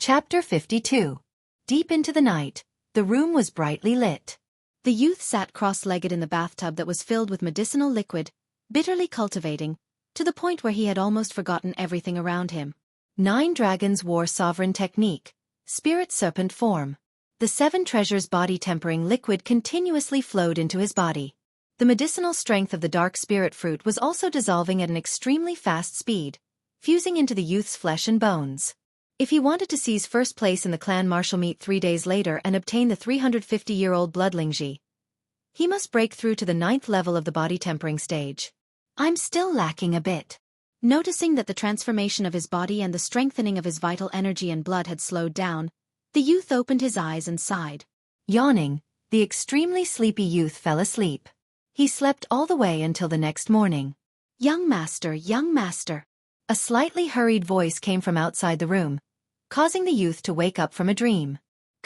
Chapter 52. Deep into the night, the room was brightly lit. The youth sat cross-legged in the bathtub that was filled with medicinal liquid, bitterly cultivating, to the point where he had almost forgotten everything around him. 9 dragons wore sovereign technique, spirit serpent form. The 7 treasures body-tempering liquid continuously flowed into his body. The medicinal strength of the dark spirit fruit was also dissolving at an extremely fast speed, fusing into the youth's flesh and bones. If he wanted to seize first place in the clan martial meet 3 days later and obtain the 350-year-old bloodlingji, he must break through to the 9th level of the body-tempering stage. I'm still lacking a bit. Noticing that the transformation of his body and the strengthening of his vital energy and blood had slowed down, the youth opened his eyes and sighed. Yawning, the extremely sleepy youth fell asleep. He slept all the way until the next morning. Young master, young master. A slightly hurried voice came from outside the room, causing the youth to wake up from a dream.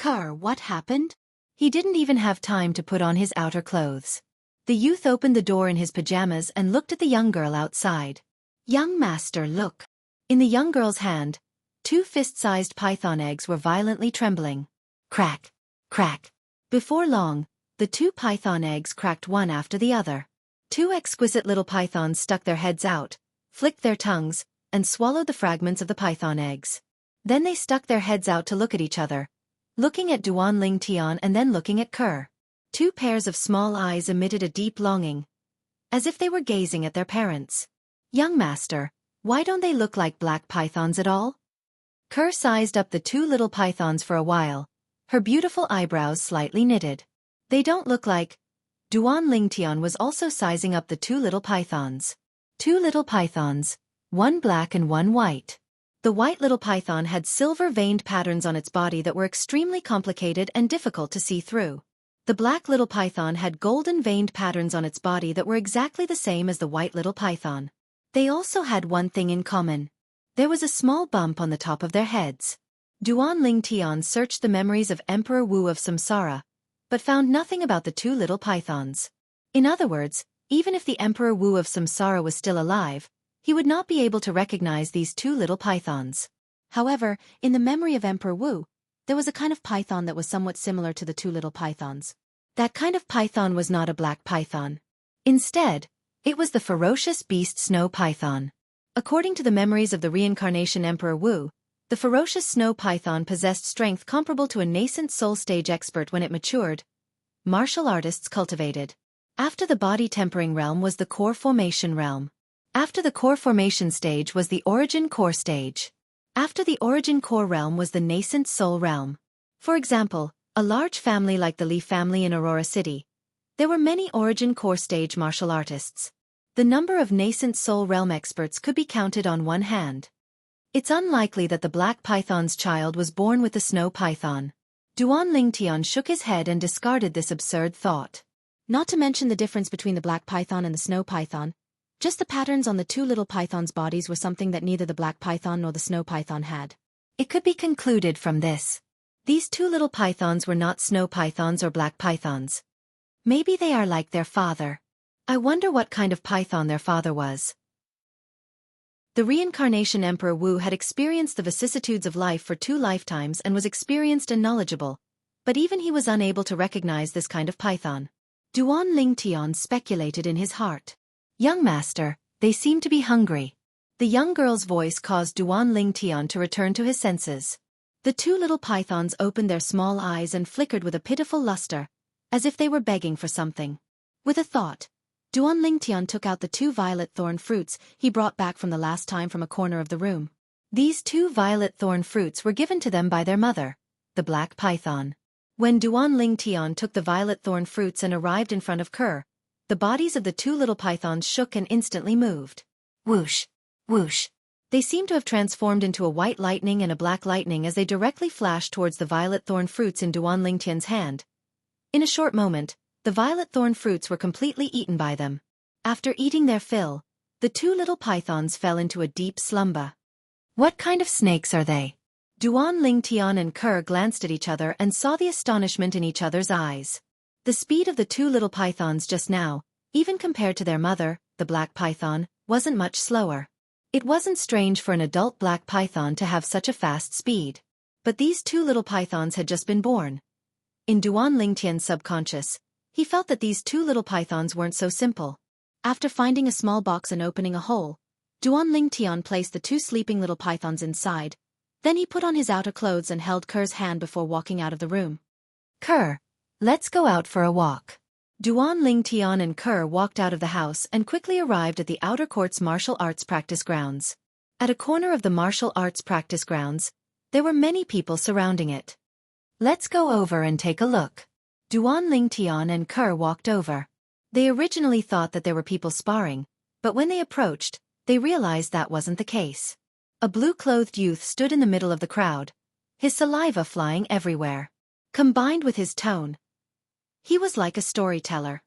What happened? He didn't even have time to put on his outer clothes. The youth opened the door in his pajamas and looked at the young girl outside. Young master, look. In the young girl's hand, 2 fist-sized python eggs were violently trembling. Crack, crack. Before long, the 2 python eggs cracked one after the other. 2 exquisite little pythons stuck their heads out, flicked their tongues, and swallowed the fragments of the python eggs. Then they stuck their heads out to look at each other, looking at Duan Ling Tian and then looking at Ker. 2 pairs of small eyes emitted a deep longing, as if they were gazing at their parents. Young master, why don't they look like black pythons at all? Ker sized up the 2 little pythons for a while, her beautiful eyebrows slightly knitted. They don't look like... Duan Ling Tian was also sizing up the 2 little pythons. 2 little pythons, one black and one white. The white little python had silver-veined patterns on its body that were extremely complicated and difficult to see through. The black little python had golden-veined patterns on its body that were exactly the same as the white little python. They also had one thing in common. There was a small bump on the top of their heads. Duan Ling Tian searched the memories of Emperor Wu of Samsara, but found nothing about the 2 little pythons. In other words, even if the Emperor Wu of Samsara was still alive, he would not be able to recognize these 2 little pythons. However, in the memory of Emperor Wu, there was a kind of python that was somewhat similar to the 2 little pythons. That kind of python was not a black python. Instead, it was the ferocious beast snow python. According to the memories of the reincarnation Emperor Wu, the ferocious snow python possessed strength comparable to a nascent soul stage expert when it matured. Martial artists cultivated. After the body-tempering realm was the core formation realm. After the core formation stage was the origin core stage. After the origin core realm was the nascent soul realm. For example, a large family like the Li family in Aurora City. There were many origin core stage martial artists. The number of nascent soul realm experts could be counted on one hand. It's unlikely that the black python's child was born with the snow python. Duan Ling Tian shook his head and discarded this absurd thought. Not to mention the difference between the black python and the snow python, just the patterns on the 2 little pythons' bodies were something that neither the black python nor the snow python had. It could be concluded from this. These 2 little pythons were not snow pythons or black pythons. Maybe they are like their father. I wonder what kind of python their father was. The reincarnation Emperor Wu had experienced the vicissitudes of life for 2 lifetimes and was experienced and knowledgeable, but even he was unable to recognize this kind of python. Duan Ling Tian speculated in his heart. Young master, they seem to be hungry. The young girl's voice caused Duan Ling Tian to return to his senses. The 2 little pythons opened their small eyes and flickered with a pitiful luster, as if they were begging for something. With a thought, Duan Ling Tian took out the 2 violet thorn fruits he brought back from the last time from a corner of the room. These 2 violet thorn fruits were given to them by their mother, the black python. When Duan Ling Tian took the violet thorn fruits and arrived in front of Ker, the bodies of the 2 little pythons shook and instantly moved. Whoosh, whoosh. They seemed to have transformed into a white lightning and a black lightning as they directly flashed towards the violet thorn fruits in Duan Ling Tian's hand. In a short moment, the violet thorn fruits were completely eaten by them. After eating their fill, the 2 little pythons fell into a deep slumber. What kind of snakes are they? Duan Ling Tian and Ker glanced at each other and saw the astonishment in each other's eyes. The speed of the 2 little pythons just now, even compared to their mother, the black python, wasn't much slower. It wasn't strange for an adult black python to have such a fast speed. But these two little pythons had just been born. In Duan Lingtian's subconscious, he felt that these two little pythons weren't so simple. After finding a small box and opening a hole, Duan Lingtian placed the two sleeping little pythons inside. Then he put on his outer clothes and held Ker's hand before walking out of the room. Ker, let's go out for a walk. Duan Lingtian and Ker walked out of the house and quickly arrived at the outer court's martial arts practice grounds. At a corner of the martial arts practice grounds, there were many people surrounding it. Let's go over and take a look. Duan Lingtian and Ker walked over. They originally thought that there were people sparring, but when they approached, they realized that wasn't the case. A blue-clothed youth stood in the middle of the crowd, his saliva flying everywhere. Combined with his tone, he was like a storyteller.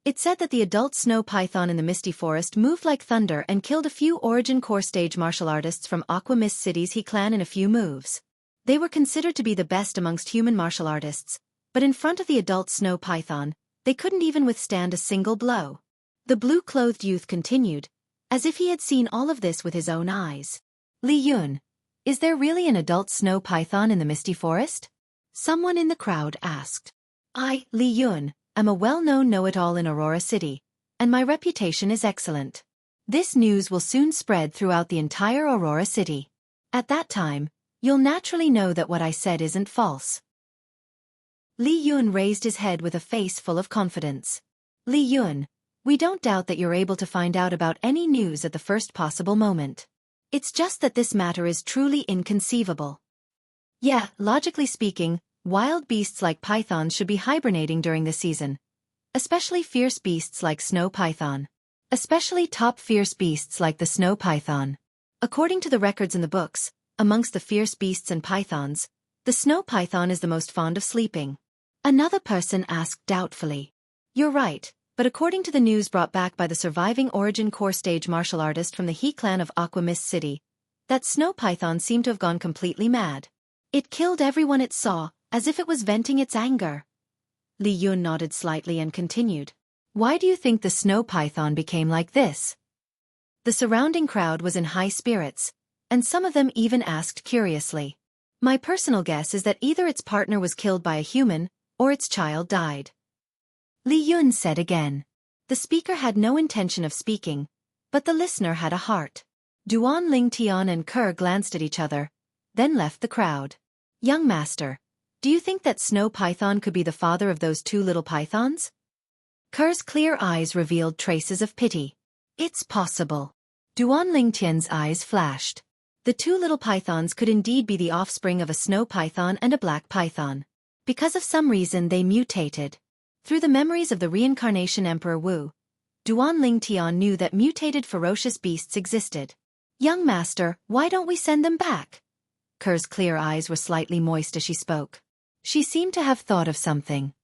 It said that the adult snow python in the misty forest moved like thunder and killed a few Origin Core stage martial artists from Aqua Mist City's He clan in a few moves. They were considered to be the best amongst human martial artists, but in front of the adult snow python, they couldn't even withstand a single blow. The blue-clothed youth continued, as if he had seen all of this with his own eyes. Li Yun, is there really an adult snow python in the misty forest? Someone in the crowd asked. I, Li Yun, am a well-known know-it-all in Aurora City, and my reputation is excellent. This news will soon spread throughout the entire Aurora City. At that time, you'll naturally know that what I said isn't false. Li Yun raised his head with a face full of confidence. Li Yun, we don't doubt that you're able to find out about any news at the first possible moment. It's just that this matter is truly inconceivable. Yeah, logically speaking, wild beasts like pythons should be hibernating during the season. Especially fierce beasts like snow python. Especially top fierce beasts like the snow python. According to the records in the books, amongst the fierce beasts and pythons, the snow python is the most fond of sleeping. Another person asked doubtfully. You're right, but according to the news brought back by the surviving Origin Core stage martial artist from the He clan of Aqua Mist City, that snow python seemed to have gone completely mad. It killed everyone it saw, as if it was venting its anger. Li Yun nodded slightly and continued. Why do you think the snow python became like this? The surrounding crowd was in high spirits, and some of them even asked curiously. My personal guess is that either its partner was killed by a human, or its child died. Li Yun said again. The speaker had no intention of speaking, but the listener had a heart. Duan Lingtian and Ker glanced at each other, then left the crowd. Young master, do you think that snow python could be the father of those two little pythons? Ker's clear eyes revealed traces of pity. It's possible. Duan Lingtian's eyes flashed. The two little pythons could indeed be the offspring of a snow python and a black python. Because of some reason they mutated. Through the memories of the reincarnation Emperor Wu, Duan Lingtian knew that mutated ferocious beasts existed. Young master, why don't we send them back? Ker's clear eyes were slightly moist as she spoke. She seemed to have thought of something.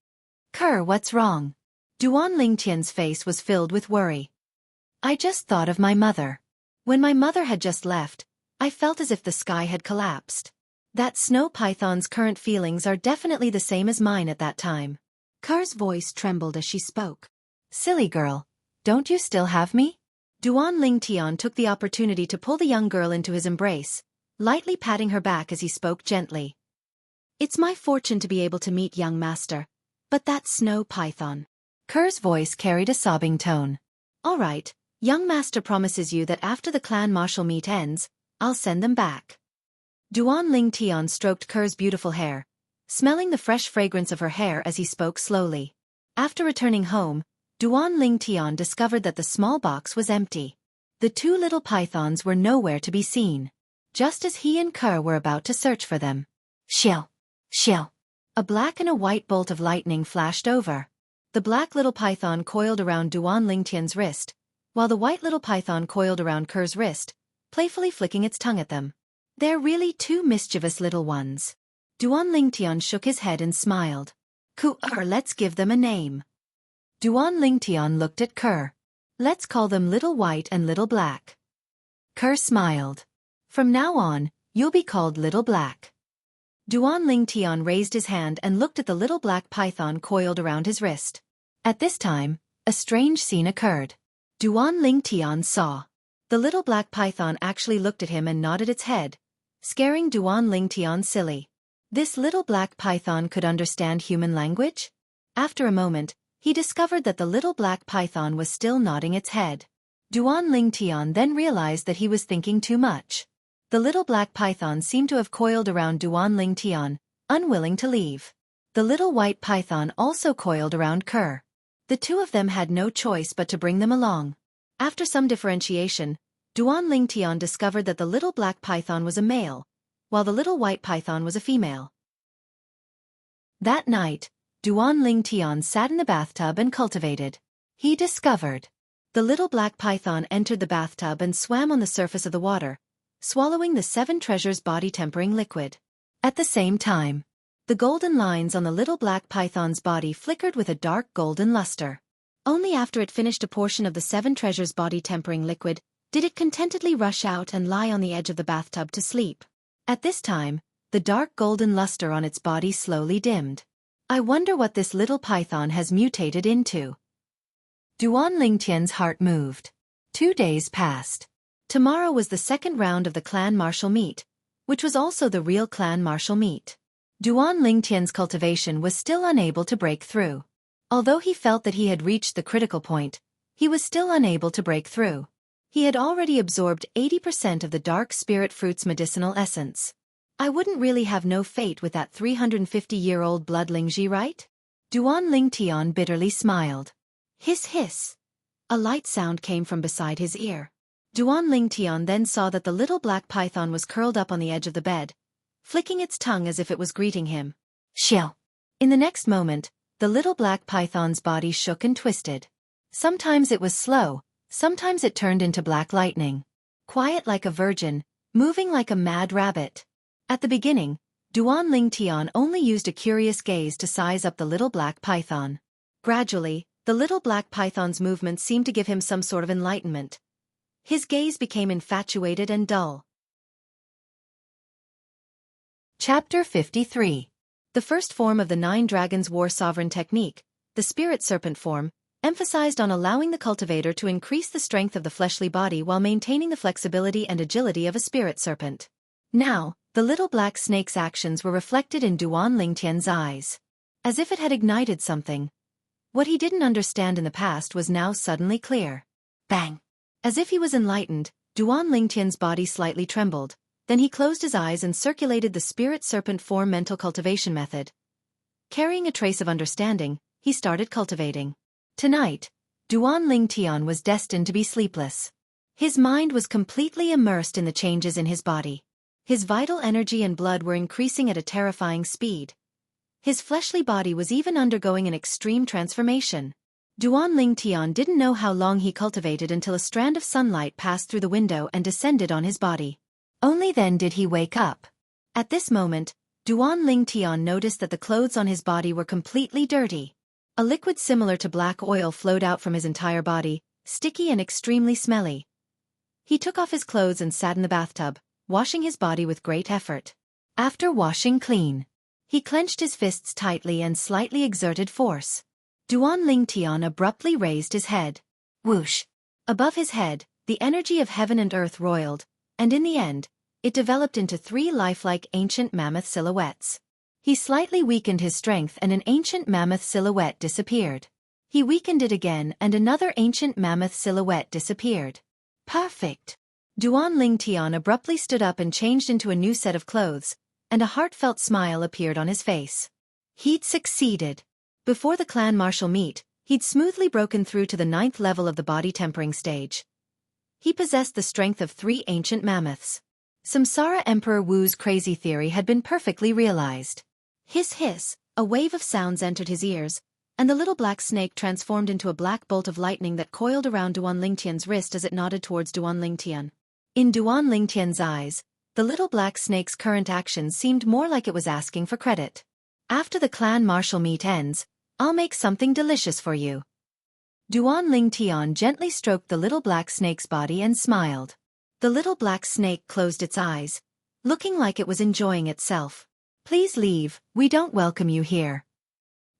Ker, what's wrong? Duan Lingtian's face was filled with worry. I just thought of my mother. When my mother had just left, I felt as if the sky had collapsed. That snow python's current feelings are definitely the same as mine at that time. Ker's voice trembled as she spoke. Silly girl, don't you still have me? Duan Lingtian took the opportunity to pull the young girl into his embrace, lightly patting her back as he spoke gently. It's my fortune to be able to meet young master, but that snow python. Ker's voice carried a sobbing tone. All right, young master promises you that after the clan martial meet ends, I'll send them back. Duan Lingtian stroked Ker's beautiful hair, smelling the fresh fragrance of her hair as he spoke slowly. After returning home, Duan Lingtian discovered that the small box was empty. The two little pythons were nowhere to be seen. Just as he and Ker were about to search for them. Shill! Shill! A black and a white bolt of lightning flashed over. The black little python coiled around Duan Lingtian's wrist, while the white little python coiled around Ker's wrist, playfully flicking its tongue at them. They're really two mischievous little ones. Duan Lingtian shook his head and smiled. Let's give them a name. Duan Lingtian looked at Ker. Let's call them Little White and Little Black. Ker smiled. From now on, you'll be called Little Black. Duan Lingtian raised his hand and looked at the little black python coiled around his wrist. At this time, a strange scene occurred. Duan Lingtian saw. The little black python actually looked at him and nodded its head, scaring Duan Lingtian silly. This little black python could understand human language? After a moment, he discovered that the little black python was still nodding its head. Duan Lingtian then realized that he was thinking too much. The little black python seemed to have coiled around Duan Lingtian, unwilling to leave. The little white python also coiled around Kerr. The two of them had no choice but to bring them along. After some differentiation, Duan Lingtian discovered that the little black python was a male, while the little white python was a female. That night, Duan Lingtian sat in the bathtub and cultivated. He discovered. The little black python entered the bathtub and swam on the surface of the water, swallowing the 7 treasures body-tempering liquid. At the same time, the golden lines on the little black python's body flickered with a dark golden luster. Only after it finished a portion of the 7 treasures body-tempering liquid did it contentedly rush out and lie on the edge of the bathtub to sleep. At this time, the dark golden luster on its body slowly dimmed. I wonder what this little python has mutated into. Duan Lingtian's heart moved. 2 days passed. Tomorrow was the second round of the clan martial meet, which was also the real clan martial meet. Duan Lingtian's cultivation was still unable to break through. Although he felt that he had reached the critical point, he was still unable to break through. He had already absorbed 80% of the dark spirit fruit's medicinal essence. I wouldn't really have no fate with that 350-year-old blood Lingji, right? Duan Lingtian bitterly smiled. Hiss hiss. A light sound came from beside his ear. Duan Lingtian then saw that the little black python was curled up on the edge of the bed, flicking its tongue as if it was greeting him. Shill. In the next moment, the little black python's body shook and twisted. Sometimes it was slow, sometimes it turned into black lightning. Quiet like a virgin, moving like a mad rabbit. At the beginning, Duan Lingtian only used a curious gaze to size up the little black python. Gradually, the little black python's movements seemed to give him some sort of enlightenment. His gaze became infatuated and dull. Chapter 53. The first form of the 9 Dragons War Sovereign technique, the Spirit Serpent form, emphasized on allowing the cultivator to increase the strength of the fleshly body while maintaining the flexibility and agility of a spirit serpent. Now, the little black snake's actions were reflected in Duan Lingtian's eyes. As if it had ignited something. What he didn't understand in the past was now suddenly clear. Bang! As if he was enlightened, Duan Lingtian's body slightly trembled, then he closed his eyes and circulated the spirit serpent form mental cultivation method. Carrying a trace of understanding, he started cultivating. Tonight, Duan Lingtian was destined to be sleepless. His mind was completely immersed in the changes in his body. His vital energy and blood were increasing at a terrifying speed. His fleshly body was even undergoing an extreme transformation. Duan Lingtian didn't know how long he cultivated until a strand of sunlight passed through the window and descended on his body. Only then did he wake up. At this moment, Duan Lingtian noticed that the clothes on his body were completely dirty. A liquid similar to black oil flowed out from his entire body, sticky and extremely smelly. He took off his clothes and sat in the bathtub, washing his body with great effort. After washing clean, he clenched his fists tightly and slightly exerted force. Duan Lingtian abruptly raised his head. Whoosh! Above his head, the energy of heaven and earth roiled, and in the end, it developed into 3 lifelike ancient mammoth silhouettes. He slightly weakened his strength and an ancient mammoth silhouette disappeared. He weakened it again and another ancient mammoth silhouette disappeared. Perfect! Duan Lingtian abruptly stood up and changed into a new set of clothes, and a heartfelt smile appeared on his face. He'd succeeded. Before the clan martial meet, he'd smoothly broken through to the 9th level of the body tempering stage. He possessed the strength of 3 ancient mammoths. Samsara Emperor Wu's crazy theory had been perfectly realized. Hiss hiss, a wave of sounds entered his ears, and the little black snake transformed into a black bolt of lightning that coiled around Duan Lingtian's wrist as it nodded towards Duan Lingtian. In Duan Lingtian's eyes, the little black snake's current actions seemed more like it was asking for credit. After the clan martial meet ends, I'll make something delicious for you. Duan Lingtian gently stroked the little black snake's body and smiled. The little black snake closed its eyes, looking like it was enjoying itself. Please leave, we don't welcome you here.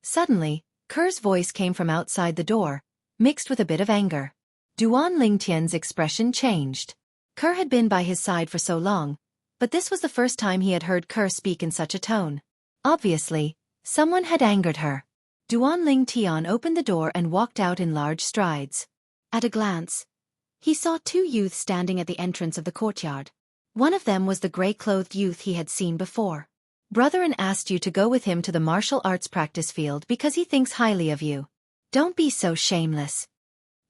Suddenly, Kerr's voice came from outside the door, mixed with a bit of anger. Duan Lingtian's expression changed. Kerr had been by his side for so long, but this was the first time he had heard Kerr speak in such a tone. Obviously, someone had angered her. Duanling Tian opened the door and walked out in large strides. At a glance, he saw two youths standing at the entrance of the courtyard. One of them was the gray-clothed youth he had seen before. Brother asked you to go with him to the martial arts practice field because he thinks highly of you. Don't be so shameless.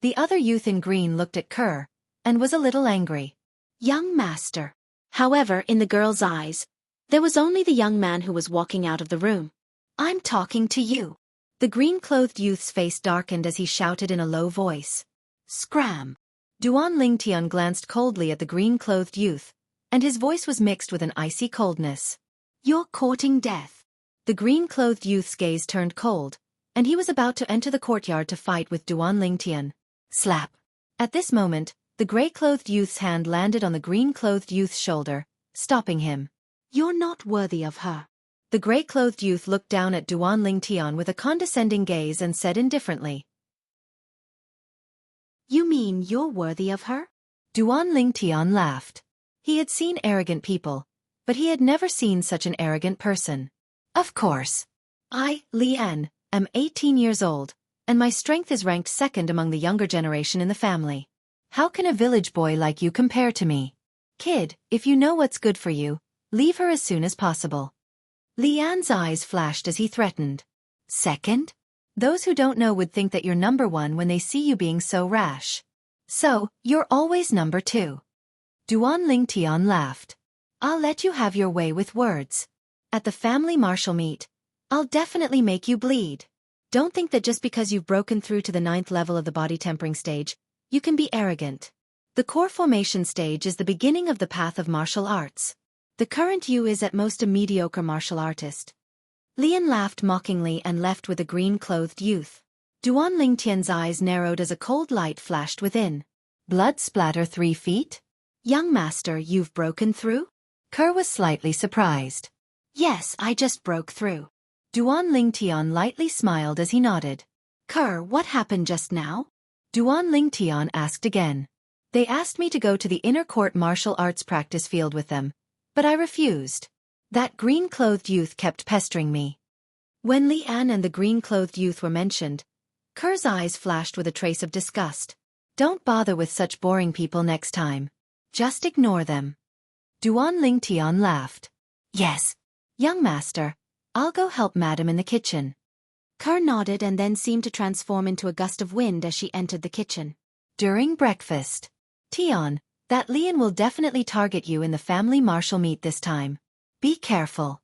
The other youth in green looked at Kerr and was a little angry. Young master. However, in the girl's eyes, there was only the young man who was walking out of the room. I'm talking to you. The green-clothed youth's face darkened as he shouted in a low voice. Scram! Duanling Tian glanced coldly at the green-clothed youth, and his voice was mixed with an icy coldness. You're courting death. The green-clothed youth's gaze turned cold, and he was about to enter the courtyard to fight with Duanling Tian. Slap! At this moment, the gray-clothed youth's hand landed on the green-clothed youth's shoulder, stopping him. You're not worthy of her. The gray-clothed youth looked down at Duanling Tian with a condescending gaze and said indifferently. You mean you're worthy of her? Duanling Tian laughed. He had seen arrogant people, but he had never seen such an arrogant person. Of course. I, Lian, am 18 years old, and my strength is ranked second among the younger generation in the family. How can a village boy like you compare to me? Kid, if you know what's good for you, leave her as soon as possible. Lian's eyes flashed as he threatened. Second? Those who don't know would think that you're number one when they see you being so rash. So, you're always number two. Duanling Tian laughed. I'll let you have your way with words. At the family martial meet, I'll definitely make you bleed. Don't think that just because you've broken through to the 9th level of the body tempering stage, you can be arrogant. The core formation stage is the beginning of the path of martial arts. The current you is at most a mediocre martial artist. Lian laughed mockingly and left with the green-clothed youth. Duanling Tian's eyes narrowed as a cold light flashed within. Blood splatter 3 feet? Young master, you've broken through? Kerr was slightly surprised. Yes, I just broke through. Duanling Tian lightly smiled as he nodded. Kerr, what happened just now? Duanling Tian asked again. They asked me to go to the inner court martial arts practice field with them, but I refused. That green-clothed youth kept pestering me. When Lian and the green-clothed youth were mentioned, Kerr's eyes flashed with a trace of disgust. Don't bother with such boring people next time. Just ignore them. Duanling Tian laughed. Yes. Young master, I'll go help madam in the kitchen. Kerr nodded and then seemed to transform into a gust of wind as she entered the kitchen. During breakfast. Tian, that Lian will definitely target you in the family martial meet this time. Be careful.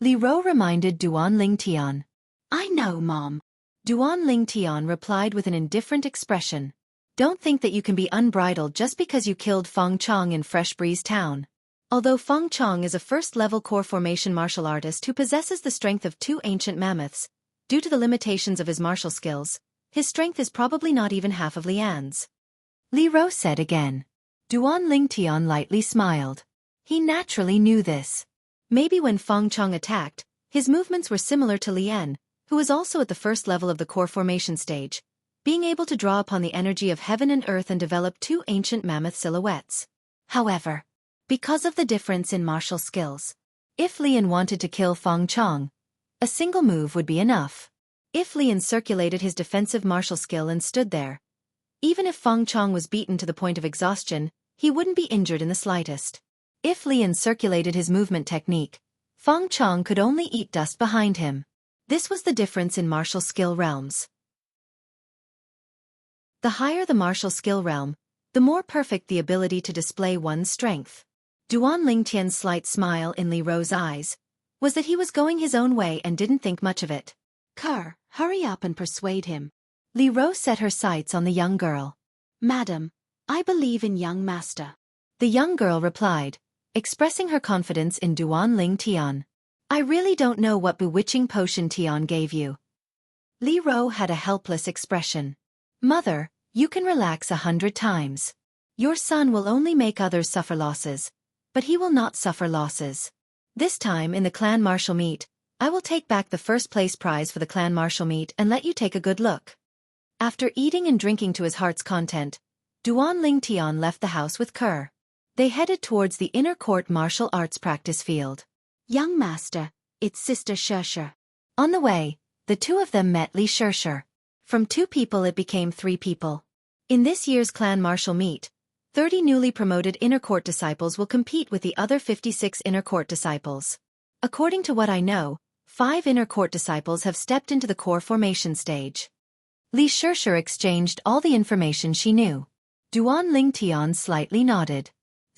Li Ro reminded Duanling Tian. I know, Mom. Duanling Tian replied with an indifferent expression. Don't think that you can be unbridled just because you killed Feng Chong in Fresh Breeze Town. Although Feng Chong is a first-level core formation martial artist who possesses the strength of 2 ancient mammoths, due to the limitations of his martial skills, his strength is probably not even half of Lian's. Li Ro said again. Duanling Tian lightly smiled. He naturally knew this. Maybe when Feng Chong attacked, his movements were similar to Lian, who was also at the first level of the core formation stage, being able to draw upon the energy of heaven and earth and develop 2 ancient mammoth silhouettes. However, because of the difference in martial skills, if Lian wanted to kill Feng Chong, a single move would be enough. If Lian circulated his defensive martial skill and stood there, even if Feng Chong was beaten to the point of exhaustion, he wouldn't be injured in the slightest. If Lian circulated his movement technique, Feng Chong could only eat dust behind him. This was the difference in martial skill realms. The higher the martial skill realm, the more perfect the ability to display one's strength. Duanling Tian's slight smile in Li Ro's eyes was that he was going his own way and didn't think much of it. Kerr, hurry up and persuade him. Li Ro set her sights on the young girl. Madam, I believe in young master. The young girl replied, expressing her confidence in Duanling Tian. I really don't know what bewitching potion Tian gave you. Li Ro had a helpless expression. Mother, you can relax 100 times. Your son will only make others suffer losses, but he will not suffer losses. This time in the clan martial meet, I will take back the first place prize for the clan martial meet and let you take a good look. After eating and drinking to his heart's content, Duanling Tian left the house with Kerr. They headed towards the inner court martial arts practice field. Young master, it's Sister Xianxia. On the way, the two of them met Xianxia. From 2 people it became 3 people. In this year's clan martial meet, 30 newly promoted inner court disciples will compete with the other 56 inner court disciples. According to what I know, 5 inner court disciples have stepped into the core formation stage. Xianxia exchanged all the information she knew. Duan Lingtian slightly nodded.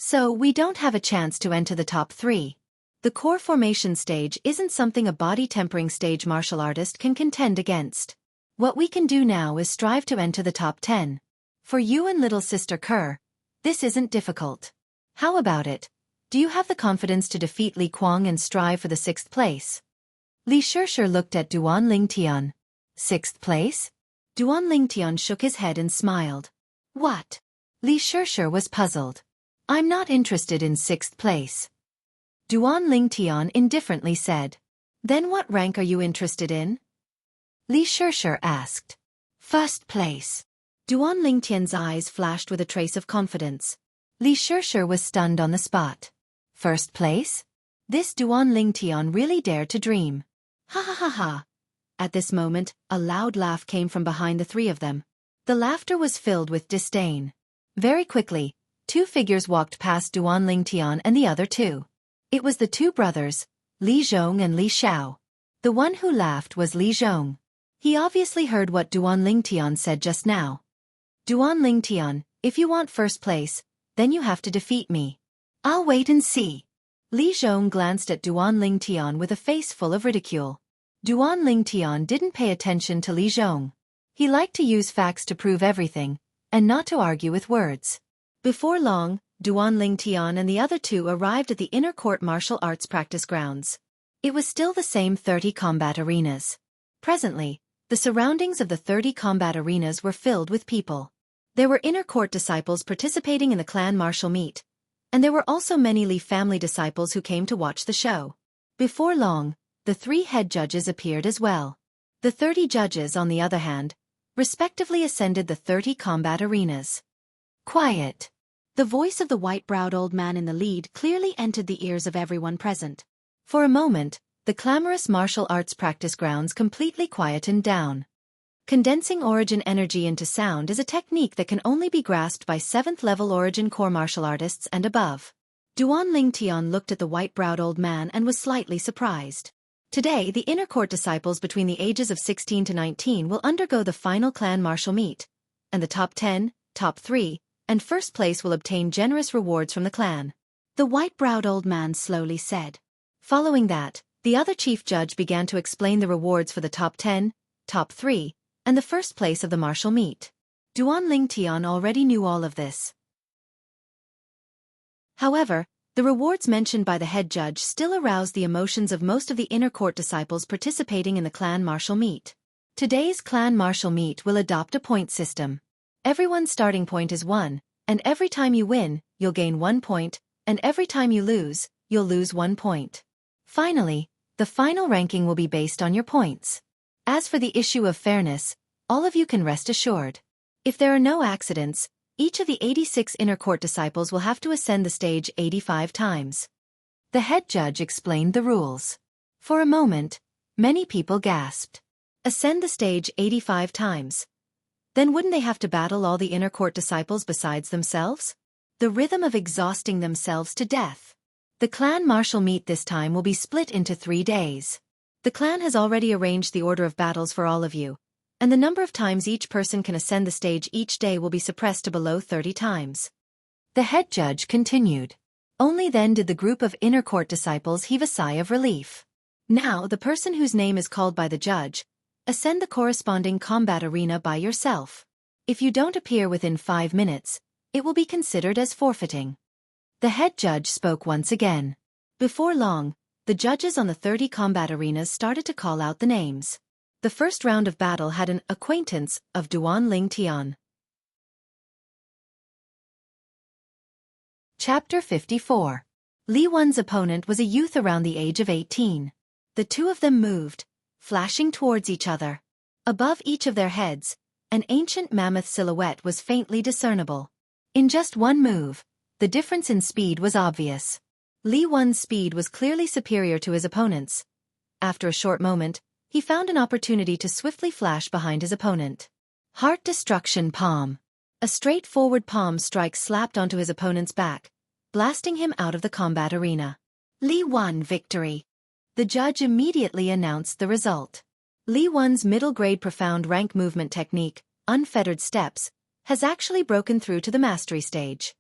So we don't have a chance to enter the top 3. The core formation stage isn't something a body-tempering stage martial artist can contend against. What we can do now is strive to enter the top 10. For you and little sister Kerr, this isn't difficult. How about it? Do you have the confidence to defeat Li Kuang and strive for the 6th place? Xianxia looked at Duan Lingtian. 6th place? Duan Lingtian shook his head and smiled. What? Xianxia was puzzled. I'm not interested in 6th place. Duan Lingtian indifferently said. Then what rank are you interested in? Xianxia asked. 1st place. Duan Lingtian's eyes flashed with a trace of confidence. Xianxia was stunned on the spot. 1st place? This Duan Lingtian really dared to dream. Ha ha ha ha. At this moment, a loud laugh came from behind the 3 of them. The laughter was filled with disdain. Very quickly, 2 figures walked past Duan Lingtian and the other 2. It was the 2 brothers, Li Zhong and Li Xiao. The one who laughed was Li Zhong. He obviously heard what Duan Lingtian said just now. Duan Lingtian, if you want 1st place, then you have to defeat me. I'll wait and see. Li Zhong glanced at Duan Lingtian with a face full of ridicule. Duan Lingtian didn't pay attention to Li Zhong. He liked to use facts to prove everything, and not to argue with words. Before long, Duan Lingtian and the other 2 arrived at the inner court martial arts practice grounds. It was still the same 30 combat arenas. Presently, the surroundings of the 30 combat arenas were filled with people. There were inner court disciples participating in the clan martial meet, and there were also many Li family disciples who came to watch the show. Before long, the 3 head judges appeared as well. The 30 judges, on the other hand, respectively ascended the 30 combat arenas. Quiet. The voice of the white-browed old man in the lead clearly entered the ears of everyone present. For a moment, the clamorous martial arts practice grounds completely quietened down. Condensing origin energy into sound is a technique that can only be grasped by 7th-level origin core martial artists and above. Duan Lingtian looked at the white-browed old man and was slightly surprised. Today, the inner court disciples between the ages of 16 to 19 will undergo the final clan martial meet, and the top 10, top 3, and 1st place will obtain generous rewards from the clan. The white-browed old man slowly said. Following that, the other chief judge began to explain the rewards for the top 10, top 3, and the 1st place of the martial meet. Duan Lingtian already knew all of this. However, the rewards mentioned by the head judge still aroused the emotions of most of the inner court disciples participating in the clan martial meet. Today's clan martial meet will adopt a point system. Everyone's starting point is 1, and every time you win, you'll gain 1 point, and every time you lose, you'll lose 1 point. Finally, the final ranking will be based on your points. As for the issue of fairness, all of you can rest assured. If there are no accidents, each of the 86 inner court disciples will have to ascend the stage 85 times. The head judge explained the rules. For a moment, many people gasped. Ascend the stage 85 times. Then wouldn't they have to battle all the inner court disciples besides themselves? The rhythm of exhausting themselves to death. The clan martial meet this time will be split into 3 days. The clan has already arranged the order of battles for all of you, and the number of times each person can ascend the stage each day will be suppressed to below 30 times. The head judge continued. Only then did the group of inner court disciples heave a sigh of relief. Now, the person whose name is called by the judge, ascend the corresponding combat arena by yourself. If you don't appear within 5 minutes, it will be considered as forfeiting. The head judge spoke once again. Before long, the judges on the 30 combat arenas started to call out the names. The first round of battle had an acquaintance of Duan Lingtian. Chapter 54. Li Wen's opponent was a youth around the age of 18. The 2 of them moved, flashing towards each other. Above each of their heads, an ancient mammoth silhouette was faintly discernible. In just one move, the difference in speed was obvious. Li Wan's speed was clearly superior to his opponent's. After a short moment, he found an opportunity to swiftly flash behind his opponent. Heart Destruction Palm. A straightforward palm strike slapped onto his opponent's back, blasting him out of the combat arena. Li Wan victory. The judge immediately announced the result. Li Wan's middle-grade profound rank movement technique, Unfettered Steps, has actually broken through to the mastery stage.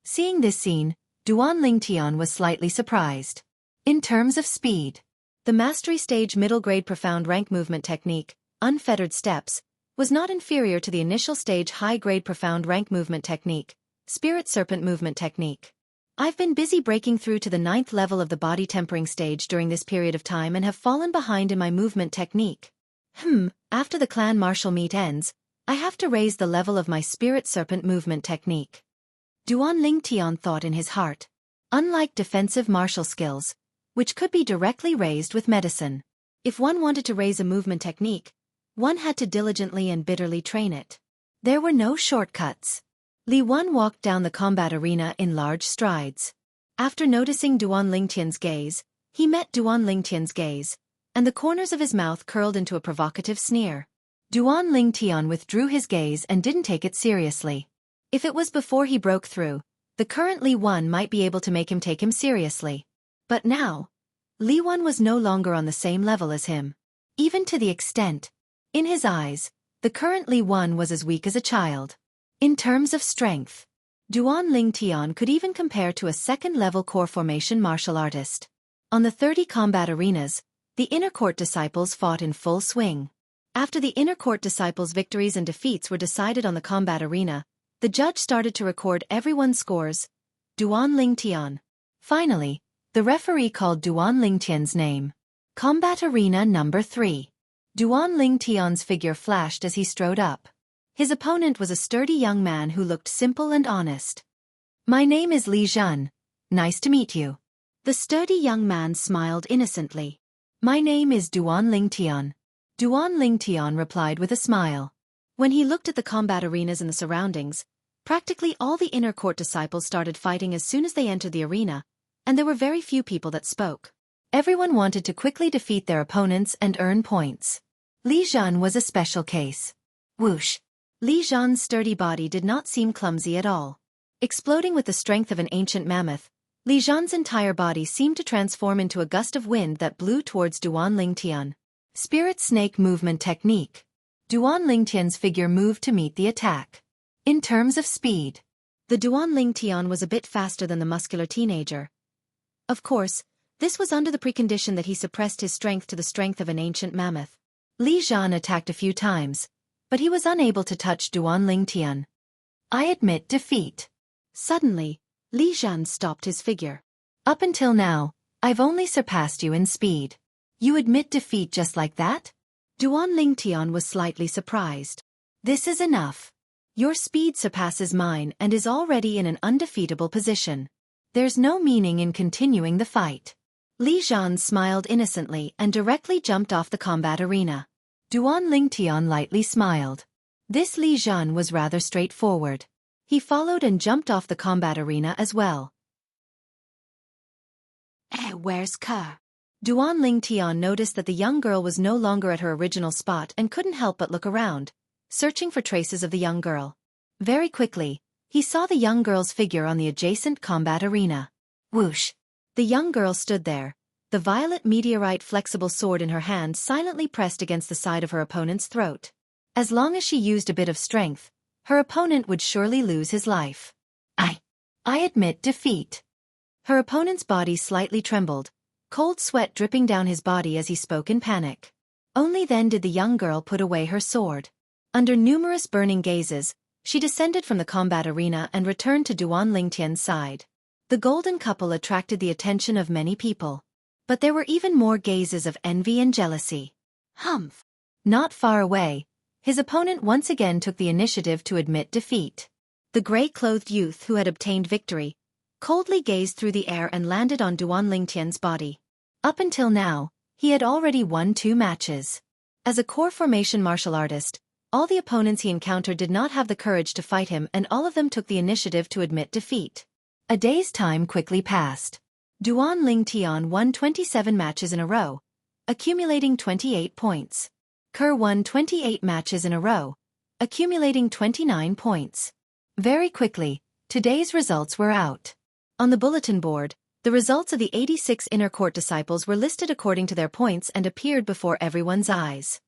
Seeing this scene, Duan Lingtian was slightly surprised. In terms of speed, the mastery stage middle-grade profound rank movement technique, Unfettered Steps, was not inferior to the initial stage high-grade profound rank movement technique, Spirit Serpent movement technique. I've been busy breaking through to the 9th level of the body tempering stage during this period of time and have fallen behind in my movement technique. After the clan martial meet ends, I have to raise the level of my Spirit Serpent movement technique. Duan Lingtian thought in his heart. Unlike defensive martial skills, which could be directly raised with medicine, if one wanted to raise a movement technique, one had to diligently and bitterly train it. There were no shortcuts. Li Wan walked down the combat arena in large strides. After noticing Duan Lingtian's gaze, he met Duan Lingtian's gaze, and the corners of his mouth curled into a provocative sneer. Duan Lingtian withdrew his gaze and didn't take it seriously. If it was before he broke through, the current Li Wan might be able to make him take him seriously. But now, Li Wan was no longer on the same level as him. Even to the extent, in his eyes, the current Li Wan was as weak as a child. In terms of strength, Duan Lingtian could even compare to a second-level core formation martial artist. On the 30 combat arenas, the inner court disciples fought in full swing. After the inner court disciples' victories and defeats were decided on the combat arena, the judge started to record everyone's scores. Duan Lingtian. Finally, the referee called Duan Lingtian's name. Combat arena number 3. Duan Lingtian's figure flashed as he strode up. His opponent was a sturdy young man who looked simple and honest. My name is Li Zhan. Nice to meet you. The sturdy young man smiled innocently. My name is Duan Lingtian. Duan Lingtian replied with a smile. When he looked at the combat arenas and the surroundings, practically all the inner court disciples started fighting as soon as they entered the arena, and there were very few people that spoke. Everyone wanted to quickly defeat their opponents and earn points. Li Zhan was a special case. Whoosh! Li Zhan's sturdy body did not seem clumsy at all. Exploding with the strength of an ancient mammoth, Li Zhan's entire body seemed to transform into a gust of wind that blew towards Duan Lingtian. Spirit Snake Movement Technique. Duan Lingtian's figure moved to meet the attack. In terms of speed, the Duan Lingtian was a bit faster than the muscular teenager. Of course, this was under the precondition that he suppressed his strength to the strength of an ancient mammoth. Li Zhan attacked a few times, but he was unable to touch Duan Lingtian. I admit defeat. Suddenly, Li Zhan stopped his figure. Up until now, I've only surpassed you in speed. You admit defeat just like that? Duan Lingtian was slightly surprised. This is enough. Your speed surpasses mine and is already in an undefeatable position. There's no meaning in continuing the fight. Li Zhan smiled innocently and directly jumped off the combat arena. Duan Lingtian lightly smiled. This Li Zhan was rather straightforward. He followed and jumped off the combat arena as well. Where's Ke? Duan Lingtian noticed that the young girl was no longer at her original spot and couldn't help but look around, searching for traces of the young girl. Very quickly, he saw the young girl's figure on the adjacent combat arena. Whoosh! The young girl stood there, the violet meteorite flexible sword in her hand silently pressed against the side of her opponent's throat. As long as she used a bit of strength, her opponent would surely lose his life. I admit defeat. Her opponent's body slightly trembled, cold sweat dripping down his body as he spoke in panic. Only then did the young girl put away her sword. Under numerous burning gazes, she descended from the combat arena and returned to Duan Lingtian's side. The golden couple attracted the attention of many people. But there were even more gazes of envy and jealousy. Humph! Not far away, his opponent once again took the initiative to admit defeat. The gray-clothed youth who had obtained victory coldly gazed through the air and landed on Duan Lingtian's body. Up until now, he had already won 2 matches. As a core formation martial artist, all the opponents he encountered did not have the courage to fight him and all of them took the initiative to admit defeat. A day's time quickly passed. Duan Lingtian won 27 matches in a row, accumulating 28 points. Ke won 28 matches in a row, accumulating 29 points. Very quickly, today's results were out. On the bulletin board, the results of the 86 inner court disciples were listed according to their points and appeared before everyone's eyes.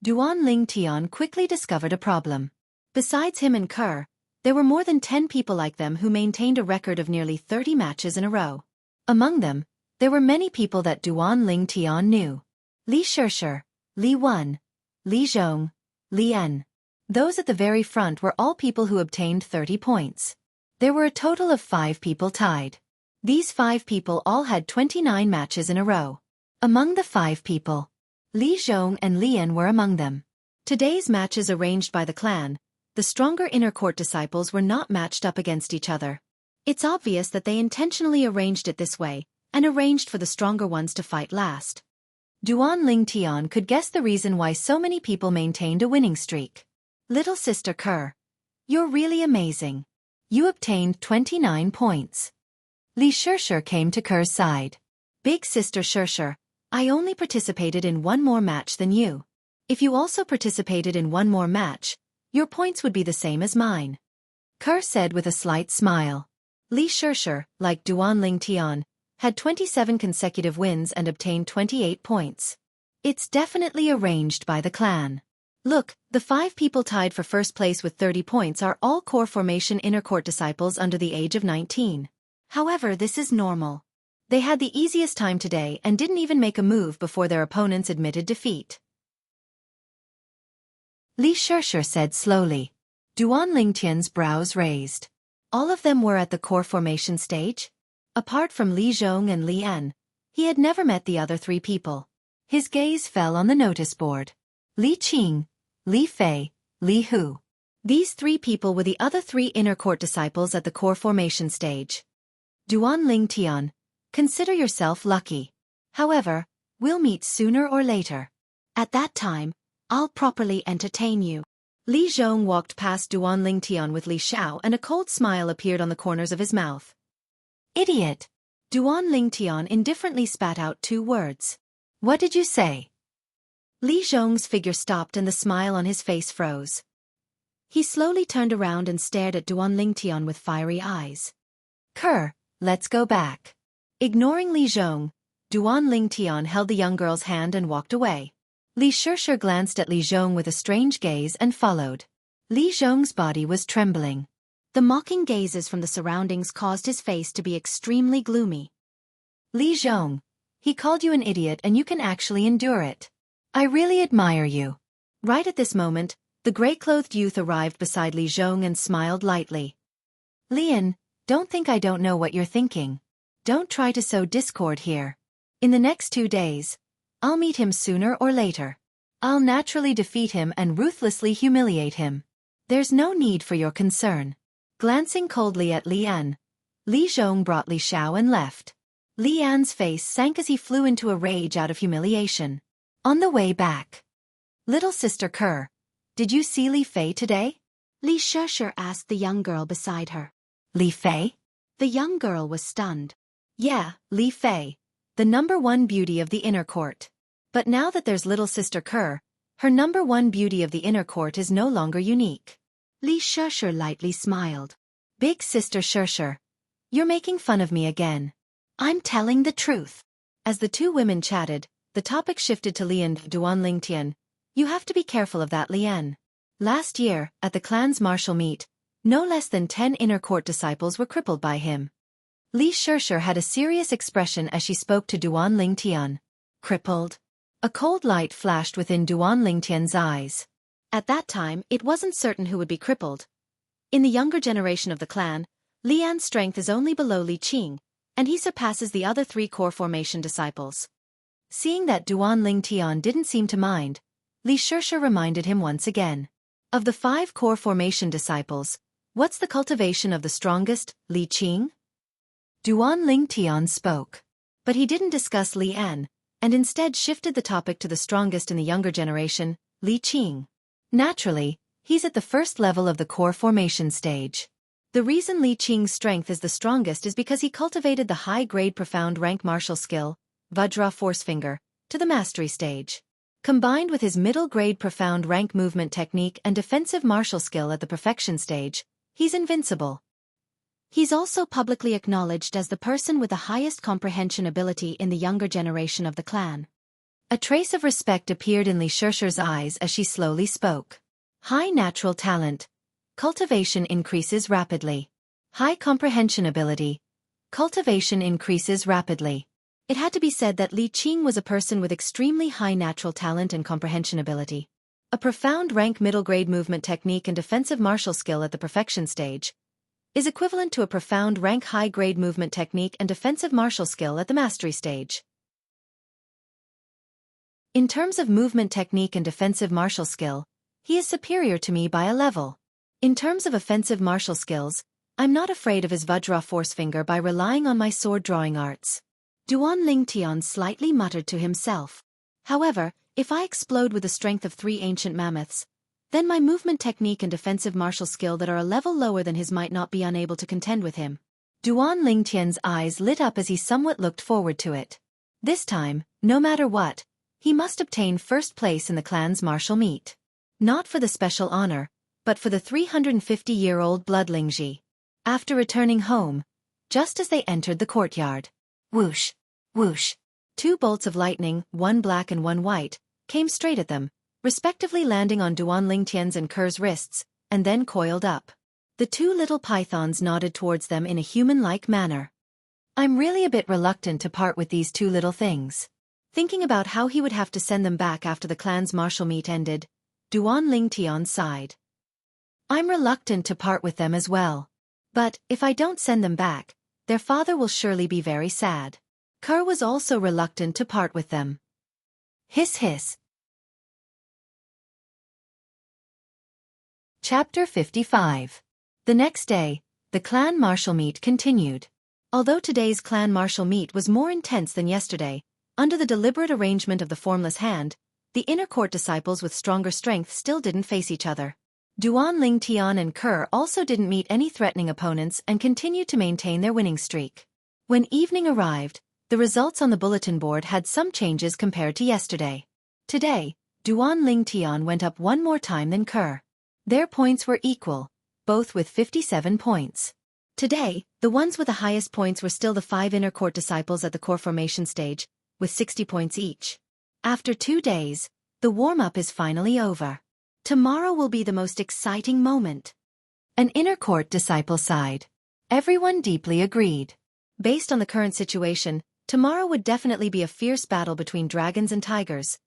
Duan Lingtian quickly discovered a problem. Besides him and Ke, there were more than 10 people like them who maintained a record of nearly 30 matches in a row. Among them, there were many people that Duan Lingtian knew. Li Shishir, Li Wen, Li Zhong, Li En. Those at the very front were all people who obtained 30 points. There were a total of 5 people tied. These 5 people all had 29 matches in a row. Among the 5 people, Li Zhong and Li En were among them. Today's matches arranged by the clan, the stronger inner court disciples were not matched up against each other. It's obvious that they intentionally arranged it this way, and arranged for the stronger ones to fight last. Duan Lingtian could guess the reason why so many people maintained a winning streak. Little sister Ke, you're really amazing. You obtained 29 points. Li Shishir came to Ke's side. Big sister Shishir, I only participated in one more match than you. If you also participated in one more match, your points would be the same as mine. Ke said with a slight smile. Li Shishir, like Duan Lingtian, had 27 consecutive wins and obtained 28 points. It's definitely arranged by the clan. Look, the 5 people tied for first place with 30 points are all core formation inner court disciples under the age of 19. However, this is normal. They had the easiest time today and didn't even make a move before their opponents admitted defeat. Li Shishir said slowly. Duan Lingtian's brows raised. All of them were at the core formation stage? Apart from Li Zhong and Li En, he had never met the other 3 people. His gaze fell on the notice board. Li Qing, Li Fei, Li Hu. These 3 people were the other 3 inner court disciples at the core formation stage. Duan Lingtian, consider yourself lucky. However, we'll meet sooner or later. At that time, I'll properly entertain you. Li Zhong walked past Duan Lingtian with Li Xiao and a cold smile appeared on the corners of his mouth. Idiot! Duan Lingtian indifferently spat out 2 words. What did you say? Li Zhong's figure stopped and the smile on his face froze. He slowly turned around and stared at Duan Lingtian with fiery eyes. Ke, let's go back. Ignoring Li Zhong, Duan Lingtian held the young girl's hand and walked away. Li Shishir glanced at Li Zhong with a strange gaze and followed. Li Zhong's body was trembling. The mocking gazes from the surroundings caused his face to be extremely gloomy. Li Zhong, he called you an idiot and you can actually endure it. I really admire you. Right at this moment, the gray-clothed youth arrived beside Li Zhong and smiled lightly. Lian, don't think I don't know what you're thinking. Don't try to sow discord here. In the next 2 days, I'll meet him sooner or later. I'll naturally defeat him and ruthlessly humiliate him. There's no need for your concern. Glancing coldly at Li En, Li Zhong brought Li Xiao and left. Li An's face sank as he flew into a rage out of humiliation. On the way back. Little sister Ke, did you see Li Fei today? Li Shishir asked the young girl beside her. Li Fei? The young girl was stunned. Yeah, Li Fei, the #1 beauty of the inner court. But now that there's little sister Ke, her #1 beauty of the inner court is no longer unique. Li Shishir lightly smiled. Big sister Shishir, you're making fun of me again. I'm telling the truth. As the 2 women chatted, the topic shifted to Lian Duan Lingtian. You have to be careful of that Lian. Last year, at the clan's martial meet, no less than 10 inner court disciples were crippled by him. Li Shishir had a serious expression as she spoke to Duan Lingtian. Crippled? A cold light flashed within Duan Lingtian's eyes. At that time, it wasn't certain who would be crippled. In the younger generation of the clan, Lian's strength is only below Li Qing, and he surpasses the other 3 core formation disciples. Seeing that Duan Lingtian didn't seem to mind, Li Shishir reminded him once again. Of the 5 core formation disciples, what's the cultivation of the strongest, Li Qing? Duan Lingtian spoke. But he didn't discuss Li En, and instead shifted the topic to the strongest in the younger generation, Li Qing. Naturally, he's at the first level of the core formation stage. The reason Li Qing's strength is the strongest is because he cultivated the high-grade profound rank martial skill, Vajra Force Finger, to the mastery stage. Combined with his middle-grade profound rank movement technique and defensive martial skill at the perfection stage, he's invincible. He's also publicly acknowledged as the person with the highest comprehension ability in the younger generation of the clan. A trace of respect appeared in Li Shirshir's eyes as she slowly spoke. High natural talent. Cultivation increases rapidly. High comprehension ability. Cultivation increases rapidly. It had to be said that Li Qing was a person with extremely high natural talent and comprehension ability. A profound rank middle-grade movement technique and defensive martial skill at the perfection stage is equivalent to a profound rank high-grade movement technique and defensive martial skill at the mastery stage. In terms of movement technique and defensive martial skill, he is superior to me by a level. In terms of offensive martial skills, I'm not afraid of his Vajra Force Finger by relying on my sword-drawing arts. Duan Lingtian slightly muttered to himself. However, if I explode with the strength of 3 ancient mammoths, then my movement technique and defensive martial skill that are a level lower than his might not be unable to contend with him. Duan Lingtian's eyes lit up as he somewhat looked forward to it. This time, no matter what, he must obtain first place in the clan's martial meet. Not for the special honor, but for the 350-year-old blood Lingji. After returning home, just as they entered the courtyard, whoosh, whoosh, 2 bolts of lightning, one black and one white, came straight at them, respectively landing on Duan Lingtian's and Ker's wrists, and then coiled up. The 2 little pythons nodded towards them in a human-like manner. I'm really a bit reluctant to part with these 2 little things. Thinking about how he would have to send them back after the clan's martial meet ended, Duan Lingtian sighed. I'm reluctant to part with them as well. But, if I don't send them back, their father will surely be very sad. Ker was also reluctant to part with them. Hiss hiss. Chapter 55. The next day, the clan martial meet continued. Although today's clan martial meet was more intense than yesterday, under the deliberate arrangement of the formless hand, the inner court disciples with stronger strength still didn't face each other. Duan Lingtian and Ker also didn't meet any threatening opponents and continued to maintain their winning streak. When evening arrived, the results on the bulletin board had some changes compared to yesterday. Today, Duan Lingtian went up one more time than Ker. Their points were equal, both with 57 points. Today, the ones with the highest points were still the 5 inner court disciples at the core formation stage, with 60 points each. After 2 days, the warm-up is finally over. Tomorrow will be the most exciting moment. An inner court disciple sighed. Everyone deeply agreed. Based on the current situation, tomorrow would definitely be a fierce battle between dragons and tigers.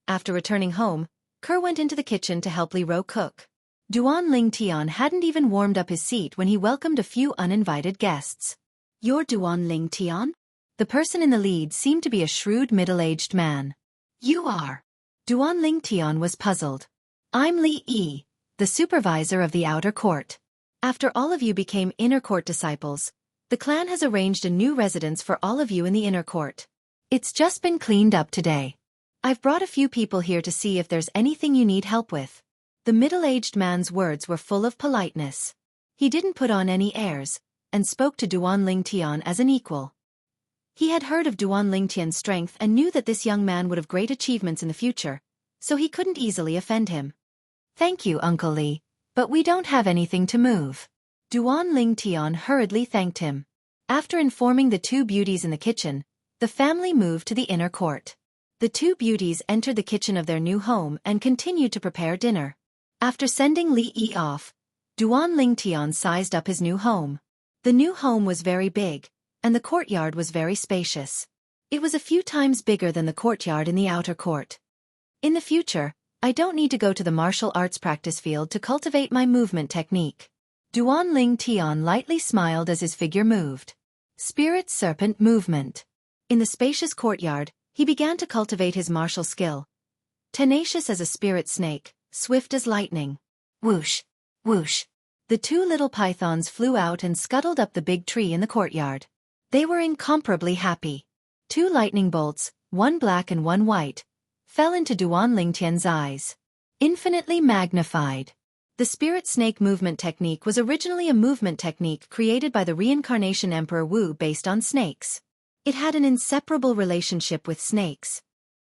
After returning home, Ker went into the kitchen to help Li Ro cook. Duan Lingtian hadn't even warmed up his seat when he welcomed a few uninvited guests. You're Duan Lingtian? The person in the lead seemed to be a shrewd middle-aged man. You are. Duan Lingtian was puzzled. I'm Li Yi, the supervisor of the outer court. After all of you became inner court disciples, the clan has arranged a new residence for all of you in the inner court. It's just been cleaned up today. I've brought a few people here to see if there's anything you need help with. The middle-aged man's words were full of politeness. He didn't put on any airs, and spoke to Duan Lingtian as an equal. He had heard of Duan Lingtian's strength and knew that this young man would have great achievements in the future, so he couldn't easily offend him. Thank you, Uncle Li, but we don't have anything to move. Duan Lingtian hurriedly thanked him. After informing the 2 beauties in the kitchen, the family moved to the inner court. The 2 beauties entered the kitchen of their new home and continued to prepare dinner. After sending Li Yi off, Duan Lingtian sized up his new home. The new home was very big, and the courtyard was very spacious. It was a few times bigger than the courtyard in the outer court. In the future, I don't need to go to the martial arts practice field to cultivate my movement technique. Duan Lingtian lightly smiled as his figure moved. Spirit Serpent Movement. In the spacious courtyard, he began to cultivate his martial skill. Tenacious as a spirit snake, swift as lightning. Whoosh, whoosh. The 2 little pythons flew out and scuttled up the big tree in the courtyard. They were incomparably happy. 2 lightning bolts, one black and one white, fell into Duan Lingtian's eyes. Infinitely magnified. The spirit snake movement technique was originally a movement technique created by the reincarnation Emperor Wu based on snakes. It had an inseparable relationship with snakes.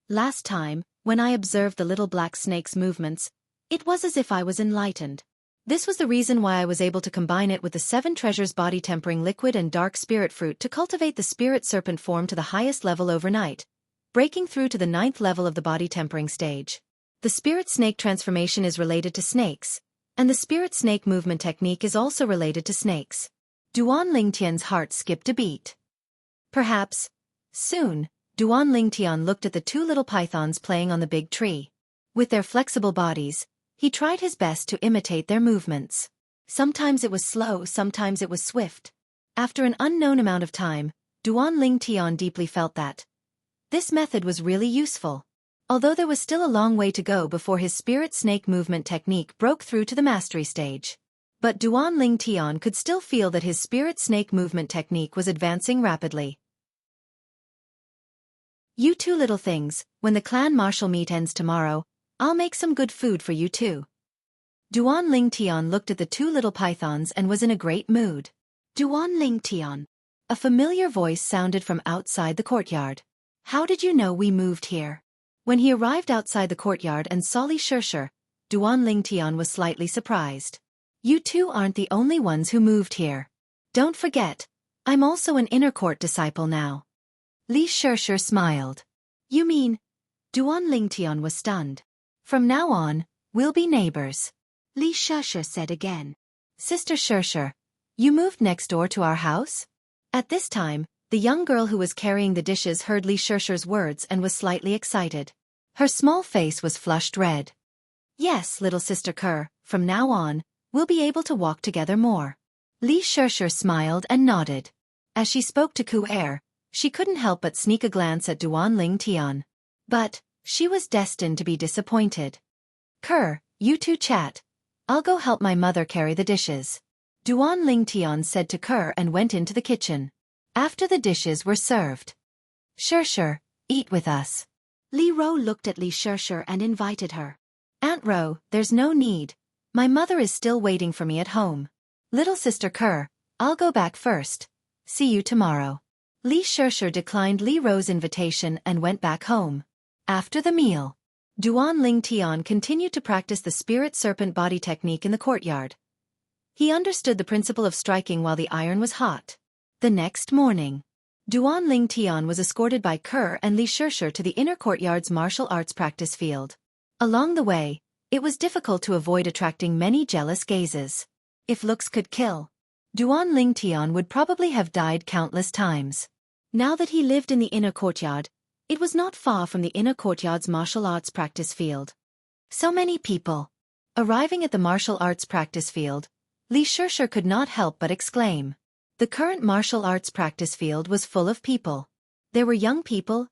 Last time, when I observed the little black snake's movements, it was as if I was enlightened. This was the reason why I was able to combine it with the 7 treasures body tempering liquid and dark spirit fruit to cultivate the spirit serpent form to the highest level overnight, breaking through to the 9th level of the body tempering stage. The spirit snake transformation is related to snakes, and the spirit snake movement technique is also related to snakes. Duan Lingtian's heart skipped a beat. Perhaps, soon, Duan Lingtian looked at the 2 little pythons playing on the big tree. With their flexible bodies, he tried his best to imitate their movements. Sometimes it was slow, sometimes it was swift. After an unknown amount of time, Duan Lingtian deeply felt that this method was really useful. Although there was still a long way to go before his spirit snake movement technique broke through to the mastery stage. But Duan Lingtian could still feel that his spirit snake movement technique was advancing rapidly. You 2 little things, when the clan martial meet ends tomorrow, I'll make some good food for you too. Duan Lingtian looked at the 2 little pythons and was in a great mood. Duan Lingtian. A familiar voice sounded from outside the courtyard. How did you know we moved here? When he arrived outside the courtyard and saw Xianxia, Duan Lingtian was slightly surprised. You 2 aren't the only ones who moved here. Don't forget, I'm also an inner court disciple now. Xianxia smiled. You mean? Duan Lingtian was stunned. From now on, we'll be neighbors. Xianxia said again. Sister Xianxia, you moved next door to our house? At this time, the young girl who was carrying the dishes heard Xianxia's words and was slightly excited. Her small face was flushed red. Yes, little sister Kerr, from now on, we'll be able to walk together more. Xianxia smiled and nodded. As she spoke to Conqueror, she couldn't help but sneak a glance at Duan Lingtian. But she was destined to be disappointed. Kerr, you 2 chat. I'll go help my mother carry the dishes. Duan Lingtian said to Kerr and went into the kitchen. After the dishes were served. Xianxia, eat with us. Li Ro looked at Xianxia and invited her. Aunt Ro, there's no need. My mother is still waiting for me at home. Little sister Kerr, I'll go back first. See you tomorrow. Xianxia declined Li Ro's invitation and went back home. After the meal, Duan Lingtian continued to practice the spirit serpent body technique in the courtyard. He understood the principle of striking while the iron was hot. The next morning, Duan Lingtian was escorted by Kerr and Xianxia to the inner courtyard's martial arts practice field. Along the way, it was difficult to avoid attracting many jealous gazes. If looks could kill, Duan Lingtian would probably have died countless times. Now that he lived in the inner courtyard, it was not far from the inner courtyard's martial arts practice field. So many people. Arriving at the martial arts practice field, Xianxia could not help but exclaim. The current martial arts practice field was full of people. There were young people,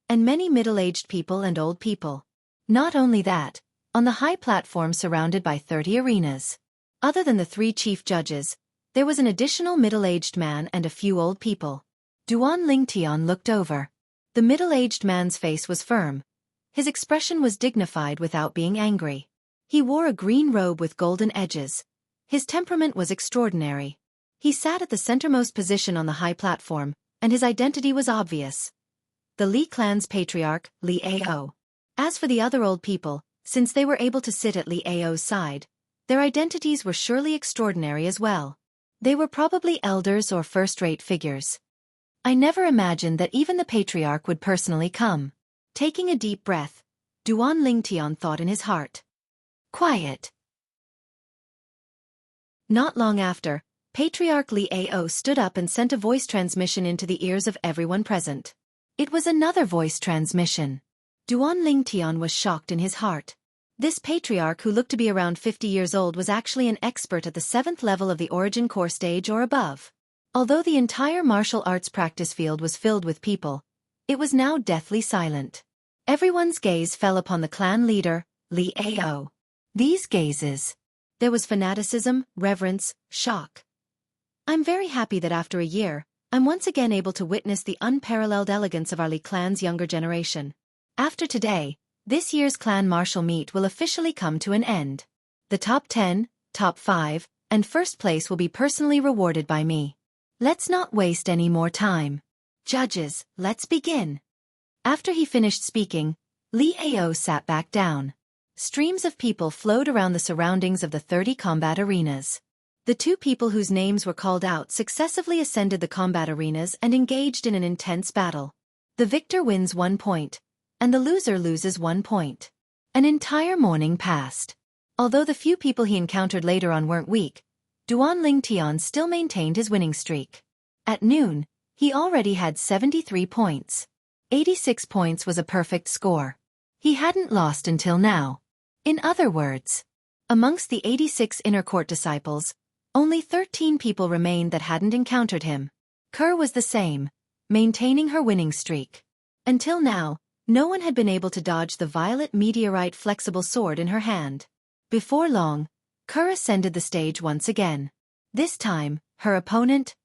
and many middle-aged people and old people. Not only that, on the high platform surrounded by 30 arenas. Other than the 3 chief judges, there was an additional middle-aged man and a few old people. Duan Lingtian looked over. The middle-aged man's face was firm. His expression was dignified without being angry. He wore a green robe with golden edges. His temperament was extraordinary. He sat at the centermost position on the high platform, and his identity was obvious. The Li clan's patriarch, Li Ao. As for the other old people, since they were able to sit at Li Ao's side, their identities were surely extraordinary as well. They were probably elders or first-rate figures. I never imagined that even the patriarch would personally come. Taking a deep breath, Duan Lingtian thought in his heart. Quiet. Not long after, Patriarch Li Ao stood up and sent a voice transmission into the ears of everyone present. It was another voice transmission. Duan Lingtian was shocked in his heart. This patriarch who looked to be around 50 years old was actually an expert at the 7th level of the origin core stage or above. Although the entire martial arts practice field was filled with people, it was now deathly silent. Everyone's gaze fell upon the clan leader, Li Ao. These gazes. There was fanaticism, reverence, shock. I'm very happy that after a year, I'm once again able to witness the unparalleled elegance of our Li clan's younger generation. After today, this year's clan martial meet will officially come to an end. The top 10, top 5, and first place will be personally rewarded by me. Let's not waste any more time. Judges, let's begin. After he finished speaking, Li Ao sat back down. Streams of people flowed around the surroundings of the 30 combat arenas. The two people whose names were called out successively ascended the combat arenas and engaged in an intense battle. The victor wins 1 point, and the loser loses 1 point. An entire morning passed. Although the few people he encountered later on weren't weak, Duan Lingtian still maintained his winning streak. At noon, he already had 73 points. 86 points was a perfect score. He hadn't lost until now. In other words, amongst the 86 inner court disciples, only 13 people remained that hadn't encountered him. Kerr was the same, maintaining her winning streak. Until now, no one had been able to dodge the violet meteorite flexible sword in her hand. Before long, Kerr ascended the stage once again. This time, her opponent,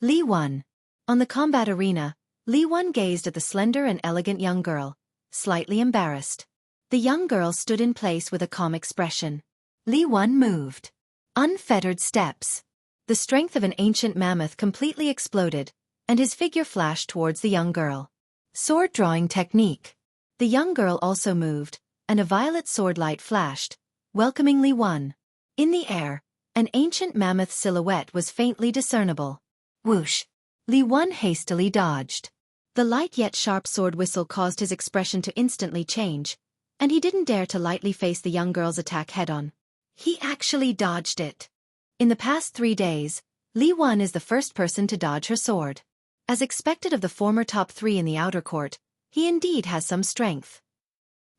Li Wan. On the combat arena, Li Wan gazed at the slender and elegant young girl, slightly embarrassed. The young girl stood in place with a calm expression. Li Wan moved. Unfettered steps. The strength of an ancient mammoth completely exploded, and his figure flashed towards the young girl. Sword drawing technique. The young girl also moved, and a violet sword light flashed, welcoming Li Wan. In the air, an ancient mammoth silhouette was faintly discernible. Whoosh! Li Wan hastily dodged. The light yet sharp sword whistle caused his expression to instantly change, and he didn't dare to lightly face the young girl's attack head-on. He actually dodged it. In the past 3 days, Li Wan is the first person to dodge her sword. As expected of the former top 3 in the outer court, he indeed has some strength.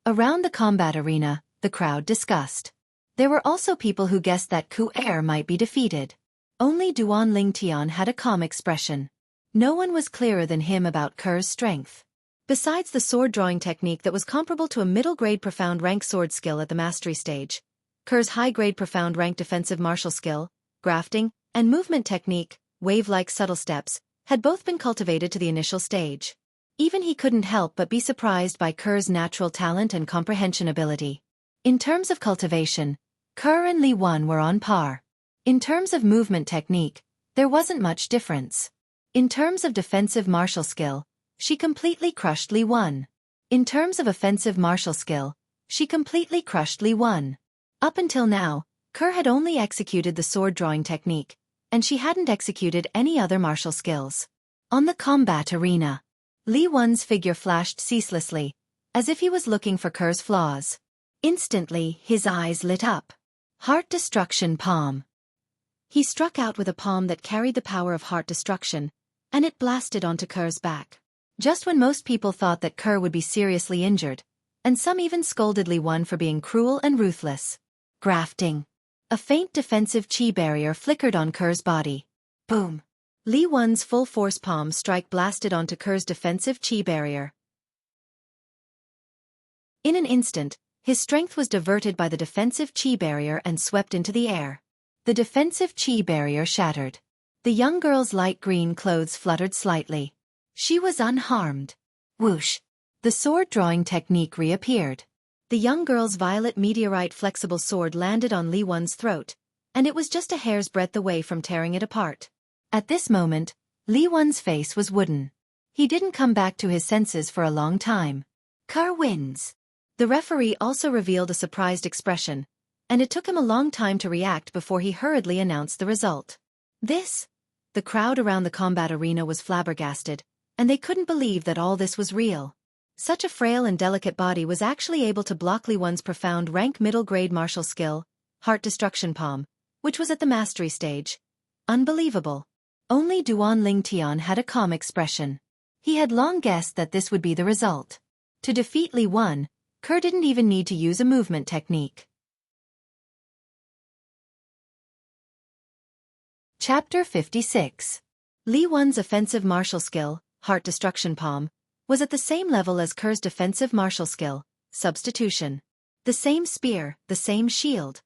Around the combat arena, the crowd discussed. There were also people who guessed that Conqueror might be defeated. Only Duan Lingtian had a calm expression. No one was clearer than him about Kerr's strength. Besides the sword-drawing technique that was comparable to a middle-grade profound rank sword skill at the mastery stage, Kerr's high-grade profound rank defensive martial skill, grafting, and movement technique, wave-like subtle steps, had both been cultivated to the initial stage. Even he couldn't help but be surprised by Kerr's natural talent and comprehension ability. In terms of cultivation, Kerr and Li Wan were on par. In terms of movement technique, there wasn't much difference. In terms of defensive martial skill, she completely crushed Li Wan. In terms of offensive martial skill, she completely crushed Li Wan. Up until now, Kerr had only executed the sword-drawing technique, and she hadn't executed any other martial skills. On the combat arena, Li Wan's figure flashed ceaselessly, as if he was looking for Kerr's flaws. Instantly, his eyes lit up. Heart Destruction Palm. He struck out with a palm that carried the power of heart destruction, and it blasted onto Kerr's back. Just when most people thought that Kerr would be seriously injured, and some even scolded Li Wan for being cruel and ruthless. Grafting. A faint defensive chi barrier flickered on Kerr's body. Boom! Li Wan's full-force palm strike blasted onto Kerr's defensive chi barrier. In an instant, his strength was diverted by the defensive chi barrier and swept into the air. The defensive chi barrier shattered. The young girl's light green clothes fluttered slightly. She was unharmed. Whoosh! The sword-drawing technique reappeared. The young girl's violet meteorite flexible sword landed on Li Wan's throat, and it was just a hair's breadth away from tearing it apart. At this moment, Li Wan's face was wooden. He didn't come back to his senses for a long time. Kerr wins. The referee also revealed a surprised expression, and it took him a long time to react before he hurriedly announced the result. The crowd around the combat arena was flabbergasted, and they couldn't believe that all this was real. Such a frail and delicate body was actually able to block Li Wan's profound rank middle-grade martial skill, Heart Destruction Palm, which was at the mastery stage. Unbelievable. Only Duan Lingtian had a calm expression. He had long guessed that this would be the result. To defeat Li Wan, Kerr didn't even need to use a movement technique. Chapter 56. Li Wan's offensive martial skill, Heart Destruction Palm, was at the same level as Kerr's defensive martial skill, Substitution. The same spear, the same shield.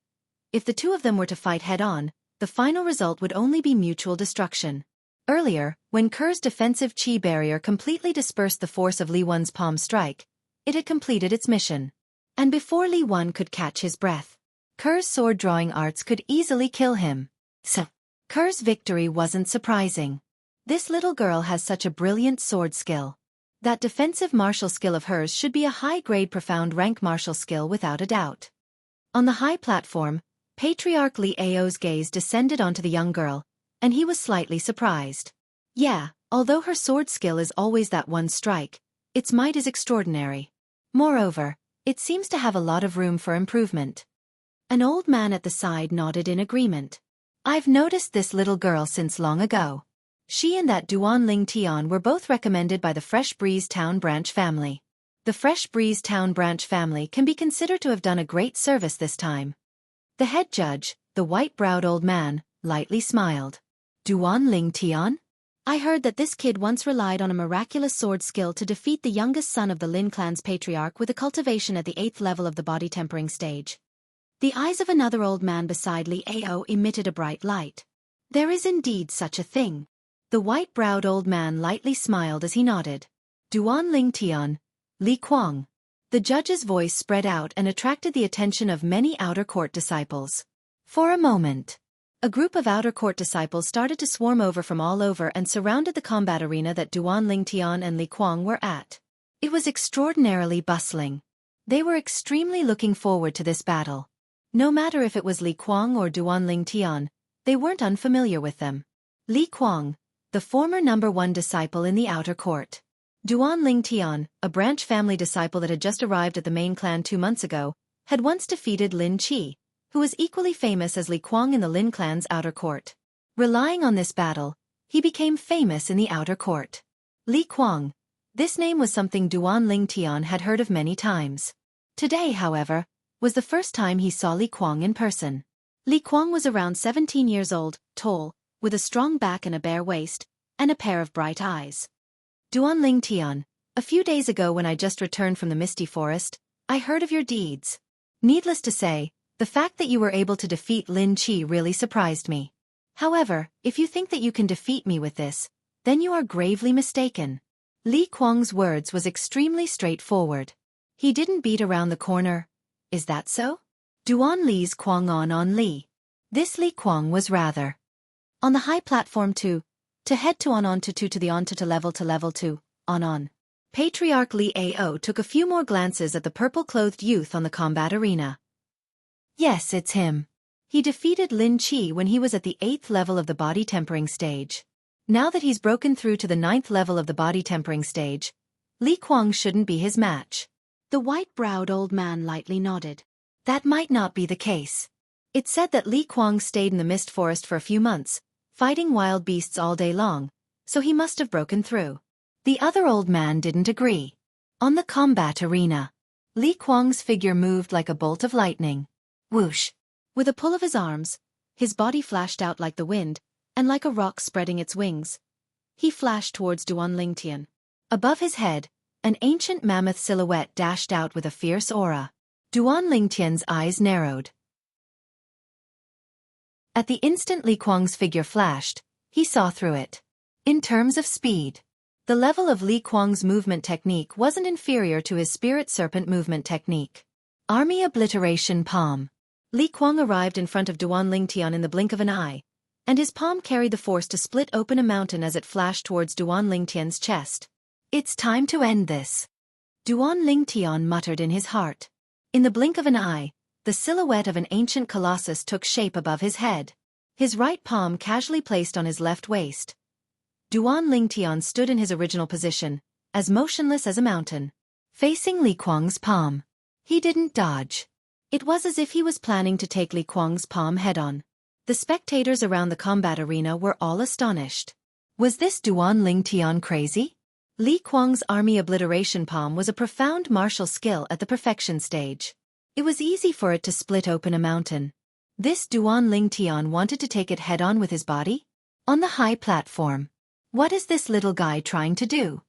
If the two of them were to fight head-on, the final result would only be mutual destruction. Earlier, when Kerr's defensive chi barrier completely dispersed the force of Li Wan's palm strike, it had completed its mission. And before Li Wan could catch his breath, Kerr's sword-drawing arts could easily kill him. So, Kerr's victory wasn't surprising. This little girl has such a brilliant sword skill. That defensive martial skill of hers should be a high-grade profound rank martial skill without a doubt. On the high platform, Patriarch Li Ao's gaze descended onto the young girl, and he was slightly surprised. Yeah, although her sword skill is always that one strike, its might is extraordinary. Moreover, it seems to have a lot of room for improvement. An old man at the side nodded in agreement. I've noticed this little girl since long ago. She and that Duanling Tian were both recommended by the Fresh Breeze Town Branch family. The Fresh Breeze Town Branch family can be considered to have done a great service this time. The head judge, the white-browed old man, lightly smiled. Duanling Tian? I heard that this kid once relied on a miraculous sword skill to defeat the youngest son of the Lin clan's patriarch with a cultivation at the 8th level of the body tempering stage. The eyes of another old man beside Li Ao emitted a bright light. There is indeed such a thing. The white-browed old man lightly smiled as he nodded. Duanling Tian, Li Kuang. The judge's voice spread out and attracted the attention of many outer court disciples. For a moment, a group of outer court disciples started to swarm over from all over and surrounded the combat arena that Duanling Tian and Li Kuang were at. It was extraordinarily bustling. They were extremely looking forward to this battle. No matter if it was Li Kuang or Duanling Tian, they weren't unfamiliar with them. Li Kuang, the former #1 disciple in the outer court. Duanling Tian, a branch family disciple that had just arrived at the main clan 2 months ago, had once defeated Lin Qi, who was equally famous as Li Kuang in the Lin clan's outer court. Relying on this battle, he became famous in the outer court. Li Kuang. This name was something Duanling Tian had heard of many times. Today, however, was the first time he saw Li Kuang in person. Li Kuang was around 17 years old, tall, with a strong back and a bare waist, and a pair of bright eyes. Duanling Tian, a few days ago when I just returned from the Misty Forest, I heard of your deeds. Needless to say, the fact that you were able to defeat Lin Qi really surprised me. However, if you think that you can defeat me with this, then you are gravely mistaken. Li Kuang's words was extremely straightforward. He didn't beat around the corner. Is that so? Duan Li's Kuang on Li. This Li Kuang was rather on the high platform to head to on to the on to level 2, on. Patriarch Li Ao took a few more glances at the purple-clothed youth on the combat arena. Yes, it's him. He defeated Lin Qi when he was at the 8th level of the body tempering stage. Now that he's broken through to the 9th level of the body tempering stage, Li Kuang shouldn't be his match. The white-browed old man lightly nodded. That might not be the case. It said that Li Kuang stayed in the mist forest for a few months, fighting wild beasts all day long, so he must have broken through. The other old man didn't agree. On the combat arena, Li Kuang's figure moved like a bolt of lightning. Whoosh! With a pull of his arms, his body flashed out like the wind, and like a rock spreading its wings, he flashed towards Duanling Tian. Above his head, an ancient mammoth silhouette dashed out with a fierce aura. Duanling Tian's eyes narrowed. At the instant Li Kuang's figure flashed, he saw through it. In terms of speed, the level of Li Kuang's movement technique wasn't inferior to his spirit serpent movement technique. Army obliteration palm. Li Kuang arrived in front of Duanling Tian in the blink of an eye, and his palm carried the force to split open a mountain as it flashed towards Duanling Tian's chest. It's time to end this. Duanling Tian muttered in his heart. In the blink of an eye, the silhouette of an ancient colossus took shape above his head. His right palm casually placed on his left waist. Duanling Tian stood in his original position, as motionless as a mountain, facing Li Kuang's palm. He didn't dodge. It was as if he was planning to take Li Kuang's palm head-on. The spectators around the combat arena were all astonished. Was this Duanling Tian crazy? Li Kuang's army obliteration palm was a profound martial skill at the perfection stage. It was easy for it to split open a mountain. This Duanling Tian wanted to take it head-on with his body? On the high platform. What is this little guy trying to do?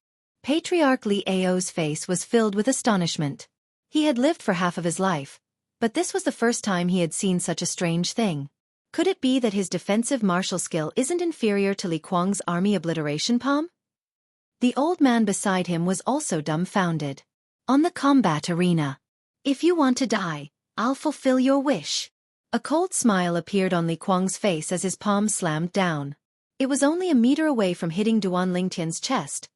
Patriarch Li Ao's face was filled with astonishment. He had lived for half of his life, but this was the first time he had seen such a strange thing. Could it be that his defensive martial skill isn't inferior to Li Kuang's army obliteration palm? The old man beside him was also dumbfounded. On the combat arena. If you want to die, I'll fulfill your wish. A cold smile appeared on Li Kuang's face as his palm slammed down. It was only a meter away from hitting Duan Lingtian's chest.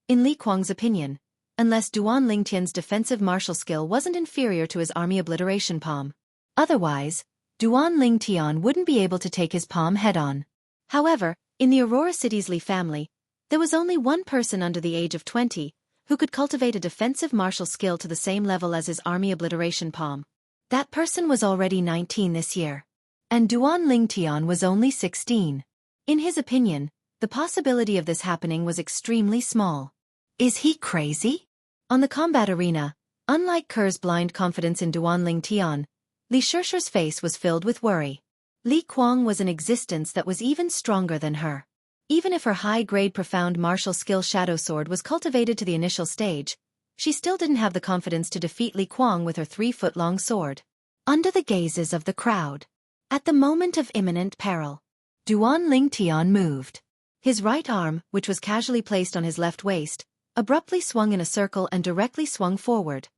In Li Kuang's opinion, unless Duan Lingtian's defensive martial skill wasn't inferior to his army obliteration palm. Otherwise, Duan Lingtian wouldn't be able to take his palm head-on. However, in the Aurora City's Li family, there was only one person under the age of 20 who could cultivate a defensive martial skill to the same level as his army obliteration palm. That person was already 19 this year. And Duan Lingtian was only 16. In his opinion, the possibility of this happening was extremely small. Is he crazy? On the combat arena, unlike Ker's blind confidence in Duan Lingtian, Li Shirshi's face was filled with worry. Li Kuang was an existence that was even stronger than her. Even if her high-grade profound martial skill Shadow Sword was cultivated to the initial stage, she still didn't have the confidence to defeat Li Kuang with her 3-foot-long sword. Under the gazes of the crowd, at the moment of imminent peril, Duan Lingtian moved. His right arm, which was casually placed on his left waist, abruptly swung in a circle and directly swung forward.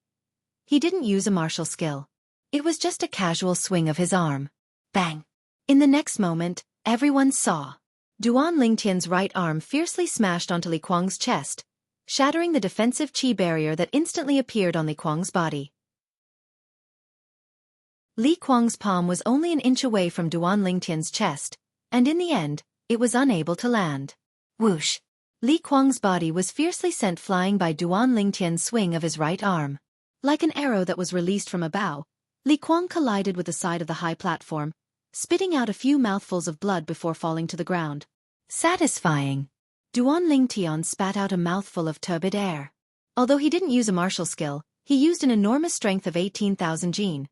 He didn't use a martial skill. It was just a casual swing of his arm. Bang! In the next moment, everyone saw Duan Lingtian's right arm fiercely smashed onto Li Kuang's chest, shattering the defensive qi barrier that instantly appeared on Li Kuang's body. Li Kuang's palm was only an inch away from Duan Lingtian's chest, and in the end, it was unable to land. Whoosh! Li Kuang's body was fiercely sent flying by Duan Lingtian's swing of his right arm. Like an arrow that was released from a bow, Li Kuang collided with the side of the high platform, spitting out a few mouthfuls of blood before falling to the ground. Satisfying. Duan Lingtian spat out a mouthful of turbid air. Although he didn't use a martial skill, he used an enormous strength of 18,000 jin.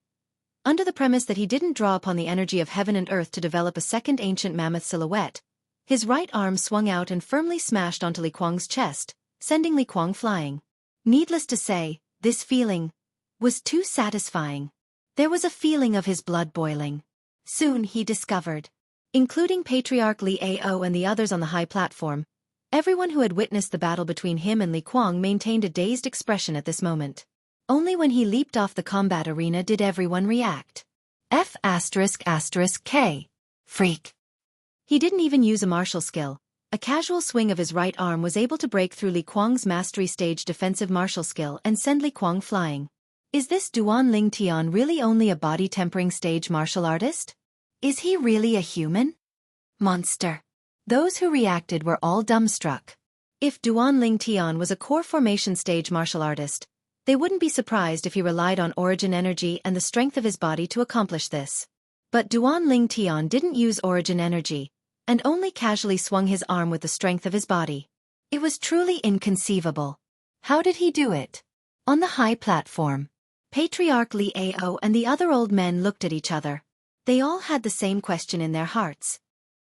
Under the premise that he didn't draw upon the energy of heaven and earth to develop a second ancient mammoth silhouette, his right arm swung out and firmly smashed onto Li Kuang's chest, sending Li Kuang flying. Needless to say, this feeling was too satisfying. There was a feeling of his blood boiling. Soon he discovered, including Patriarch Li Ao and the others on the high platform, everyone who had witnessed the battle between him and Li Kuang maintained a dazed expression at this moment. Only when he leaped off the combat arena did everyone react. F***K. Freak. He didn't even use a martial skill. A casual swing of his right arm was able to break through Li Kuang's mastery stage defensive martial skill and send Li Kuang flying. Is this Duan Lingtian really only a body-tempering stage martial artist? Is he really a human? Monster. Those who reacted were all dumbstruck. If Duan Lingtian was a core formation stage martial artist, they wouldn't be surprised if he relied on origin energy and the strength of his body to accomplish this. But Duan Lingtian didn't use origin energy, and only casually swung his arm with the strength of his body. It was truly inconceivable. How did he do it? On the high platform, Patriarch Li Ao and the other old men looked at each other. They all had the same question in their hearts.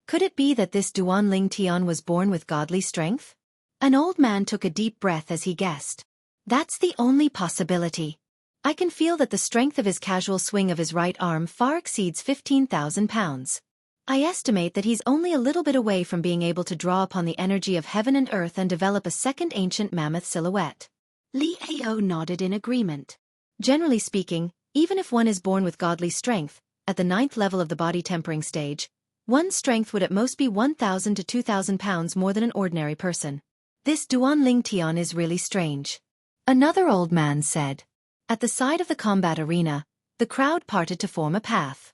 Could it be that this Duan Lingtian was born with godly strength? An old man took a deep breath as he guessed. That's the only possibility. I can feel that the strength of his casual swing of his right arm far exceeds 15,000 pounds. I estimate that he's only a little bit away from being able to draw upon the energy of heaven and earth and develop a second ancient mammoth silhouette. Li Ao nodded in agreement. Generally speaking, even if one is born with godly strength, at the 9th level of the body tempering stage, one's strength would at most be 1,000 to 2,000 pounds more than an ordinary person. This Duan Lingtian is really strange. Another old man said. At the side of the combat arena, the crowd parted to form a path.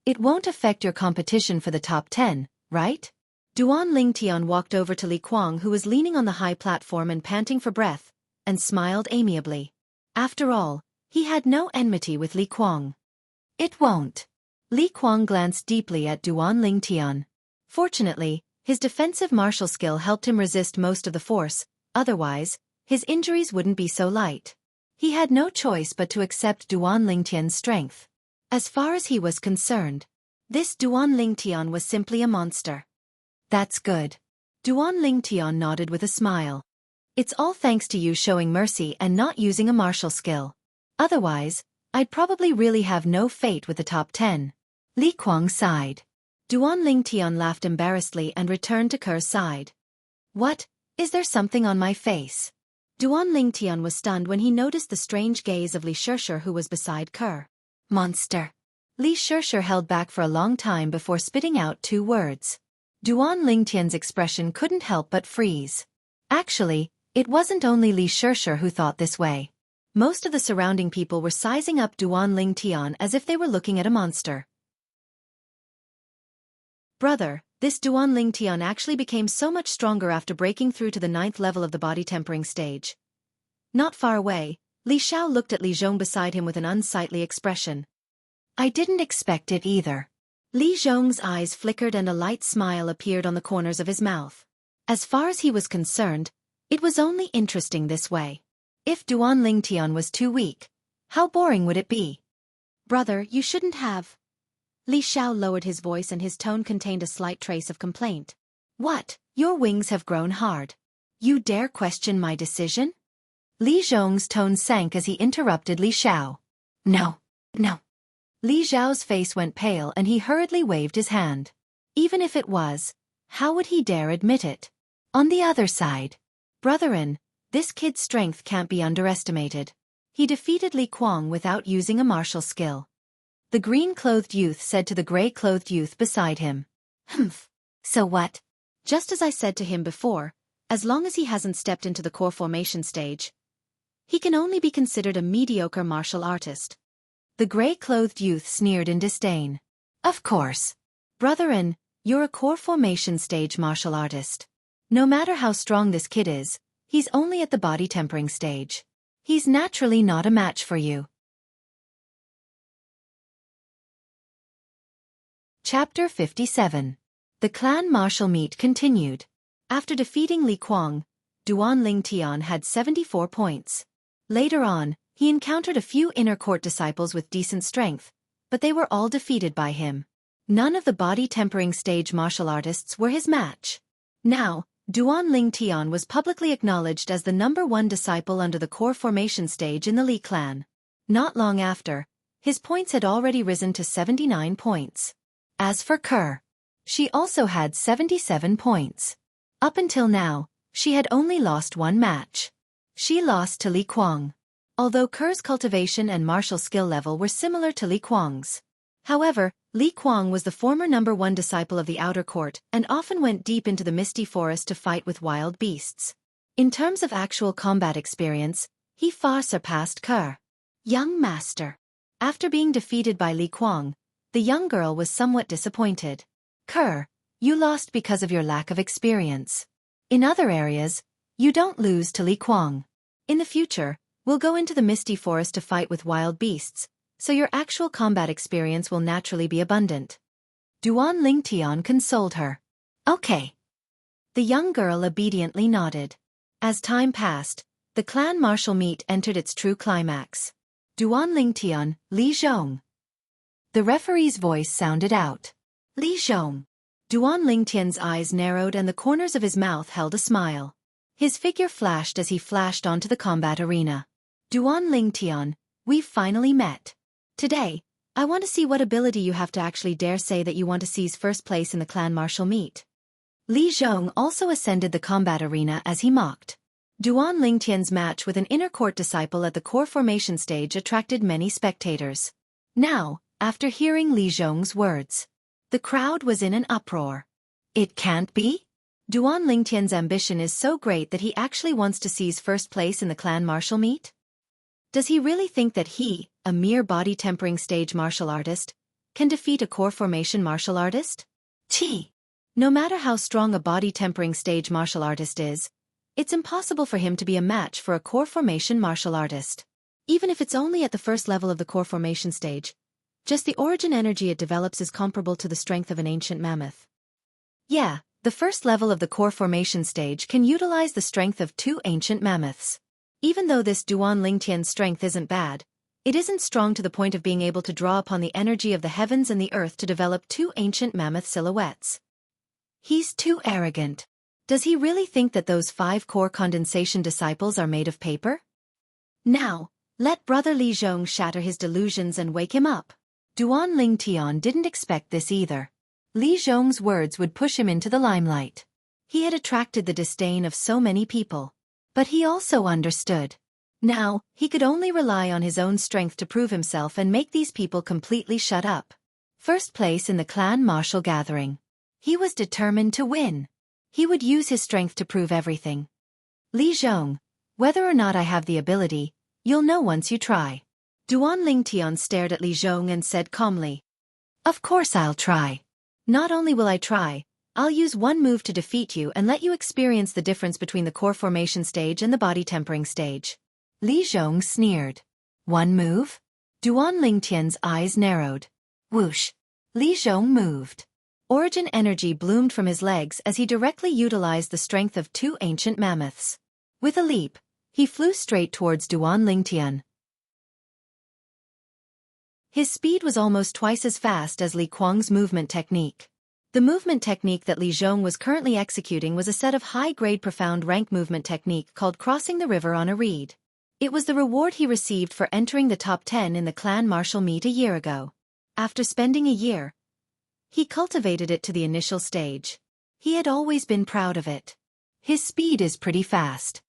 It won't affect your competition for the top 10, right? Duan Lingtian walked over to Li Kuang, who was leaning on the high platform and panting for breath, and smiled amiably. After all, he had no enmity with Li Kuang. It won't. Li Kuang glanced deeply at Duan Lingtian. Fortunately, his defensive martial skill helped him resist most of the force, otherwise, his injuries wouldn't be so light. He had no choice but to accept Duan Lingtian's strength. As far as he was concerned, this Duan Lingtian was simply a monster. That's good. Duan Lingtian nodded with a smile. It's all thanks to you showing mercy and not using a martial skill. Otherwise, I'd probably really have no fate with the top 10. Li Kuang sighed. Duan Lingtian laughed embarrassedly and returned to Ker's side. What? Is there something on my face? Duan Lingtian was stunned when he noticed the strange gaze of Li Shirsher, who was beside Ker. Monster. Li Xianxia held back for a long time before spitting out 2 words. Duan Lingtian's expression couldn't help but freeze. Actually, it wasn't only Li Xianxia who thought this way. Most of the surrounding people were sizing up Duan Lingtian as if they were looking at a monster. Brother, this Duan Lingtian actually became so much stronger after breaking through to the 9th level of the body tempering stage. Not far away, Li Xiao looked at Li Zhong beside him with an unsightly expression. I didn't expect it either. Li Zhong's eyes flickered and a light smile appeared on the corners of his mouth. As far as he was concerned, it was only interesting this way. If Duan Lingtian was too weak, how boring would it be? Brother, you shouldn't have. Li Xiao lowered his voice and his tone contained a slight trace of complaint. What? Your wings have grown hard. You dare question my decision? Li Zhong's tone sank as he interrupted Li Xiao. No. Li Xiao's face went pale and he hurriedly waved his hand. Even if it was, how would he dare admit it? On the other side, Brotherin, this kid's strength can't be underestimated. He defeated Li Kuang without using a martial skill. The green-clothed youth said to the gray-clothed youth beside him. Humph. So what? Just as I said to him before, as long as he hasn't stepped into the core formation stage, he can only be considered a mediocre martial artist. The gray-clothed youth sneered in disdain. Of course. Brotherin, you're a core formation stage martial artist. No matter how strong this kid is, he's only at the body tempering stage. He's naturally not a match for you. Chapter 57. The clan martial meet continued. After defeating Li Kuang, Duan Lingtian had 74 points. Later on, he encountered a few inner court disciples with decent strength, but they were all defeated by him. None of the body tempering stage martial artists were his match. Now, Duan Lingtian was publicly acknowledged as the #1 disciple under the core formation stage in the Li clan. Not long after, his points had already risen to 79 points. As for Kerr, she also had 77 points. Up until now, she had only lost 1 match. She lost to Li Kuang. Although Kerr's cultivation and martial skill level were similar to Li Kuang's. However, Li Kuang was the former #1 disciple of the outer court and often went deep into the misty forest to fight with wild beasts. In terms of actual combat experience, he far surpassed Kerr. Young master. After being defeated by Li Kuang, the young girl was somewhat disappointed. Kerr, you lost because of your lack of experience. In other areas, you don't lose to Li Kuang. In the future, we'll go into the misty forest to fight with wild beasts, so your actual combat experience will naturally be abundant. Duan Lingtian consoled her. Okay. The young girl obediently nodded. As time passed, the clan martial meet entered its true climax. Duan Lingtian, Li Zhong. The referee's voice sounded out. Li Zhong. Duan Lingtian's eyes narrowed and the corners of his mouth held a smile. His figure flashed as he flashed onto the combat arena. Duan Lingtian, we've finally met. Today, I want to see what ability you have to actually dare say that you want to seize first place in the clan martial meet. Li Zhong also ascended the combat arena as he mocked. Duan Lingtian's match with an inner court disciple at the core formation stage attracted many spectators. Now, after hearing Li Zhong's words, the crowd was in an uproar. It can't be? Duan Lingtian's ambition is so great that he actually wants to seize first place in the clan martial meet? Does he really think that he, a mere body tempering stage martial artist, can defeat a core formation martial artist? No matter how strong a body tempering stage martial artist is, it's impossible for him to be a match for a core formation martial artist. Even if it's only at the first level of the core formation stage, just the origin energy it develops is comparable to the strength of an ancient mammoth. Yeah, the first level of the core formation stage can utilize the strength of 2 ancient mammoths. Even though this Duan Lingtian's strength isn't bad, it isn't strong to the point of being able to draw upon the energy of the heavens and the earth to develop 2 ancient mammoth silhouettes. He's too arrogant. Does he really think that those 5 core condensation disciples are made of paper? Now, let Brother Li Zhong shatter his delusions and wake him up. Duan Lingtian didn't expect this either. Li Zhong's words would push him into the limelight. He had attracted the disdain of so many people. But he also understood. Now, he could only rely on his own strength to prove himself and make these people completely shut up. First place in the clan martial gathering. He was determined to win. He would use his strength to prove everything. Li Zhong, whether or not I have the ability, you'll know once you try. Duan Lingtian stared at Li Zhong and said calmly. Of course I'll try. Not only will I try, I'll use one move to defeat you and let you experience the difference between the core formation stage and the body tempering stage. Li Zhong sneered. One move? Duan Lingtian's eyes narrowed. Whoosh. Li Zhong moved. Origin energy bloomed from his legs as he directly utilized the strength of two ancient mammoths. With a leap, he flew straight towards Duan Lingtian. His speed was almost twice as fast as Li Kuang's movement technique. The movement technique that Li Zhong was currently executing was a set of high-grade profound rank movement technique called crossing the river on a reed. It was the reward he received for entering the top 10 in the clan martial meet a year ago. After spending a year, he cultivated it to the initial stage. He had always been proud of it. His speed is pretty fast.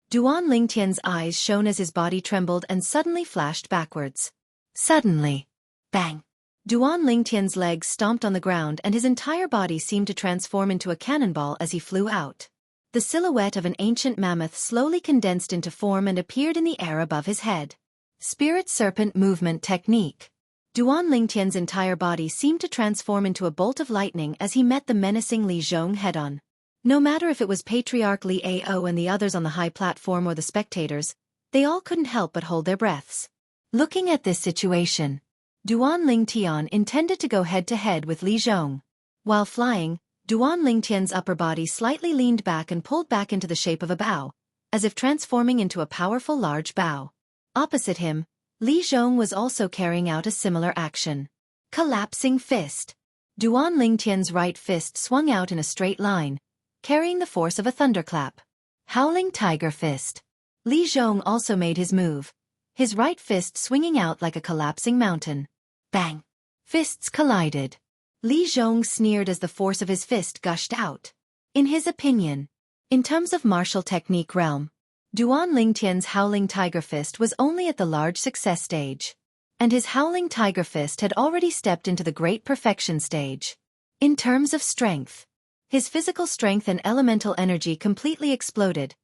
Duan Lingtian's eyes shone as his body trembled and suddenly flashed backwards. Suddenly. Bang! Duan Lingtian's legs stomped on the ground and his entire body seemed to transform into a cannonball as he flew out. The silhouette of an ancient mammoth slowly condensed into form and appeared in the air above his head. Spirit Serpent Movement Technique. Duan Lingtian's entire body seemed to transform into a bolt of lightning as he met the menacing Li Zhong head-on. No matter if it was Patriarch Li Ao and the others on the high platform or the spectators, they all couldn't help but hold their breaths. Looking at this situation, Duan Lingtian intended to go head-to-head with Li Zhong. While flying, Duan Lingtian's upper body slightly leaned back and pulled back into the shape of a bow, as if transforming into a powerful large bow. Opposite him, Li Zhong was also carrying out a similar action. Collapsing Fist. Duan Lingtian's right fist swung out in a straight line, carrying the force of a thunderclap. Howling Tiger Fist. Li Zhong also made his move, his right fist swinging out like a collapsing mountain. Bang! Fists collided. Li Zhong sneered as the force of his fist gushed out. In his opinion, in terms of martial technique realm, Duan Lingtian's Howling Tiger Fist was only at the large success stage, and his Howling Tiger Fist had already stepped into the great perfection stage. In terms of strength, his physical strength and elemental energy completely exploded,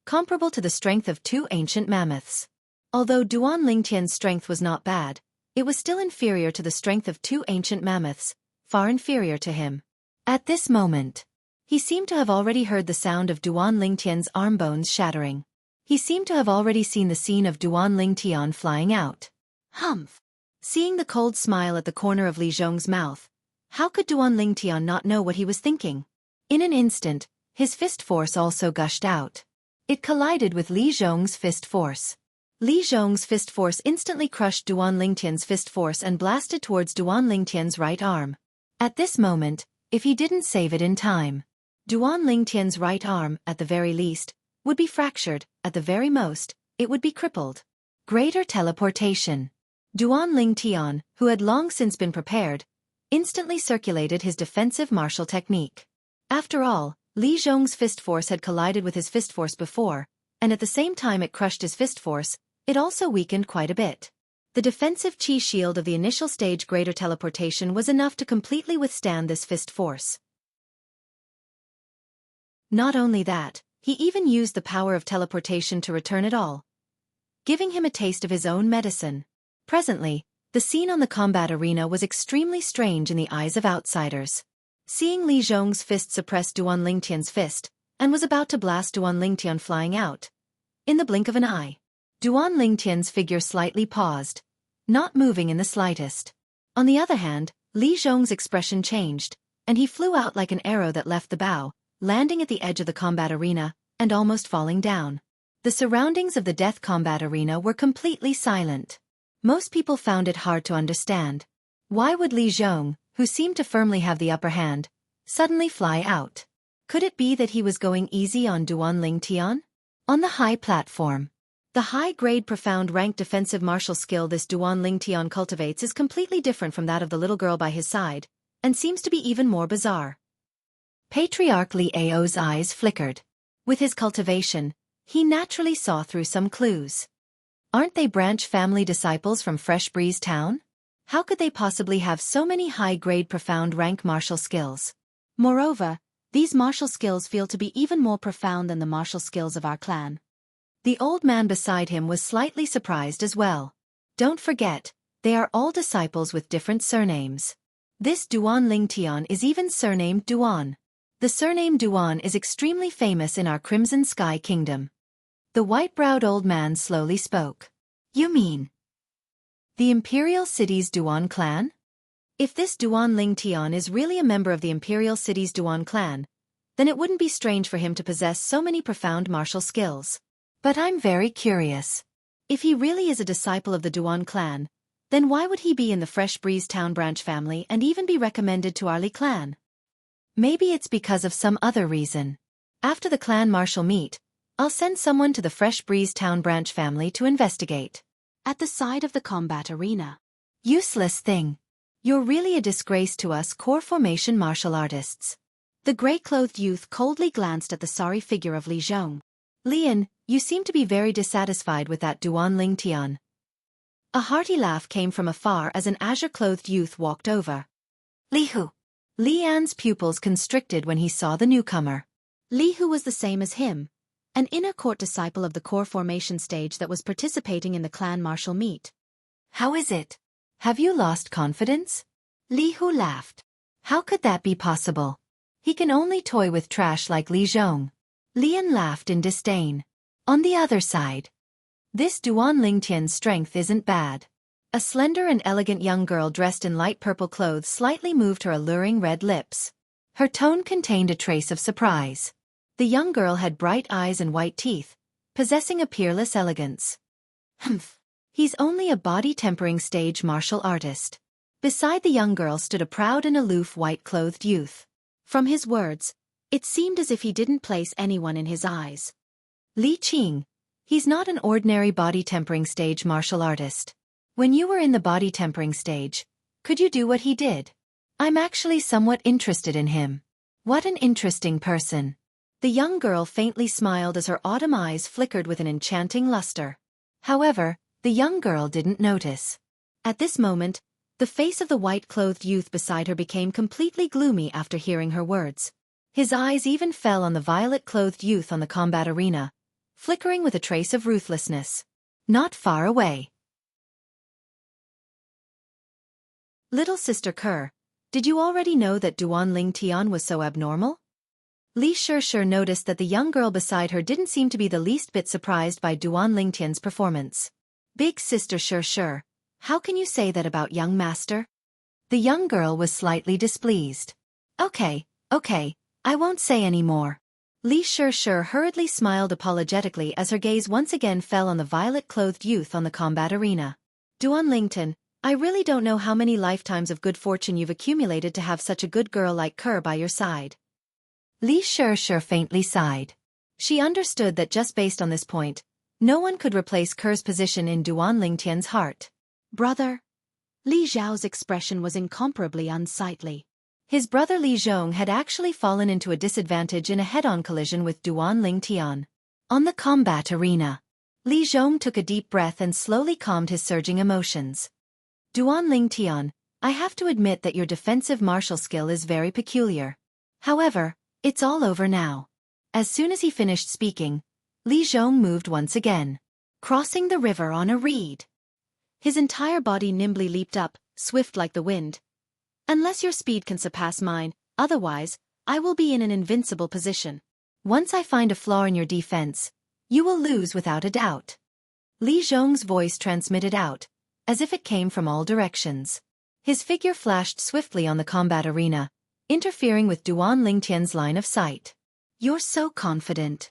comparable to the strength of two ancient mammoths. Although Duan Lingtian's strength was not bad, it was still inferior to the strength of two ancient mammoths, far inferior to him. At this moment, he seemed to have already heard the sound of Duan Lingtian's arm bones shattering. He seemed to have already seen the scene of Duan Lingtian flying out. Humph! Seeing the cold smile at the corner of Li Zhong's mouth, how could Duan Lingtian not know what he was thinking? In an instant, his fist force also gushed out. It collided with Li Zhong's fist force. Li Zhong's fist force instantly crushed Duan Lingtian's fist force and blasted towards Duan Lingtian's right arm. At this moment, if he didn't save it in time, Duan Lingtian's right arm, at the very least, would be fractured, at the very most, it would be crippled. Greater teleportation. Duan Lingtian, who had long since been prepared, instantly circulated his defensive martial technique. After all, Li Zhong's fist force had collided with his fist force before, and at the same time it crushed his fist force, it also weakened quite a bit. The defensive chi shield of the initial stage greater teleportation was enough to completely withstand this fist force. Not only that, he even used the power of teleportation to return it all, giving him a taste of his own medicine. Presently, the scene on the combat arena was extremely strange in the eyes of outsiders. Seeing Li Zhong's fist suppress Duan Lingtian's fist, and was about to blast Duan Lingtian flying out. In the blink of an eye, Duan Lingtian's figure slightly paused, not moving in the slightest. On the other hand, Li Zhong's expression changed, and he flew out like an arrow that left the bow, landing at the edge of the combat arena, and almost falling down. The surroundings of the death combat arena were completely silent. Most people found it hard to understand. Why would Li Zhong, who seemed to firmly have the upper hand, suddenly fly out? Could it be that he was going easy on Duan Lingtian? On the high platform, the high-grade profound rank defensive martial skill this Duan Lingtian cultivates is completely different from that of the little girl by his side, and seems to be even more bizarre. Patriarch Li Ao's eyes flickered. With his cultivation, he naturally saw through some clues. Aren't they branch family disciples from Fresh Breeze Town? How could they possibly have so many high-grade profound rank martial skills? Moreover, these martial skills feel to be even more profound than the martial skills of our clan. The old man beside him was slightly surprised as well. Don't forget, they are all disciples with different surnames. This Duan Lingtian is even surnamed Duan. The surname Duan is extremely famous in our Crimson Sky Kingdom. The white-browed old man slowly spoke. You mean the Imperial City's Duan clan? If this Duan Lingtian is really a member of the Imperial City's Duan clan, then it wouldn't be strange for him to possess so many profound martial skills. But I'm very curious. If he really is a disciple of the Duan clan, then why would he be in the Fresh Breeze Town branch family and even be recommended to our Li clan? Maybe it's because of some other reason. After the clan martial meet, I'll send someone to the Fresh Breeze Town branch family to investigate. At the side of the combat arena. Useless thing. You're really a disgrace to us core formation martial artists. The gray-clothed youth coldly glanced at the sorry figure of Li Zhong. Lian, you seem to be very dissatisfied with that Duan Lingtian. A hearty laugh came from afar as an azure-clothed youth walked over. Li Hu. Li An's pupils constricted when he saw the newcomer. Li Hu was the same as him, an inner court disciple of the core formation stage that was participating in the clan martial meet. How is it? Have you lost confidence? Li Hu laughed. How could that be possible? He can only toy with trash like Li Zhong. Lian laughed in disdain. On the other side, this Duan Lingtian's strength isn't bad. A slender and elegant young girl dressed in light purple clothes slightly moved her alluring red lips. Her tone contained a trace of surprise. The young girl had bright eyes and white teeth, possessing a peerless elegance. Humph. He's only a body-tempering stage martial artist. Beside the young girl stood a proud and aloof white-clothed youth. From his words, it seemed as if he didn't place anyone in his eyes. Li Qing. He's not an ordinary body-tempering stage martial artist. When you were in the body-tempering stage, could you do what he did? I'm actually somewhat interested in him. What an interesting person. The young girl faintly smiled as her autumn eyes flickered with an enchanting luster. However, the young girl didn't notice. At this moment, the face of the white-clothed youth beside her became completely gloomy after hearing her words. His eyes even fell on the violet-clothed youth on the combat arena, flickering with a trace of ruthlessness. Not far away. Little Sister Kerr, did you already know that Duan Lingtian was so abnormal? Li Shishir noticed that the young girl beside her didn't seem to be the least bit surprised by Duan Lingtian's performance. Big Sister Shishir, how can you say that about young master? The young girl was slightly displeased. Okay, I won't say any more. Li Shishir hurriedly smiled apologetically as her gaze once again fell on the violet-clothed youth on the combat arena. Duan Lingtian, I really don't know how many lifetimes of good fortune you've accumulated to have such a good girl like Kerr by your side. Li Shishir faintly sighed. She understood that just based on this point, no one could replace Kerr's position in Duan Lingtian's heart. Brother? Li Zhao's expression was incomparably unsightly. His brother Li Zhong had actually fallen into a disadvantage in a head-on collision with Duan Lingtian. On the combat arena, Li Zhong took a deep breath and slowly calmed his surging emotions. Duan Lingtian, I have to admit that your defensive martial skill is very peculiar. However, it's all over now. As soon as he finished speaking, Li Zhong moved once again, crossing the river on a reed. His entire body nimbly leaped up, swift like the wind. Unless your speed can surpass mine, otherwise, I will be in an invincible position. Once I find a flaw in your defense, you will lose without a doubt. Li Zhong's voice transmitted out, as if it came from all directions. His figure flashed swiftly on the combat arena, interfering with Duan Lingtian's line of sight. You're so confident.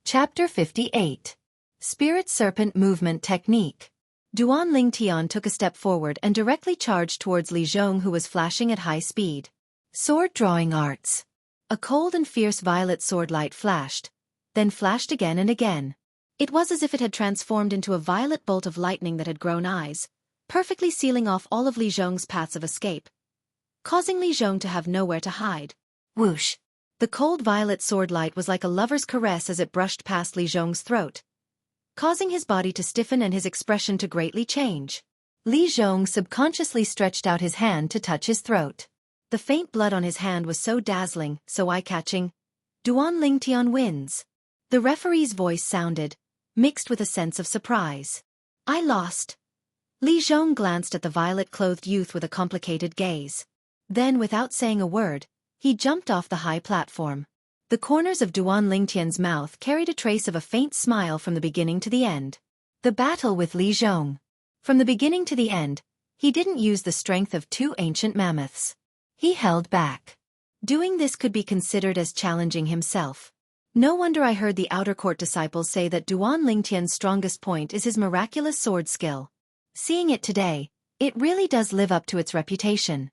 Chapter 58. Spirit Serpent Movement Technique. Duan Lingtian took a step forward and directly charged towards Li Zhong, who was flashing at high speed. Sword Drawing Arts. A cold and fierce violet sword light flashed, then flashed again and again. It was as if it had transformed into a violet bolt of lightning that had grown eyes, perfectly sealing off all of Li Zhong's paths of escape, causing Li Zhong to have nowhere to hide. Whoosh! The cold violet sword light was like a lover's caress as it brushed past Li Zhong's throat, causing his body to stiffen and his expression to greatly change. Li Zhong subconsciously stretched out his hand to touch his throat. The faint blood on his hand was so dazzling, so eye-catching. Duan Lingtian wins. The referee's voice sounded, mixed with a sense of surprise. I lost. Li Zhong glanced at the violet-clothed youth with a complicated gaze. Then, without saying a word, he jumped off the high platform. The corners of Duan Lingtian's mouth carried a trace of a faint smile from the beginning to the end. The battle with Li Zhong. From the beginning to the end, he didn't use the strength of two ancient mammoths. He held back. Doing this could be considered as challenging himself. No wonder I heard the outer court disciples say that Duan Lingtian's strongest point is his miraculous sword skill. Seeing it today, it really does live up to its reputation.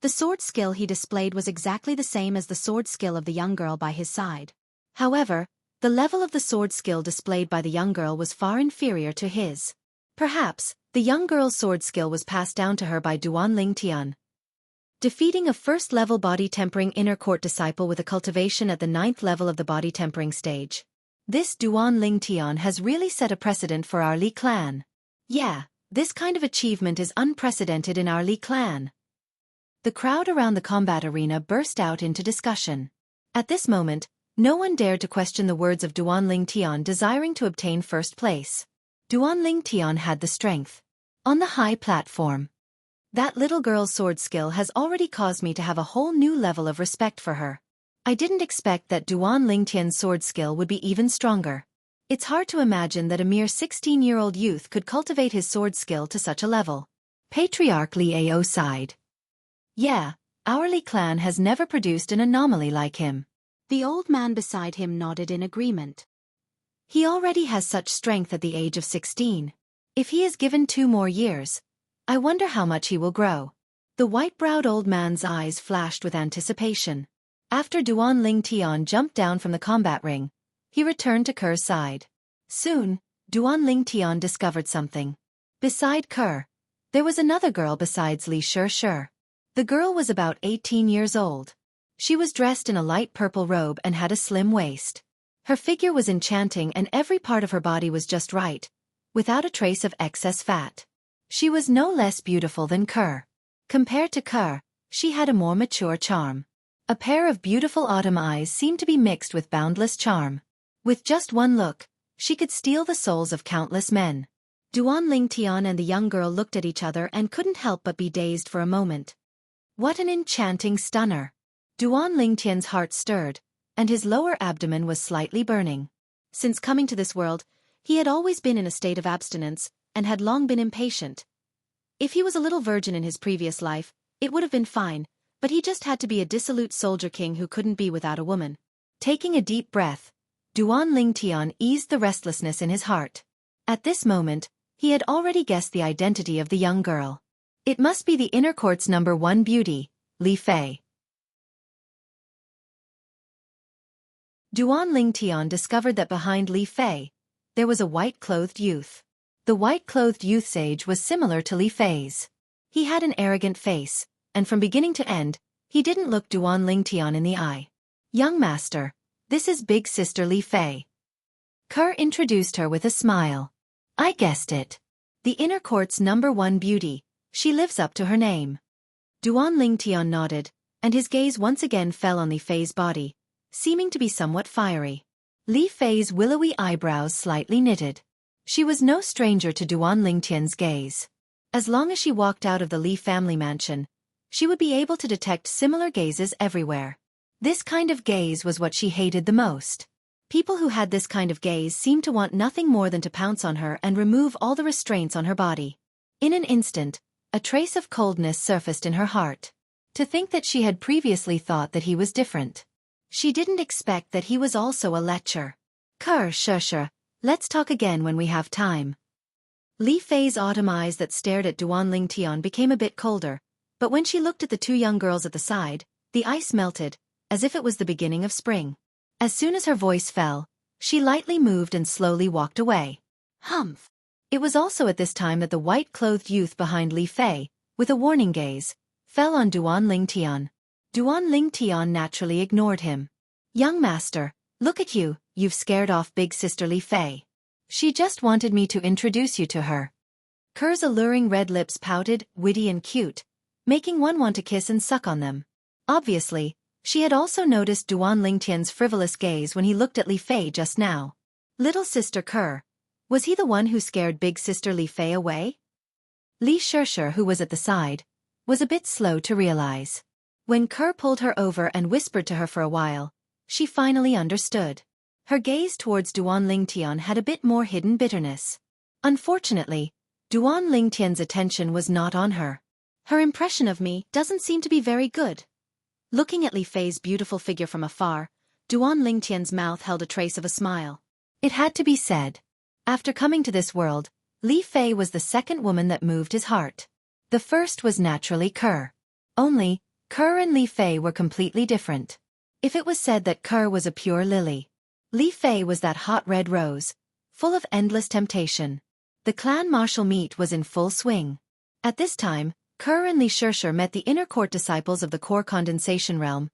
The sword skill he displayed was exactly the same as the sword skill of the young girl by his side. However, the level of the sword skill displayed by the young girl was far inferior to his. Perhaps, the young girl's sword skill was passed down to her by Duan Lingtian. Defeating a first-level body-tempering inner court disciple with a cultivation at the 9th level of the body-tempering stage. This Duan Lingtian has really set a precedent for our Li clan. Yeah, this kind of achievement is unprecedented in our Li clan. The crowd around the combat arena burst out into discussion. At this moment, no one dared to question the words of Duan Lingtian desiring to obtain first place. Duan Lingtian had the strength. On the high platform. That little girl's sword skill has already caused me to have a whole new level of respect for her. I didn't expect that Duan Lingtian's sword skill would be even stronger. It's hard to imagine that a mere 16-year-old youth could cultivate his sword skill to such a level. Patriarch Li Ao sighed. Yeah, our Li clan has never produced an anomaly like him. The old man beside him nodded in agreement. He already has such strength at the age of 16. If he is given 2 more years, I wonder how much he will grow. The white-browed old man's eyes flashed with anticipation. After Duan Lingtian jumped down from the combat ring, he returned to Ker's side. Soon, Duan Lingtian discovered something. Beside Ker, there was another girl besides Li Shi. The girl was about 18 years old. She was dressed in a light purple robe and had a slim waist. Her figure was enchanting and every part of her body was just right, without a trace of excess fat. She was no less beautiful than Ker. Compared to Ker, she had a more mature charm. A pair of beautiful autumn eyes seemed to be mixed with boundless charm. With just one look, she could steal the souls of countless men. Duan Lingtian and the young girl looked at each other and couldn't help but be dazed for a moment. What an enchanting stunner! Duan Lingtian's heart stirred, and his lower abdomen was slightly burning. Since coming to this world, he had always been in a state of abstinence, and had long been impatient. If he was a little virgin in his previous life, it would have been fine, but he just had to be a dissolute soldier king who couldn't be without a woman. Taking a deep breath, Duan Lingtian eased the restlessness in his heart. At this moment, he had already guessed the identity of the young girl. It must be the inner court's #1 beauty, Li Fei. Duan Lingtian discovered that behind Li Fei, there was a white-clothed youth. The white-clothed youth's age was similar to Li Fei's. He had an arrogant face, and from beginning to end, he didn't look Duan Lingtian in the eye. Young master, this is big sister Li Fei. Ker introduced her with a smile. I guessed it. The inner court's #1 beauty, she lives up to her name. Duan Lingtian nodded, and his gaze once again fell on Li Fei's body, seeming to be somewhat fiery. Li Fei's willowy eyebrows slightly knitted. She was no stranger to Duan Lingtian's gaze. As long as she walked out of the Li family mansion, she would be able to detect similar gazes everywhere. This kind of gaze was what she hated the most. People who had this kind of gaze seemed to want nothing more than to pounce on her and remove all the restraints on her body. In an instant, a trace of coldness surfaced in her heart. To think that she had previously thought that he was different. She didn't expect that he was also a lecher. Ker, let's talk again when we have time. Li Fei's autumn eyes that stared at Duan Lingtian became a bit colder, but when she looked at the 2 young girls at the side, the ice melted, as if it was the beginning of spring. As soon as her voice fell, she lightly moved and slowly walked away. Humph! It was also at this time that the white-clothed youth behind Li Fei, with a warning gaze, fell on Duan Lingtian. Duan Lingtian naturally ignored him. Young master, look at you, you've scared off big sister Li Fei. She just wanted me to introduce you to her. Ker's alluring red lips pouted, witty and cute, making one want to kiss and suck on them. Obviously, she had also noticed Duan Lingtian's frivolous gaze when he looked at Li Fei just now. Little sister Ker, was he the one who scared big sister Li Fei away? Li Shishir, who was at the side, was a bit slow to realize. When Ker pulled her over and whispered to her for a while, she finally understood. Her gaze towards Duan Lingtian had a bit more hidden bitterness. Unfortunately, Duan Lingtian's attention was not on her. Her impression of me doesn't seem to be very good. Looking at Li Fei's beautiful figure from afar, Duan Lingtian's mouth held a trace of a smile. It had to be said. After coming to this world, Li Fei was the second woman that moved his heart. The first was naturally Ker. Only, Ker and Li Fei were completely different. If it was said that Ker was a pure lily, Li Fei was that hot red rose, full of endless temptation. The clan martial meet was in full swing. At this time, Ker and Li Shishir met the inner court disciples of the core condensation realm,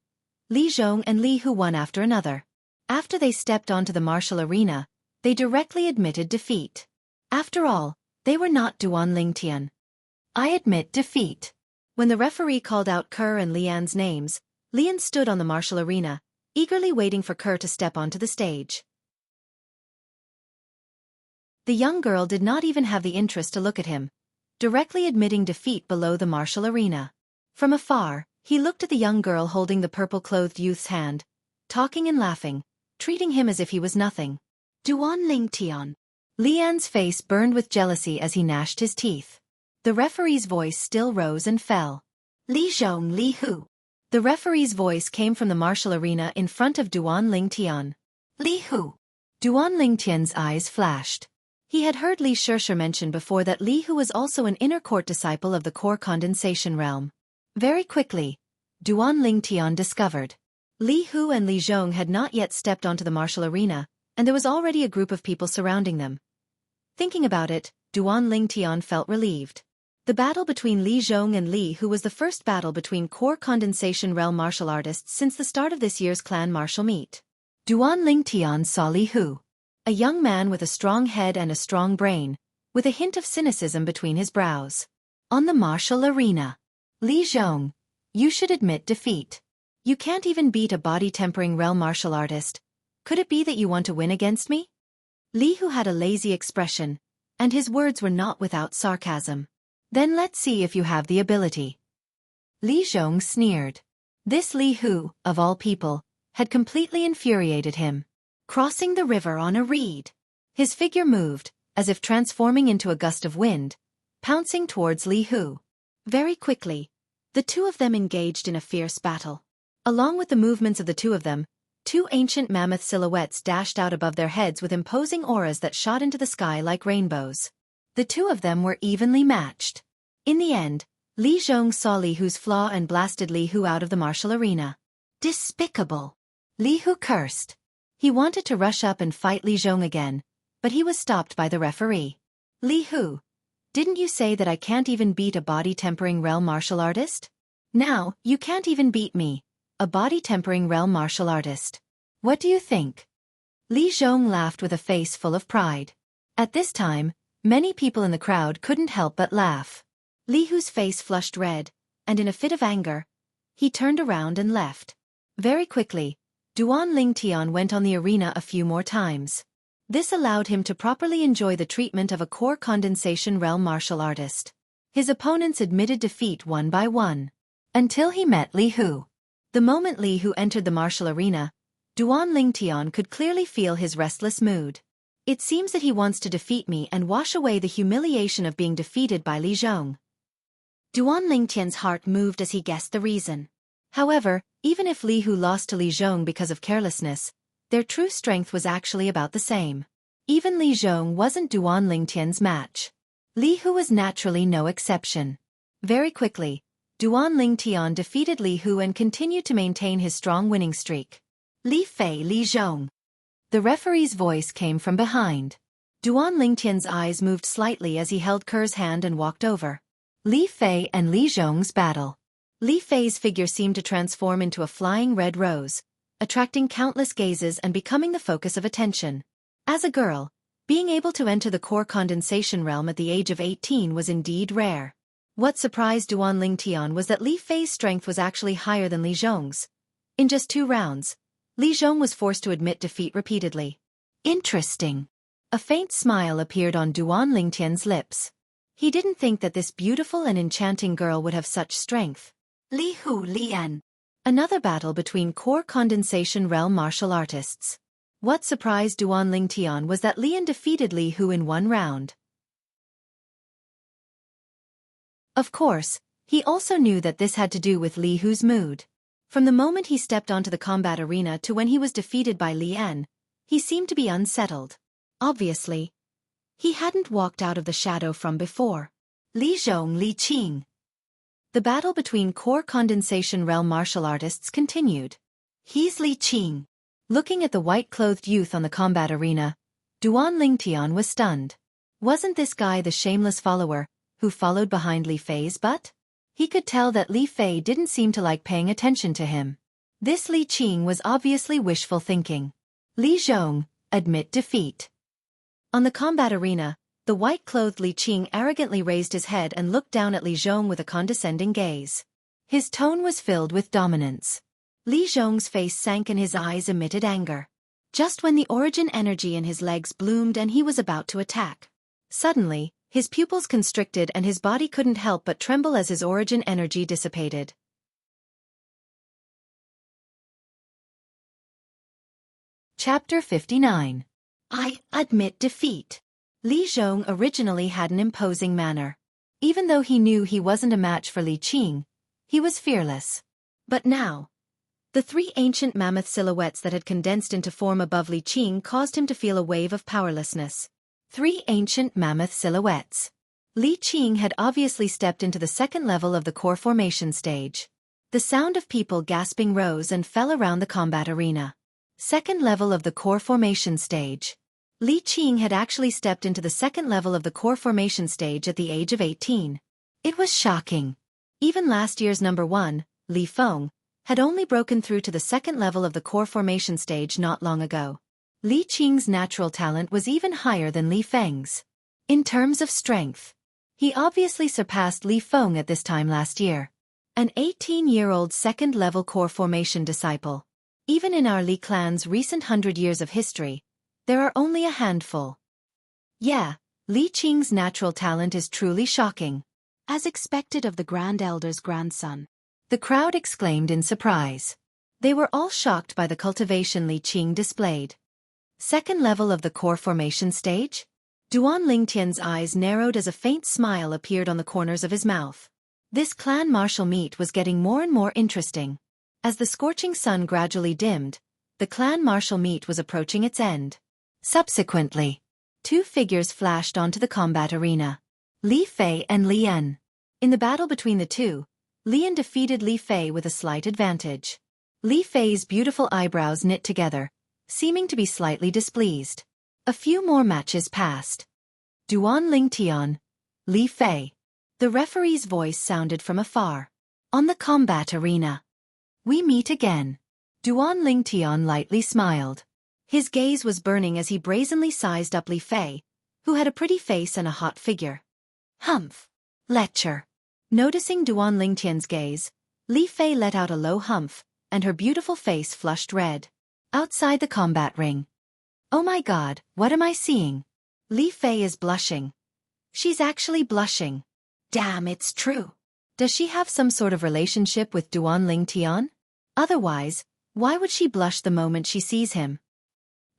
Li Zhong and Li Hu one after another. After they stepped onto the martial arena, they directly admitted defeat. After all, they were not Duan Lingtian. I admit defeat. When the referee called out Ker and Lian's names, Lian stood on the martial arena, eagerly waiting for Ker to step onto the stage. The young girl did not even have the interest to look at him, directly admitting defeat below the martial arena. From afar, he looked at the young girl holding the purple-clothed youth's hand, talking and laughing, treating him as if he was nothing. Duan Lingtian. Lian's face burned with jealousy as he gnashed his teeth. The referee's voice still rose and fell. Li Zhong, Li Hu. The referee's voice came from the martial arena in front of Duan Lingtian. Li Hu. Duan Lingtian's eyes flashed. He had heard Li Shishir mention before that Li Hu was also an inner court disciple of the core condensation realm. Very quickly, Duan Lingtian discovered. Li Hu and Li Zhong had not yet stepped onto the martial arena, and there was already a group of people surrounding them. Thinking about it, Duan Lingtian felt relieved. The battle between Li Zhong and Li Hu was the first battle between core condensation realm martial artists since the start of this year's clan martial meet. Duan Lingtian saw Li Hu, a young man with a strong head and a strong brain, with a hint of cynicism between his brows. On the martial arena. Li Zhong, you should admit defeat. You can't even beat a body-tempering realm martial artist. Could it be that you want to win against me? Li Hu had a lazy expression, and his words were not without sarcasm. Then let's see if you have the ability. Li Zhong sneered. This Li Hu, of all people, had completely infuriated him. Crossing the river on a reed. His figure moved, as if transforming into a gust of wind, pouncing towards Li Hu. Very quickly, the two of them engaged in a fierce battle. Along with the movements of the two of them, two ancient mammoth silhouettes dashed out above their heads with imposing auras that shot into the sky like rainbows. The two of them were evenly matched. In the end, Li Zhong saw Li Hu's flaw and blasted Li Hu out of the martial arena. Despicable! Li Hu cursed. He wanted to rush up and fight Li Zhong again, but he was stopped by the referee. Li Hu, didn't you say that I can't even beat a body-tempering realm martial artist? Now, you can't even beat me, a body-tempering realm martial artist. What do you think? Li Zhong laughed with a face full of pride. At this time, many people in the crowd couldn't help but laugh. Li Hu's face flushed red, and in a fit of anger, he turned around and left. Very quickly, Duan Lingtian went on the arena a few more times. This allowed him to properly enjoy the treatment of a core condensation realm martial artist. His opponents admitted defeat one by one. Until he met Li Hu. The moment Li Hu entered the martial arena, Duan Lingtian could clearly feel his restless mood. It seems that he wants to defeat me and wash away the humiliation of being defeated by Li Zhong. Duan Lingtian's heart moved as he guessed the reason. However, even if Li Hu lost to Li Zhong because of carelessness, their true strength was actually about the same. Even Li Zhong wasn't Duan Lingtian's match. Li Hu was naturally no exception. Very quickly, Duan Lingtian defeated Li Hu and continued to maintain his strong winning streak. Li Fei, Li Zhong. The referee's voice came from behind. Duan Lingtian's eyes moved slightly as he held Ker's hand and walked over. Li Fei and Li Zhong's battle. Li Fei's figure seemed to transform into a flying red rose, attracting countless gazes and becoming the focus of attention. As a girl, being able to enter the core condensation realm at the age of 18 was indeed rare. What surprised Duan Lingtian was that Li Fei's strength was actually higher than Li Zhong's. In just 2 rounds, Li Zhong was forced to admit defeat repeatedly. Interesting. A faint smile appeared on Duan Lingtian's lips. He didn't think that this beautiful and enchanting girl would have such strength. Li Hu Lian. Another battle between core condensation realm martial artists. What surprised Duan Lingtian was that Lian defeated Li Hu in 1 round. Of course, he also knew that this had to do with Li Hu's mood. From the moment he stepped onto the combat arena to when he was defeated by Lian, he seemed to be unsettled. Obviously, he hadn't walked out of the shadow from before. Li Zhong Li Qing. The battle between core condensation realm martial artists continued. He's Li Qing. Looking at the white-clothed youth on the combat arena, Duan Lingtian was stunned. Wasn't this guy the shameless follower who followed behind Li Fei's butt? He could tell that Li Fei didn't seem to like paying attention to him. This Li Qing was obviously wishful thinking. Li Zhong, admit defeat. On the combat arena, the white-clothed Li Qing arrogantly raised his head and looked down at Li Zhong with a condescending gaze. His tone was filled with dominance. Li Zhong's face sank and his eyes emitted anger. Just when the origin energy in his legs bloomed and he was about to attack. Suddenly, his pupils constricted and his body couldn't help but tremble as his origin energy dissipated. Chapter 59. I admit defeat. Li Zhong originally had an imposing manner. Even though he knew he wasn't a match for Li Qing, he was fearless. But now, the 3 ancient mammoth silhouettes that had condensed into form above Li Qing caused him to feel a wave of powerlessness. 3 ancient mammoth silhouettes. Li Qing had obviously stepped into the 2nd level of the core formation stage. The sound of people gasping rose and fell around the combat arena. 2nd level of the core formation stage. Li Qing had actually stepped into the 2nd level of the core formation stage at the age of 18. It was shocking. Even last year's number 1, Li Feng, had only broken through to the 2nd level of the core formation stage not long ago. Li Qing's natural talent was even higher than Li Feng's. In terms of strength, he obviously surpassed Li Feng at this time last year. An 18-year-old 2nd level core formation disciple. Even in our Li clan's recent 100 years of history, there are only a handful. Yeah, Li Qing's natural talent is truly shocking. As expected of the Grand Elder's grandson. The crowd exclaimed in surprise. They were all shocked by the cultivation Li Qing displayed. 2nd level of the core formation stage? Duan Lingtian's eyes narrowed as a faint smile appeared on the corners of his mouth. This clan martial meet was getting more and more interesting. As the scorching sun gradually dimmed, the clan martial meet was approaching its end. Subsequently, 2 figures flashed onto the combat arena. Li Fei and Lian. In the battle between the 2, Lian defeated Li Fei with a slight advantage. Li Fei's beautiful eyebrows knit together, seeming to be slightly displeased. A few more matches passed. Duan Lingtian, Li Fei. The referee's voice sounded from afar. On the combat arena. We meet again. Duan Lingtian lightly smiled. His gaze was burning as he brazenly sized up Li Fei, who had a pretty face and a hot figure. Humph. Lecture. Noticing Duan Lingtian's gaze, Li Fei let out a low humph, and her beautiful face flushed red. Outside the combat ring. Oh my god, what am I seeing? Li Fei is blushing. She's actually blushing. Damn, it's true. Does she have some sort of relationship with Duan Lingtian? Otherwise, why would she blush the moment she sees him?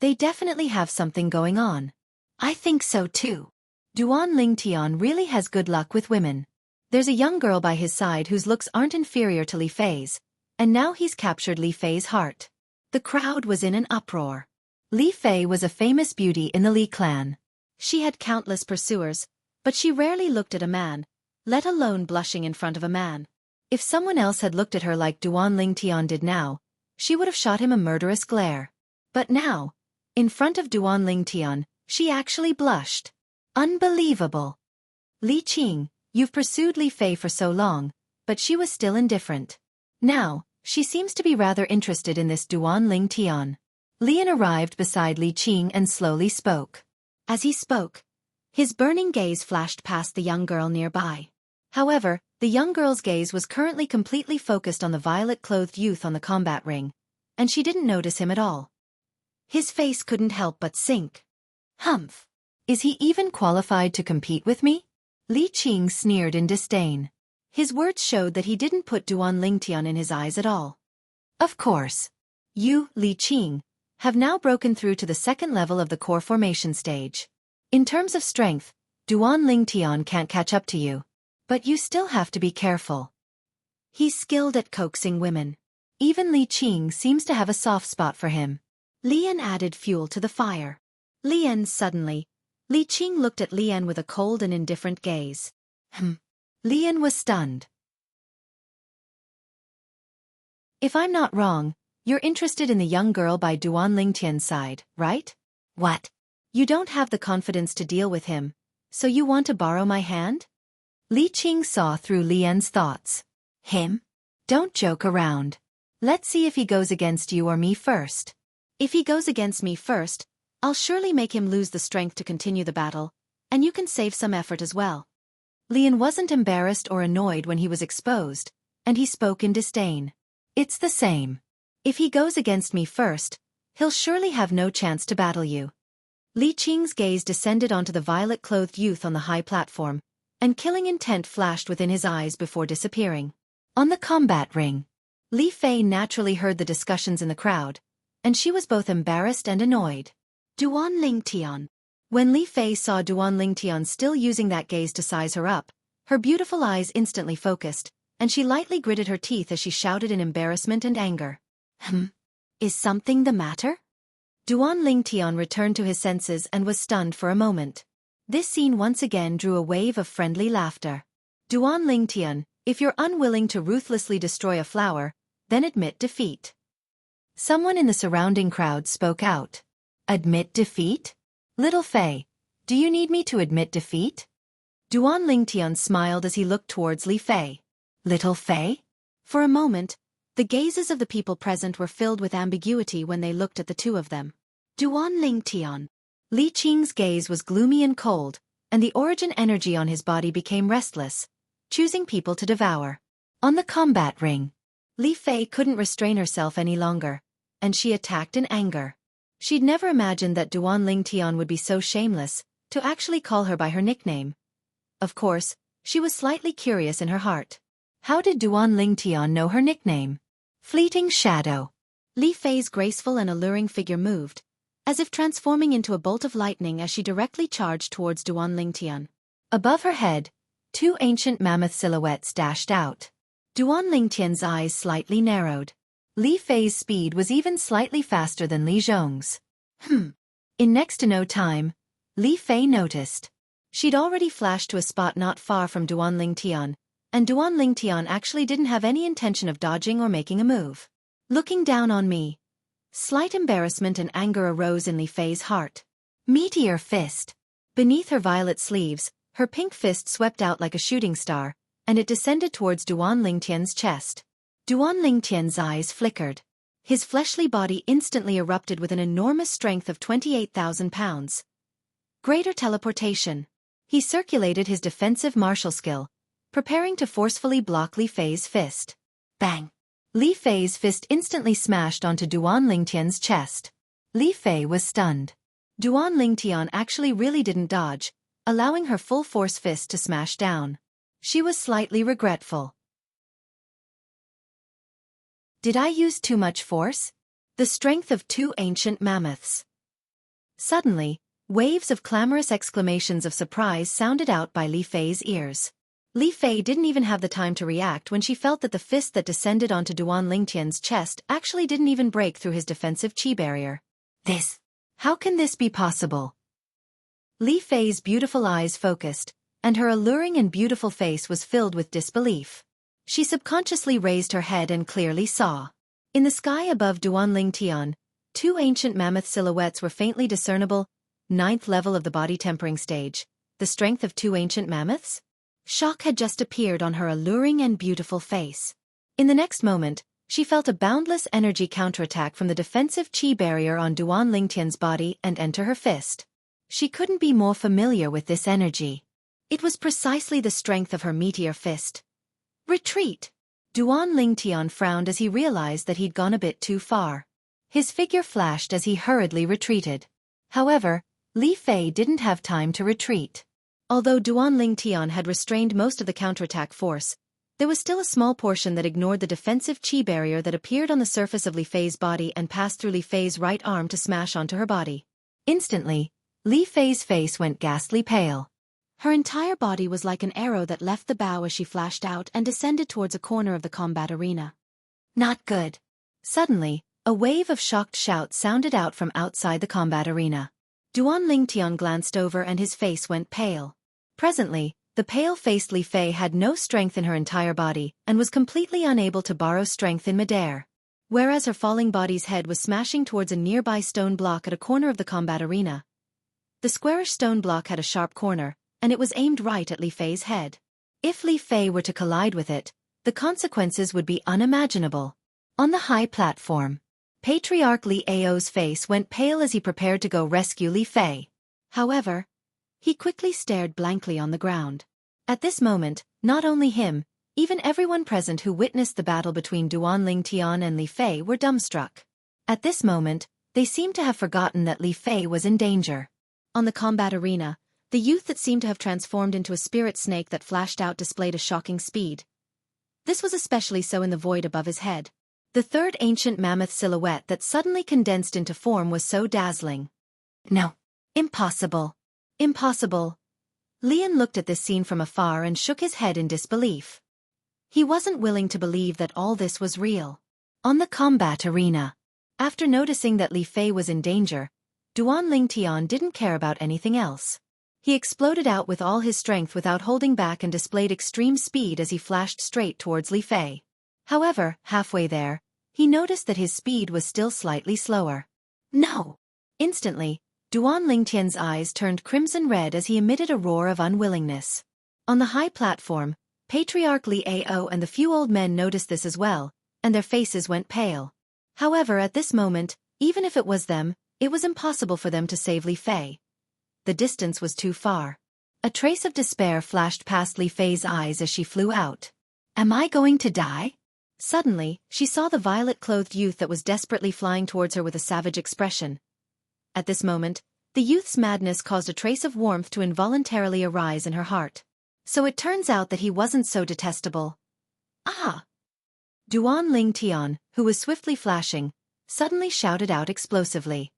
They definitely have something going on. I think so too. Duan Lingtian really has good luck with women. There's a young girl by his side whose looks aren't inferior to Li Fei's, and now he's captured Li Fei's heart. The crowd was in an uproar. Li Fei was a famous beauty in the Li clan. She had countless pursuers, but she rarely looked at a man, let alone blushing in front of a man. If someone else had looked at her like Duan Lingtian did now, she would have shot him a murderous glare. But now, in front of Duan Lingtian, she actually blushed. Unbelievable. Li Qing, you've pursued Li Fei for so long, but she was still indifferent. Now, she seems to be rather interested in this Duan Ling Tian. Lian arrived beside Li Qing and slowly spoke. As he spoke, his burning gaze flashed past the young girl nearby. However, the young girl's gaze was currently completely focused on the violet-clothed youth on the combat ring, and she didn't notice him at all. His face couldn't help but sink. Humph! Is he even qualified to compete with me? Li Qing sneered in disdain. His words showed that he didn't put Duan Lingtian in his eyes at all. Of course. You, Li Qing, have now broken through to the second level of the core formation stage. In terms of strength, Duan Lingtian can't catch up to you. But you still have to be careful. He's skilled at coaxing women. Even Li Qing seems to have a soft spot for him. Lian added fuel to the fire. Lian suddenly. Li Qing looked at Lian with a cold and indifferent gaze. Lian was stunned. If I'm not wrong, you're interested in the young girl by Duan Lingtian's side, right? What? You don't have the confidence to deal with him, so you want to borrow my hand? Li Qing saw through Lian's thoughts. Him? Don't joke around. Let's see if he goes against you or me first. If he goes against me first, I'll surely make him lose the strength to continue the battle, and you can save some effort as well. Lian wasn't embarrassed or annoyed when he was exposed, and he spoke in disdain. It's the same. If he goes against me first, he'll surely have no chance to battle you. Li Qing's gaze descended onto the violet-clothed youth on the high platform, and killing intent flashed within his eyes before disappearing. On the combat ring, Li Fei naturally heard the discussions in the crowd, and she was both embarrassed and annoyed. Duan Lingtian. When Li Fei saw Duan Lingtian still using that gaze to size her up, her beautiful eyes instantly focused, and she lightly gritted her teeth as she shouted in embarrassment and anger. Is something the matter? Duan Lingtian returned to his senses and was stunned for a moment. This scene once again drew a wave of friendly laughter. Duan Lingtian, if you're unwilling to ruthlessly destroy a flower, then admit defeat. Someone in the surrounding crowd spoke out. Admit defeat? Little Fei, do you need me to admit defeat? Duan Lingtian smiled as he looked towards Li Fei. Little Fei? For a moment, the gazes of the people present were filled with ambiguity when they looked at the two of them. Duan Lingtian. Li Qing's gaze was gloomy and cold, and the origin energy on his body became restless, choosing people to devour. On the combat ring, Li Fei couldn't restrain herself any longer, and she attacked in anger. She'd never imagined that Duan Lingtian would be so shameless, to actually call her by her nickname. Of course, she was slightly curious in her heart. How did Duan Lingtian know her nickname? Fleeting Shadow. Li Fei's graceful and alluring figure moved, as if transforming into a bolt of lightning as she directly charged towards Duan Lingtian. Above her head, two ancient mammoth silhouettes dashed out. Duan Lingtian's eyes slightly narrowed. Li Fei's speed was even slightly faster than Li Zhong's. In next to no time, Li Fei noticed. She'd already flashed to a spot not far from Duan Lingtian, and Duan Lingtian actually didn't have any intention of dodging or making a move. Looking down on me. Slight embarrassment and anger arose in Li Fei's heart. Meteor fist. Beneath her violet sleeves, her pink fist swept out like a shooting star, and it descended towards Duan Lingtian's chest. Duan Lingtian's eyes flickered. His fleshly body instantly erupted with an enormous strength of 28,000 pounds. Greater teleportation. He circulated his defensive martial skill, preparing to forcefully block Li Fei's fist. Bang! Li Fei's fist instantly smashed onto Duan Lingtian's chest. Li Fei was stunned. Duan Lingtian actually really didn't dodge, allowing her full-force fist to smash down. She was slightly regretful. Did I use too much force? The strength of two ancient mammoths. Suddenly, waves of clamorous exclamations of surprise sounded out by Li Fei's ears. Li Fei didn't even have the time to react when she felt that the fist that descended onto Duan Lingtian's chest actually didn't even break through his defensive chi barrier. How can this be possible? Li Fei's beautiful eyes focused, and her alluring and beautiful face was filled with disbelief. She subconsciously raised her head and clearly saw. In the sky above Duan Lingtian, two ancient mammoth silhouettes were faintly discernible. 9th level of the body tempering stage. The strength of two ancient mammoths? Shock had just appeared on her alluring and beautiful face. In the next moment, she felt a boundless energy counterattack from the defensive chi barrier on Duan Lingtian's body and enter her fist. She couldn't be more familiar with this energy. It was precisely the strength of her meteor fist. Retreat! Duan Lingtian frowned as he realized that he'd gone a bit too far. His figure flashed as he hurriedly retreated. However, Li Fei didn't have time to retreat. Although Duan Lingtian had restrained most of the counterattack force, there was still a small portion that ignored the defensive chi barrier that appeared on the surface of Li Fei's body and passed through Li Fei's right arm to smash onto her body. Instantly, Li Fei's face went ghastly pale. Her entire body was like an arrow that left the bow as she flashed out and descended towards a corner of the combat arena. Not good. Suddenly, a wave of shocked shouts sounded out from outside the combat arena. Duan Lingtian glanced over and his face went pale. Presently, the pale-faced Li Fei had no strength in her entire body and was completely unable to borrow strength in midair. Whereas her falling body's head was smashing towards a nearby stone block at a corner of the combat arena. The squarish stone block had a sharp corner, and it was aimed right at Li Fei's head. If Li Fei were to collide with it, the consequences would be unimaginable. On the high platform, Patriarch Li Ao's face went pale as he prepared to go rescue Li Fei. However, he quickly stared blankly on the ground. At this moment, not only him, even everyone present who witnessed the battle between Duan Lingtian and Li Fei were dumbstruck. At this moment, they seemed to have forgotten that Li Fei was in danger. On the combat arena, the youth that seemed to have transformed into a spirit snake that flashed out displayed a shocking speed. This was especially so in the void above his head. The third ancient mammoth silhouette that suddenly condensed into form was so dazzling. No. Impossible. Impossible. Lian looked at this scene from afar and shook his head in disbelief. He wasn't willing to believe that all this was real. On the combat arena, after noticing that Li Fei was in danger, Duan Lingtian didn't care about anything else. He exploded out with all his strength without holding back and displayed extreme speed as he flashed straight towards Li Fei. However, halfway there, he noticed that his speed was still slightly slower. No! Instantly, Duan Lingtian's eyes turned crimson red as he emitted a roar of unwillingness. On the high platform, Patriarch Li Ao and the few old men noticed this as well, and their faces went pale. However, at this moment, even if it was them, it was impossible for them to save Li Fei. The distance was too far. A trace of despair flashed past Li Fei's eyes as she flew out. Am I going to die? Suddenly, she saw the violet-clothed youth that was desperately flying towards her with a savage expression. At this moment, the youth's madness caused a trace of warmth to involuntarily arise in her heart. So it turns out that he wasn't so detestable. Ah! Duan Lingtian, who was swiftly flashing, suddenly shouted out explosively.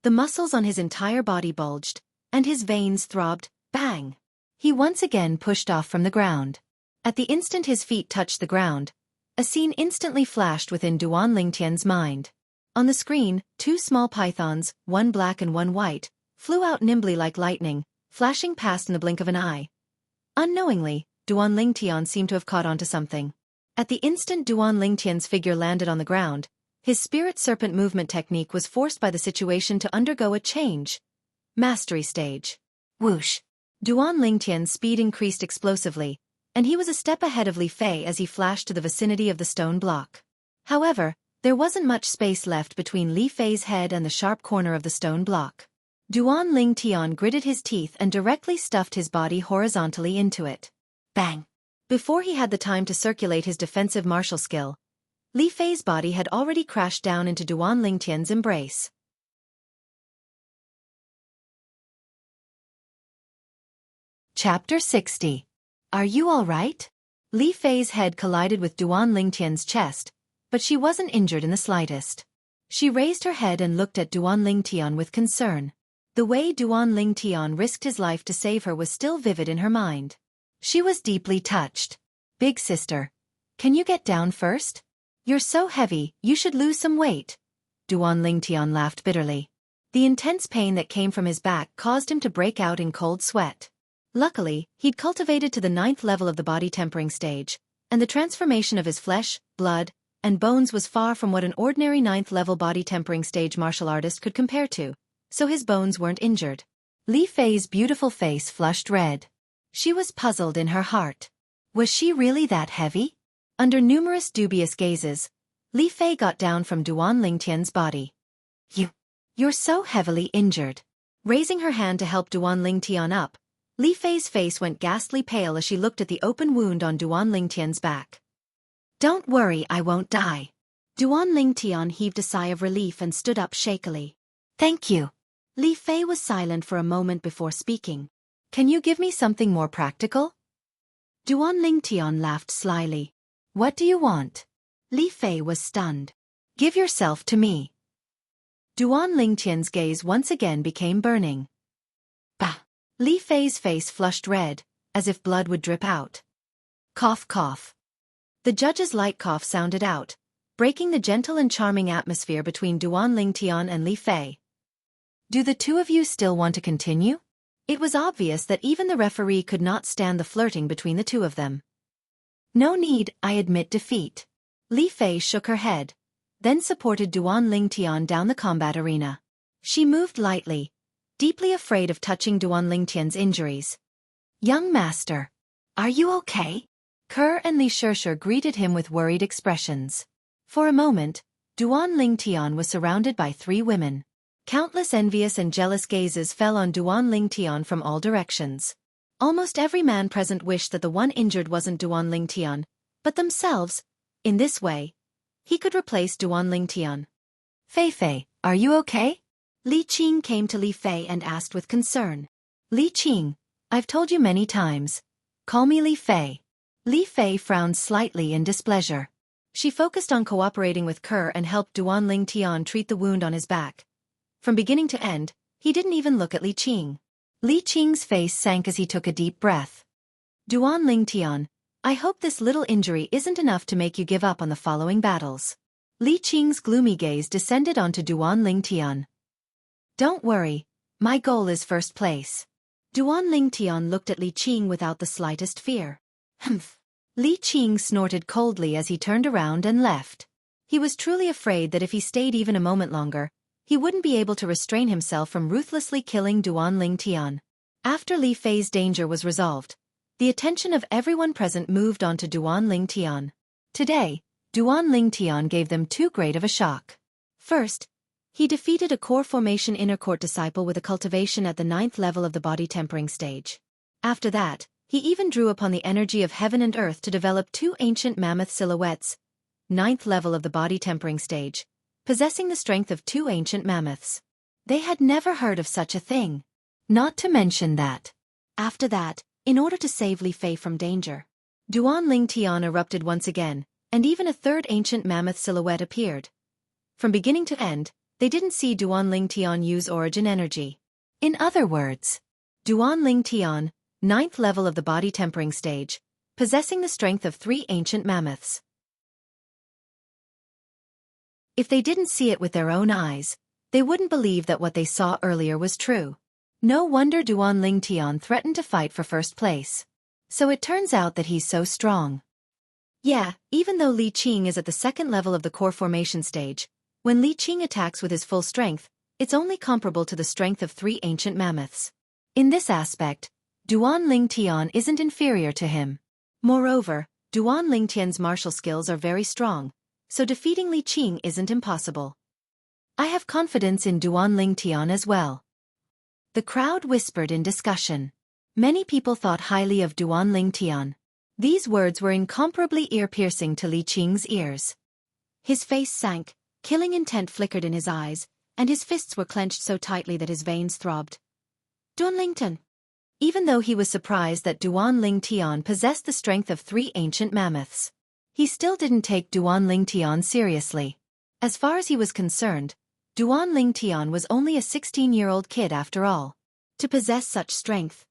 The muscles on his entire body bulged, and his veins throbbed. Bang! He once again pushed off from the ground. At the instant his feet touched the ground, a scene instantly flashed within Duan Lingtian's mind. On the screen, two small pythons, one black and one white, flew out nimbly like lightning, flashing past in the blink of an eye. Unknowingly, Duan Lingtian seemed to have caught onto something. At the instant Duan Lingtian's figure landed on the ground, his spirit serpent movement technique was forced by the situation to undergo a change. Mastery stage. Whoosh! Duan Lingtian's speed increased explosively, and he was a step ahead of Li Fei as he flashed to the vicinity of the stone block. However, there wasn't much space left between Li Fei's head and the sharp corner of the stone block. Duan Lingtian gritted his teeth and directly stuffed his body horizontally into it. Bang! Before he had the time to circulate his defensive martial skill, Li Fei's body had already crashed down into Duan Lingtian's embrace. Chapter 60. Are you all right? Li Fei's head collided with Duan Lingtian's chest, but she wasn't injured in the slightest. She raised her head and looked at Duan Lingtian with concern. The way Duan Lingtian risked his life to save her was still vivid in her mind. She was deeply touched. Big sister, can you get down first? You're so heavy, you should lose some weight. Duan Lingtian laughed bitterly. The intense pain that came from his back caused him to break out in cold sweat. Luckily, he'd cultivated to the 9th level of the body tempering stage, and the transformation of his flesh, blood, and bones was far from what an ordinary 9th level body tempering stage martial artist could compare to, so his bones weren't injured. Li Fei's beautiful face flushed red. She was puzzled in her heart. Was she really that heavy? Under numerous dubious gazes, Li Fei got down from Duan Lingtian's body. You're so heavily injured. Raising her hand to help Duan Lingtian up, Li Fei's face went ghastly pale as she looked at the open wound on Duan Lingtian's back. Don't worry, I won't die. Duan Lingtian heaved a sigh of relief and stood up shakily. Thank you. Li Fei was silent for a moment before speaking. Can you give me something more practical? Duan Lingtian laughed slyly. What do you want? Li Fei was stunned. Give yourself to me. Duan Lingtian's gaze once again became burning. Bah! Li Fei's face flushed red, as if blood would drip out. Cough cough. The judge's light cough sounded out, breaking the gentle and charming atmosphere between Duan Lingtian and Li Fei. Do the two of you still want to continue? It was obvious that even the referee could not stand the flirting between the two of them. No need, I admit defeat. Li Fei shook her head, then supported Duan Lingtian down the combat arena. She moved lightly, deeply afraid of touching Duan Lingtian's injuries. Young master, are you okay? Ke and Li Shishir greeted him with worried expressions. For a moment, Duan Lingtian was surrounded by three women. Countless envious and jealous gazes fell on Duan Lingtian from all directions. Almost every man present wished that the one injured wasn't Duan Lingtian, but themselves. In this way, he could replace Duan Lingtian. Fei, are you okay? Li Qing came to Li Fei and asked with concern. Li Qing, I've told you many times. Call me Li Fei. Li Fei frowned slightly in displeasure. She focused on cooperating with Ke and helped Duan Lingtian treat the wound on his back. From beginning to end, he didn't even look at Li Qing. Li Qing's face sank as he took a deep breath. Duan Lingtian, I hope this little injury isn't enough to make you give up on the following battles. Li Qing's gloomy gaze descended onto Duan Lingtian. Don't worry, my goal is first place. Duan Lingtian looked at Li Qing without the slightest fear. Humph. Li Qing snorted coldly as he turned around and left. He was truly afraid that if he stayed even a moment longer, he wouldn't be able to restrain himself from ruthlessly killing Duan Lingtian. After Li Fei's danger was resolved, the attention of everyone present moved on to Duan Lingtian. Today, Duan Lingtian gave them too great of a shock. First, he defeated a core formation inner court disciple with a cultivation at the 9th level of the body tempering stage. After that, he even drew upon the energy of heaven and earth to develop two ancient mammoth silhouettes, 9th level of the body tempering stage, possessing the strength of two ancient mammoths. They had never heard of such a thing. Not to mention that. After that, in order to save Li Fei from danger, Duan Lingtian erupted once again, and even a third ancient mammoth silhouette appeared. From beginning to end, they didn't see Duan Lingtian use origin energy. In other words, Duan Lingtian, 9th level of the body tempering stage, possessing the strength of three ancient mammoths. If they didn't see it with their own eyes, they wouldn't believe that what they saw earlier was true. No wonder Duan Lingtian threatened to fight for first place. So it turns out that he's so strong. Yeah, even though Li Qing is at the 2nd level of the core formation stage, when Li Qing attacks with his full strength, it's only comparable to the strength of three ancient mammoths. In this aspect, Duan Lingtian isn't inferior to him. Moreover, Duan Lingtian's martial skills are very strong, so defeating Li Qing isn't impossible. I have confidence in Duan Lingtian as well. The crowd whispered in discussion. Many people thought highly of Duan Lingtian. These words were incomparably ear-piercing to Li Qing's ears. His face sank, killing intent flickered in his eyes, and his fists were clenched so tightly that his veins throbbed. Duan Lingtian. Even though he was surprised that Duan Lingtian possessed the strength of three ancient mammoths, he still didn't take Duan Lingtian seriously. As far as he was concerned, Duan Lingtian was only a 16-year-old kid after all. To possess such strength,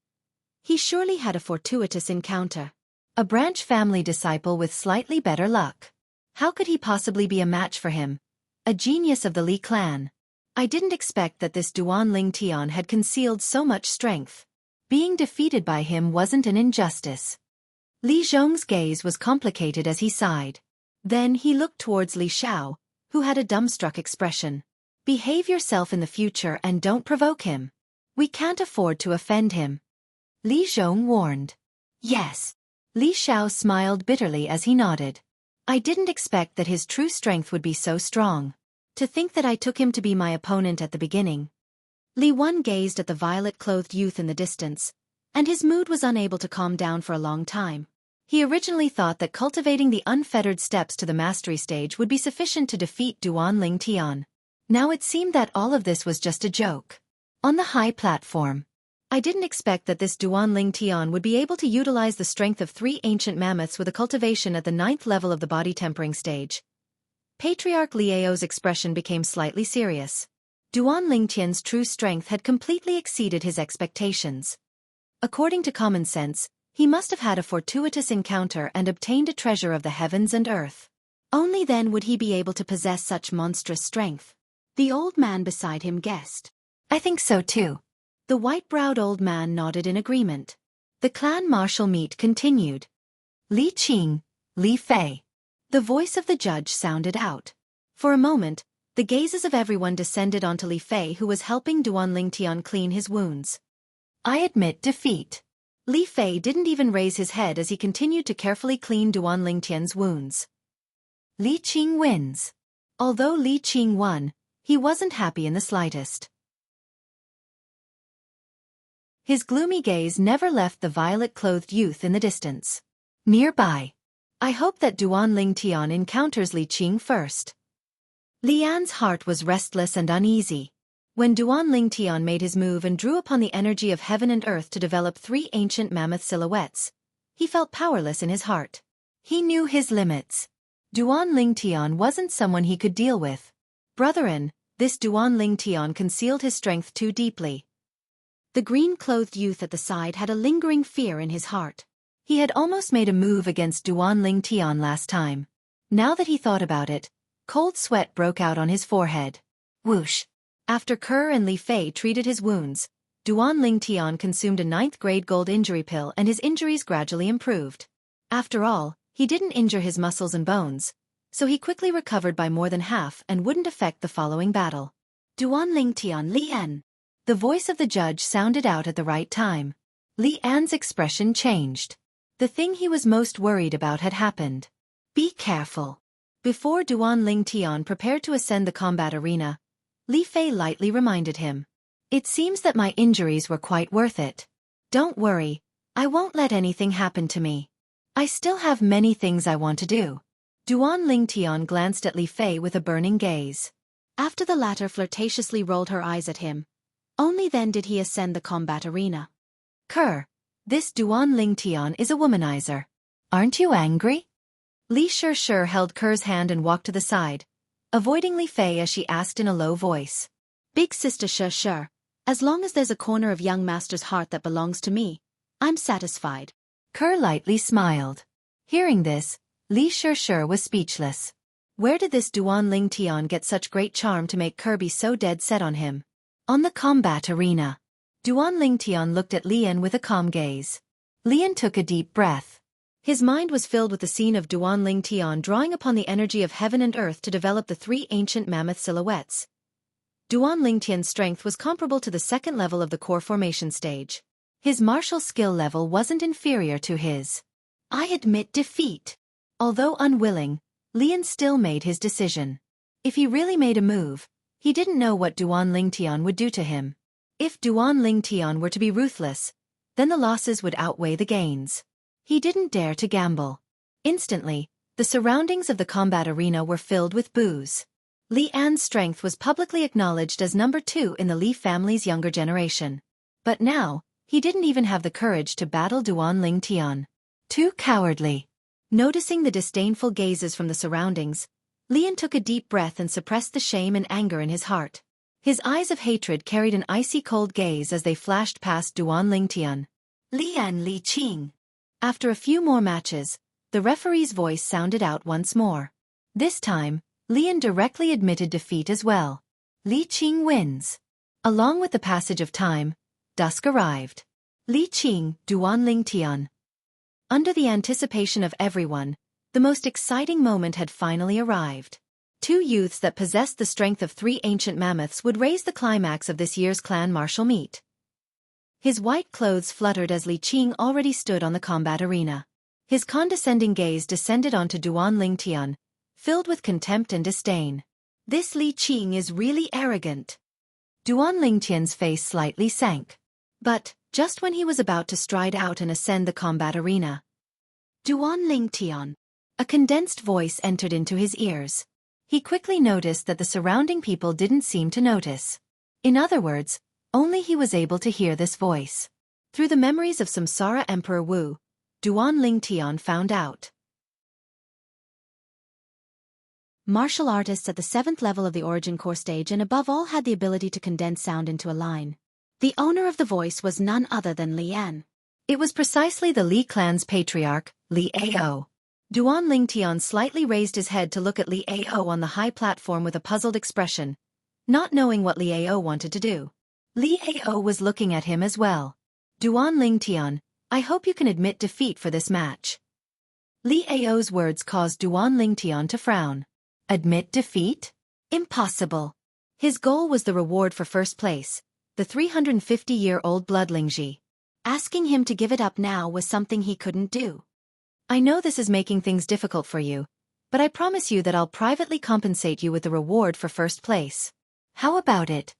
he surely had a fortuitous encounter. A branch family disciple with slightly better luck. How could he possibly be a match for him? A genius of the Li clan. I didn't expect that this Duan Lingtian had concealed so much strength. Being defeated by him wasn't an injustice. Li Zhong's gaze was complicated as he sighed. Then he looked towards Li Xiao, who had a dumbstruck expression. Behave yourself in the future and don't provoke him. We can't afford to offend him. Li Zhong warned. Yes. Li Xiao smiled bitterly as he nodded. I didn't expect that his true strength would be so strong. To think that I took him to be my opponent at the beginning. Li Wen gazed at the violet-clothed youth in the distance, and his mood was unable to calm down for a long time. He originally thought that cultivating the unfettered steps to the mastery stage would be sufficient to defeat Duan Ling Tian. Now it seemed that all of this was just a joke. On the high platform, I didn't expect that this Duan Ling Tian would be able to utilize the strength of 3 ancient mammoths with a cultivation at the 9th level of the body tempering stage. Patriarch Liao's expression became slightly serious. Duan Ling Tian's true strength had completely exceeded his expectations. According to common sense, he must have had a fortuitous encounter and obtained a treasure of the heavens and earth. Only then would he be able to possess such monstrous strength. The old man beside him guessed. I think so too. The white-browed old man nodded in agreement. The clan martial meet continued. Li Qing, Li Fei. The voice of the judge sounded out. For a moment, the gazes of everyone descended onto Li Fei, who was helping Duan Ling Tian clean his wounds. I admit defeat. Li Fei didn't even raise his head as he continued to carefully clean Duan Ling Tian's wounds. Li Qing wins. Although Li Qing won, he wasn't happy in the slightest. His gloomy gaze never left the violet-clothed youth in the distance. Nearby. I hope that Duan Ling Tian encounters Li Qing first. Lian's heart was restless and uneasy. When Duan Ling Tian made his move and drew upon the energy of heaven and earth to develop 3 ancient mammoth silhouettes, he felt powerless in his heart. He knew his limits. Duan Ling Tian wasn't someone he could deal with. Brethren, this Duan Ling Tian concealed his strength too deeply. The green-clothed youth at the side had a lingering fear in his heart. He had almost made a move against Duan Ling Tian last time. Now that he thought about it, cold sweat broke out on his forehead. Whoosh! After Kerr and Li Fei treated his wounds, Duan Ling Tian consumed a 9th-grade gold injury pill and his injuries gradually improved. After all, he didn't injure his muscles and bones, so he quickly recovered by more than half and wouldn't affect the following battle. Duan Ling Tian Li An. The voice of the judge sounded out at the right time. Li An's expression changed. The thing he was most worried about had happened. Be careful. Before Duan Ling Tian prepared to ascend the combat arena, Li Fei lightly reminded him. It seems that my injuries were quite worth it. Don't worry, I won't let anything happen to me. I still have many things I want to do. Duan Ling Tian glanced at Li Fei with a burning gaze. After the latter flirtatiously rolled her eyes at him, only then did he ascend the combat arena. Kerr, this Duan Ling Tian is a womanizer. Aren't you angry? Li Shi held Kerr's hand and walked to the side, avoiding Li Fei as she asked in a low voice. Big sister Shi, as long as there's a corner of young master's heart that belongs to me, I'm satisfied. Kerr lightly smiled. Hearing this, Li Shi was speechless. Where did this Duan Ling Tian get such great charm to make Kerr be so dead set on him? On the combat arena, Duan Ling Tian looked at Lian with a calm gaze. Lian took a deep breath. His mind was filled with the scene of Duan Ling Tian drawing upon the energy of heaven and earth to develop the 3 ancient mammoth silhouettes. Duan Ling Tian's strength was comparable to the 2nd level of the core formation stage. His martial skill level wasn't inferior to his. I admit defeat. Although unwilling, Lian still made his decision. If he really made a move, he didn't know what Duan Ling Tian would do to him. If Duan Ling Tian were to be ruthless, then the losses would outweigh the gains. He didn't dare to gamble. Instantly, the surroundings of the combat arena were filled with boos. Li An's strength was publicly acknowledged as number 2 in the Li family's younger generation. But now, he didn't even have the courage to battle Duan Ling Tian. Too cowardly. Noticing the disdainful gazes from the surroundings, Lian took a deep breath and suppressed the shame and anger in his heart. His eyes of hatred carried an icy cold gaze as they flashed past Duan Ling Tian. Lian Li Qing. After a few more matches, the referee's voice sounded out once more. This time, Lian directly admitted defeat as well. Li Qing wins. Along with the passage of time, dusk arrived. Li Qing, Duan Ling Tian. Under the anticipation of everyone, the most exciting moment had finally arrived. 2 youths that possessed the strength of 3 ancient mammoths would raise the climax of this year's clan martial meet. His white clothes fluttered as Li Qing already stood on the combat arena. His condescending gaze descended onto Duan Lingtian, filled with contempt and disdain. This Li Qing is really arrogant. Duan Lingtian's face slightly sank. But, just when he was about to stride out and ascend the combat arena, Duan Lingtian, a condensed voice entered into his ears. He quickly noticed that the surrounding people didn't seem to notice. In other words, only he was able to hear this voice. Through the memories of Samsara Emperor Wu, Duan Lingtian found out. Martial artists at the 7th level of the Origin Core stage and above all had the ability to condense sound into a line. The owner of the voice was none other than Li Yan. It was precisely the Li clan's patriarch, Li Ao. Duan Lingtian slightly raised his head to look at Li Ao on the high platform with a puzzled expression, not knowing what Li Ao wanted to do. Li Ao was looking at him as well. Duan Lingtian, I hope you can admit defeat for this match. Li Ao's words caused Duan Lingtian to frown. Admit defeat? Impossible. His goal was the reward for first place, the 350-year-old blood Lingji. Asking him to give it up now was something he couldn't do. I know this is making things difficult for you, but I promise you that I'll privately compensate you with the reward for first place. How about it?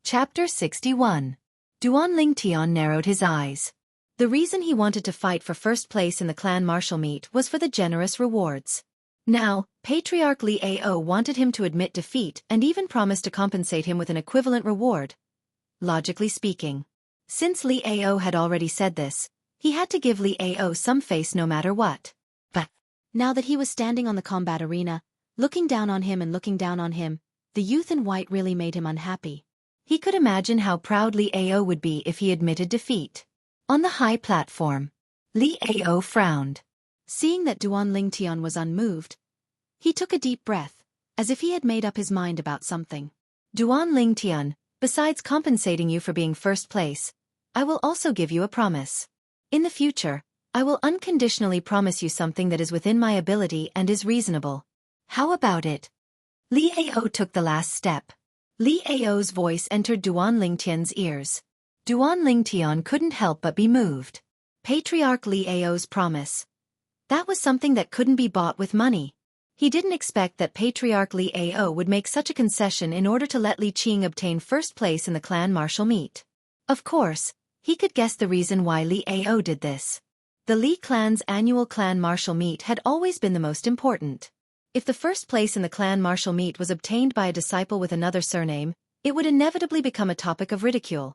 Chapter 61. Duan Lingtian narrowed his eyes. The reason he wanted to fight for first place in the clan martial meet was for the generous rewards. Now, Patriarch Li Ao wanted him to admit defeat and even promised to compensate him with an equivalent reward. Logically speaking. Since Li Ao had already said this, he had to give Li Ao some face no matter what. But, now that he was standing on the combat arena, looking down on him and looking down on him, the youth in white really made him unhappy. He could imagine how proud Li Ao would be if he admitted defeat. On the high platform, Li Ao frowned. Seeing that Duan Lingtian was unmoved, he took a deep breath, as if he had made up his mind about something. Duan Lingtian, besides compensating you for being first place, I will also give you a promise. In the future, I will unconditionally promise you something that is within my ability and is reasonable. How about it? Li Ao took the last step. Li Ao's voice entered Duan Lingtian's ears. Duan Lingtian couldn't help but be moved. Patriarch Li Ao's promise. That was something that couldn't be bought with money. He didn't expect that Patriarch Li Ao would make such a concession in order to let Li Qing obtain first place in the clan martial meet. Of course, he could guess the reason why Li Ao did this. The Li clan's annual clan martial meet had always been the most important. If the first place in the clan martial meet was obtained by a disciple with another surname, it would inevitably become a topic of ridicule.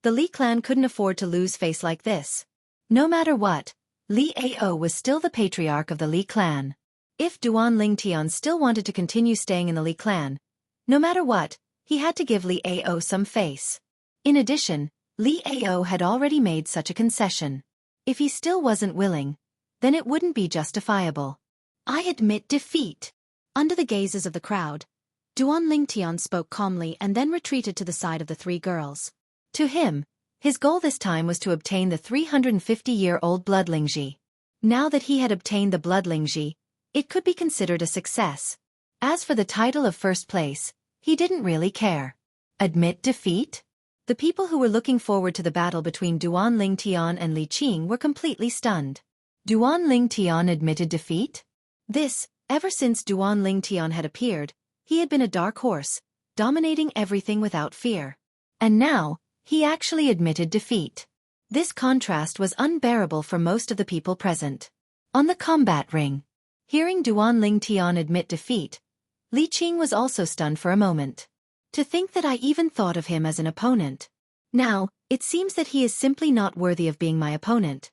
The Li clan couldn't afford to lose face like this. No matter what, Li Ao was still the patriarch of the Li clan. If Duan Lingtian still wanted to continue staying in the Li clan, no matter what, he had to give Li Ao some face. In addition, Li Ao had already made such a concession. If he still wasn't willing, then it wouldn't be justifiable. I admit defeat. Under the gazes of the crowd, Duan Lingtian spoke calmly and then retreated to the side of the three girls. To him, his goal this time was to obtain the 350-year-old blood Lingji. Now that he had obtained the blood Lingji, it could be considered a success. As for the title of first place, he didn't really care. Admit defeat? The people who were looking forward to the battle between Duan Lingtian and Li Qing were completely stunned. Duan Lingtian admitted defeat? Ever since Duan Lingtian had appeared, he had been a dark horse, dominating everything without fear. And now, he actually admitted defeat. This contrast was unbearable for most of the people present. On the combat ring, hearing Duan Lingtian admit defeat, Li Qing was also stunned for a moment. To think that I even thought of him as an opponent. Now, it seems that he is simply not worthy of being my opponent.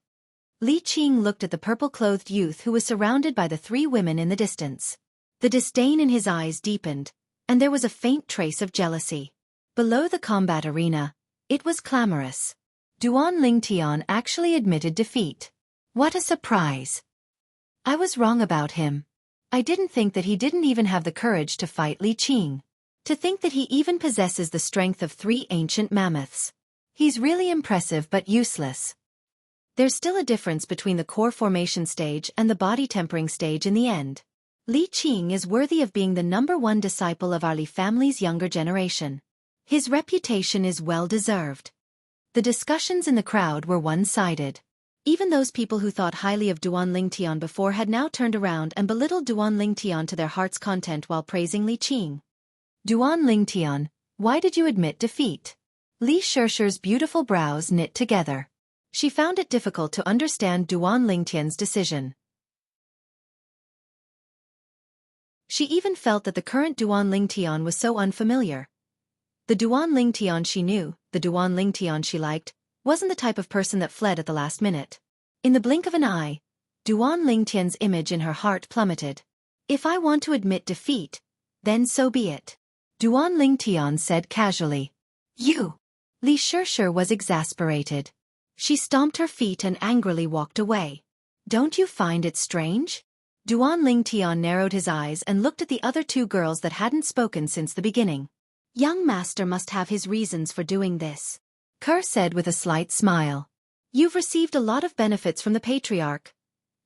Li Qing looked at the purple-clothed youth who was surrounded by the three women in the distance. The disdain in his eyes deepened, and there was a faint trace of jealousy. Below the combat arena, it was clamorous. Duan Lingtian actually admitted defeat. What a surprise! I was wrong about him. I didn't think that he didn't even have the courage to fight Li Qing. To think that he even possesses the strength of 3 ancient mammoths. He's really impressive but useless. There's still a difference between the core formation stage and the body tempering stage in the end. Li Qing is worthy of being the #1 disciple of our Li family's younger generation. His reputation is well-deserved. The discussions in the crowd were one-sided. Even those people who thought highly of Duan Lingtian before had now turned around and belittled Duan Lingtian to their heart's content while praising Li Qing. Duan Lingtian, why did you admit defeat? Li Shirshi's beautiful brows knit together. She found it difficult to understand Duan Lingtian's decision. She even felt that the current Duan Lingtian was so unfamiliar. The Duan Lingtian she knew, the Duan Lingtian she liked, wasn't the type of person that fled at the last minute. In the blink of an eye, Duan Lingtian's image in her heart plummeted. If I want to admit defeat, then so be it. Duan Lingtian said casually. You! Li Shirshi was exasperated. She stomped her feet and angrily walked away. Don't you find it strange? Duan Lingtian narrowed his eyes and looked at the other two girls that hadn't spoken since the beginning. Young master must have his reasons for doing this. Kerr said with a slight smile. You've received a lot of benefits from the patriarch.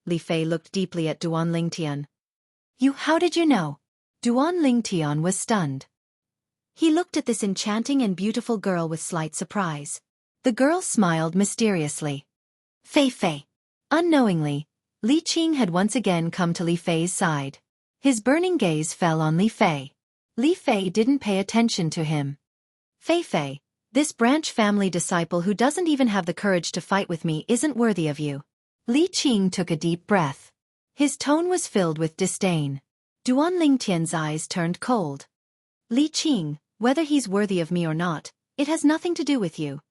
Li Fei looked deeply at Duan Lingtian. How did you know? Duan Lingtian was stunned. He looked at this enchanting and beautiful girl with slight surprise. The girl smiled mysteriously. Fei. Unknowingly, Li Qing had once again come to Li Fei's side. His burning gaze fell on Li Fei. Li Fei didn't pay attention to him. Fei, this branch family disciple who doesn't even have the courage to fight with me isn't worthy of you. Li Qing took a deep breath. His tone was filled with disdain. Duan Lingtian's eyes turned cold. Li Qing, whether he's worthy of me or not, it has nothing to do with you.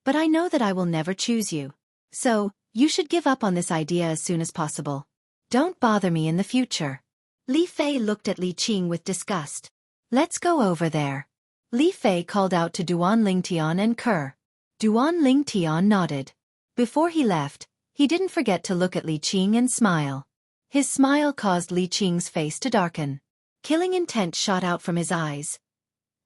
But I know that I will never choose you. So, you should give up on this idea as soon as possible. Don't bother me in the future. Li Fei looked at Li Qing with disgust. Let's go over there. Li Fei called out to Duan Lingtian and Kerr. Duan Lingtian nodded. Before he left, he didn't forget to look at Li Qing and smile. His smile caused Li Qing's face to darken. Killing intent shot out from his eyes.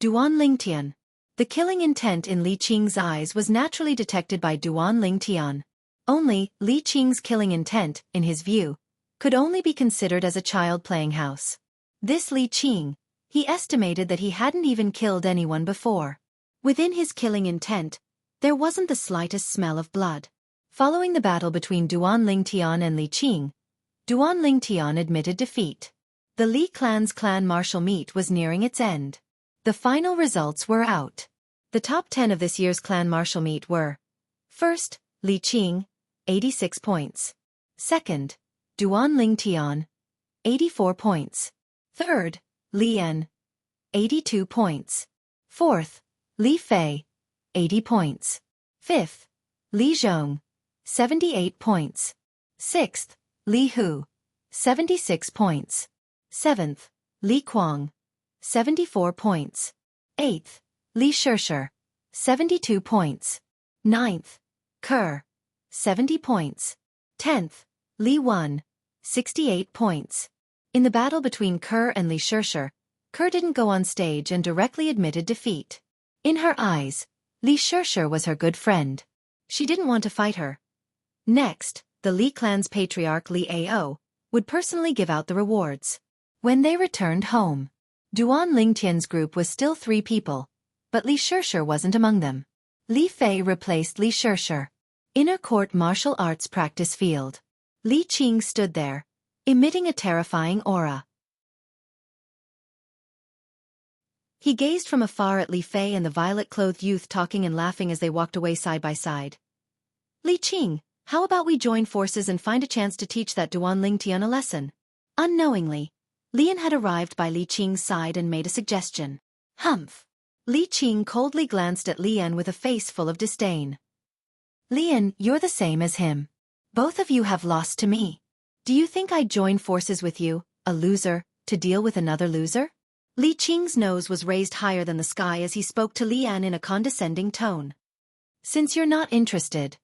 Duan Lingtian. The killing intent in Li Qing's eyes was naturally detected by Duan Lingtian. Only, Li Qing's killing intent, in his view, could only be considered as a child playing house. This Li Qing, he estimated that he hadn't even killed anyone before. Within his killing intent, there wasn't the slightest smell of blood. Following the battle between Duan Lingtian and Li Qing, Duan Lingtian admitted defeat. The Li clan's clan martial meet was nearing its end. The final results were out. The top 10 of this year's clan martial meet were: first, Li Qing, 86 points. Second, Duan Lingtian, 84 points. Third, Li En, 82 points. Fourth, Li Fei, 80 points. Fifth, Li Zhong, 78 points. Sixth, Li Hu, 76 points. Seventh, Li Kuang, 74 points. Eighth, Li Shirshi, 72 points. Ninth, Kerr, 70 points. 10th, Li Wan, 68 points. In the battle between Kerr and Li Shirshi, Kerr didn't go on stage and directly admitted defeat. In her eyes, Li Shirshi was her good friend. She didn't want to fight her. Next, the Li clan's patriarch Li Ao would personally give out the rewards. When they returned home, Duan Lingtian's group was still 3 people, but Li Shirshi wasn't among them. Li Fei replaced Li Shirshi. Inner court martial arts practice field. Li Qing stood there, emitting a terrifying aura. He gazed from afar at Li Fei and the violet-clothed youth talking and laughing as they walked away side by side. Li Qing, how about we join forces and find a chance to teach that Duan Lingtian a lesson? Unknowingly, Lian had arrived by Li Qing's side and made a suggestion. Humph. Li Qing coldly glanced at Lian with a face full of disdain. Lian, you're the same as him. Both of you have lost to me. Do you think I'd join forces with you, a loser, to deal with another loser? Li Qing's nose was raised higher than the sky as he spoke to Lian in a condescending tone. Since you're not interested,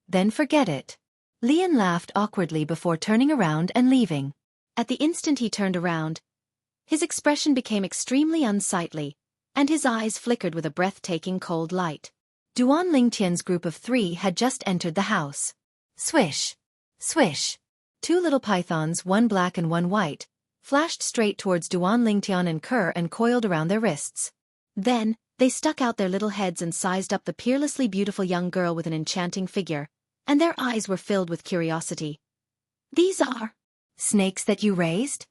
then forget it. Lian laughed awkwardly before turning around and leaving. At the instant he turned around, his expression became extremely unsightly, and his eyes flickered with a breathtaking cold light. Duan Lingtian's group of 3 had just entered the house. Swish! Swish! 2 little pythons, one black and one white, flashed straight towards Duan Lingtian and Kerr and coiled around their wrists. Then, they stuck out their little heads and sized up the peerlessly beautiful young girl with an enchanting figure, and their eyes were filled with curiosity. "These are snakes that you raised?"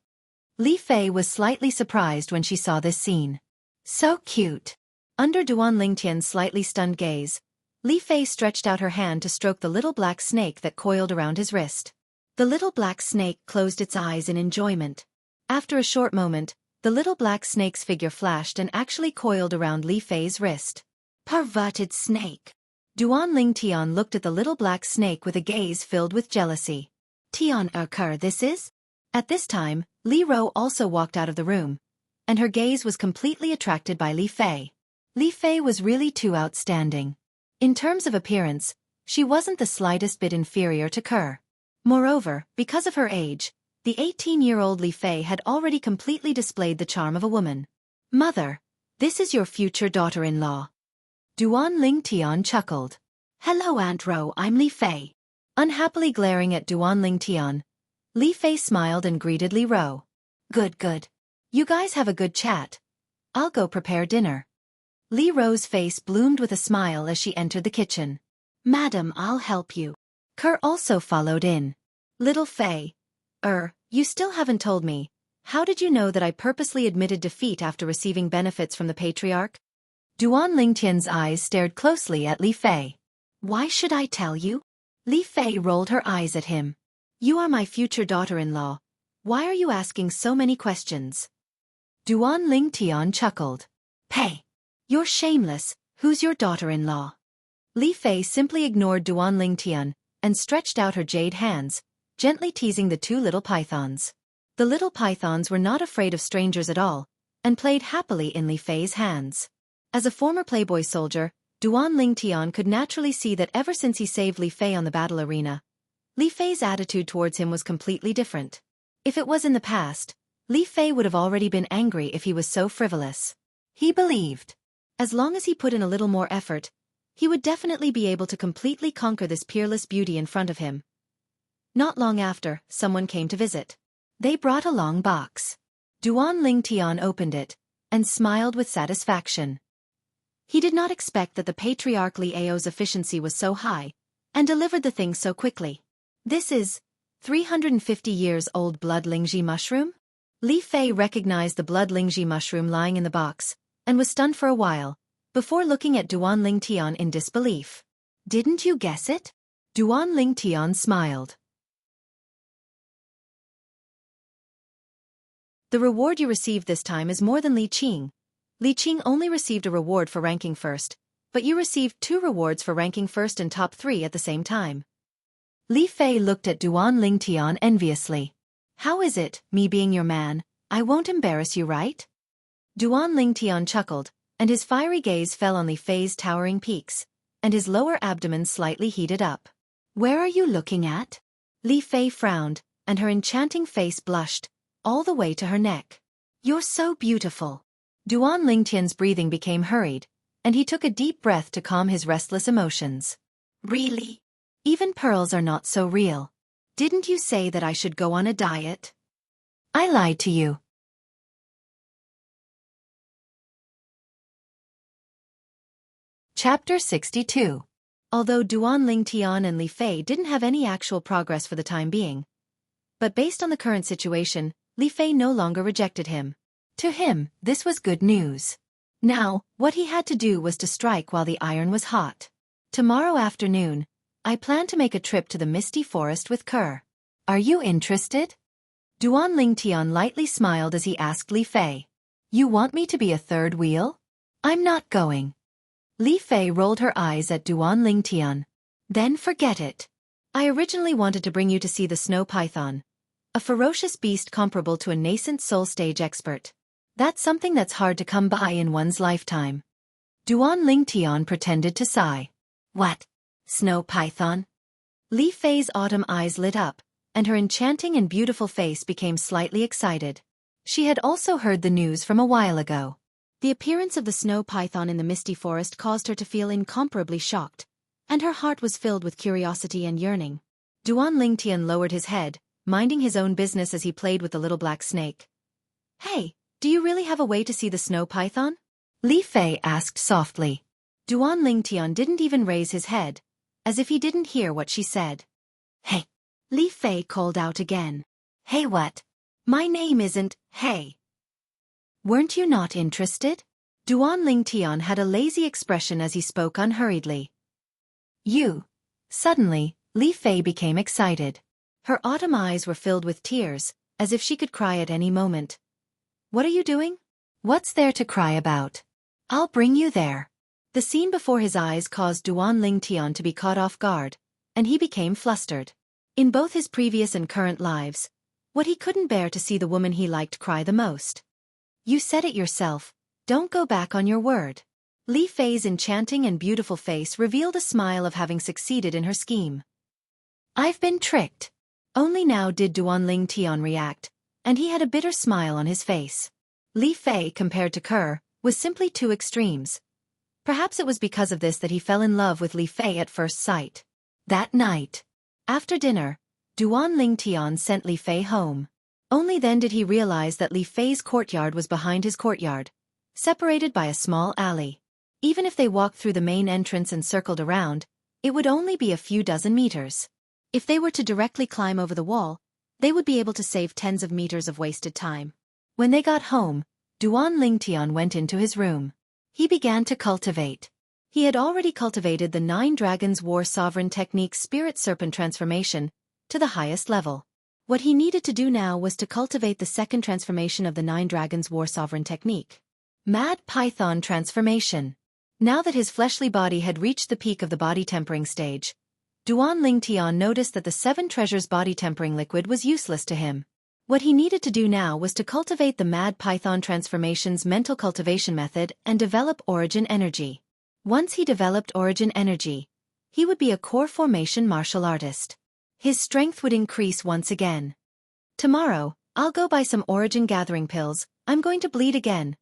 Li Fei was slightly surprised when she saw this scene. "So cute." Under Duan Lingtian's slightly stunned gaze, Li Fei stretched out her hand to stroke the little black snake that coiled around his wrist. The little black snake closed its eyes in enjoyment. After a short moment, the little black snake's figure flashed and actually coiled around Li Fei's wrist. "Perverted snake." Duan Lingtian looked at the little black snake with a gaze filled with jealousy. "Tian Kerr, this is?" At this time, Li Ro also walked out of the room, and her gaze was completely attracted by Li Fei. Li Fei was really too outstanding. In terms of appearance, she wasn't the slightest bit inferior to Kerr. Moreover, because of her age, the 18-year-old Li Fei had already completely displayed the charm of a woman. "Mother, this is your future daughter-in-law." Duan Lingtian chuckled. "Hello, Aunt Ro, I'm Li Fei." Unhappily glaring at Duan Lingtian, Li Fei smiled and greeted Li Ro. Good. You guys have a good chat. I'll go prepare dinner." Li Ro's face bloomed with a smile as she entered the kitchen. "Madam, I'll help you." Kerr also followed in. "Little Fei. You still haven't told me. How did you know that I purposely admitted defeat after receiving benefits from the patriarch?" Duan Lingtian's eyes stared closely at Li Fei. "Why should I tell you?" Li Fei rolled her eyes at him. "You are my future daughter-in-law. Why are you asking so many questions?" Duan Lingtian chuckled. "Pei. You're shameless. Who's your daughter-in-law?" Li Fei simply ignored Duan Lingtian and stretched out her jade hands, gently teasing the two little pythons. The little pythons were not afraid of strangers at all, and played happily in Li Fei's hands. As a former playboy soldier, Duan Lingtian could naturally see that ever since he saved Li Fei on the battle arena, Li Fei's attitude towards him was completely different. If it was in the past, Li Fei would have already been angry if he was so frivolous. He believed, as long as he put in a little more effort, he would definitely be able to completely conquer this peerless beauty in front of him. Not long after, someone came to visit. They brought a long box. Duan Lingtian opened it, and smiled with satisfaction. He did not expect that the patriarch Li Ao's efficiency was so high, and delivered the thing so quickly. "This is 350 years old blood Lingji mushroom?" Li Fei recognized the blood Lingji mushroom lying in the box, and was stunned for a while, before looking at Duan Lingtian in disbelief. "Didn't you guess it?" Duan Lingtian smiled. "The reward you received this time is more than Li Qing. Li Qing only received a reward for ranking first, but you received 2 rewards for ranking first and top 3 at the same time." Li Fei looked at Duan Lingtian enviously. "How is it, me being your man, I won't embarrass you, right?" Duan Lingtian chuckled, and his fiery gaze fell on Li Fei's towering peaks, and his lower abdomen slightly heated up. "Where are you looking at?" Li Fei frowned, and her enchanting face blushed, all the way to her neck. "You're so beautiful." Duan Lingtian's breathing became hurried, and he took a deep breath to calm his restless emotions. "Really? Even pearls are not so real. Didn't you say that I should go on a diet?" "I lied to you." Chapter 62. Although Duan Lingtian and Li Fei didn't have any actual progress for the time being, but based on the current situation, Li Fei no longer rejected him. To him, this was good news. Now, what he had to do was to strike while the iron was hot. "Tomorrow afternoon, I plan to make a trip to the Misty Forest with Kerr. Are you interested?" Duan Lingtian lightly smiled as he asked Li Fei. "You want me to be a third wheel?" "I'm not going." Li Fei rolled her eyes at Duan Lingtian. "Then forget it. I originally wanted to bring you to see the snow python, a ferocious beast comparable to a nascent soul stage expert. That's something that's hard to come by in one's lifetime." Duan Lingtian pretended to sigh. "What? Snow python?" Li Fei's autumn eyes lit up, and her enchanting and beautiful face became slightly excited. She had also heard the news from a while ago. The appearance of the snow python in the misty forest caused her to feel incomparably shocked, and her heart was filled with curiosity and yearning. Duan Lingtian lowered his head, minding his own business as he played with the little black snake. "Hey, do you really have a way to see the snow python?" Li Fei asked softly. Duan Lingtian didn't even raise his head, as if he didn't hear what she said. "Hey!" Li Fei called out again. "Hey what? My name isn't Hey." "Weren't you not interested?" Duan Lingtian had a lazy expression as he spoke unhurriedly. "You." Suddenly, Li Fei became excited. Her autumn eyes were filled with tears, as if she could cry at any moment. "What are you doing? What's there to cry about? I'll bring you there." The scene before his eyes caused Duan Lingtian to be caught off guard, and he became flustered. In both his previous and current lives, what he couldn't bear to see the woman he liked cry the most. "You said it yourself, don't go back on your word." Li Fei's enchanting and beautiful face revealed a smile of having succeeded in her scheme. "I've been tricked." Only now did Duan Lingtian react, and he had a bitter smile on his face. Li Fei, compared to Kerr, was simply two extremes. Perhaps it was because of this that he fell in love with Li Fei at first sight. That night, after dinner, Duan Lingtian sent Li Fei home. Only then did he realize that Li Fei's courtyard was behind his courtyard, separated by a small alley. Even if they walked through the main entrance and circled around, it would only be a few dozen meters. If they were to directly climb over the wall, they would be able to save tens of meters of wasted time. When they got home, Duan Lingtian went into his room. He began to cultivate. He had already cultivated the 9 Dragons War Sovereign Technique Spirit Serpent Transformation to the highest level. What he needed to do now was to cultivate the second transformation of the 9 Dragons War Sovereign Technique. Mad Python Transformation. Now that his fleshly body had reached the peak of the body tempering stage, Duan Lingtian noticed that the 7 Treasures body tempering liquid was useless to him. What he needed to do now was to cultivate the Mad Python Transformation's mental cultivation method and develop Origin Energy. Once he developed Origin Energy, he would be a core formation martial artist. His strength would increase once again. "Tomorrow, I'll go buy some Origin Gathering pills, I'm going to bleed again."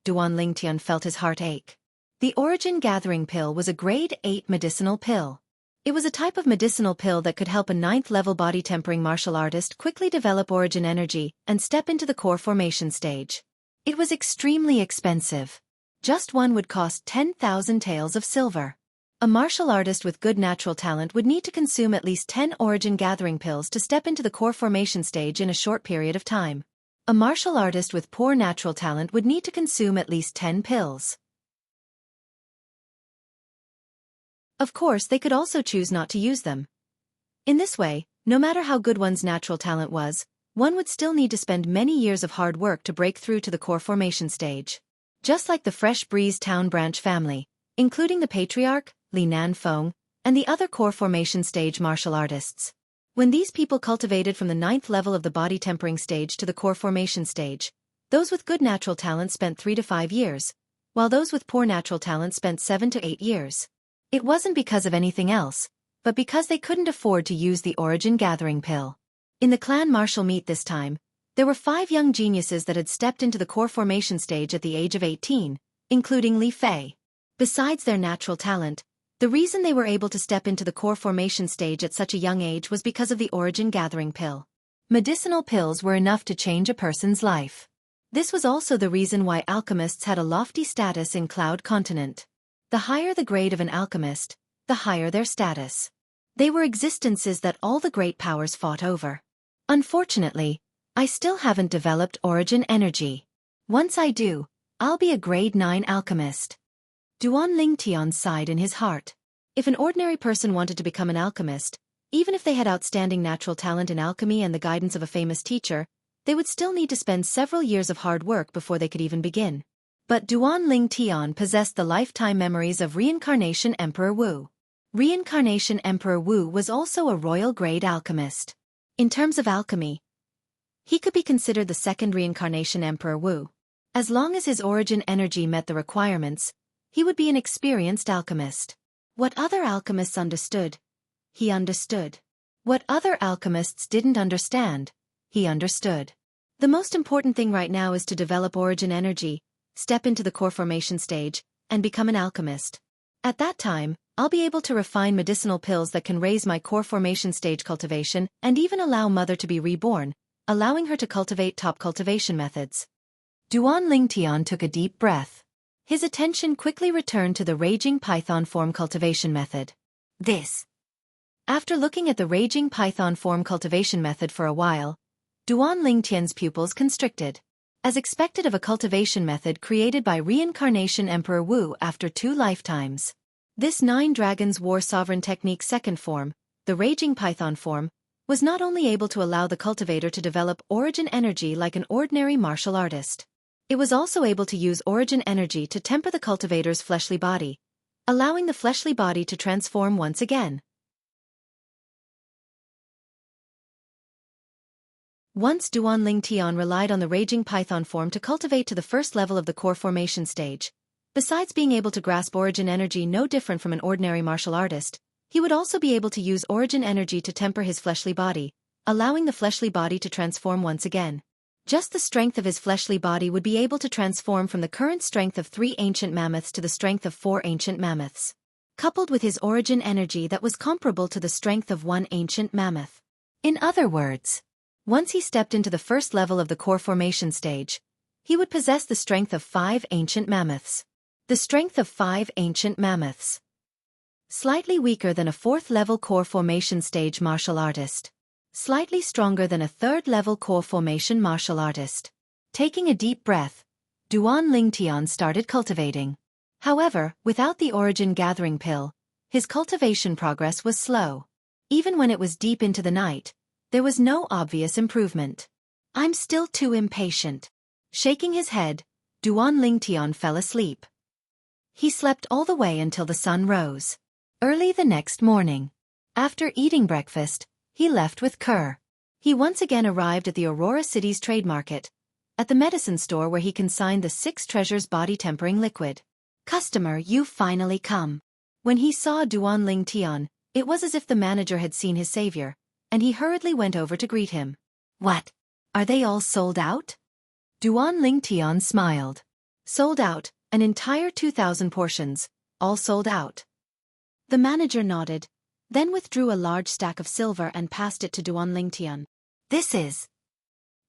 Duan Lingtian felt his heart ache. The Origin Gathering pill was a grade 8 medicinal pill. It was a type of medicinal pill that could help a 9th-level body-tempering martial artist quickly develop Origin Energy and step into the core formation stage. It was extremely expensive. Just one would cost 10,000 taels of silver. A martial artist with good natural talent would need to consume at least 10 Origin Gathering pills to step into the core formation stage in a short period of time. A martial artist with poor natural talent would need to consume at least 10 pills. Of course, they could also choose not to use them. In this way, no matter how good one's natural talent was, one would still need to spend many years of hard work to break through to the core formation stage. Just like the Fresh Breeze Town branch family, including the Patriarch, Li Nanfeng, and the other core formation stage martial artists. When these people cultivated from the 9th level of the body tempering stage to the core formation stage, those with good natural talent spent 3 to 5 years, while those with poor natural talent spent 7 to 8 years. It wasn't because of anything else, but because they couldn't afford to use the Origin Gathering pill. In the clan martial meet this time, there were 5 young geniuses that had stepped into the core formation stage at the age of 18, including Li Fei. Besides their natural talent, the reason they were able to step into the core formation stage at such a young age was because of the Origin Gathering pill. Medicinal pills were enough to change a person's life. This was also the reason why alchemists had a lofty status in Cloud Continent. The higher the grade of an alchemist, the higher their status. They were existences that all the great powers fought over. Unfortunately, I still haven't developed Origin Energy. Once I do, I'll be a grade 9 alchemist. Duan Lingtian sighed in his heart. If an ordinary person wanted to become an alchemist, even if they had outstanding natural talent in alchemy and the guidance of a famous teacher, they would still need to spend several years of hard work before they could even begin. But Duan Lingtian possessed the lifetime memories of Reincarnation Emperor Wu. Reincarnation Emperor Wu was also a royal grade alchemist. In terms of alchemy, he could be considered the second Reincarnation Emperor Wu. As long as his Origin Energy met the requirements, he would be an experienced alchemist. What other alchemists understood, he understood. What other alchemists didn't understand, he understood. The most important thing right now is to develop Origin Energy, step into the core formation stage, and become an alchemist. At that time, I'll be able to refine medicinal pills that can raise my core formation stage cultivation and even allow Mother to be reborn, allowing her to cultivate top cultivation methods. Duan Lingtian took a deep breath. His attention quickly returned to the Raging Python form cultivation method. After looking at the Raging Python form cultivation method for a while, Duan Lingtian's pupils constricted. As expected of a cultivation method created by Reincarnation Emperor Wu after 2 lifetimes. This 9 Dragons War Sovereign Technique second form, the Raging Python form, was not only able to allow the cultivator to develop origin energy like an ordinary martial artist. It was also able to use origin energy to temper the cultivator's fleshly body, allowing the fleshly body to transform once again. Once Duan Lingtian relied on the Raging Python form to cultivate to the first level of the core formation stage. Besides being able to grasp origin energy no different from an ordinary martial artist, he would also be able to use origin energy to temper his fleshly body, allowing the fleshly body to transform once again. Just the strength of his fleshly body would be able to transform from the current strength of 3 ancient mammoths to the strength of 4 ancient mammoths, coupled with his origin energy that was comparable to the strength of 1 ancient mammoth. In other words, once he stepped into the first level of the core formation stage, he would possess the strength of 5 ancient mammoths. The strength of 5 ancient mammoths. Slightly weaker than a 4th-level core formation stage martial artist. Slightly stronger than a 3rd-level core formation martial artist. Taking a deep breath, Duan Lingtian started cultivating. However, without the origin gathering pill, his cultivation progress was slow. Even when it was deep into the night, there was no obvious improvement. I'm still too impatient. Shaking his head, Duan Lingtian fell asleep. He slept all the way until the sun rose. Early the next morning, after eating breakfast, he left with Kerr. He once again arrived at the Aurora City's trade market, at the medicine store where he consigned the 6 treasures body tempering liquid. Customer, you've finally come. When he saw Duan Lingtian, it was as if the manager had seen his savior, and he hurriedly went over to greet him. What? Are they all sold out? Duan Lingtian smiled. Sold out, an entire 2,000 portions, all sold out. The manager nodded, then withdrew a large stack of silver and passed it to Duan Lingtian. This is...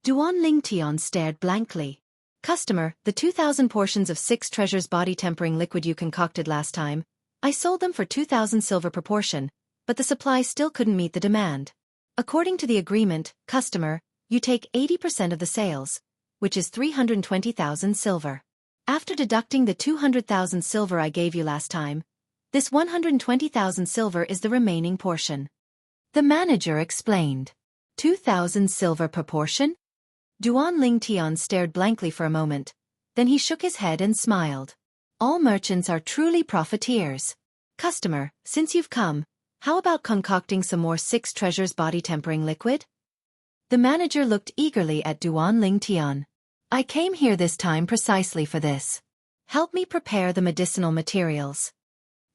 Duan Lingtian stared blankly. Customer, the 2,000 portions of 6 treasures body tempering liquid you concocted last time, I sold them for 2,000 silver per portion, but the supply still couldn't meet the demand. According to the agreement, customer, you take 80% of the sales, which is 320,000 silver. After deducting the 200,000 silver I gave you last time, this 120,000 silver is the remaining portion. The manager explained. 2,000 silver per portion? Duan Lingtian stared blankly for a moment, then he shook his head and smiled. All merchants are truly profiteers. Customer, since you've come, how about concocting some more 6 treasures body tempering liquid? The manager looked eagerly at Duan Lingtian. I came here this time precisely for this. Help me prepare the medicinal materials.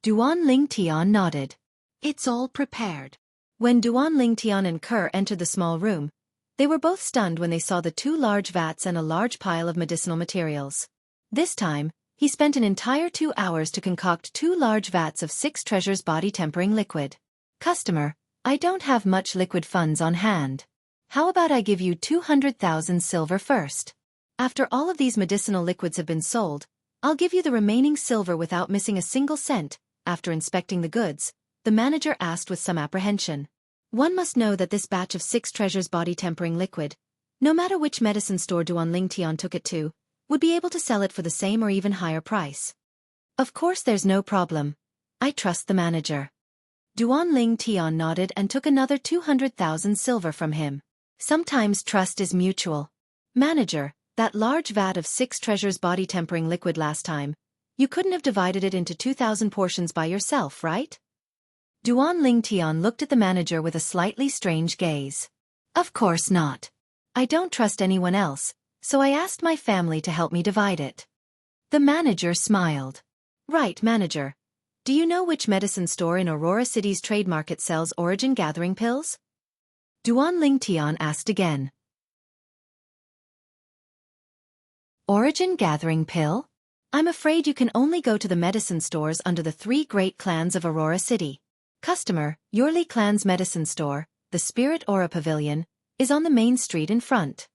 Duan Lingtian nodded. It's all prepared. When Duan Lingtian and Kerr entered the small room, they were both stunned when they saw the 2 large vats and a large pile of medicinal materials. This time, he spent an entire 2 hours to concoct 2 large vats of 6 treasures body tempering liquid. Customer, I don't have much liquid funds on hand. How about I give you 200,000 silver first? After all of these medicinal liquids have been sold, I'll give you the remaining silver without missing a single cent. After inspecting the goods, the manager asked with some apprehension. One must know that this batch of 6 treasures body tempering liquid, no matter which medicine store Duan Lingtian took it to, would be able to sell it for the same or even higher price. Of course there's no problem. I trust the manager. Duan Lingtian nodded and took another 200,000 silver from him. Sometimes trust is mutual. Manager, that large vat of 6 treasures body tempering liquid last time, you couldn't have divided it into 2,000 portions by yourself, right? Duan Lingtian looked at the manager with a slightly strange gaze. Of course not. I don't trust anyone else, so I asked my family to help me divide it. The manager smiled. Right, manager. Do you know which medicine store in Aurora City's trade market sells origin gathering pills? Duan Lingtian asked again. Origin gathering pill? I'm afraid you can only go to the medicine stores under the 3 great clans of Aurora City. Customer, Yorli Clan's medicine store, the Spirit Aura Pavilion, is on the main street in front.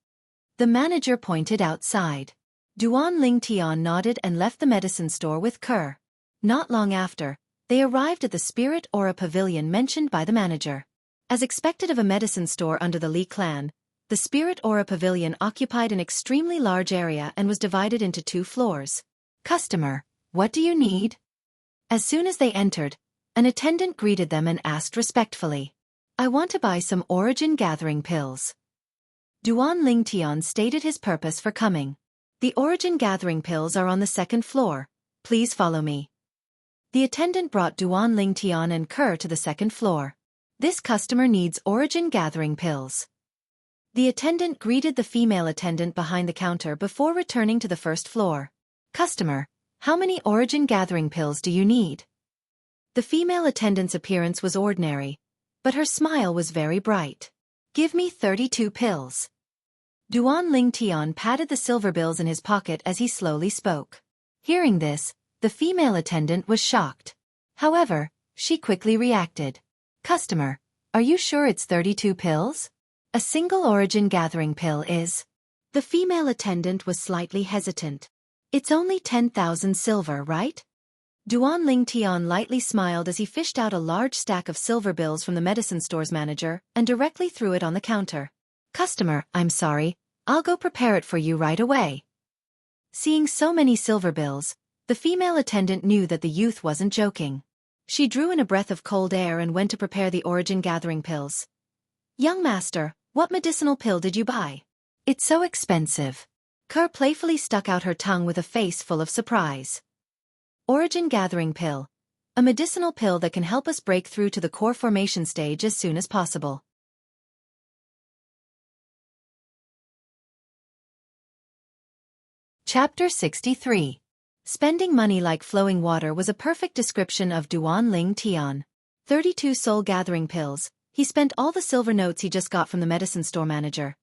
The manager pointed outside. Duan Ling Tian nodded and left the medicine store with Kerr. Not long after, they arrived at the Spirit Aura Pavilion mentioned by the manager. As expected of a medicine store under the Li clan, the Spirit Aura Pavilion occupied an extremely large area and was divided into 2 floors. Customer, what do you need? As soon as they entered, an attendant greeted them and asked respectfully, I want to buy some origin gathering pills. Duan Ling Tian stated his purpose for coming. The origin gathering pills are on the 2nd floor. Please follow me. The attendant brought Duan Ling Tian and Kerr to the 2nd floor. This customer needs origin gathering pills. The attendant greeted the female attendant behind the counter before returning to the 1st floor. Customer, how many origin gathering pills do you need? The female attendant's appearance was ordinary, but her smile was very bright. Give me 32 pills. Duan Ling Tian patted the silver bills in his pocket as he slowly spoke. Hearing this, the female attendant was shocked. However, she quickly reacted. Customer, are you sure it's 32 pills? A single origin gathering pill is. The female attendant was slightly hesitant. It's only 10,000 silver, right? Duan Ling Tian lightly smiled as he fished out a large stack of silver bills from the medicine store's manager and directly threw it on the counter. Customer, I'm sorry, I'll go prepare it for you right away. Seeing so many silver bills, the female attendant knew that the youth wasn't joking. She drew in a breath of cold air and went to prepare the origin gathering pills. Young master, what medicinal pill did you buy? It's so expensive. Kerr playfully stuck out her tongue with a face full of surprise. Origin gathering pill. A medicinal pill that can help us break through to the core formation stage as soon as possible. Chapter 63. Spending money like flowing water was a perfect description of Duan Ling Tian. 32 soul gathering pills. He spent all the silver notes he just got from the medicine store manager.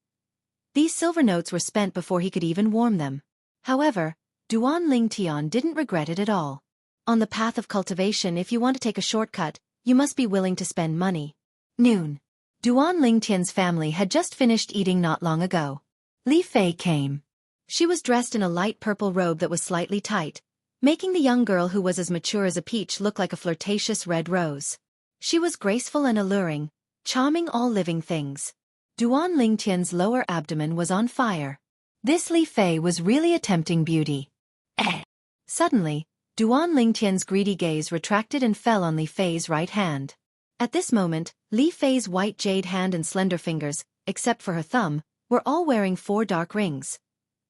These silver notes were spent before he could even warm them. However, Duan Ling Tian didn't regret it at all. On the path of cultivation, if you want to take a shortcut, you must be willing to spend money. Noon. Duan Ling Tian's family had just finished eating not long ago. Li Fei came. She was dressed in a light purple robe that was slightly tight, making the young girl who was as mature as a peach look like a flirtatious red rose. She was graceful and alluring, charming all living things. Duan Ling Tian's lower abdomen was on fire. This Li Fei was really a tempting beauty. Suddenly, Duan Ling Tian's greedy gaze retracted and fell on Li Fei's right hand. At this moment, Li Fei's white jade hand and slender fingers, except for her thumb, were all wearing 4 dark rings.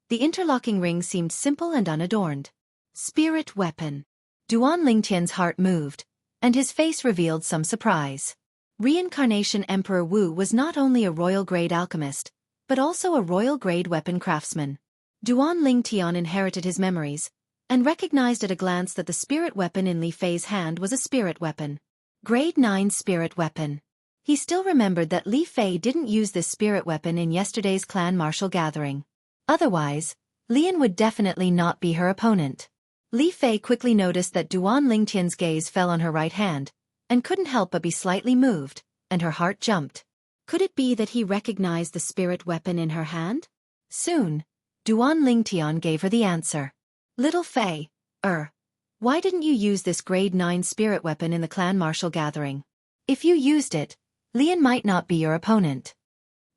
The interlocking rings seemed simple and unadorned. Spirit weapon. Duan Ling Tian's heart moved, and his face revealed some surprise. Reincarnation Emperor Wu was not only a royal-grade alchemist, but also a royal-grade weapon craftsman. Duan Ling Tian inherited his memories, and recognized at a glance that the spirit weapon in Li Fei's hand was a spirit weapon. Grade 9 spirit weapon. He still remembered that Li Fei didn't use this spirit weapon in yesterday's clan martial gathering. Otherwise, Lian would definitely not be her opponent. Li Fei quickly noticed that Duan Ling Tian's gaze fell on her right hand, and couldn't help but be slightly moved, and her heart jumped. Could it be that he recognized the spirit weapon in her hand? Soon, Duan Ling Tian gave her the answer. Little Fei, why didn't you use this grade 9 spirit weapon in the clan martial gathering? If you used it, Lian might not be your opponent.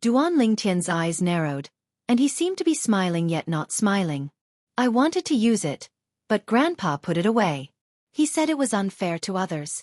Duan Ling Tian's eyes narrowed, and he seemed to be smiling yet not smiling. I wanted to use it, but Grandpa put it away. He said it was unfair to others.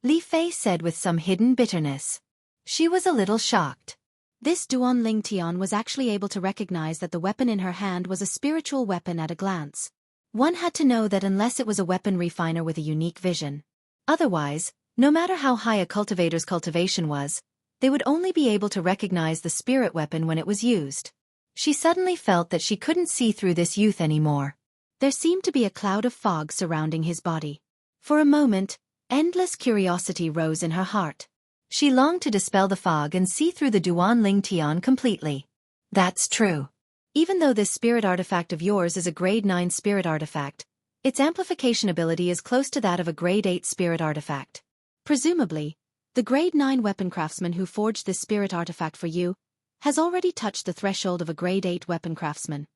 Li Fei said with some hidden bitterness. She was a little shocked. This Duan Ling Tian was actually able to recognize that the weapon in her hand was a spiritual weapon at a glance. One had to know that unless it was a weapon refiner with a unique vision. Otherwise, no matter how high a cultivator's cultivation was, they would only be able to recognize the spirit weapon when it was used. She suddenly felt that she couldn't see through this youth anymore. There seemed to be a cloud of fog surrounding his body. For a moment, endless curiosity rose in her heart. She longed to dispel the fog and see through the Duan Ling Tian completely. That's true. Even though this spirit artifact of yours is a grade 9 spirit artifact, Its amplification ability is close to that of a Grade 8 spirit artifact. Presumably, the Grade 9 weapon craftsman who forged this spirit artifact for you has already touched the threshold of a Grade 8 weapon craftsman.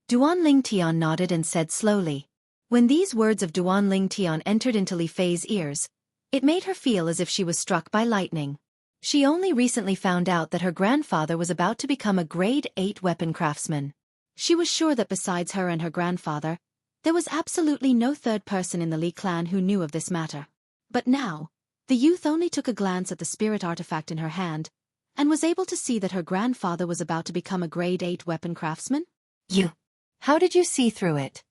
Duan Ling Tian nodded and said slowly. When these words of Duan Ling Tian entered into Li Fei's ears, it made her feel as if she was struck by lightning. She only recently found out that her grandfather was about to become a Grade 8 weapon craftsman. She was sure that besides her and her grandfather, there was absolutely no third person in the Li clan who knew of this matter. But now, the youth only took a glance at the spirit artifact in her hand, and was able to see that her grandfather was about to become a Grade 8 weapon craftsman. How did you see through it?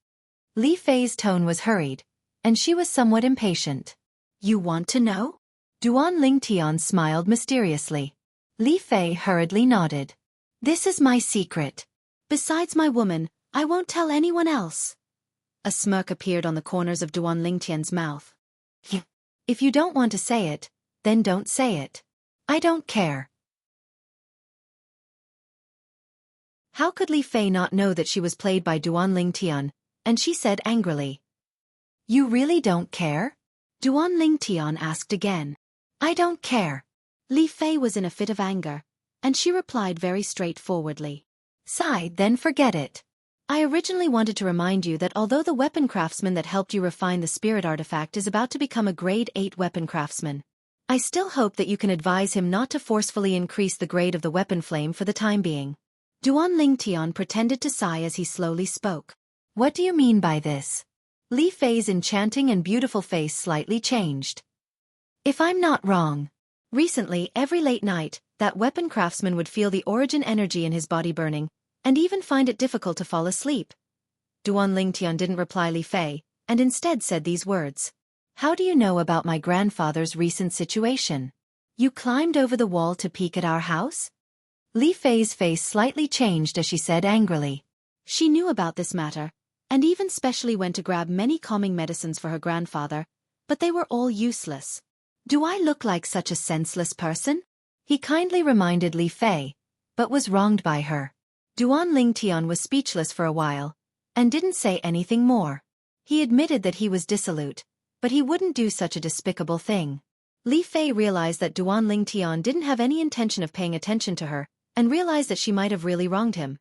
Li Fei's tone was hurried, and she was somewhat impatient. You want to know? Duan Ling Tian smiled mysteriously. Li Fei hurriedly nodded. This is my secret. Besides my woman, I won't tell anyone else. A smirk appeared on the corners of Duan Ling Tian's mouth. If you don't want to say it, then don't say it. I don't care. How could Li Fei not know that she was played by Duan Ling Tian, and she said angrily. You really don't care? Duan Ling Tian asked again. I don't care. Li Fei was in a fit of anger, and she replied very straightforwardly. Sigh, then forget it. I originally wanted to remind you that although the weapon craftsman that helped you refine the spirit artifact is about to become a Grade 8 weapon craftsman, I still hope that you can advise him not to forcefully increase the grade of the weapon flame for the time being. Duan Ling Tian pretended to sigh as he slowly spoke. What do you mean by this? Li Fei's enchanting and beautiful face slightly changed. If I'm not wrong, recently every late night, that weapon craftsman would feel the origin energy in his body burning, and even find it difficult to fall asleep. Duan Ling Tian didn't reply Li Fei, and instead said these words. How do you know about my grandfather's recent situation? You climbed over the wall to peek at our house? Li Fei's face slightly changed as she said angrily. She knew about this matter, and even specially went to grab many calming medicines for her grandfather, but they were all useless. Do I look like such a senseless person? He kindly reminded Li Fei, but was wronged by her. Duan Ling Tian was speechless for a while, and didn't say anything more. He admitted that he was dissolute, but he wouldn't do such a despicable thing. Li Fei realized that Duan Ling Tian didn't have any intention of paying attention to her, and realized that she might have really wronged him.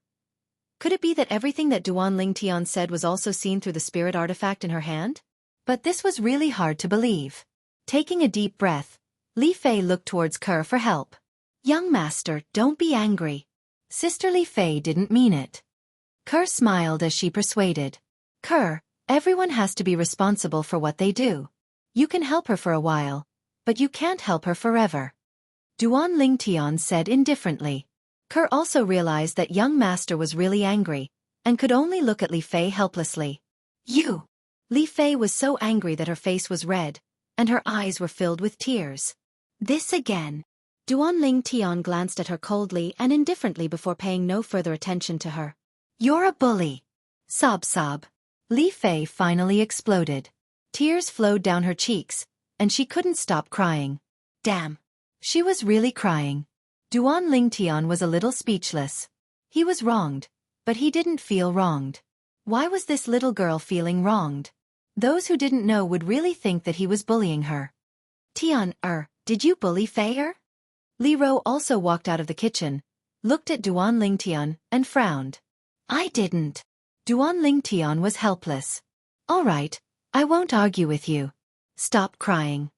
Could it be that everything that Duan Ling Tian said was also seen through the spirit artifact in her hand? But this was really hard to believe. Taking a deep breath, Li Fei looked towards Ker for help. Young master, don't be angry. Sister Li Fei didn't mean it. Ker smiled as she persuaded. Ker, everyone has to be responsible for what they do. You can help her for a while, but you can't help her forever. Duan Ling Tian said indifferently. Ker also realized that young master was really angry, and could only look at Li Fei helplessly. You! Li Fei was so angry that her face was red, and her eyes were filled with tears. This again. Duan Ling Tian glanced at her coldly and indifferently before paying no further attention to her. You're a bully. Sob sob. Li Fei finally exploded. Tears flowed down her cheeks, and she couldn't stop crying. Damn. She was really crying. Duan Ling Tian was a little speechless. He was wronged, but he didn't feel wronged. Why was this little girl feeling wronged? Those who didn't know would really think that he was bullying her. Tian, did you bully Fei? Li Ro also walked out of the kitchen, looked at Duan Ling Tian, and frowned. I didn't. Duan Ling Tian was helpless. All right, I won't argue with you. Stop crying.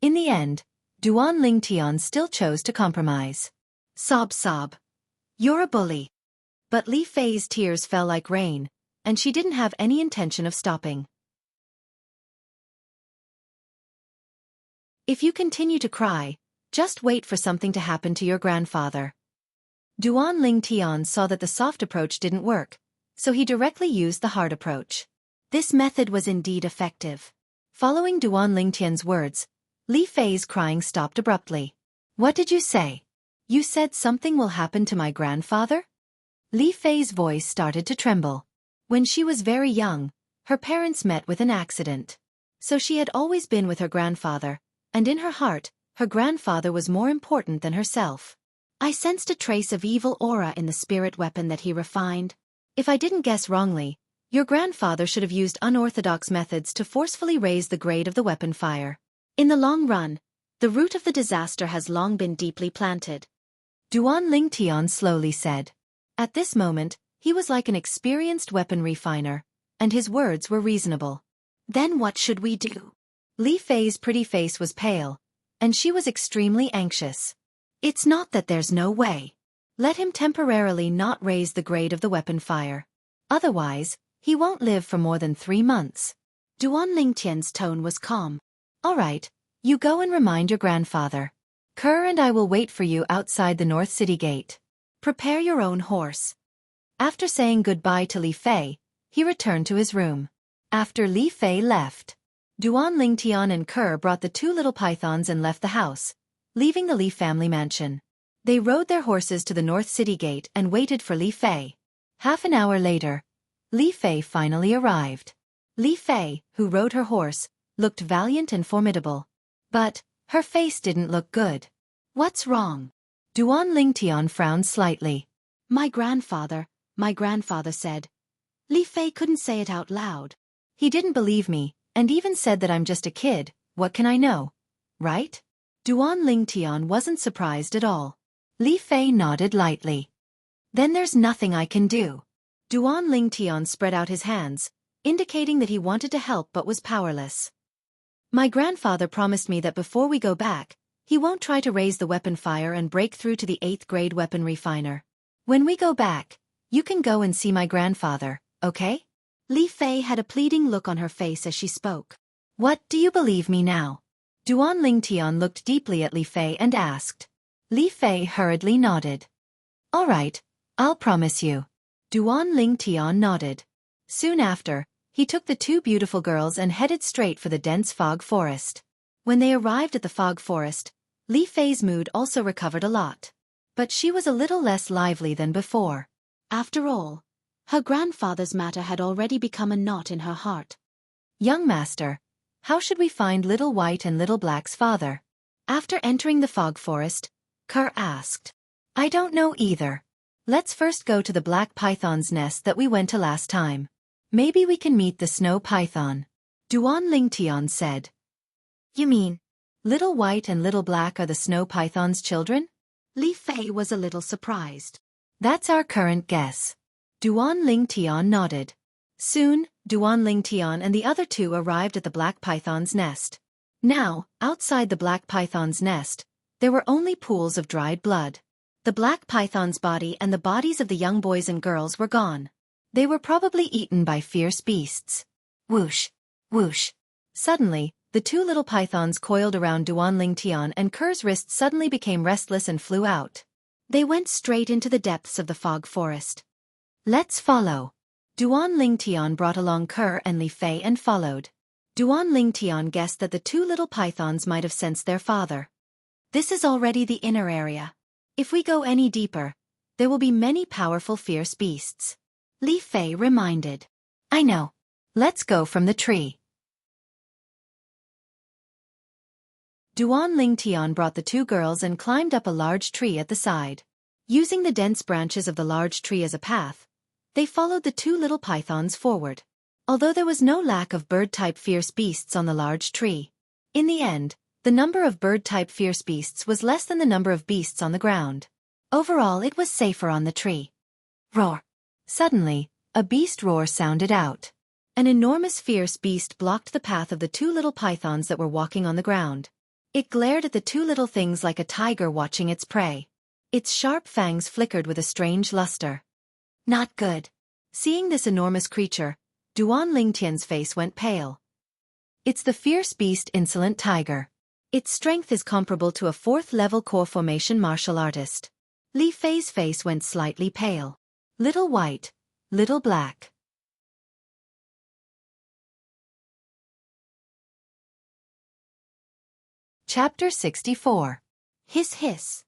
In the end, Duan Ling Tian still chose to compromise. Sob sob. You're a bully. But Li Fei's tears fell like rain, and she didn't have any intention of stopping. If you continue to cry, just wait for something to happen to your grandfather. Duan Ling Tian saw that the soft approach didn't work, so he directly used the hard approach. This method was indeed effective. Following Duan Ling Tian's words, Li Fei's crying stopped abruptly. What did you say? You said something will happen to my grandfather? Li Fei's voice started to tremble. When she was very young, her parents met with an accident. So she had always been with her grandfather, and in her heart, her grandfather was more important than herself. I sensed a trace of evil aura in the spirit weapon that he refined. If I didn't guess wrongly, Your grandfather should have used unorthodox methods to forcefully raise the grade of the weapon fire. In the long run, the root of the disaster has long been deeply planted. Duan Lingtian slowly said. At this moment, he was like an experienced weapon refiner, and his words were reasonable. Then what should we do? Li Fei's pretty face was pale, and she was extremely anxious. It's not that there's no way. Let him temporarily not raise the grade of the weapon fire. Otherwise, he won't live for more than 3 months. Duan Lingtian's tone was calm. All right, you go and remind your grandfather. Kerr and I will wait for you outside the North City Gate. Prepare your own horse. After saying goodbye to Li Fei, he returned to his room. After Li Fei left, Duan Lingtian and Kerr brought the 2 little pythons and left the house, leaving the Li family mansion. They rode their horses to the North City Gate and waited for Li Fei. Half an hour later, Li Fei finally arrived. Li Fei, who rode her horse, looked valiant and formidable. But her face didn't look good. What's wrong? Duan Lingtian frowned slightly. My grandfather said. Li Fei couldn't say it out loud. He didn't believe me, and even said that I'm just a kid. What can I know? Right? Duan Lingtian wasn't surprised at all. Li Fei nodded lightly. Then there's nothing I can do. Duan Lingtian spread out his hands, indicating that he wanted to help but was powerless. My grandfather promised me that before we go back, he won't try to raise the weapon fire and break through to the 8th grade weapon refiner. When we go back, you can go and see my grandfather, okay? Li Fei had a pleading look on her face as she spoke. What, do you believe me now? Duan Lingtian looked deeply at Li Fei and asked. Li Fei hurriedly nodded. All right, I'll promise you. Duan Lingtian nodded. Soon after, he took the 2 beautiful girls and headed straight for the dense fog forest. When they arrived at the fog forest, Li Fei's mood also recovered a lot. But she was a little less lively than before. After all, her grandfather's matter had already become a knot in her heart. Young master, how should we find Little White and Little Black's father? After entering the fog forest, Kerr asked. I don't know either. Let's first go to the black python's nest that we went to last time. Maybe we can meet the snow python. Duan Lingtian said. You mean, Little White and Little Black are the snow python's children? Li Fei was a little surprised. That's our current guess. Duan Lingtian nodded. Soon, Duan Lingtian and the other 2 arrived at the black python's nest. Now, outside the black python's nest, there were only pools of dried blood. The black python's body and the bodies of the young boys and girls were gone. They were probably eaten by fierce beasts. Whoosh! Whoosh! Suddenly, the 2 little pythons coiled around Duan Lingtian and Kerr's wrists suddenly became restless and flew out. They went straight into the depths of the fog forest. Let's follow. Duan Lingtian brought along Kerr and Li Fei and followed. Duan Lingtian guessed that the 2 little pythons might have sensed their father. This is already the inner area. If we go any deeper, there will be many powerful fierce beasts. Li Fei reminded. I know. Let's go from the tree. Duan Lingtian brought the 2 girls and climbed up a large tree at the side. Using the dense branches of the large tree as a path, they followed the 2 little pythons forward. Although there was no lack of bird-type fierce beasts on the large tree, in the end, the number of bird-type fierce beasts was less than the number of beasts on the ground. Overall, it was safer on the tree. Roar! Suddenly, a beast roar sounded out. An enormous fierce beast blocked the path of the 2 little pythons that were walking on the ground. It glared at the 2 little things like a tiger watching its prey. Its sharp fangs flickered with a strange luster. Not good. Seeing this enormous creature, Duan Lingtian's face went pale. It's the fierce beast Insolent Tiger. Its strength is comparable to a 4th-level core formation martial artist. Li Fei's face went slightly pale. Little White, Little Black. Chapter 64. Hiss hiss.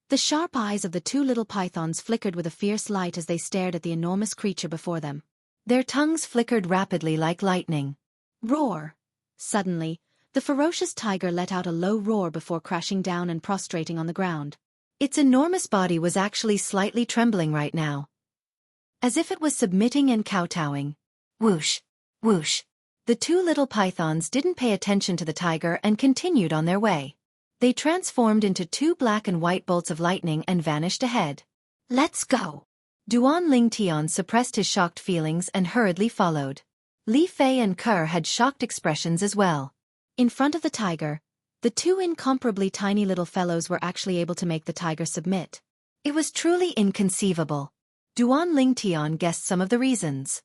The sharp eyes of the 2 little pythons flickered with a fierce light as they stared at the enormous creature before them. Their tongues flickered rapidly like lightning. Roar! Suddenly, the ferocious tiger let out a low roar before crashing down and prostrating on the ground. Its enormous body was actually slightly trembling right now, as if it was submitting and kowtowing. Whoosh! Whoosh! The two little pythons didn't pay attention to the tiger and continued on their way. They transformed into two black and white bolts of lightning and vanished ahead. Let's go! Duan Lingtian suppressed his shocked feelings and hurriedly followed. Li Fei and Kerr had shocked expressions as well. In front of the tiger, the two incomparably tiny little fellows were actually able to make the tiger submit. It was truly inconceivable. Duan Lingtian guessed some of the reasons.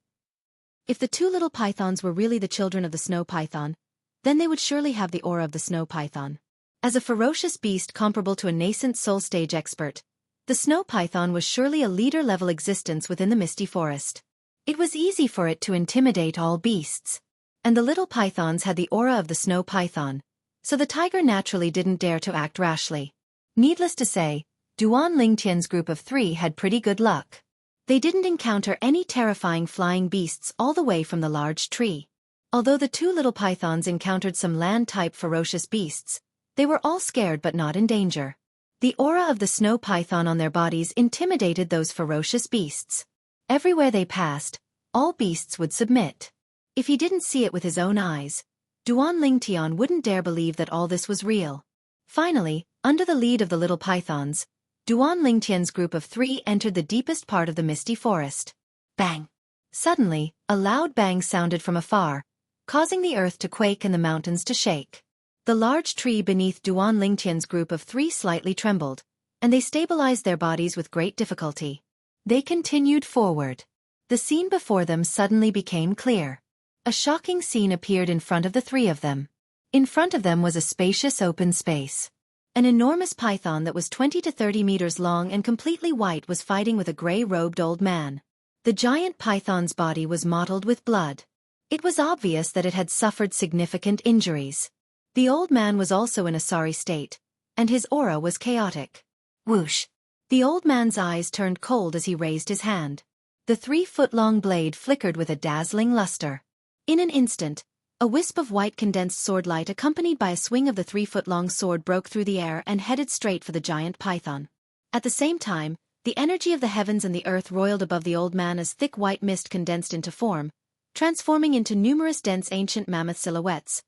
If the two little pythons were really the children of the snow python, then they would surely have the aura of the snow python. As a ferocious beast comparable to a nascent soul stage expert, the snow python was surely a leader-level existence within the misty forest. It was easy for it to intimidate all beasts. And the little pythons had the aura of the snow python, so the tiger naturally didn't dare to act rashly. Needless to say, Duan Lingtian's group of three had pretty good luck. They didn't encounter any terrifying flying beasts all the way from the large tree. Although the two little pythons encountered some land-type ferocious beasts, they were all scared but not in danger. The aura of the snow python on their bodies intimidated those ferocious beasts. Everywhere they passed, all beasts would submit. If he didn't see it with his own eyes, Duan Lingtian wouldn't dare believe that all this was real. Finally, under the lead of the little pythons, Duan Lingtian's group of three entered the deepest part of the misty forest. Bang! Suddenly, a loud bang sounded from afar, causing the earth to quake and the mountains to shake. The large tree beneath Duan Lingtian's group of three slightly trembled, and they stabilized their bodies with great difficulty. They continued forward. The scene before them suddenly became clear. A shocking scene appeared in front of the three of them. In front of them was a spacious open space. An enormous python that was 20 to 30 meters long and completely white was fighting with a gray-robed old man. The giant python's body was mottled with blood. It was obvious that it had suffered significant injuries. The old man was also in a sorry state, and his aura was chaotic. Whoosh! The old man's eyes turned cold as he raised his hand. The 3-foot-long blade flickered with a dazzling luster. In an instant, a wisp of white condensed sword light accompanied by a swing of the 3-foot-long sword broke through the air and headed straight for the giant python. At the same time, the energy of the heavens and the earth roiled above the old man as thick white mist condensed into form, transforming into numerous dense ancient mammoth silhouettes.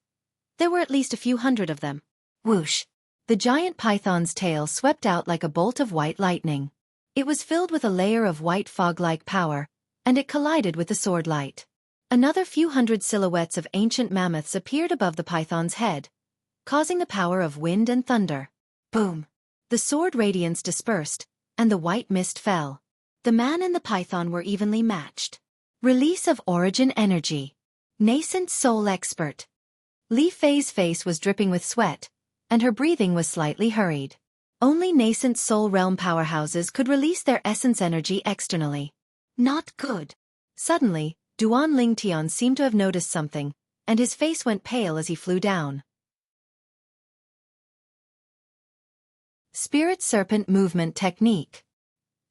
There were at least a few hundred of them. Whoosh! The giant python's tail swept out like a bolt of white lightning. It was filled with a layer of white fog-like power, and it collided with the sword light. Another few hundred silhouettes of ancient mammoths appeared above the python's head, causing the power of wind and thunder. Boom! The sword radiance dispersed, and the white mist fell. The man and the python were evenly matched. Release of origin energy. Nascent soul expert. Li Fei's face was dripping with sweat, and her breathing was slightly hurried. Only nascent soul realm powerhouses could release their essence energy externally. Not good. Suddenly, Duan Lingtian seemed to have noticed something, and his face went pale as he flew down. Spirit Serpent Movement Technique.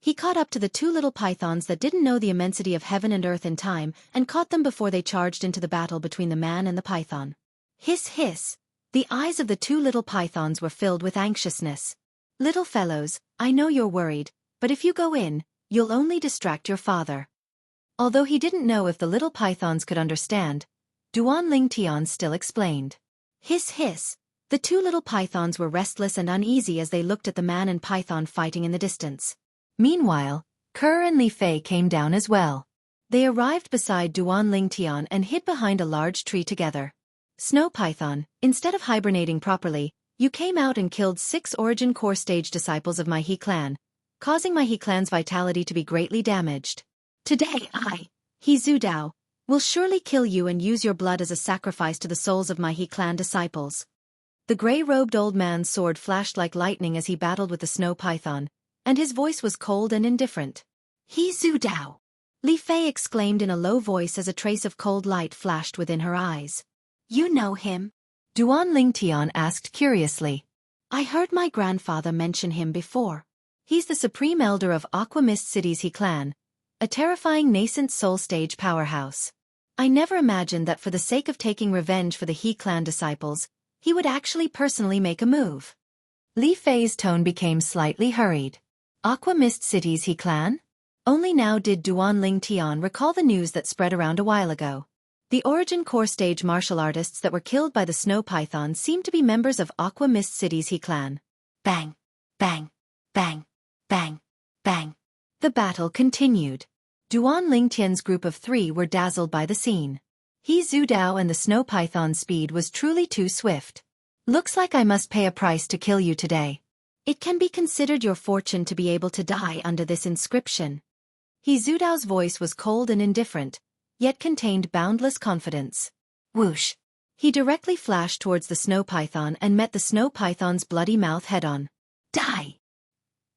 He caught up to the two little pythons that didn't know the immensity of heaven and earth in time and caught them before they charged into the battle between the man and the python. Hiss hiss! The eyes of the two little pythons were filled with anxiousness. Little fellows, I know you're worried, but if you go in, you'll only distract your father. Although he didn't know if the little pythons could understand, Duan Lingtian still explained. Hiss hiss! The two little pythons were restless and uneasy as they looked at the man and python fighting in the distance. Meanwhile, Kerr and Li Fei came down as well. They arrived beside Duan Lingtian and hid behind a large tree together. Snow Python, instead of hibernating properly, you came out and killed 6 Origin Core Stage disciples of my He clan, causing my He clan's vitality to be greatly damaged. Today He Zudao, will surely kill you and use your blood as a sacrifice to the souls of my He clan disciples. The gray-robed old man's sword flashed like lightning as he battled with the snow python, and his voice was cold and indifferent. He Zudao! Li Fei exclaimed in a low voice as a trace of cold light flashed within her eyes. You know him? Duan Lingtian asked curiously. I heard my grandfather mention him before. He's the supreme elder of Aqua Mist City's He clan, a terrifying nascent soul stage powerhouse. I never imagined that for the sake of taking revenge for the He clan disciples, he would actually personally make a move. Li Fei's tone became slightly hurried. Aqua Mist City's He clan? Only now did Duan Ling Tian recall the news that spread around a while ago. The Origin Core stage martial artists that were killed by the snow python seemed to be members of Aqua Mist City's He clan. Bang! Bang! Bang! Bang! Bang! The battle continued. Duan Ling Tian's group of 3 were dazzled by the scene. He Zhu Dao and the snow python's speed was truly too swift. Looks like I must pay a price to kill you today. It can be considered your fortune to be able to die under this inscription. He Zhu Dao's voice was cold and indifferent, yet contained boundless confidence. Whoosh! He directly flashed towards the snow python and met the snow python's bloody mouth head-on. Die!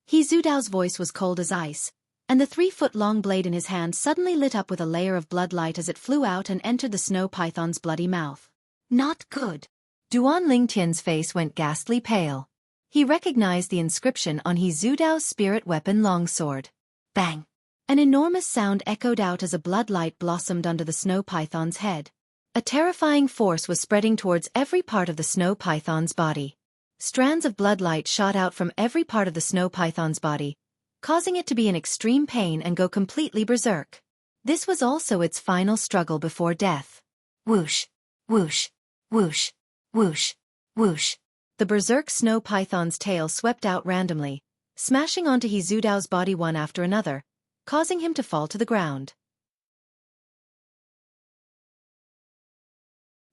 He Zhu Dao's voice was cold as ice, and the 3-foot-long blade in his hand suddenly lit up with a layer of blood light as it flew out and entered the snow python's bloody mouth. Not good. Duan Ling Tian's face went ghastly pale. He recognized the inscription on He Zhu Dao's spirit weapon longsword. Bang! An enormous sound echoed out as a blood light blossomed under the snow python's head. A terrifying force was spreading towards every part of the snow python's body. Strands of blood light shot out from every part of the snow python's body, causing it to be in extreme pain and go completely berserk. This was also its final struggle before death. Whoosh! Whoosh! Whoosh! Whoosh! Whoosh! The berserk snow python's tail swept out randomly, smashing onto He Zhu Dao's body one after another, causing him to fall to the ground.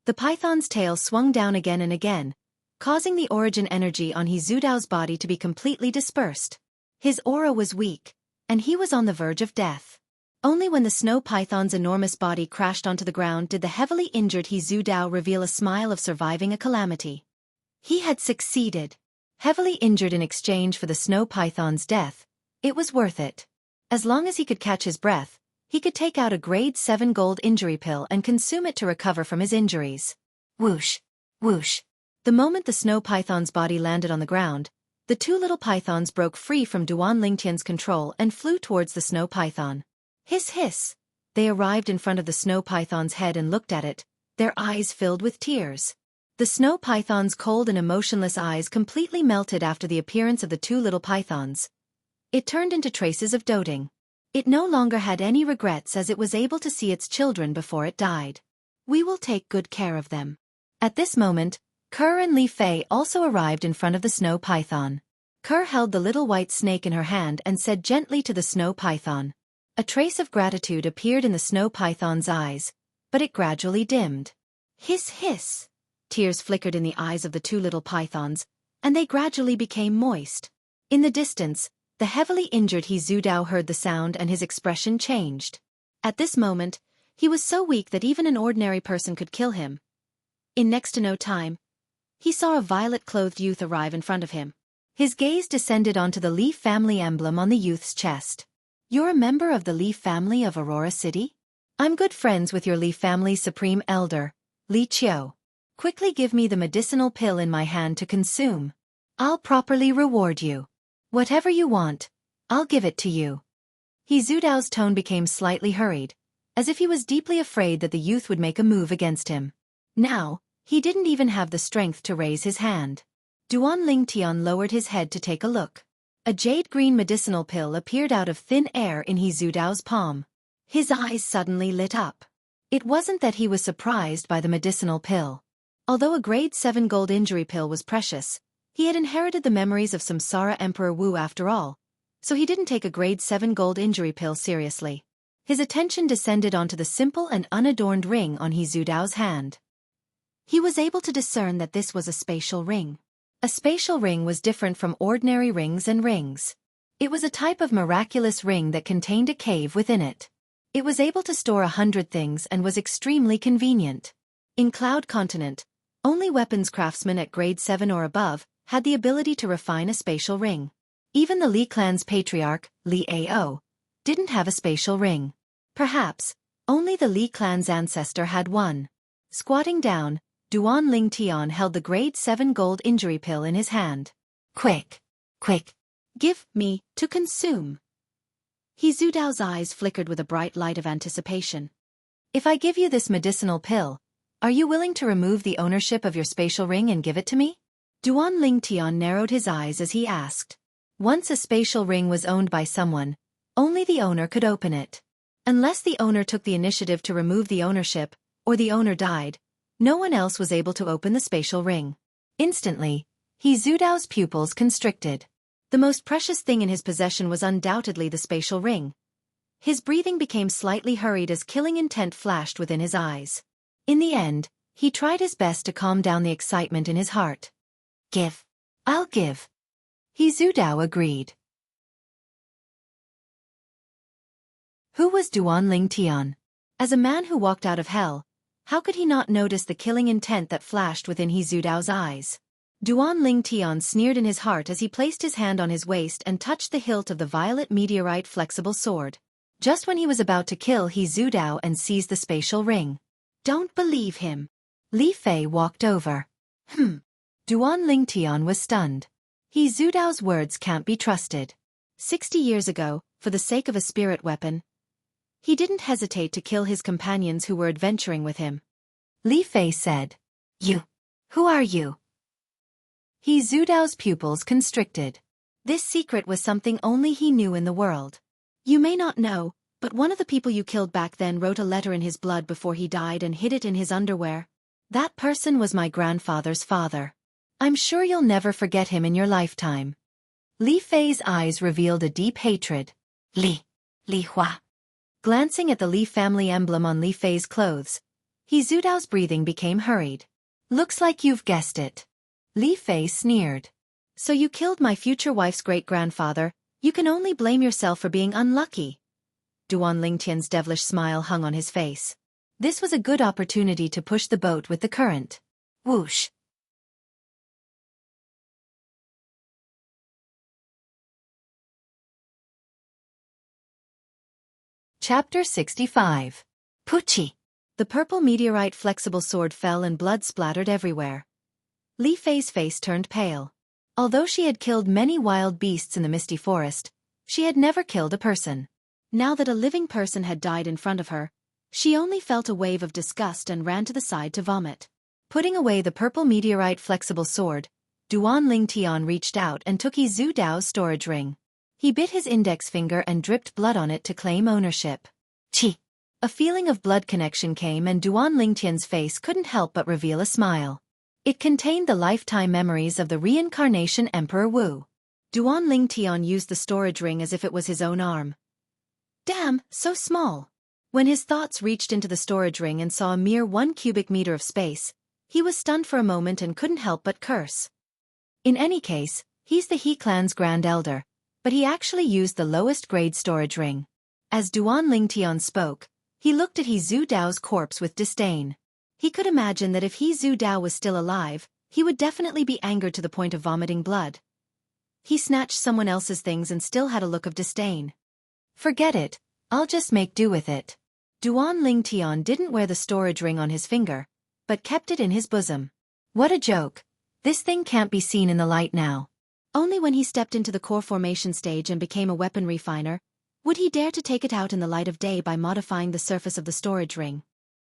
The python's tail swung down again and again, causing the origin energy on He Zhu Dao's body to be completely dispersed. His aura was weak, and he was on the verge of death. Only when the snow python's enormous body crashed onto the ground did the heavily injured He Zhu Dao reveal a smile of surviving a calamity. He had succeeded. Heavily injured in exchange for the snow python's death, it was worth it. As long as he could catch his breath, he could take out a grade 7 gold injury pill and consume it to recover from his injuries. Whoosh! Whoosh! The moment the snow python's body landed on the ground, the 2 little pythons broke free from Duan Ling Tian's control and flew towards the snow python. Hiss hiss! They arrived in front of the snow python's head and looked at it, their eyes filled with tears. The snow python's cold and emotionless eyes completely melted after the appearance of the 2 little pythons. It turned into traces of doting. It no longer had any regrets as it was able to see its children before it died. We will take good care of them. At this moment, Ker and Li Fei also arrived in front of the snow python. Ker held the little white snake in her hand and said gently to the snow python. A trace of gratitude appeared in the snow python's eyes, but it gradually dimmed. Hiss hiss! Tears flickered in the eyes of the 2 little pythons, and they gradually became moist. In the distance, the heavily injured He Zhu Dao heard the sound and his expression changed. At this moment, he was so weak that even an ordinary person could kill him. In next to no time, he saw a violet-clothed youth arrive in front of him. His gaze descended onto the Li family emblem on the youth's chest. You're a member of the Li family of Aurora City? I'm good friends with your Li family's supreme elder, Li Qiu. Quickly give me the medicinal pill in my hand to consume. I'll properly reward you. Whatever you want, I'll give it to you. He Zhu Dao's tone became slightly hurried, as if he was deeply afraid that the youth would make a move against him. Now, he didn't even have the strength to raise his hand. Duan Ling Tian lowered his head to take a look. A jade-green medicinal pill appeared out of thin air in He Zhu Dao's palm. His eyes suddenly lit up. It wasn't that he was surprised by the medicinal pill. Although a grade 7 gold injury pill was precious, he had inherited the memories of Samsara Emperor Wu after all, so he didn't take a grade 7 gold injury pill seriously. His attention descended onto the simple and unadorned ring on He Zhu Dao's hand. He was able to discern that this was a spatial ring. A spatial ring was different from ordinary rings and rings. It was a type of miraculous ring that contained a cave within it. It was able to store 100 things and was extremely convenient. In Cloud Continent, only weapons craftsmen at grade 7 or above had the ability to refine a spatial ring. Even the Li clan's patriarch, Li Ao, didn't have a spatial ring. Perhaps, only the Li clan's ancestor had one. Squatting down, Duan Ling Tian held the grade 7 gold injury pill in his hand. Quick! Quick! Give me to consume. He Zhu Dao's eyes flickered with a bright light of anticipation. If I give you this medicinal pill, are you willing to remove the ownership of your spatial ring and give it to me? Duan Ling Tian narrowed his eyes as he asked. Once a spatial ring was owned by someone, Only the owner could open it. Unless the owner took the initiative to remove the ownership, or the owner died, no one else was able to open the spatial ring. Instantly, He Zudao's pupils constricted. The most precious thing in his possession was undoubtedly the spatial ring. His breathing became slightly hurried as killing intent flashed within his eyes. In the end, he tried his best to calm down the excitement in his heart. Give. I'll give. He Zudao agreed. Who was Duan Ling Tian? As a man who walked out of hell, how could he not notice the killing intent that flashed within He Zudao's eyes? Duan Ling Tian sneered in his heart as he placed his hand on his waist and touched the hilt of the violet meteorite flexible sword. Just when he was about to kill He Zudao and seize the spatial ring. Don't believe him. Li Fei walked over. Duan Ling Tian was stunned. He Zudao's words can't be trusted. 60 years ago, for the sake of a spirit weapon, he didn't hesitate to kill his companions who were adventuring with him. Li Fei said, You. Who are you? He Zudao's pupils constricted. This secret was something only he knew in the world. You may not know, but one of the people you killed back then wrote a letter in his blood before he died and hid it in his underwear. That person was my grandfather's father. I'm sure you'll never forget him in your lifetime. Li Fei's eyes revealed a deep hatred. Li Hua. Glancing at the Li family emblem on Li Fei's clothes, He Zudao's breathing became hurried. Looks like you've guessed it. Li Fei sneered. So you killed my future wife's great-grandfather, you can only blame yourself for being unlucky. Duan Lingtian's devilish smile hung on his face. This was a good opportunity to push the boat with the current. Whoosh. Chapter 65. Puchi. The purple meteorite flexible sword fell and blood splattered everywhere. Li Fei's face turned pale. Although she had killed many wild beasts in the misty forest, she had never killed a person. Now that a living person had died in front of her, she only felt a wave of disgust and ran to the side to vomit. Putting away the purple meteorite flexible sword, Duan Ling Tian reached out and took He Zudao's storage ring. He bit his index finger and dripped blood on it to claim ownership. Chi! A feeling of blood connection came and Duan Lingtian's face couldn't help but reveal a smile. It contained the lifetime memories of the reincarnation Emperor Wu. Duan Lingtian used the storage ring as if it was his own arm. Damn, so small. When his thoughts reached into the storage ring and saw a mere 1 cubic meter of space, he was stunned for a moment and couldn't help but curse. In any case, he's the He clan's Grand Elder, but he actually used the lowest grade storage ring. As Duan Lingtian spoke, he looked at He Zudao's corpse with disdain. He could imagine that if He Zudao was still alive, he would definitely be angered to the point of vomiting blood. He snatched someone else's things and still had a look of disdain. Forget it, I'll just make do with it. Duan Lingtian didn't wear the storage ring on his finger, but kept it in his bosom. What a joke. This thing can't be seen in the light now. Only when he stepped into the core formation stage and became a weapon refiner, would he dare to take it out in the light of day by modifying the surface of the storage ring.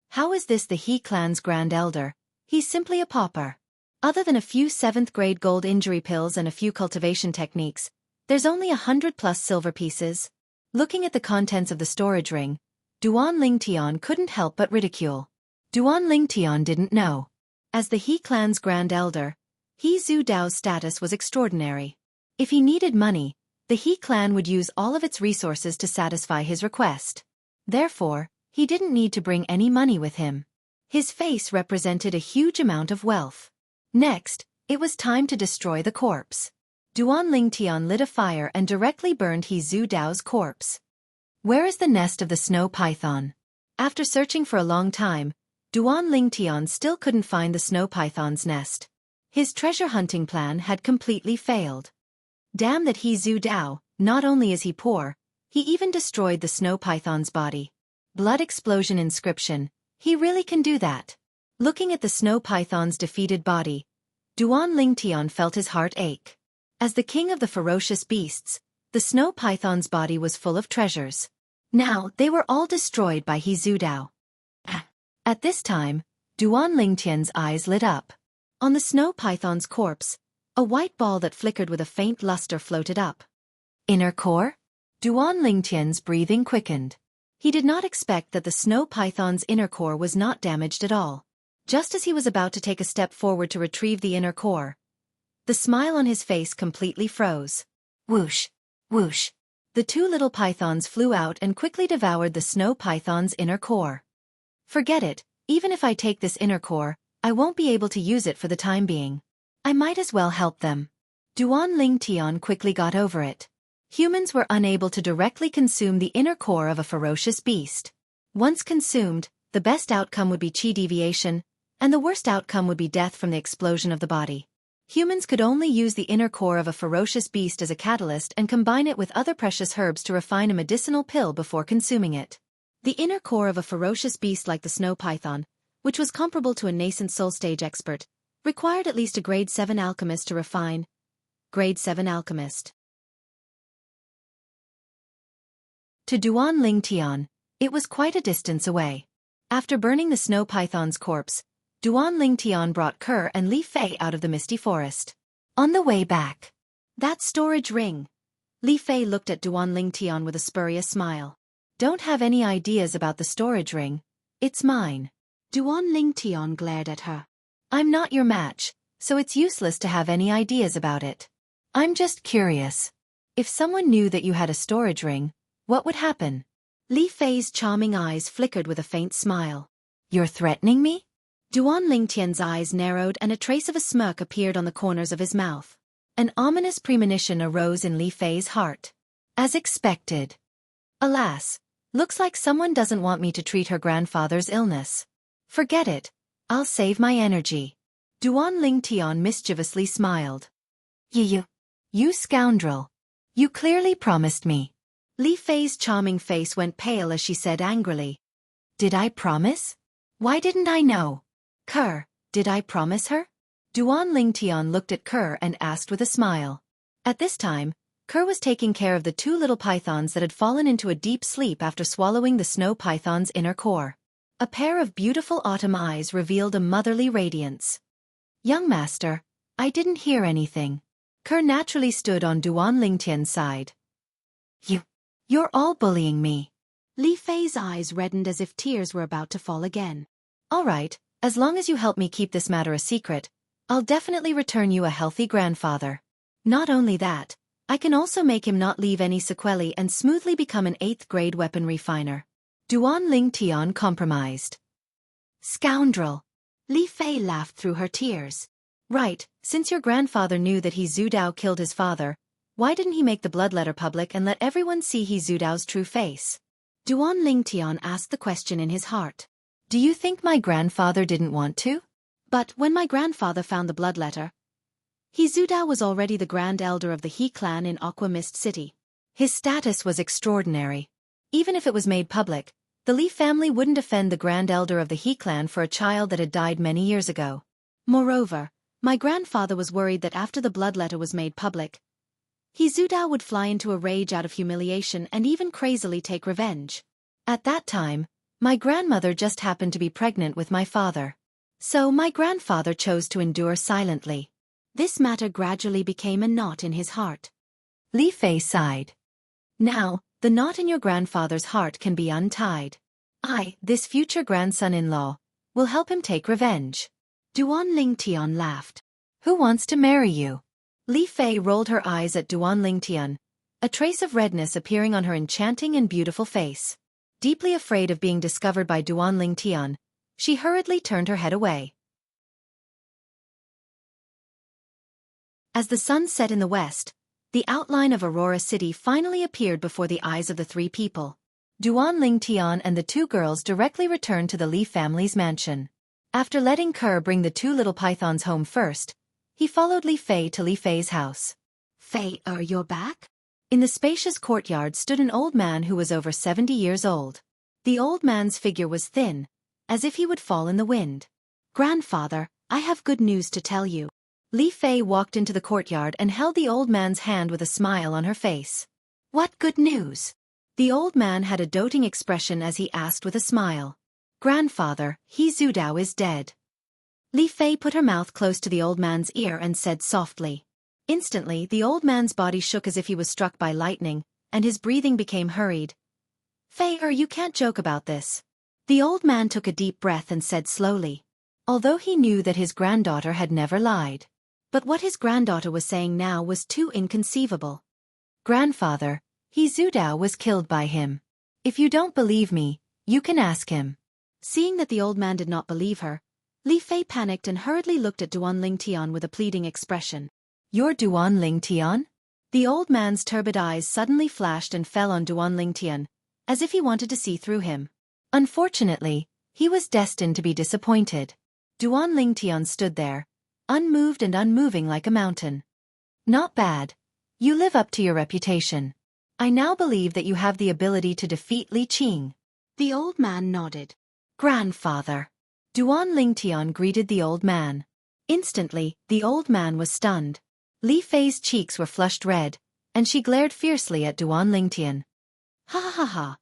How is this the He clan's Grand Elder? He's simply a pauper. Other than a few 7th grade gold injury pills and a few cultivation techniques, there's only 100+ silver pieces. Looking at the contents of the storage ring, Duan Lingtian couldn't help but ridicule. Duan Lingtian didn't know. As the He clan's Grand Elder, He Zudao's status was extraordinary. If he needed money, the He clan would use all of its resources to satisfy his request. Therefore, he didn't need to bring any money with him. His face represented a huge amount of wealth. Next, it was time to destroy the corpse. Duan Lingtian lit a fire and directly burned He Zudao's corpse. Where is the nest of the snow python? After searching for a long time, Duan Lingtian still couldn't find the snow python's nest. His treasure hunting plan had completely failed. Damn that He Zudao, not only is he poor, he even destroyed the snow python's body. Blood explosion inscription, he really can do that. Looking at the snow python's defeated body, Duan Lingtian felt his heart ache. As the king of the ferocious beasts, the snow python's body was full of treasures. Now they were all destroyed by He Zudao. At this time, Duan Lingtian's eyes lit up. On the snow python's corpse, a white ball that flickered with a faint luster floated up. Inner core? Duan Lingtian's breathing quickened. He did not expect that the snow python's inner core was not damaged at all. Just as he was about to take a step forward to retrieve the inner core, the smile on his face completely froze. Whoosh! Whoosh! The two little pythons flew out and quickly devoured the snow python's inner core. Forget it, even if I take this inner core, I won't be able to use it for the time being. I might as well help them. Duan Lingtian quickly got over it. Humans were unable to directly consume the inner core of a ferocious beast. Once consumed, the best outcome would be chi deviation, and the worst outcome would be death from the explosion of the body. Humans could only use the inner core of a ferocious beast as a catalyst and combine it with other precious herbs to refine a medicinal pill before consuming it. The inner core of a ferocious beast like the snow python, which was comparable to a nascent soul stage expert, required at least a grade 7 alchemist to refine. Grade 7 alchemist. To Duan Lingtian, it was quite a distance away. After burning the snow python's corpse, Duan Lingtian brought Kerr and Li Fei out of the misty forest. On the way back, that storage ring. Li Fei looked at Duan Lingtian with a spurious smile. Don't have any ideas about the storage ring. It's mine. Duan Lingtian glared at her. I'm not your match, so it's useless to have any ideas about it. I'm just curious. If someone knew that you had a storage ring, what would happen? Li Fei's charming eyes flickered with a faint smile. You're threatening me? Duan Lingtian's eyes narrowed and a trace of a smirk appeared on the corners of his mouth. An ominous premonition arose in Li Fei's heart. As expected. Alas, looks like someone doesn't want me to treat her grandfather's illness. Forget it, I'll save my energy. Duan Lingtian mischievously smiled. You scoundrel. You clearly promised me. Li Fei's charming face went pale as she said angrily. Did I promise? Why didn't I know? Kerr, did I promise her? Duan Lingtian looked at Kerr and asked with a smile. At this time, Kerr was taking care of the two little pythons that had fallen into a deep sleep after swallowing the snow python's inner core. A pair of beautiful autumn eyes revealed a motherly radiance. Young master, I didn't hear anything. Kerr naturally stood on Duan Lingtian's side. You're all bullying me. Li Fei's eyes reddened as if tears were about to fall again. All right, as long as you help me keep this matter a secret, I'll definitely return you a healthy grandfather. Not only that, I can also make him not leave any sequelae and smoothly become an 8th grade weapon refiner. Duan Lingtian compromised. Scoundrel. Li Fei laughed through her tears. Right, since your grandfather knew that he Zhu Dao killed his father, why didn't he make the bloodletter public and let everyone see he Zhu Dao's true face? Duan Lingtian asked the question in his heart. Do you think my grandfather didn't want to? But when my grandfather found the bloodletter, he Zhu Dao was already the Grand Elder of the He clan in Aqua Mist City. His status was extraordinary. Even if it was made public, the Li family wouldn't offend the Grand Elder of the He clan for a child that had died many years ago. Moreover, my grandfather was worried that after the bloodletter was made public, he Zhu Dao would fly into a rage out of humiliation and even crazily take revenge. At that time, my grandmother just happened to be pregnant with my father. So my grandfather chose to endure silently. This matter gradually became a knot in his heart. Li Fei sighed. Now, the knot in your grandfather's heart can be untied. I, this future grandson-in-law, will help him take revenge. Duan Lingtian laughed. Who wants to marry you? Li Fei rolled her eyes at Duan Lingtian, a trace of redness appearing on her enchanting and beautiful face. Deeply afraid of being discovered by Duan Lingtian, she hurriedly turned her head away. As the sun set in the west, the outline of Aurora City finally appeared before the eyes of the three people. Duan Lingtian and the two girls directly returned to the Li family's mansion. After letting Kerr bring the two little pythons home first, he followed Li Fei to Li Fei's house. Fei, you're back? In the spacious courtyard stood an old man who was over 70 years old. The old man's figure was thin, as if he would fall in the wind. Grandfather, I have good news to tell you. Li Fei walked into the courtyard and held the old man's hand with a smile on her face. What good news? The old man had a doting expression as he asked with a smile. Grandfather, he Zhu Dao is dead. Li Fei put her mouth close to the old man's ear and said softly. Instantly, the old man's body shook as if he was struck by lightning, and his breathing became hurried. Fei you can't joke about this. The old man took a deep breath and said slowly, although he knew that his granddaughter had never lied. But what his granddaughter was saying now was too inconceivable. Grandfather, he Zudao was killed by him. If you don't believe me, you can ask him. Seeing that the old man did not believe her, Li Fei panicked and hurriedly looked at Duan Lingtian with a pleading expression. You're Duan Lingtian? The old man's turbid eyes suddenly flashed and fell on Duan Lingtian, as if he wanted to see through him. Unfortunately, he was destined to be disappointed. Duan Lingtian stood there, unmoved and unmoving like a mountain. Not bad. You live up to your reputation. I now believe that you have the ability to defeat Li Qing. The old man nodded. Grandfather. Duan Lingtian greeted the old man. Instantly, the old man was stunned. Li Fei's cheeks were flushed red, and she glared fiercely at Duan Lingtian. Ha ha ha ha.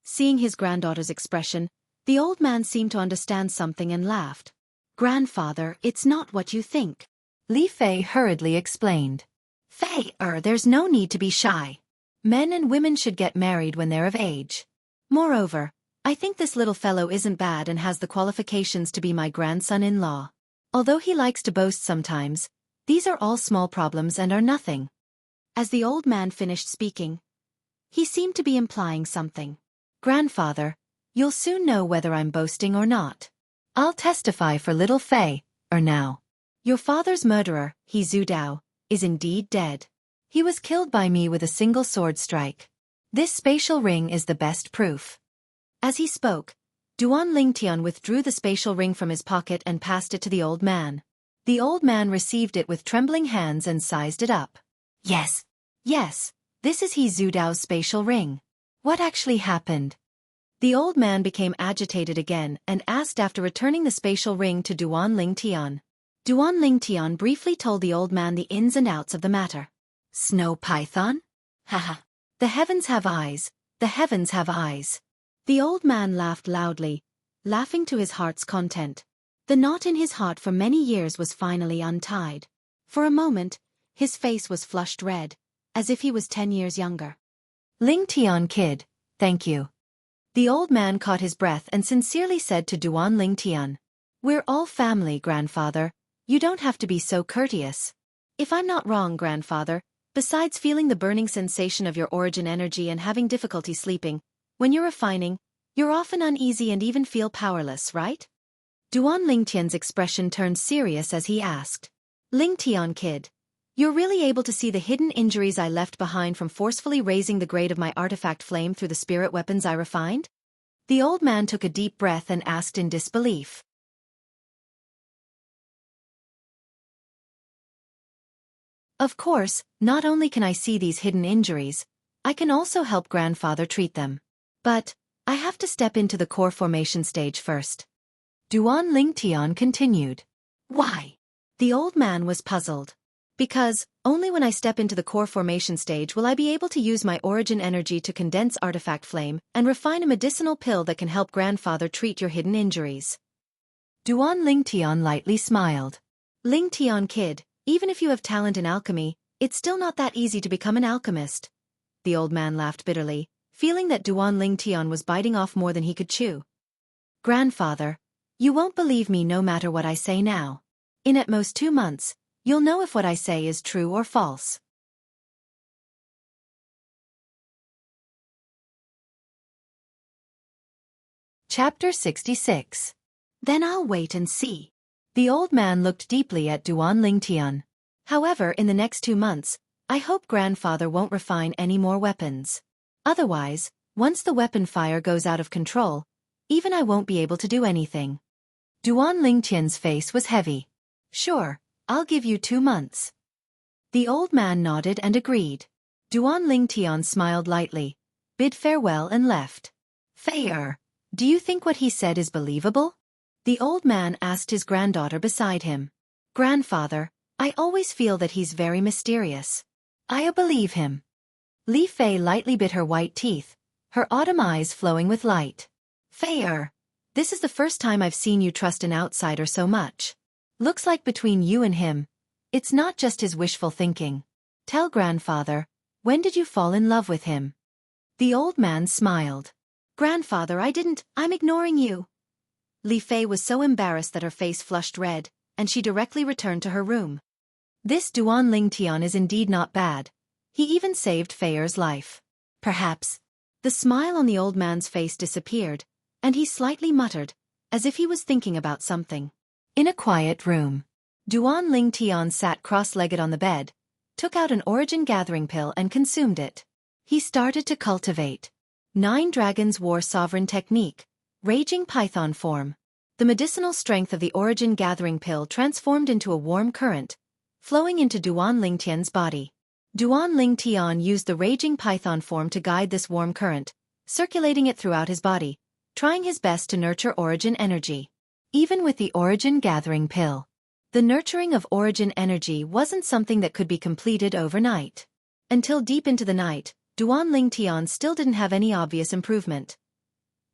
Seeing his granddaughter's expression, the old man seemed to understand something and laughed. Grandfather, it's not what you think. Li Fei hurriedly explained. Fei there's no need to be shy. Men and women should get married when they're of age. Moreover, I think this little fellow isn't bad and has the qualifications to be my grandson-in-law. Although he likes to boast sometimes, these are all small problems and are nothing. As the old man finished speaking, he seemed to be implying something. Grandfather, you'll soon know whether I'm boasting or not. I'll testify for little Fei, now. Your father's murderer, he Zudao, is indeed dead. He was killed by me with a single sword strike. This spatial ring is the best proof. As he spoke, Duan Lingtian withdrew the spatial ring from his pocket and passed it to the old man. The old man received it with trembling hands and sized it up. Yes, this is he Zudao's spatial ring. What actually happened? The old man became agitated again and asked after returning the spatial ring to Duan Lingtian. Duan Lingtian briefly told the old man the ins and outs of the matter. Snow python? Haha. The heavens have eyes, the heavens have eyes. The old man laughed loudly, laughing to his heart's content. The knot in his heart for many years was finally untied. For a moment, his face was flushed red, as if he was 10 years younger. Lingtian kid, thank you. The old man caught his breath and sincerely said to Duan Lingtian. We're all family, grandfather. You don't have to be so courteous. If I'm not wrong, grandfather, besides feeling the burning sensation of your origin energy and having difficulty sleeping, when you're refining, you're often uneasy and even feel powerless, right? Duan Lingtian's expression turned serious as he asked. Lingtian kid, you're really able to see the hidden injuries I left behind from forcefully raising the grade of my artifact flame through the spirit weapons I refined? The old man took a deep breath and asked in disbelief. Of course, not only can I see these hidden injuries, I can also help grandfather treat them. But, I have to step into the core formation stage first. Duan Lingtian continued. Why? The old man was puzzled. Because, only when I step into the core formation stage will I be able to use my origin energy to condense artifact flame and refine a medicinal pill that can help grandfather treat your hidden injuries. Duan Lingtian lightly smiled. Lingtian kid, even if you have talent in alchemy, it's still not that easy to become an alchemist. The old man laughed bitterly, feeling that Duan Lingtian was biting off more than he could chew. Grandfather, you won't believe me no matter what I say now. In at most 2 months, you'll know if what I say is true or false. Chapter 66. Then I'll wait and see. The old man looked deeply at Duan Lingtian. However, in the next 2 months, I hope grandfather won't refine any more weapons. Otherwise, once the weapon fire goes out of control, even I won't be able to do anything. Duan Lingtian's face was heavy. Sure, I'll give you 2 months. The old man nodded and agreed. Duan Lingtian smiled lightly, bid farewell and left. Fei do you think what he said is believable? The old man asked his granddaughter beside him. Grandfather, I always feel that he's very mysterious. I believe him. Li Fei lightly bit her white teeth, her autumn eyes flowing with light. Fei this is the first time I've seen you trust an outsider so much. Looks like between you and him, it's not just his wishful thinking. Tell grandfather, When did you fall in love with him? The old man smiled. Grandfather, I'm ignoring you. Li Fei was so embarrassed that her face flushed red, and she directly returned to her room. This Duan Lingtian is indeed not bad. He even saved Feier's life. Perhaps. The smile on the old man's face disappeared, and he slightly muttered, as if he was thinking about something. In a quiet room, Duan Lingtian sat cross-legged on the bed, took out an origin gathering pill and consumed it. He started to cultivate 9 Dragons War Sovereign Technique, Raging Python form. The medicinal strength of the origin gathering pill transformed into a warm current, flowing into Duan Lingtian's body. Duan Lingtian used the Raging Python form to guide this warm current, circulating it throughout his body, trying his best to nurture origin energy. Even with the origin gathering pill, the nurturing of origin energy wasn't something that could be completed overnight. Until deep into the night, Duan Lingtian still didn't have any obvious improvement.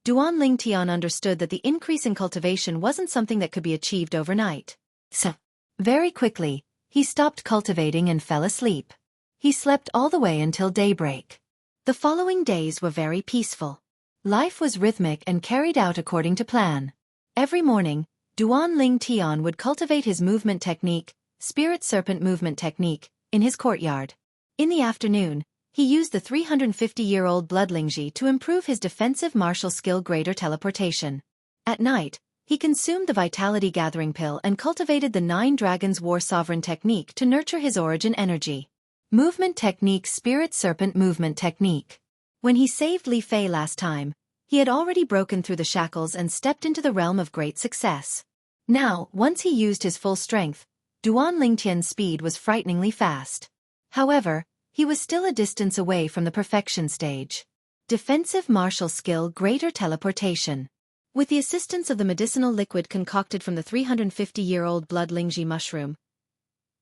Duan Lingtian understood that the increase in cultivation wasn't something that could be achieved overnight. So, very quickly, he stopped cultivating and fell asleep. He slept all the way until daybreak. The following days were very peaceful. Life was rhythmic and carried out according to plan. Every morning, Duan Lingtian would cultivate his movement technique, Spirit Serpent movement technique, in his courtyard. In the afternoon, he used the 350-year-old Bloodlingji to improve his defensive martial skill Greater Teleportation. At night, he consumed the Vitality Gathering Pill and cultivated the 9 Dragons War Sovereign Technique to nurture his origin energy. Movement Technique Spirit Serpent Movement Technique. When he saved Li Fei last time, he had already broken through the shackles and stepped into the realm of great success. Now, once he used his full strength, Duan Lingtian's speed was frighteningly fast. However, he was still a distance away from the perfection stage. Defensive martial skill Greater Teleportation. With the assistance of the medicinal liquid concocted from the 350-year-old Bloodlingji mushroom,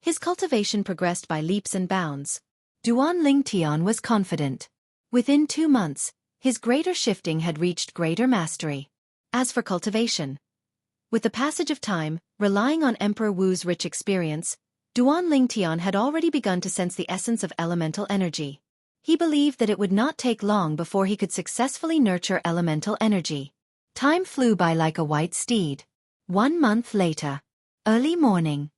his cultivation progressed by leaps and bounds. Duan Lingtian was confident. Within 2 months, his greater shifting had reached greater mastery. As for cultivation, with the passage of time, relying on Emperor Wu's rich experience, Duan Lingtian had already begun to sense the essence of elemental energy. He believed that it would not take long before he could successfully nurture elemental energy. Time flew by like a white steed. 1 month later. Early morning.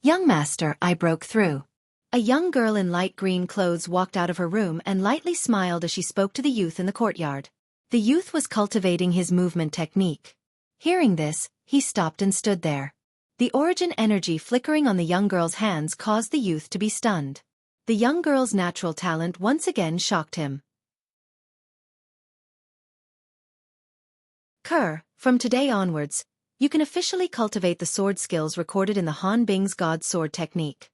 Young master, I broke through. A young girl in light green clothes walked out of her room and lightly smiled as she spoke to the youth in the courtyard. The youth was cultivating his movement technique. Hearing this, he stopped and stood there. The origin energy flickering on the young girl's hands caused the youth to be stunned. The young girl's natural talent once again shocked him. Kerr, from today onwards, you can officially cultivate the sword skills recorded in the Han Bing's God Sword technique.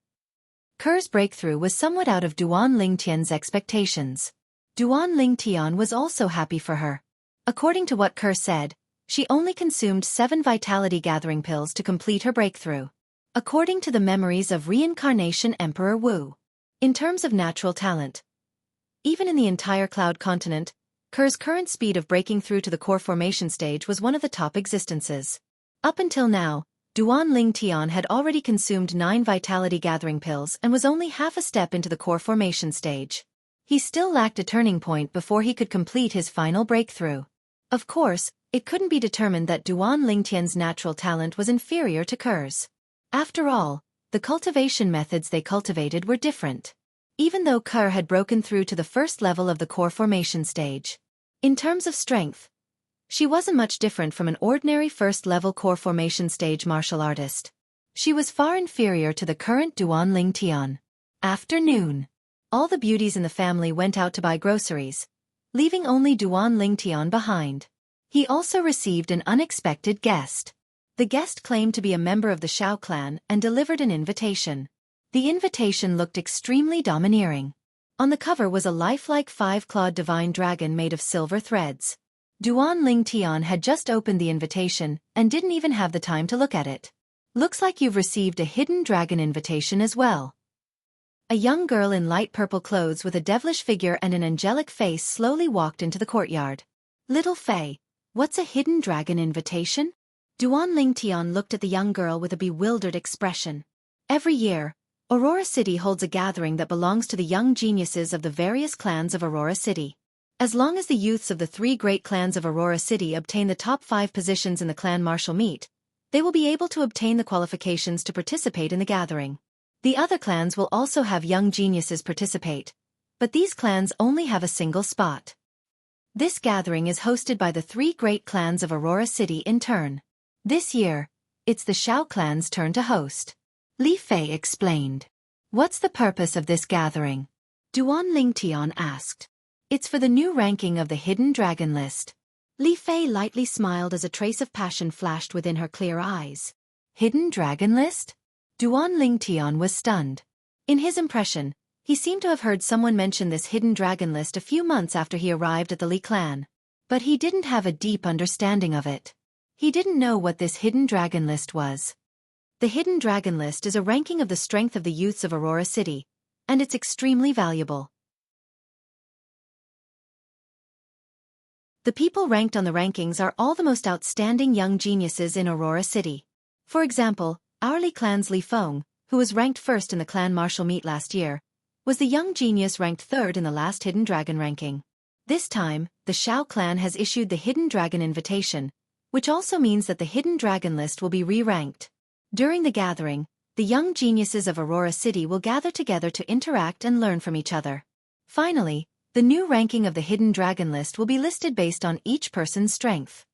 Kerr's breakthrough was somewhat out of Duan Lingtian's expectations. Duan Lingtian was also happy for her. According to what Kerr said, she only consumed 7 Vitality Gathering Pills to complete her breakthrough. According to the memories of Reincarnation Emperor Wu. In terms of natural talent, even in the entire Cloud Continent, Kerr's current speed of breaking through to the core formation stage was one of the top existences. Up until now, Duan Lingtian had already consumed 9 Vitality Gathering Pills and was only half a step into the core formation stage. He still lacked a turning point before he could complete his final breakthrough. Of course, it couldn't be determined that Duan Lingtian's natural talent was inferior to Kerr's. After all, the cultivation methods they cultivated were different. Even though Kerr had broken through to the first level of the core formation stage. In terms of strength, she wasn't much different from an ordinary first-level core formation stage martial artist. She was far inferior to the current Duan Lingtian. Afternoon. All the beauties in the family went out to buy groceries, leaving only Duan Lingtian behind. He also received an unexpected guest. The guest claimed to be a member of the Shao clan and delivered an invitation. The invitation looked extremely domineering. On the cover was a lifelike 5-clawed divine dragon made of silver threads. Duan Lingtian had just opened the invitation and didn't even have the time to look at it. Looks like you've received a hidden dragon invitation as well. A young girl in light purple clothes with a devilish figure and an angelic face slowly walked into the courtyard. Little Fei, what's a hidden dragon invitation? Duan Lingtian looked at the young girl with a bewildered expression. Every year, Aurora City holds a gathering that belongs to the young geniuses of the various clans of Aurora City. As long as the youths of the 3 great clans of Aurora City obtain the top 5 positions in the clan martial meet, they will be able to obtain the qualifications to participate in the gathering. The other clans will also have young geniuses participate, but these clans only have a single spot. This gathering is hosted by the 3 great clans of Aurora City in turn. This year, it's the Xiao clan's turn to host. Li Fei explained. What's the purpose of this gathering? Duan Lingtian asked. It's for the new ranking of the Hidden Dragon list. Li Fei lightly smiled as a trace of passion flashed within her clear eyes. Hidden Dragon list? Duan Lingtian was stunned. In his impression, he seemed to have heard someone mention this Hidden Dragon list a few months after he arrived at the Li clan. But he didn't have a deep understanding of it. He didn't know what this Hidden Dragon list was. The Hidden Dragon list is a ranking of the strength of the youths of Aurora City, and it's extremely valuable. The people ranked on the rankings are all the most outstanding young geniuses in Aurora City. For example, our Li clan's Li Feng, who was ranked first in the clan martial meet last year, was the young genius ranked 3rd in the last Hidden Dragon ranking. This time, the Xiao clan has issued the Hidden Dragon invitation, which also means that the Hidden Dragon list will be re-ranked. During the gathering, the young geniuses of Aurora City will gather together to interact and learn from each other. Finally, the new ranking of the Hidden Dragon list will be listed based on each person's strength.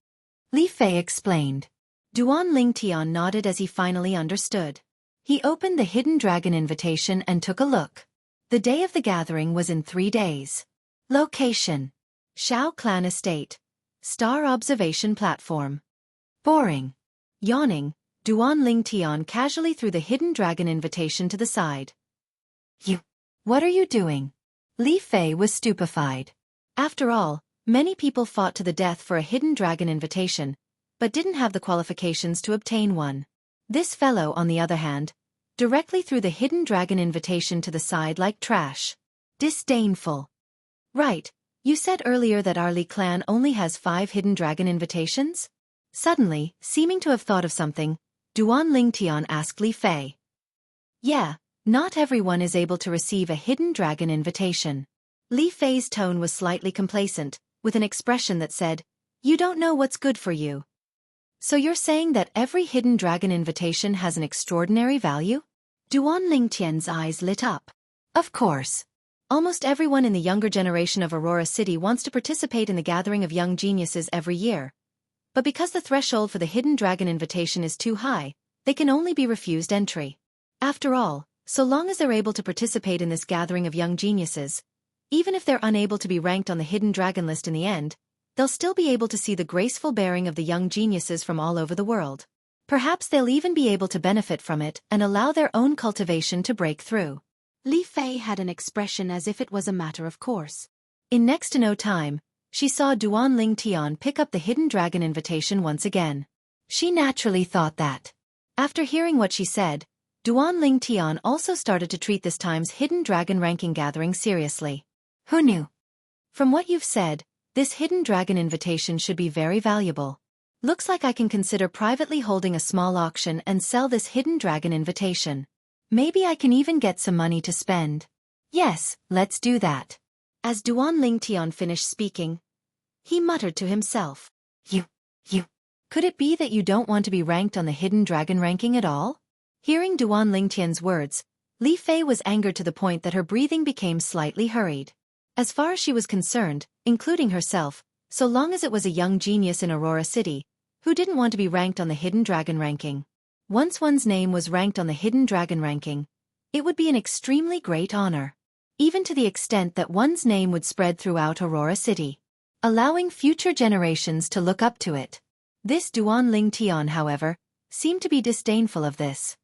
Li Fei explained. Duan Lingtian nodded as he finally understood. He opened the Hidden Dragon invitation and took a look. The day of the gathering was in 3 days. Location: Xiao Clan Estate. Star Observation Platform. Boring. Yawning, Duan Lingtian casually threw the Hidden Dragon invitation to the side. What are you doing? Li Fei was stupefied. After all, many people fought to the death for a Hidden Dragon invitation, but didn't have the qualifications to obtain one. This fellow, on the other hand, directly threw the Hidden Dragon invitation to the side like trash. Disdainful. Right, you said earlier that our Li clan only has 5 Hidden Dragon invitations? Suddenly, seeming to have thought of something, Duan Lingtian asked Li Fei. Yeah, not everyone is able to receive a Hidden Dragon invitation. Li Fei's tone was slightly complacent, with an expression that said, you don't know what's good for you. So you're saying that every Hidden Dragon invitation has an extraordinary value? Duan Lingtian's eyes lit up. Of course. Almost everyone in the younger generation of Aurora City wants to participate in the gathering of young geniuses every year. But because the threshold for the Hidden Dragon invitation is too high, they can only be refused entry. After all, so long as they're able to participate in this gathering of young geniuses, even if they're unable to be ranked on the Hidden Dragon list in the end, they'll still be able to see the graceful bearing of the young geniuses from all over the world. Perhaps they'll even be able to benefit from it and allow their own cultivation to break through. Li Fei had an expression as if it was a matter of course. In next to no time, she saw Duan Lingtian pick up the Hidden Dragon invitation once again. She naturally thought that. After hearing what she said, Duan Lingtian also started to treat this time's Hidden Dragon ranking gathering seriously. Who knew? From what you've said, this Hidden Dragon invitation should be very valuable. Looks like I can consider privately holding a small auction and sell this Hidden Dragon invitation. Maybe I can even get some money to spend. Yes, let's do that. As Duan Lingtian finished speaking, he muttered to himself. You. Could it be that you don't want to be ranked on the Hidden Dragon ranking at all? Hearing Duan Lingtian's words, Li Fei was angered to the point that her breathing became slightly hurried. As far as she was concerned, including herself, so long as it was a young genius in Aurora City, who didn't want to be ranked on the Hidden Dragon ranking. Once one's name was ranked on the Hidden Dragon ranking, it would be an extremely great honor. Even to the extent that one's name would spread throughout Aurora City, allowing future generations to look up to it. This Duan Lingtian, however, seemed to be disdainful of this.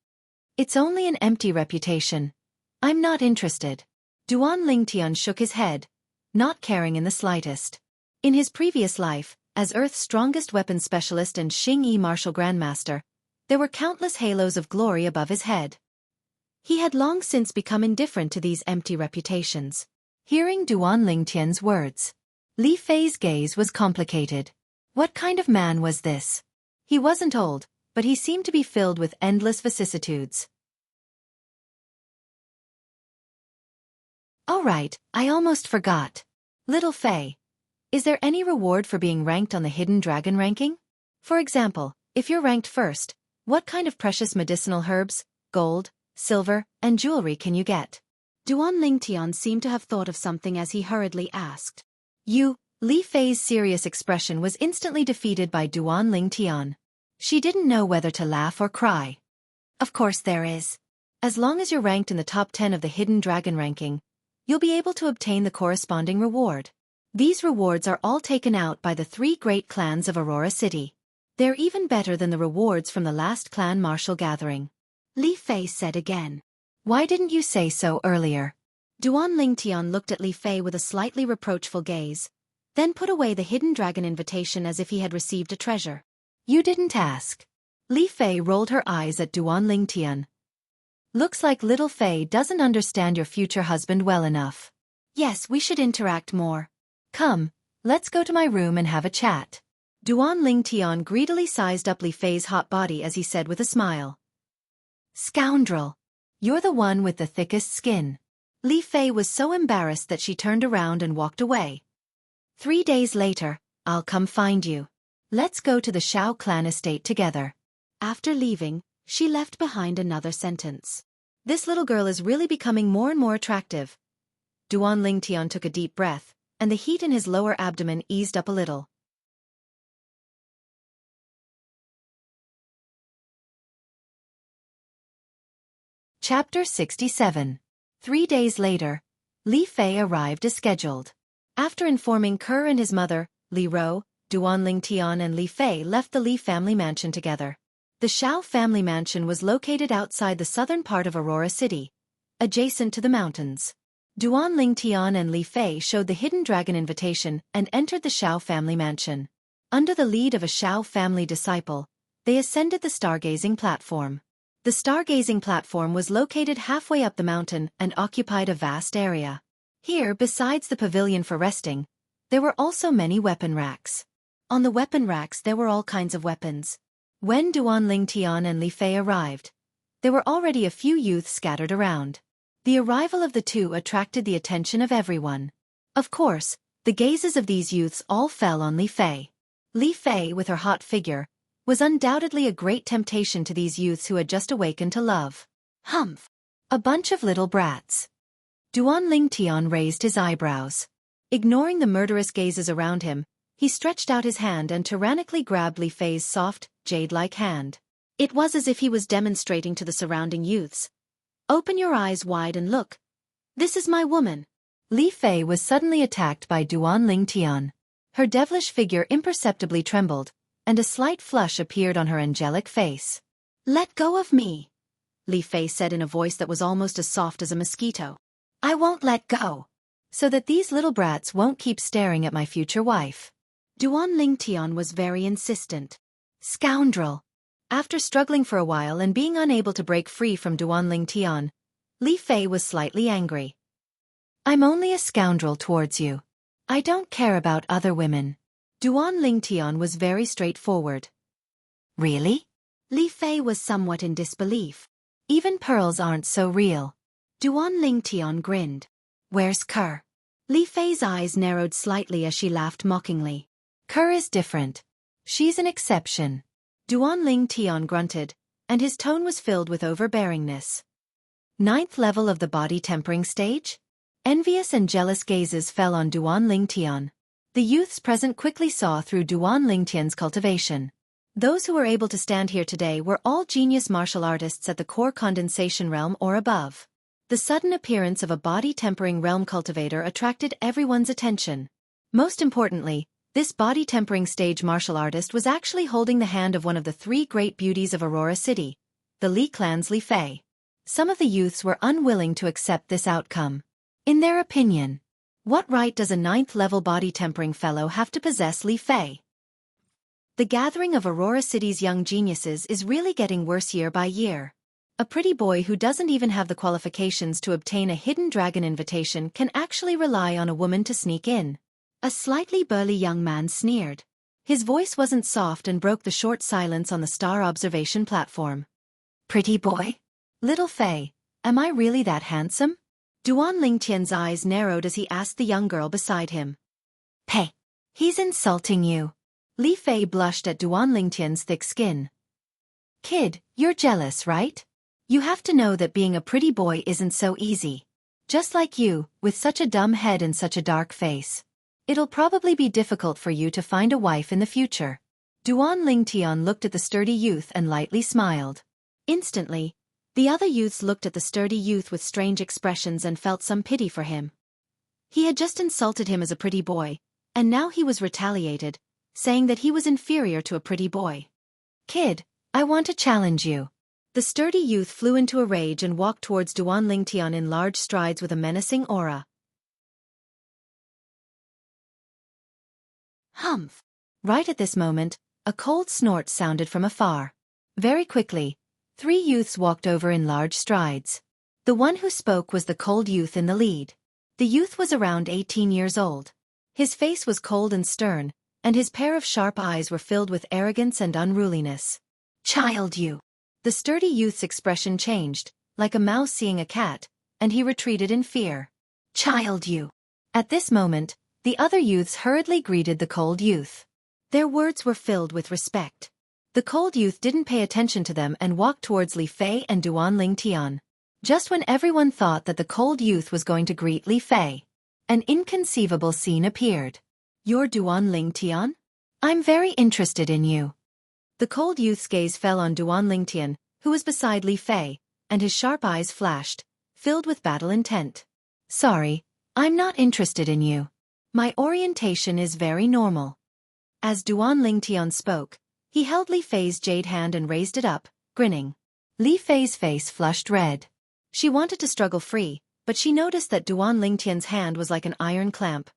It's only an empty reputation. I'm not interested. Duan Lingtian shook his head, not caring in the slightest. In his previous life, as Earth's strongest weapons specialist and Xingyi martial grandmaster, there were countless halos of glory above his head. He had long since become indifferent to these empty reputations. Hearing Duan Lingtian's words, Li Fei's gaze was complicated. What kind of man was this? He wasn't old, but he seemed to be filled with endless vicissitudes. All right, I almost forgot. Little Fei, is there any reward for being ranked on the hidden dragon ranking? For example, if you're ranked first, what kind of precious medicinal herbs, gold, silver, and jewelry can you get? Duan Lingtian seemed to have thought of something as he hurriedly asked. Li Fei's serious expression was instantly defeated by Duan Lingtian. She didn't know whether to laugh or cry. Of course there is. As long as you're ranked in the top 10 of the hidden dragon ranking, you'll be able to obtain the corresponding reward. These rewards are all taken out by the 3 great clans of Aurora City. They're even better than the rewards from the last clan martial gathering. Li Fei said again. Why didn't you say so earlier? Duan Lingtian looked at Li Fei with a slightly reproachful gaze, then put away the hidden dragon invitation as if he had received a treasure. You didn't ask. Li Fei rolled her eyes at Duan Lingtian. Looks like little Fei doesn't understand your future husband well enough. Yes, we should interact more. Come, let's go to my room and have a chat. Duan Lingtian greedily sized up Li Fei's hot body as he said with a smile. Scoundrel! You're the one with the thickest skin. Li Fei was so embarrassed that she turned around and walked away. 3 days later, I'll come find you. Let's go to the Shao clan estate together. After leaving, she left behind another sentence. This little girl is really becoming more and more attractive. Duan Lingtian took a deep breath, and the heat in his lower abdomen eased up a little. Chapter 67. 3 days later, Li Fei arrived as scheduled. After informing Kerr and his mother, Li Ro, Duan Lingtian and Li Fei left the Li family mansion together. The Shao family mansion was located outside the southern part of Aurora City, adjacent to the mountains. Duan Lingtian and Li Fei showed the hidden dragon invitation and entered the Shao family mansion. Under the lead of a Shao family disciple, they ascended the stargazing platform. The stargazing platform was located halfway up the mountain and occupied a vast area. Here, besides the pavilion for resting, there were also many weapon racks. On the weapon racks there were all kinds of weapons. When Duan Lingtian and Li Fei arrived, there were already a few youths scattered around. The arrival of the two attracted the attention of everyone. Of course, the gazes of these youths all fell on Li Fei. Li Fei, with her hot figure, was undoubtedly a great temptation to these youths who had just awakened to love. Humph! A bunch of little brats. Duan Lingtian raised his eyebrows. Ignoring the murderous gazes around him, he stretched out his hand and tyrannically grabbed Li Fei's soft, jade-like hand. It was as if he was demonstrating to the surrounding youths. Open your eyes wide and look. This is my woman. Li Fei was suddenly attacked by Duan Lingtian. Her devilish figure imperceptibly trembled, and a slight flush appeared on her angelic face. Let go of me, Li Fei said in a voice that was almost as soft as a mosquito. I won't let go, so that these little brats won't keep staring at my future wife. Duan Lingtian was very insistent. Scoundrel! After struggling for a while and being unable to break free from Duan Lingtian, Li Fei was slightly angry. I'm only a scoundrel towards you. I don't care about other women. Duan Lingtian was very straightforward. Really? Li Fei was somewhat in disbelief. Even pearls aren't so real. Duan Lingtian grinned. Where's Kerr? Li Fei's eyes narrowed slightly as she laughed mockingly. Kerr is different. She's an exception. Duan Lingtian grunted, and his tone was filled with overbearingness. 9th level of the body tempering stage? Envious and jealous gazes fell on Duan Lingtian. The youths present quickly saw through Duan Lingtian's cultivation. Those who were able to stand here today were all genius martial artists at the core condensation realm or above. The sudden appearance of a body-tempering realm cultivator attracted everyone's attention. Most importantly, this body-tempering stage martial artist was actually holding the hand of one of the 3 great beauties of Aurora City, the Li clan's Li Fei. Some of the youths were unwilling to accept this outcome. In their opinion, what right does a 9th-level body-tempering fellow have to possess Li Fei? The gathering of Aurora City's young geniuses is really getting worse year by year. A pretty boy who doesn't even have the qualifications to obtain a hidden dragon invitation can actually rely on a woman to sneak in. A slightly burly young man sneered. His voice wasn't soft and broke the short silence on the star observation platform. Pretty boy? Little Fei, am I really that handsome? Duan Lingtian's eyes narrowed as he asked the young girl beside him. Hey, he's insulting you. Li Fei blushed at Duan Lingtian's thick skin. Kid, you're jealous, right? You have to know that being a pretty boy isn't so easy. Just like you, with such a dumb head and such a dark face. It'll probably be difficult for you to find a wife in the future. Duan Lingtian looked at the sturdy youth and lightly smiled. Instantly, the other youths looked at the sturdy youth with strange expressions and felt some pity for him. He had just insulted him as a pretty boy, and now he was retaliated, saying that he was inferior to a pretty boy. Kid, I want to challenge you. The sturdy youth flew into a rage and walked towards Duan Lingtian in large strides with a menacing aura. Humph! Right at this moment, a cold snort sounded from afar. Very quickly, 3 youths walked over in large strides. The one who spoke was the cold youth in the lead. The youth was around 18 years old. His face was cold and stern, and his pair of sharp eyes were filled with arrogance and unruliness. Child you! The sturdy youth's expression changed, like a mouse seeing a cat, and he retreated in fear. Child you! At this moment, the other youths hurriedly greeted the cold youth. Their words were filled with respect. The cold youth didn't pay attention to them and walked towards Li Fei and Duan Lingtian. Just when everyone thought that the cold youth was going to greet Li Fei, an inconceivable scene appeared. You're Duan Lingtian? I'm very interested in you. The cold youth's gaze fell on Duan Lingtian, who was beside Li Fei, and his sharp eyes flashed, filled with battle intent. Sorry, I'm not interested in you. My orientation is very normal. As Duan Lingtian spoke, he held Li Fei's jade hand and raised it up, grinning. Li Fei's face flushed red. She wanted to struggle free, but she noticed that Duan Lingtian's hand was like an iron clamp.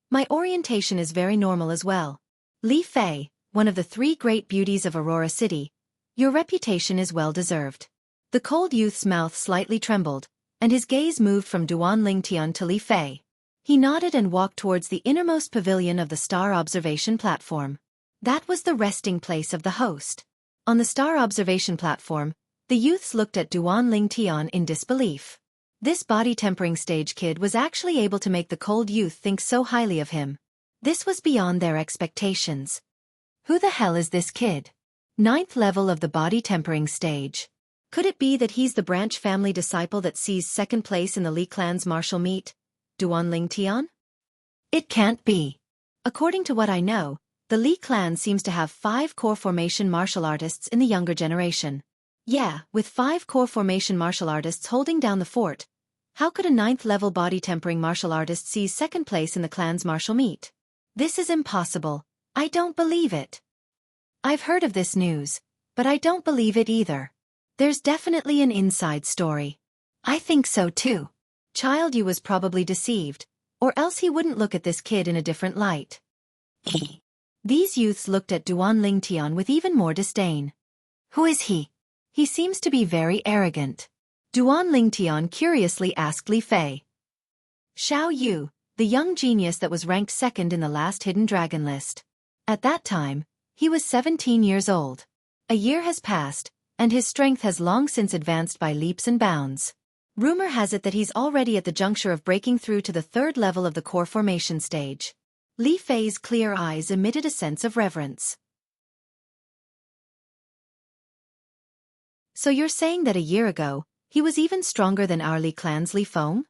My orientation is very normal as well. Li Fei, one of the 3 great beauties of Aurora City, your reputation is well deserved. The cold youth's mouth slightly trembled, and his gaze moved from Duan Lingtian to Li Fei. He nodded and walked towards the innermost pavilion of the star observation platform. That was the resting place of the host. On the star observation platform, the youths looked at Duan Lingtian in disbelief. This body-tempering stage kid was actually able to make the cold youth think so highly of him. This was beyond their expectations. Who the hell is this kid? 9th level of the body-tempering stage. Could it be that he's the branch family disciple that seized 2nd place in the Li clan's martial meet, Duan Lingtian? It can't be. According to what I know, the Li clan seems to have 5 core formation martial artists in the younger generation. Yeah, with 5 core formation martial artists holding down the fort, how could a 9th level body-tempering martial artist seize 2nd place in the clan's martial meet? This is impossible. I don't believe it. I've heard of this news, but I don't believe it either. There's definitely an inside story. I think so too. Child, you was probably deceived, or else he wouldn't look at this kid in a different light. These youths looked at Duan Lingtian with even more disdain. Who is he? He seems to be very arrogant. Duan Lingtian curiously asked Li Fei. Xiao Yu, the young genius that was ranked 2nd in the last hidden dragon list. At that time, he was 17 years old. A year has passed, and his strength has long since advanced by leaps and bounds. Rumor has it that he's already at the juncture of breaking through to the 3rd level of the core formation stage. Li Fei's clear eyes emitted a sense of reverence. So you're saying that a year ago, he was even stronger than our Li clan's Li Feng?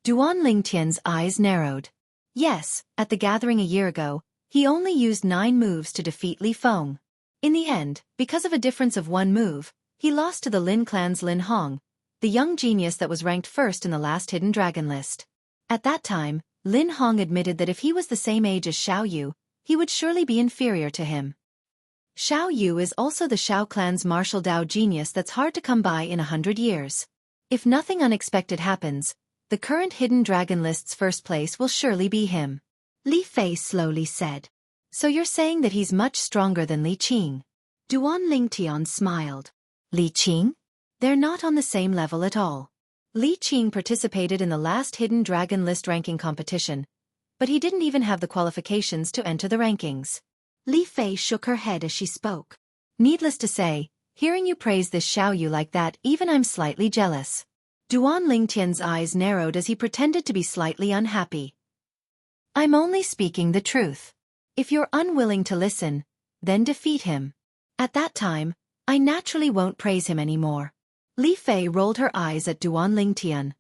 Duan Lingtian's eyes narrowed. Yes, at the gathering a year ago, he only used 9 moves to defeat Li Feng. In the end, because of a difference of 1 move, he lost to the Lin clan's Lin Hong, the young genius that was ranked 1st in the last hidden dragon list. At that time, Lin Hong admitted that if he was the same age as Xiao Yu, he would surely be inferior to him. Xiao Yu is also the Xiao clan's martial Dao genius that's hard to come by in 100 years. If nothing unexpected happens, the current hidden dragon list's 1st place will surely be him. Li Fei slowly said. So you're saying that he's much stronger than Li Qing? Duan Lingtian smiled. Li Qing? They're not on the same level at all. Li Qing participated in the last hidden dragon list ranking competition, but he didn't even have the qualifications to enter the rankings. Li Fei shook her head as she spoke. Needless to say, hearing you praise this Xiao Yu like that, even I'm slightly jealous. Duan Lingtian's eyes narrowed as he pretended to be slightly unhappy. I'm only speaking the truth. If you're unwilling to listen, then defeat him. At that time, I naturally won't praise him anymore. Li Fei rolled her eyes at Duan Lingtian.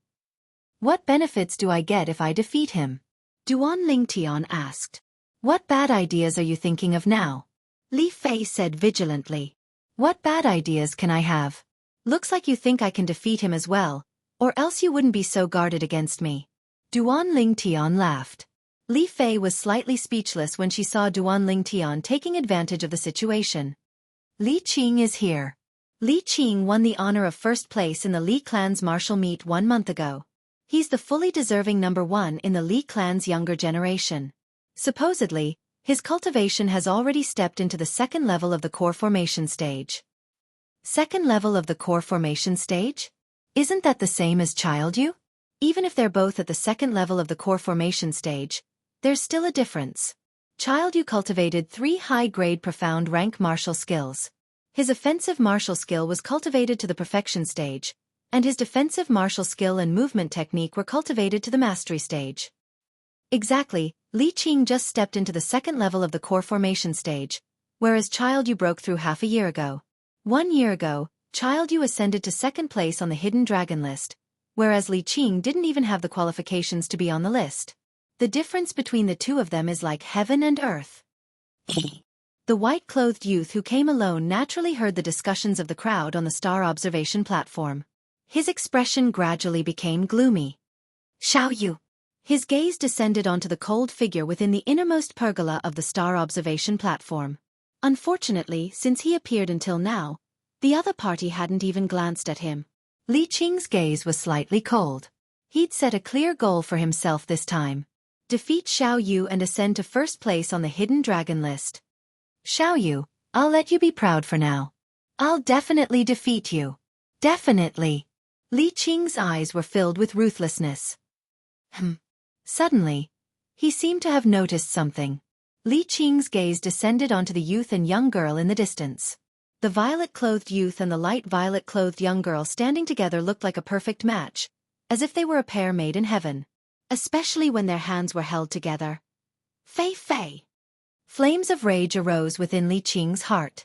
What benefits do I get if I defeat him? Duan Lingtian asked. What bad ideas are you thinking of now? Li Fei said vigilantly. What bad ideas can I have? Looks like you think I can defeat him as well, or else you wouldn't be so guarded against me. Duan Lingtian laughed. Li Fei was slightly speechless when she saw Duan Lingtian taking advantage of the situation. Li Qing is here. Li Qing won the honor of first place in the Li clan's martial meet 1 month ago. He's the fully deserving number 1 in the Li clan's younger generation. Supposedly, his cultivation has already stepped into the second level of the core formation stage. Second level of the core formation stage? Isn't that the same as Childu? Even if they're both at the second level of the core formation stage, there's still a difference. Childu cultivated 3 high-grade profound rank martial skills. His offensive martial skill was cultivated to the perfection stage, and his defensive martial skill and movement technique were cultivated to the mastery stage. Exactly, Li Qing just stepped into the second level of the core formation stage, whereas Childu broke through half a year ago. 1 year ago, Childu ascended to second place on the hidden dragon list, whereas Li Qing didn't even have the qualifications to be on the list. The difference between the two of them is like heaven and earth. The white-clothed youth who came alone naturally heard the discussions of the crowd on the star observation platform. His expression gradually became gloomy. Xiaoyu. His gaze descended onto the cold figure within the innermost pergola of the star observation platform. Unfortunately, since he appeared until now, the other party hadn't even glanced at him. Li Qing's gaze was slightly cold. He'd set a clear goal for himself this time. Defeat Xiaoyu and ascend to first place on the hidden dragon list. Xiaoyu, I'll let you be proud for now. I'll definitely defeat you. Definitely. Li Qing's eyes were filled with ruthlessness. Suddenly, he seemed to have noticed something. Li Qing's gaze descended onto the youth and young girl in the distance. The violet-clothed youth and the light violet-clothed young girl standing together looked like a perfect match, as if they were a pair made in heaven. Especially when their hands were held together. Fei Fei. Flames of rage arose within Li Qing's heart.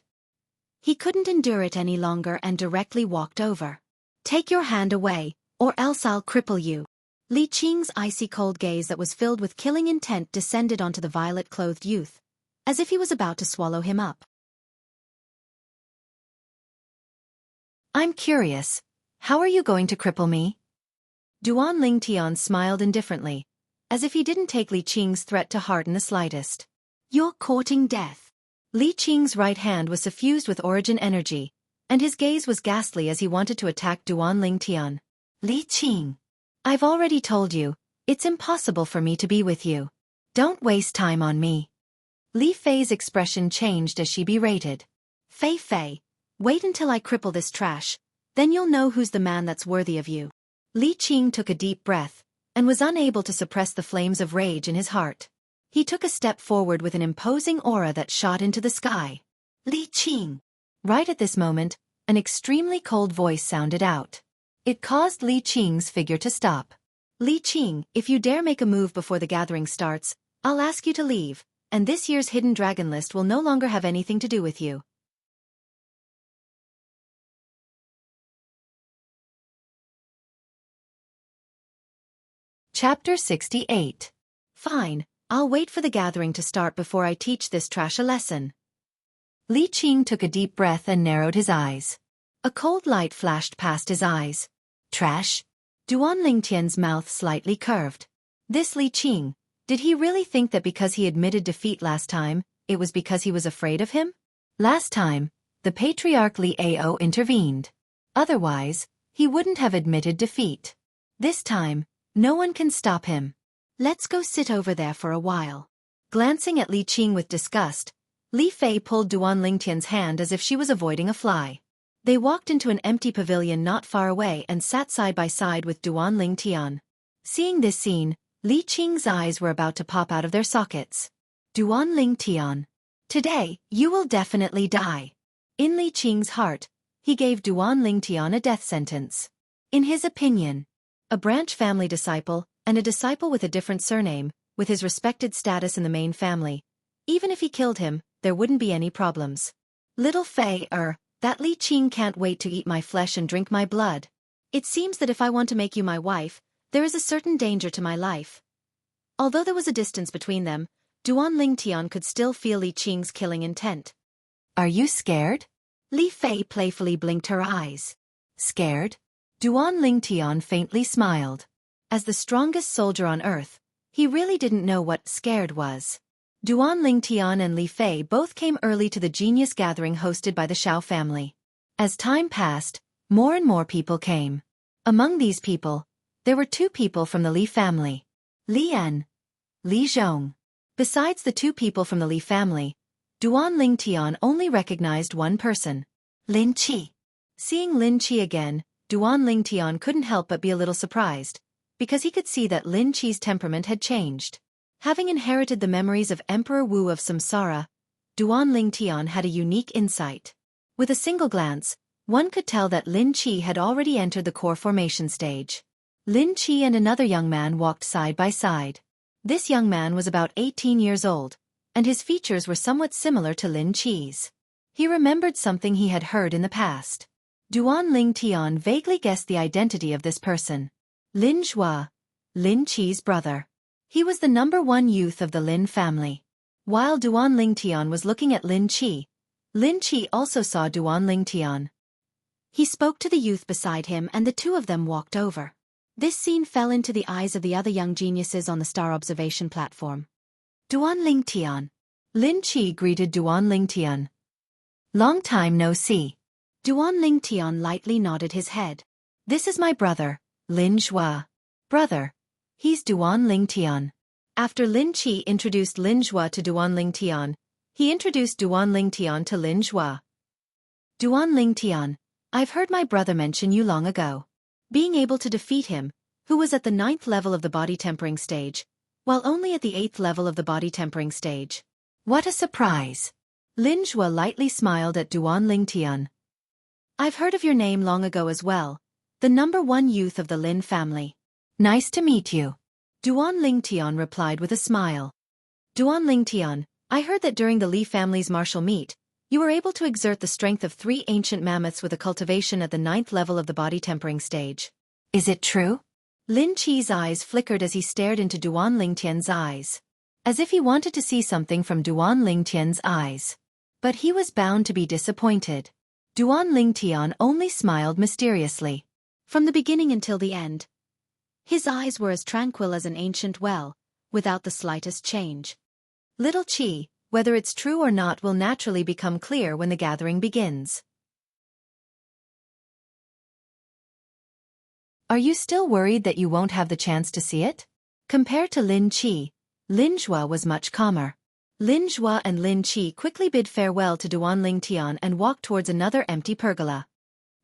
He couldn't endure it any longer and directly walked over. Take your hand away, or else I'll cripple you. Li Qing's icy cold gaze that was filled with killing intent descended onto the violet-clothed youth, as if he was about to swallow him up. I'm curious. How are you going to cripple me? Duan Lingtian smiled indifferently, as if he didn't take Li Qing's threat to heart in the slightest. You're courting death. Li Qing's right hand was suffused with origin energy, and his gaze was ghastly as he wanted to attack Duan Lingtian. Li Qing. I've already told you, it's impossible for me to be with you. Don't waste time on me. Li Fei's expression changed as she berated. Fei Fei, wait until I cripple this trash, then you'll know who's the man that's worthy of you. Li Qing took a deep breath, and was unable to suppress the flames of rage in his heart. He took a step forward with an imposing aura that shot into the sky. Li Qing. Right at this moment, an extremely cold voice sounded out. It caused Li Qing's figure to stop. Li Qing, if you dare make a move before the gathering starts, I'll ask you to leave, and this year's hidden dragon list will no longer have anything to do with you. Chapter 68. Fine, I'll wait for the gathering to start before I teach this trash a lesson. Li Qing took a deep breath and narrowed his eyes. A cold light flashed past his eyes. Trash? Duan Lingtian's mouth slightly curved. This Li Qing, did he really think that because he admitted defeat last time, it was because he was afraid of him? Last time, the patriarch Li Ao intervened. Otherwise, he wouldn't have admitted defeat. This time, no one can stop him. Let's go sit over there for a while. Glancing at Li Qing with disgust, Li Fei pulled Duan Lingtian's hand as if she was avoiding a fly. They walked into an empty pavilion not far away and sat side by side with Duan Lingtian. Seeing this scene, Li Qing's eyes were about to pop out of their sockets. Duan Lingtian. Today, you will definitely die. In Li Qing's heart, he gave Duan Lingtian a death sentence. In his opinion, a branch family disciple, and a disciple with a different surname, with his respected status in the main family, even if he killed him, there wouldn't be any problems. Little Fei, that Li Qing can't wait to eat my flesh and drink my blood. It seems that if I want to make you my wife, there is a certain danger to my life. Although there was a distance between them, Duan Lingtian could still feel Li Qing's killing intent. Are you scared? Li Fei playfully blinked her eyes. Scared? Duan Lingtian faintly smiled. As the strongest soldier on earth, he really didn't know what scared was. Duan Lingtian and Li Fei both came early to the genius gathering hosted by the Xiao family. As time passed, more and more people came. Among these people, there were 2 people from the Li family. Li En, Li Zhong. Besides the 2 people from the Li family, Duan Lingtian only recognized one person. Lin Qi. Seeing Lin Qi again, Duan Lingtian couldn't help but be a little surprised, because he could see that Lin Qi's temperament had changed. Having inherited the memories of Emperor Wu of Samsara, Duan Lingtian had a unique insight. With a single glance, one could tell that Lin Qi had already entered the core formation stage. Lin Qi and another young man walked side by side. This young man was about 18 years old, and his features were somewhat similar to Lin Qi's. He remembered something he had heard in the past. Duan Lingtian vaguely guessed the identity of this person. Lin Zhua, Lin Qi's brother. He was the #1 youth of the Lin family. While Duan Lingtian was looking at Lin Qi also saw Duan Lingtian. He spoke to the youth beside him and the 2 of them walked over. This scene fell into the eyes of the other young geniuses on the star observation platform. Duan Lingtian. Lin Qi greeted Duan Lingtian. Long time no see. Duan Lingtian lightly nodded his head. This is my brother, Lin Zhua. Brother. He's Duan Lingtian. After Lin Qi introduced Lin Zhua to Duan Lingtian, he introduced Duan Lingtian to Lin Zhua. Duan Lingtian, I've heard my brother mention you long ago. Being able to defeat him, who was at the 9th level of the body tempering stage, while only at the 8th level of the body tempering stage. What a surprise! Lin Zhua lightly smiled at Duan Lingtian. I've heard of your name long ago as well, the #1 youth of the Lin family. Nice to meet you. Duan Lingtian replied with a smile. Duan Lingtian, I heard that during the Li family's martial meet, you were able to exert the strength of 3 ancient mammoths with a cultivation at the 9th level of the body tempering stage. Is it true? Lin Qi's eyes flickered as he stared into Duan Lingtian's eyes, as if he wanted to see something from Duan Lingtian's eyes. But he was bound to be disappointed. Duan Lingtian only smiled mysteriously. From the beginning until the end, his eyes were as tranquil as an ancient well, without the slightest change. Little Qi, whether it's true or not will naturally become clear when the gathering begins. Are you still worried that you won't have the chance to see it? Compared to Lin Qi, Lin Zhua was much calmer. Lin Zhua and Lin Qi quickly bid farewell to Duan Lingtian and walked towards another empty pergola.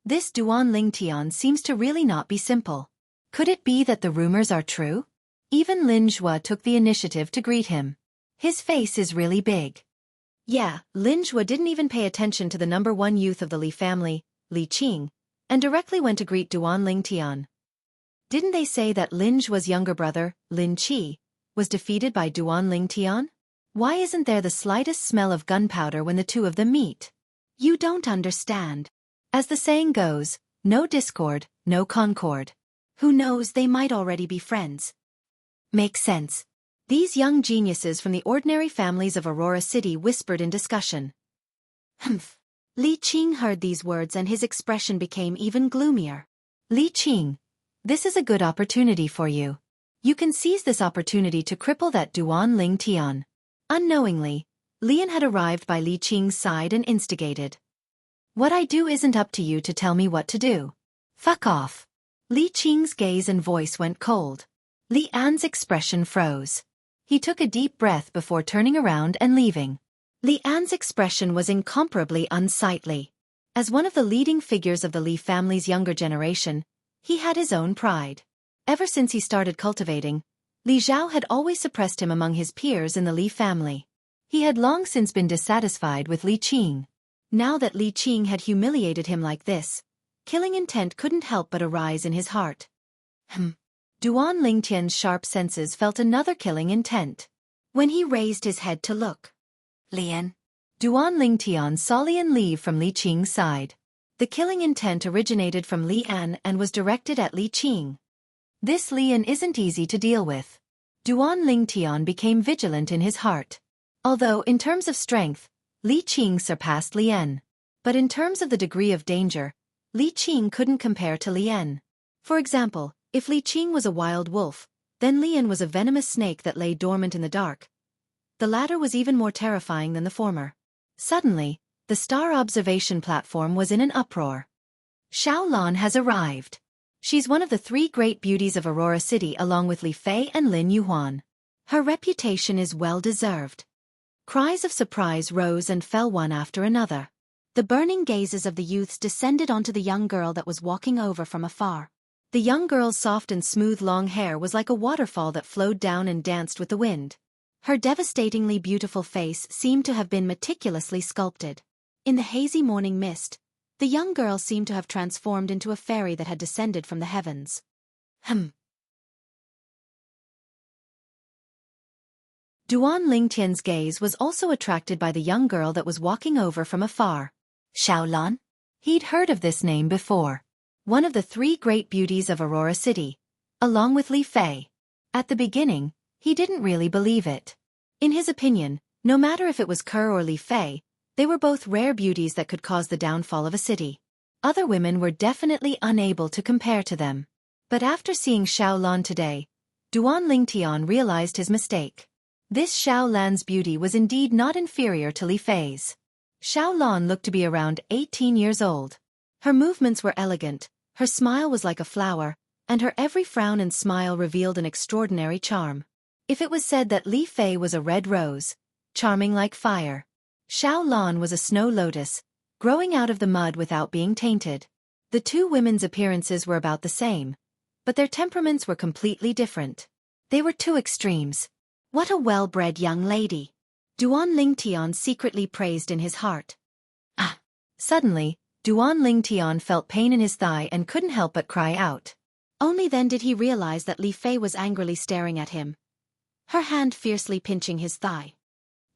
This Duan Lingtian seems to really not be simple. Could it be that the rumors are true? Even Lin Zhua took the initiative to greet him. His face is really big. Yeah, Lin Zhua didn't even pay attention to the #1 youth of the Li family, Li Qing, and directly went to greet Duan Lingtian. Didn't they say that Lin Zhua's younger brother, Lin Qi, was defeated by Duan Lingtian? Why isn't there the slightest smell of gunpowder when the 2 of them meet? You don't understand. As the saying goes, no discord, no concord. Who knows, they might already be friends. Makes sense. These young geniuses from the ordinary families of Aurora City whispered in discussion. Humph. Li Qing heard these words and his expression became even gloomier. Li Qing, this is a good opportunity for you. You can seize this opportunity to cripple that Duan Lingtian. Unknowingly, Lian had arrived by Li Qing's side and instigated. What I do isn't up to you to tell me what to do. Fuck off. Li Qing's gaze and voice went cold. Li An's expression froze. He took a deep breath before turning around and leaving. Li An's expression was incomparably unsightly. As one of the leading figures of the Li family's younger generation, he had his own pride. Ever since he started cultivating, Li Zhao had always suppressed him among his peers in the Li family. He had long since been dissatisfied with Li Qing. Now that Li Qing had humiliated him like this, killing intent couldn't help but arise in his heart. Duan Lingtian's sharp senses felt another killing intent. When he raised his head to look, Lian. Duan Lingtian saw Lian leave from Li Qing's side. The killing intent originated from Lian and was directed at Li Qing. This Lian isn't easy to deal with. Duan Lingtian became vigilant in his heart. Although, in terms of strength, Li Qing surpassed Lian. But in terms of the degree of danger, Li Qing couldn't compare to Lian. For example, if Li Qing was a wild wolf, then Lian was a venomous snake that lay dormant in the dark. The latter was even more terrifying than the former. Suddenly, the star observation platform was in an uproar. Xiaolan has arrived. She's one of the 3 great beauties of Aurora City along with Li Fei and Lin Yuhuan. Her reputation is well-deserved. Cries of surprise rose and fell one after another. The burning gazes of the youths descended onto the young girl that was walking over from afar. The young girl's soft and smooth long hair was like a waterfall that flowed down and danced with the wind. Her devastatingly beautiful face seemed to have been meticulously sculpted. In the hazy morning mist, the young girl seemed to have transformed into a fairy that had descended from the heavens. Duan Lingtian's gaze was also attracted by the young girl that was walking over from afar. Xiaolan? He'd heard of this name before. One of the 3 great beauties of Aurora City, along with Li Fei. At the beginning, he didn't really believe it. In his opinion, no matter if it was Ker or Li Fei, they were both rare beauties that could cause the downfall of a city. Other women were definitely unable to compare to them. But after seeing Xiaolan today, Duan Lingtian realized his mistake. This Xiaolan's beauty was indeed not inferior to Li Fei's. Xiaolan looked to be around 18 years old. Her movements were elegant, her smile was like a flower, and her every frown and smile revealed an extraordinary charm. If it was said that Li Fei was a red rose, charming like fire, Xiaolan was a snow lotus, growing out of the mud without being tainted. The 2 women's appearances were about the same, but their temperaments were completely different. They were 2 extremes. What a well-bred young lady! Duan Lingtian secretly praised in his heart. Suddenly, Duan Lingtian felt pain in his thigh and couldn't help but cry out. Only then did he realize that Li Fei was angrily staring at him, her hand fiercely pinching his thigh.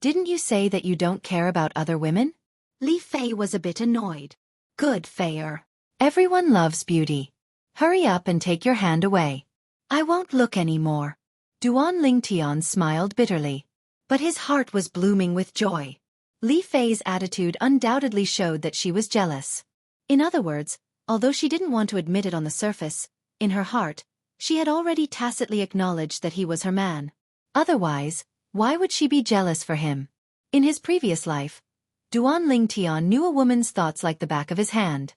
Didn't you say that you don't care about other women? Li Fei was a bit annoyed. Good Fei-er. Everyone loves beauty. Hurry up and take your hand away. I won't look anymore. Duan Lingtian smiled bitterly. But his heart was blooming with joy. Li Fei's attitude undoubtedly showed that she was jealous. In other words, although she didn't want to admit it on the surface, in her heart, she had already tacitly acknowledged that he was her man. Otherwise, why would she be jealous for him? In his previous life, Duan Lingtian knew a woman's thoughts like the back of his hand.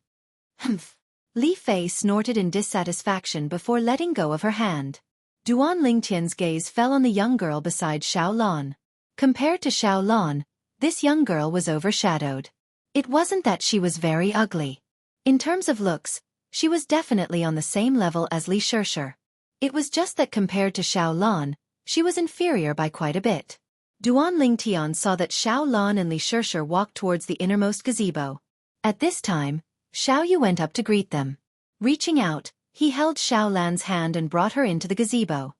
Li Fei snorted in dissatisfaction before letting go of her hand. Duan Lingtian's gaze fell on the young girl beside Xiaolan. Compared to Xiaolan, this young girl was overshadowed. It wasn't that she was very ugly. In terms of looks, she was definitely on the same level as Li Xianxia. It was just that compared to Xiaolan, she was inferior by quite a bit. Duan Lingtian saw that Xiaolan and Li Xianxia walked towards the innermost gazebo. At this time, Xiao Yu went up to greet them. Reaching out, he held Xiaolan's hand and brought her into the gazebo.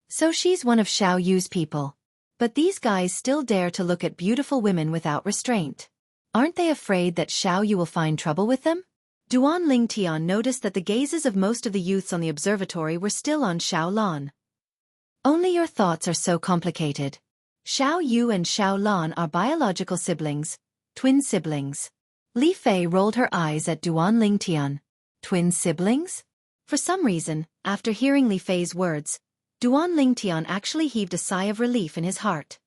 So she's one of Xiao Yu's people. But these guys still dare to look at beautiful women without restraint. Aren't they afraid that Xiao Yu will find trouble with them? Duan Lingtian noticed that the gazes of most of the youths on the observatory were still on Xiaolan. Only your thoughts are so complicated. Xiao Yu and Xiaolan are biological siblings, twin siblings. Li Fei rolled her eyes at Duan Lingtian. Twin siblings? For some reason, after hearing Li Fei's words, Duan Lingtian actually heaved a sigh of relief in his heart.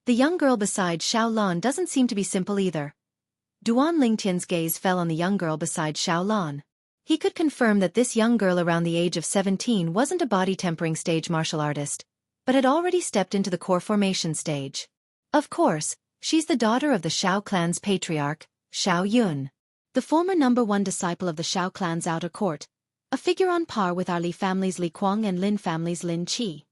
The young girl beside Xiaolan doesn't seem to be simple either. Duan Lingtian's gaze fell on the young girl beside Xiaolan. He could confirm that this young girl around the age of 17 wasn't a body-tempering stage martial artist, but had already stepped into the core formation stage. Of course, she's the daughter of the Xiao clan's patriarch, Xiao Yun, the former #1 disciple of the Xiao clan's outer court, a figure on par with our Li family's Li Kuang and Lin family's Lin Qi.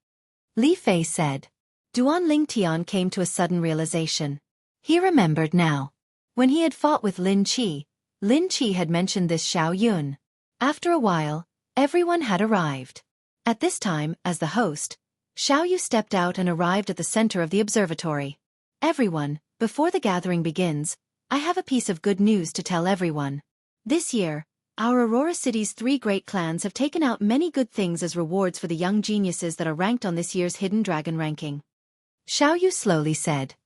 Li Fei said. Duan Lingtian came to a sudden realization. He remembered now. When he had fought with Lin Qi, Lin Qi had mentioned this Xiao Yun. After a while, everyone had arrived. At this time, as the host, Xiao Yu stepped out and arrived at the center of the observatory. Everyone, before the gathering begins, I have a piece of good news to tell everyone. This year, our Aurora City's 3 great clans have taken out many good things as rewards for the young geniuses that are ranked on this year's Hidden Dragon ranking. Xiao Yu slowly said.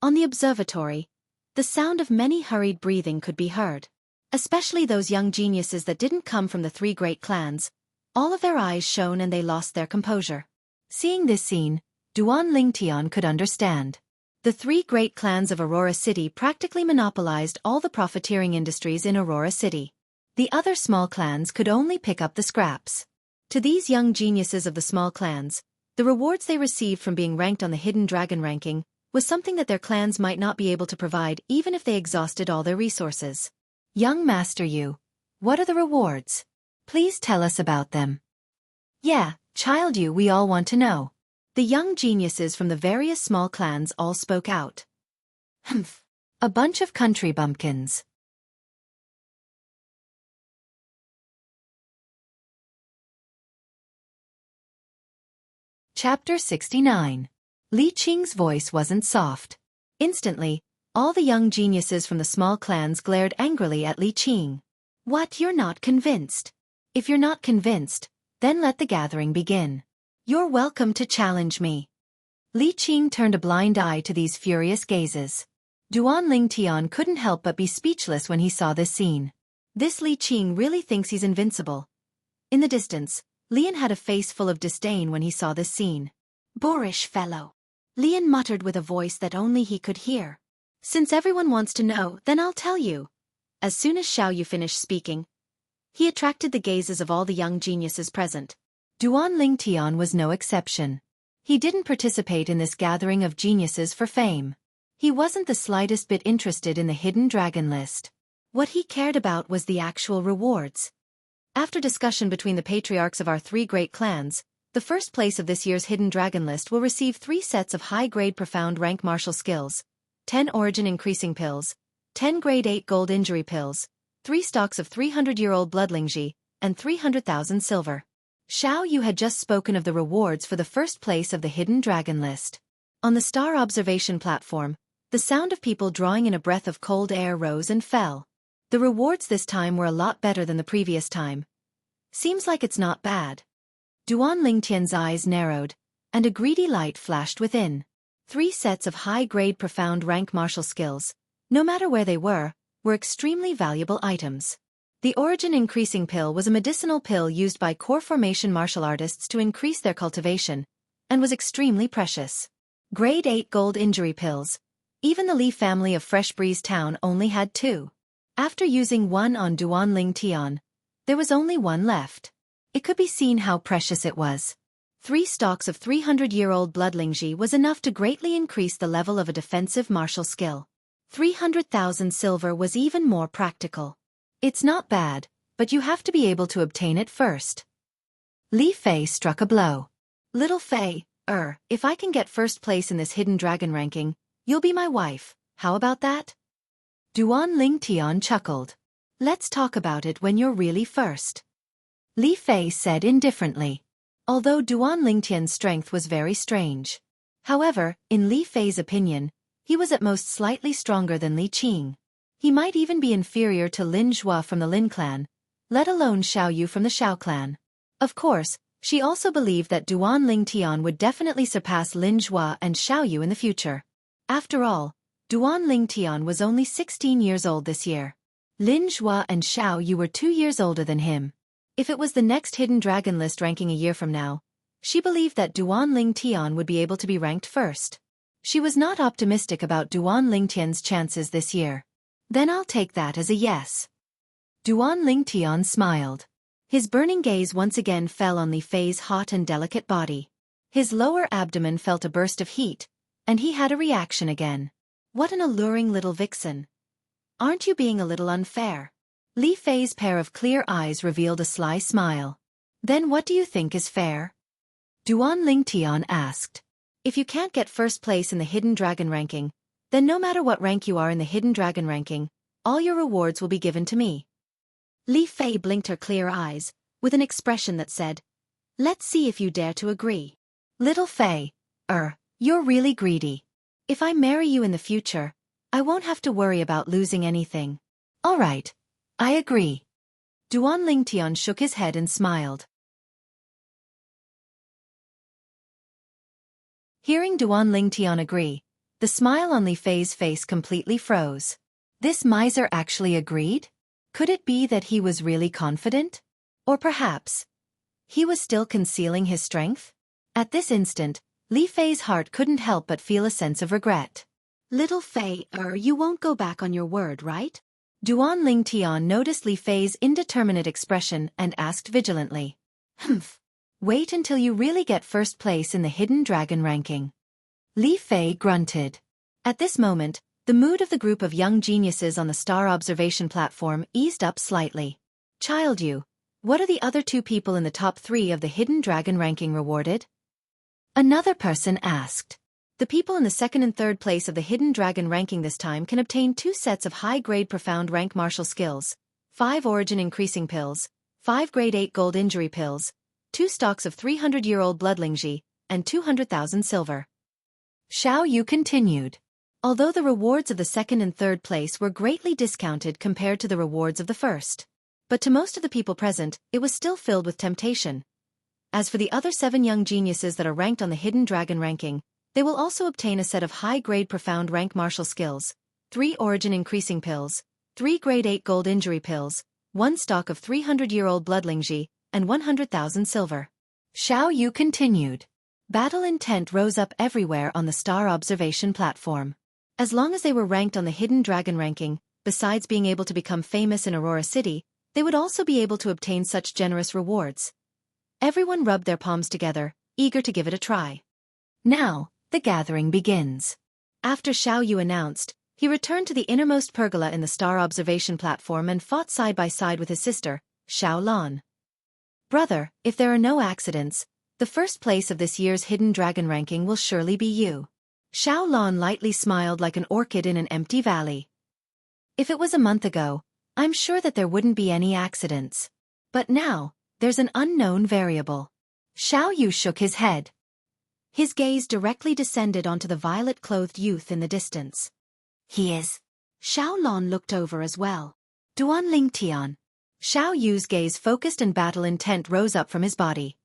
On the observatory, the sound of many hurried breathing could be heard. Especially those young geniuses that didn't come from the 3 great clans. All of their eyes shone and they lost their composure. Seeing this scene, Duan Lingtian could understand. The 3 great clans of Aurora City practically monopolized all the profiteering industries in Aurora City. The other small clans could only pick up the scraps. To these young geniuses of the small clans, the rewards they received from being ranked on the Hidden Dragon ranking was something that their clans might not be able to provide even if they exhausted all their resources. Young Master Yu, what are the rewards? Please tell us about them. Yeah, Child Yu, we all want to know. The young geniuses from the various small clans all spoke out. Humph. A bunch of country bumpkins. Chapter 69. Li Qing's voice wasn't soft. Instantly, all the young geniuses from the small clans glared angrily at Li Qing. What, you're not convinced? If you're not convinced, then let the gathering begin. You're welcome to challenge me. Li Qing turned a blind eye to these furious gazes. Duan Lingtian couldn't help but be speechless when he saw this scene. This Li Qing really thinks he's invincible. In the distance, Lian had a face full of disdain when he saw this scene. Boorish fellow. Lian muttered with a voice that only he could hear. Since everyone wants to know, then I'll tell you. As soon as Xiao Yu finished speaking, he attracted the gazes of all the young geniuses present. Duan Lingtian was no exception. He didn't participate in this gathering of geniuses for fame. He wasn't the slightest bit interested in the Hidden Dragon list. What he cared about was the actual rewards. After discussion between the patriarchs of our 3 great clans, the first place of this year's Hidden Dragon list will receive 3 sets of high-grade profound rank martial skills, 10 origin increasing pills, 10 grade 8 gold injury pills, 3 stocks of 300-year-old bloodlingji, and 300,000 silver. Xiao Yu had just spoken of the rewards for the first place of the Hidden Dragon list. On the star observation platform, the sound of people drawing in a breath of cold air rose and fell. The rewards this time were a lot better than the previous time. Seems like it's not bad. Duan Lingtian's eyes narrowed, and a greedy light flashed within. 3 sets of high-grade profound rank martial skills, no matter where they were extremely valuable items. The origin increasing pill was a medicinal pill used by core formation martial artists to increase their cultivation, and was extremely precious. Grade 8 gold injury pills. Even the Li family of Fresh Breeze Town only had 2. After using one on Duan Lingtian, there was only 1 left. It could be seen how precious it was. 3 stocks of 300-year-old bloodlingji was enough to greatly increase the level of a defensive martial skill. 300,000 silver was even more practical. It's not bad, but you have to be able to obtain it first. Li Fei struck a blow. Little Fei, if I can get first place in this Hidden Dragon ranking, you'll be my wife, how about that? Duan Lingtian chuckled. Let's talk about it when you're really first. Li Fei said indifferently. Although Duan Lingtian's strength was very strange. However, in Li Fei's opinion, he was at most slightly stronger than Li Qing. He might even be inferior to Lin Zhua from the Lin clan, let alone Xiao Yu from the Xiao clan. Of course, she also believed that Duan Lingtian would definitely surpass Lin Zhua and Xiao Yu in the future. After all, Duan Lingtian was only 16 years old this year. Lin Zhua and Xiao Yu were 2 years older than him. If it was the next Hidden Dragon list ranking a year from now, she believed that Duan Lingtian would be able to be ranked first. She was not optimistic about Duan Lingtian's chances this year. Then I'll take that as a yes. Duan Lingtian smiled. His burning gaze once again fell on Li Fei's hot and delicate body. His lower abdomen felt a burst of heat, and he had a reaction again. What an alluring little vixen. Aren't you being a little unfair? Li Fei's pair of clear eyes revealed a sly smile. Then what do you think is fair? Duan Lingtian asked. If you can't get first place in the Hidden Dragon ranking, Then no matter what rank you are in the hidden dragon ranking, all your rewards will be given to me. Li Fei blinked her clear eyes, with an expression that said, "Let's see if you dare to agree." Little Fei, you're really greedy. If I marry you in the future, I won't have to worry about losing anything. All right, I agree. Duan Lingtian shook his head and smiled. Hearing Duan Lingtian agree, the smile on Li Fei's face completely froze. This miser actually agreed? Could it be that he was really confident? Or perhaps he was still concealing his strength? At this instant, Li Fei's heart couldn't help but feel a sense of regret. Little Fei, you won't go back on your word, right? Duan Lingtian noticed Li Fei's indeterminate expression and asked vigilantly. Humph. Wait until you really get first place in the hidden dragon ranking. Li Fei grunted. At this moment, the mood of the group of young geniuses on the star observation platform eased up slightly. Child you, what are the other two people in the top 3 of the hidden dragon ranking rewarded? Another person asked. The people in the 2nd and 3rd place of the hidden dragon ranking this time can obtain 2 sets of high-grade profound rank martial skills, 5 origin increasing pills, 5 grade 8 gold injury pills, 2 stocks of 300-year-old bloodlingji, and 200,000 silver. Xiao Yu continued. Although the rewards of the 2nd and 3rd place were greatly discounted compared to the rewards of the 1st. But to most of the people present, it was still filled with temptation. As for the other 7 young geniuses that are ranked on the hidden dragon ranking, they will also obtain a set of high-grade profound rank martial skills, 3 origin increasing pills, 3 grade 8 gold injury pills, 1 stock of 300-year-old bloodlingji, and 100,000 silver. Xiao Yu continued. Battle intent rose up everywhere on the star observation platform. As long as they were ranked on the hidden dragon ranking, besides being able to become famous in Aurora City, they would also be able to obtain such generous rewards. Everyone rubbed their palms together, eager to give it a try. Now, the gathering begins. After Xiao Yu announced, he returned to the innermost pergola in the star observation platform and fought side by side with his sister, Xiao Lan. Brother, if there are no accidents, the first place of this year's hidden dragon ranking will surely be you. Xiao Lan lightly smiled like an orchid in an empty valley. If it was a month ago, I'm sure that there wouldn't be any accidents. But now, there's an unknown variable. Xiao Yu shook his head. His gaze directly descended onto the violet-clothed youth in the distance. He is. Xiao Lan looked over as well. Duan Lingtian. Xiao Yu's gaze focused and battle intent rose up from his body.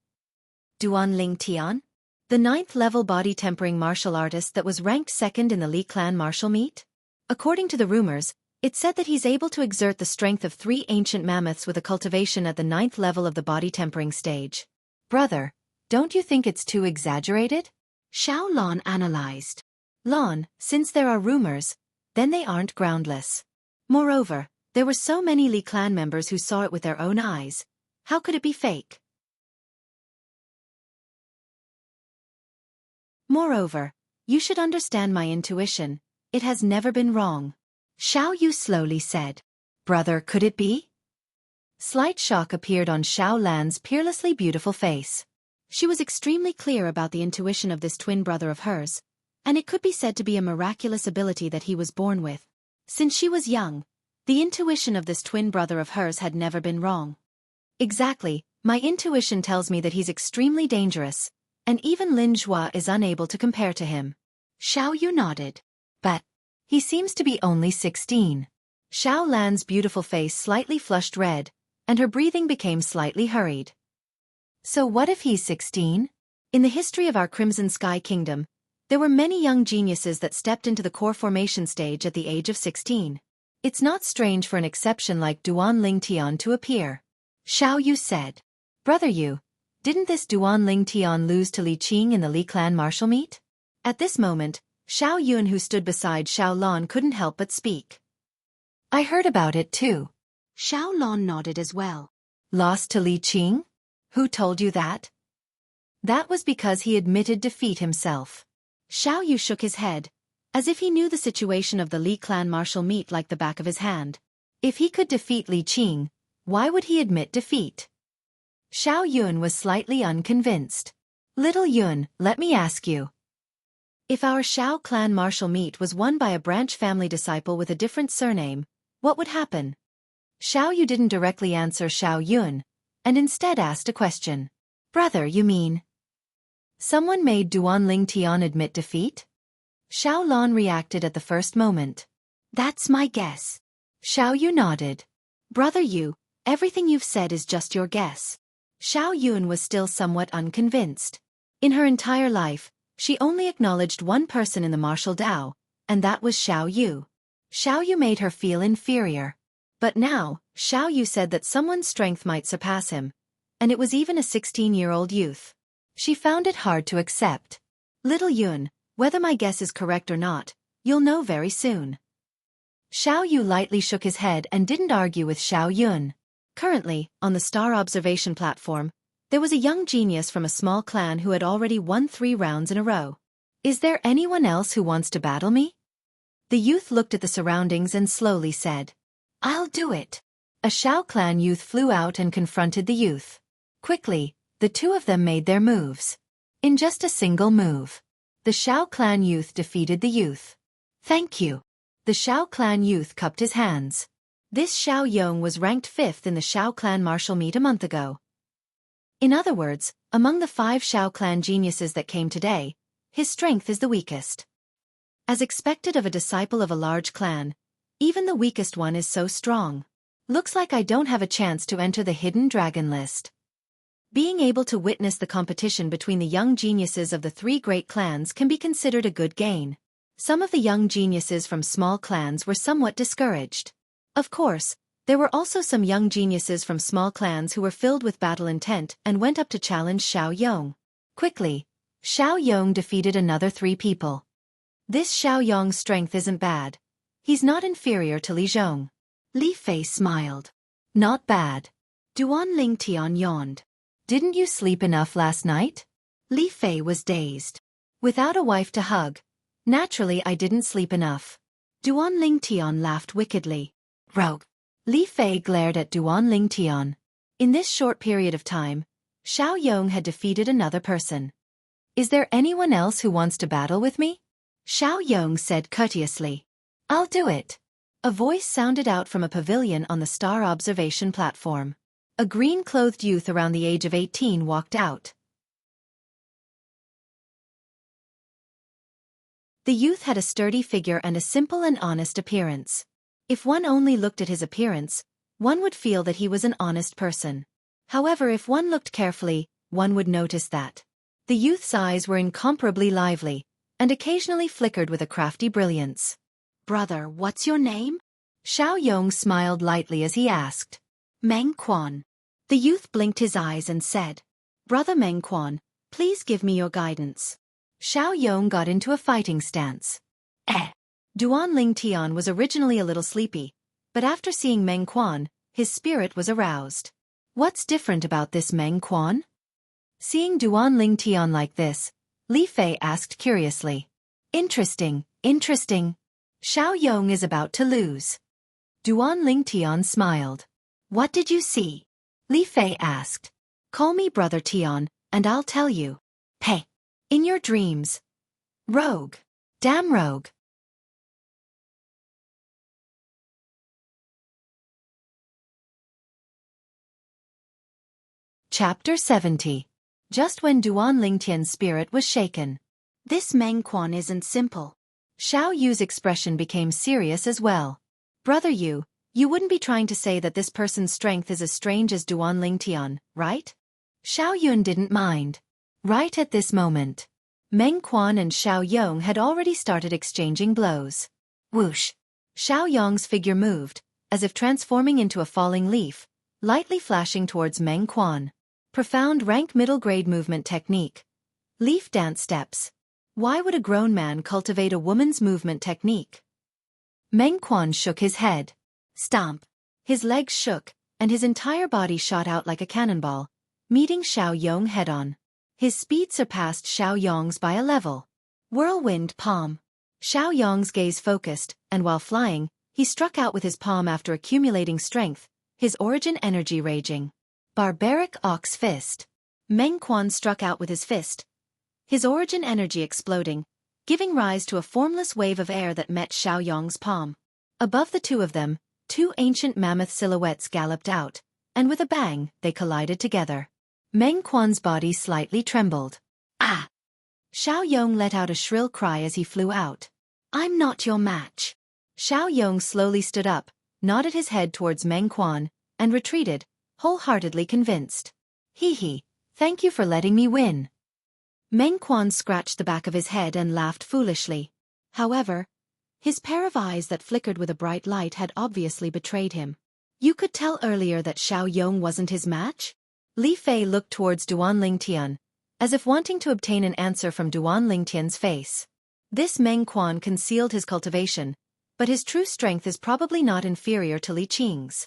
Duan Lingtian? The 9th-level body-tempering martial artist that was ranked 2nd in the Li clan martial meet? According to the rumors, it said that he's able to exert the strength of 3 ancient mammoths with a cultivation at the 9th level of the body-tempering stage. Brother, don't you think it's too exaggerated? Xiao Lan analyzed. Lan, since there are rumors, then they aren't groundless. Moreover, there were so many Li clan members who saw it with their own eyes. How could it be fake? Moreover, you should understand my intuition. It has never been wrong. Xiao Yu slowly said. Brother, could it be? Slight shock appeared on Xiao Lan's peerlessly beautiful face. She was extremely clear about the intuition of this twin brother of hers, and it could be said to be a miraculous ability that he was born with. Since she was young, the intuition of this twin brother of hers had never been wrong. Exactly, my intuition tells me that he's extremely dangerous, and even Lin Zhua is unable to compare to him. Xiao Yu nodded. But he seems to be only 16. Xiao Lan's beautiful face slightly flushed red, and her breathing became slightly hurried. So what if he's 16? In the history of our Crimson Sky Kingdom, there were many young geniuses that stepped into the core formation stage at the age of 16. It's not strange for an exception like Duan Lingtian to appear. Xiao Yu said. Brother Yu, didn't this Duan Lingtian lose to Li Qing in the Li clan martial meet? At this moment, Xiao Yun, who stood beside Xiao Lan, couldn't help but speak. I heard about it too. Xiao Lan nodded as well. Lost to Li Qing? Who told you that? That was because he admitted defeat himself. Xiao Yu shook his head, as if he knew the situation of the Li clan martial meet like the back of his hand. If he could defeat Li Qing, why would he admit defeat? Xiao Yun was slightly unconvinced. Little Yun, let me ask you. If our Shao clan martial meet was won by a branch family disciple with a different surname, what would happen? Xiao Yu didn't directly answer Xiao Yun, and instead asked a question. Brother, you mean? Someone made Duan Tian admit defeat? Xiao Lan reacted at the first moment. That's my guess. Xiao Yu nodded. Brother Yu, everything you've said is just your guess. Xiao Yun was still somewhat unconvinced. In her entire life, she only acknowledged one person in the martial Dao, and that was Xiao Yu. Xiao Yu made her feel inferior. But now, Xiao Yu said that someone's strength might surpass him, and it was even a 16-year-old youth. She found it hard to accept. Little Yun, whether my guess is correct or not, you'll know very soon. Xiao Yu lightly shook his head and didn't argue with Xiao Yun. Currently, on the star observation platform, there was a young genius from a small clan who had already won 3 rounds in a row. Is there anyone else who wants to battle me? The youth looked at the surroundings and slowly said, I'll do it. A Xiao clan youth flew out and confronted the youth. Quickly, the two of them made their moves. In just a single move, the Xiao clan youth defeated the youth. Thank you. The Xiao clan youth cupped his hands. This Xiao Yong was ranked 5th in the Xiao clan martial meet a month ago. In other words, among the 5 Xiao clan geniuses that came today, his strength is the weakest. As expected of a disciple of a large clan, even the weakest one is so strong. Looks like I don't have a chance to enter the hidden dragon list. Being able to witness the competition between the young geniuses of the 3 great clans can be considered a good gain. Some of the young geniuses from small clans were somewhat discouraged. Of course, there were also some young geniuses from small clans who were filled with battle intent and went up to challenge Xiao Yong. Quickly, Xiao Yong defeated another 3 people. This Xiao Yong's strength isn't bad. He's not inferior to Li Zhong. Li Fei smiled. Not bad. Duan Tian yawned. Didn't you sleep enough last night? Li Fei was dazed. Without a wife to hug, naturally I didn't sleep enough. Duan Tian laughed wickedly. Rogue. Li Fei glared at Duan Tian. In this short period of time, Xiao Yong had defeated another person. Is there anyone else who wants to battle with me? Xiao Yong said courteously. I'll do it. A voice sounded out from a pavilion on the star observation platform. A green-clothed youth around the age of 18 walked out. The youth had a sturdy figure and a simple and honest appearance. If one only looked at his appearance, one would feel that he was an honest person. However, if one looked carefully, one would notice that the youth's eyes were incomparably lively, and occasionally flickered with a crafty brilliance. Brother, what's your name? Xiao Yong smiled lightly as he asked. Meng Quan. The youth blinked his eyes and said, Brother Meng Quan, please give me your guidance. Xiao Yong got into a fighting stance. Duan Tian was originally a little sleepy, but after seeing Meng Quan, his spirit was aroused. What's different about this Meng Quan? Seeing Duan Tian like this, Li Fei asked curiously. Interesting, interesting. Xiao Yong is about to lose. Duan Tian smiled. What did you see? Li Fei asked. Call me Brother Tian, and I'll tell you. Hey. In your dreams. Rogue. Damn rogue. Chapter 70. Just when Duan Tian's spirit was shaken. This Meng Quan isn't simple. Xiao Yu's expression became serious as well. Brother Yu, you wouldn't be trying to say that this person's strength is as strange as Duan Tian, right? Xiao Yun didn't mind. Right at this moment, Meng Quan and Xiao Yong had already started exchanging blows. Whoosh! Xiao Yong's figure moved, as if transforming into a falling leaf, lightly flashing towards Meng Quan. Profound rank middle grade movement technique. Leaf dance steps. Why would a grown man cultivate a woman's movement technique? Meng Quan shook his head. Stomp. His legs shook, and his entire body shot out like a cannonball, meeting Xiao Yong head-on. His speed surpassed Xiao Yong's by a level. Whirlwind palm. Xiao Yong's gaze focused, and while flying, he struck out with his palm after accumulating strength, his origin energy raging. Barbaric ox fist. Meng Quan struck out with his fist, his origin energy exploding, giving rise to a formless wave of air that met Xiao Yong's palm. Above the two of them, two ancient mammoth silhouettes galloped out, and with a bang, they collided together. Meng Quan's body slightly trembled. Ah! Xiao Yong let out a shrill cry as he flew out. I'm not your match. Xiao Yong slowly stood up, nodded his head towards Meng Quan, and retreated, wholeheartedly convinced. Hee, thank you for letting me win. Meng Quan scratched the back of his head and laughed foolishly. However, his pair of eyes that flickered with a bright light had obviously betrayed him. You could tell earlier that Xiao Yong wasn't his match? Li Fei looked towards Duan Lingtian, as if wanting to obtain an answer from Duan Lingtian's face. This Meng Quan concealed his cultivation, but his true strength is probably not inferior to Li Qing's.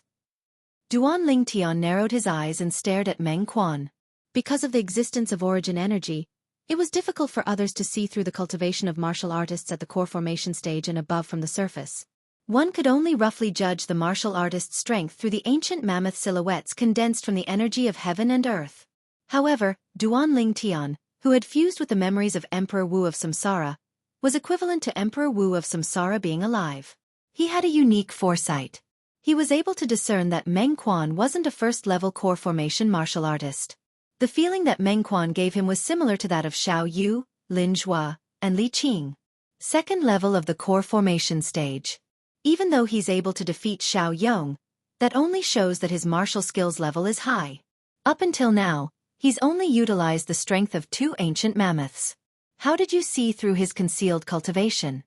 Duan Lingtian narrowed his eyes and stared at Meng Quan. Because of the existence of origin energy, it was difficult for others to see through the cultivation of martial artists at the core formation stage and above from the surface. One could only roughly judge the martial artist's strength through the ancient mammoth silhouettes condensed from the energy of heaven and earth. However, Duan Lingtian, who had fused with the memories of Emperor Wu of Samsara, was equivalent to Emperor Wu of Samsara being alive. He had a unique foresight. He was able to discern that Meng Quan wasn't a first-level core formation martial artist. The feeling that Meng Quan gave him was similar to that of Xiao Yu, Lin Zhua, and Li Qing. Second level of the core formation stage. Even though he's able to defeat Xiao Yong, that only shows that his martial skills level is high. Up until now, he's only utilized the strength of two ancient mammoths. How did you see through his concealed cultivation?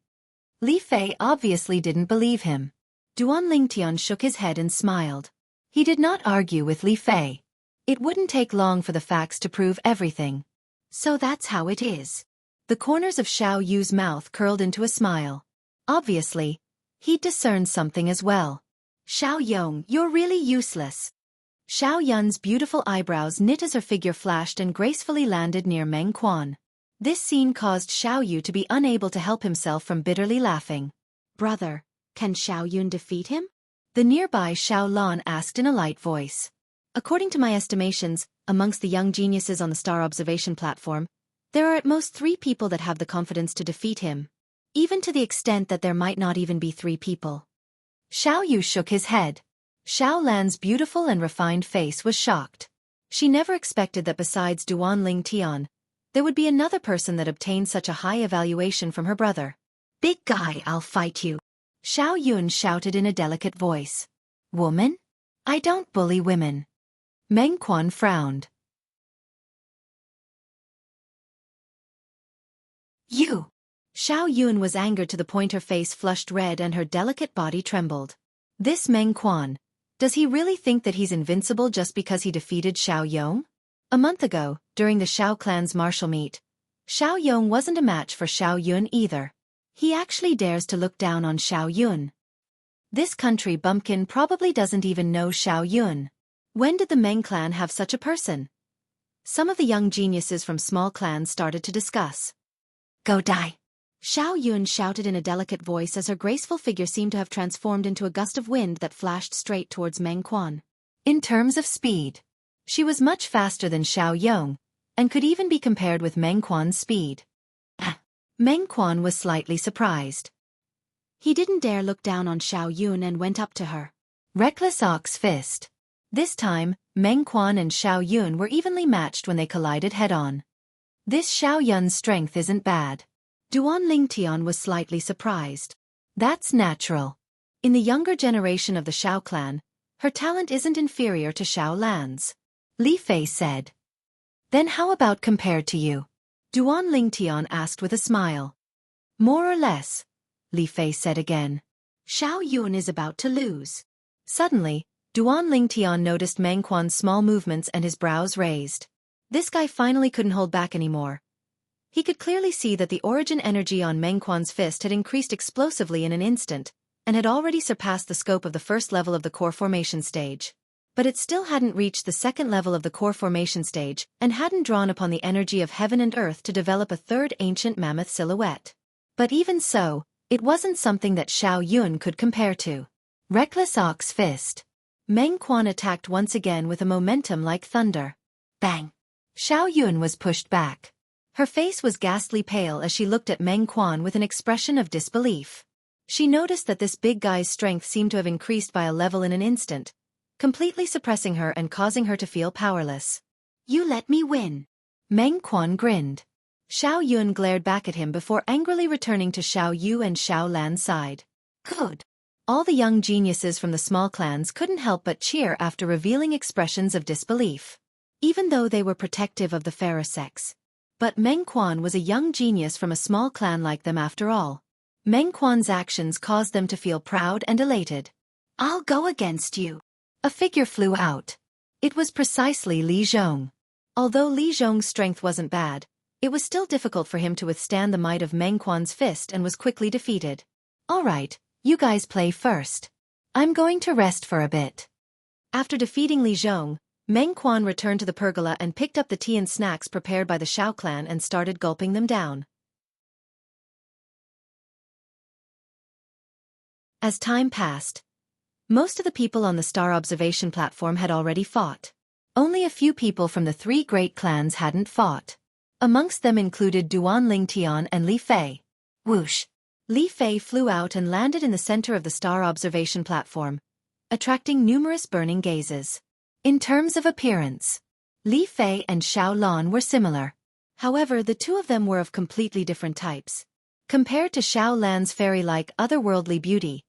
Li Fei obviously didn't believe him. Duan Lingtian shook his head and smiled. He did not argue with Li Fei. It wouldn't take long for the facts to prove everything. So that's how it is. The corners of Xiao Yu's mouth curled into a smile. Obviously, he discerned something as well. Xiao Yong, you're really useless. Xiao Yun's beautiful eyebrows knit as her figure flashed and gracefully landed near Meng Quan. This scene caused Xiao Yu to be unable to help himself from bitterly laughing. Brother, can Xiao Yun defeat him? The nearby Xiao Lan asked in a light voice. According to my estimations, amongst the young geniuses on the star observation platform, there are at most 3 people that have the confidence to defeat him. Even to the extent that there might not even be 3 people. Xiao Yu shook his head. Xiao Lan's beautiful and refined face was shocked. She never expected that besides Duan Lingtian, there would be another person that obtained such a high evaluation from her brother. Big guy, I'll fight you. Xiao Yun shouted in a delicate voice. Woman? I don't bully women. Meng Quan frowned. You! Xiao Yun was angered to the point her face flushed red and her delicate body trembled. This Meng Quan, does he really think that he's invincible just because he defeated Xiao Yong? A month ago, during the Xiao clan's martial meet, Xiao Yong wasn't a match for Xiao Yun either. He actually dares to look down on Xiao Yun. This country bumpkin probably doesn't even know Xiao Yun. When did the Meng clan have such a person? Some of the young geniuses from small clans started to discuss. Go die! Xiao Yun shouted in a delicate voice as her graceful figure seemed to have transformed into a gust of wind that flashed straight towards Meng Quan. In terms of speed, she was much faster than Xiao Yong, and could even be compared with Meng Quan's speed. Meng Quan was slightly surprised. He didn't dare look down on Xiao Yun and went up to her. Reckless ox fist. This time, Meng Quan and Xiao Yun were evenly matched when they collided head-on. This Xiao Yun's strength isn't bad. Duan Lingtian was slightly surprised. That's natural. In the younger generation of the Xiao clan, her talent isn't inferior to Xiao Lan's. Li Fei said. Then how about compared to you? Duan Lingtian asked with a smile. More or less, Li Fei said again. Xiao Yun is about to lose. Suddenly, Duan Lingtian noticed Meng Quan's small movements and his brows raised. This guy finally couldn't hold back anymore. He could clearly see that the origin energy on Meng Quan's fist had increased explosively in an instant, and had already surpassed the scope of the first level of the core formation stage. But it still hadn't reached the second level of the core formation stage, and hadn't drawn upon the energy of heaven and earth to develop a third ancient mammoth silhouette. But even so, it wasn't something that Xiao Yun could compare to. Reckless ox fist. Meng Quan attacked once again with a momentum like thunder. Bang! Xiao Yun was pushed back. Her face was ghastly pale as she looked at Meng Quan with an expression of disbelief. She noticed that this big guy's strength seemed to have increased by a level in an instant, completely suppressing her and causing her to feel powerless. "You let me win." Meng Quan grinned. Xiao Yun glared back at him before angrily returning to Xiao Yu and Xiao Lan's side. "Good." All the young geniuses from the small clans couldn't help but cheer after revealing expressions of disbelief. Even though they were protective of the fairer sex. But Meng Quan was a young genius from a small clan like them after all. Meng Quan's actions caused them to feel proud and elated. "I'll go against you." A figure flew out. It was precisely Li Zhong. Although Li Zhong's strength wasn't bad, it was still difficult for him to withstand the might of Meng Quan's fist and was quickly defeated. "All right, you guys play first. I'm going to rest for a bit." After defeating Li Zhong, Meng Quan returned to the pergola and picked up the tea and snacks prepared by the Xiao clan and started gulping them down. As time passed, most of the people on the star observation platform had already fought. Only a few people from the three great clans hadn't fought. Amongst them included Duan Lingtian and Li Fei. Whoosh! Li Fei flew out and landed in the center of the star observation platform, attracting numerous burning gazes. In terms of appearance, Li Fei and Xiao Lan were similar. However, the two of them were of completely different types. Compared to Xiao Lan's fairy-like otherworldly beauty,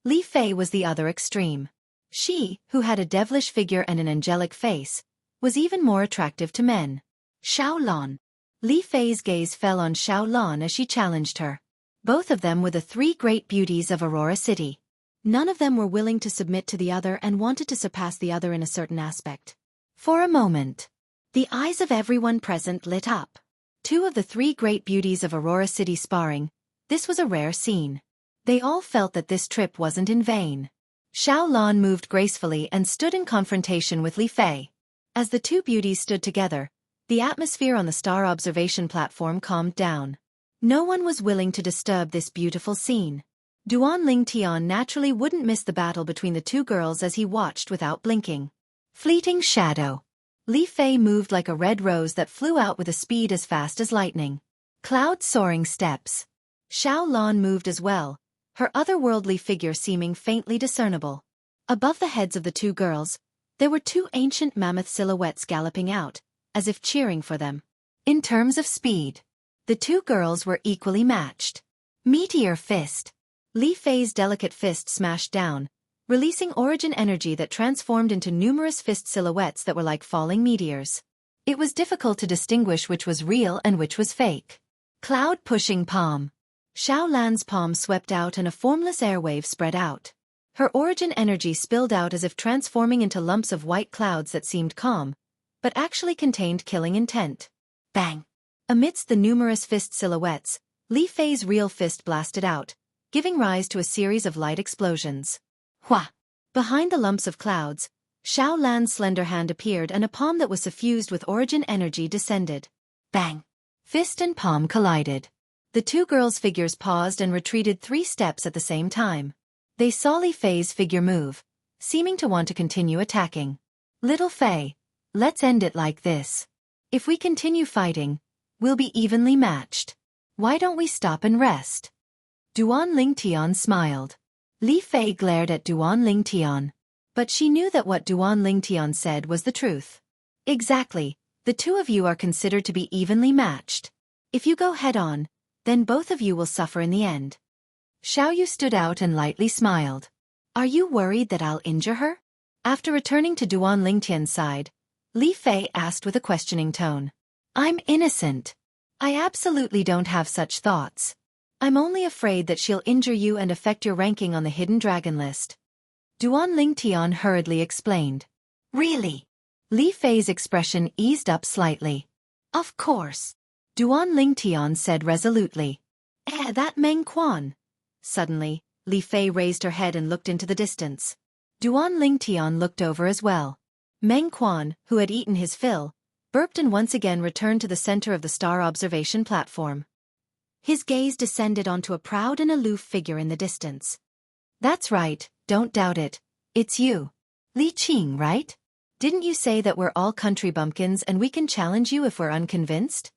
Li Fei was the other extreme. She, who had a devilish figure and an angelic face, was even more attractive to men. "Xiao Lan." Li Fei's gaze fell on Xiao Lan as she challenged her. Both of them were the three great beauties of Aurora City. None of them were willing to submit to the other and wanted to surpass the other in a certain aspect. For a moment, the eyes of everyone present lit up. Two of the three great beauties of Aurora City sparring, this was a rare scene. They all felt that this trip wasn't in vain. Xiao Lan moved gracefully and stood in confrontation with Li Fei. As the two beauties stood together, the atmosphere on the star observation platform calmed down. No one was willing to disturb this beautiful scene. Duan Lingtian naturally wouldn't miss the battle between the two girls as he watched without blinking. Fleeting shadow. Li Fei moved like a red rose that flew out with a speed as fast as lightning. Cloud soaring steps. Xiao Lan moved as well, her otherworldly figure seeming faintly discernible. Above the heads of the two girls, there were two ancient mammoth silhouettes galloping out, as if cheering for them. In terms of speed, the two girls were equally matched. Meteor fist. Li Fei's delicate fist smashed down, releasing origin energy that transformed into numerous fist silhouettes that were like falling meteors. It was difficult to distinguish which was real and which was fake. Cloud-pushing palm. Xiao Lan's palm swept out and a formless airwave spread out. Her origin energy spilled out as if transforming into lumps of white clouds that seemed calm, but actually contained killing intent. Bang! Amidst the numerous fist silhouettes, Li Fei's real fist blasted out, giving rise to a series of light explosions. Hua! Behind the lumps of clouds, Xiao Lan's slender hand appeared and a palm that was suffused with origin energy descended. Bang! Fist and palm collided. The two girls' figures paused and retreated 3 steps at the same time. They saw Li Fei's figure move, seeming to want to continue attacking. "Little Fei, let's end it like this. If we continue fighting, we'll be evenly matched. Why don't we stop and rest?" Duan Lingtian smiled. Li Fei glared at Duan Lingtian. But she knew that what Duan Lingtian said was the truth. Exactly, the two of you are considered to be evenly matched. If you go head-on, then both of you will suffer in the end. Xiao Yu stood out and lightly smiled. "Are you worried that I'll injure her?" After returning to Duan Lingtian's side, Li Fei asked with a questioning tone. "I'm innocent. I absolutely don't have such thoughts. I'm only afraid that she'll injure you and affect your ranking on the hidden dragon list." Duan Lingtian hurriedly explained. "Really?" Li Fei's expression eased up slightly. "Of course," Duan Lingtian said resolutely. That Meng Quan." Suddenly, Li Fei raised her head and looked into the distance. Duan Lingtian looked over as well. Meng Quan, who had eaten his fill, burped and once again returned to the center of the star observation platform. His gaze descended onto a proud and aloof figure in the distance. "That's right, don't doubt it. It's you. Li Qing, right? Didn't you say that we're all country bumpkins and we can challenge you if we're unconvinced?"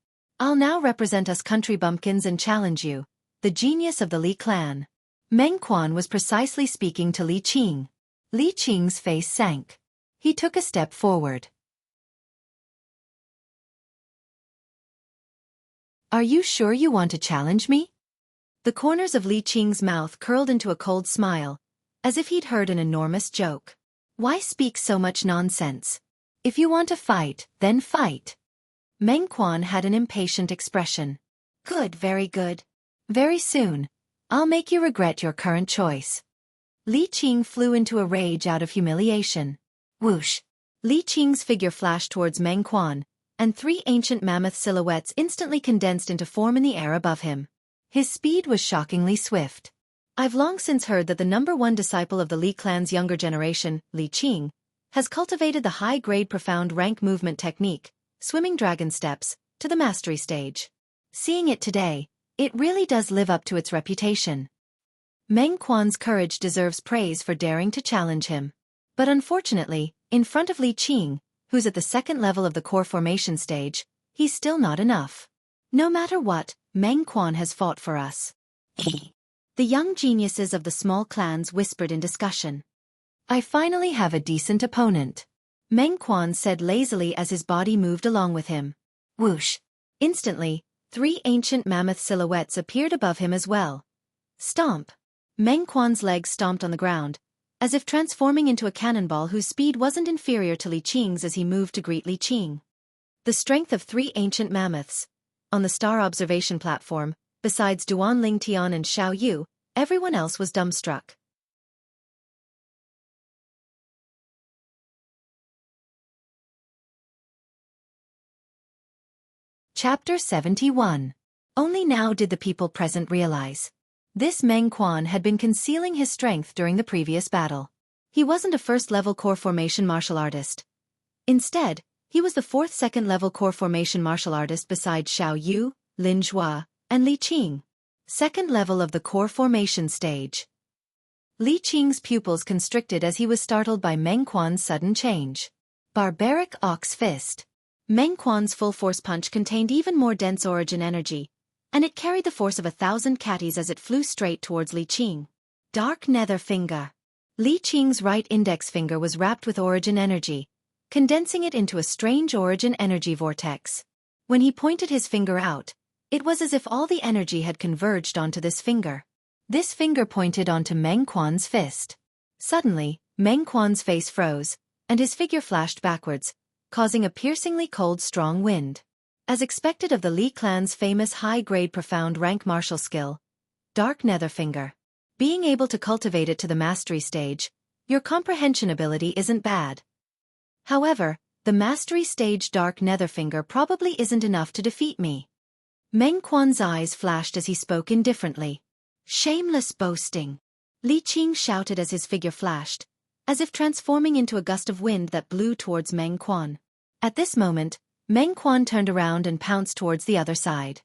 I'll now represent us country bumpkins and challenge you, the genius of the Li clan. Meng Quan was precisely speaking to Li Qing. Li Qing's face sank. He took a step forward. Are you sure you want to challenge me? The corners of Li Qing's mouth curled into a cold smile, as if he'd heard an enormous joke. Why speak so much nonsense? If you want to fight, then fight. Meng Quan had an impatient expression. Good, very good. Very soon, I'll make you regret your current choice. Li Qing flew into a rage out of humiliation. Whoosh! Li Qing's figure flashed towards Meng Quan, and 3 ancient mammoth silhouettes instantly condensed into form in the air above him. His speed was shockingly swift. I've long since heard that the #1 disciple of the Li clan's younger generation, Li Qing, has cultivated the high-grade profound rank movement technique, swimming dragon steps, to the mastery stage. Seeing it today, it really does live up to its reputation. Meng Quan's courage deserves praise for daring to challenge him. But unfortunately, in front of Li Qing, who's at the 2nd level of the core formation stage, he's still not enough. No matter what, Meng Quan has fought for us. The young geniuses of the small clans whispered in discussion. I finally have a decent opponent, Meng Quan said lazily as his body moved along with him. Whoosh! Instantly, 3 ancient mammoth silhouettes appeared above him as well. Stomp! Meng Quan's legs stomped on the ground, as if transforming into a cannonball whose speed wasn't inferior to Li Qing's as he moved to greet Li Qing. The strength of 3 ancient mammoths. On the star observation platform, besides Duan Ling Tian and Xiao Yu, everyone else was dumbstruck. Chapter 71. Only now did the people present realize. This Meng Quan had been concealing his strength during the previous battle. He wasn't a first-level core formation martial artist. Instead, he was the 4th second-level core formation martial artist beside Xiao Yu, Lin Zhua, and Li Qing. 2nd level of the core formation stage. Li Qing's pupils constricted as he was startled by Meng Quan's sudden change. Barbaric Ox Fist. Meng Quan's full-force punch contained even more dense origin energy, and it carried the force of 1,000 catties as it flew straight towards Li Qing. Dark Nether Finger. Li Qing's right index finger was wrapped with origin energy, condensing it into a strange origin energy vortex. When he pointed his finger out, it was as if all the energy had converged onto this finger. This finger pointed onto Meng Quan's fist. Suddenly, Meng Quan's face froze, and his figure flashed backwards, causing a piercingly cold strong wind. As expected of the Li clan's famous high-grade profound rank martial skill, Dark Nether Finger. Being able to cultivate it to the mastery stage, your comprehension ability isn't bad. However, the mastery stage Dark Nether Finger probably isn't enough to defeat me. Meng Quan's eyes flashed as he spoke indifferently. Shameless boasting! Li Qing shouted as his figure flashed, as if transforming into a gust of wind that blew towards Meng Quan. At this moment, Meng Quan turned around and pounced towards the other side.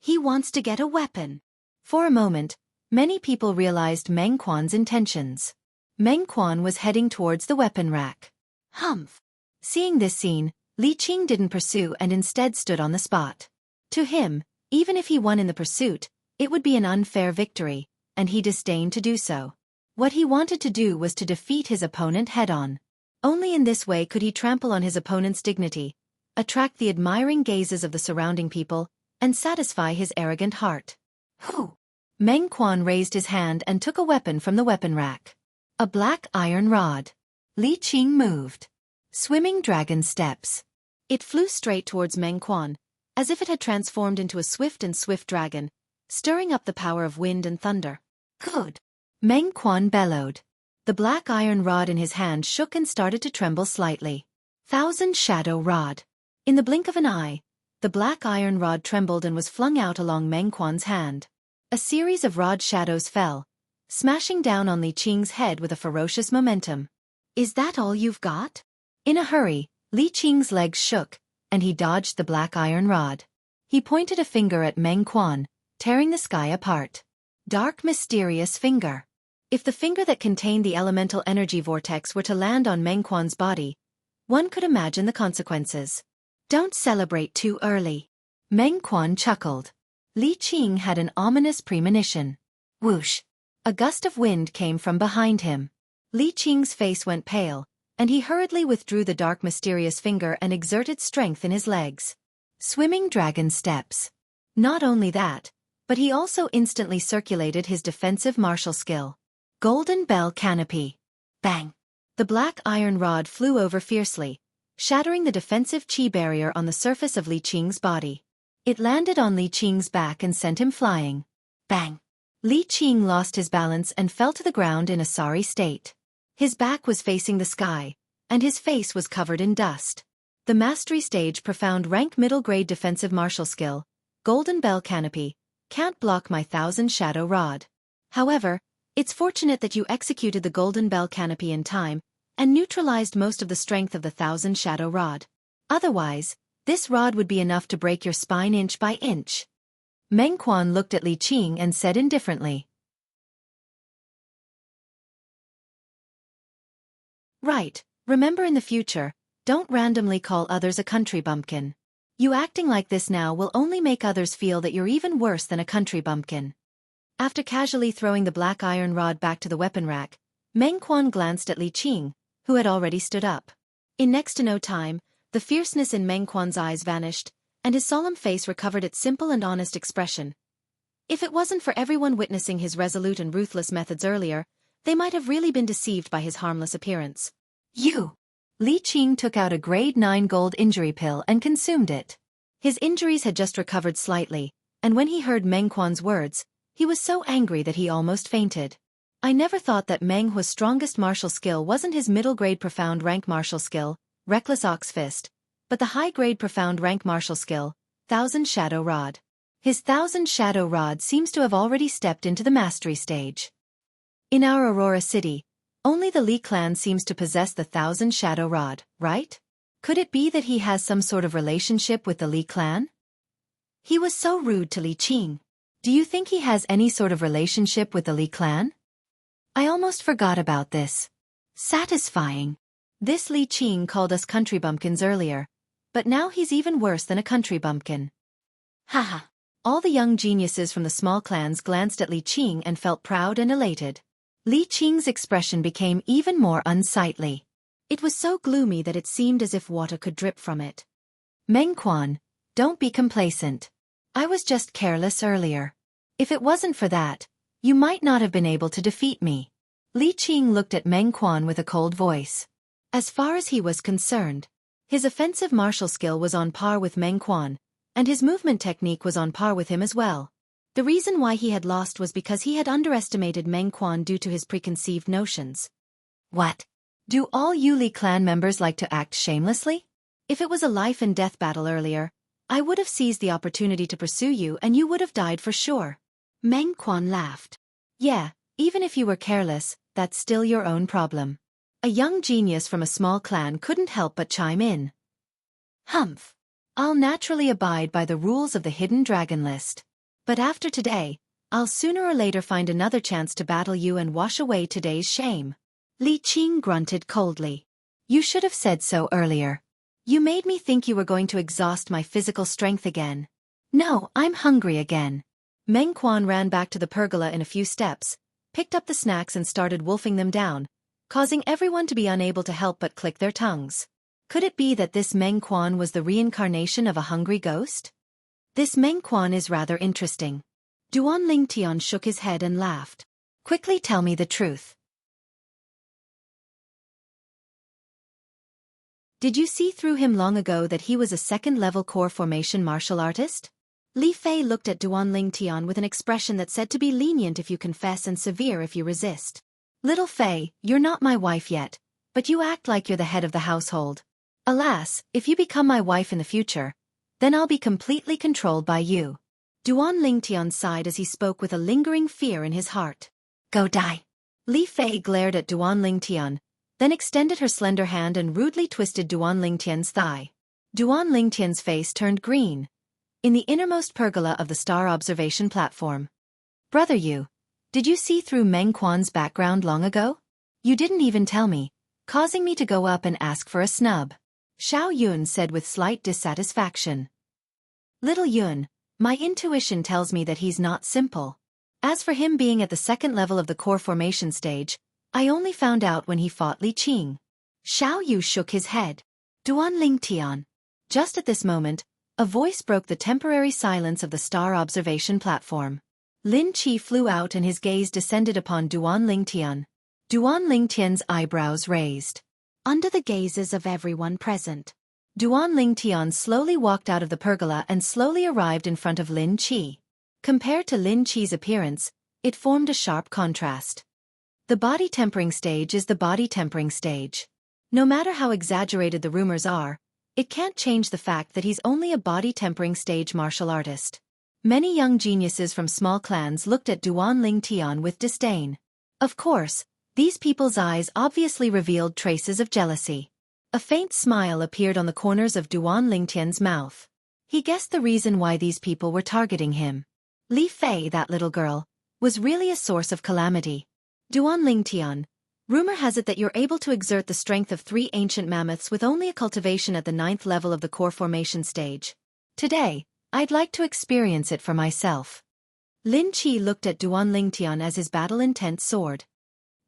He wants to get a weapon. For a moment, many people realized Meng Quan's intentions. Meng Quan was heading towards the weapon rack. Humph! Seeing this scene, Li Qing didn't pursue and instead stood on the spot. To him, even if he won in the pursuit, it would be an unfair victory, and he disdained to do so. What he wanted to do was to defeat his opponent head-on. Only in this way could he trample on his opponent's dignity, attract the admiring gazes of the surrounding people, and satisfy his arrogant heart. Whew! Meng Quan raised his hand and took a weapon from the weapon rack. A black iron rod. Li Qing moved. Swimming dragon steps. It flew straight towards Meng Quan, as if it had transformed into a swift dragon, stirring up the power of wind and thunder. Good! Meng Quan bellowed. The black iron rod in his hand shook and started to tremble slightly. Thousand Shadow Rod. In the blink of an eye, the black iron rod trembled and was flung out along Meng Quan's hand. A series of rod shadows fell, smashing down on Li Qing's head with a ferocious momentum. Is that all you've got? In a hurry, Li Qing's legs shook, and he dodged the black iron rod. He pointed a finger at Meng Quan, tearing the sky apart. Dark Mysterious Finger. If the finger that contained the elemental energy vortex were to land on Meng Quan's body, one could imagine the consequences. Don't celebrate too early. Meng Quan chuckled. Li Qing had an ominous premonition. Whoosh! A gust of wind came from behind him. Li Qing's face went pale, and he hurriedly withdrew the dark mysterious finger and exerted strength in his legs. Swimming dragon steps. Not only that, but he also instantly circulated his defensive martial skill. Golden bell canopy. Bang! The black iron rod flew over fiercely, shattering the defensive chi barrier on the surface of Li Qing's body. It landed on Li Qing's back and sent him flying. Bang! Li Qing lost his balance and fell to the ground in a sorry state. His back was facing the sky, and his face was covered in dust. The mastery stage profound rank middle grade defensive martial skill, Golden Bell Canopy, can't block my 1,000 Shadow Rod. However, it's fortunate that you executed the Golden Bell Canopy in time and neutralized most of the strength of the 1,000 Shadow Rod. Otherwise, this rod would be enough to break your spine inch by inch. Meng Quan looked at Li Qing and said indifferently. Right, remember in the future, don't randomly call others a country bumpkin. You acting like this now will only make others feel that you're even worse than a country bumpkin. After casually throwing the black iron rod back to the weapon rack, Meng Quan glanced at Li Qing, who had already stood up. In next to no time, the fierceness in Meng Quan's eyes vanished, and his solemn face recovered its simple and honest expression. If it wasn't for everyone witnessing his resolute and ruthless methods earlier, they might have really been deceived by his harmless appearance. You! Li Qing took out a grade 9 gold injury pill and consumed it. His injuries had just recovered slightly, and when he heard Meng Quan's words, he was so angry that he almost fainted. I never thought that Meng Hua's strongest martial skill wasn't his middle-grade profound rank martial skill, Reckless Ox Fist, but the high-grade profound rank martial skill, 1,000 Shadow Rod. His 1,000 Shadow Rod seems to have already stepped into the mastery stage. In our Aurora City, only the Li clan seems to possess the 1,000 Shadow Rod, right? Could it be that he has some sort of relationship with the Li clan? He was so rude to Li Qing. Do you think he has any sort of relationship with the Li clan? I almost forgot about this. Satisfying. This Li Qing called us country bumpkins earlier, but now he's even worse than a country bumpkin. Haha. All the young geniuses from the small clans glanced at Li Qing and felt proud and elated. Li Qing's expression became even more unsightly. It was so gloomy that it seemed as if water could drip from it. Meng Quan, don't be complacent. I was just careless earlier. If it wasn't for that, you might not have been able to defeat me. Li Qing looked at Meng Quan with a cold voice. As far as he was concerned, his offensive martial skill was on par with Meng Quan, and his movement technique was on par with him as well. The reason why he had lost was because he had underestimated Meng Quan due to his preconceived notions. What? Do all you Li clan members like to act shamelessly? If it was a life and death battle earlier, I would have seized the opportunity to pursue you and you would have died for sure. Meng Quan laughed. Yeah, even if you were careless, that's still your own problem. A young genius from a small clan couldn't help but chime in. Humph. I'll naturally abide by the rules of the Hidden Dragon List. But after today, I'll sooner or later find another chance to battle you and wash away today's shame. Li Qing grunted coldly. You should have said so earlier. You made me think you were going to exhaust my physical strength again. No, I'm hungry again. Meng Quan ran back to the pergola in a few steps, picked up the snacks and started wolfing them down, causing everyone to be unable to help but click their tongues. Could it be that this Meng Quan was the reincarnation of a hungry ghost? This Meng Quan is rather interesting. Duan Lingtian shook his head and laughed. Quickly tell me the truth. Did you see through him long ago that he was a second-level core formation martial artist? Li Fei looked at Duan Lingtian with an expression that said to be lenient if you confess and severe if you resist. Little Fei, you're not my wife yet, but you act like you're the head of the household. Alas, if you become my wife in the future, then I'll be completely controlled by you. Duan Lingtian sighed as he spoke with a lingering fear in his heart. Go die. Li Fei glared at Duan Lingtian, then extended her slender hand and rudely twisted Duan Lingtian's thigh. Duan Lingtian's face turned green. In the innermost pergola of the star observation platform. Brother you, did you see through Meng Quan's background long ago? You didn't even tell me, causing me to go up and ask for a snub. Xiao Yun said with slight dissatisfaction. Little Yun, my intuition tells me that he's not simple. As for him being at the second level of the core formation stage, I only found out when he fought Li Qing. Xiao Yu shook his head. Duan Ling Tian. Just at this moment, a voice broke the temporary silence of the star observation platform. Lin Qi flew out and his gaze descended upon Duan Ling Tian. Duan Ling Tian's eyebrows raised. Under the gazes of everyone present, Duan Ling Tian slowly walked out of the pergola and slowly arrived in front of Lin Qi. Compared to Lin Qi's appearance, it formed a sharp contrast. The body tempering stage is the body tempering stage. No matter how exaggerated the rumors are, it can't change the fact that he's only a body tempering stage martial artist. Many young geniuses from small clans looked at Duan Ling Tian with disdain. Of course, these people's eyes obviously revealed traces of jealousy. A faint smile appeared on the corners of Duan Ling Tian's mouth. He guessed the reason why these people were targeting him. Li Fei, that little girl, was really a source of calamity. Duan Ling Tian, rumor has it that you're able to exert the strength of 3 ancient mammoths with only a cultivation at the 9th level of the core formation stage. Today, I'd like to experience it for myself. Lin Qi looked at Duan Ling Tian as his battle-intent soared.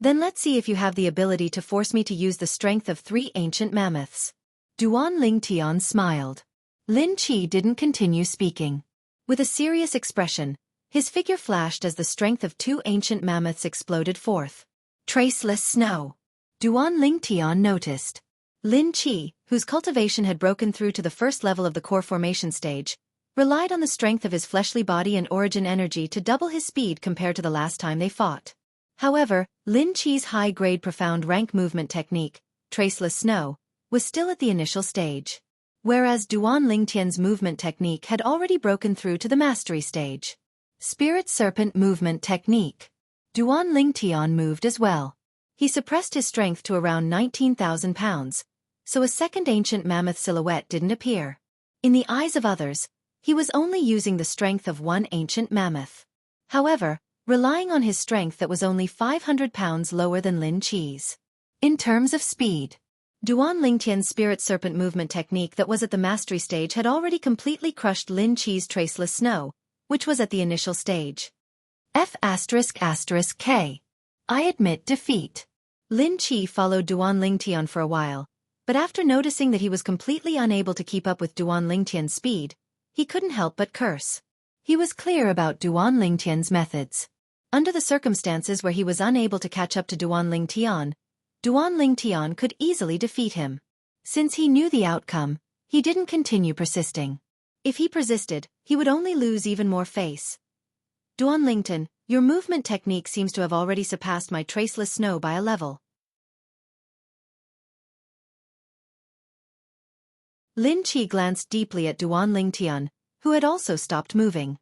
Then let's see if you have the ability to force me to use the strength of 3 ancient mammoths. Duan Ling Tian smiled. Lin Qi didn't continue speaking. With a serious expression, his figure flashed as the strength of 2 ancient mammoths exploded forth. Traceless snow. Duan Ling Tian noticed. Lin Qi, whose cultivation had broken through to the 1st level of the core formation stage, relied on the strength of his fleshly body and origin energy to double his speed compared to the last time they fought. However, Lin Qi's high-grade profound rank movement technique, Traceless Snow, was still at the initial stage. Whereas Duan Ling Tian's movement technique had already broken through to the mastery stage. Spirit Serpent Movement Technique. Duan Ling Tian moved as well. He suppressed his strength to around 19,000 pounds, so a second ancient mammoth silhouette didn't appear. In the eyes of others, he was only using the strength of 1 ancient mammoth. However, relying on his strength that was only 500 pounds lower than Lin Qi's. In terms of speed, Duan Ling Tian's Spirit Serpent Movement Technique that was at the mastery stage had already completely crushed Lin Qi's Traceless Snow, which was at the initial stage. F***K. I admit defeat. Lin Qi followed Duan Ling Tian for a while, but after noticing that he was completely unable to keep up with Duan Ling Tian's speed, he couldn't help but curse. He was clear about Duan Ling Tian's methods. Under the circumstances where he was unable to catch up to Duan Ling Tian could easily defeat him. Since he knew the outcome, he didn't continue persisting. If he persisted, he would only lose even more face. Duan Lingtian, your movement technique seems to have already surpassed my Traceless Snow by a level. Lin Qi glanced deeply at Duan Ling Tian, who had also stopped moving.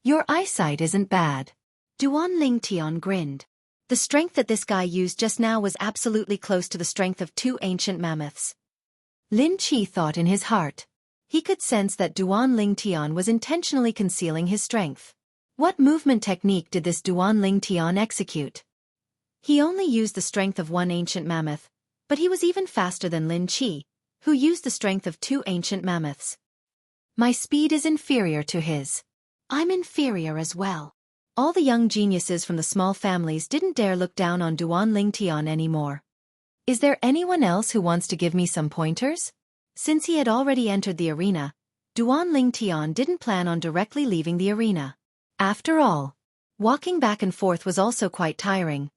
Your eyesight isn't bad. Duan Ling Tian grinned. The strength that this guy used just now was absolutely close to the strength of 2 ancient mammoths. Lin Qi thought in his heart. He could sense that Duan Ling Tian was intentionally concealing his strength. What movement technique did this Duan Ling Tian execute? He only used the strength of 1 ancient mammoth, but he was even faster than Lin Qi, who used the strength of 2 ancient mammoths. My speed is inferior to his. I'm inferior as well. All the young geniuses from the small families didn't dare look down on Duan Ling Tian anymore. Is there anyone else who wants to give me some pointers? Since he had already entered the arena, Duan Ling Tian didn't plan on directly leaving the arena. After all, walking back and forth was also quite tiring.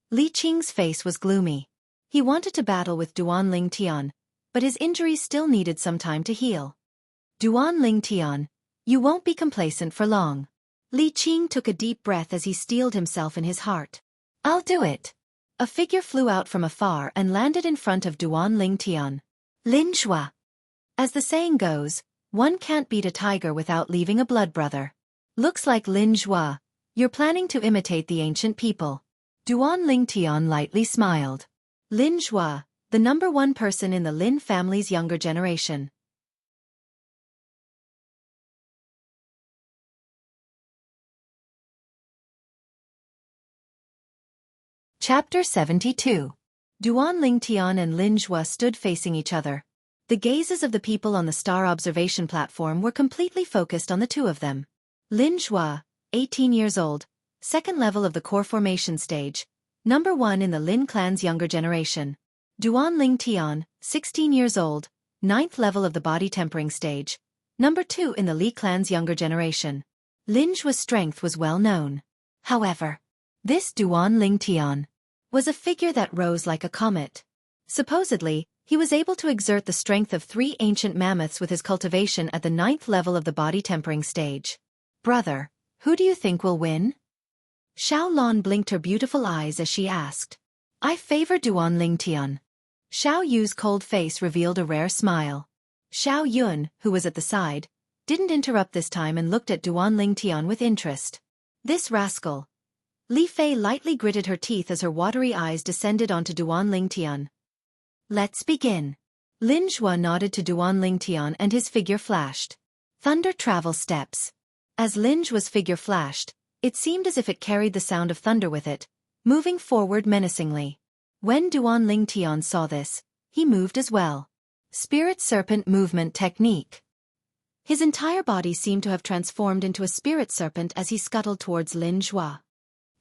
Li Qing's face was gloomy. He wanted to battle with Duan Ling Tian, but his injuries still needed some time to heal. Duan Ling Tian, you won't be complacent for long. Li Qing took a deep breath as he steeled himself in his heart. I'll do it. A figure flew out from afar and landed in front of Duan Ling Tian. Lin Zhua. As the saying goes, one can't beat a tiger without leaving a blood brother. Looks like Lin Zhua, you're planning to imitate the ancient people. Duan Ling Tian lightly smiled. Lin Zhua, the #1 person in the Lin family's younger generation. Chapter 72. Duan Ling Tian and Lin Zhua stood facing each other. The gazes of the people on the star observation platform were completely focused on the two of them. Lin Zhua, 18 years old, second level of the core formation stage, number 1 in the Lin clan's younger generation. Duan Ling Tian, 16 years old, 9th level of the body tempering stage, number 2 in the Li clan's younger generation. Lin Zhua's strength was well known. However, this Duan Ling Tian was a figure that rose like a comet. Supposedly, he was able to exert the strength of 3 ancient mammoths with his cultivation at the 9th level of the body tempering stage. Brother, who do you think will win? Xiao Lan blinked her beautiful eyes as she asked. I favor Duan Ling Tian. Xiao Yu's cold face revealed a rare smile. Xiao Yun, who was at the side, didn't interrupt this time and looked at Duan Ling Tian with interest. This rascal. Li Fei lightly gritted her teeth as her watery eyes descended onto Duan Ling Tian. Let's begin. Lin Zhua nodded to Duan Ling Tian and his figure flashed. Thunder travel steps. As Lin Zhua's figure flashed, it seemed as if it carried the sound of thunder with it, moving forward menacingly. When Duan Ling Tian saw this, he moved as well. Spirit Serpent Movement Technique. His entire body seemed to have transformed into a spirit serpent as he scuttled towards Lin Zhua.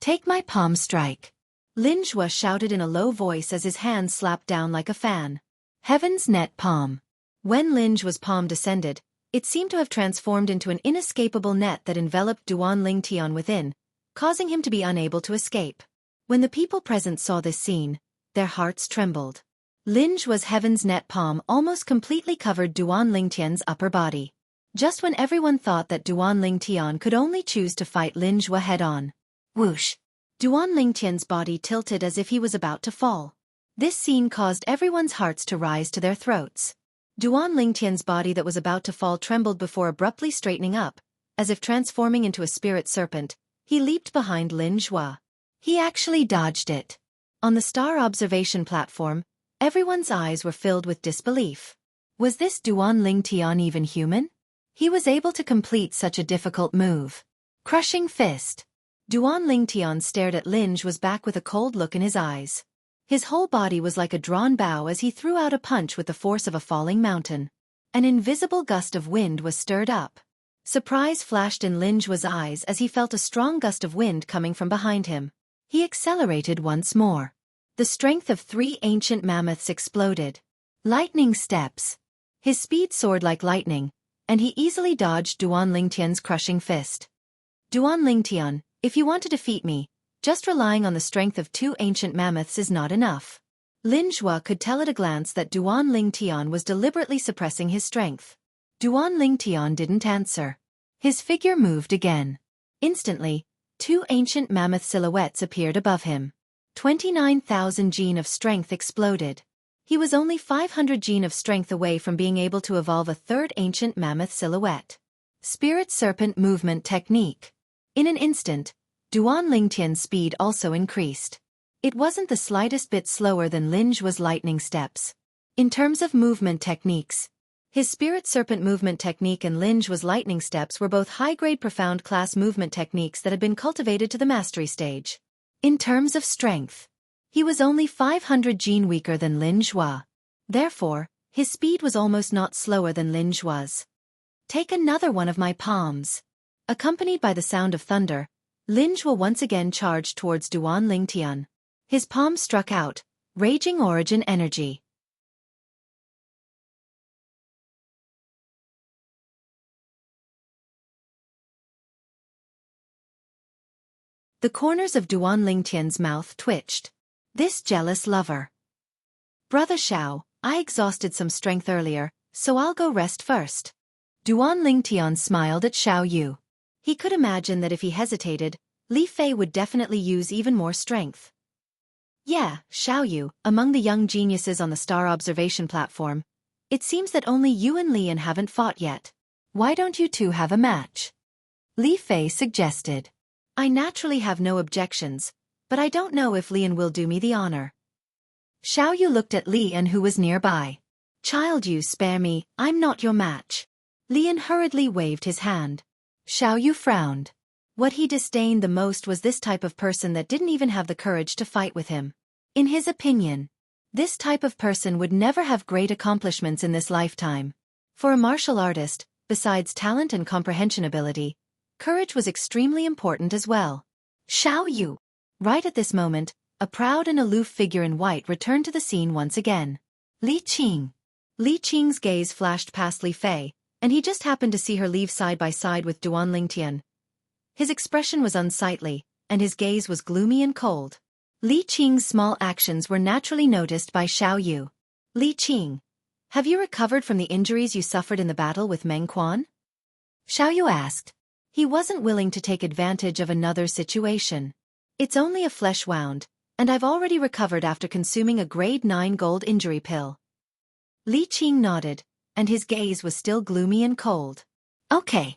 Take my palm strike. Lin Zhua shouted in a low voice as his hand slapped down like a fan. Heaven's net palm. When Lin Zhua's palm descended, it seemed to have transformed into an inescapable net that enveloped Duan Ling Tian within, causing him to be unable to escape. When the people present saw this scene, their hearts trembled. Lin Zhua's heaven's net palm almost completely covered Duan Ling Tian's upper body. Just when everyone thought that Duan Ling Tian could only choose to fight Lin Zhua head-on. Whoosh! Duan Ling Tian's body tilted as if he was about to fall. This scene caused everyone's hearts to rise to their throats. Duan Ling Tian's body that was about to fall trembled before abruptly straightening up, as if transforming into a spirit serpent. He leaped behind Lin Zhua. He actually dodged it. On the star observation platform, everyone's eyes were filled with disbelief. Was this Duan Ling Tian even human? He was able to complete such a difficult move. Crushing fist. Duan Ling Tian stared at Lin Zhua's back with a cold look in his eyes. His whole body was like a drawn bow as he threw out a punch with the force of a falling mountain. An invisible gust of wind was stirred up. Surprise flashed in Lin Zhua's eyes as he felt a strong gust of wind coming from behind him. He accelerated once more. The strength of 3 ancient mammoths exploded. Lightning steps. His speed soared like lightning, and he easily dodged Duan Ling Tian's crushing fist. Duan Ling Tian, if you want to defeat me, just relying on the strength of 2 ancient mammoths is not enough. Lin Zhua could tell at a glance that Duan Ling Tian was deliberately suppressing his strength. Duan Ling Tian didn't answer. His figure moved again. Instantly, 2 ancient mammoth silhouettes appeared above him. 29,000 gene of strength exploded. He was only 500 gene of strength away from being able to evolve a 3rd ancient mammoth silhouette. Spirit Serpent Movement Technique. In an instant, Duan Ling Tian's speed also increased. It wasn't the slightest bit slower than Lin Zhua's lightning steps. In terms of movement techniques, his Spirit Serpent Movement Technique and Lin Zhua's lightning steps were both high-grade profound class movement techniques that had been cultivated to the mastery stage. In terms of strength, he was only 500 gene weaker than Lin Zhua. Therefore, his speed was almost not slower than Lin Zhua's. Take another one of my palms. Accompanied by the sound of thunder, Lin Zhua once again charged towards Duan Ling Tian. His palm struck out, raging origin energy. The corners of Duan Ling Tian's mouth twitched. This jealous lover. Brother Xiao, I exhausted some strength earlier, so I'll go rest first. Duan Ling Tian smiled at Xiao Yu. He could imagine that if he hesitated, Li Fei would definitely use even more strength. Yeah, Xiao Yu, among the young geniuses on the star observation platform, it seems that only you and Lian haven't fought yet. Why don't you two have a match? Li Fei suggested. I naturally have no objections, but I don't know if Lian will do me the honor. Xiao Yu looked at Lian who was nearby. Child, you spare me, I'm not your match. Lian hurriedly waved his hand. Xiao Yu frowned. What he disdained the most was this type of person that didn't even have the courage to fight with him. In his opinion, This type of person would never have great accomplishments in this lifetime. For a martial artist, besides talent and comprehension ability, courage was extremely important as well. Xiao Yu. Right at this moment, a proud and aloof figure in white returned to the scene once again. Li Qing. Li Qing's gaze flashed past Li Fei, and he just happened to see her leave side by side with Duan Lingtian. His expression was unsightly, and his gaze was gloomy and cold. Li Qing's small actions were naturally noticed by Xiao Yu. Li Qing, have you recovered from the injuries you suffered in the battle with Meng Quan? Xiao Yu asked. He wasn't willing to take advantage of another situation. It's only a flesh wound, and I've already recovered after consuming a grade 9 gold injury pill. Li Qing nodded, and his gaze was still gloomy and cold. Okay.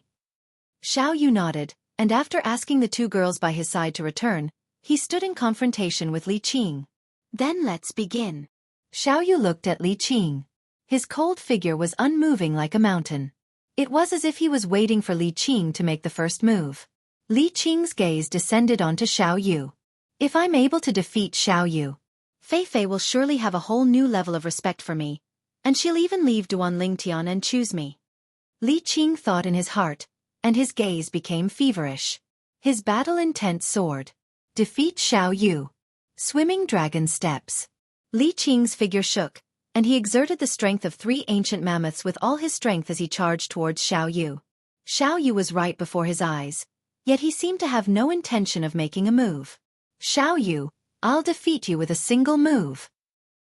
Xiao Yu nodded, and after asking the two girls by his side to return, he stood in confrontation with Li Qing. Then let's begin. Xiao Yu looked at Li Qing. His cold figure was unmoving like a mountain. It was as if he was waiting for Li Qing to make the first move. Li Qing's gaze descended onto Xiao Yu. If I'm able to defeat Xiao Yu, Fei Fei will surely have a whole new level of respect for me, and she'll even leave Duan Lingtian and choose me. Li Qing thought in his heart, and his gaze became feverish. His battle intent soared. Defeat Xiao Yu. Swimming dragon steps. Li Qing's figure shook, and he exerted the strength of 3 ancient mammoths with all his strength as he charged towards Xiao Yu. Xiao Yu was right before his eyes, yet he seemed to have no intention of making a move. Xiao Yu, I'll defeat you with a single move.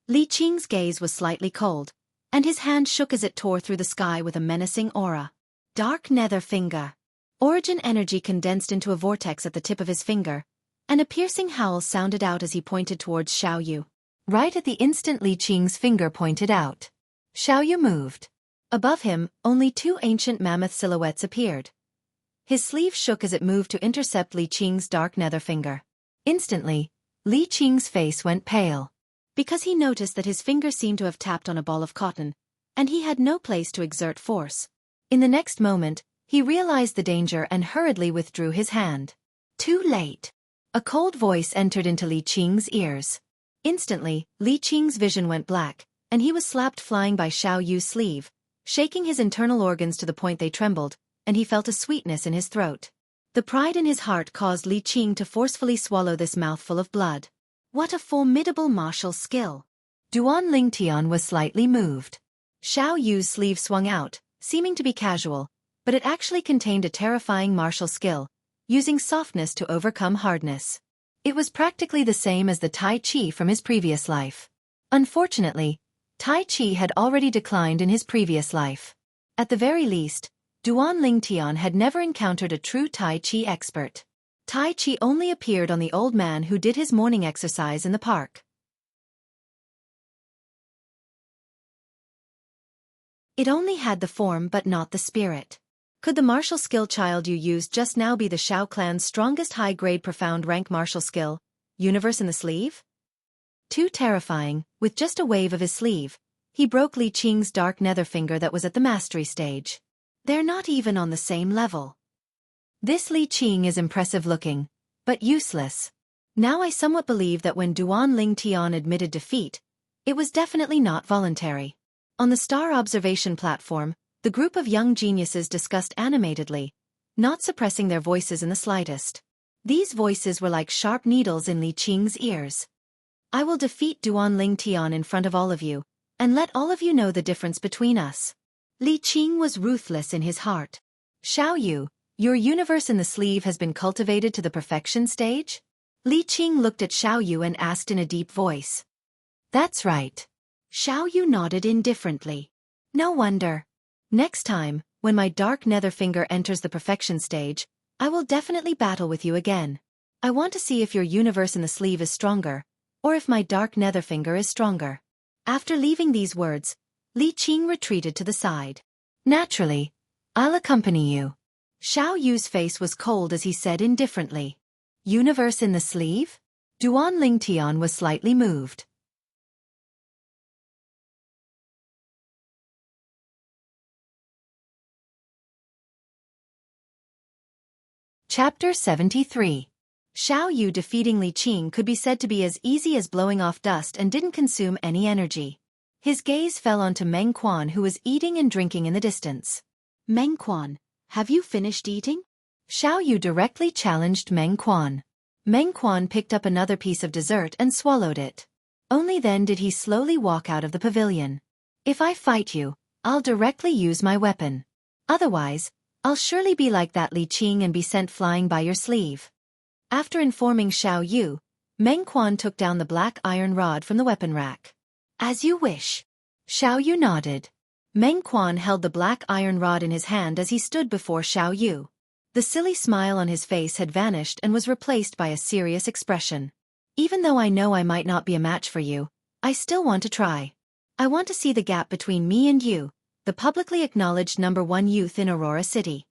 Li Qing's gaze was slightly cold, and his hand shook as it tore through the sky with a menacing aura. Dark nether finger. Origin energy condensed into a vortex at the tip of his finger, and a piercing howl sounded out as he pointed towards Xiao Yu. Right at the instant Li Qing's finger pointed out, Xiao Yu moved. Above him, only 2 ancient mammoth silhouettes appeared. His sleeve shook as it moved to intercept Li Qing's dark nether finger. Instantly, Li Qing's face went pale, because he noticed that his finger seemed to have tapped on a ball of cotton, and he had no place to exert force. In the next moment, he realized the danger and hurriedly withdrew his hand. Too late. A cold voice entered into Li Qing's ears. Instantly, Li Qing's vision went black, and he was slapped flying by Xiao Yu's sleeve, shaking his internal organs to the point they trembled, and he felt a sweetness in his throat. The pride in his heart caused Li Qing to forcefully swallow this mouthful of blood. What a formidable martial skill! Duan Lingtian was slightly moved. Xiao Yu's sleeve swung out, seeming to be casual, but it actually contained a terrifying martial skill, using softness to overcome hardness. It was practically the same as the Tai Chi from his previous life. Unfortunately, Tai Chi had already declined in his previous life. At the very least, Duan Lingtian had never encountered a true Tai Chi expert. Tai Chi only appeared on the old man who did his morning exercise in the park. It only had the form but not the spirit. Could the martial skill child you used just now be the Shao clan's strongest high-grade profound rank martial skill, Universe in the Sleeve? Too terrifying, with just a wave of his sleeve, he broke Li Qing's dark nether finger that was at the mastery stage. They're not even on the same level. This Li Qing is impressive looking, but useless. Now I somewhat believe that when Duan Lingtian admitted defeat, it was definitely not voluntary. On the star observation platform, the group of young geniuses discussed animatedly, not suppressing their voices in the slightest. These voices were like sharp needles in Li Qing's ears. I will defeat Duan Lingtian in front of all of you, and let all of you know the difference between us. Li Qing was ruthless in his heart. Xiao Yu, your universe in the sleeve has been cultivated to the perfection stage? Li Qing looked at Xiao Yu and asked in a deep voice. That's right. Xiao Yu nodded indifferently. No wonder. Next time, when my dark nether finger enters the perfection stage, I will definitely battle with you again. I want to see if your universe in the sleeve is stronger, or if my dark nether finger is stronger. After leaving these words, Li Qing retreated to the side. Naturally, I'll accompany you. Xiao Yu's face was cold as he said indifferently. Universe in the sleeve? Duan Lingtian was slightly moved. Chapter 73. Xiao Yu defeating Li Qing could be said to be as easy as blowing off dust and didn't consume any energy. His gaze fell onto Meng Quan, who was eating and drinking in the distance. Meng Quan, have you finished eating? Xiao Yu directly challenged Meng Quan. Meng Quan picked up another piece of dessert and swallowed it. Only then did he slowly walk out of the pavilion. If I fight you, I'll directly use my weapon. Otherwise, I'll surely be like that Li Qing and be sent flying by your sleeve. After informing Xiao Yu, Meng Quan took down the black iron rod from the weapon rack. As you wish. Xiao Yu nodded. Meng Quan held the black iron rod in his hand as he stood before Xiao Yu. The silly smile on his face had vanished and was replaced by a serious expression. Even though I know I might not be a match for you, I still want to try. I want to see the gap between me and you, the publicly acknowledged #1 youth in Aurora City.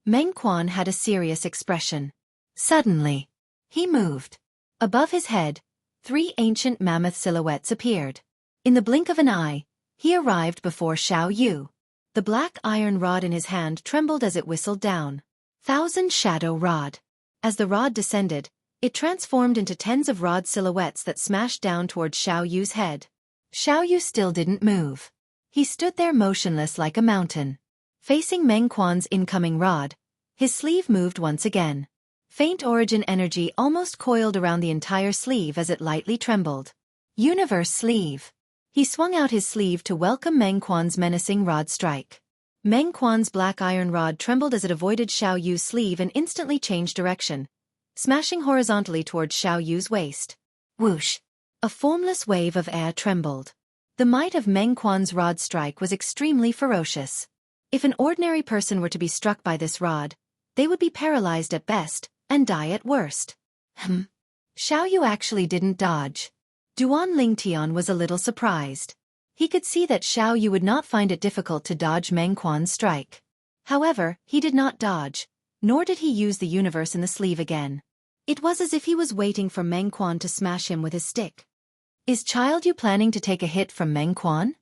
Meng Quan had a serious expression. Suddenly, he moved. Above his head, 3 ancient mammoth silhouettes appeared. In the blink of an eye, he arrived before Xiao Yu. The black iron rod in his hand trembled as it whistled down. 1,000 Shadow Rod. As the rod descended, it transformed into tens of rod silhouettes that smashed down toward Xiao Yu's head. Xiao Yu still didn't move. He stood there motionless like a mountain. Facing Meng Quan's incoming rod, his sleeve moved once again. Faint origin energy almost coiled around the entire sleeve as it lightly trembled. Universe Sleeve. He swung out his sleeve to welcome Meng Quan's menacing rod strike. Meng Quan's black iron rod trembled as it avoided Xiao Yu's sleeve and instantly changed direction, smashing horizontally towards Xiao Yu's waist. Whoosh! A formless wave of air trembled. The might of Meng Quan's rod strike was extremely ferocious. If an ordinary person were to be struck by this rod, they would be paralyzed at best and die at worst. Xiao Yu actually didn't dodge. Duan Lingtian was a little surprised. He could see that Xiao Yu would not find it difficult to dodge Meng Quan's strike. However, he did not dodge, nor did he use the universe in the sleeve again. It was as if he was waiting for Meng Quan to smash him with his stick. Is Child Yu planning to take a hit from Meng Quan?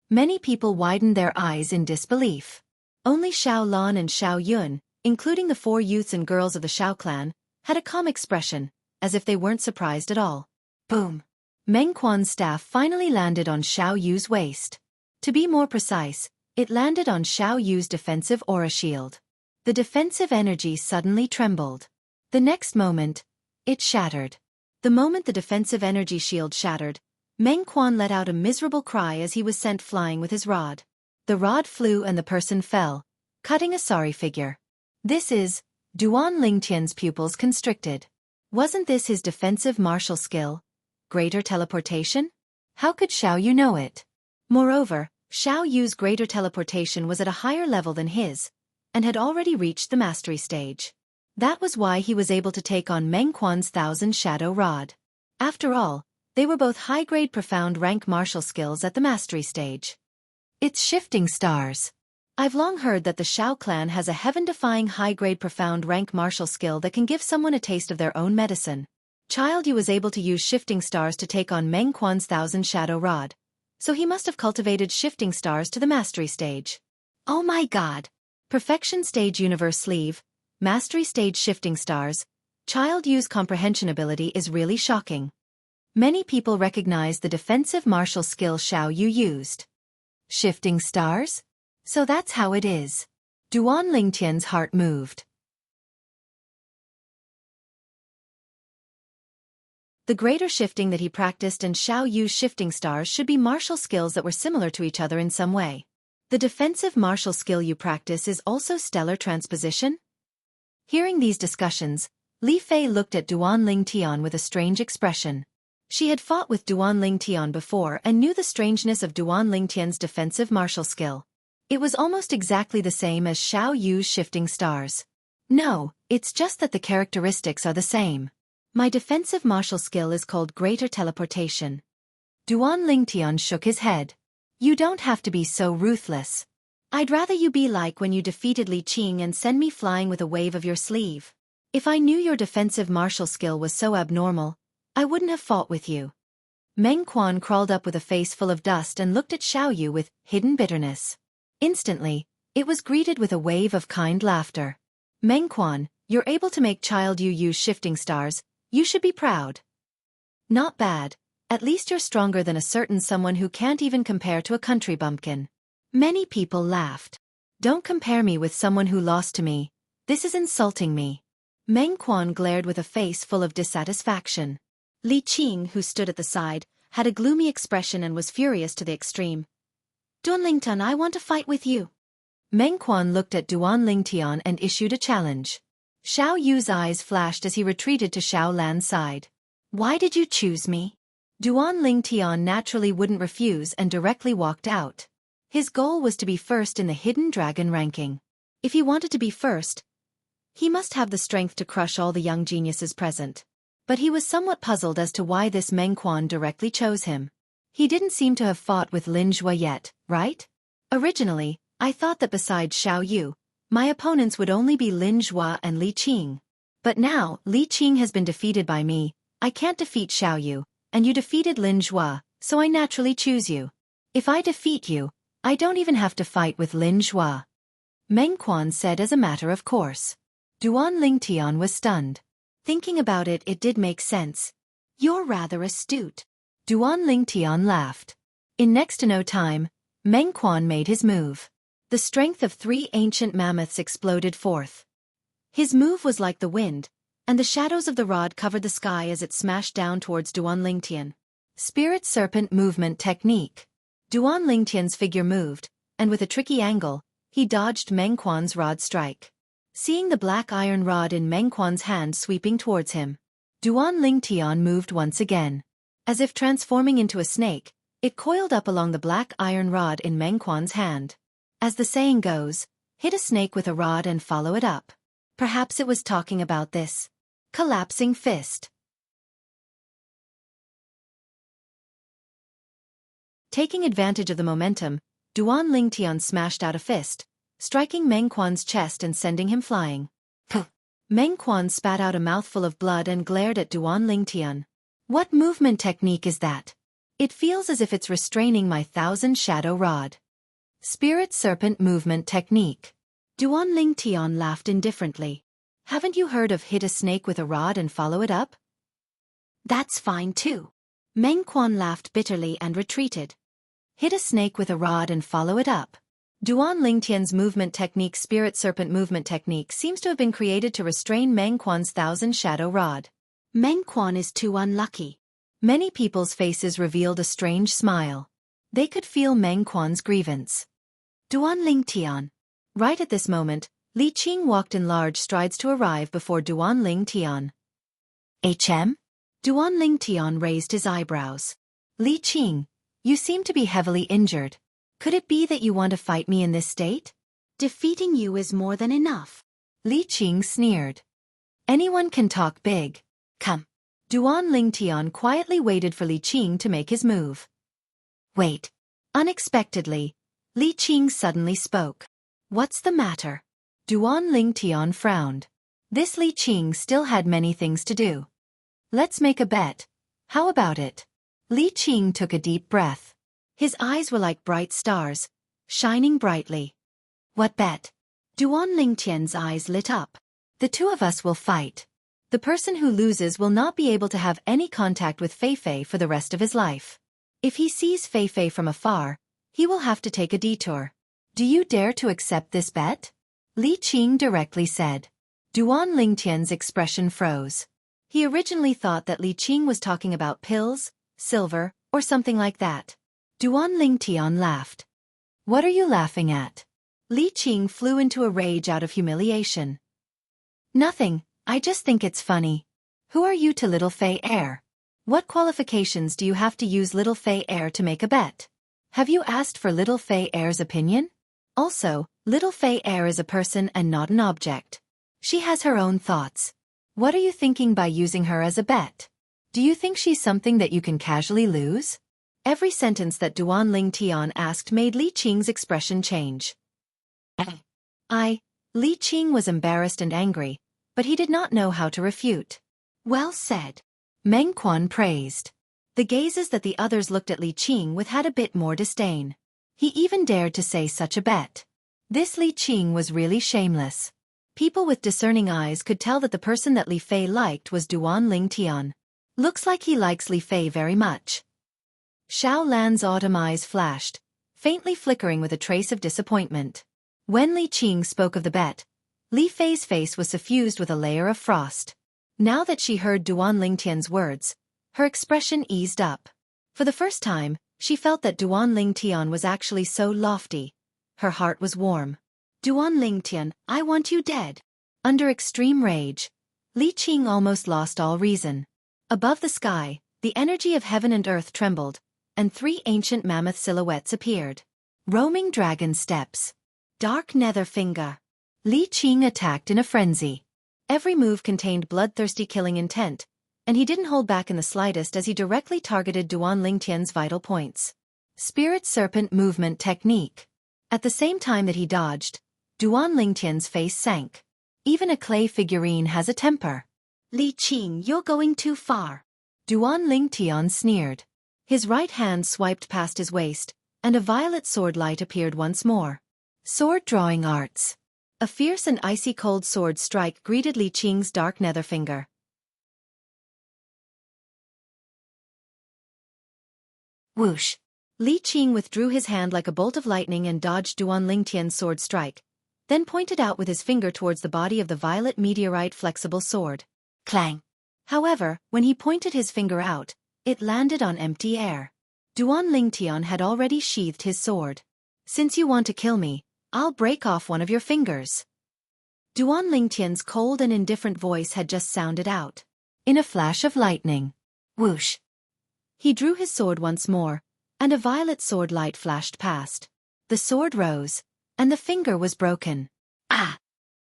Many people widened their eyes in disbelief. Only Xiao Lan and Xiao Yun, including the 4 youths and girls of the Xiao clan, had a calm expression, as if they weren't surprised at all. Boom! Meng Quan's staff finally landed on Xiao Yu's waist. To be more precise, it landed on Xiao Yu's defensive aura shield. The defensive energy suddenly trembled. The next moment, it shattered. The moment the defensive energy shield shattered, Meng Quan let out a miserable cry as he was sent flying with his rod. The rod flew and the person fell, cutting a sorry figure. This is, Duan Lingtian's pupils constricted. Wasn't this his defensive martial skill? Greater teleportation? How could Xiao Yu know it? Moreover, Xiao Yu's greater teleportation was at a higher level than his, and had already reached the mastery stage. That was why he was able to take on Meng Quan's 1,000 Shadow Rod. After all, they were both high-grade profound rank martial skills at the mastery stage. It's Shifting Stars. I've long heard that the Xiao clan has a heaven-defying high-grade profound rank martial skill that can give someone a taste of their own medicine. Child Yu was able to use Shifting Stars to take on Meng Quan's 1,000 Shadow Rod, so he must have cultivated Shifting Stars to the mastery stage. Oh my god! Perfection Stage Universe Sleeve, Mastery Stage Shifting Stars, Child Yu's comprehension ability is really shocking. Many people recognize the defensive martial skill Xiao Yu used. Shifting Stars? So that's how it is. Duan Lingtian's heart moved. The greater shifting that he practiced and Xiao Yu's Shifting Stars should be martial skills that were similar to each other in some way. The defensive martial skill you practice is also Stellar Transposition? Hearing these discussions, Li Fei looked at Duan Lingtian with a strange expression. She had fought with Duan Lingtian before and knew the strangeness of Duan Lingtian's defensive martial skill. It was almost exactly the same as Xiao Yu's Shifting Stars. No, it's just that the characteristics are the same. My defensive martial skill is called Greater Teleportation. Duan Lingtian shook his head. You don't have to be so ruthless. I'd rather you be like when you defeated Li Qing and send me flying with a wave of your sleeve. If I knew your defensive martial skill was so abnormal, I wouldn't have fought with you. Meng Quan crawled up with a face full of dust and looked at Xiao Yu with hidden bitterness. Instantly, it was greeted with a wave of kind laughter. Meng Quan, You're able to make child you use shifting stars, you should be proud. Not bad, at least you're stronger than a certain someone who can't even compare to a country bumpkin. Many people laughed. Don't compare me with someone who lost to me, this is insulting me. Meng Quan glared with a face full of dissatisfaction. Li Qing, who stood at the side, had a gloomy expression and was furious to the extreme. Duan Lingtian, I want to fight with you. Meng Quan looked at Duan Lingtian and issued a challenge. Xiao Yu's eyes flashed as he retreated to Xiao Lan's side. Why did you choose me? Duan Lingtian naturally wouldn't refuse and directly walked out. His goal was to be first in the hidden dragon ranking. If he wanted to be first, he must have the strength to crush all the young geniuses present. But he was somewhat puzzled as to why this Meng Quan directly chose him. He didn't seem to have fought with Lin Zhua yet, right? Originally, I thought that besides Xiao Yu, my opponents would only be Lin Zhua and Li Qing. But now, Li Qing has been defeated by me, I can't defeat Xiao Yu, and you defeated Lin Zhua, so I naturally choose you. If I defeat you, I don't even have to fight with Lin Zhua. Meng Quan said as a matter of course. Duan Lingtian was stunned. Thinking about it, it did make sense. You're rather astute. Duan Lingtian laughed. In next to no time, Meng Quan made his move. The strength of 3 ancient mammoths exploded forth. His move was like the wind, and the shadows of the rod covered the sky as it smashed down towards Duan Lingtian. Spirit Serpent Movement Technique. Duan Lingtian's figure moved, and with a tricky angle, he dodged Meng Quan's rod strike. Seeing the black iron rod in Meng Quan's hand sweeping towards him, Duan Lingtian moved once again. As if transforming into a snake, it coiled up along the black iron rod in Meng Quan's hand. As the saying goes, hit a snake with a rod and follow it up. Perhaps it was talking about this. Collapsing fist. Taking advantage of the momentum, Duan Lingtian smashed out a fist, striking Meng Quan's chest and sending him flying. Meng Quan spat out a mouthful of blood and glared at Duan Lingtian. What movement technique is that? It feels as if it's restraining my 1,000 shadow rod. Spirit Serpent Movement Technique. Duan Lingtian laughed indifferently. Haven't you heard of hit a snake with a rod and follow it up? That's fine too. Meng Quan laughed bitterly and retreated. Hit a snake with a rod and follow it up. Duan Lingtian's movement technique, Spirit Serpent Movement Technique, seems to have been created to restrain Meng Quan's 1,000 shadow rod. Meng Quan is too unlucky. Many people's faces revealed a strange smile. They could feel Meng Quan's grievance. Duan Lingtian. Right at this moment, Li Qing walked in large strides to arrive before Duan Lingtian. HM? Duan Lingtian raised his eyebrows. Li Qing, you seem to be heavily injured. Could it be that you want to fight me in this state? Defeating you is more than enough. Li Qing sneered. Anyone can talk big. Come. Duan Lingtian quietly waited for Li Qing to make his move. Wait. Unexpectedly, Li Qing suddenly spoke. What's the matter? Duan Lingtian frowned. This Li Qing still had many things to do. Let's make a bet. How about it? Li Qing took a deep breath. His eyes were like bright stars, shining brightly. What bet? Duan Lingtian's eyes lit up. The two of us will fight. The person who loses will not be able to have any contact with Feifei for the rest of his life. If he sees Feifei from afar, he will have to take a detour. Do you dare to accept this bet? Li Qing directly said. Duan Lingtian's expression froze. He originally thought that Li Qing was talking about pills, silver, or something like that. Duan Lingtian laughed. What are you laughing at? Li Qing flew into a rage out of humiliation. Nothing, I just think it's funny. Who are you to Little Fei Heir? What qualifications do you have to use Little Fei Heir to make a bet? Have you asked for Little Fei Heir's opinion? Also, Little Fei Heir is a person and not an object. She has her own thoughts. What are you thinking by using her as a bet? Do you think she's something that you can casually lose? Every sentence that Duan Lingtian asked made Li Qing's expression change. Li Qing was embarrassed and angry, but he did not know how to refute. Well said. Meng Quan praised. The gazes that the others looked at Li Qing with had a bit more disdain. He even dared to say such a bet. This Li Qing was really shameless. People with discerning eyes could tell that the person that Li Fei liked was Duan Lingtian. Looks like he likes Li Fei very much. Xiao Lan's autumn eyes flashed, faintly flickering with a trace of disappointment. When Li Qing spoke of the bet, Li Fei's face was suffused with a layer of frost. Now that she heard Duan Lingtian's words, her expression eased up. For the first time, she felt that Duan Lingtian was actually so lofty. Her heart was warm. Duan Lingtian, I want you dead. Under extreme rage, Li Qing almost lost all reason. Above the sky, the energy of heaven and earth trembled, and 3 ancient mammoth silhouettes appeared. Roaming dragon steps. Dark nether finger. Li Qing attacked in a frenzy. Every move contained bloodthirsty killing intent, and he didn't hold back in the slightest as he directly targeted Duan Lingtian's vital points. Spirit Serpent Movement Technique. At the same time that he dodged, Duan Lingtian's face sank. Even a clay figurine has a temper. Li Qing, you're going too far. Duan Lingtian sneered. His right hand swiped past his waist, and a violet sword light appeared once more. Sword Drawing Arts. A fierce and icy cold sword strike greeted Li Qing's dark nether finger. Whoosh! Li Qing withdrew his hand like a bolt of lightning and dodged Duan Lingtian's sword strike, then pointed out with his finger towards the body of the violet meteorite flexible sword. Clang! However, when he pointed his finger out, it landed on empty air. Duan Lingtian had already sheathed his sword. Since you want to kill me, I'll break off one of your fingers. Duan Lingtian's cold and indifferent voice had just sounded out. In a flash of lightning. Whoosh! He drew his sword once more, and a violet sword light flashed past. The sword rose, and the finger was broken. Ah!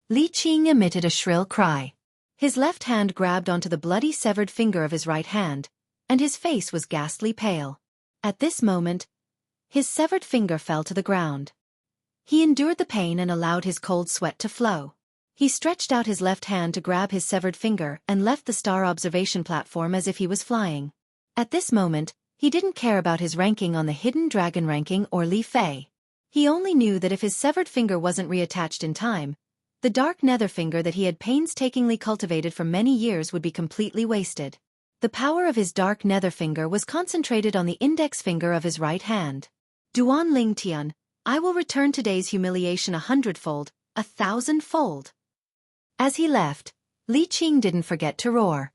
Li Qing emitted a shrill cry. His left hand grabbed onto the bloody severed finger of his right hand, and his face was ghastly pale. At this moment, his severed finger fell to the ground. He endured the pain and allowed his cold sweat to flow. He stretched out his left hand to grab his severed finger and left the star observation platform as if he was flying. At this moment, he didn't care about his ranking on the hidden dragon ranking or Li Fei. He only knew that if his severed finger wasn't reattached in time, the dark nether finger that he had painstakingly cultivated for many years would be completely wasted. The power of his dark nether finger was concentrated on the index finger of his right hand. Duan Lingtian, I will return today's humiliation 100-fold, 1,000-fold. As he left, Li Qing didn't forget to roar.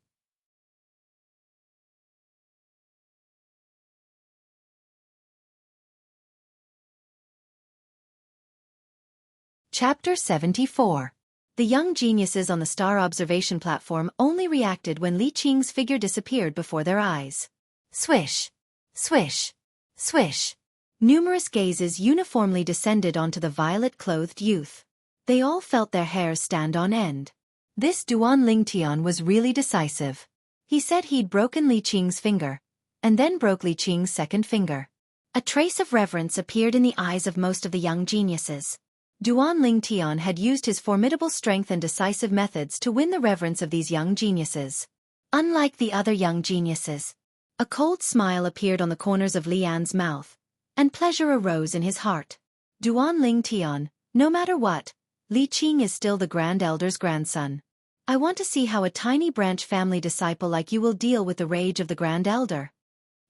Chapter 74. The young geniuses on the star observation platform only reacted when Li Qing's figure disappeared before their eyes. Swish! Swish! Swish! Numerous gazes uniformly descended onto the violet-clothed youth. They all felt their hair stand on end. This Duan Lingtian was really decisive. He said he'd broken Li Qing's finger, and then broke Li Qing's second finger. A trace of reverence appeared in the eyes of most of the young geniuses. Duan Lingtian had used his formidable strength and decisive methods to win the reverence of these young geniuses. Unlike the other young geniuses, a cold smile appeared on the corners of Lian's mouth, and pleasure arose in his heart. Duan Lingtian, no matter what, Li Qing is still the Grand Elder's grandson. I want to see how a tiny branch family disciple like you will deal with the rage of the Grand Elder.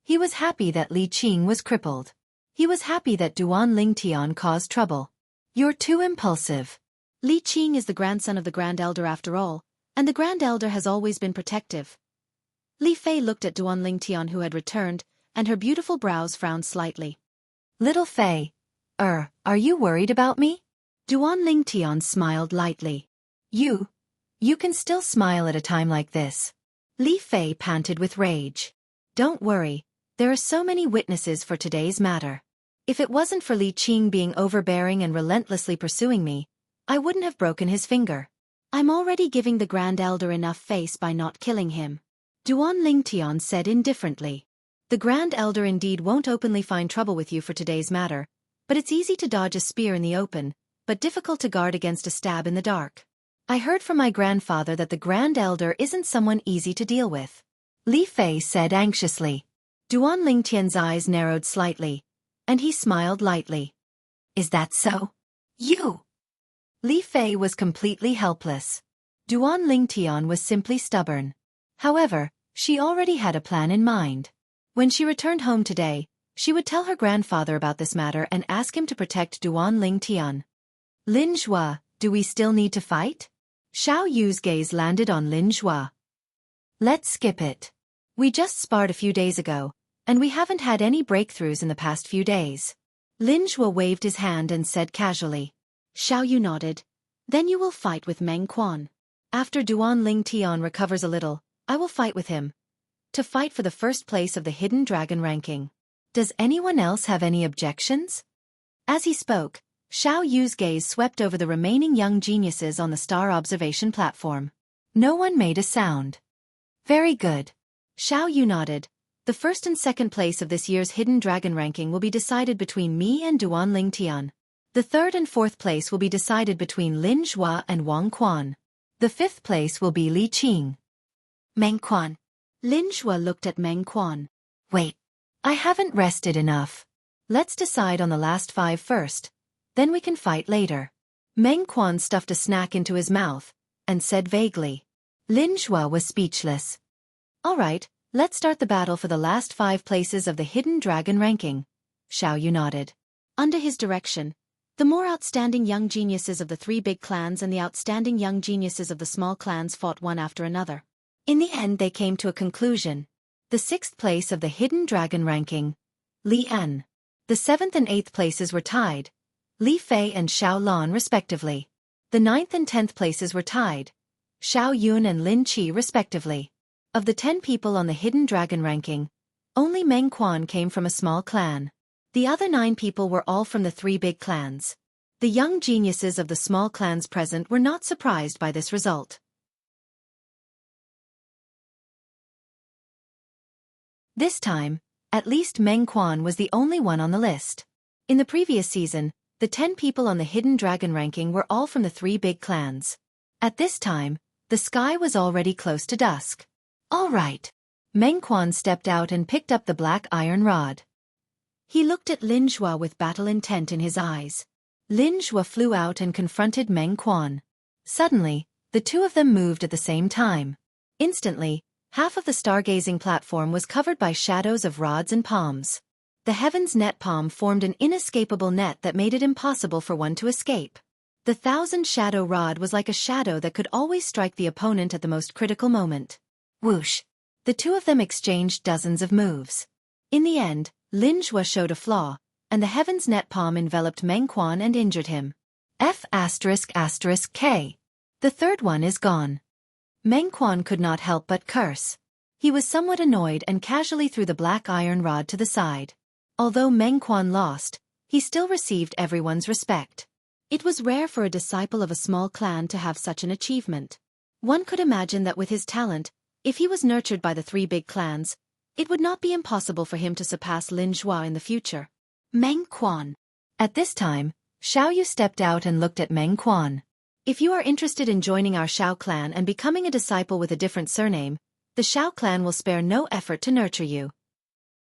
He was happy that Li Qing was crippled. He was happy that Duan Lingtian caused trouble. You're too impulsive. Li Qing is the grandson of the Grand Elder after all, and the Grand Elder has always been protective. Li Fei looked at Duan Lingtian who had returned, and her beautiful brows frowned slightly. Little Fei, are you worried about me? Duan Lingtian smiled lightly. You can still smile at a time like this. Li Fei panted with rage. Don't worry, there are so many witnesses for today's matter. If it wasn't for Li Qing being overbearing and relentlessly pursuing me, I wouldn't have broken his finger. I'm already giving the Grand Elder enough face by not killing him. Duan Lingtian said indifferently. The Grand Elder indeed won't openly find trouble with you for today's matter, but it's easy to dodge a spear in the open, but difficult to guard against a stab in the dark. I heard from my grandfather that the Grand Elder isn't someone easy to deal with. Li Fei said anxiously. Duan Lingtian's eyes narrowed slightly, and he smiled lightly. Is that so? You! Li Fei was completely helpless. Duan Lingtian was simply stubborn. However, she already had a plan in mind. When she returned home today, she would tell her grandfather about this matter and ask him to protect Duan Lingtian. Lin Zhua, do we still need to fight? Xiao Yu's gaze landed on Lin Zhua. Let's skip it. We just sparred a few days ago, and we haven't had any breakthroughs in the past few days. Lin Zhua waved his hand and said casually. Xiao Yu nodded. Then you will fight with Meng Quan. After Duan Lingtian recovers a little, I will fight with him. To fight for the first place of the Hidden Dragon ranking. Does anyone else have any objections? As he spoke, Xiao Yu's gaze swept over the remaining young geniuses on the star observation platform. No one made a sound. Very good. Xiao Yu nodded. The first and second place of this year's Hidden Dragon ranking will be decided between me and Duan Lingtian. The third and fourth place will be decided between Lin Zhua and Wang Quan. The fifth place will be Li Qing. Meng Quan. Lin Zhua looked at Meng Quan. Wait. I haven't rested enough. Let's decide on the last 5 first. Then we can fight later. Meng Quan stuffed a snack into his mouth and said vaguely. Lin Zhua was speechless. All right, let's start the battle for the last 5 places of the Hidden Dragon ranking. Xiao Yu nodded. Under his direction, the more outstanding young geniuses of the 3 big clans and the outstanding young geniuses of the small clans fought one after another. In the end they came to a conclusion. The 6th place of the Hidden Dragon ranking, Li An. The 7th and 8th places were tied, Li Fei and Xiao Lan respectively. The 9th and 10th places were tied, Xiao Yun and Lin Qi respectively. Of the 10 people on the Hidden Dragon ranking, only Meng Quan came from a small clan. The other 9 people were all from the 3 big clans. The young geniuses of the small clans present were not surprised by this result. This time, at least Meng Quan was the only one on the list. In the previous season, the 10 people on the Hidden Dragon ranking were all from the 3 big clans. At this time, the sky was already close to dusk. All right. Meng Quan stepped out and picked up the black iron rod. He looked at Lin Zhua with battle intent in his eyes. Lin Zhua flew out and confronted Meng Quan. Suddenly, the two of them moved at the same time. Instantly, half of the stargazing platform was covered by shadows of rods and palms. The heaven's net palm formed an inescapable net that made it impossible for one to escape. The 1,000-shadow rod was like a shadow that could always strike the opponent at the most critical moment. Whoosh! The two of them exchanged dozens of moves. In the end, Lin Zhua showed a flaw, and the heaven's net palm enveloped Meng Quan and injured him. F***K. The third one is gone. Meng Quan could not help but curse. He was somewhat annoyed and casually threw the black iron rod to the side. Although Meng Quan lost, he still received everyone's respect. It was rare for a disciple of a small clan to have such an achievement. One could imagine that with his talent, if he was nurtured by the 3 big clans, it would not be impossible for him to surpass Lin Zhua in the future. Meng Quan. At this time, Xiao Yu stepped out and looked at Meng Quan. If you are interested in joining our Xiao clan and becoming a disciple with a different surname, the Xiao clan will spare no effort to nurture you.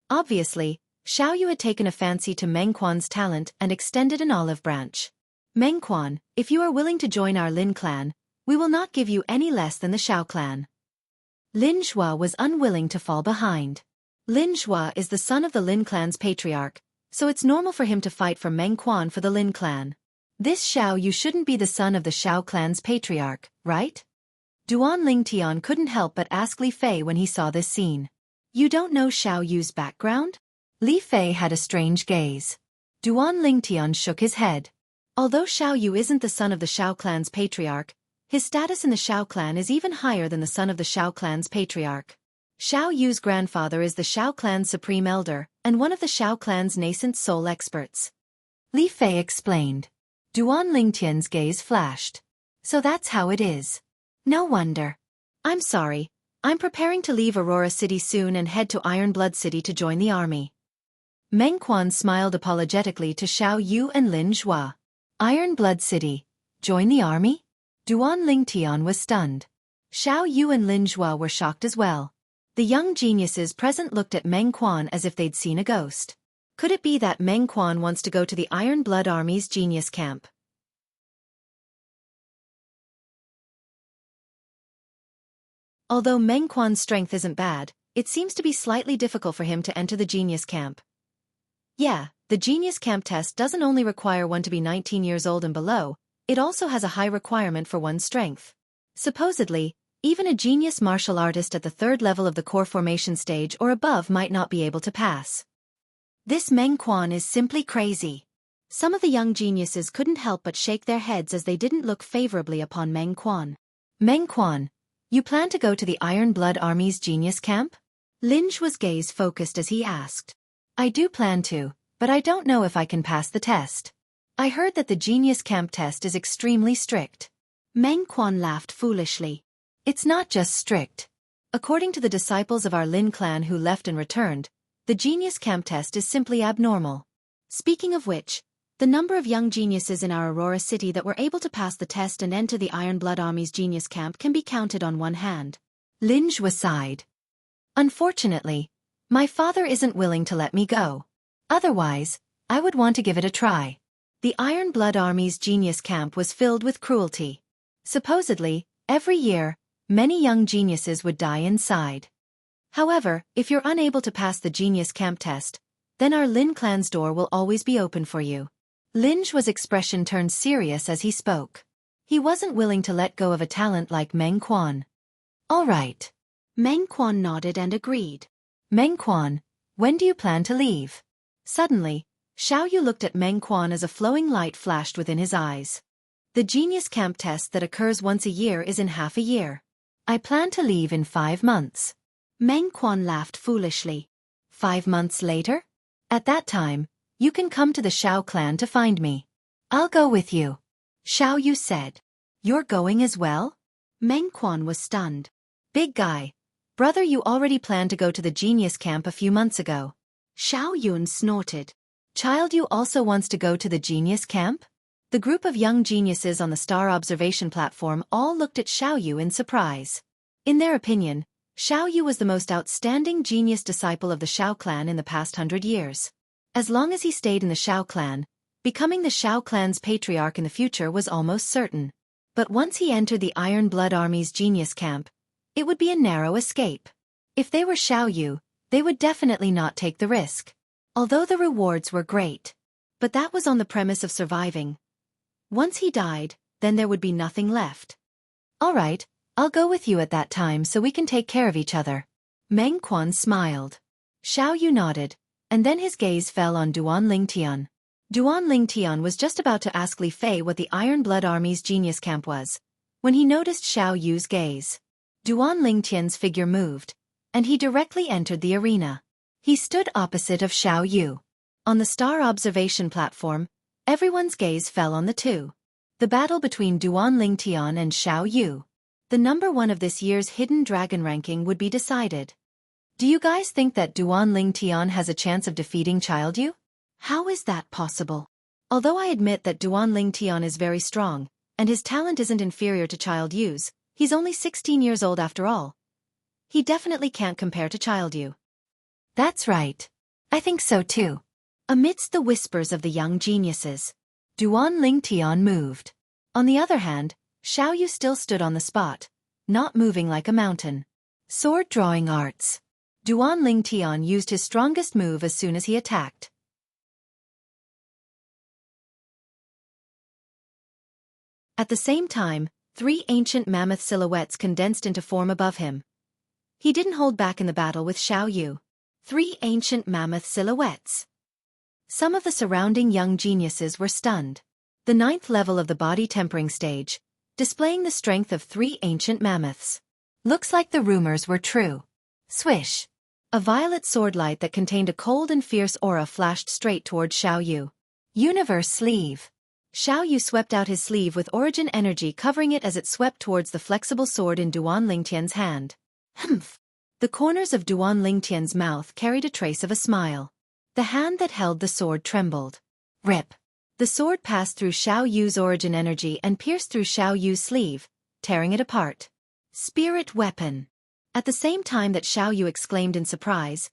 Obviously, Xiao Yu had taken a fancy to Meng Quan's talent and extended an olive branch. Meng Quan, if you are willing to join our Lin clan, we will not give you any less than the Xiao clan. Lin Zhua was unwilling to fall behind. Lin Zhua is the son of the Lin clan's patriarch, so it's normal for him to fight for Meng Quan for the Lin clan. This Xiao Yu shouldn't be the son of the Xiao clan's patriarch, right? Duan Lingtian couldn't help but ask Li Fei when he saw this scene. You don't know Xiao Yu's background? Li Fei had a strange gaze. Duan Lingtian shook his head. Although Xiao Yu isn't the son of the Xiao clan's patriarch, his status in the Xiao clan is even higher than the son of the Xiao clan's patriarch. Xiao Yu's grandfather is the Xiao clan's supreme elder and one of the Xiao clan's nascent soul experts. Li Fei explained. Duan Lingtian's gaze flashed. So that's how it is. No wonder. I'm sorry. I'm preparing to leave Aurora City soon and head to Iron Blood City to join the army. Meng Quan smiled apologetically to Xiao Yu and Lin Zhua. Iron Blood City. Join the army? Duan Lingtian was stunned. Xiao Yu and Lin Zhua were shocked as well. The young geniuses present looked at Meng Quan as if they'd seen a ghost. Could it be that Meng Quan wants to go to the Iron Blood Army's genius camp? Although Meng Quan's strength isn't bad, it seems to be slightly difficult for him to enter the genius camp. Yeah, the genius camp test doesn't only require one to be 19 years old and below, it also has a high requirement for one's strength. Supposedly, even a genius martial artist at the third level of the core formation stage or above might not be able to pass. This Meng Quan is simply crazy. Some of the young geniuses couldn't help but shake their heads as they didn't look favorably upon Meng Quan. Meng Quan, you plan to go to the Iron Blood Army's genius camp? Linge was gaze-focused as he asked. I do plan to, but I don't know if I can pass the test. I heard that the genius camp test is extremely strict. Meng Quan laughed foolishly. It's not just strict. According to the disciples of our Lin clan who left and returned, the genius camp test is simply abnormal. Speaking of which, the number of young geniuses in our Aurora city that were able to pass the test and enter the Iron Blood Army's genius camp can be counted on one hand. Linge was sighed. Unfortunately, my father isn't willing to let me go. Otherwise, I would want to give it a try. The Iron Blood Army's genius camp was filled with cruelty. Supposedly, every year, many young geniuses would die inside. However, if you're unable to pass the genius camp test, then our Lin clan's door will always be open for you. Linge was expression turned serious as he spoke. He wasn't willing to let go of a talent like Meng Quan. All right. Meng Quan nodded and agreed. Meng Quan, when do you plan to leave? Suddenly, Xiao Yu looked at Meng Quan as a flowing light flashed within his eyes. The genius camp test that occurs once a year is in half a year. I plan to leave in 5 months. Meng Quan laughed foolishly. 5 months later? At that time, you can come to the Xiao clan to find me. I'll go with you. Xiao Yu said. You're going as well? Meng Quan was stunned. Big guy. Brother, you already planned to go to the genius camp a few months ago. Xiao Yun snorted. Child, you also wants to go to the genius camp? The group of young geniuses on the star observation platform all looked at Xiao Yu in surprise. In their opinion, Xiao Yu was the most outstanding genius disciple of the Xiao clan in the past 100 years. As long as he stayed in the Xiao clan, becoming the Xiao clan's patriarch in the future was almost certain. But once he entered the Iron Blood Army's genius camp, it would be a narrow escape. If they were Xiao Yu, they would definitely not take the risk. Although the rewards were great. But that was on the premise of surviving. Once he died, then there would be nothing left. All right, I'll go with you at that time so we can take care of each other. Meng Quan smiled. Xiao Yu nodded, and then his gaze fell on Duan Lingtian. Duan Lingtian was just about to ask Li Fei what the Iron Blood Army's genius camp was, when he noticed Xiao Yu's gaze. Duan Lingtian's figure moved, and he directly entered the arena. He stood opposite of Xiao Yu. On the star observation platform, everyone's gaze fell on the two. The battle between Duan Lingtian and Xiao Yu. The number 1 of this year's Hidden Dragon ranking would be decided. Do you guys think that Duan Lingtian has a chance of defeating Child Yu? How is that possible? Although I admit that Duan Lingtian is very strong, and his talent isn't inferior to Child Yu's, he's only 16 years old after all. He definitely can't compare to Child Yu. That's right. I think so too. Amidst the whispers of the young geniuses, Duan Lingtian moved. On the other hand, Xiao Yu still stood on the spot, not moving like a mountain. Sword drawing arts. Duan Lingtian used his strongest move as soon as he attacked. At the same time, 3 ancient mammoth silhouettes condensed into form above him. He didn't hold back in the battle with Xiao Yu. 3 ancient mammoth silhouettes. Some of the surrounding young geniuses were stunned. The 9th level of the body tempering stage, displaying the strength of 3 ancient mammoths. Looks like the rumors were true. Swish. A violet sword light that contained a cold and fierce aura flashed straight toward Xiao Yu. Universe sleeve. Xiao Yu swept out his sleeve with origin energy covering it as it swept towards the flexible sword in Duan Lingtian's hand. Humph. The corners of Duan Lingtian's mouth carried a trace of a smile. The hand that held the sword trembled. Rip. The sword passed through Xiao Yu's origin energy and pierced through Xiao Yu's sleeve, tearing it apart. Spirit weapon. At the same time that Xiao Yu exclaimed in surprise,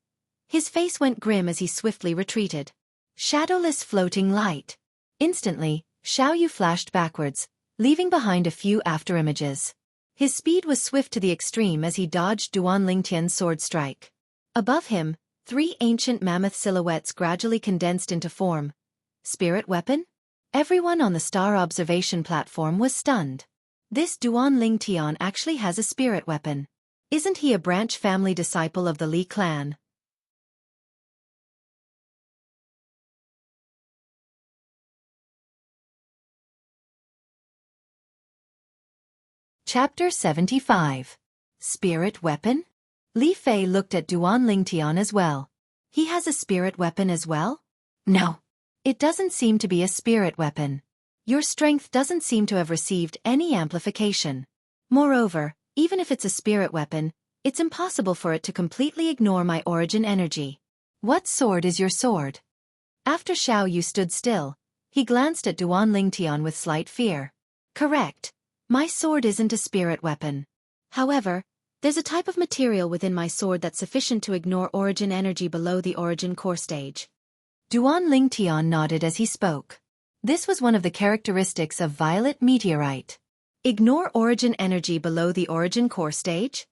his face went grim as he swiftly retreated. Shadowless floating light. Instantly, Xiao Yu flashed backwards, leaving behind a few afterimages. His speed was swift to the extreme as he dodged Duan Lingtian's sword strike. Above him, 3 ancient mammoth silhouettes gradually condensed into form. Spirit weapon? Everyone on the star observation platform was stunned. This Duan Lingtian actually has a spirit weapon. Isn't he a branch family disciple of the Li clan? Chapter 75. Spirit Weapon? Li Fei looked at Duan Lingtian as well. He has a spirit weapon as well? No. It doesn't seem to be a spirit weapon. Your strength doesn't seem to have received any amplification. Moreover, even if it's a spirit weapon, it's impossible for it to completely ignore my origin energy. What sword is your sword? After Xiao Yu stood still, he glanced at Duan Lingtian with slight fear. Correct. My sword isn't a spirit weapon. However, there's a type of material within my sword that's sufficient to ignore origin energy below the origin core stage. Duan Lingtian nodded as he spoke. This was one of the characteristics of violet meteorite. Ignore origin energy below the origin core stage?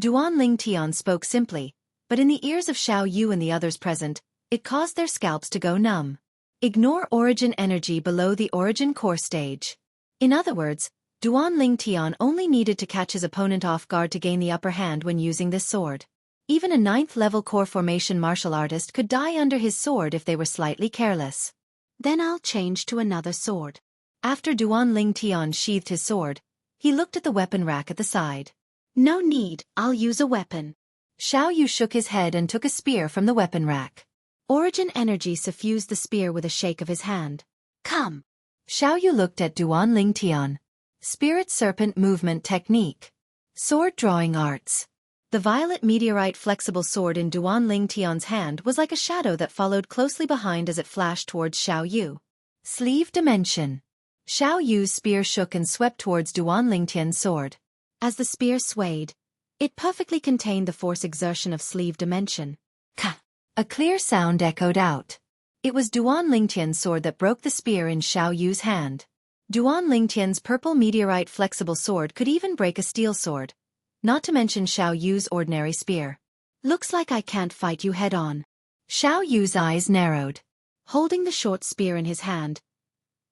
Duan Lingtian spoke simply, but in the ears of Xiao Yu and the others present, it caused their scalps to go numb. Ignore origin energy below the origin core stage. In other words, Duan Lingtian only needed to catch his opponent off guard to gain the upper hand when using this sword. Even a 9th-level core formation martial artist could die under his sword if they were slightly careless. Then I'll change to another sword. After Duan Lingtian sheathed his sword, he looked at the weapon rack at the side. No need, I'll use a weapon. Xiao Yu shook his head and took a spear from the weapon rack. Origin energy suffused the spear with a shake of his hand. Come. Xiao Yu looked at Duan Lingtian. Spirit Serpent Movement Technique. Sword Drawing Arts. The violet meteorite flexible sword in Duan Lingtian's hand was like a shadow that followed closely behind as it flashed towards Xiao Yu. Sleeve Dimension. Xiao Yu's spear shook and swept towards Duan Lingtian's sword. As the spear swayed, it perfectly contained the force exertion of sleeve dimension. Ka! A clear sound echoed out. It was Duan Lingtian's sword that broke the spear in Xiao Yu's hand. Duan Lingtian's purple meteorite flexible sword could even break a steel sword, not to mention Xiao Yu's ordinary spear. Looks like I can't fight you head-on. Xiao Yu's eyes narrowed. Holding the short spear in his hand,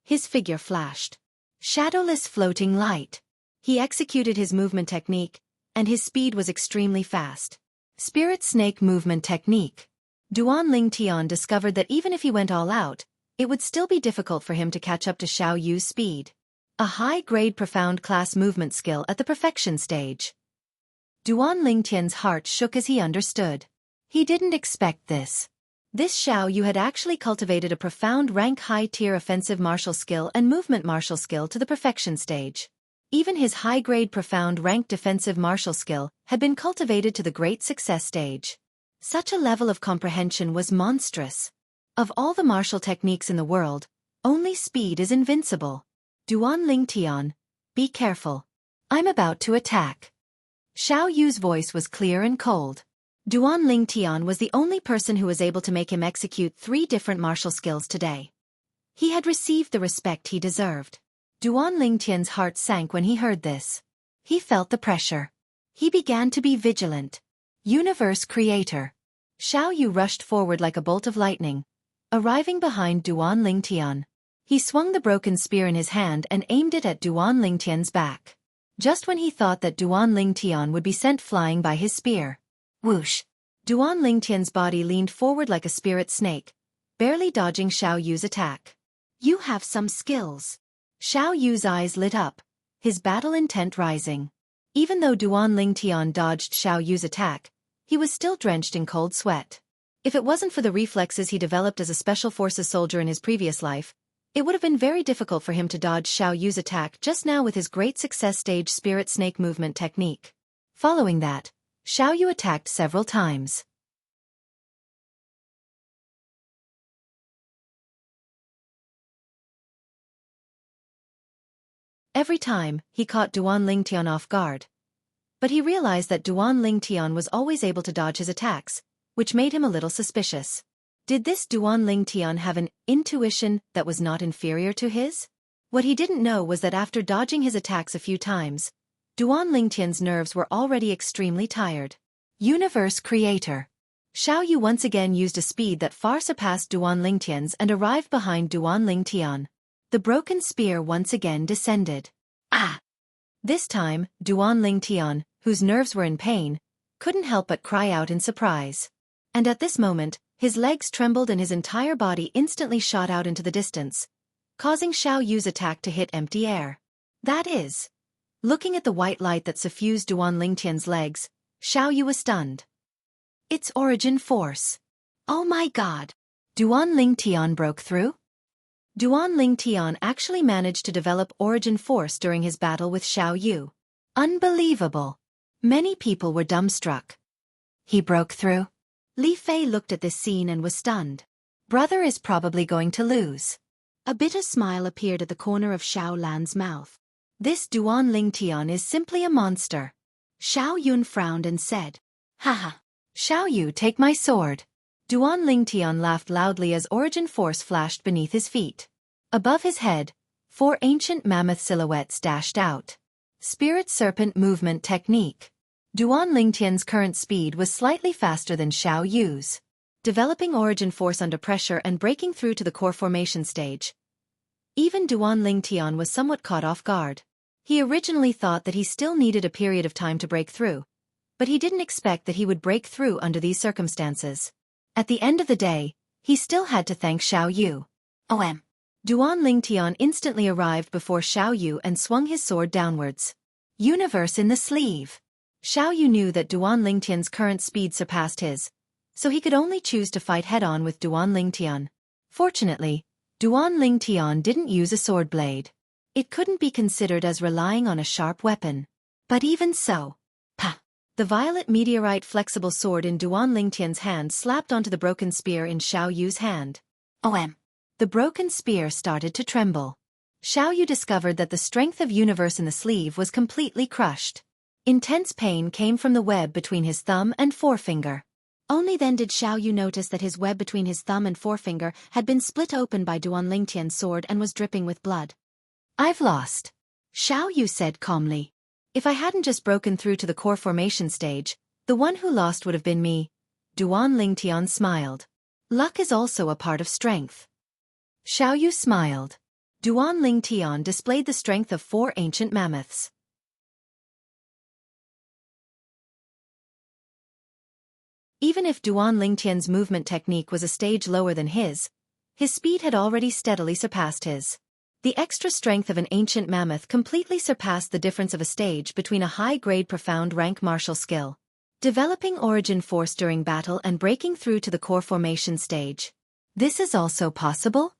his figure flashed. Shadowless floating light. He executed his movement technique, and his speed was extremely fast. Spirit Snake Movement Technique. Duan Lingtian discovered that even if he went all out, it would still be difficult for him to catch up to Xiao Yu's speed. A high-grade profound class movement skill at the perfection stage. Duan Lingtian's heart shook as he understood. He didn't expect this. This Xiao Yu had actually cultivated a profound rank high-tier offensive martial skill and movement martial skill to the perfection stage. Even his high-grade profound rank defensive martial skill had been cultivated to the great success stage. Such a level of comprehension was monstrous. Of all the martial techniques in the world, only speed is invincible. Duan Lingtian, be careful. I'm about to attack. Xiao Yu's voice was clear and cold. Duan Lingtian was the only person who was able to make him execute 3 different martial skills today. He had received the respect he deserved. Duan Lingtian's heart sank when he heard this. He felt the pressure. He began to be vigilant. Universe Creator. Xiao Yu rushed forward like a bolt of lightning, arriving behind Duan Lingtian. He swung the broken spear in his hand and aimed it at Duan Lingtian's back. Just when he thought that Duan Lingtian would be sent flying by his spear. Whoosh! Duan Lingtian's body leaned forward like a spirit snake, barely dodging Xiao Yu's attack. You have some skills. Xiao Yu's eyes lit up, his battle intent rising. Even though Duan Lingtian dodged Xiao Yu's attack, he was still drenched in cold sweat. If it wasn't for the reflexes he developed as a special forces soldier in his previous life, it would have been very difficult for him to dodge Xiao Yu's attack just now with his great success stage spirit snake movement technique. Following that, Xiao Yu attacked several times. Every time, he caught Duan Lingtian off guard. But he realized that Duan Lingtian was always able to dodge his attacks, which made him a little suspicious. Did this Duan Lingtian have an intuition that was not inferior to his? What he didn't know was that after dodging his attacks a few times, Duan Lingtian's nerves were already extremely tired. Universe Creator. Xiao Yu once again used a speed that far surpassed Duan Lingtian's and arrived behind Duan Lingtian. The broken spear once again descended. Ah! This time, Duan Lingtian, whose nerves were in pain, couldn't help but cry out in surprise. And at this moment, his legs trembled and his entire body instantly shot out into the distance, causing Xiao Yu's attack to hit empty air. That is. Looking at the white light that suffused Duan Lingtian's legs, Xiao Yu was stunned. Its origin force. Oh my god! Duan Lingtian broke through? Duan Lingtian actually managed to develop origin force during his battle with Xiao Yu. Unbelievable! Many people were dumbstruck. He broke through? Li Fei looked at this scene and was stunned. Brother is probably going to lose. A bitter smile appeared at the corner of Xiao Lan's mouth. This Duan Lingtian is simply a monster. Xiao Yun frowned and said, Haha. Xiao Yu, take my sword. Duan Lingtian laughed loudly as origin force flashed beneath his feet. Above his head, 4 ancient mammoth silhouettes dashed out. Spirit Serpent Movement Technique. Duan Lingtian's current speed was slightly faster than Xiao Yu's. Developing origin force under pressure and breaking through to the core formation stage. Even Duan Lingtian was somewhat caught off guard. He originally thought that he still needed a period of time to break through, but he didn't expect that he would break through under these circumstances. At the end of the day, he still had to thank Xiao Yu. OM. Duan Lingtian instantly arrived before Xiao Yu and swung his sword downwards. Universe in the sleeve. Xiao Yu knew that Duan Lingtian's current speed surpassed his, so he could only choose to fight head-on with Duan Lingtian. Fortunately, Duan Lingtian didn't use a sword blade. It couldn't be considered as relying on a sharp weapon. But even so, pa! The violet meteorite flexible sword in Duan Lingtian's hand slapped onto the broken spear in Xiao Yu's hand. OM. The broken spear started to tremble. Xiao Yu discovered that the strength of universe in the sleeve was completely crushed. Intense pain came from the web between his thumb and forefinger. Only then did Xiao Yu notice that his web between his thumb and forefinger had been split open by Duan Lingtian's sword and was dripping with blood. I've lost. Xiao Yu said calmly. If I hadn't just broken through to the core formation stage, the one who lost would have been me. Duan Lingtian smiled. Luck is also a part of strength. Xiao Yu smiled. Duan Lingtian displayed the strength of 4 ancient mammoths. Even if Duan Lingtian's movement technique was a stage lower than his speed had already steadily surpassed his. The extra strength of an ancient mammoth completely surpassed the difference of a stage between a high-grade profound rank martial skill. Developing origin force during battle and breaking through to the core formation stage. This is also possible?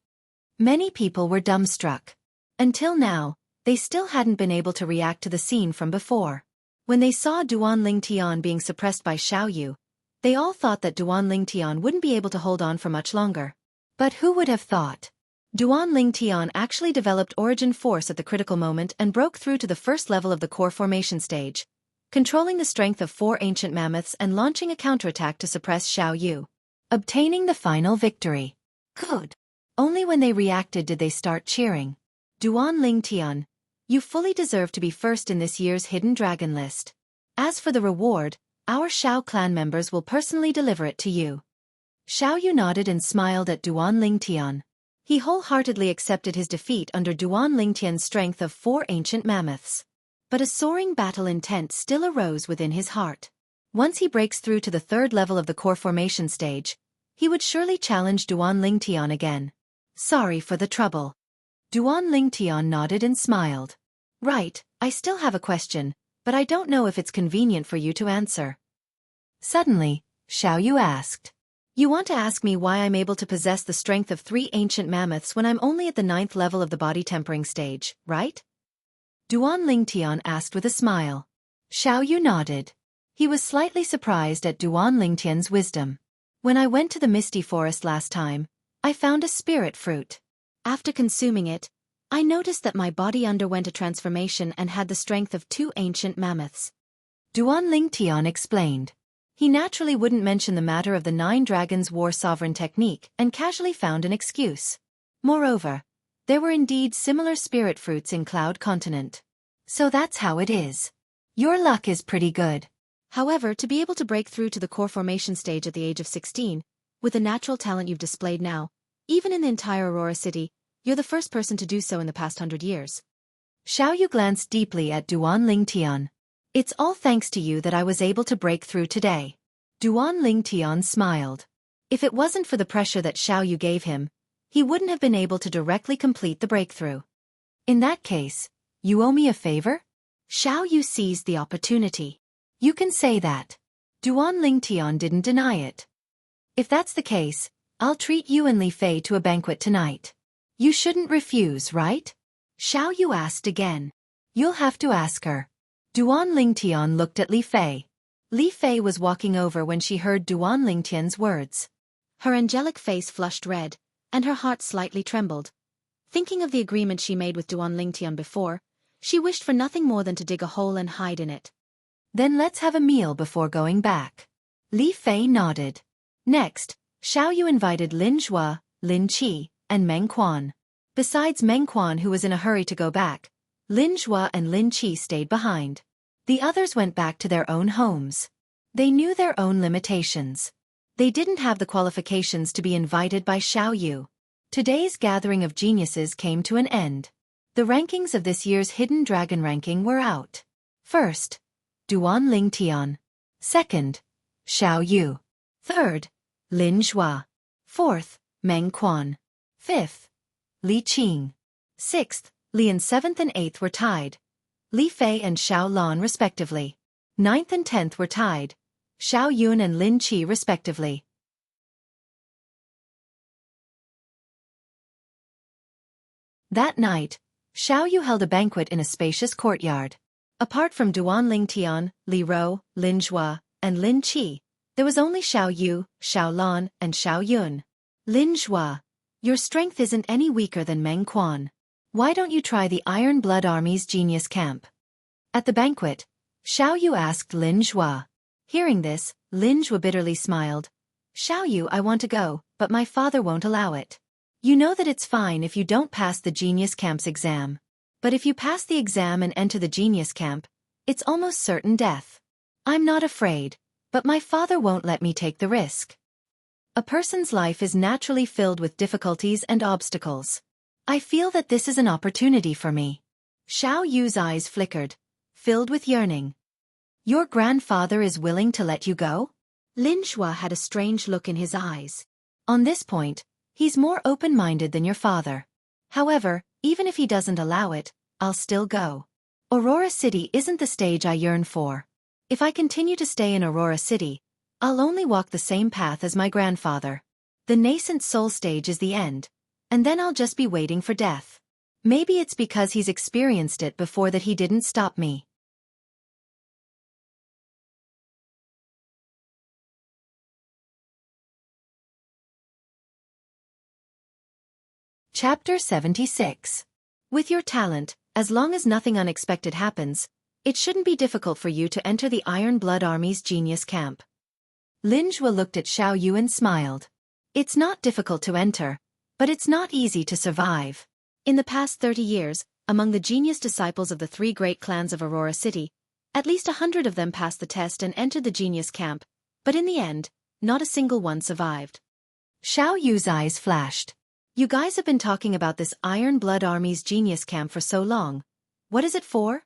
Many people were dumbstruck. Until now, they still hadn't been able to react to the scene from before. When they saw Duan Lingtian being suppressed by Xiao Yu, they all thought that Duan Lingtian wouldn't be able to hold on for much longer. But who would have thought? Duan Lingtian actually developed origin force at the critical moment and broke through to the first level of the core formation stage, controlling the strength of 4 ancient mammoths and launching a counterattack to suppress Xiao Yu, obtaining the final victory. Good. Only when they reacted did they start cheering. Duan Lingtian, you fully deserve to be first in this year's Hidden Dragon list. As for the reward, our Xiao clan members will personally deliver it to you. Xiao Yu nodded and smiled at Duan Lingtian. He wholeheartedly accepted his defeat under Duan Lingtian's strength of 4 ancient mammoths. But a soaring battle intent still arose within his heart. Once he breaks through to the 3rd level of the core formation stage, he would surely challenge Duan Lingtian again. Sorry for the trouble. Duan Lingtian nodded and smiled. Right, I still have a question, but I don't know if it's convenient for you to answer. Suddenly, Xiao Yu asked. You want to ask me why I'm able to possess the strength of 3 ancient mammoths when I'm only at the 9th level of the body tempering stage, right? Duan Lingtian asked with a smile. Xiao Yu nodded. He was slightly surprised at Duan Lingtian's wisdom. When I went to the Misty Forest last time, I found a spirit fruit. After consuming it, I noticed that my body underwent a transformation and had the strength of 2 ancient mammoths. Duan Lingtian explained. He naturally wouldn't mention the matter of the 9 Dragons War Sovereign technique and casually found an excuse. Moreover, there were indeed similar spirit fruits in Cloud Continent. So that's how it is. Your luck is pretty good. However, to be able to break through to the core formation stage at the age of 16, with the natural talent you've displayed now, even in the entire Aurora City, you're the first person to do so in the past 100 years. Xiaoyu glanced deeply at Duan Lingtian. It's all thanks to you that I was able to break through today. Duan Lingtian smiled. If it wasn't for the pressure that Xiaoyu gave him, he wouldn't have been able to directly complete the breakthrough. In that case, you owe me a favor? Xiaoyu seized the opportunity. You can say that. Duan Lingtian didn't deny it. If that's the case, I'll treat you and Li Fei to a banquet tonight. You shouldn't refuse, right? Xiaoyu asked again. You'll have to ask her. Duan Lingtian looked at Li Fei. Li Fei was walking over when she heard Duan Lingtian's words. Her angelic face flushed red, and her heart slightly trembled. Thinking of the agreement she made with Duan Lingtian before, she wished for nothing more than to dig a hole and hide in it. Then let's have a meal before going back. Li Fei nodded. Next, Xiaoyu invited Lin Zhua, Lin Qi, and Meng Quan. Besides Meng Quan, who was in a hurry to go back, Lin Zhua and Lin Qi stayed behind. The others went back to their own homes. They knew their own limitations. They didn't have the qualifications to be invited by Xiaoyu. Today's gathering of geniuses came to an end. The rankings of this year's Hidden Dragon ranking were out. First, Duan Lingtian. Second, Xiaoyu. Third, Lin Zhua. Fourth, Meng Quan. Fifth, Li Qing. Sixth, Li and seventh and eighth were tied. Li Fei and Xiao Lan respectively. Ninth and 10th were tied. Xiao Yun and Lin Qi respectively. That night, Xiaoyu held a banquet in a spacious courtyard. Apart from Duan Lingtian, Li Rou, Lin Zhua, and Lin Qi, there was only Xiao Yu, Xiao Lan, and Xiao Yun. Lin Zhua, your strength isn't any weaker than Meng Quan. Why don't you try the Iron Blood Army's genius camp? At the banquet, Xiaoyu asked Lin Zhua. Hearing this, Lin Zhua bitterly smiled. Xiaoyu, I want to go, but my father won't allow it. You know that it's fine if you don't pass the genius camp's exam. But if you pass the exam and enter the genius camp, it's almost certain death. I'm not afraid, but my father won't let me take the risk. A person's life is naturally filled with difficulties and obstacles. I feel that this is an opportunity for me. Xiao Yu's eyes flickered, filled with yearning. Your grandfather is willing to let you go? Lin Zhua had a strange look in his eyes. On this point, he's more open-minded than your father. However, even if he doesn't allow it, I'll still go. Aurora City isn't the stage I yearn for. If I continue to stay in Aurora City, I'll only walk the same path as my grandfather. The nascent soul stage is the end, and then I'll just be waiting for death. Maybe it's because he's experienced it before that he didn't stop me. Chapter 76. With your talent, as long as nothing unexpected happens, it shouldn't be difficult for you to enter the Iron Blood Army's genius camp. Lin Zhua looked at Xiao Yu and smiled. It's not difficult to enter, but it's not easy to survive. In the past 30 years, among the genius disciples of the 3 great clans of Aurora City, at least 100 of them passed the test and entered the genius camp, but in the end, not a single one survived. Xiao Yu's eyes flashed. You guys have been talking about this Iron Blood Army's genius camp for so long. What is it for?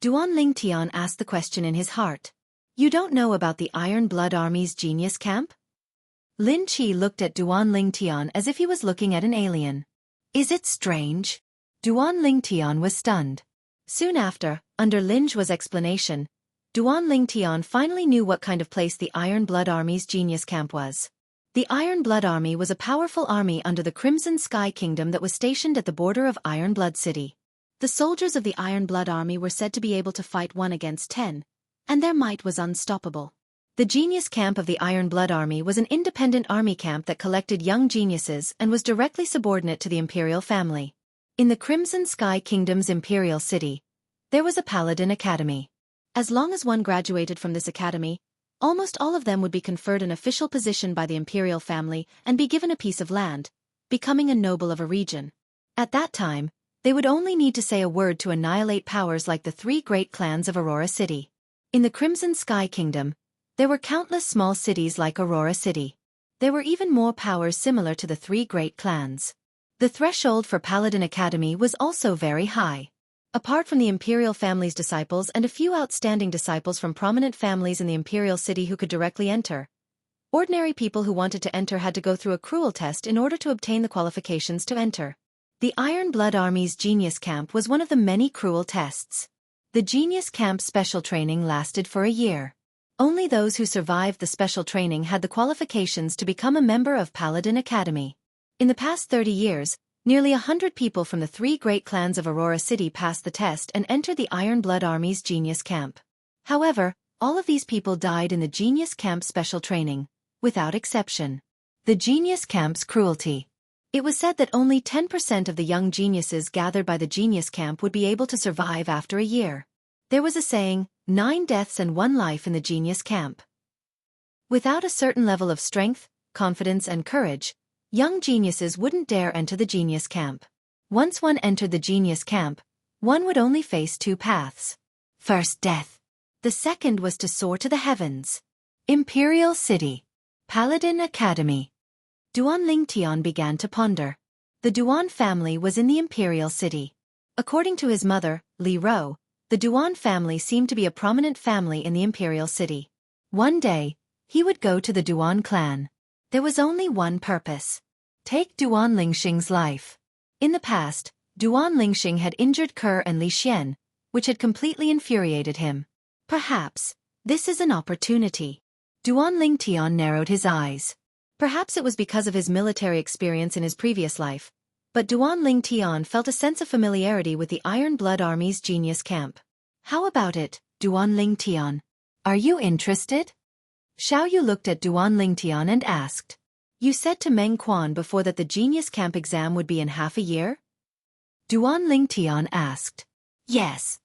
Duan Lingtian asked the question in his heart. You don't know about the Iron Blood Army's genius camp? Lin Qi looked at Duan Lingtian as if he was looking at an alien. Is it strange? Duan Lingtian was stunned. Soon after, under Lin Zhua's explanation, Duan Lingtian finally knew what kind of place the Iron Blood Army's genius camp was. The Iron Blood Army was a powerful army under the Crimson Sky Kingdom that was stationed at the border of Iron Blood City. The soldiers of the Iron Blood Army were said to be able to fight 1 against 10, and their might was unstoppable. The genius camp of the Iron Blood Army was an independent army camp that collected young geniuses and was directly subordinate to the imperial family. In the Crimson Sky Kingdom's imperial city, there was a paladin academy. As long as one graduated from this academy, almost all of them would be conferred an official position by the imperial family and be given a piece of land, becoming a noble of a region. At that time, They would only need to say a word to annihilate powers like the three great clans of Aurora City. In the Crimson Sky Kingdom, there were countless small cities like Aurora City. There were even more powers similar to the three great clans. The threshold for Paladin Academy was also very high. Apart from the Imperial family's disciples and a few outstanding disciples from prominent families in the Imperial City who could directly enter, ordinary people who wanted to enter had to go through a cruel test in order to obtain the qualifications to enter. The Iron Blood Army's Genius Camp was one of the many cruel tests. The Genius Camp special training lasted for a year. Only those who survived the special training had the qualifications to become a member of Paladin Academy. In the past 30 years, nearly 100 people from the three great clans of Aurora City passed the test and entered the Iron Blood Army's Genius Camp. However, all of these people died in the Genius Camp special training, without exception. The Genius Camp's cruelty. It was said that only 10% of the young geniuses gathered by the Genius Camp would be able to survive after a year. There was a saying, 9 deaths and 1 life in the Genius Camp. Without a certain level of strength, confidence and courage, young geniuses wouldn't dare enter the Genius Camp. Once one entered the Genius Camp, one would only face 2 paths. First, death. The second was to soar to the heavens. Imperial City. Paladin Academy. Duan Tian began to ponder. The Duan family was in the Imperial City. According to his mother, Li Ro, the Duan family seemed to be a prominent family in the Imperial City. One day, he would go to the Duan clan. There was only one purpose. Take Duan Lingxing's life. In the past, Duan Lingxing had injured Ke and Li Xian, which had completely infuriated him. Perhaps, this is an opportunity. Duan Tian narrowed his eyes. Perhaps it was because of his military experience in his previous life, but Duan Tian felt a sense of familiarity with the Iron Blood Army's Genius Camp. How about it, Duan Tian? Are you interested? Xiao Yu looked at Duan Tian and asked. You said to Meng Quan before that the Genius Camp exam would be in half a year? Duan Tian asked. Yes.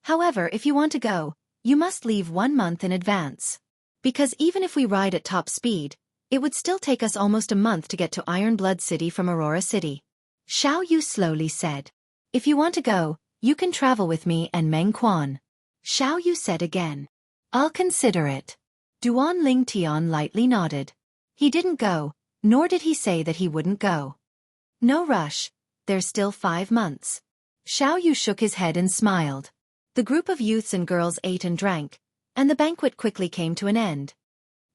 However, if you want to go, you must leave 1 month in advance. Because even if we ride at top speed, it would still take us almost a month to get to Iron Blood City from Aurora City. Xiao Yu slowly said. If you want to go, you can travel with me and Meng Quan. Xiao Yu said again. I'll consider it. Duan Tian lightly nodded. He didn't go, nor did he say that he wouldn't go. No rush, there's still 5 months. Xiao Yu shook his head and smiled. The group of youths and girls ate and drank, and the banquet quickly came to an end.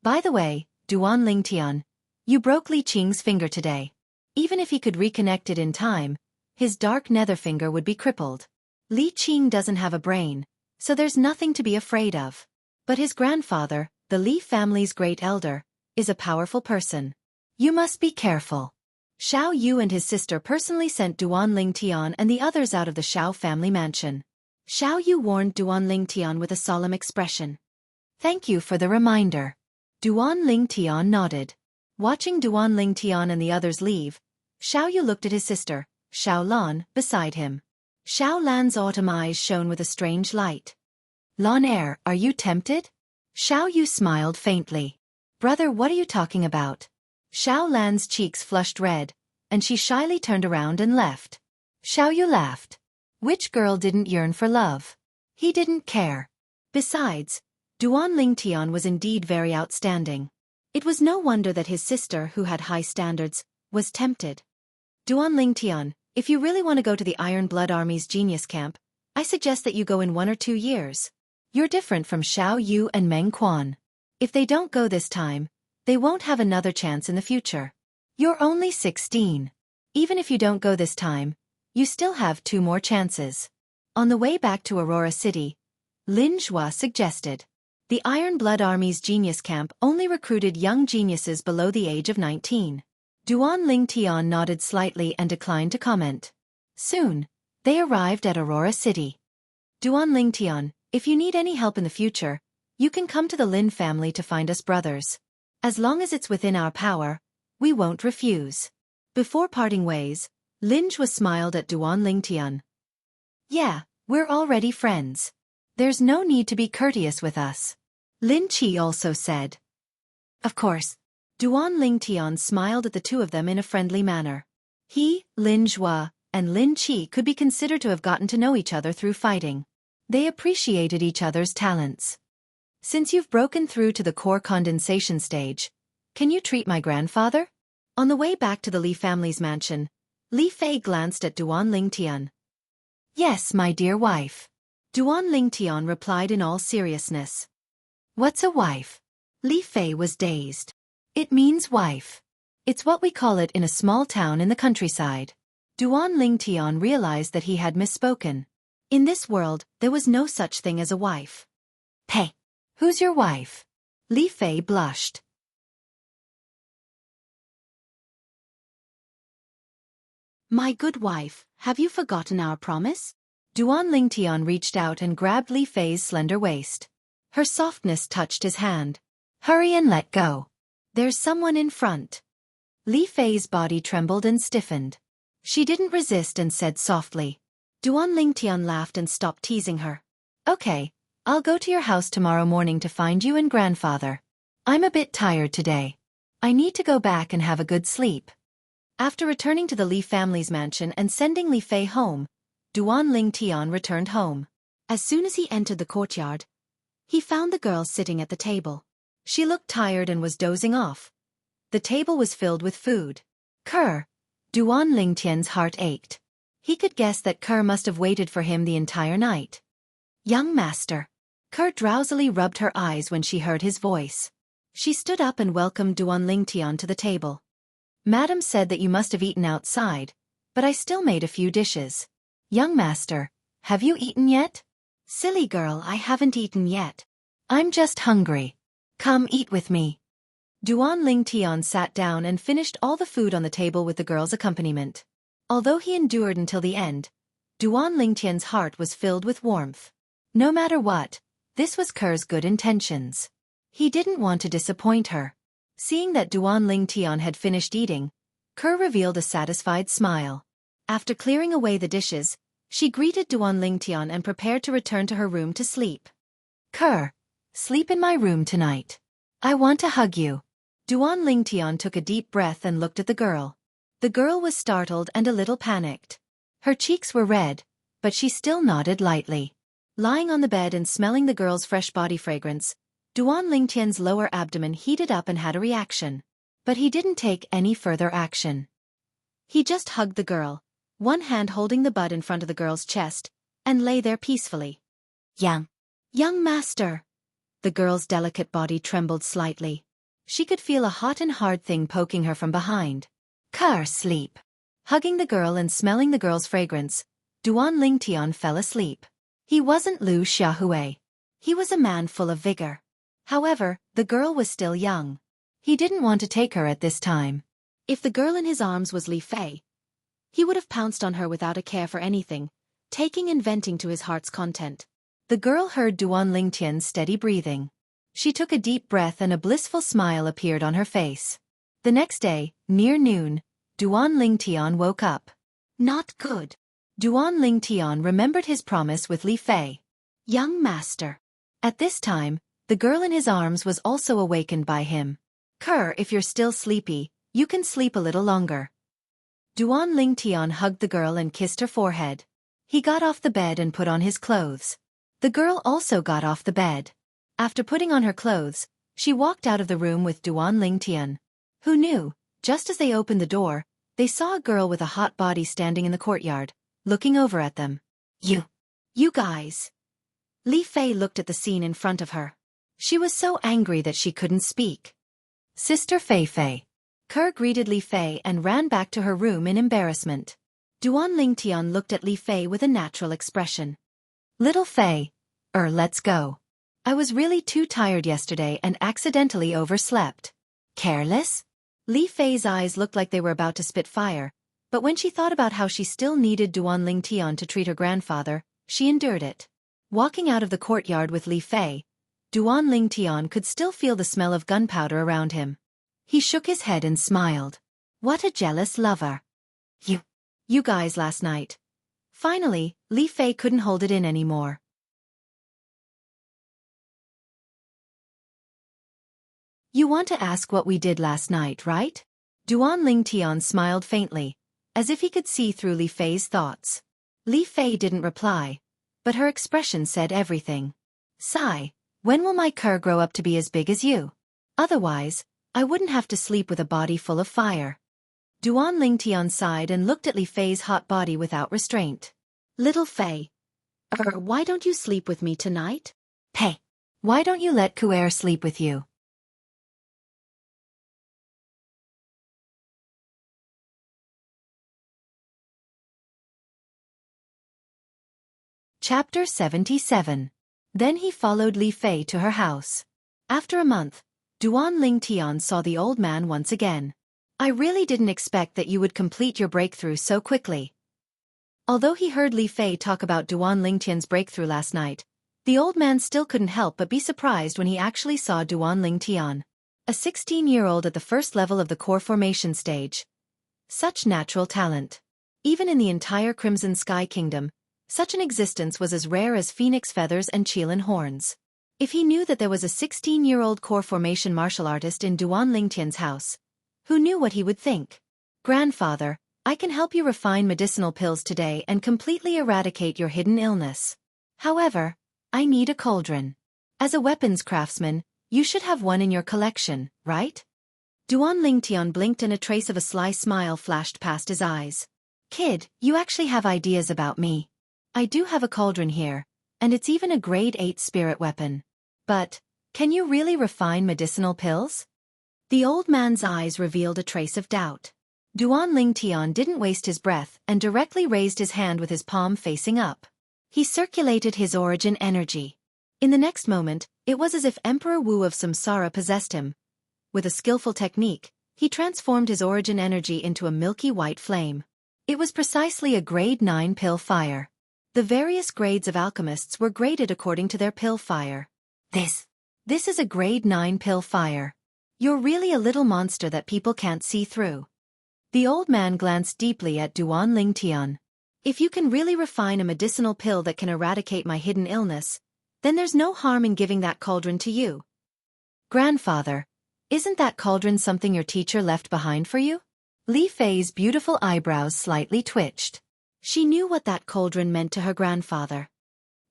By the way, Duan Tian, you broke Li Qing's finger today. Even if he could reconnect it in time, his dark nether finger would be crippled. Li Qing doesn't have a brain, so there's nothing to be afraid of. But his grandfather, the Li family's great elder, is a powerful person. You must be careful. Xiao Yu and his sister personally sent Duan Tian and the others out of the Xiao family mansion. Xiao Yu warned Duan Tian with a solemn expression. Thank you for the reminder. Duan Tian nodded. Watching Duan Tian and the others leave, Xiao Yu looked at his sister, Xiao Lan, beside him. Xiao Lan's autumn eyes shone with a strange light. Lan heir, are you tempted? Xiao Yu smiled faintly. Brother, what are you talking about? Xiao Lan's cheeks flushed red, and she shyly turned around and left. Xiao Yu laughed. Which girl didn't yearn for love? He didn't care. Besides, Duan Tian was indeed very outstanding. It was no wonder that his sister, who had high standards, was tempted. Duan Tian, if you really want to go to the Iron Blood Army's Genius Camp, I suggest that you go in 1 or 2 years. You're different from Xiao Yu and Meng Quan. If they don't go this time, they won't have another chance in the future. You're only 16. Even if you don't go this time, you still have 2 more chances. On the way back to Aurora City, Lin Zhua suggested. The Iron Blood Army's Genius Camp only recruited young geniuses below the age of 19. Duan Tian nodded slightly and declined to comment. Soon, they arrived at Aurora City. Duan Tian, if you need any help in the future, you can come to the Lin family to find us brothers. As long as it's within our power, we won't refuse. Before parting ways, Lin Zhua smiled at Duan Tian. Yeah, we're already friends. There's no need to be courteous with us. Lin Qi also said. Of course. Duan Lingtian smiled at the two of them in a friendly manner. He, Lin Zhua, and Lin Qi could be considered to have gotten to know each other through fighting. They appreciated each other's talents. Since you've broken through to the core condensation stage, can you treat my grandfather? On the way back to the Li family's mansion, Li Fei glanced at Duan Lingtian. Yes, my dear wife. Duan Lingtian replied in all seriousness. What's a wife? Li Fei was dazed. It means wife. It's what we call it in a small town in the countryside. Duan Lingtian realized that he had misspoken. In this world, there was no such thing as a wife. Hey, who's your wife? Li Fei blushed. My good wife, have you forgotten our promise? Duan Lingtian reached out and grabbed Li Fei's slender waist. Her softness touched his hand. Hurry and let go. There's someone in front. Li Fei's body trembled and stiffened. She didn't resist and said softly. Duan Lingtian laughed and stopped teasing her. Okay, I'll go to your house tomorrow morning to find you and grandfather. I'm a bit tired today. I need to go back and have a good sleep. After returning to the Li family's mansion and sending Li Fei home, Duan Lingtian returned home. As soon as he entered the courtyard, he found the girl sitting at the table. She looked tired and was dozing off. The table was filled with food. Kerr. Duan Lingtian's heart ached. He could guess that Kerr must have waited for him the entire night. Young master. Kerr drowsily rubbed her eyes when she heard his voice. She stood up and welcomed Duan Lingtian to the table. Madam said that you must have eaten outside, but I still made a few dishes. Young master, have you eaten yet? Silly girl, I haven't eaten yet. I'm just hungry. Come eat with me. Duan Lingtian sat down and finished all the food on the table with the girl's accompaniment. Although he endured until the end, Duan Lingtian's heart was filled with warmth. No matter what, this was Kerr's good intentions. He didn't want to disappoint her. Seeing that Duan Lingtian had finished eating, Kerr revealed a satisfied smile. After clearing away the dishes, she greeted Duan Lingtian and prepared to return to her room to sleep. Kerr, sleep in my room tonight. I want to hug you. Duan Lingtian took a deep breath and looked at the girl. The girl was startled and a little panicked. Her cheeks were red, but she still nodded lightly. Lying on the bed and smelling the girl's fresh body fragrance, Duan Lingtian's lower abdomen heated up and had a reaction. But he didn't take any further action. He just hugged the girl, one hand holding the bud in front of the girl's chest, and lay there peacefully. Young master. The girl's delicate body trembled slightly. She could feel a hot and hard thing poking her from behind. Kerr, sleep. Hugging the girl and smelling the girl's fragrance, Duan Lingtian fell asleep. He wasn't Liu Xiaohui. He was a man full of vigor. However, the girl was still young. He didn't want to take her at this time. If the girl in his arms was Li Fei, he would have pounced on her without a care for anything, taking and venting to his heart's content. The girl heard Duan Lingtian's steady breathing. She took a deep breath and a blissful smile appeared on her face. The next day, near noon, Duan Lingtian woke up. Not good. Duan Lingtian remembered his promise with Li Fei. Young master. At this time, the girl in his arms was also awakened by him. Kerr, if you're still sleepy, you can sleep a little longer. Duan Lingtian hugged the girl and kissed her forehead. He got off the bed and put on his clothes. The girl also got off the bed. After putting on her clothes, she walked out of the room with Duan Lingtian. Who knew, just as they opened the door, they saw a girl with a hot body standing in the courtyard, looking over at them. You guys. Li Fei looked at the scene in front of her. She was so angry that she couldn't speak. Sister Fei Fei. Kerr greeted Li Fei and ran back to her room in embarrassment. Duan Lingtian looked at Li Fei with a natural expression. Little Fei, let's go. I was really too tired yesterday and accidentally overslept. Careless? Li Fei's eyes looked like they were about to spit fire, but when she thought about how she still needed Duan Lingtian to treat her grandfather, she endured it. Walking out of the courtyard with Li Fei, Duan Lingtian could still feel the smell of gunpowder around him. He shook his head and smiled. What a jealous lover. You guys last night. Finally, Li Fei couldn't hold it in anymore. You want to ask what we did last night, right? Duan Lingtian smiled faintly, as if he could see through Li Fei's thoughts. Li Fei didn't reply, but her expression said everything. Sigh, when will my cur grow up to be as big as you? Otherwise, I wouldn't have to sleep with a body full of fire. Duan Lingtian sighed and looked at Li Fei's hot body without restraint. Little Fei. Why don't you sleep with me tonight? Hey, why don't you let Conqueror sleep with you? Chapter 77. Then he followed Li Fei to her house. After a month, Duan Lingtian saw the old man once again. I really didn't expect that you would complete your breakthrough so quickly. Although he heard Li Fei talk about Duan Lingtian's breakthrough last night, the old man still couldn't help but be surprised when he actually saw Duan Lingtian, a 16-year-old at the first level of the core formation stage. Such natural talent. Even in the entire Crimson Sky Kingdom, such an existence was as rare as phoenix feathers and Qilin horns. If he knew that there was a 16-year-old core formation martial artist in Duan Lingtian's house, who knew what he would think? Grandfather, I can help you refine medicinal pills today and completely eradicate your hidden illness. However, I need a cauldron. As a weapons craftsman, you should have one in your collection, right? Duan Lingtian blinked and a trace of a sly smile flashed past his eyes. Kid, you actually have ideas about me. I do have a cauldron here, and it's even a grade 8 spirit weapon. But, can you really refine medicinal pills? The old man's eyes revealed a trace of doubt. Duan Lingtian didn't waste his breath and directly raised his hand with his palm facing up. He circulated his origin energy. In the next moment, it was as if Emperor Wu of Samsara possessed him. With a skillful technique, he transformed his origin energy into a milky white flame. It was precisely a grade 9 pill fire. The various grades of alchemists were graded according to their pill fire. This is a grade 9 pill fire. You're really a little monster that people can't see through. The old man glanced deeply at Duan Lingtian. If you can really refine a medicinal pill that can eradicate my hidden illness, then there's no harm in giving that cauldron to you. Grandfather, isn't that cauldron something your teacher left behind for you? Li Fei's beautiful eyebrows slightly twitched. She knew what that cauldron meant to her grandfather.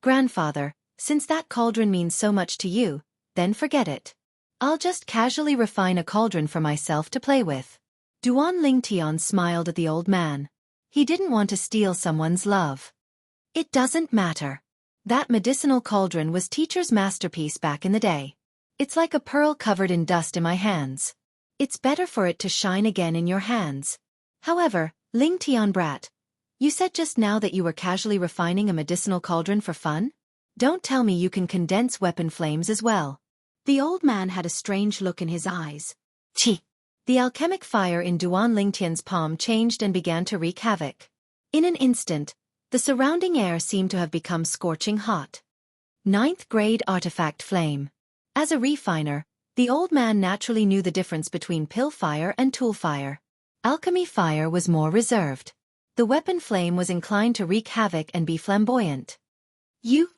Grandfather, since that cauldron means so much to you, then forget it. I'll just casually refine a cauldron for myself to play with. Duan Lingtian smiled at the old man. He didn't want to steal someone's love. It doesn't matter. That medicinal cauldron was teacher's masterpiece back in the day. It's like a pearl covered in dust in my hands. It's better for it to shine again in your hands. However, Lingtian brat, you said just now that you were casually refining a medicinal cauldron for fun? Don't tell me you can condense weapon flames as well. The old man had a strange look in his eyes. Chi! The alchemic fire in Duan Lingtian's palm changed and began to wreak havoc. In an instant, the surrounding air seemed to have become scorching hot. 9th grade artifact flame. As a refiner, the old man naturally knew the difference between pill fire and tool fire. Alchemy fire was more reserved. The weapon flame was inclined to wreak havoc and be flamboyant. You.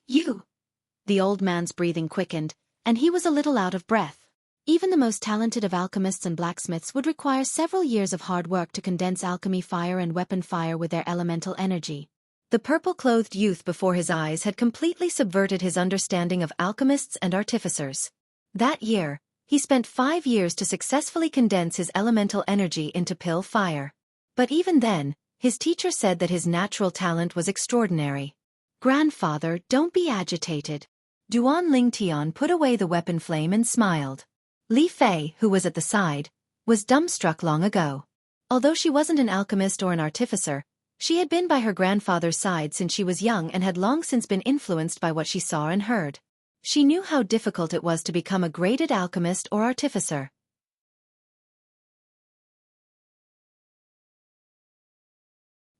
The old man's breathing quickened, and he was a little out of breath. Even the most talented of alchemists and blacksmiths would require several years of hard work to condense alchemy fire and weapon fire with their elemental energy. The purple-clothed youth before his eyes had completely subverted his understanding of alchemists and artificers. That year, he spent 5 years to successfully condense his elemental energy into pill fire. But even then, his teacher said that his natural talent was extraordinary. Grandfather, don't be agitated. Duan Lingtian put away the weapon flame and smiled. Li Fei, who was at the side, was dumbstruck long ago. Although she wasn't an alchemist or an artificer, she had been by her grandfather's side since she was young and had long since been influenced by what she saw and heard. She knew how difficult it was to become a graded alchemist or artificer.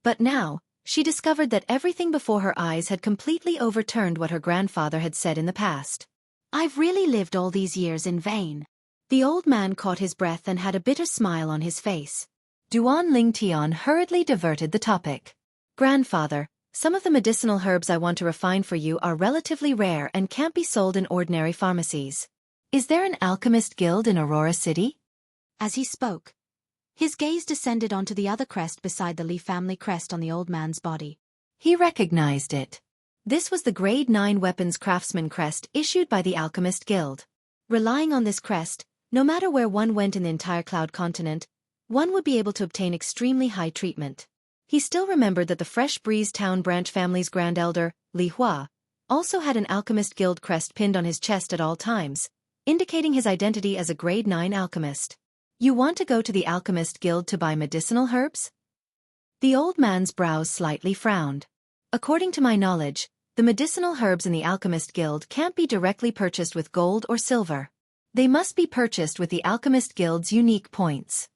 But now, she discovered that everything before her eyes had completely overturned what her grandfather had said in the past. I've really lived all these years in vain. The old man caught his breath and had a bitter smile on his face. Duan Lingtian hurriedly diverted the topic. Grandfather, some of the medicinal herbs I want to refine for you are relatively rare and can't be sold in ordinary pharmacies. Is there an alchemist guild in Aurora City? As he spoke, his gaze descended onto the other crest beside the Li family crest on the old man's body. He recognized it. This was the Grade 9 Weapons Craftsman crest issued by the Alchemist Guild. Relying on this crest, no matter where one went in the entire Cloud Continent, one would be able to obtain extremely high treatment. He still remembered that the Fresh Breeze Town branch family's Grand Elder, Li Hua, also had an Alchemist Guild crest pinned on his chest at all times, indicating his identity as a Grade 9 alchemist. You want to go to the Alchemist Guild to buy medicinal herbs? The old man's brows slightly frowned. According to my knowledge, the medicinal herbs in the Alchemist Guild can't be directly purchased with gold or silver. They must be purchased with the Alchemist Guild's unique points.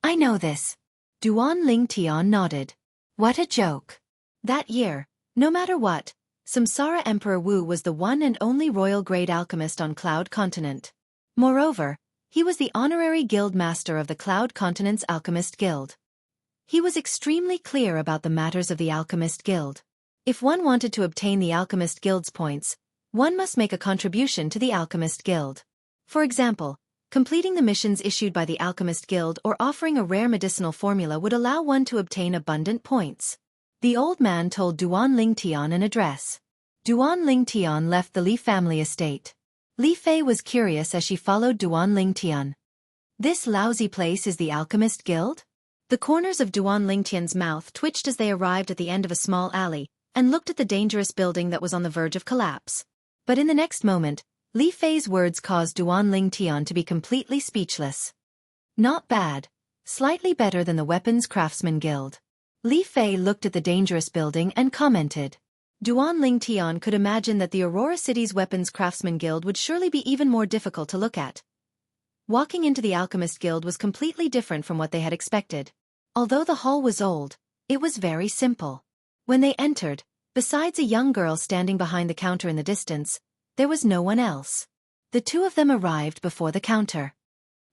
I know this. Duan Ling Tian nodded. What a joke. That year, no matter what, Samsara Emperor Wu was the one and only royal grade alchemist on Cloud Continent. Moreover, he was the honorary guild master of the Cloud Continent's Alchemist Guild. He was extremely clear about the matters of the Alchemist Guild. If one wanted to obtain the Alchemist Guild's points, one must make a contribution to the Alchemist Guild. For example, completing the missions issued by the Alchemist Guild or offering a rare medicinal formula would allow one to obtain abundant points. The old man told Duan Ling Tian an address. Duan Ling Tian left the Li family estate. Li Fei was curious as she followed Duan Ling Tian. This lousy place is the Alchemist Guild? The corners of Duan Ling Tian's mouth twitched as they arrived at the end of a small alley, and looked at the dangerous building that was on the verge of collapse. But in the next moment, Li Fei's words caused Duan Ling Tian to be completely speechless. Not bad. Slightly better than the Weapons Craftsman Guild. Li Fei looked at the dangerous building and commented. Duan Ling Tian could imagine that the Aurora City's Weapons Craftsman Guild would surely be even more difficult to look at. Walking into the Alchemist Guild was completely different from what they had expected. Although the hall was old, it was very simple. When they entered, besides a young girl standing behind the counter in the distance, there was no one else. The two of them arrived before the counter.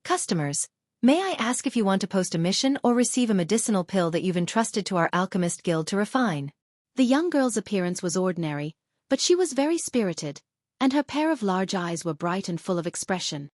Customers, may I ask if you want to post a mission or receive a medicinal pill that you've entrusted to our Alchemist Guild to refine? The young girl's appearance was ordinary, but she was very spirited, and her pair of large eyes were bright and full of expression.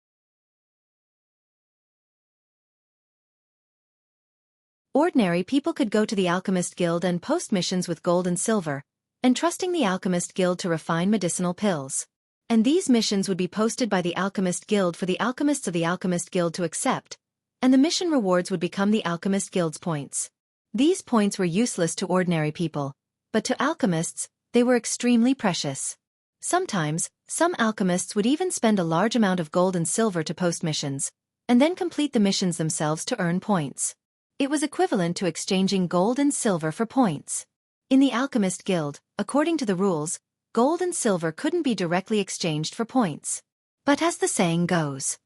Ordinary people could go to the Alchemist Guild and post missions with gold and silver, entrusting the Alchemist Guild to refine medicinal pills. And these missions would be posted by the Alchemist Guild for the alchemists of the Alchemist Guild to accept, and the mission rewards would become the Alchemist Guild's points. These points were useless to ordinary people, but to alchemists, they were extremely precious. Sometimes, some alchemists would even spend a large amount of gold and silver to post missions, and then complete the missions themselves to earn points. It was equivalent to exchanging gold and silver for points. In the Alchemist Guild, according to the rules, gold and silver couldn't be directly exchanged for points. But as the saying goes,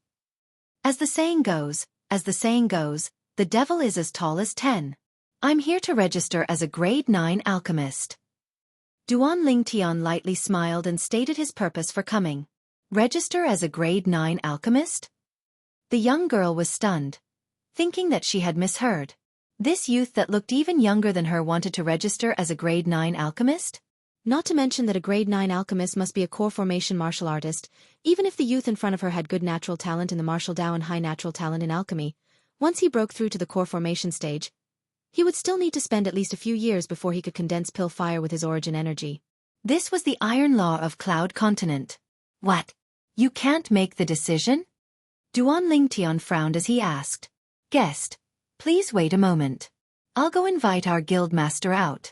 the devil is as tall as 10. I'm here to register as a Grade 9 alchemist. Duan Ling Tian lightly smiled and stated his purpose for coming. Register as a Grade 9 alchemist? The young girl was stunned, thinking that she had misheard. This youth that looked even younger than her wanted to register as a Grade 9 alchemist? Not to mention that a Grade 9 alchemist must be a core formation martial artist, even if the youth in front of her had good natural talent in the martial Dao and high natural talent in alchemy. Once he broke through to the core formation stage, he would still need to spend at least a few years before he could condense pill fire with his origin energy. This was the iron law of Cloud Continent. What? You can't make the decision? Duan Ling Tian frowned as he asked. Guest, please wait a moment. I'll go invite our guild master out.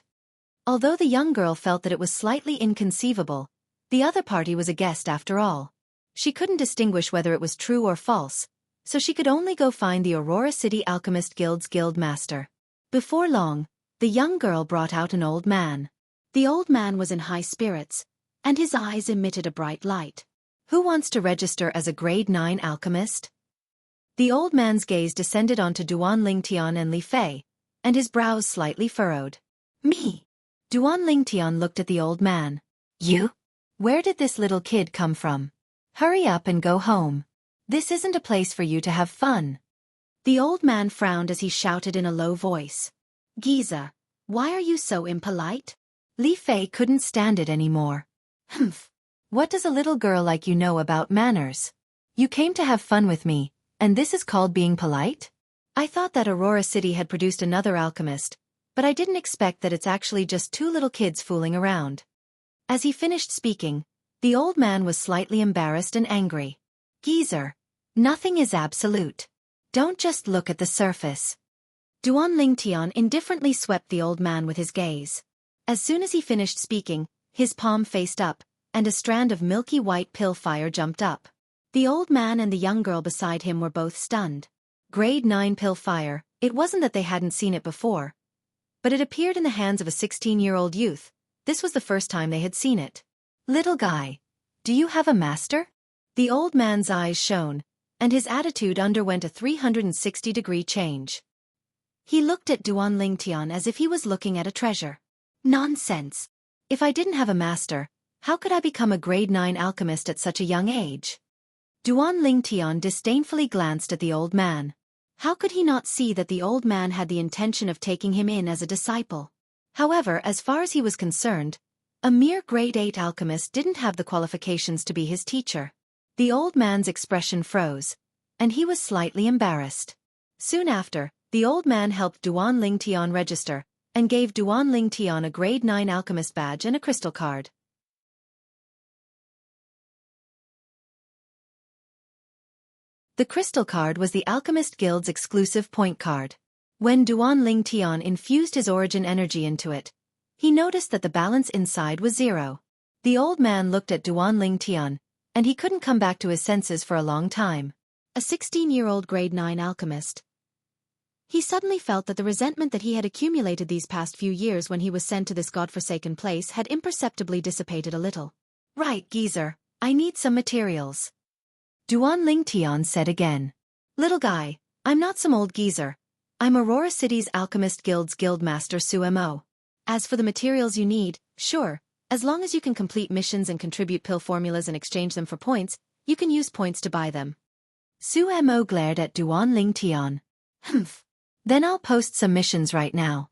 Although the young girl felt that it was slightly inconceivable, the other party was a guest after all. She couldn't distinguish whether it was true or false, so she could only go find the Aurora City Alchemist Guild's guild master. Before long, the young girl brought out an old man. The old man was in high spirits, and his eyes emitted a bright light. Who wants to register as a Grade 9 alchemist? The old man's gaze descended onto Duan Ling Tian and Li Fei, and his brows slightly furrowed. Me? Duan Ling Tian looked at the old man. You? Where did this little kid come from? Hurry up and go home. This isn't a place for you to have fun. The old man frowned as he shouted in a low voice. Giza, why are you so impolite? Li Fei couldn't stand it anymore. Humph. What does a little girl like you know about manners? You came to have fun with me, and this is called being polite? I thought that Aurora City had produced another alchemist, but I didn't expect that it's actually just two little kids fooling around. As he finished speaking, the old man was slightly embarrassed and angry. Geezer, nothing is absolute. Don't just look at the surface. Duan Lingtian indifferently swept the old man with his gaze. As soon as he finished speaking, his palm faced up, and a strand of milky white pill fire jumped up. The old man and the young girl beside him were both stunned. Grade 9 pill fire, it wasn't that they hadn't seen it before. But it appeared in the hands of a 16-year-old youth. This was the first time they had seen it. Little guy, do you have a master? The old man's eyes shone, and his attitude underwent a 360-degree change. He looked at Duan Lingtian as if he was looking at a treasure. Nonsense. If I didn't have a master, how could I become a grade 9 alchemist at such a young age? Duan Lingtian disdainfully glanced at the old man. How could he not see that the old man had the intention of taking him in as a disciple? However, as far as he was concerned, a mere grade 8 alchemist didn't have the qualifications to be his teacher. The old man's expression froze, and he was slightly embarrassed. Soon after, the old man helped Duan Lingtian register, and gave Duan Lingtian a grade 9 alchemist badge and a crystal card. The crystal card was the Alchemist Guild's exclusive point card. When Duan Lingtian infused his origin energy into it, he noticed that the balance inside was 0. The old man looked at Duan Lingtian, and he couldn't come back to his senses for a long time. A 16-year-old grade 9 alchemist. He suddenly felt that the resentment that he had accumulated these past few years when he was sent to this godforsaken place had imperceptibly dissipated a little. Right, geezer, I need some materials. Duan Lingtian said again. Little guy, I'm not some old geezer. I'm Aurora City's Alchemist Guild's guildmaster Sumo. As for the materials you need, sure, as long as you can complete missions and contribute pill formulas and exchange them for points, you can use points to buy them. Sumo glared at Duan Lingtian. Humph. Then I'll post some missions right now.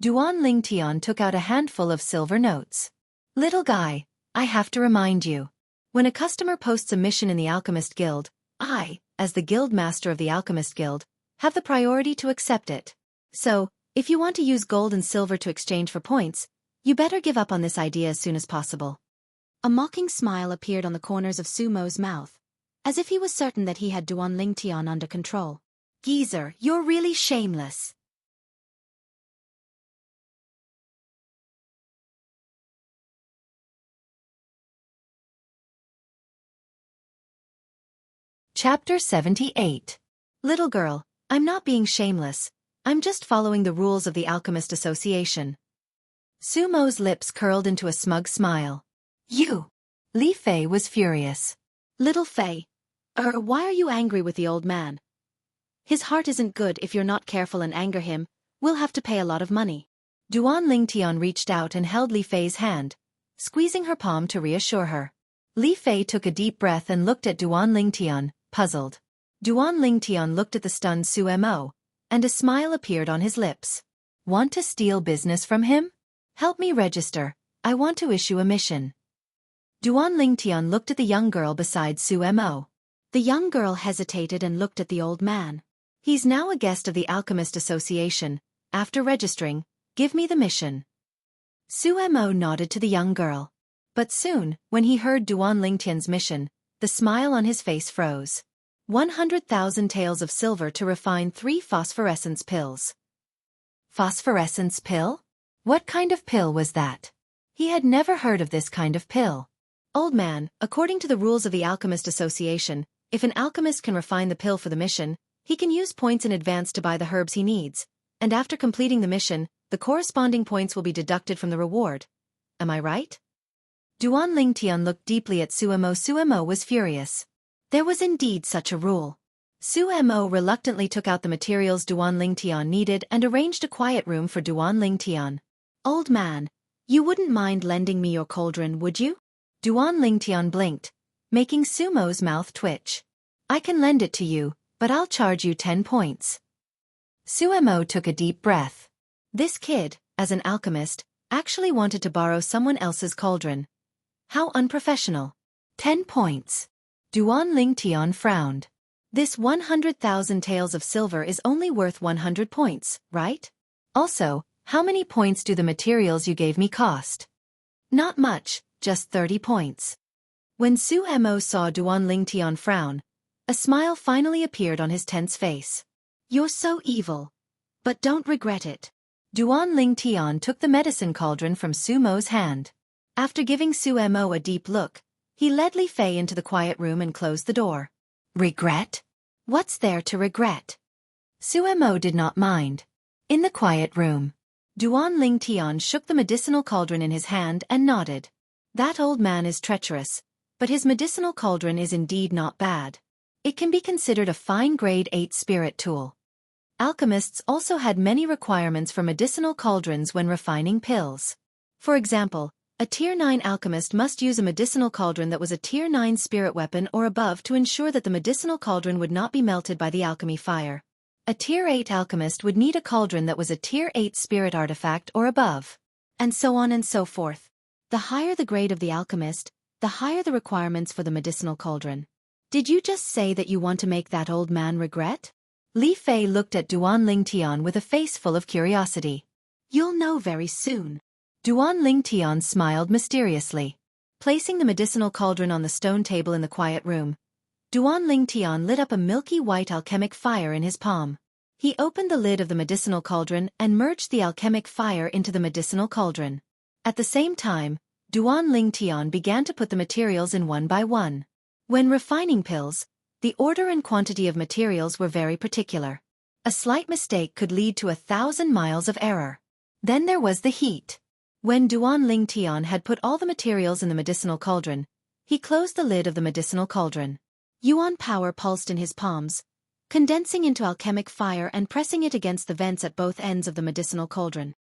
Duan Lingtian took out a handful of silver notes. Little guy, I have to remind you. When a customer posts a mission in the Alchemist Guild, I, as the guild master of the Alchemist Guild, have the priority to accept it. So, if you want to use gold and silver to exchange for points, you better give up on this idea as soon as possible. A mocking smile appeared on the corners of Sumo's mouth, as if he was certain that he had Duan Lingtian under control. Geezer, you're really shameless. Chapter 78. Little girl, I'm not being shameless. I'm just following the rules of the Alchemist Association. Sumo's lips curled into a smug smile. You! Li Fei was furious. Little Fei. Why are you angry with the old man? His heart isn't good. If you're not careful and anger him, we'll have to pay a lot of money. Duan Lingtian reached out and held Li Fei's hand, squeezing her palm to reassure her. Li Fei took a deep breath and looked at Duan Lingtian, puzzled. Duan Lingtian looked at the stunned Sumo, and a smile appeared on his lips. Want to steal business from him? Help me register, I want to issue a mission. Duan Lingtian looked at the young girl beside Sumo. The young girl hesitated and looked at the old man. He's now a guest of the Alchemist Association. After registering, give me the mission. Sumo nodded to the young girl. But soon, when he heard Duan Lingtian's mission, the smile on his face froze. 100,000 taels of silver to refine 3 phosphorescence pills. Phosphorescence pill? What kind of pill was that? He had never heard of this kind of pill. Old man, according to the rules of the Alchemist Association, if an alchemist can refine the pill for the mission, he can use points in advance to buy the herbs he needs, and after completing the mission, the corresponding points will be deducted from the reward. Am I right? Duan Lingtian looked deeply at Sumo. Sumo was furious. There was indeed such a rule. Sumo reluctantly took out the materials Duan Lingtian needed and arranged a quiet room for Duan Lingtian. Old man, you wouldn't mind lending me your cauldron, would you? Duan Lingtian blinked, making Sumo's mouth twitch. I can lend it to you, but I'll charge you 10 points. Sumo took a deep breath. This kid, as an alchemist, actually wanted to borrow someone else's cauldron. How unprofessional. 10 points. Duan Lingtian frowned. This 100,000 taels of silver is only worth 100 points, right? Also, how many points do the materials you gave me cost? Not much, just 30 points. When Su Mo saw Duan Lingtian frown, a smile finally appeared on his tense face. You're so evil. But don't regret it. Duan Lingtian took the medicine cauldron from Su Mo's hand. After giving Su Mo a deep look, he led Li Fei into the quiet room and closed the door. Regret? What's there to regret? Su Mo did not mind. In the quiet room, Duan Lingtian shook the medicinal cauldron in his hand and nodded. That old man is treacherous, but his medicinal cauldron is indeed not bad. It can be considered a fine grade 8 spirit tool. Alchemists also had many requirements for medicinal cauldrons when refining pills. For example, a Tier 9 alchemist must use a medicinal cauldron that was a Tier 9 spirit weapon or above to ensure that the medicinal cauldron would not be melted by the alchemy fire. A Tier 8 alchemist would need a cauldron that was a Tier 8 spirit artifact or above. And so on and so forth. The higher the grade of the alchemist, the higher the requirements for the medicinal cauldron. Did you just say that you want to make that old man regret? Li Fei looked at Duan Lingtian with a face full of curiosity. You'll know very soon. Duan Lingtian smiled mysteriously. Placing the medicinal cauldron on the stone table in the quiet room, Duan Lingtian lit up a milky white alchemic fire in his palm. He opened the lid of the medicinal cauldron and merged the alchemic fire into the medicinal cauldron. At the same time, Duan Lingtian began to put the materials in one by one. When refining pills, the order and quantity of materials were very particular. A slight mistake could lead to 1,000 miles of error. Then there was the heat. When Duan Lingtian had put all the materials in the medicinal cauldron, he closed the lid of the medicinal cauldron. Yuan power pulsed in his palms, condensing into alchemic fire and pressing it against the vents at both ends of the medicinal cauldron.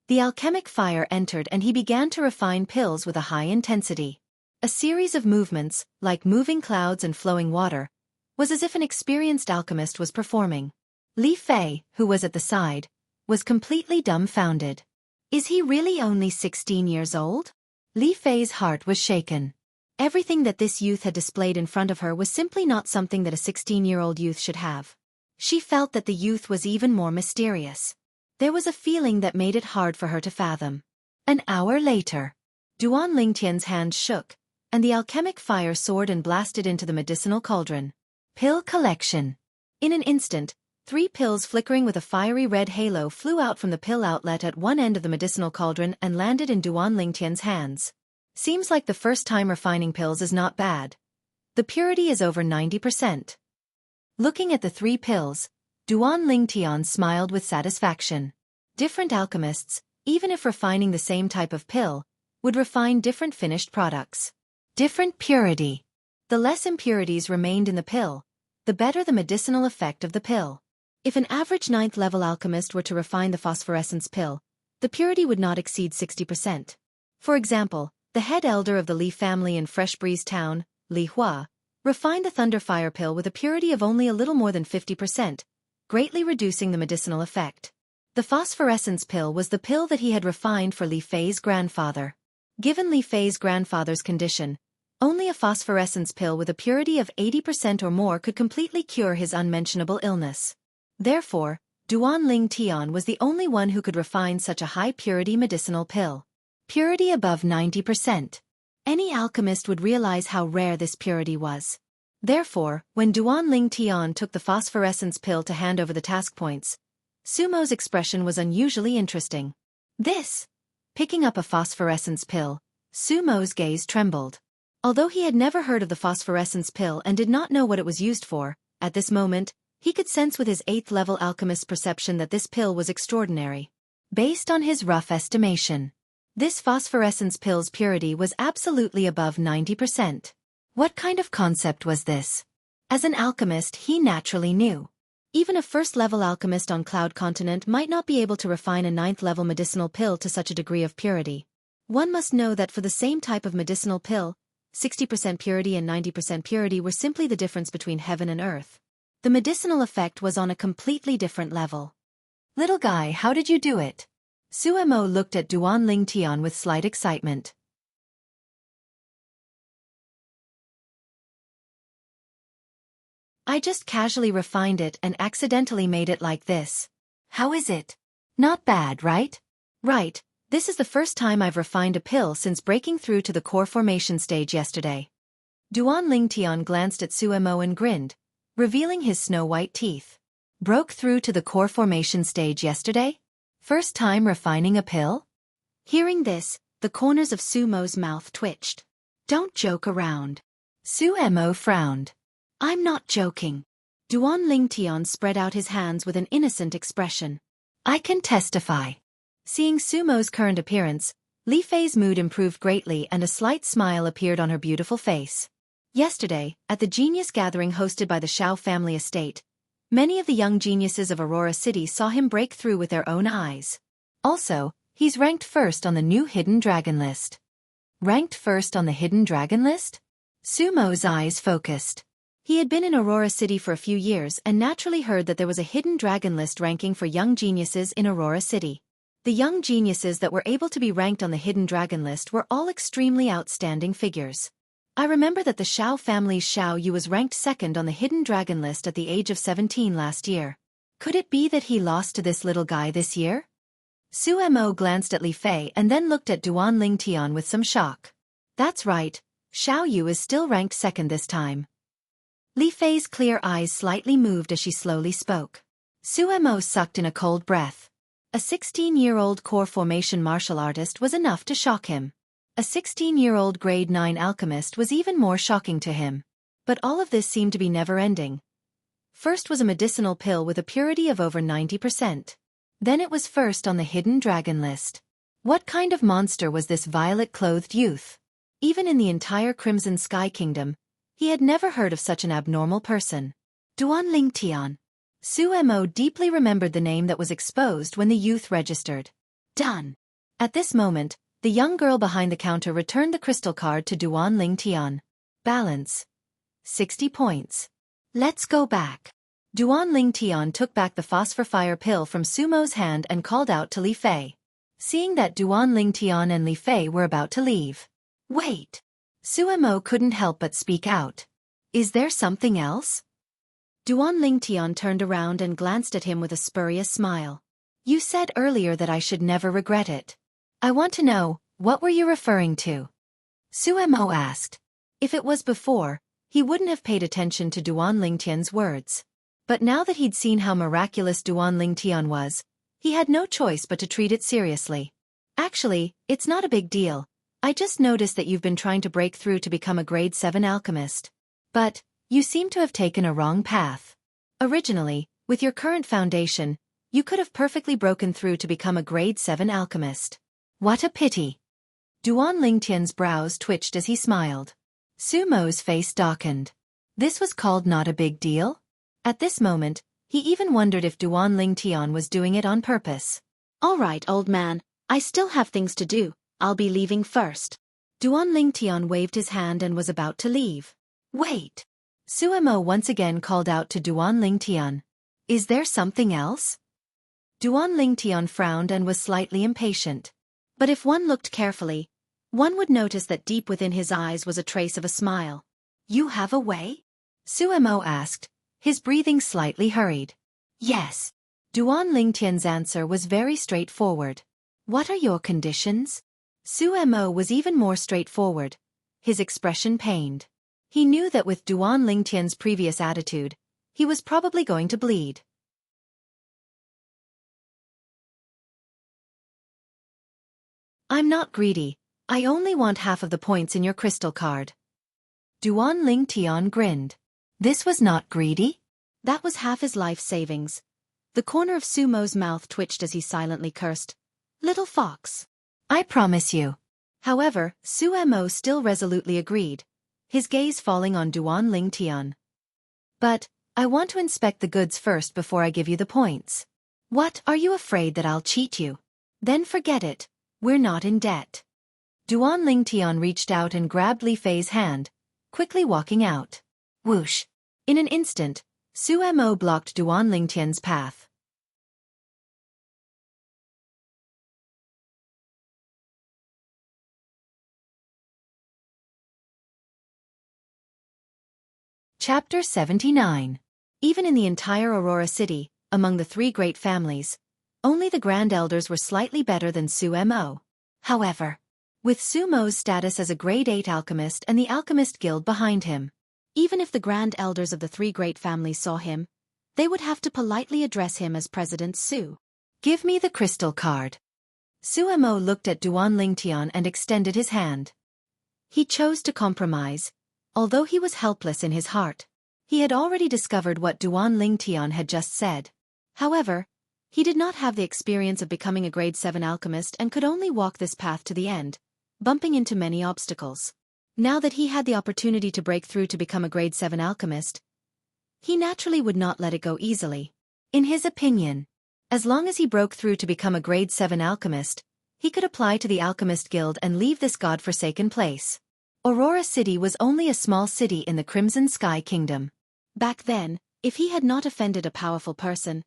The alchemic fire entered and he began to refine pills with a high intensity. A series of movements, like moving clouds and flowing water, was as if an experienced alchemist was performing. Li Fei, who was at the side, was completely dumbfounded. Is he really only 16 years old? Li Fei's heart was shaken. Everything that this youth had displayed in front of her was simply not something that a 16-year-old youth should have. She felt that the youth was even more mysterious. There was a feeling that made it hard for her to fathom. An hour later, Duan Lingtian's hand shook, and the alchemic fire soared and blasted into the medicinal cauldron. Pill collection. In an instant, 3 pills flickering with a fiery red halo flew out from the pill outlet at one end of the medicinal cauldron and landed in Duan Lingtian's hands. Seems like the first time refining pills is not bad. The purity is over 90%. Looking at the 3 pills, Duan Lingtian smiled with satisfaction. Different alchemists, even if refining the same type of pill, would refine different finished products. Different purity. The less impurities remained in the pill, the better the medicinal effect of the pill. If an average 9th level alchemist were to refine the phosphorescence pill, the purity would not exceed 60%. For example, the head elder of the Li family in Fresh Breeze Town, Li Hua, refined the Thunderfire pill with a purity of only a little more than 50%, greatly reducing the medicinal effect. The phosphorescence pill was the pill that he had refined for Li Fei's grandfather. Given Li Fei's grandfather's condition, only a phosphorescence pill with a purity of 80% or more could completely cure his unmentionable illness. Therefore, Duan Lingtian was the only one who could refine such a high-purity medicinal pill. Purity above 90%. Any alchemist would realize how rare this purity was. Therefore, when Duan Lingtian took the phosphorescence pill to hand over the task points, Sumo's expression was unusually interesting. This. Picking up a phosphorescence pill, Sumo's gaze trembled. Although he had never heard of the phosphorescence pill and did not know what it was used for, at this moment, he could sense with his 8th-level alchemist's perception that this pill was extraordinary. Based on his rough estimation, this phosphorescence pill's purity was absolutely above 90%. What kind of concept was this? As an alchemist, he naturally knew. Even a first-level alchemist on Cloud Continent might not be able to refine a 9th-level medicinal pill to such a degree of purity. One must know that for the same type of medicinal pill, 60% purity and 90% purity were simply the difference between heaven and earth. The medicinal effect was on a completely different level. Little guy, how did you do it? Suemo looked at Duan Lingtian with slight excitement. I just casually refined it and accidentally made it like this. How is it? Not bad, right? Right, this is the first time I've refined a pill since breaking through to the core formation stage yesterday. Duan Lingtian glanced at Suemo and grinned, revealing his snow-white teeth. Broke through to the core formation stage yesterday? First time refining a pill? Hearing this, the corners of Sumo's mouth twitched. Don't joke around. Suemo frowned. I'm not joking. Duan Lingtian spread out his hands with an innocent expression. I can testify. Seeing Sumo's current appearance, Li Fei's mood improved greatly and a slight smile appeared on her beautiful face. Yesterday, at the genius gathering hosted by the Shao family estate, many of the young geniuses of Aurora City saw him break through with their own eyes. Also, he's ranked first on the new Hidden Dragon list. Ranked first on the Hidden Dragon list? Sumo's eyes focused. He had been in Aurora City for a few years and naturally heard that there was a Hidden Dragon list ranking for young geniuses in Aurora City. The young geniuses that were able to be ranked on the Hidden Dragon list were all extremely outstanding figures. I remember that the Shao family's Xiao Yu was ranked second on the Hidden Dragon list at the age of 17 last year. Could it be that he lost to this little guy this year? Suemo glanced at Li Fei and then looked at Duan Lingtian with some shock. That's right, Xiao Yu is still ranked second this time. Li Fei's clear eyes slightly moved as she slowly spoke. Suemo sucked in a cold breath. A 16-year-old core formation martial artist was enough to shock him. A 16-year-old grade 9 alchemist was even more shocking to him. But all of this seemed to be never-ending. First was a medicinal pill with a purity of over 90%. Then it was first on the Hidden Dragon list. What kind of monster was this violet-clothed youth? Even in the entire Crimson Sky Kingdom, he had never heard of such an abnormal person. Duan Lingtian. Suemo deeply remembered the name that was exposed when the youth registered. Done. At this moment, the young girl behind the counter returned the crystal card to Duan Lingtian. Balance. 60 points. Let's go back. Duan Lingtian took back the phosphor fire pill from Sumo's hand and called out to Li Fei. Seeing that Duan Lingtian and Li Fei were about to leave. Wait. Suemo couldn't help but speak out. Is there something else? Duan Lingtian turned around and glanced at him with a spurious smile. You said earlier that I should never regret it. I want to know, what were you referring to? Suemo asked. If it was before, he wouldn't have paid attention to Duan Lingtian's words. But now that he'd seen how miraculous Duan Lingtian was, he had no choice but to treat it seriously. Actually, it's not a big deal. I just noticed that you've been trying to break through to become a grade 7 alchemist. But, you seem to have taken a wrong path. Originally, with your current foundation, you could have perfectly broken through to become a grade 7 alchemist. What a pity. Duan Lingtian's brows twitched as he smiled. Sumo's face darkened. This was called not a big deal? At this moment, he even wondered if Duan Lingtian was doing it on purpose. All right, old man, I still have things to do. I'll be leaving first. Duan Lingtian waved his hand and was about to leave. Wait. Suemo once again called out to Duan Lingtian. Is there something else? Duan Lingtian frowned and was slightly impatient. But if one looked carefully, one would notice that deep within his eyes was a trace of a smile. You have a way? Suemo asked, his breathing slightly hurried. Yes. Duan Lingtian's answer was very straightforward. What are your conditions? Suemo was even more straightforward, his expression pained. He knew that with Duan Lingtian's previous attitude, he was probably going to bleed. I'm not greedy, I only want half of the points in your crystal card. Duan Lingtian grinned. This was not greedy? That was half his life savings. The corner of Sumo's mouth twitched as he silently cursed. Little fox. I promise you. However, Suemo still resolutely agreed, his gaze falling on Duan Lingtian. But, I want to inspect the goods first before I give you the points. What, are you afraid that I'll cheat you? Then forget it, we're not in debt. Duan Lingtian reached out and grabbed Li Fei's hand, quickly walking out. Whoosh. In an instant, Suemo blocked Duan Lingtian's path. Chapter 79. Even in the entire Aurora City, among the three great families, only the Grand Elders were slightly better than Su-Mo. However, with Su-Mo's status as a Grade 8 alchemist and the Alchemist Guild behind him, even if the Grand Elders of the three great families saw him, they would have to politely address him as President Su. Give me the crystal card. Su-Mo looked at Duan Lingtian and extended his hand. He chose to compromise, although he was helpless in his heart. He had already discovered what Duan Lingtian had just said. However, he did not have the experience of becoming a Grade 7 alchemist and could only walk this path to the end, bumping into many obstacles. Now that he had the opportunity to break through to become a Grade 7 alchemist, he naturally would not let it go easily. In his opinion, as long as he broke through to become a Grade 7 alchemist, he could apply to the Alchemist Guild and leave this god-forsaken place. Aurora City was only a small city in the Crimson Sky Kingdom. Back then, if he had not offended a powerful person,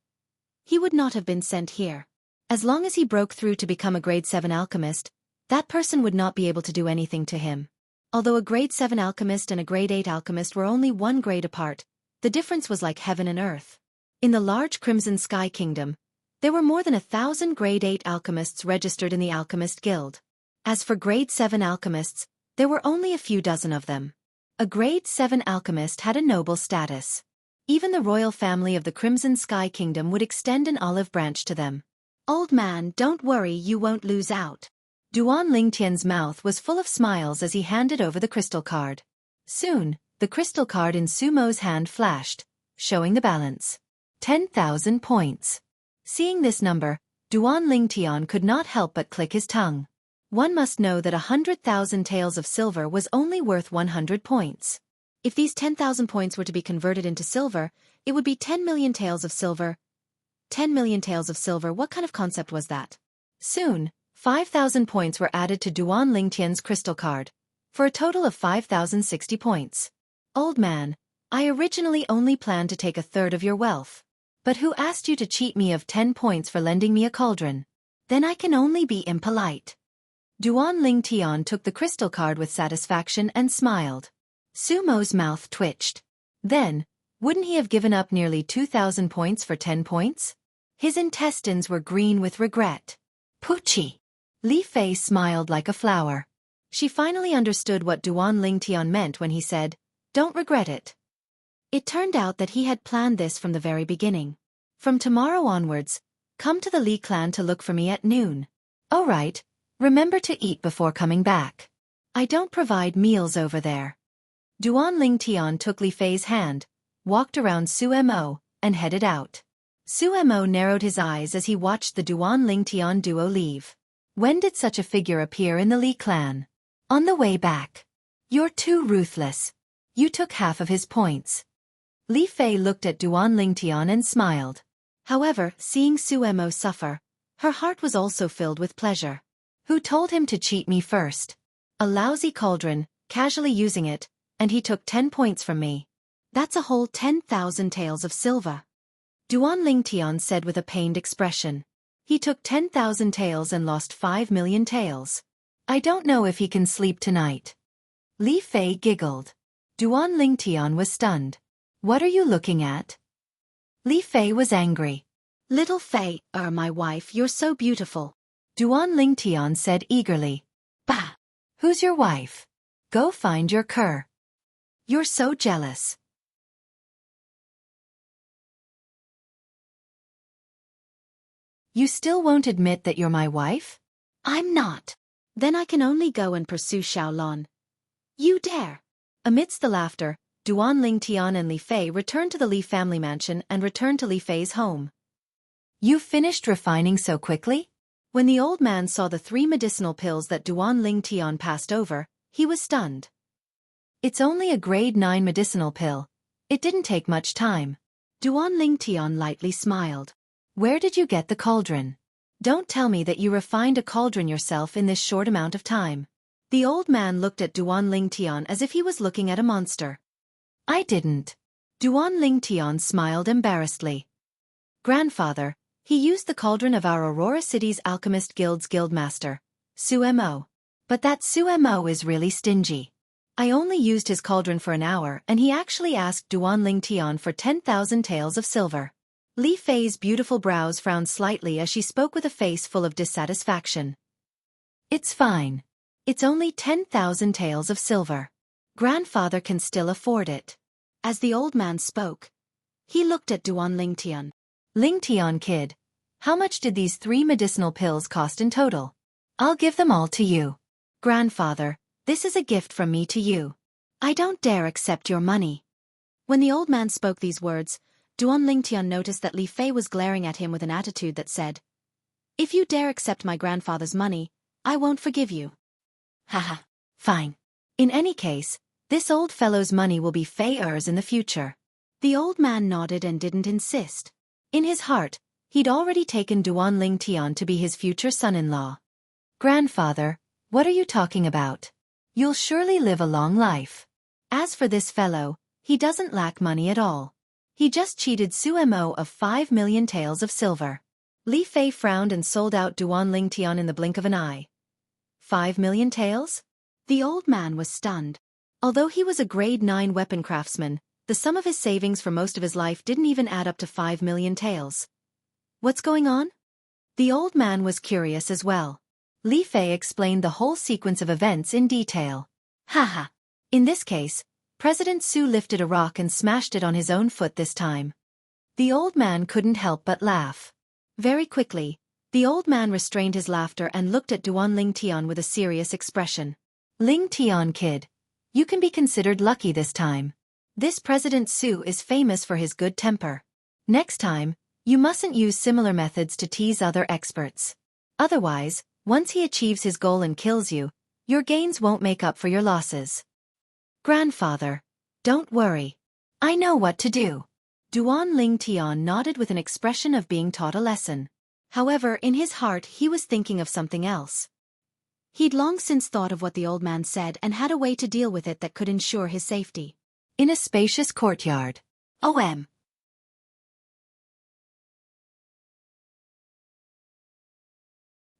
he would not have been sent here. As long as he broke through to become a Grade 7 alchemist, that person would not be able to do anything to him. Although a Grade 7 alchemist and a Grade 8 alchemist were only one grade apart, the difference was like heaven and earth. In the large Crimson Sky Kingdom, there were more than 1,000 Grade 8 alchemists registered in the Alchemist Guild. As for Grade 7 alchemists, there were only a few dozen of them. A Grade 7 alchemist had a noble status. Even the royal family of the Crimson Sky Kingdom would extend an olive branch to them. Old man, don't worry, you won't lose out. Duan Lingtian's mouth was full of smiles as he handed over the crystal card. Soon, the crystal card in Su-Mo's hand flashed, showing the balance. 10,000 points. Seeing this number, Duan Lingtian could not help but click his tongue. One must know that 100,000 taels of silver was only worth 100 points. If these 10,000 points were to be converted into silver, it would be 10 million taels of silver. 10 million taels of silver, what kind of concept was that? Soon, 5,000 points were added to Duan Lingtian's crystal card, for a total of 5,060 points. Old man, I originally only planned to take a third of your wealth. But who asked you to cheat me of 10 points for lending me a cauldron? Then I can only be impolite. Duan Lingtian took the crystal card with satisfaction and smiled. Su-Mo's mouth twitched. Then, wouldn't he have given up nearly 2,000 points for 10 points? His intestines were green with regret. Poochie. Li Fei smiled like a flower. She finally understood what Duan Lingtian meant when he said, "Don't regret it." It turned out that he had planned this from the very beginning. From tomorrow onwards, come to the Li clan to look for me at noon. All right, remember to eat before coming back. I don't provide meals over there. Duan Lingtian took Li Fei's hand, walked around Su-Mo, and headed out. Su-Mo narrowed his eyes as he watched the Duan Lingtian duo leave. When did such a figure appear in the Li clan? On the way back. You're too ruthless. You took half of his points. Li Fei looked at Duan Lingtian and smiled. However, seeing Su-Mo suffer, her heart was also filled with pleasure. Who told him to cheat me first? A lousy cauldron, casually using it, and he took 10 points from me. That's a whole 10,000 taels of silver. Duan Lingtian said with a pained expression. He took 10,000 taels and lost 5 million taels. I don't know if he can sleep tonight. Li Fei giggled. Duan Lingtian was stunned. What are you looking at? Li Fei was angry. Little Fei, my wife, you're so beautiful. Duan Lingtian said eagerly. Bah! Who's your wife? Go find your cur. You're so jealous. You still won't admit that you're my wife? I'm not. Then I can only go and pursue Xiaolon. You dare. Amidst the laughter, Duan Lingtian and Li Fei returned to the Li family mansion and returned to Li Fei's home. You finished refining so quickly? When the old man saw the 3 medicinal pills that Duan Lingtian passed over, he was stunned. It's only a grade 9 medicinal pill. It didn't take much time. Duan Lingtian lightly smiled. Where did you get the cauldron? Don't tell me that you refined a cauldron yourself in this short amount of time. The old man looked at Duan Lingtian as if he was looking at a monster. I didn't. Duan Lingtian smiled embarrassedly. Grandfather, he used the cauldron of our Aurora City's Alchemist Guild's guildmaster, Su-Mo. But that Su-Mo is really stingy. I only used his cauldron for an hour and he actually asked Duan Lingtian for 10,000 taels of silver. Li Fei's beautiful brows frowned slightly as she spoke with a face full of dissatisfaction. It's fine. It's only 10,000 taels of silver. Grandfather can still afford it. As the old man spoke, he looked at Duan Lingtian. Lingtian kid, how much did these 3 medicinal pills cost in total? I'll give them all to you. Grandfather, this is a gift from me to you. I don't dare accept your money. When the old man spoke these words, Duan Lingtian noticed that Li Fei was glaring at him with an attitude that said, "If you dare accept my grandfather's money, I won't forgive you." Haha, fine. In any case, this old fellow's money will be Fei-er's in the future. The old man nodded and didn't insist. In his heart, he'd already taken Duan Lingtian to be his future son-in-law. Grandfather, what are you talking about? You'll surely live a long life. As for this fellow, he doesn't lack money at all. He just cheated Sumo of 5 million taels of silver. Li Fei frowned and sold out Duan Lingtian in the blink of an eye. 5 million taels? The old man was stunned. Although he was a grade 9 weapon craftsman, the sum of his savings for most of his life didn't even add up to 5 million taels. What's going on? The old man was curious as well. Li Fei explained the whole sequence of events in detail. Haha. In this case, President Su lifted a rock and smashed it on his own foot this time. The old man couldn't help but laugh. Very quickly, the old man restrained his laughter and looked at Duan Lingtian with a serious expression. Lingtian kid, you can be considered lucky this time. This President Su is famous for his good temper. Next time, you mustn't use similar methods to tease other experts. Otherwise, once he achieves his goal and kills you, your gains won't make up for your losses. Grandfather, don't worry. I know what to do. Duan Lingtian nodded with an expression of being taught a lesson. However, in his heart he was thinking of something else. He'd long since thought of what the old man said and had a way to deal with it that could ensure his safety. In a spacious courtyard.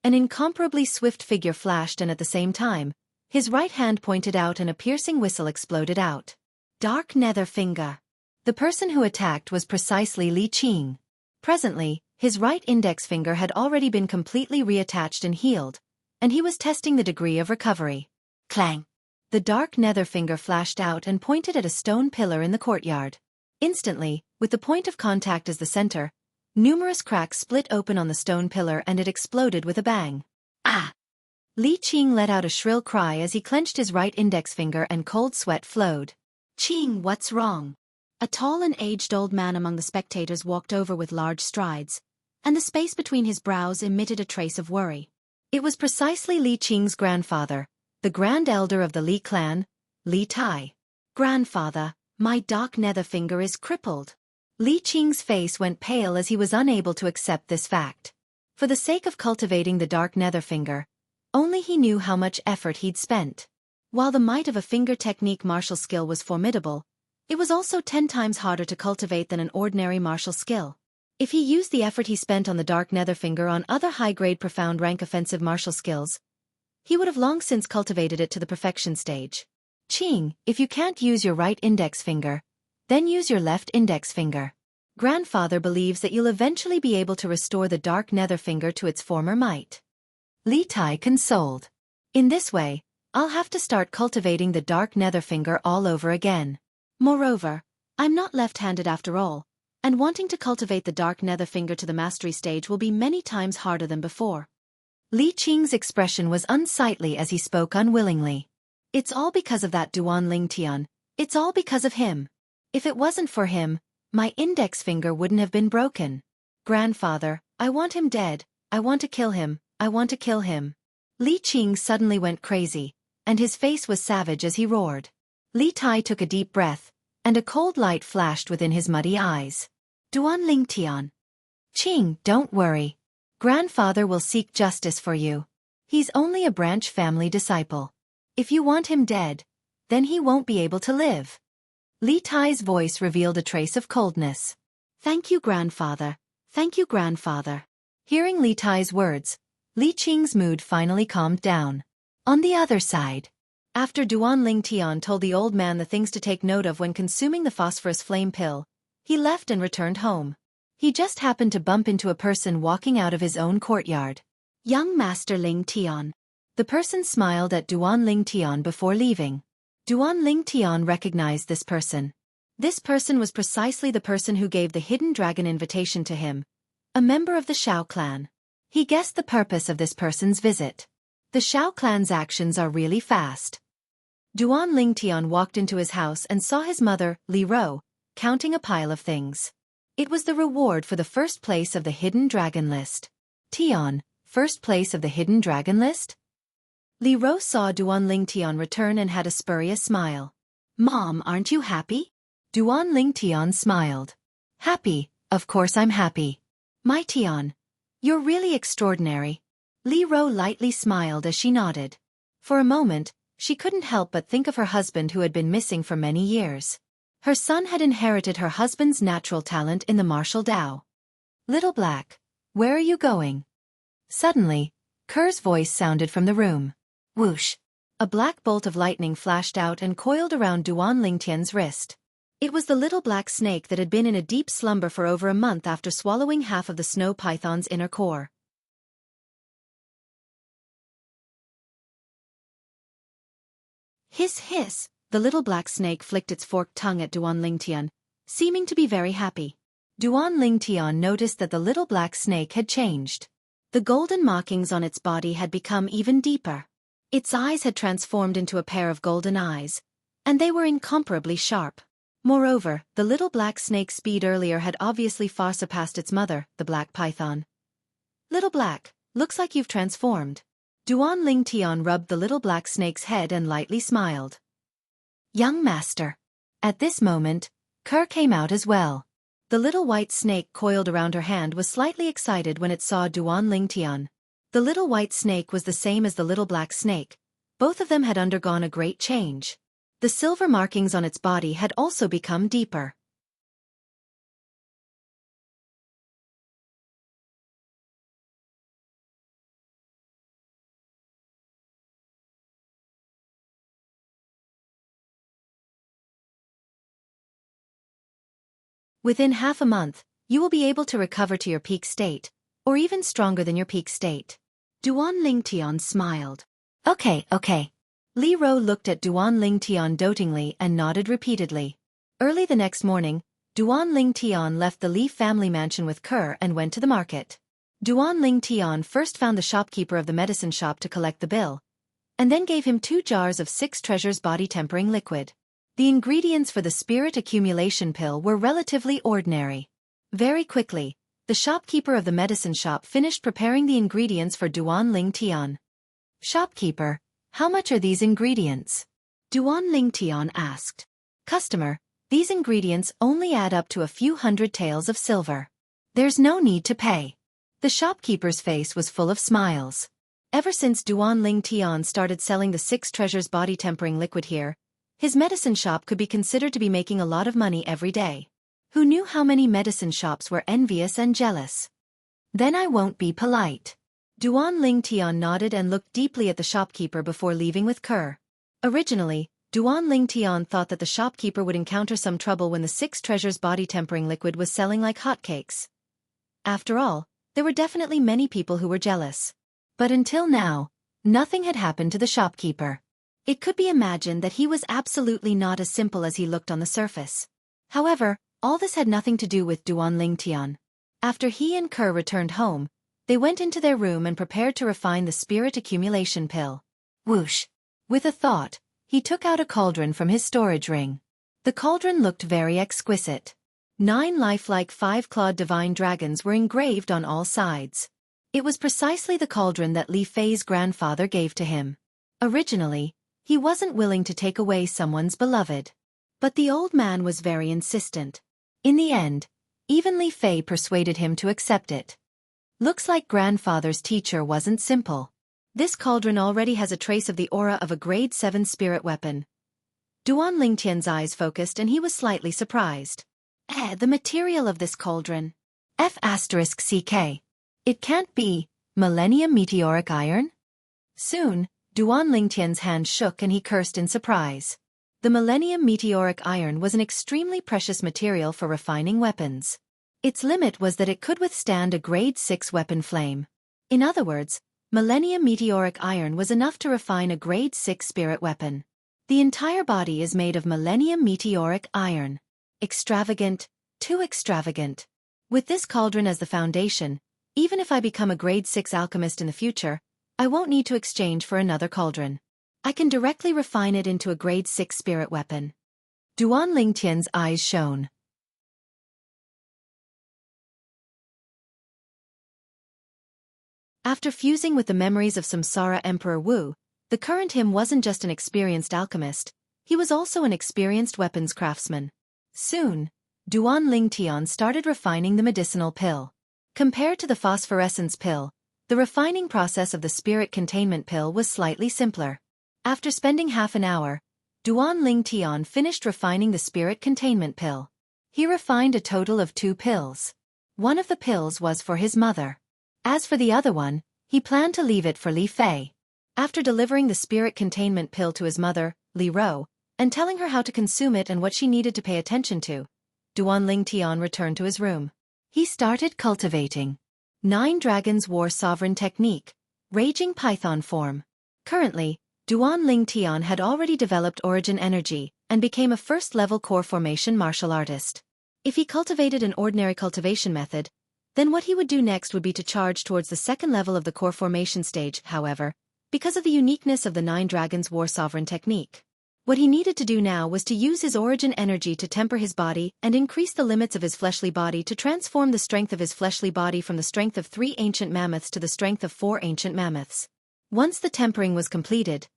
An incomparably swift figure flashed and at the same time, his right hand pointed out and a piercing whistle exploded out. Dark Nether Finger. The person who attacked was precisely Li Qing. Presently, his right index finger had already been completely reattached and healed, and he was testing the degree of recovery. Clang! The dark nether finger flashed out and pointed at a stone pillar in the courtyard. Instantly, with the point of contact as the center, numerous cracks split open on the stone pillar and it exploded with a bang. Ah! Li Qing let out a shrill cry as he clenched his right index finger and cold sweat flowed. Qing, what's wrong? A tall and aged old man among the spectators walked over with large strides, and the space between his brows emitted a trace of worry. It was precisely Li Qing's grandfather, the grand elder of the Li clan, Li Tai. Grandfather, my dark nether finger is crippled. Li Qing's face went pale as he was unable to accept this fact. For the sake of cultivating the dark nether finger, only he knew how much effort he'd spent. While the might of a finger technique martial skill was formidable, it was also 10 times harder to cultivate than an ordinary martial skill. If he used the effort he spent on the dark nether finger on other high-grade profound rank offensive martial skills, he would have long since cultivated it to the perfection stage. Qing, if you can't use your right index finger, then use your left index finger. Grandfather believes that you'll eventually be able to restore the dark nether finger to its former might. Li Tai consoled. In this way, I'll have to start cultivating the dark nether finger all over again. Moreover, I'm not left-handed after all, and wanting to cultivate the dark nether finger to the mastery stage will be many times harder than before. Li Qing's expression was unsightly as he spoke unwillingly. It's all because of that Duan Lingtian. It's all because of him. If it wasn't for him, my index finger wouldn't have been broken. Grandfather, I want him dead. I want to kill him. I want to kill him. Li Qing suddenly went crazy, and his face was savage as he roared. Li Tai took a deep breath, and a cold light flashed within his muddy eyes. Duan Lingtian. Qing, don't worry. Grandfather will seek justice for you. He's only a branch family disciple. If you want him dead, then he won't be able to live. Li Tai's voice revealed a trace of coldness. Thank you, grandfather. Thank you, grandfather. Hearing Li Tai's words, Li Qing's mood finally calmed down. On the other side, After Duan Ling Tian told the old man the things to take note of when consuming the phosphorus flame pill, he left and returned home. He just happened to bump into a person walking out of his own courtyard. Young Master Ling Tian. The person smiled at Duan Ling Tian before leaving. Duan Ling Tian recognized this person. This person was precisely the person who gave the hidden dragon invitation to him, a member of the Xiao clan. He guessed the purpose of this person's visit. The Xiao clan's actions are really fast. Duan Ling Tian walked into his house and saw his mother, Li Ro, counting a pile of things. It was the reward for the first place of the hidden dragon list. Tian, first place of the hidden dragon list? Li Ro saw Duan Ling Tian return and had a spurious smile. Mom, aren't you happy? Duan Ling Tian smiled. Happy, of course I'm happy. My Tian, you're really extraordinary. Li Ro lightly smiled as she nodded. For a moment, she couldn't help but think of her husband who had been missing for many years. Her son had inherited her husband's natural talent in the martial Dao. Little Black, where are you going? Suddenly, Ker's voice sounded from the room. Whoosh! A black bolt of lightning flashed out and coiled around Duan Lingtian's wrist. It was the little black snake that had been in a deep slumber for over a month after swallowing half of the snow python's inner core. Hiss hiss, the little black snake flicked its forked tongue at Duan Lingtian, seeming to be very happy. Duan Lingtian noticed that the little black snake had changed. The golden markings on its body had become even deeper. Its eyes had transformed into a pair of golden eyes, and they were incomparably sharp. Moreover, the little black snake's speed earlier had obviously far surpassed its mother, the black python. Little Black, looks like you've transformed. Duan Lingtian rubbed the little black snake's head and lightly smiled. Young master. At this moment, Ker came out as well. The little white snake coiled around her hand was slightly excited when it saw Duan Lingtian. The little white snake was the same as the little black snake. Both of them had undergone a great change. The silver markings on its body had also become deeper. Within half a month, you will be able to recover to your peak state, or even stronger than your peak state. Duan Lingtian smiled. Okay. Li Ro looked at Duan Lingtian dotingly and nodded repeatedly. Early the next morning, Duan Lingtian left the Li family mansion with Ker and went to the market. Duan Lingtian first found the shopkeeper of the medicine shop to collect the bill, and then gave him 2 jars of 6 treasures body-tempering liquid. The ingredients for the spirit accumulation pill were relatively ordinary. Very quickly, the shopkeeper of the medicine shop finished preparing the ingredients for Duan Lingtian. Shopkeeper, how much are these ingredients? Duan Lingtian asked. Customer, these ingredients only add up to a few hundred taels of silver. There's no need to pay. The shopkeeper's face was full of smiles. Ever since Duan Lingtian started selling the 6 treasures body-tempering liquid here, his medicine shop could be considered to be making a lot of money every day. Who knew how many medicine shops were envious and jealous? Then I won't be polite. Duan Lingtian nodded and looked deeply at the shopkeeper before leaving with Ker. Originally, Duan Lingtian thought that the shopkeeper would encounter some trouble when the 6 treasures body-tempering liquid was selling like hotcakes. After all, there were definitely many people who were jealous. But until now, nothing had happened to the shopkeeper. It could be imagined that he was absolutely not as simple as he looked on the surface. However, all this had nothing to do with Duan Lingtian. After he and Ker returned home, they went into their room and prepared to refine the spirit accumulation pill. Whoosh! With a thought, he took out a cauldron from his storage ring. The cauldron looked very exquisite. 9 lifelike 5-clawed divine dragons were engraved on all sides. It was precisely the cauldron that Li Fei's grandfather gave to him. Originally, he wasn't willing to take away someone's beloved. But the old man was very insistent. In the end, even Li Fei persuaded him to accept it. Looks like grandfather's teacher wasn't simple. This cauldron already has a trace of the aura of a grade 7 spirit weapon. Duan Lingtian's eyes focused and he was slightly surprised. The material of this cauldron. F***CK. It can't be Millennium Meteoric Iron? Soon, Duan Lingtian's hand shook and he cursed in surprise. The Millennium Meteoric Iron was an extremely precious material for refining weapons. Its limit was that it could withstand a grade 6 weapon flame. In other words, Millennium Meteoric Iron was enough to refine a grade 6 spirit weapon. The entire body is made of Millennium Meteoric Iron. Extravagant, too extravagant. With this cauldron as the foundation, even if I become a grade 6 alchemist in the future, I won't need to exchange for another cauldron. I can directly refine it into a grade 6 spirit weapon. Duan Lingtian's eyes shone. After fusing with the memories of Samsara Emperor Wu, the current him wasn't just an experienced alchemist, he was also an experienced weapons craftsman. Soon, Duan Lingtian started refining the medicinal pill. Compared to the phosphorescence pill, the refining process of the spirit containment pill was slightly simpler. After spending half an hour, Duan Lingtian finished refining the spirit containment pill. He refined a total of 2 pills. One of the pills was for his mother. As for the other one, he planned to leave it for Li Fei. After delivering the spirit containment pill to his mother, Li Ro, and telling her how to consume it and what she needed to pay attention to, Duan Lingtian returned to his room. He started cultivating 9 Dragons War Sovereign Technique, Raging Python Form. Currently, Duan Lingtian had already developed Origin Energy and became a first-level core formation martial artist. If he cultivated an ordinary cultivation method, then what he would do next would be to charge towards the second level of the core formation stage. However, because of the uniqueness of the 9 Dragons War Sovereign Technique, what he needed to do now was to use his origin energy to temper his body and increase the limits of his fleshly body to transform the strength of his fleshly body from the strength of 3 ancient mammoths to the strength of 4 ancient mammoths. Once the tempering was completed,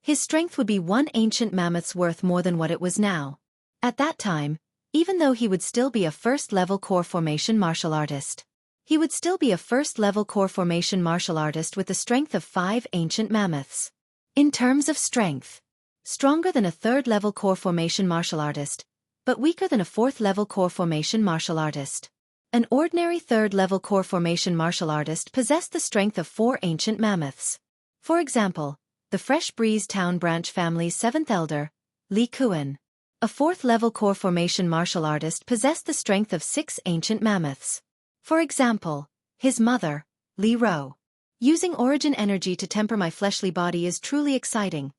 his strength would be 1 ancient mammoth's worth more than what it was now. At that time, even though he would still be a first-level core formation martial artist, he would still be a first-level core formation martial artist with the strength of 5 ancient mammoths. In terms of strength, stronger than a third-level core formation martial artist, but weaker than a fourth-level core formation martial artist. An ordinary third-level core formation martial artist possessed the strength of 4 ancient mammoths. For example, the Fresh Breeze Town Branch family's 7th elder, Li Kuan. A 4th-level core formation martial artist possessed the strength of 6 ancient mammoths. For example, his mother, Li Ro. Using origin energy to temper my fleshly body is truly exciting.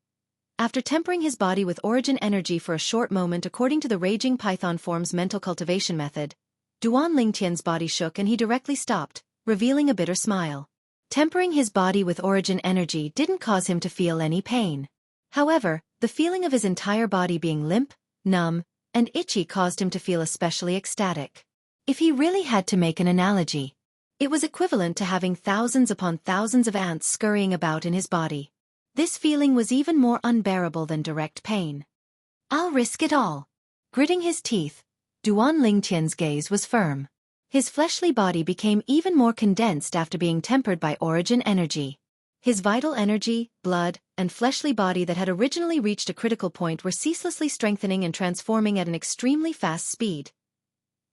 After tempering his body with origin energy for a short moment according to the Raging Python Form's mental cultivation method, Duan Lingtian's body shook and he directly stopped, revealing a bitter smile. Tempering his body with origin energy didn't cause him to feel any pain. However, the feeling of his entire body being limp, numb, and itchy caused him to feel especially ecstatic. If he really had to make an analogy, it was equivalent to having thousands upon thousands of ants scurrying about in his body. This feeling was even more unbearable than direct pain. I'll risk it all. Gritting his teeth, Duan Lingtian's gaze was firm. His fleshly body became even more condensed after being tempered by origin energy. His vital energy, blood, and fleshly body that had originally reached a critical point were ceaselessly strengthening and transforming at an extremely fast speed.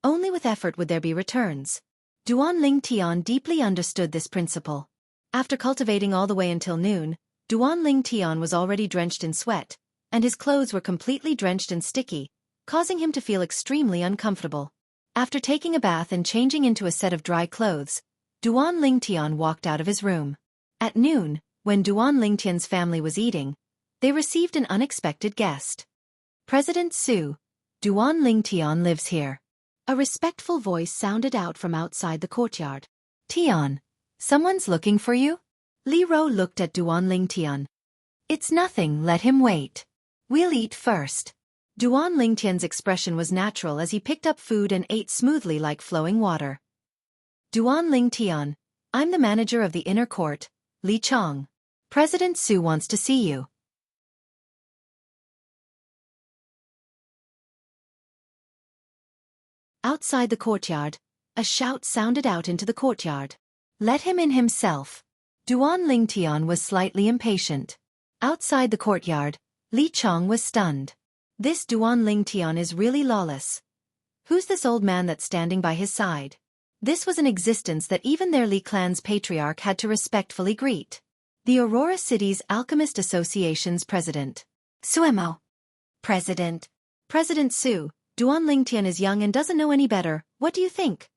Only with effort would there be returns. Duan Lingtian deeply understood this principle. After cultivating all the way until noon, Duan Lingtian was already drenched in sweat, and his clothes were completely drenched and sticky, causing him to feel extremely uncomfortable. After taking a bath and changing into a set of dry clothes, Duan Lingtian walked out of his room. At noon, when Duan Lingtian's family was eating, they received an unexpected guest. President Su, Duan Lingtian lives here. A respectful voice sounded out from outside the courtyard. Tian, someone's looking for you? Li Ro looked at Duan Lingtian. It's nothing, let him wait. We'll eat first. Duan Lingtian's expression was natural as he picked up food and ate smoothly like flowing water. Duan Lingtian, I'm the manager of the inner court, Li Chong. President Su wants to see you. Outside the courtyard, a shout sounded out into the courtyard. Let him in himself. Duan Lingtian was slightly impatient. Outside the courtyard, Li Chong was stunned. This Duan Lingtian is really lawless. Who's this old man that's standing by his side? This was an existence that even their Li clan's patriarch had to respectfully greet. the Aurora City's Alchemist Association's president. Suemo. President. President Su, Duan Lingtian is young and doesn't know any better, what do you think?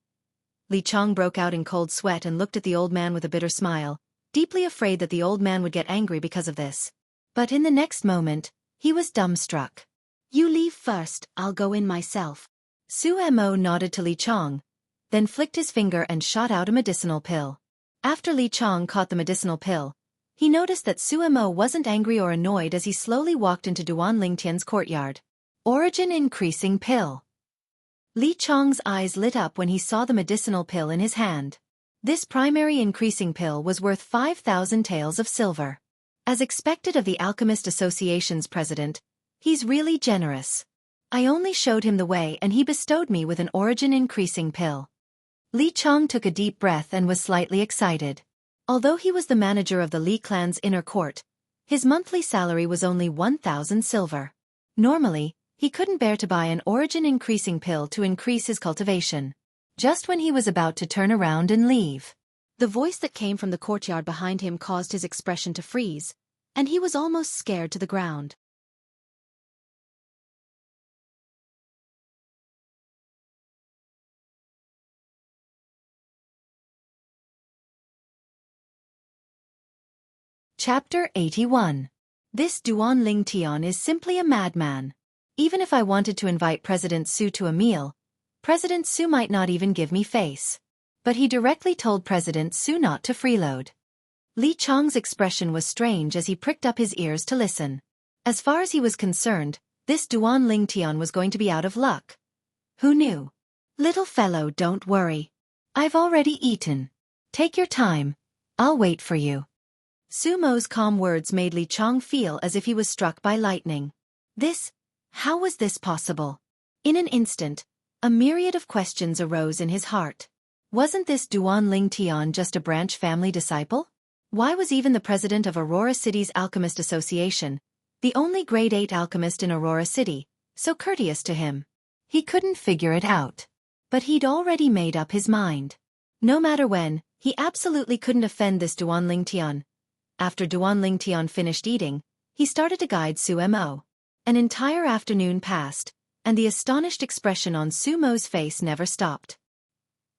Li Chong broke out in cold sweat and looked at the old man with a bitter smile, deeply afraid that the old man would get angry because of this. But in the next moment, he was dumbstruck. You leave first, I'll go in myself. Suemo nodded to Li Chong, then flicked his finger and shot out a medicinal pill. After Li Chong caught the medicinal pill, he noticed that Suemo wasn't angry or annoyed as he slowly walked into Duan Lingtian's courtyard. Origin increasing pill. Li Chong's eyes lit up when he saw the medicinal pill in his hand. This primary increasing pill was worth 5,000 taels of silver. As expected of the Alchemist Association's president, he's really generous. I only showed him the way and he bestowed me with an origin increasing pill. Li Chong took a deep breath and was slightly excited. Although he was the manager of the Li clan's inner court, his monthly salary was only 1,000 silver. Normally, he couldn't bear to buy an origin-increasing pill to increase his cultivation. Just when he was about to turn around and leave, the voice that came from the courtyard behind him caused his expression to freeze, and he was almost scared to the ground. Chapter 81. This Duan Lingtian is simply a madman. Even if I wanted to invite President Su to a meal, President Su might not even give me face. But he directly told President Su not to freeload. Li Chong's expression was strange as he pricked up his ears to listen. As far as he was concerned, this Duan Lingtian was going to be out of luck. Who knew? Little fellow, don't worry. I've already eaten. Take your time. I'll wait for you. Sumo's calm words made Li Chong feel as if he was struck by lightning. How was this possible? In an instant, a myriad of questions arose in his heart. Wasn't this Duan Lingtian just a branch family disciple? Why was even the president of Aurora City's Alchemist Association, the only grade 8 alchemist in Aurora City, so courteous to him? He couldn't figure it out. But he'd already made up his mind. No matter when, he absolutely couldn't offend this Duan Lingtian. After Duan Lingtian finished eating, he started to guide Suemo. An entire afternoon passed, and the astonished expression on Sumo's face never stopped.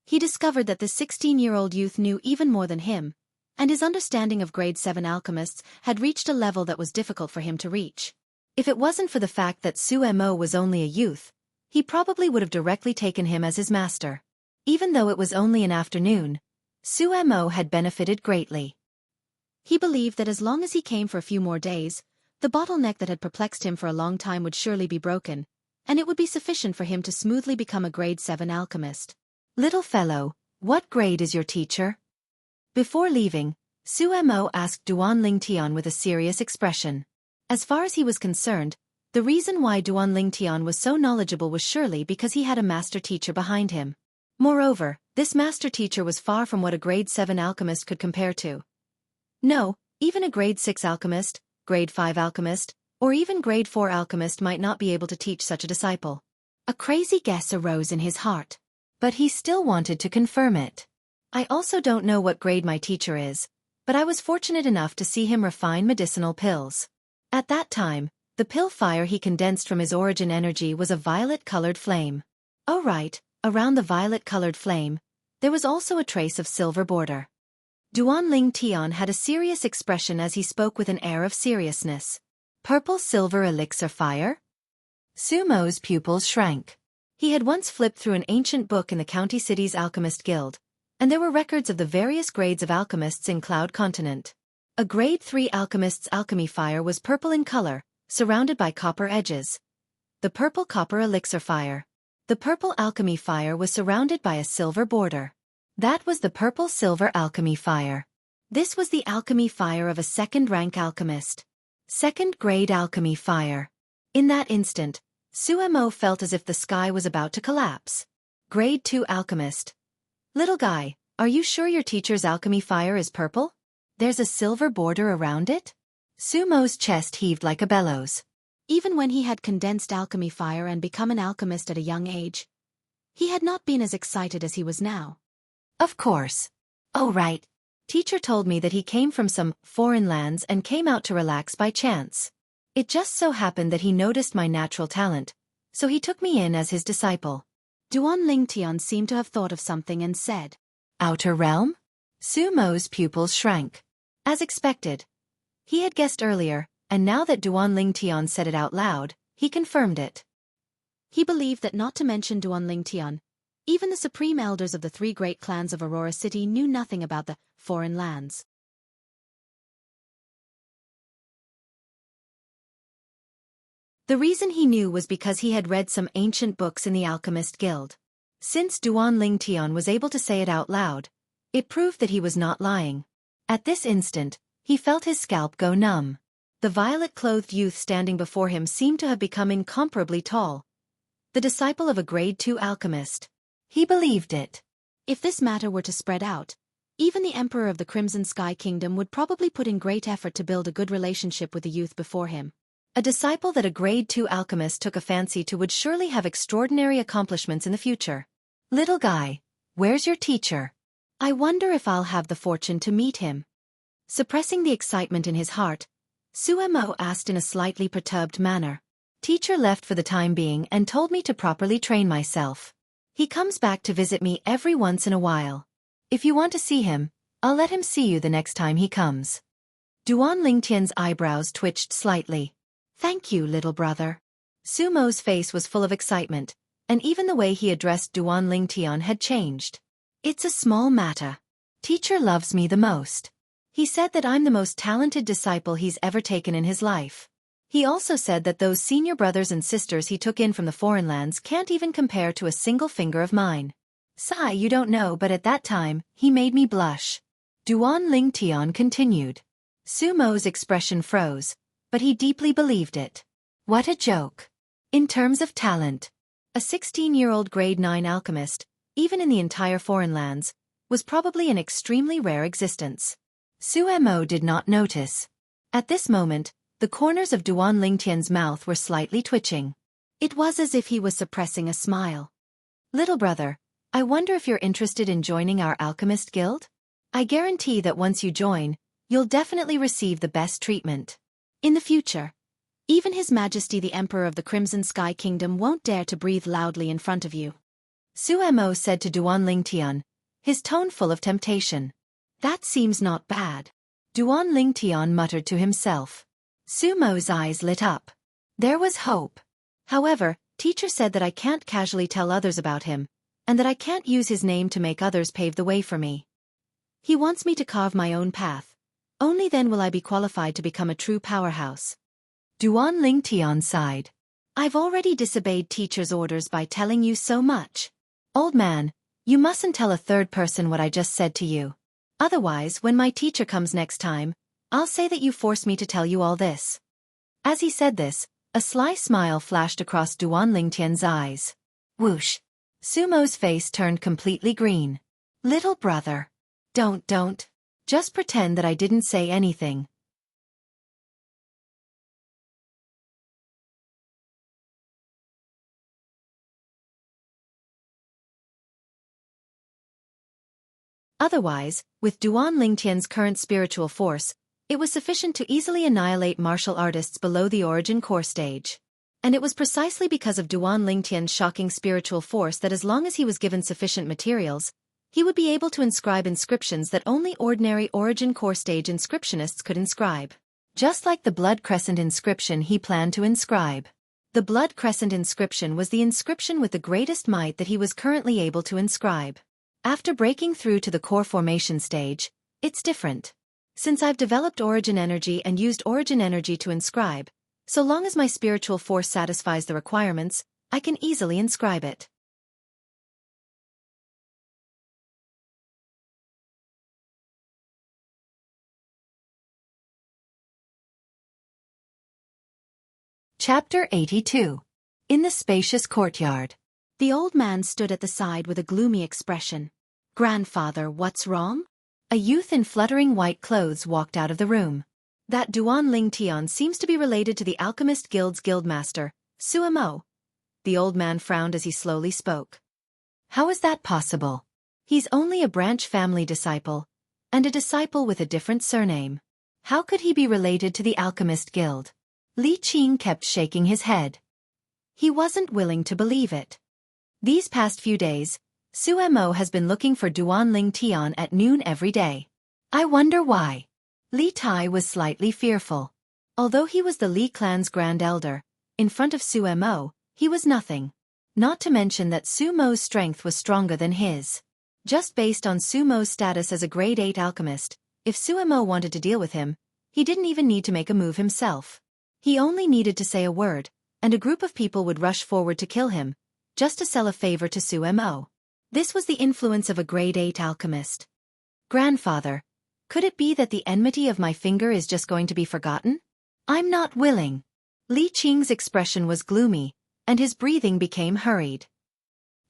He discovered that the 16-year-old youth knew even more than him, and his understanding of grade 7 alchemists had reached a level that was difficult for him to reach. If it wasn't for the fact that Suemo was only a youth, he probably would have directly taken him as his master. Even though it was only an afternoon, Suemo had benefited greatly. He believed that as long as he came for a few more days, the bottleneck that had perplexed him for a long time would surely be broken, and it would be sufficient for him to smoothly become a grade 7 alchemist. Little fellow, what grade is your teacher? Before leaving, Suemo asked Duan Lingtian with a serious expression. As far as he was concerned, the reason why Duan Lingtian was so knowledgeable was surely because he had a master teacher behind him. Moreover, this master teacher was far from what a grade 7 alchemist could compare to. No, even a grade 6 alchemist, grade 5 alchemist, or even grade 4 alchemist might not be able to teach such a disciple. A crazy guess arose in his heart. But he still wanted to confirm it. I also don't know what grade my teacher is, but I was fortunate enough to see him refine medicinal pills. At that time, the pill fire he condensed from his origin energy was a violet-colored flame. Oh right, around the violet-colored flame, there was also a trace of silver border. Duan Lingtian had a serious expression as he spoke with an air of seriousness. Purple-silver elixir fire? Sumo's pupils shrank. He had once flipped through an ancient book in the county city's alchemist guild, and there were records of the various grades of alchemists in Cloud Continent. A grade 3 alchemist's alchemy fire was purple in color, surrounded by copper edges. The purple copper elixir fire. The purple alchemy fire was surrounded by a silver border. That was the purple-silver alchemy fire. This was the alchemy fire of a second-rank alchemist. Second-grade alchemy fire. In that instant, Suemo felt as if the sky was about to collapse. Grade 2 alchemist. Little guy, are you sure your teacher's alchemy fire is purple? There's a silver border around it? Sumo's chest heaved like a bellows. Even when he had condensed alchemy fire and become an alchemist at a young age, he had not been as excited as he was now. Of course. Oh right. Teacher told me that he came from some foreign lands and came out to relax by chance. It just so happened that he noticed my natural talent, so he took me in as his disciple. Duan Lingtian seemed to have thought of something and said, "Outer realm?" Su Mo's pupils shrank. As expected. He had guessed earlier, and now that Duan Lingtian said it out loud, he confirmed it. He believed that not to mention Duan Lingtian, even the supreme elders of the three great clans of Aurora City knew nothing about the foreign lands. The reason he knew was because he had read some ancient books in the Alchemist Guild. Since Duan Lingtian was able to say it out loud, it proved that he was not lying. At this instant, he felt his scalp go numb. The violet-clothed youth standing before him seemed to have become incomparably tall. The disciple of a grade 2 alchemist. He believed it. If this matter were to spread out, even the Emperor of the Crimson Sky Kingdom would probably put in great effort to build a good relationship with the youth before him. A disciple that a grade 2 alchemist took a fancy to would surely have extraordinary accomplishments in the future. Little guy, where's your teacher? I wonder if I'll have the fortune to meet him. Suppressing the excitement in his heart, Su Mo asked in a slightly perturbed manner. Teacher left for the time being and told me to properly train myself. He comes back to visit me every once in a while. If you want to see him, I'll let him see you the next time he comes. Duan Lingtian's eyebrows twitched slightly. Thank you, little brother. Su Mo's face was full of excitement, and even the way he addressed Duan Lingtian had changed. It's a small matter. Teacher loves me the most. He said that I'm the most talented disciple he's ever taken in his life. He also said that those senior brothers and sisters he took in from the foreign lands can't even compare to a single finger of mine. Sigh, you don't know, but at that time, he made me blush. Duan Lingtian continued. Su Mo's expression froze, but he deeply believed it. What a joke. In terms of talent, a 16-year-old grade 9 alchemist, even in the entire foreign lands, was probably an extremely rare existence. Su Mo did not notice. At this moment, the corners of Duan Lingtian's mouth were slightly twitching. It was as if he was suppressing a smile. Little brother, I wonder if you're interested in joining our alchemist guild? I guarantee that once you join, you'll definitely receive the best treatment. In the future, even His Majesty the Emperor of the Crimson Sky Kingdom won't dare to breathe loudly in front of you. Su Mo said to Duan Lingtian, his tone full of temptation. That seems not bad. Duan Lingtian muttered to himself. Su Mo's eyes lit up. There was hope. However, teacher said that I can't casually tell others about him, and that I can't use his name to make others pave the way for me. He wants me to carve my own path. Only then will I be qualified to become a true powerhouse. Duan Lingtian sighed. I've already disobeyed teacher's orders by telling you so much. Old man, you mustn't tell a third person what I just said to you. Otherwise, when my teacher comes next time, I'll say that you forced me to tell you all this. As he said this, a sly smile flashed across Duan Lingtian's eyes. Whoosh. Su Mo's face turned completely green. Little brother. Don't. Just pretend that I didn't say anything. Otherwise, with Duan Lingtian's current spiritual force, it was sufficient to easily annihilate martial artists below the origin core stage. And it was precisely because of Duan Lingtian's shocking spiritual force that as long as he was given sufficient materials, he would be able to inscribe inscriptions that only ordinary origin core stage inscriptionists could inscribe. Just like the Blood Crescent inscription he planned to inscribe. The Blood Crescent inscription was the inscription with the greatest might that he was currently able to inscribe. After breaking through to the core formation stage, it's different. Since I've developed origin energy and used origin energy to inscribe, so long as my spiritual force satisfies the requirements, I can easily inscribe it. Chapter 82. In the spacious courtyard. The old man stood at the side with a gloomy expression. Grandfather, what's wrong? A youth in fluttering white clothes walked out of the room. That Duan Lingtian seems to be related to the Alchemist Guild's guildmaster, Su Mo. The old man frowned as he slowly spoke. How is that possible? He's only a branch family disciple, and a disciple with a different surname. How could he be related to the Alchemist Guild? Li Qing kept shaking his head. He wasn't willing to believe it. These past few days, Su Mo has been looking for Duanling Tian at noon every day. I wonder why. Li Tai was slightly fearful. Although he was the Li clan's grand elder, in front of Su Mo, he was nothing. Not to mention that Su Mo's strength was stronger than his. Just based on Su Mo's status as a grade 8 alchemist, if Su Mo wanted to deal with him, he didn't even need to make a move himself. He only needed to say a word, and a group of people would rush forward to kill him, just to sell a favor to Su Mo. This was the influence of a grade 8 alchemist. Grandfather, could it be that the enmity of my finger is just going to be forgotten? I'm not willing. Li Qing's expression was gloomy, and his breathing became hurried.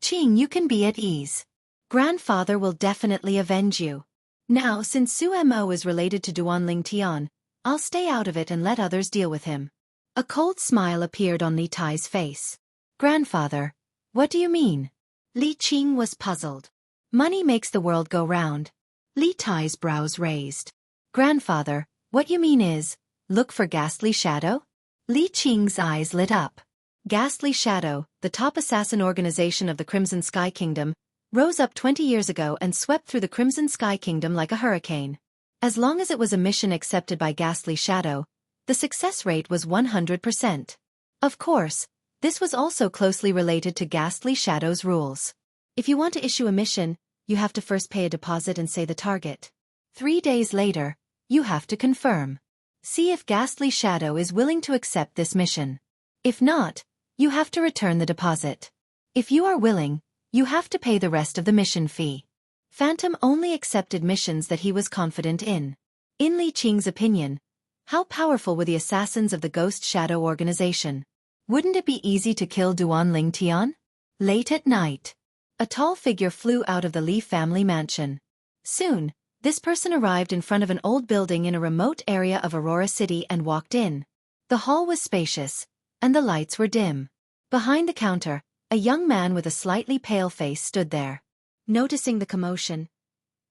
Qing, you can be at ease. Grandfather will definitely avenge you. Now, since Su Mo is related to Duanling Tian, I'll stay out of it and let others deal with him. A cold smile appeared on Li Tai's face. Grandfather, what do you mean? Li Qing was puzzled. Money makes the world go round. Li Tai's brows raised. Grandfather, what you mean is, look for Ghastly Shadow? Li Qing's eyes lit up. Ghastly Shadow, the top assassin organization of the Crimson Sky Kingdom, rose up 20 years ago and swept through the Crimson Sky Kingdom like a hurricane. As long as it was a mission accepted by Ghastly Shadow, the success rate was 100%. Of course, this was also closely related to Ghastly Shadow's rules. If you want to issue a mission, you have to first pay a deposit and say the target. 3 days later, you have to confirm. See if Ghastly Shadow is willing to accept this mission. If not, you have to return the deposit. If you are willing, you have to pay the rest of the mission fee. Phantom only accepted missions that he was confident in. In Li Qing's opinion, how powerful were the assassins of the Ghost Shadow organization? Wouldn't it be easy to kill Duanling Tian? Late at night, a tall figure flew out of the Li family mansion. Soon, this person arrived in front of an old building in a remote area of Aurora City and walked in. The hall was spacious, and the lights were dim. Behind the counter, a young man with a slightly pale face stood there. Noticing the commotion,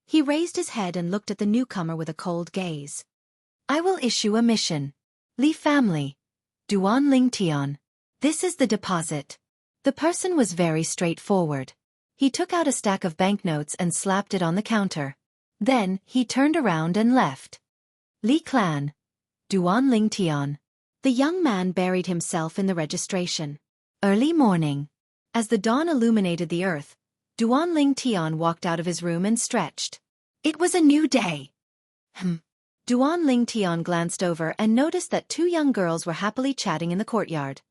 he raised his head and looked at the newcomer with a cold gaze. I will issue a mission. Li family. Duanling Tian. This is the deposit. The person was very straightforward. He took out a stack of banknotes and slapped it on the counter. Then, he turned around and left. Li clan. Duanling Tian. The young man buried himself in the registration. Early morning. As the dawn illuminated the earth, Duanling Tian walked out of his room and stretched. It was a new day. Duanling Tian glanced over and noticed that 2 young girls were happily chatting in the courtyard.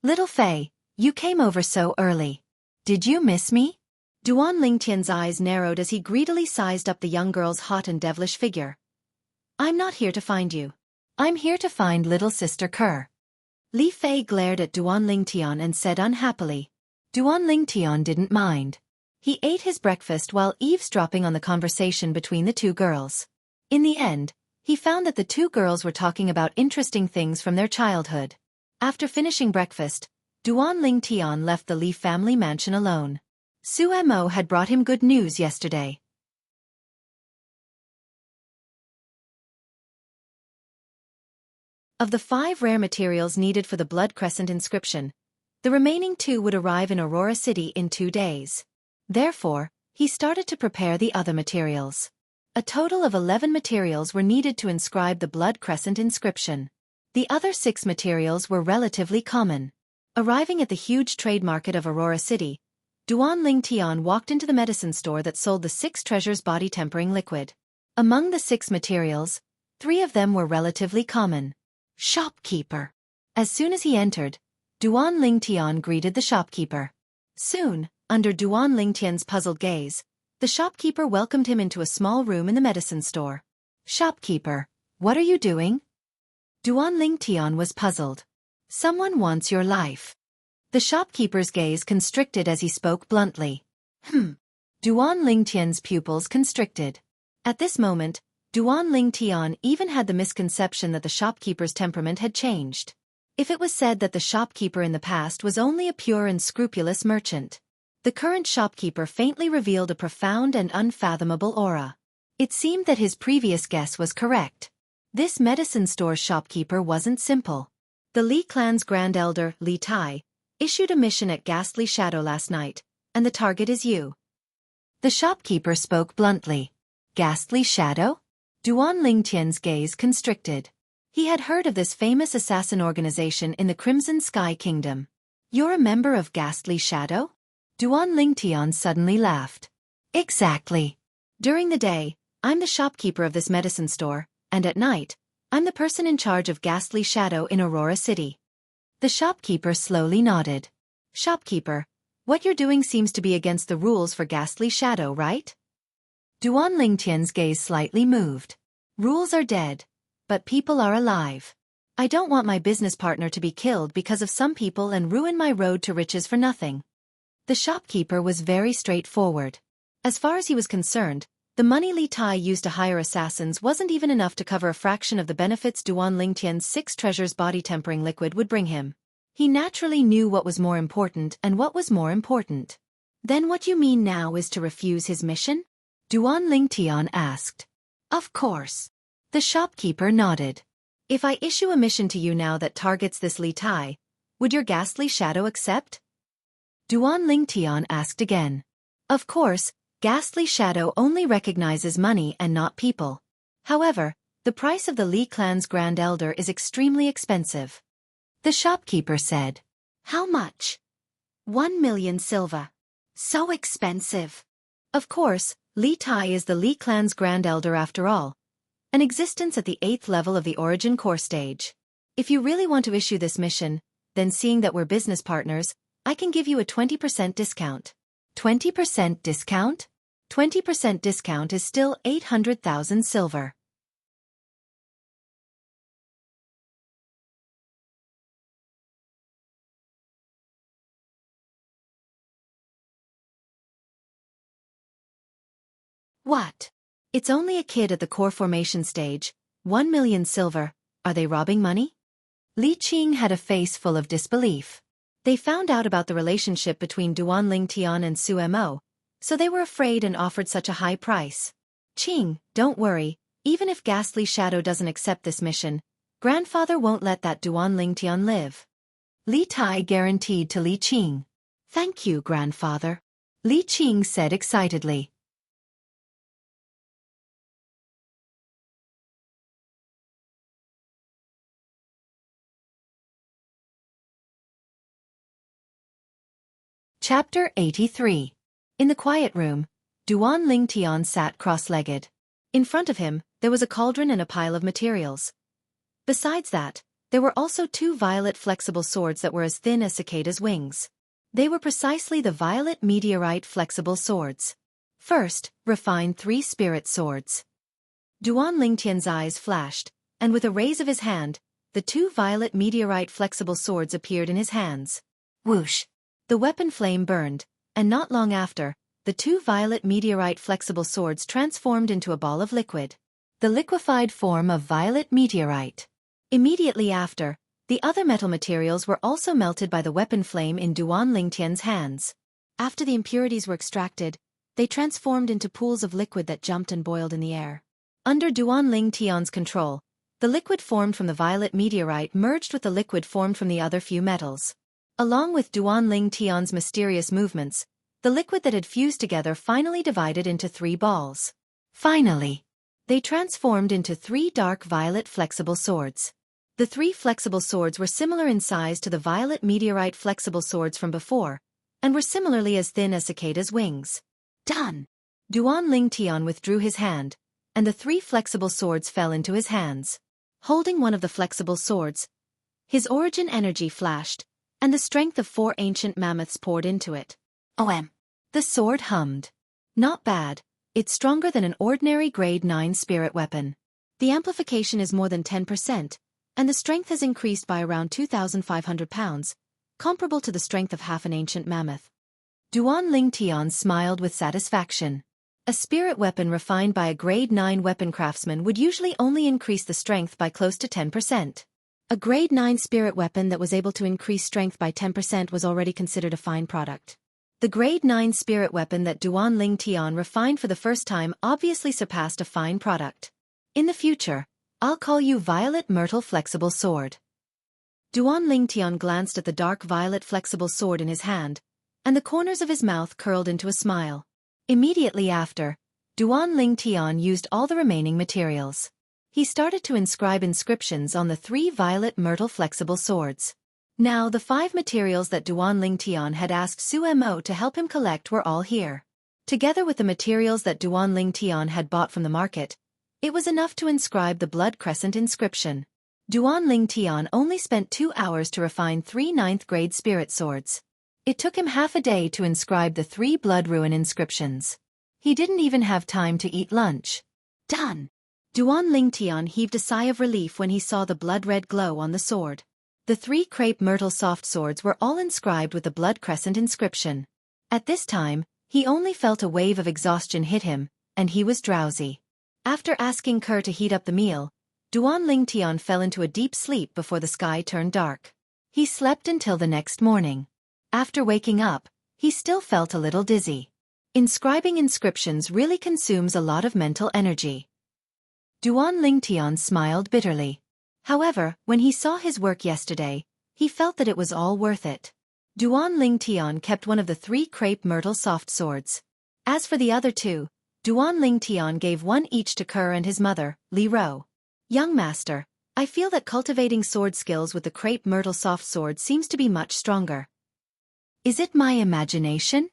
Little Fei, you came over so early. Did you miss me? Duanling Tian's eyes narrowed as he greedily sized up the young girl's hot and devilish figure. I'm not here to find you. I'm here to find little sister Kerr. Li Fei glared at Duanling Tian and said unhappily. Duanling Tian didn't mind. He ate his breakfast while eavesdropping on the conversation between the 2 girls. In the end, he found that the 2 girls were talking about interesting things from their childhood. After finishing breakfast, Duanling Tian left the Li family mansion alone. Su Mo had brought him good news yesterday. Of the 5 rare materials needed for the Blood Crescent inscription, the remaining 2 would arrive in Aurora City in 2 days. Therefore, he started to prepare the other materials. A total of 11 materials were needed to inscribe the Blood Crescent inscription. The other 6 materials were relatively common. Arriving at the huge trade market of Aurora City, Duanling Tian walked into the medicine store that sold the 6 treasures body tempering liquid. Among the 6 materials, 3 of them were relatively common. Shopkeeper. As soon as he entered, Duanling Tian greeted the shopkeeper. Soon, under Duanling Tian's puzzled gaze, the shopkeeper welcomed him into a small room in the medicine store. Shopkeeper, what are you doing? Duanling Tian was puzzled. Someone wants your life. The shopkeeper's gaze constricted as he spoke bluntly. Duanling Tian's pupils constricted. At this moment, Duanling Tian even had the misconception that the shopkeeper's temperament had changed. If it was said that the shopkeeper in the past was only a pure and scrupulous merchant, the current shopkeeper faintly revealed a profound and unfathomable aura. It seemed that his previous guess was correct. This medicine store's shopkeeper wasn't simple. The Li clan's grand elder, Li Tai, issued a mission at Ghastly Shadow last night, and the target is you. The shopkeeper spoke bluntly. Ghastly Shadow? Duan Lingtian's gaze constricted. He had heard of this famous assassin organization in the Crimson Sky Kingdom. You're a member of Ghastly Shadow? Duan Lingtian suddenly laughed. Exactly. During the day, I'm the shopkeeper of this medicine store, and at night, I'm the person in charge of Ghastly Shadow in Aurora City. The shopkeeper slowly nodded. Shopkeeper, what you're doing seems to be against the rules for Ghastly Shadow, right? Duan Lingtian's gaze slightly moved. Rules are dead, but people are alive. I don't want my business partner to be killed because of some people and ruin my road to riches for nothing. The shopkeeper was very straightforward. As far as he was concerned, the money Li Tai used to hire assassins wasn't even enough to cover a fraction of the benefits Duan Lingtian's 6 treasures body tempering liquid would bring him. He naturally knew what was more important and what was more important. Then what you mean now is to refuse his mission? Duan Lingtian asked. Of course. The shopkeeper nodded. If I issue a mission to you now that targets this Li Tai, would your Ghastly Shadow accept? Duan Lingtian asked again. Of course, Ghastly Shadow only recognizes money and not people. However, the price of the Li clan's Grand Elder is extremely expensive. The shopkeeper said. How much? 1 million silver. So expensive. Of course, Li Tai is the Li clan's Grand Elder after all. An existence at the 8th level of the Origin Core stage. If you really want to issue this mission, then seeing that we're business partners, I can give you a 20% discount. 20% discount? 20% discount is still 800,000 silver. What? It's only a kid at the core formation stage. 1 million silver. Are they robbing money? Li Qing had a face full of disbelief. They found out about the relationship between Duan Lingtian and Su Mo, so they were afraid and offered such a high price. Qing, don't worry, even if Ghastly Shadow doesn't accept this mission, grandfather won't let that Duan Lingtian live. Li Tai guaranteed to Li Qing. Thank you, grandfather. Li Qing said excitedly. Chapter 83. In the quiet room, Duan Lingtian sat cross-legged. In front of him, there was a cauldron and a pile of materials. Besides that, there were also 2 violet flexible swords that were as thin as cicada's wings. They were precisely the violet meteorite flexible swords. First, refined 3 spirit swords. Duan Lingtian's eyes flashed, and with a raise of his hand, the 2 violet meteorite flexible swords appeared in his hands. Whoosh! The weapon flame burned, and not long after, the 2 violet meteorite flexible swords transformed into a ball of liquid. The liquefied form of violet meteorite. Immediately after, the other metal materials were also melted by the weapon flame in Duan Lingtian's hands. After the impurities were extracted, they transformed into pools of liquid that jumped and boiled in the air. Under Duan Lingtian's control, the liquid formed from the violet meteorite merged with the liquid formed from the other few metals. Along with Duan Lingtian's mysterious movements, the liquid that had fused together finally divided into 3 balls. Finally, they transformed into 3 dark violet flexible swords. The 3 flexible swords were similar in size to the violet meteorite flexible swords from before, and were similarly as thin as cicada's wings. Done! Duan Lingtian withdrew his hand, and the 3 flexible swords fell into his hands. Holding one of the flexible swords, his origin energy flashed, and the strength of 4 ancient mammoths poured into it. The sword hummed. Not bad, it's stronger than an ordinary grade 9 spirit weapon. The amplification is more than 10%, and the strength has increased by around 2,500 pounds, comparable to the strength of half an ancient mammoth. Duan Lingtian smiled with satisfaction. A spirit weapon refined by a grade 9 weapon craftsman would usually only increase the strength by close to 10%. A grade 9 spirit weapon that was able to increase strength by 10% was already considered a fine product. The grade 9 spirit weapon that Duan Ling Tian refined for the first time obviously surpassed a fine product. In the future, I'll call you Violet Myrtle Flexible Sword. Duan Ling Tian glanced at the dark violet flexible sword in his hand, and the corners of his mouth curled into a smile. Immediately after, Duan Ling Tian used all the remaining materials. He started to inscribe inscriptions on the 3 violet myrtle flexible swords. Now the 5 materials that Duan Ling Tian had asked Su Mo to help him collect were all here. Together with the materials that Duan Ling Tian had bought from the market, it was enough to inscribe the blood crescent inscription. Duan Ling Tian only spent 2 hours to refine 3 9th grade spirit swords. It took him half a day to inscribe the 3 blood ruin inscriptions. He didn't even have time to eat lunch. Done! Duan Ling Tian heaved a sigh of relief when he saw the blood-red glow on the sword. The 3 crepe myrtle soft swords were all inscribed with the blood crescent inscription. At this time, he only felt a wave of exhaustion hit him, and he was drowsy. After asking Kerr to heat up the meal, Duan Ling Tian fell into a deep sleep before the sky turned dark. He slept until the next morning. After waking up, he still felt a little dizzy. Inscribing inscriptions really consumes a lot of mental energy. Duan Ling Tian smiled bitterly. However, when he saw his work yesterday, he felt that it was all worth it. Duan Ling Tian kept one of the 3 crepe myrtle soft swords. As for the other 2, Duan Ling Tian gave one each to Kerr and his mother, Li Ro. Young master, I feel that cultivating sword skills with the crepe myrtle soft sword seems to be much stronger. Is it my imagination?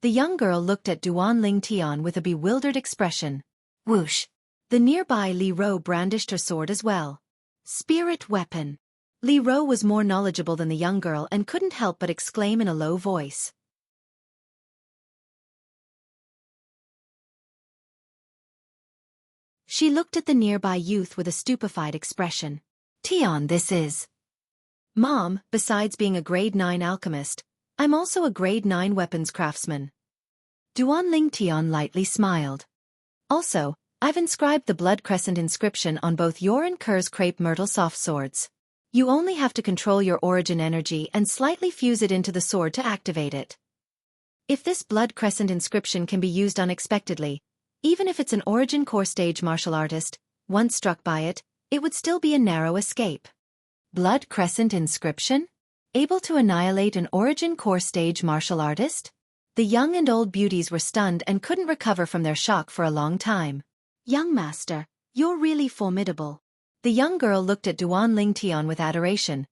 The young girl looked at Duan Ling Tian with a bewildered expression. Whoosh! The nearby Li Ro brandished her sword as well. Spirit weapon. Li Ro was more knowledgeable than the young girl and couldn't help but exclaim in a low voice. She looked at the nearby youth with a stupefied expression. Tian, this is. Mom, besides being a grade 9 alchemist, I'm also a grade 9 weapons craftsman. Duan Ling Tian lightly smiled. Also, I've inscribed the blood crescent inscription on both your and Kerr's crepe myrtle soft swords. You only have to control your origin energy and slightly fuse it into the sword to activate it. If this blood crescent inscription can be used unexpectedly, even if it's an origin core stage martial artist, once struck by it, it would still be a narrow escape. Blood crescent inscription? Able to annihilate an origin core stage martial artist? The young and old beauties were stunned and couldn't recover from their shock for a long time. Young master, you're really formidable. The young girl looked at Duan Ling Tian with adoration,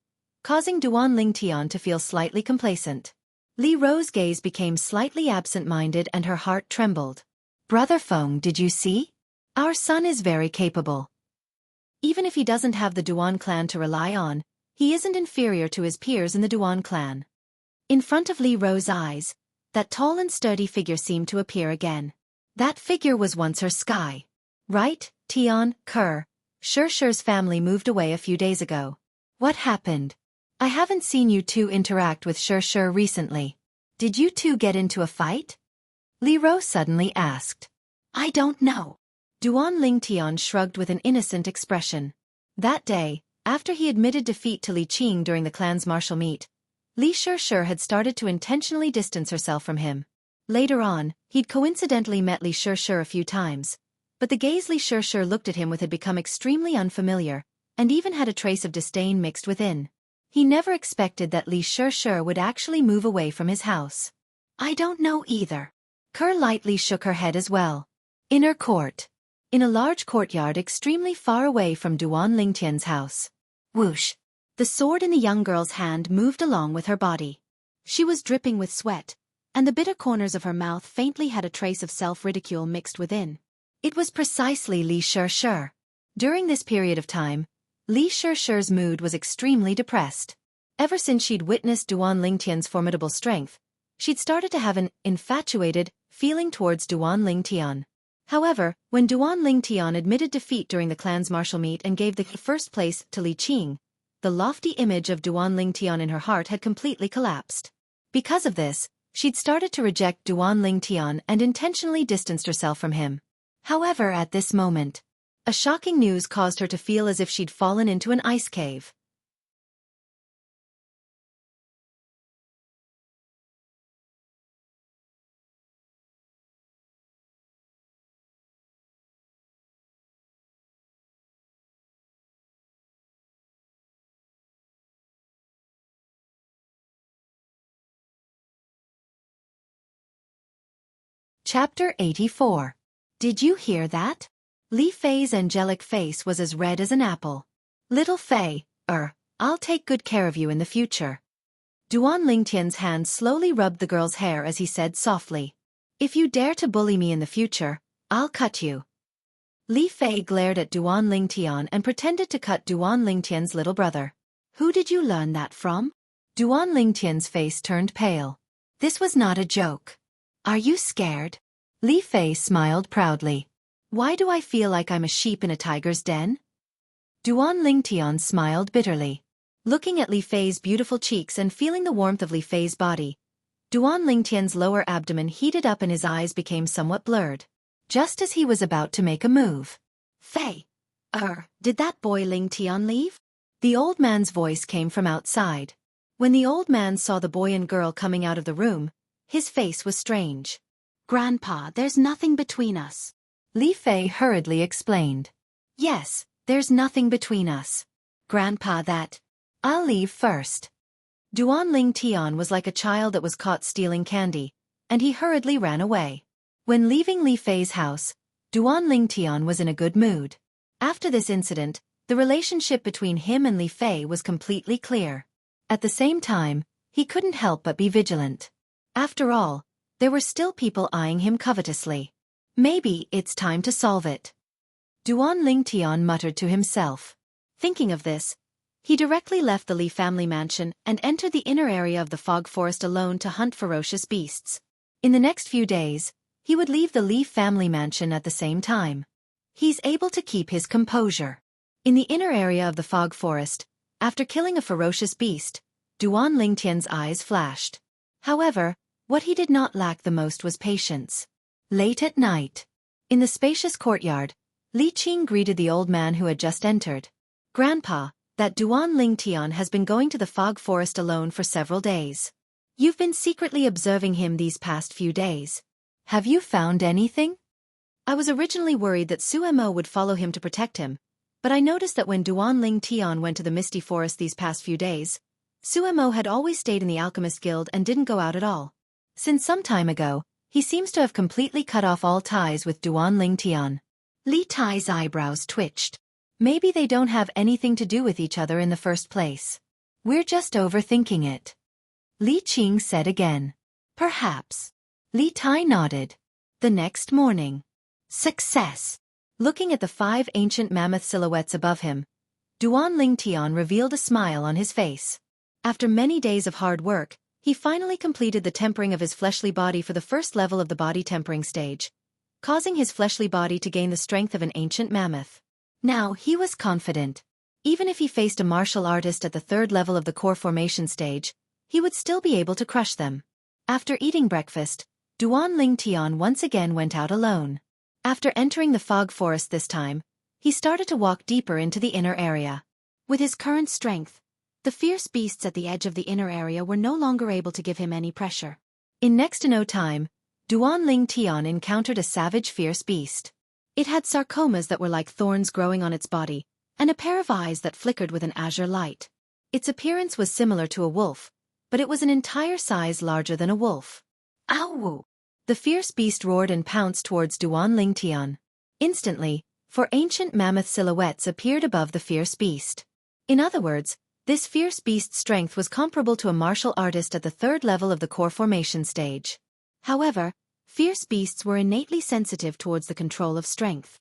causing Duan Ling Tian to feel slightly complacent. Li Ro's gaze became slightly absent-minded and her heart trembled. Brother Feng, did you see? Our son is very capable. Even if he doesn't have the Duan clan to rely on, he isn't inferior to his peers in the Duan clan. In front of Li Ro's eyes, that tall and sturdy figure seemed to appear again. That figure was once her sky. Right, Tian, Kerr. Xianxia's family moved away a few days ago. What happened? I haven't seen you two interact with Xianxia recently. Did you two get into a fight? Li Ro suddenly asked. I don't know. Duan Ling Tian shrugged with an innocent expression. That day, after he admitted defeat to Li Qing during the clan's martial meet, Li Xianxia had started to intentionally distance herself from him. Later on, he'd coincidentally met Li Xianxia a few times, but the gaze Li Xianxia looked at him with had become extremely unfamiliar, and even had a trace of disdain mixed within. He never expected that Li Xianxia would actually move away from his house. I don't know either. Kerr lightly shook her head as well. Inner court. In a large courtyard extremely far away from Duan Ling Tian's house. Whoosh! The sword in the young girl's hand moved along with her body. She was dripping with sweat, and the bitter corners of her mouth faintly had a trace of self-ridicule mixed within. It was precisely Li Xianxia. During this period of time, Li Xianxia's mood was extremely depressed. Ever since she'd witnessed Duan Ling Tian's formidable strength, she'd started to have an infatuated feeling towards Duan Ling Tian. However, when Duan Ling Tian admitted defeat during the clan's martial meet and gave the first place to Li Qing, the lofty image of Duan Ling Tian in her heart had completely collapsed. Because of this, she'd started to reject Duan Ling Tian and intentionally distanced herself from him. However, at this moment, a shocking news caused her to feel as if she'd fallen into an ice cave. Chapter 84. Did you hear that? Li Fei's angelic face was as red as an apple. Little Fei, I'll take good care of you in the future. Duan Lingtian's hand slowly rubbed the girl's hair as he said softly. If you dare to bully me in the future, I'll cut you. Li Fei glared at Duan Lingtian and pretended to cut Duan Lingtian's little brother. Who did you learn that from? Duan Lingtian's face turned pale. This was not a joke. Are you scared? Li Fei smiled proudly. Why do I feel like I'm a sheep in a tiger's den? Duan Lingtian smiled bitterly. Looking at Li Fei's beautiful cheeks and feeling the warmth of Li Fei's body, Duan Lingtian's lower abdomen heated up and his eyes became somewhat blurred. Just as he was about to make a move. Fei, did that boy Lingtian leave? The old man's voice came from outside. When the old man saw the boy and girl coming out of the room, his face was strange. Grandpa, there's nothing between us. Li Fei hurriedly explained. Yes, there's nothing between us. Grandpa, I'll leave first. Duan Lingtian was like a child that was caught stealing candy, and he hurriedly ran away. When leaving Li Fei's house, Duan Lingtian was in a good mood. After this incident, the relationship between him and Li Fei was completely clear. At the same time, he couldn't help but be vigilant. After all, there were still people eyeing him covetously. Maybe it's time to solve it. Duan Lingtian muttered to himself. Thinking of this, he directly left the Li family mansion and entered the inner area of the fog forest alone to hunt ferocious beasts. In the next few days, he would leave the Li family mansion at the same time. He's able to keep his composure. In the inner area of the fog forest, after killing a ferocious beast, Duan Lingtian's eyes flashed. However, what he did not lack the most was patience. Late at night, in the spacious courtyard, Li Qing greeted the old man who had just entered. Grandpa, that Duan Lingtian has been going to the fog forest alone for several days. You've been secretly observing him these past few days. Have you found anything? I was originally worried that Suemo would follow him to protect him, but I noticed that when Duan Lingtian went to the misty forest these past few days, Suemo had always stayed in the Alchemist Guild and didn't go out at all. Since some time ago, he seems to have completely cut off all ties with Duan Lingtian. Li Tai's eyebrows twitched. Maybe they don't have anything to do with each other in the first place. We're just overthinking it. Li Qing said again. Perhaps. Li Tai nodded. The next morning. Success. Looking at the 5 ancient mammoth silhouettes above him, Duan Lingtian revealed a smile on his face. After many days of hard work, he finally completed the tempering of his fleshly body for the first level of the body tempering stage, causing his fleshly body to gain the strength of an ancient mammoth. Now he was confident. Even if he faced a martial artist at the 3rd level of the core formation stage, he would still be able to crush them. After eating breakfast, Duan Lingtian once again went out alone. After entering the fog forest this time, he started to walk deeper into the inner area. With his current strength, the fierce beasts at the edge of the inner area were no longer able to give him any pressure. In next to no time, Duan Lingtian encountered a savage fierce beast. It had sarcomas that were like thorns growing on its body, and a pair of eyes that flickered with an azure light. Its appearance was similar to a wolf, but it was an entire size larger than a wolf. Ow! The fierce beast roared and pounced towards Duan Lingtian. Instantly, 4 ancient mammoth silhouettes appeared above the fierce beast. In other words, this fierce beast's strength was comparable to a martial artist at the 3rd level of the core formation stage. However, fierce beasts were innately sensitive towards the control of strength.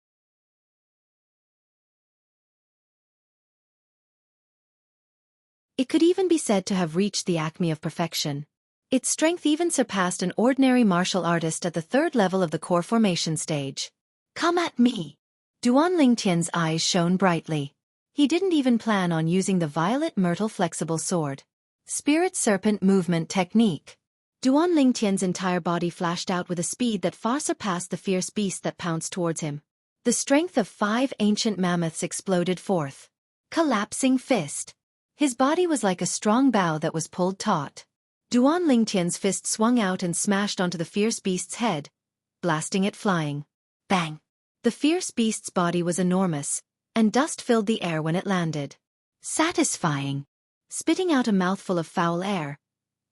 It could even be said to have reached the acme of perfection. Its strength even surpassed an ordinary martial artist at the 3rd level of the core formation stage. Come at me! Duan Lingtian's eyes shone brightly. He didn't even plan on using the violet myrtle flexible sword. Spirit serpent movement technique. Duan Lingtian's entire body flashed out with a speed that far surpassed the fierce beast that pounced towards him. The strength of 5 ancient mammoths exploded forth. Collapsing fist. His body was like a strong bow that was pulled taut. Duan Lingtian's fist swung out and smashed onto the fierce beast's head, blasting it flying. Bang! The fierce beast's body was enormous, and dust filled the air when it landed. Satisfying. Spitting out a mouthful of foul air,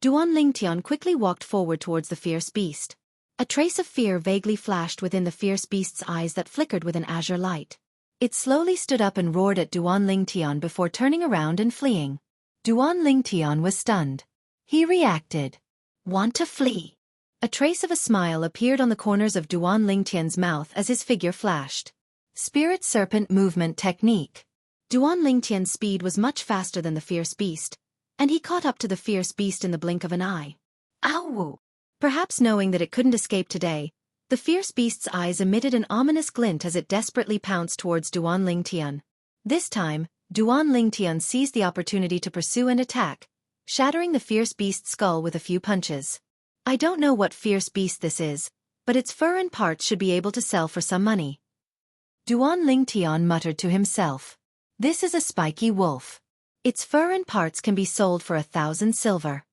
Duan Lingtian quickly walked forward towards the fierce beast. A trace of fear vaguely flashed within the fierce beast's eyes that flickered with an azure light. It slowly stood up and roared at Duan Lingtian before turning around and fleeing. Duan Lingtian was stunned. He reacted. Want to flee? A trace of a smile appeared on the corners of Duan Lingtian's mouth as his figure flashed. Spirit Serpent Movement Technique. Duan Lingtian's speed was much faster than the fierce beast, and he caught up to the fierce beast in the blink of an eye. Ow! Perhaps knowing that it couldn't escape today, the fierce beast's eyes emitted an ominous glint as it desperately pounced towards Duan Lingtian. This time, Duan Lingtian seized the opportunity to pursue and attack, shattering the fierce beast's skull with a few punches. I don't know what fierce beast this is, but its fur and parts should be able to sell for some money. Duan Lingtian muttered to himself. This is a spiky wolf. Its fur and parts can be sold for 1,000 silver.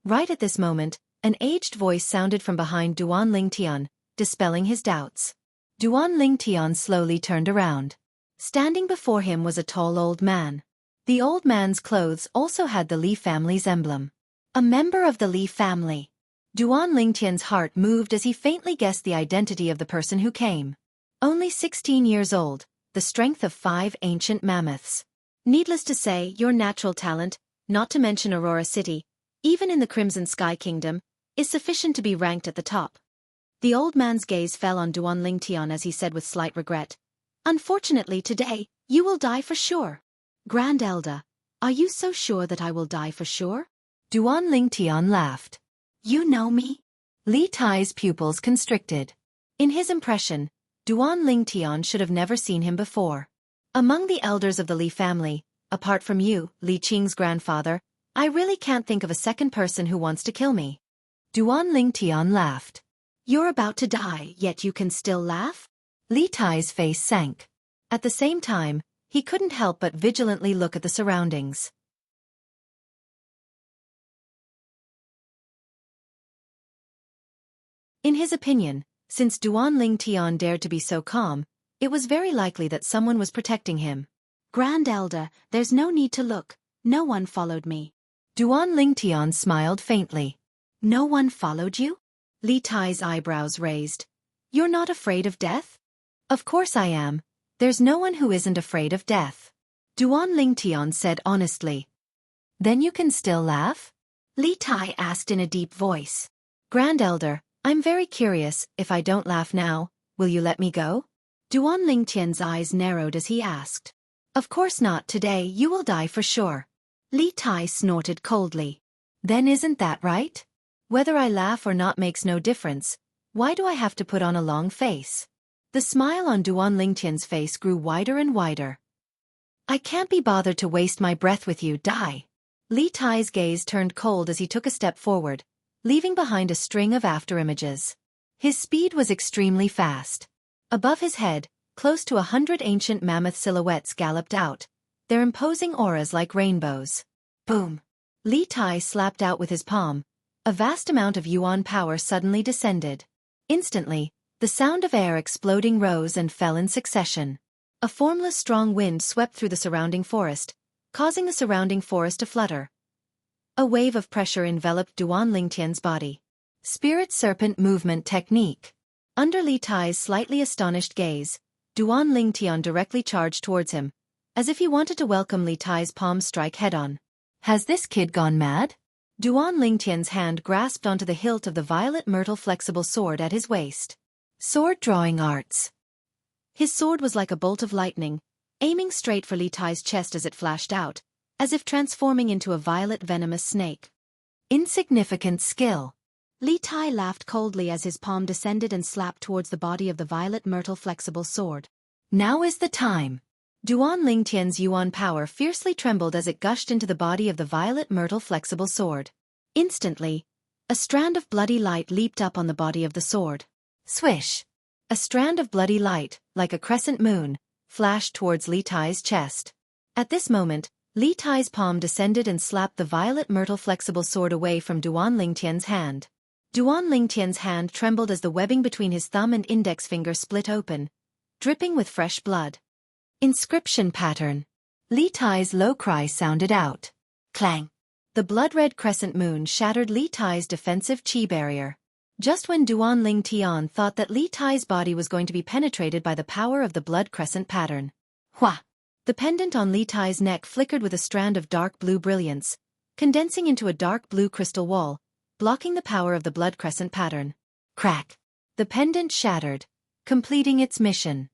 Right at this moment, an aged voice sounded from behind Duan Lingtian, dispelling his doubts. Duan Lingtian slowly turned around. Standing before him was a tall old man. The old man's clothes also had the Li family's emblem. A member of the Li family. Duan Lingtian's heart moved as he faintly guessed the identity of the person who came. Only 16 years old, the strength of 5 ancient mammoths. Needless to say, your natural talent, not to mention Aurora City, even in the Crimson Sky Kingdom, is sufficient to be ranked at the top. The old man's gaze fell on Duan Lingtian as he said with slight regret, Unfortunately today, you will die for sure. Grand Elder, are you so sure that I will die for sure? Duan Lingtian laughed. You know me? Li Tai's pupils constricted. In his impression, Duan Lingtian should have never seen him before. Among the elders of the Li family, apart from you, Li Qing's grandfather, I really can't think of a second person who wants to kill me. Duan Lingtian laughed. You're about to die, yet you can still laugh? Li Tai's face sank. At the same time, he couldn't help but vigilantly look at the surroundings. In his opinion, since Duan Lingtian dared to be so calm, it was very likely that someone was protecting him. Grand Elder, there's no need to look. No one followed me. Duan Lingtian smiled faintly. No one followed you? Li Tai's eyebrows raised. You're not afraid of death? Of course I am. There's no one who isn't afraid of death. Duan Lingtian said honestly. Then you can still laugh? Li Tai asked in a deep voice. Grand Elder, I'm very curious, if I don't laugh now, will you let me go? Duan Lingtian's eyes narrowed as he asked. Of course not today, you will die for sure. Li Tai snorted coldly. Then isn't that right? Whether I laugh or not makes no difference. Why do I have to put on a long face? The smile on Duan Lingtian's face grew wider and wider. I can't be bothered to waste my breath with you, die. Li Tai's gaze turned cold as he took a step forward, leaving behind a string of afterimages. His speed was extremely fast. Above his head, close to 100 ancient mammoth silhouettes galloped out, their imposing auras like rainbows. Boom! Li Tai slapped out with his palm. A vast amount of yuan power suddenly descended. Instantly, the sound of air exploding rose and fell in succession. A formless strong wind swept through the surrounding forest, causing the surrounding forest to flutter. A wave of pressure enveloped Duan Lingtian's body. Spirit Serpent Movement Technique. Under Li Tai's slightly astonished gaze, Duan Lingtian directly charged towards him, as if he wanted to welcome Li Tai's palm strike head-on. Has this kid gone mad? Duan Lingtian's hand grasped onto the hilt of the violet myrtle flexible sword at his waist. Sword Drawing Arts. His sword was like a bolt of lightning, aiming straight for Li Tai's chest as it flashed out, as if transforming into a violet venomous snake. Insignificant skill. Li Tai laughed coldly as his palm descended and slapped towards the body of the violet myrtle flexible sword. Now is the time. Duan Lingtian's yuan power fiercely trembled as it gushed into the body of the violet myrtle flexible sword. Instantly, a strand of bloody light leaped up on the body of the sword. Swish! A strand of bloody light, like a crescent moon, flashed towards Li Tai's chest. At this moment, Li Tai's palm descended and slapped the violet myrtle flexible sword away from Duan Lingtian's hand. Duan Lingtian's hand trembled as the webbing between his thumb and index finger split open, dripping with fresh blood. Inscription pattern. Li Tai's low cry sounded out. Clang! The blood-red crescent moon shattered Li Tai's defensive chi barrier. Just when Duan Lingtian thought that Li Tai's body was going to be penetrated by the power of the blood crescent pattern. Hua! The pendant on Li Tai's neck flickered with a strand of dark blue brilliance, condensing into a dark blue crystal wall, blocking the power of the blood crescent pattern. Crack! The pendant shattered, completing its mission.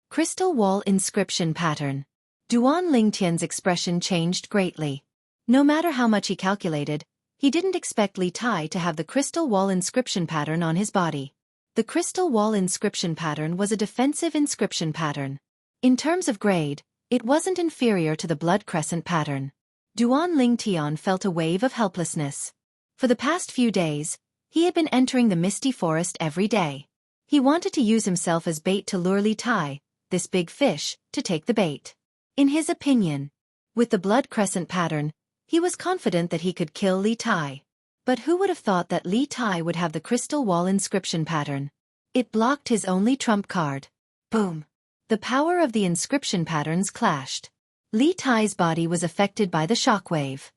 Crystal wall inscription pattern. Duan Lingtian's expression changed greatly. No matter how much he calculated, he didn't expect Li Tai to have the crystal wall inscription pattern on his body. The crystal wall inscription pattern was a defensive inscription pattern. In terms of grade, it wasn't inferior to the blood crescent pattern. Duan Lingtian felt a wave of helplessness. For the past few days, he had been entering the misty forest every day. He wanted to use himself as bait to lure Li Tai, this big fish, to take the bait. In his opinion, with the blood crescent pattern, he was confident that he could kill Li Tai. But who would have thought that Li Tai would have the crystal wall inscription pattern? It blocked his only trump card. Boom! The power of the inscription patterns clashed. Li Tai's body was affected by the shockwave.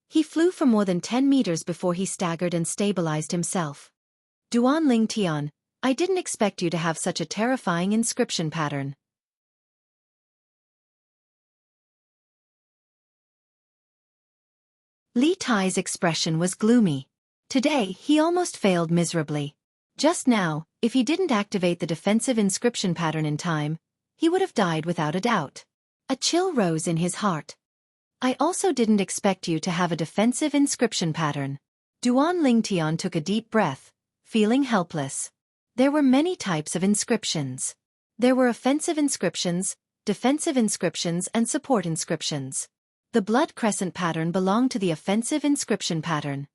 He flew for more than 10 meters before he staggered and stabilized himself. Duan Lingtian, I didn't expect you to have such a terrifying inscription pattern. Li Tai's expression was gloomy. Today, he almost failed miserably. Just now, if he didn't activate the defensive inscription pattern in time, he would have died without a doubt. A chill rose in his heart. I also didn't expect you to have a defensive inscription pattern. Duan Lingtian took a deep breath, feeling helpless. There were many types of inscriptions. There were offensive inscriptions, defensive inscriptions, and support inscriptions. The blood crescent pattern belonged to the offensive inscription pattern.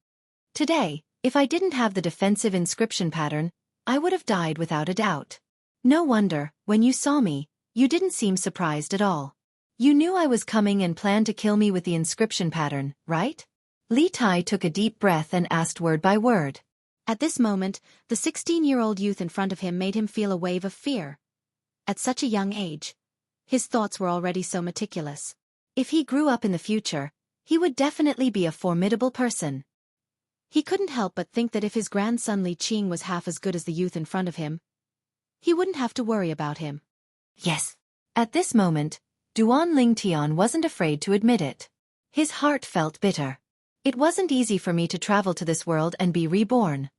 Today, if I didn't have the defensive inscription pattern, I would have died without a doubt. No wonder, when you saw me, you didn't seem surprised at all. You knew I was coming and planned to kill me with the inscription pattern, right? Li Tai took a deep breath and asked word by word. At this moment, the 16-year-old youth in front of him made him feel a wave of fear. At such a young age, his thoughts were already so meticulous. If he grew up in the future, he would definitely be a formidable person. He couldn't help but think that if his grandson Li Qing was half as good as the youth in front of him, he wouldn't have to worry about him. Yes. At this moment, Duan Lingtian wasn't afraid to admit it. His heart felt bitter. It wasn't easy for me to travel to this world and be reborn.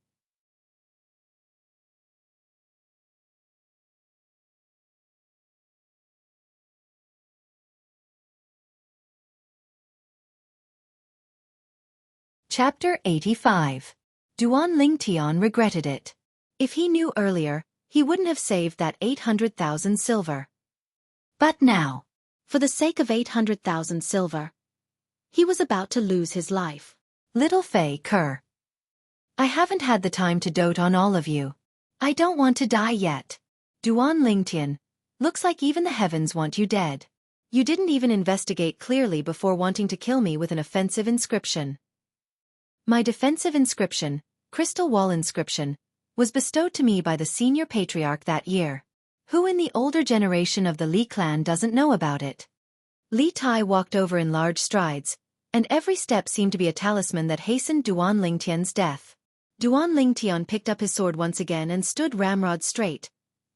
Chapter 85. Duan Lingtian regretted it. If he knew earlier, he wouldn't have saved that 800,000 silver. But now, for the sake of 800,000 silver, he was about to lose his life. Little Fei Kerr. I haven't had the time to dote on all of you. I don't want to die yet. Duan Lingtian, looks like even the heavens want you dead. You didn't even investigate clearly before wanting to kill me with an offensive inscription. My defensive inscription, crystal wall inscription, was bestowed to me by the senior patriarch that year. Who in the older generation of the Li clan doesn't know about it? Li Tai walked over in large strides, and every step seemed to be a talisman that hastened Duan Lingtian's death. Duan Lingtian picked up his sword once again and stood ramrod straight,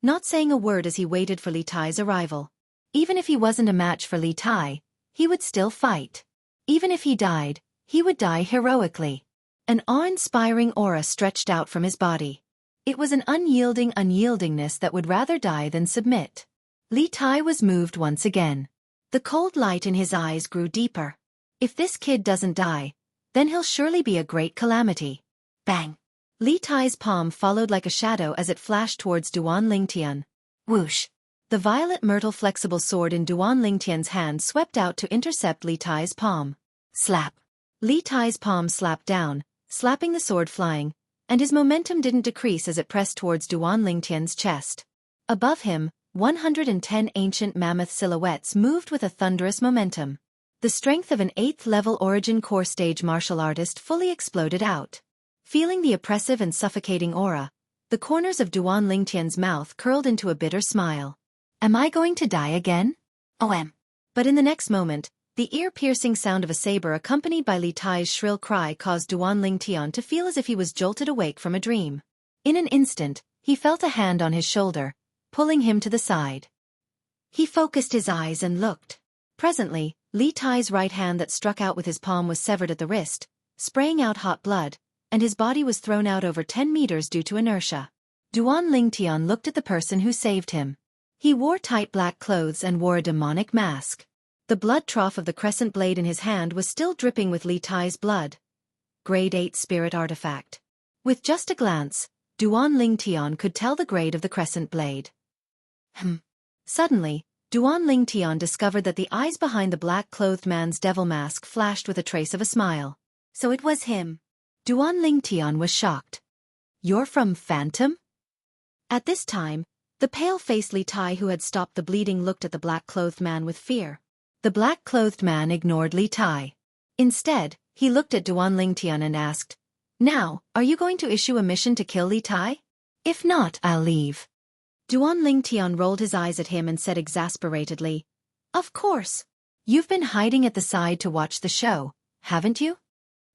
not saying a word as he waited for Li Tai's arrival. Even if he wasn't a match for Li Tai, he would still fight. Even if he died, he would die heroically. An awe-inspiring aura stretched out from his body. It was an unyielding unyieldingness that would rather die than submit. Li Tai was moved once again. The cold light in his eyes grew deeper. If this kid doesn't die, then he'll surely be a great calamity. Bang! Li Tai's palm followed like a shadow as it flashed towards Duan Lingtian. Whoosh! The violet myrtle flexible sword in Duan Lingtian's hand swept out to intercept Li Tai's palm. Slap! Li Tai's palm slapped down, slapping the sword flying, and his momentum didn't decrease as it pressed towards Duan Lingtian's chest. Above him, 110 ancient mammoth silhouettes moved with a thunderous momentum. The strength of an 8th-level origin core stage martial artist fully exploded out. Feeling the oppressive and suffocating aura, the corners of Duan Lingtian's mouth curled into a bitter smile. Am I going to die again? OM. But in the next moment, The ear-piercing sound of a saber accompanied by Li Tai's shrill cry caused Duan Lingtian to feel as if he was jolted awake from a dream. In an instant, he felt a hand on his shoulder, pulling him to the side. He focused his eyes and looked. Presently, Li Tai's right hand that struck out with his palm was severed at the wrist, spraying out hot blood, and his body was thrown out over 10 meters due to inertia. Duan Lingtian looked at the person who saved him. He wore tight black clothes and wore a demonic mask. The blood trough of the crescent blade in his hand was still dripping with Li Tai's blood. Grade 8 Spirit Artifact. With just a glance, Duan Lingtian could tell the grade of the crescent blade. Suddenly, Duan Lingtian discovered that the eyes behind the black-clothed man's devil mask flashed with a trace of a smile. So it was him. Duan Lingtian was shocked. "You're from Phantom?" At this time, the pale-faced Li Tai who had stopped the bleeding looked at the black-clothed man with fear. The black-clothed man ignored Li Tai. Instead, he looked at Duan Lingtian and asked, "Now, are you going to issue a mission to kill Li Tai? If not, I'll leave." Duan Lingtian rolled his eyes at him and said exasperatedly, "Of course. You've been hiding at the side to watch the show, haven't you?"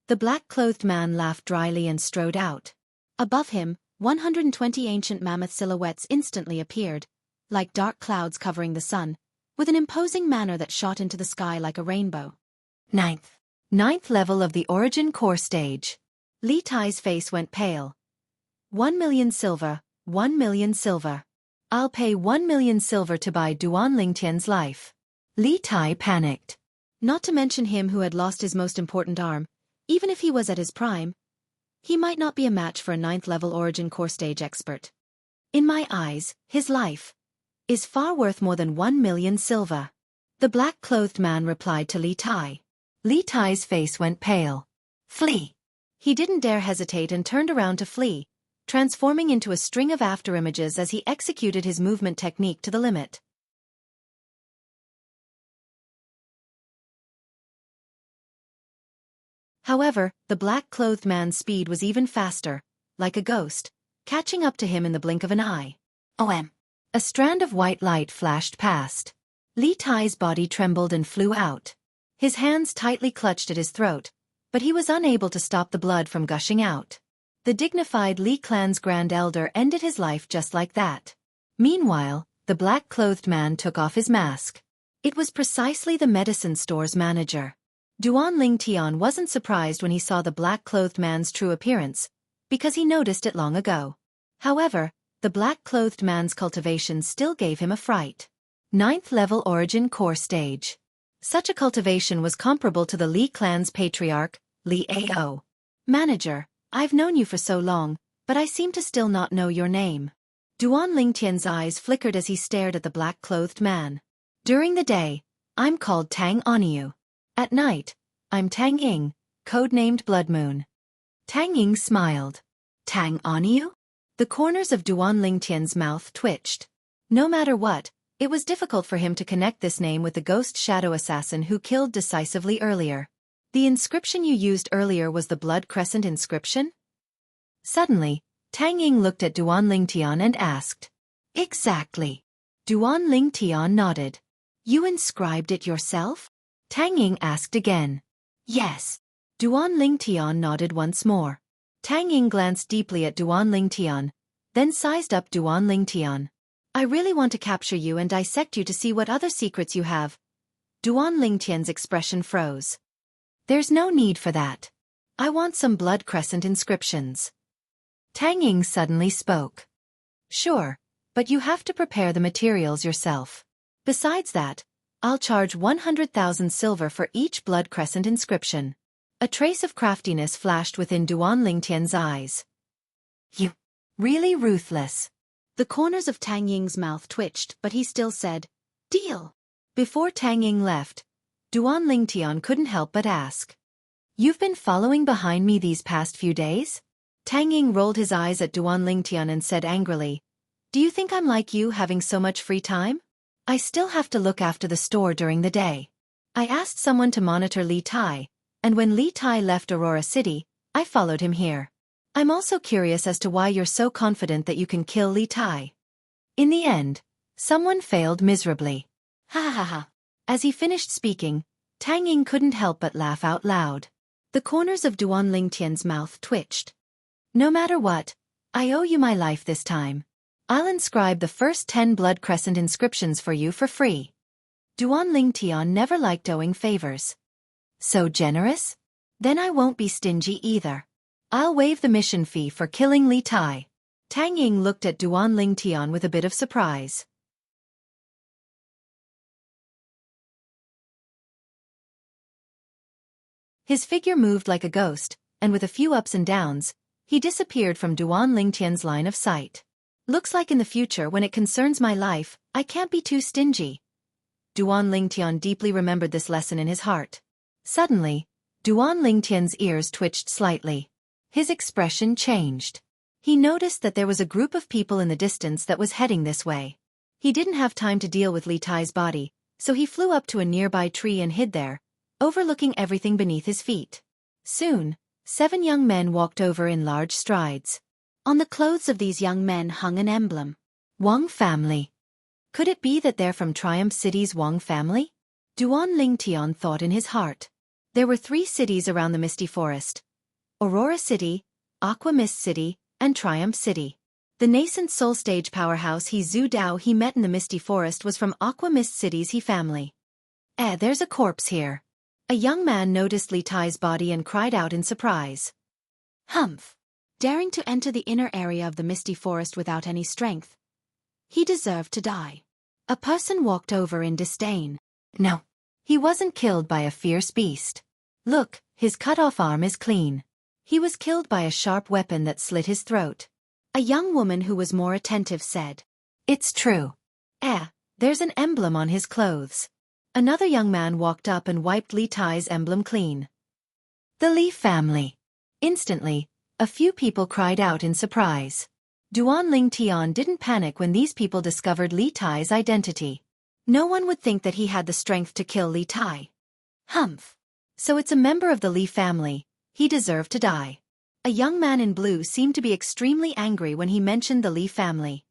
The black-clothed man laughed dryly and strode out. Above him, 120 ancient mammoth silhouettes instantly appeared, like dark clouds covering the sun, with an imposing manner that shot into the sky like a rainbow. Ninth level of the Origin Core Stage. Li Tai's face went pale. 1 million silver, 1 million silver. I'll pay 1 million silver to buy Duan Lingtian's life. Li Tai panicked. Not to mention him who had lost his most important arm, even if he was at his prime, he might not be a match for a 9th level Origin Core Stage expert. In my eyes, his life is far worth more than 1 million silver. The black-clothed man replied to Li Tai. Li Tai's face went pale. "Flee!" He didn't dare hesitate and turned around to flee, transforming into a string of afterimages as he executed his movement technique to the limit. However, the black-clothed man's speed was even faster, like a ghost, catching up to him in the blink of an eye. OM. A strand of white light flashed past. Li Tai's body trembled and flew out. His hands tightly clutched at his throat, but he was unable to stop the blood from gushing out. The dignified Li clan's grand elder ended his life just like that. Meanwhile, the black-clothed man took off his mask. It was precisely the medicine store's manager. Duan Lingtian wasn't surprised when he saw the black-clothed man's true appearance, because he noticed it long ago. However, the black-clothed man's cultivation still gave him a fright. 9th level Origin Core Stage. Such a cultivation was comparable to the Li clan's patriarch, Li Ao. "Manager, I've known you for so long, but I seem to still not know your name." Duan Lingtian's eyes flickered as he stared at the black-clothed man. "During the day, I'm called Tang Oniu. At night, I'm Tang Ying, codenamed Blood Moon." Tang Ying smiled. "Tang Oniu?" The corners of Duan Lingtian's mouth twitched. No matter what, it was difficult for him to connect this name with the ghost shadow assassin who killed decisively earlier. "The inscription you used earlier was the Blood Crescent inscription?" Suddenly, Tang Ying looked at Duan Lingtian and asked. "Exactly." Duan Lingtian nodded. "You inscribed it yourself?" Tang Ying asked again. "Yes." Duan Lingtian nodded once more. Tang Ying glanced deeply at Duan Lingtian, then sized up Duan Lingtian. "I really want to capture you and dissect you to see what other secrets you have." Duan Lingtian's expression froze. "There's no need for that. I want some Blood Crescent inscriptions." Tang Ying suddenly spoke. "Sure, but you have to prepare the materials yourself. Besides that, I'll charge 100,000 silver for each Blood Crescent inscription." A trace of craftiness flashed within Duan Lingtian's eyes. "You really ruthless." The corners of Tang Ying's mouth twitched, but he still said, "Deal." Before Tang Ying left, Duan Lingtian couldn't help but ask, "You've been following behind me these past few days?" Tang Ying rolled his eyes at Duan Lingtian and said angrily, "Do you think I'm like you having so much free time? I still have to look after the store during the day. I asked someone to monitor Li Tai, and when Li Tai left Aurora City, I followed him here. I'm also curious as to why you're so confident that you can kill Li Tai." In the end, someone failed miserably. Ha ha ha. As he finished speaking, Tang Ying couldn't help but laugh out loud. The corners of Duan Lingtian's mouth twitched. No matter what, I owe you my life this time. I'll inscribe the first 10 blood crescent inscriptions for you for free. Duan Lingtian never liked owing favors. So generous? Then I won't be stingy either. I'll waive the mission fee for killing Li Tai. Tang Ying looked at Duan Lingtian with a bit of surprise. His figure moved like a ghost, and with a few ups and downs, he disappeared from Duan Lingtian's line of sight. Looks like in the future when it concerns my life, I can't be too stingy. Duan Lingtian deeply remembered this lesson in his heart. Suddenly, Duan Lingtian's ears twitched slightly. His expression changed. He noticed that there was a group of people in the distance that was heading this way. He didn't have time to deal with Li Tai's body, so he flew up to a nearby tree and hid there, overlooking everything beneath his feet. Soon, 7 young men walked over in large strides. On the clothes of these young men hung an emblem. Wang family. Could it be that they're from Triumph City's Wang family? Duan Lingtian thought in his heart. There were 3 cities around the Misty Forest. Aurora City, Aqua Mist City, and Triumph City. The nascent soul stage powerhouse He Zhu Dao he met in the Misty Forest was from Aqua Mist City's He family. There's a corpse here. A young man noticed Li Tai's body and cried out in surprise. Humph! Daring to enter the inner area of the Misty Forest without any strength. He deserved to die. A person walked over in disdain. No. He wasn't killed by a fierce beast. Look, his cut-off arm is clean. He was killed by a sharp weapon that slit his throat. A young woman who was more attentive said. It's true. There's an emblem on his clothes. Another young man walked up and wiped Li Tai's emblem clean. The Li family. Instantly, a few people cried out in surprise. Duan Lingtian didn't panic when these people discovered Li Tai's identity. No one would think that he had the strength to kill Li Tai. Humph. So it's a member of the Li family. He deserved to die. A young man in blue seemed to be extremely angry when he mentioned the Li family.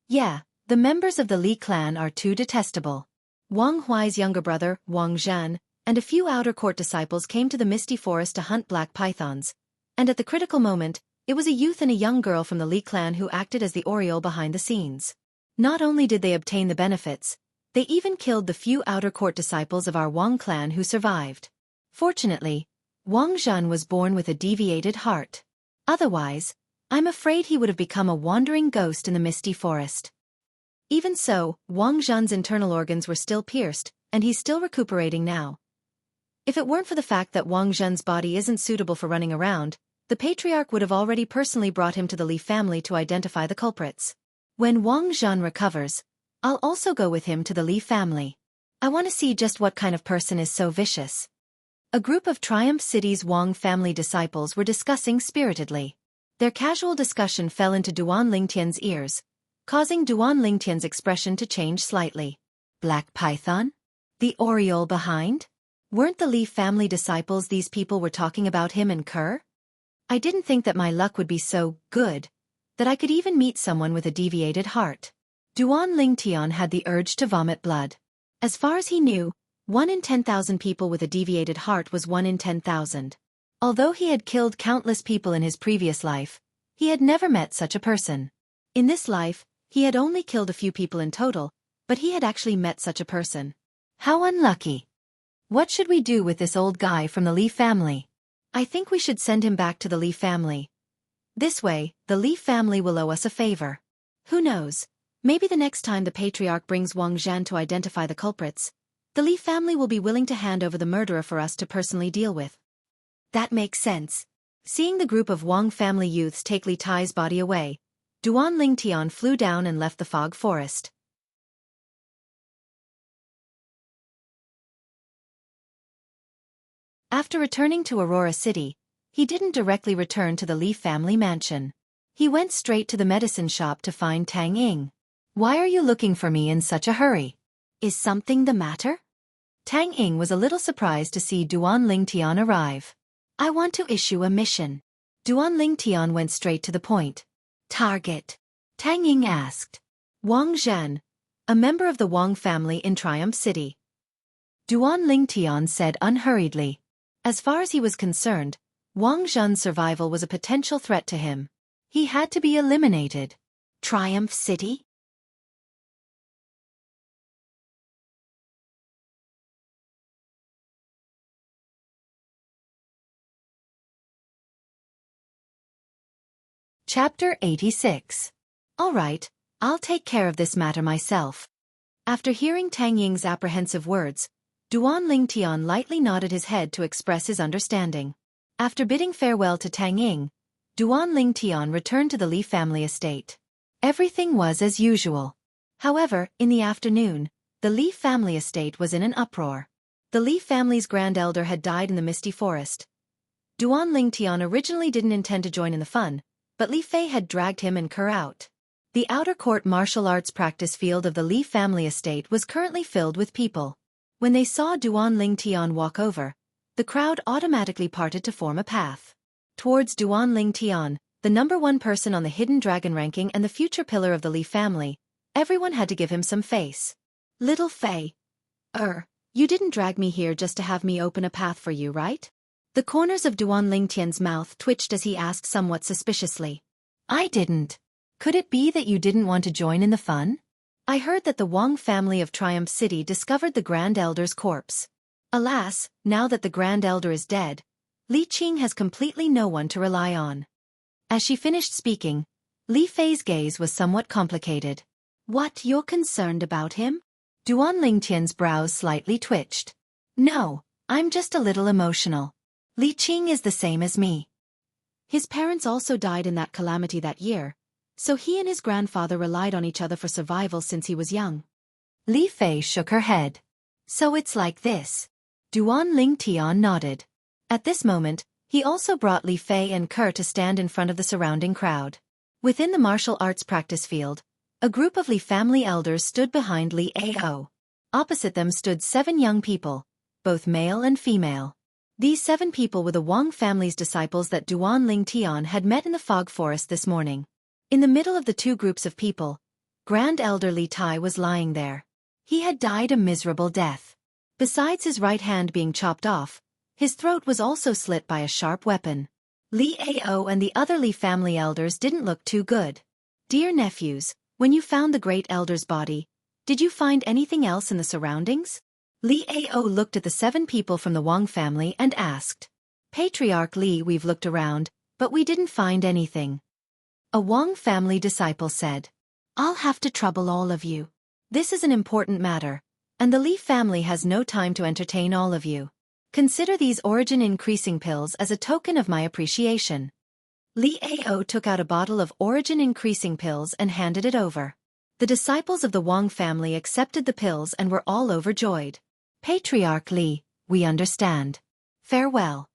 Yeah, the members of the Li clan are too detestable. Wang Huai's younger brother, Wang Zhan, and a few outer court disciples came to the Misty Forest to hunt black pythons. And at the critical moment, it was a youth and a young girl from the Li clan who acted as the Oriole behind the scenes. Not only did they obtain the benefits, they even killed the few outer court disciples of our Wang clan who survived. Fortunately, Wang Zhan was born with a deviated heart. Otherwise, I'm afraid he would have become a wandering ghost in the Misty Forest. Even so, Wang Zhan's internal organs were still pierced, and he's still recuperating now. If it weren't for the fact that Wang Zhan's body isn't suitable for running around, the patriarch would have already personally brought him to the Li family to identify the culprits. When Wang Zhan recovers, I'll also go with him to the Li family. I want to see just what kind of person is so vicious. A group of Triumph City's Wang family disciples were discussing spiritedly. Their casual discussion fell into Duan Lingtian's ears, causing Duan Lingtian's expression to change slightly. Black Python? The Oriole behind? Weren't the Li family disciples these people were talking about him and Kerr? I didn't think that my luck would be so good, that I could even meet someone with a deviated heart. Duan Lingtian had the urge to vomit blood. As far as he knew, 1 in 10,000 people with a deviated heart was 1 in 10,000. Although he had killed countless people in his previous life, he had never met such a person. In this life, he had only killed a few people in total, but he had actually met such a person. How unlucky. What should we do with this old guy from the Li family? I think we should send him back to the Li family. This way, the Li family will owe us a favor. Who knows? Maybe the next time the patriarch brings Wang Zhan to identify the culprits, the Li family will be willing to hand over the murderer for us to personally deal with. That makes sense. Seeing the group of Wang family youths take Li Tai's body away, Duan Lingtian flew down and left the fog forest. After returning to Aurora City, he didn't directly return to the Li family mansion. He went straight to the medicine shop to find Tang Ying. Why are you looking for me in such a hurry? Is something the matter? Tang Ying was a little surprised to see Duan Lingtian arrive. I want to issue a mission. Duan Lingtian went straight to the point. Target? Tang Ying asked. Wang Zhan, a member of the Wang family in Triumph City. Duan Lingtian said unhurriedly. As far as he was concerned, Wang Zhen's survival was a potential threat to him. He had to be eliminated. Triumph City? Chapter 86. All right, I'll take care of this matter myself. After hearing Tang Ying's apprehensive words, Duan Lingtian lightly nodded his head to express his understanding. After bidding farewell to Tang Ying, Duan Lingtian returned to the Li family estate. Everything was as usual. However, in the afternoon, the Li family estate was in an uproar. The Li family's grand elder had died in the misty forest. Duan Lingtian originally didn't intend to join in the fun, but Li Fei had dragged him and Kerr out. The outer court martial arts practice field of the Li family estate was currently filled with people. When they saw Duan Lingtian walk over, the crowd automatically parted to form a path towards Duan Lingtian, the #1 person on the hidden dragon ranking and the future pillar of the Li family. Everyone had to give him some face. Little Fei. You didn't drag me here just to have me open a path for you, right? The corners of Duan Lingtian's mouth twitched as he asked somewhat suspiciously. I didn't. Could it be that you didn't want to join in the fun? I heard that the Wang family of Triumph City discovered the Grand Elder's corpse. Alas, now that the Grand Elder is dead, Li Qing has completely no one to rely on. As she finished speaking, Li Fei's gaze was somewhat complicated. What, you're concerned about him? Duan Lingtian's brows slightly twitched. No, I'm just a little emotional. Li Qing is the same as me. His parents also died in that calamity that year, so he and his grandfather relied on each other for survival since he was young. Li Fei shook her head. So it's like this. Duan Lingtian nodded. At this moment, he also brought Li Fei and Kerr to stand in front of the surrounding crowd. Within the martial arts practice field, a group of Li family elders stood behind Li Ao. Opposite them stood 7 young people, both male and female. These 7 people were the Wang family's disciples that Duan Lingtian had met in the fog forest this morning. In the middle of the 2 groups of people, Grand Elder Li Tai was lying there. He had died a miserable death. Besides his right hand being chopped off, his throat was also slit by a sharp weapon. Li Ao and the other Li family elders didn't look too good. Dear nephews, when you found the great elder's body, did you find anything else in the surroundings? Li Ao looked at the 7 people from the Wang family and asked. Patriarch Li, we've looked around, but we didn't find anything. A Wang family disciple said. I'll have to trouble all of you. This is an important matter, and the Li family has no time to entertain all of you. Consider these origin-increasing pills as a token of my appreciation. Li Ao took out a bottle of origin-increasing pills and handed it over. The disciples of the Wang family accepted the pills and were all overjoyed. Patriarch Li, we understand. Farewell.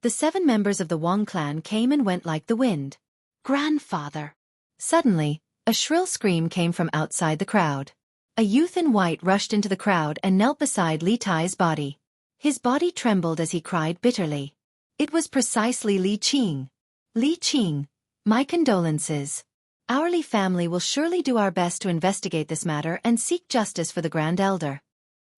The 7 members of the Wang clan came and went like the wind. Grandfather. Suddenly, a shrill scream came from outside the crowd. A youth in white rushed into the crowd and knelt beside Li Tai's body. His body trembled as he cried bitterly. It was precisely Li Qing. Li Qing, my condolences. Our Li family will surely do our best to investigate this matter and seek justice for the Grand Elder.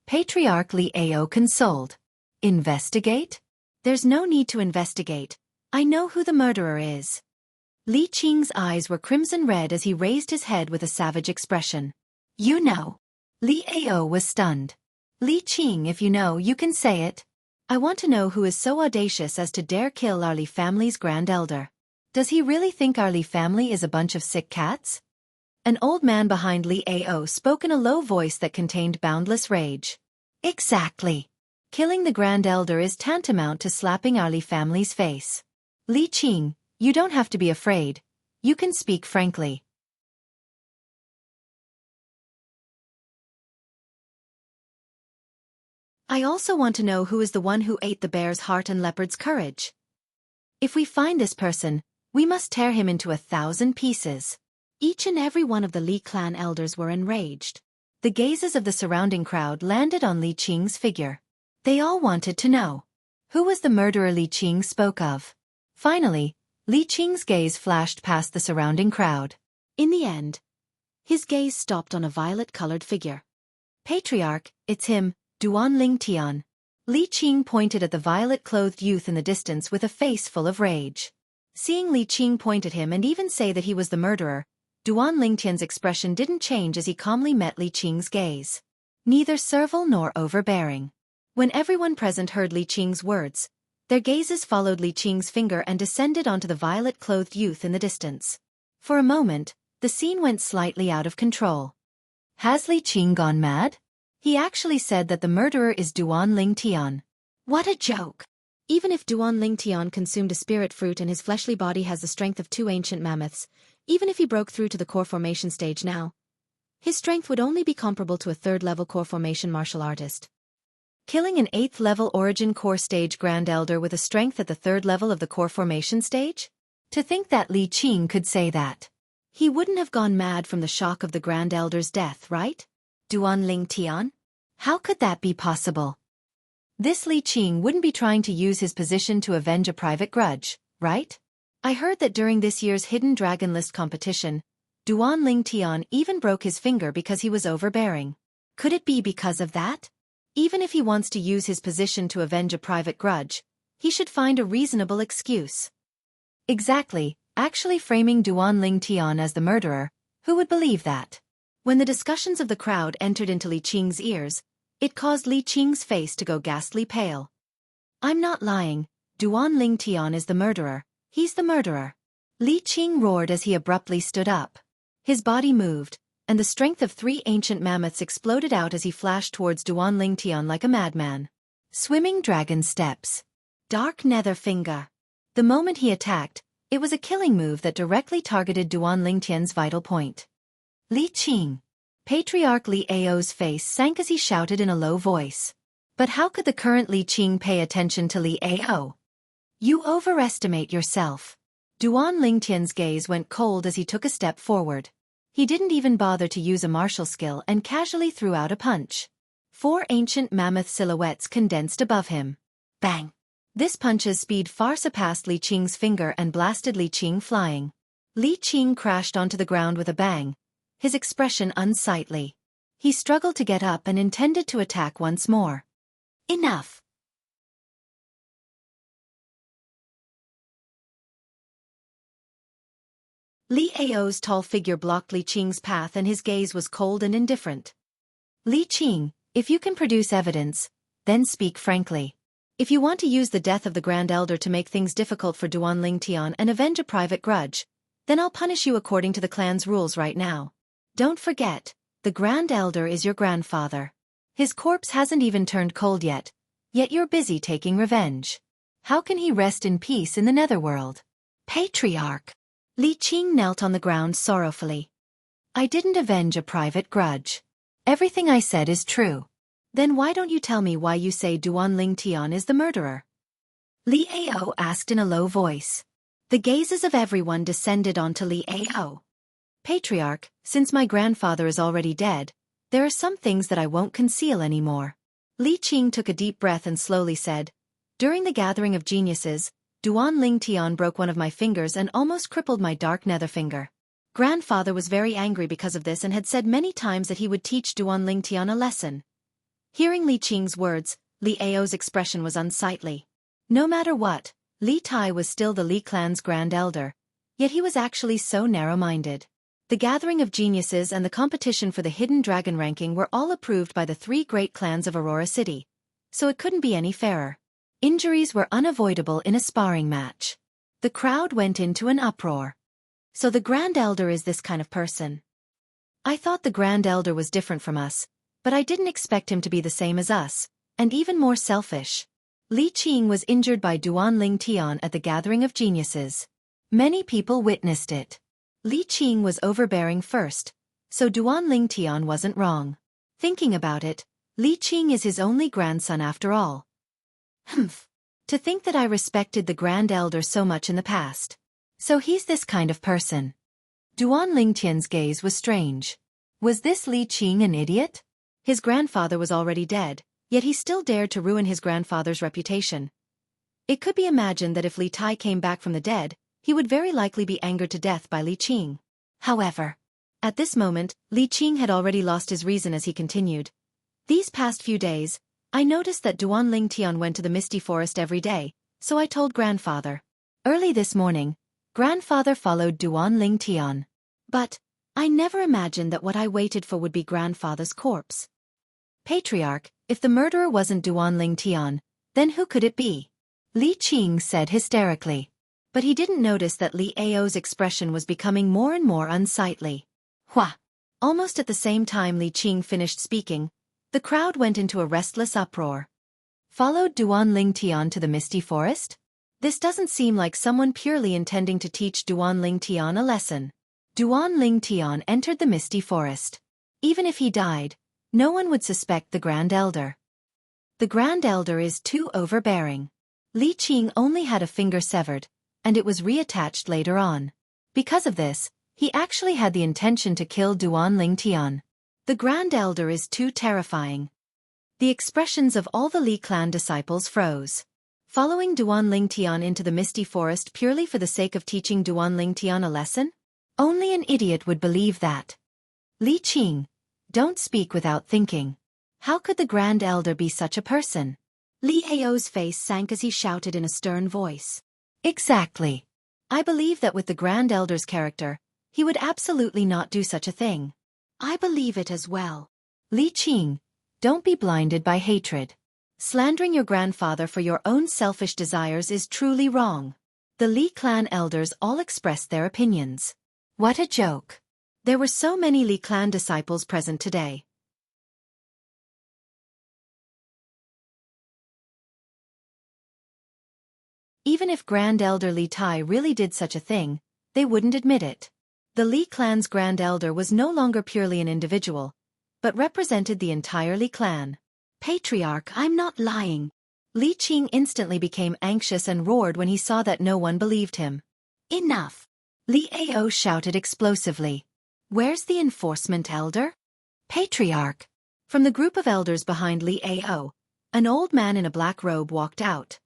Patriarch Li Ao consoled. Investigate? There's no need to investigate. I know who the murderer is. Li Qing's eyes were crimson red as he raised his head with a savage expression. You know. Li Ao was stunned. Li Qing, if you know, you can say it. I want to know who is so audacious as to dare kill our Li family's Grand Elder. Does he really think our Li family is a bunch of sick cats? An old man behind Li Ao spoke in a low voice that contained boundless rage. Exactly. Killing the Grand Elder is tantamount to slapping our Li family's face. Li Qing, you don't have to be afraid. You can speak frankly. I also want to know who is the one who ate the bear's heart and leopard's courage. If we find this person, we must tear him into 1,000 pieces. Each and every one of the Li clan elders were enraged. The gazes of the surrounding crowd landed on Li Qing's figure. They all wanted to know. Who was the murderer Li Qing spoke of? Finally, Li Qing's gaze flashed past the surrounding crowd. In the end, his gaze stopped on a violet-colored figure. Patriarch, it's him, Duan Ling Tian. Li Qing pointed at the violet-clothed youth in the distance with a face full of rage. Seeing Li Qing point at him and even say that he was the murderer, Duan Lingtian's expression didn't change as he calmly met Li Qing's gaze. Neither servile nor overbearing. When everyone present heard Li Qing's words, their gazes followed Li Qing's finger and descended onto the violet-clothed youth in the distance. For a moment, the scene went slightly out of control. Has Li Qing gone mad? He actually said that the murderer is Duan Ling Tian. What a joke! Even if Duan Ling Tian consumed a spirit fruit and his fleshly body has the strength of 2 ancient mammoths, even if he broke through to the core formation stage now, his strength would only be comparable to a 3rd-level core formation martial artist. Killing an 8th-level origin core stage Grand Elder with a strength at the 3rd level of the core formation stage? To think that Li Qing could say that. He wouldn't have gone mad from the shock of the Grand Elder's death, right? Duan Ling Tian? How could that be possible? This Li Qing wouldn't be trying to use his position to avenge a private grudge, right? I heard that during this year's Hidden Dragon List competition, Duan Ling Tian even broke his finger because he was overbearing. Could it be because of that? Even if he wants to use his position to avenge a private grudge, he should find a reasonable excuse. Exactly, actually framing Duan Ling Tian as the murderer, who would believe that? When the discussions of the crowd entered into Li Qing's ears, it caused Li Qing's face to go ghastly pale. I'm not lying, Duan Ling Tian is the murderer, he's the murderer. Li Qing roared as he abruptly stood up. His body moved, and the strength of 3 ancient mammoths exploded out as he flashed towards Duan Ling Tian like a madman. Swimming dragon steps. Dark nether finger. The moment he attacked, it was a killing move that directly targeted Duan Ling Tian's vital point. Li Qing. Patriarch Li Ao's face sank as he shouted in a low voice. But how could the current Li Qing pay attention to Li Ao? You overestimate yourself. Duan Ling Tian's gaze went cold as he took a step forward. He didn't even bother to use a martial skill and casually threw out a punch. 4 ancient mammoth silhouettes condensed above him. Bang! This punch's speed far surpassed Li Qing's finger and blasted Li Qing flying. Li Qing crashed onto the ground with a bang, his expression unsightly. He struggled to get up and intended to attack once more. Enough! Li Ao's tall figure blocked Li Qing's path and his gaze was cold and indifferent. Li Qing, if you can produce evidence, then speak frankly. If you want to use the death of the Grand Elder to make things difficult for Duan Ling Tian and avenge a private grudge, then I'll punish you according to the clan's rules right now. Don't forget, the Grand Elder is your grandfather. His corpse hasn't even turned cold yet you're busy taking revenge. How can he rest in peace in the netherworld? Patriarch. Li Qing knelt on the ground sorrowfully. I didn't avenge a private grudge. Everything I said is true. Then why don't you tell me why you say Duan Ling Tian is the murderer? Li Ao asked in a low voice. The gazes of everyone descended onto Li Ao. Patriarch, since my grandfather is already dead, there are some things that I won't conceal anymore. Li Qing took a deep breath and slowly said, during the gathering of geniuses, Duan Ling Tian broke one of my fingers and almost crippled my dark nether finger. Grandfather was very angry because of this and had said many times that he would teach Duan Ling Tian a lesson. Hearing Li Qing's words, Li Ao's expression was unsightly. No matter what, Li Tai was still the Li clan's Grand Elder, yet he was actually so narrow-minded. The gathering of geniuses and the competition for the Hidden Dragon ranking were all approved by the 3 great clans of Aurora City, so it couldn't be any fairer. Injuries were unavoidable in a sparring match. The crowd went into an uproar. So the Grand Elder is this kind of person. I thought the Grand Elder was different from us, but I didn't expect him to be the same as us, and even more selfish. Li Qing was injured by Duan Ling Tian at the gathering of geniuses. Many people witnessed it. Li Qing was overbearing first, so Duan Ling Tian wasn't wrong. Thinking about it, Li Qing is his only grandson after all. Humph. To think that I respected the Grand Elder so much in the past. So he's this kind of person. Duan Ling Tian's gaze was strange. Was this Li Qing an idiot? His grandfather was already dead, yet he still dared to ruin his grandfather's reputation. It could be imagined that if Li Tai came back from the dead, he would very likely be angered to death by Li Qing. However, at this moment, Li Qing had already lost his reason as he continued. These past few days, I noticed that Duan Ling Tian went to the Misty Forest every day, so I told grandfather. Early this morning, grandfather followed Duan Ling Tian. But I never imagined that what I waited for would be grandfather's corpse. Patriarch, if the murderer wasn't Duan Ling Tian, then who could it be? Li Qing said hysterically. But he didn't notice that Li Ao's expression was becoming more and more unsightly. Hua! Almost at the same time Li Qing finished speaking, the crowd went into a restless uproar. Followed Duan Ling Tian to the Misty Forest? This doesn't seem like someone purely intending to teach Duan Ling Tian a lesson. Duan Ling Tian entered the Misty Forest. Even if he died, no one would suspect the Grand Elder. The Grand Elder is too overbearing. Li Qing only had a finger severed, and it was reattached later on. Because of this, he actually had the intention to kill Duan Ling Tian. The Grand Elder is too terrifying. The expressions of all the Li clan disciples froze. Following Duan Ling Tian into the Misty Forest purely for the sake of teaching Duan Ling Tian a lesson? Only an idiot would believe that. Li Qing, don't speak without thinking. How could the Grand Elder be such a person? Li Ao's face sank as he shouted in a stern voice. Exactly. I believe that with the Grand Elder's character, he would absolutely not do such a thing. I believe it as well. Li Qing, don't be blinded by hatred. Slandering your grandfather for your own selfish desires is truly wrong. The Li clan elders all expressed their opinions. What a joke. There were so many Li clan disciples present today. Even if Grand Elder Li Tai really did such a thing, they wouldn't admit it. The Li clan's Grand Elder was no longer purely an individual, but represented the entire Li clan. Patriarch, I'm not lying. Li Qing instantly became anxious and roared when he saw that no one believed him. Enough! Li Ao shouted explosively. Where's the enforcement elder? Patriarch! From the group of elders behind Li Ao, an old man in a black robe walked out.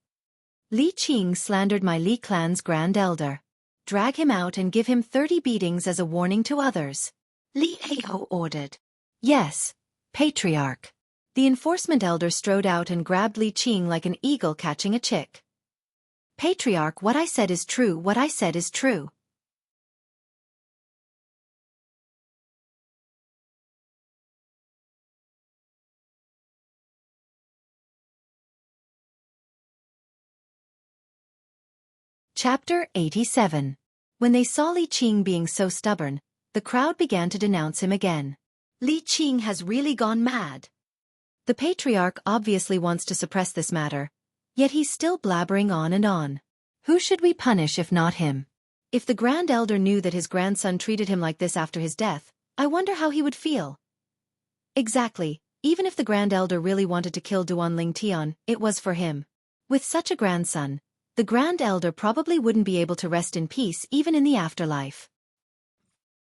Li Qing slandered my Li clan's Grand Elder. Drag him out and give him 30 beatings as a warning to others. Li Ao ordered. Yes, Patriarch. The enforcement elder strode out and grabbed Li Qing like an eagle catching a chick. Patriarch, what I said is true, what I said is true. Chapter 87. When they saw Li Qing being so stubborn, the crowd began to denounce him again. Li Qing has really gone mad. The Patriarch obviously wants to suppress this matter, yet he's still blabbering on and on. Who should we punish if not him? If the Grand Elder knew that his grandson treated him like this after his death, I wonder how he would feel. Exactly, even if the Grand Elder really wanted to kill Duan Ling Tian, it was for him. With such a grandson, the Grand Elder probably wouldn't be able to rest in peace even in the afterlife.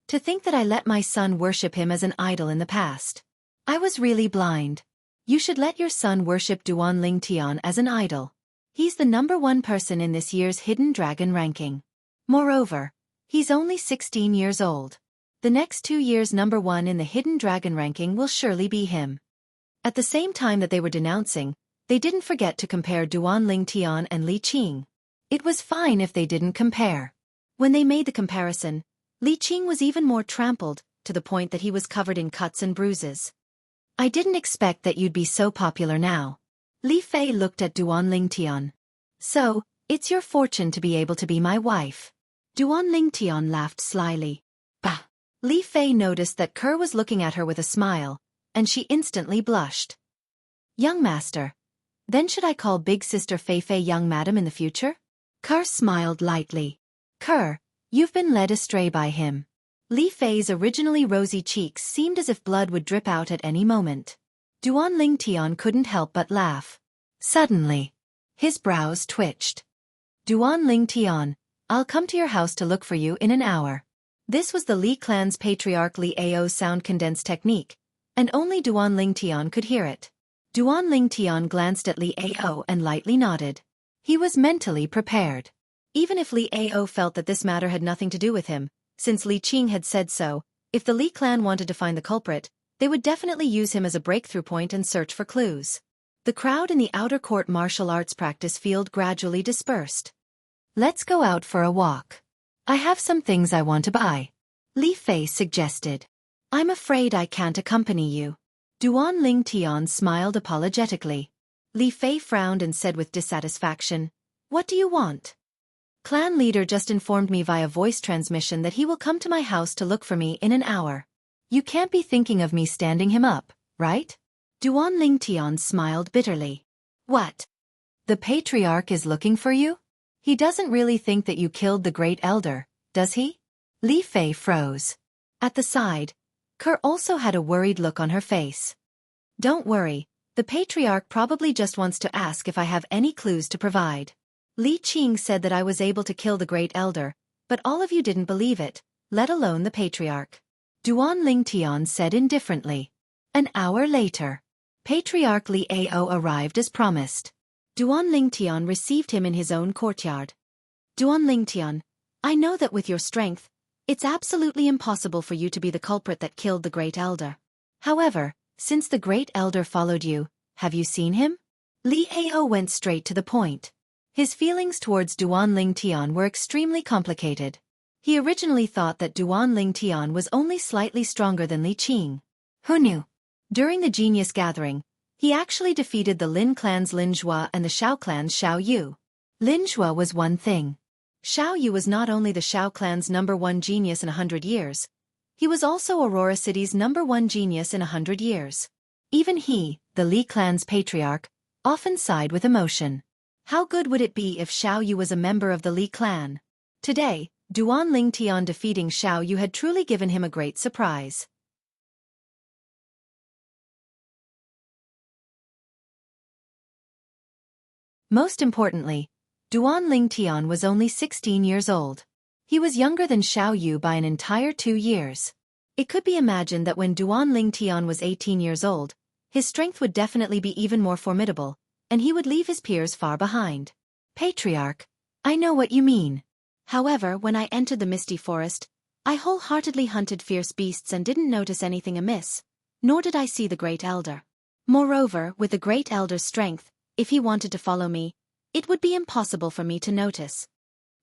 To think that I let my son worship him as an idol in the past. I was really blind. You should let your son worship Duan Ling Tian as an idol. He's the #1 person in this year's Hidden Dragon ranking. Moreover, he's only 16 years old. The next 2 years #1 in the Hidden Dragon ranking will surely be him. At the same time that they were denouncing, they didn't forget to compare Duan Ling Tian and Li Qing. It was fine if they didn't compare. When they made the comparison, Li Qing was even more trampled, to the point that he was covered in cuts and bruises. I didn't expect that you'd be so popular now. Li Fei looked at Duan Ling Tian. So, it's your fortune to be able to be my wife. Duan Ling Tian laughed slyly. Bah! Li Fei noticed that Kerr was looking at her with a smile, and she instantly blushed. Young master. Then should I call big sister Fei Fei young madam in the future? Kerr smiled lightly. Kerr, you've been led astray by him. Li Fei's originally rosy cheeks seemed as if blood would drip out at any moment. Duan Ling Tian couldn't help but laugh. Suddenly, his brows twitched. Duan Ling Tian, I'll come to your house to look for you in an hour. This was the Li clan's patriarch Li Ao's sound condense technique, and only Duan Ling Tian could hear it. Duan Ling Tian glanced at Li Ao and lightly nodded. He was mentally prepared. Even if Li Ao felt that this matter had nothing to do with him, since Li Qing had said so, if the Li clan wanted to find the culprit, they would definitely use him as a breakthrough point and search for clues. The crowd in the outer court martial arts practice field gradually dispersed. Let's go out for a walk. I have some things I want to buy, Li Fei suggested. I'm afraid I can't accompany you. Duan Ling Tian smiled apologetically. Li Fei frowned and said with dissatisfaction, What do you want? Clan leader just informed me via voice transmission that he will come to my house to look for me in an hour. You can't be thinking of me standing him up, right? Duan Ling Tian smiled bitterly. What? The patriarch is looking for you? He doesn't really think that you killed the great elder, does he? Li Fei froze. At the side, Ker also had a worried look on her face. Don't worry, the patriarch probably just wants to ask if I have any clues to provide. Li Qing said that I was able to kill the great elder, but all of you didn't believe it, let alone the patriarch. Duan Ling Tian said indifferently. An hour later, Patriarch Li Ao arrived as promised. Duan Ling Tian received him in his own courtyard. Duan Ling Tian, I know that with your strength, it's absolutely impossible for you to be the culprit that killed the great elder. However, since the great elder followed you, have you seen him? Li Ao went straight to the point. His feelings towards Duan Ling Tian were extremely complicated. He originally thought that Duan Ling Tian was only slightly stronger than Li Qing. Who knew? During the genius gathering, he actually defeated the Lin clan's Lin Zhua and the Xiao clan's Xiao Yu. Lin Zhua was one thing. Xiao Yu was not only the Xiao clan's #1 genius in 100 years, he was also Aurora City's #1 genius in 100 years. Even he, the Li clan's patriarch, often sighed with emotion. How good would it be if Xiao Yu was a member of the Li clan? Today, Duan Ling Tian defeating Xiao Yu had truly given him a great surprise. Most importantly, Duan Ling Tian was only 16 years old. He was younger than Xiao Yu by an entire 2 years. It could be imagined that when Duan Ling Tian was 18 years old, his strength would definitely be even more formidable, and he would leave his peers far behind. Patriarch, I know what you mean. However, when I entered the misty forest, I wholeheartedly hunted fierce beasts and didn't notice anything amiss, nor did I see the great elder. Moreover, with the great elder's strength, if he wanted to follow me, it would be impossible for me to notice.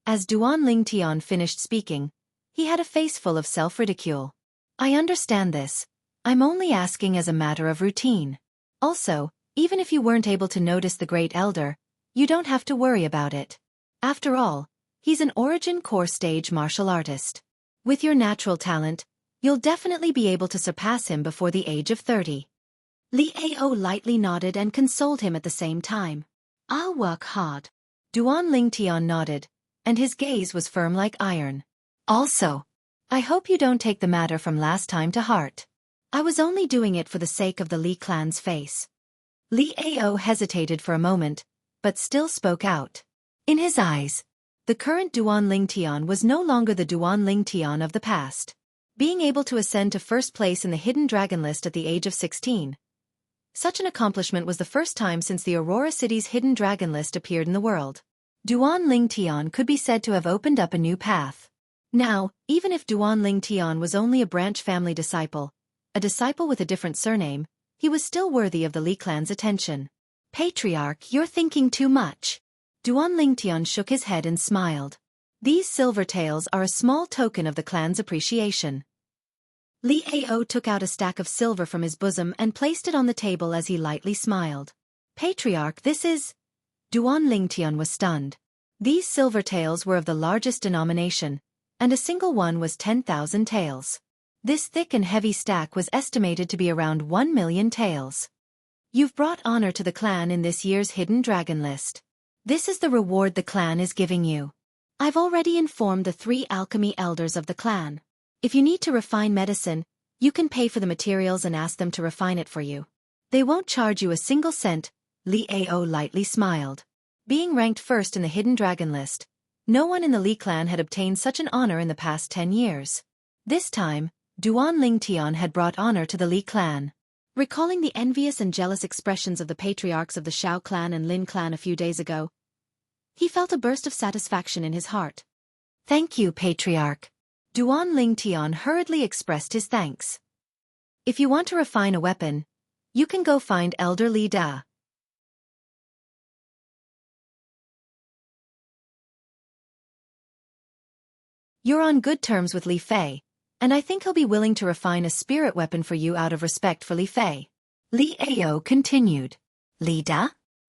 As Duan Ling Tian finished speaking, he had a face full of self-ridicule. I understand this. I'm only asking as a matter of routine. Also, even if you weren't able to notice the great elder, you don't have to worry about it. After all, he's an origin core stage martial artist. With your natural talent, you'll definitely be able to surpass him before the age of 30. Li Ao lightly nodded and consoled him at the same time. I'll work hard. Duan Ling Tian nodded, and his gaze was firm like iron. Also, I hope you don't take the matter from last time to heart. I was only doing it for the sake of the Li clan's face. Li Ao hesitated for a moment, but still spoke out. In his eyes, the current Duan Ling Tian was no longer the Duan Ling Tian of the past. Being able to ascend to first place in the Hidden Dragon list at the age of 16. Such an accomplishment was the first time since the Aurora City's Hidden Dragon list appeared in the world. Duan Ling Tian could be said to have opened up a new path. Now, even if Duan Ling Tian was only a branch family disciple, a disciple with a different surname, he was still worthy of the Li clan's attention. Patriarch, you're thinking too much. Duan Ling Tian shook his head and smiled. These silver taels are a small token of the clan's appreciation. Li Ao took out a stack of silver from his bosom and placed it on the table as he lightly smiled. Patriarch, this is... Duan Ling Tian was stunned. These silver taels were of the largest denomination, and a single one was 10,000 taels. This thick and heavy stack was estimated to be around 1 million taels. You've brought honor to the clan in this year's Hidden Dragon list. This is the reward the clan is giving you. I've already informed the 3 alchemy elders of the clan. If you need to refine medicine, you can pay for the materials and ask them to refine it for you. They won't charge you a single cent. Li Ao lightly smiled. Being ranked first in the Hidden Dragon list, no one in the Li clan had obtained such an honor in the past 10 years. This time, Duan Ling Tian had brought honor to the Li clan. Recalling the envious and jealous expressions of the patriarchs of the Xiao clan and Lin clan a few days ago, he felt a burst of satisfaction in his heart. Thank you, Patriarch. Duan Ling Tian hurriedly expressed his thanks. If you want to refine a weapon, you can go find Elder Li Da. You're on good terms with Li Fei, and I think he'll be willing to refine a spirit weapon for you out of respect for Li Fei. Li Ao continued. Li Da?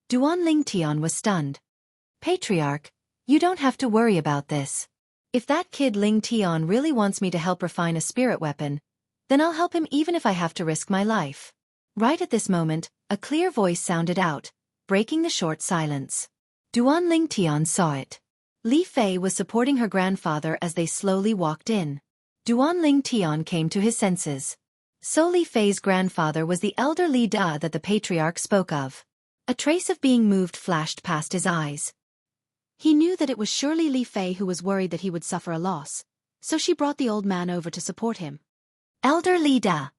Duan Lingtian was stunned. Patriarch, you don't have to worry about this. If that kid Ling Tian really wants me to help refine a spirit weapon, then I'll help him even if I have to risk my life. Right at this moment, a clear voice sounded out, breaking the short silence. Duan Lingtian saw it. Li Fei was supporting her grandfather as they slowly walked in. Duan Lingtian came to his senses. So Li Fei's grandfather was the elder Li Da that the patriarch spoke of. A trace of being moved flashed past his eyes. He knew that it was surely Li Fei who was worried that he would suffer a loss, so she brought the old man over to support him. Elder Li Da.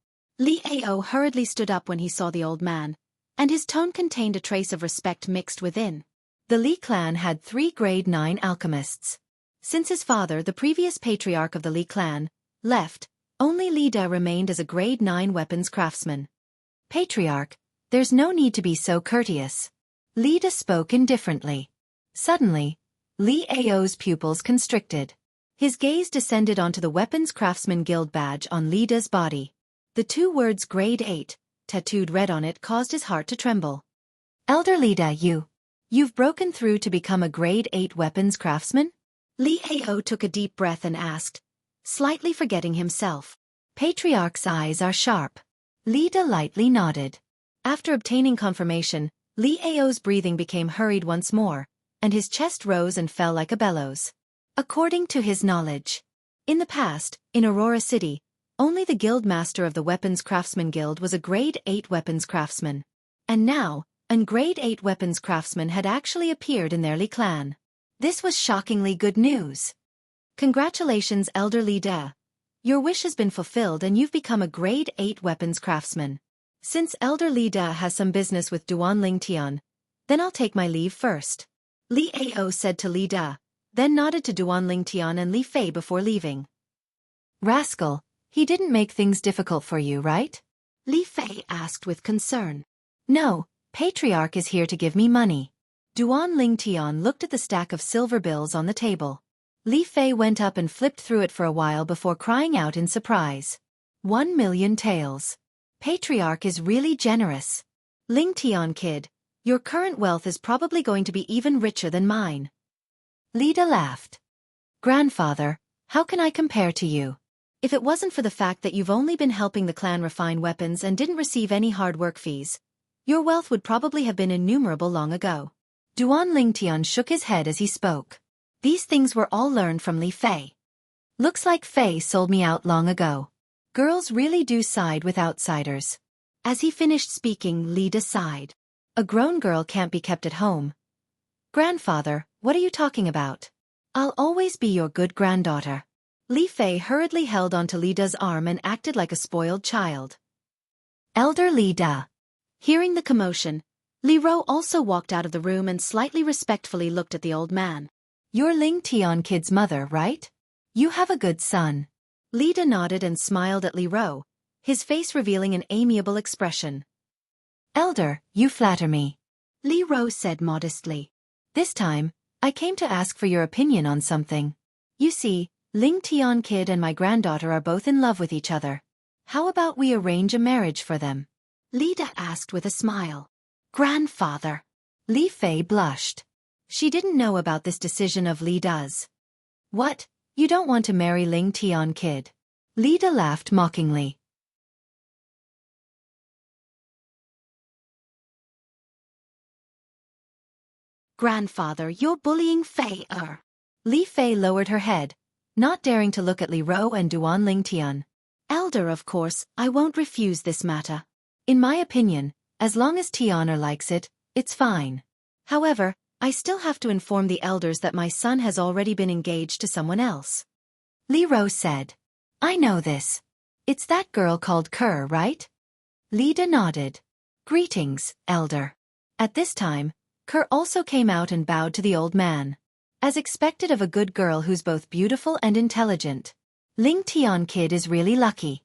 Li Ao hurriedly stood up when he saw the old man, and his tone contained a trace of respect mixed within. The Li clan had 3 grade 9 alchemists. Since his father, the previous patriarch of the Li clan, left, only Li Da remained as a grade 9 weapons craftsman. Patriarch, there's no need to be so courteous. Li Da spoke indifferently. Suddenly, Li Ao's pupils constricted. His gaze descended onto the Weapons Craftsman Guild badge on Li Da's body. The 2 words Grade 8, tattooed red on it, caused his heart to tremble. Elder Li Da, you've broken through to become a Grade 8 weapons craftsman? Li Ao took a deep breath and asked, slightly forgetting himself. Patriarch's eyes are sharp. Li Da lightly nodded. After obtaining confirmation, Li Ao's breathing became hurried once more, and his chest rose and fell like a bellows. According to his knowledge, in the past, in Aurora City, only the guild master of the Weapons Craftsman Guild was a Grade 8 weapons craftsman. And now, a Grade 8 weapons craftsman had actually appeared in their Li clan. This was shockingly good news. Congratulations, Elder Li Da. Your wish has been fulfilled and you've become a Grade 8 weapons craftsman. Since Elder Li Da has some business with Duan Lingtian, then I'll take my leave first. Li Ao said to Li Da, then nodded to Duan Lingtian and Li Fei before leaving. Rascal, he didn't make things difficult for you, right? Li Fei asked with concern. No, Patriarch is here to give me money. Duan Lingtian looked at the stack of silver bills on the table. Li Fei went up and flipped through it for a while before crying out in surprise. 1 million taels. Patriarch is really generous. Lingtian kid, your current wealth is probably going to be even richer than mine. Li Da laughed. Grandfather, how can I compare to you? If it wasn't for the fact that you've only been helping the clan refine weapons and didn't receive any hard work fees, your wealth would probably have been innumerable long ago. Duan Lingtian shook his head as he spoke. These things were all learned from Li Fei. Looks like Fei sold me out long ago. Girls really do side with outsiders. As he finished speaking, Li Da sighed. A grown girl can't be kept at home. Grandfather, what are you talking about? I'll always be your good granddaughter. Li Fei hurriedly held onto Li Da's arm and acted like a spoiled child. Elder Li Da. Hearing the commotion, Li Ro also walked out of the room and slightly respectfully looked at the old man. You're Ling Tian kid's mother, right? You have a good son. Li Da nodded and smiled at Li Ro, his face revealing an amiable expression. Elder, you flatter me. Li Ro said modestly. This time, I came to ask for your opinion on something. You see, Ling Tian kid and my granddaughter are both in love with each other. How about we arrange a marriage for them? Li Da asked with a smile. Grandfather. Li Fei blushed. She didn't know about this decision of Li Da's. What, you don't want to marry Ling Tian kid? Li Da laughed mockingly. Grandfather, you're bullying Fei-er. Li Fei lowered her head, not daring to look at Li Ro and Duan Lingtian. Elder, of course, I won't refuse this matter. In my opinion, as long as Tianer likes it, it's fine. However, I still have to inform the elders that my son has already been engaged to someone else. Li Ro said. I know this. It's that girl called Kerr, right? Li Da nodded. Greetings, elder. At this time, Kerr also came out and bowed to the old man. As expected of a good girl who's both beautiful and intelligent. Ling Tian kid is really lucky.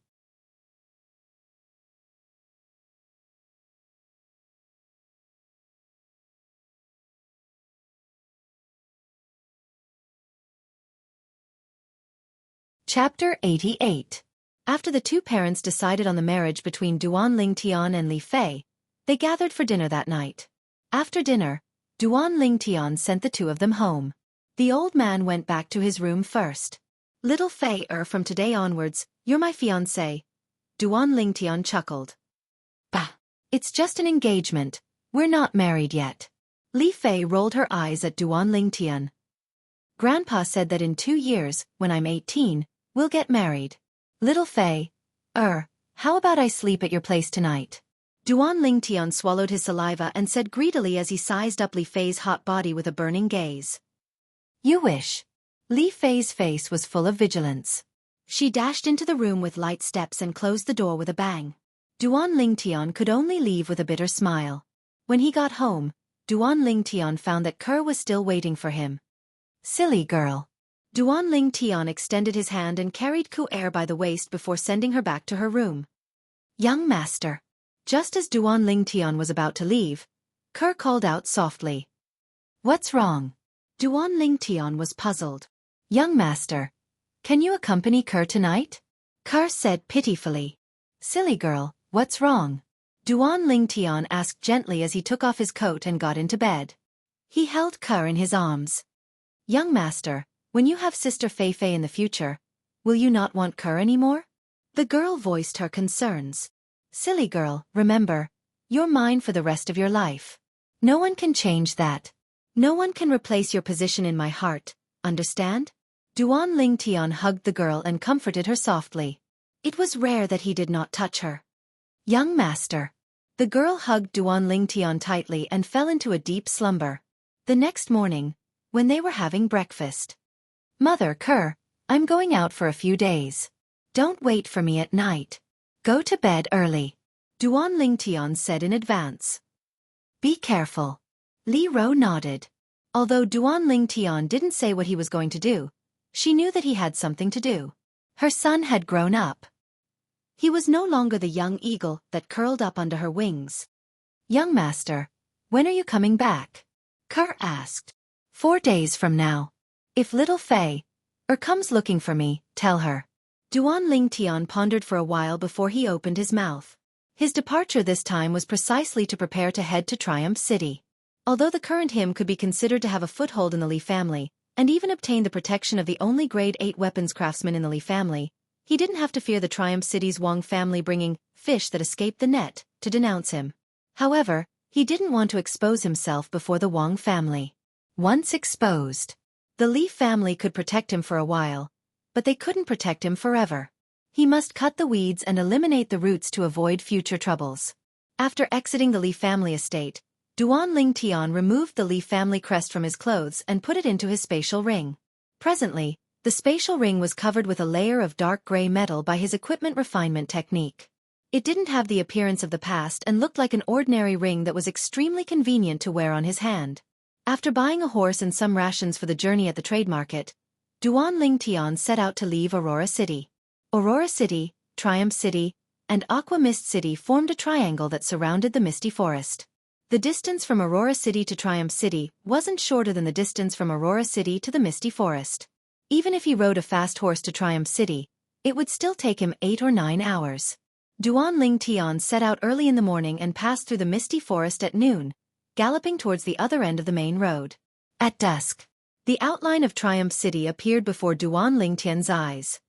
Chapter 88. After the two parents decided on the marriage between Duan Lingtian and Li Fei, they gathered for dinner that night. After dinner, Duan Lingtian sent the two of them home. The old man went back to his room first. "Little Fei, from today onwards, you're my fiancée." Duan Lingtian chuckled. "Bah, it's just an engagement, we're not married yet." Li Fei rolled her eyes at Duan Lingtian. "Grandpa said that in 2 years, when I'm 18, we'll get married." "Little Fei, how about I sleep at your place tonight?" Duan Lingtian swallowed his saliva and said greedily as he sized up Li Fei's hot body with a burning gaze. "You wish." Li Fei's face was full of vigilance. She dashed into the room with light steps and closed the door with a bang. Duan Lingtian could only leave with a bitter smile. When he got home, Duan Lingtian found that Ker was still waiting for him. "Silly girl." Duan Lingtian extended his hand and carried Conqueror by the waist before sending her back to her room. "Young master." Just as Duan Lingtian was about to leave, Ker called out softly. "What's wrong?" Duan Lingtian was puzzled. "Young master, can you accompany Ker tonight?" Ker said pitifully. "Silly girl, what's wrong?" Duan Lingtian asked gently as he took off his coat and got into bed. He held Ker in his arms. "Young master, when you have Sister Fei Fei in the future, will you not want Ker anymore?" The girl voiced her concerns. "Silly girl, remember, you're mine for the rest of your life. No one can change that. No one can replace your position in my heart, understand?" Duan Lingtian hugged the girl and comforted her softly. It was rare that he did not touch her. "Young master." The girl hugged Duan Lingtian tightly and fell into a deep slumber. The next morning, when they were having breakfast. "Mother, Ker, I'm going out for a few days. Don't wait for me at night. Go to bed early," Duan Lingtian said in advance. "Be careful." Li Ro nodded. Although Duan Lingtian didn't say what he was going to do, she knew that he had something to do. Her son had grown up. He was no longer the young eagle that curled up under her wings. "Young master, when are you coming back?" Ker asked. 4 days from now. If little Fei comes looking for me, tell her." Duan Lingtian pondered for a while before he opened his mouth. His departure this time was precisely to prepare to head to Triumph City. Although the current him could be considered to have a foothold in the Li family, and even obtain the protection of the only grade 8 weapons craftsman in the Li family, he didn't have to fear the Triumph City's Wang family bringing fish that escaped the net to denounce him. However, he didn't want to expose himself before the Wang family. Once exposed, the Li family could protect him for a while, but they couldn't protect him forever. He must cut the weeds and eliminate the roots to avoid future troubles. After exiting the Li family estate, Duan Lingtian removed the Li family crest from his clothes and put it into his spatial ring. Presently, the spatial ring was covered with a layer of dark gray metal by his equipment refinement technique. It didn't have the appearance of the past and looked like an ordinary ring that was extremely convenient to wear on his hand. After buying a horse and some rations for the journey at the trade market, Duan Lingtian set out to leave Aurora City. Aurora City, Triumph City, and Aqua Mist City formed a triangle that surrounded the Misty Forest. The distance from Aurora City to Triumph City wasn't shorter than the distance from Aurora City to the Misty Forest. Even if he rode a fast horse to Triumph City, it would still take him 8 or 9 hours. Duan Lingtian set out early in the morning and passed through the Misty Forest at noon, galloping towards the other end of the main road. At dusk, the outline of Triumph City appeared before Duan Lingtian's eyes.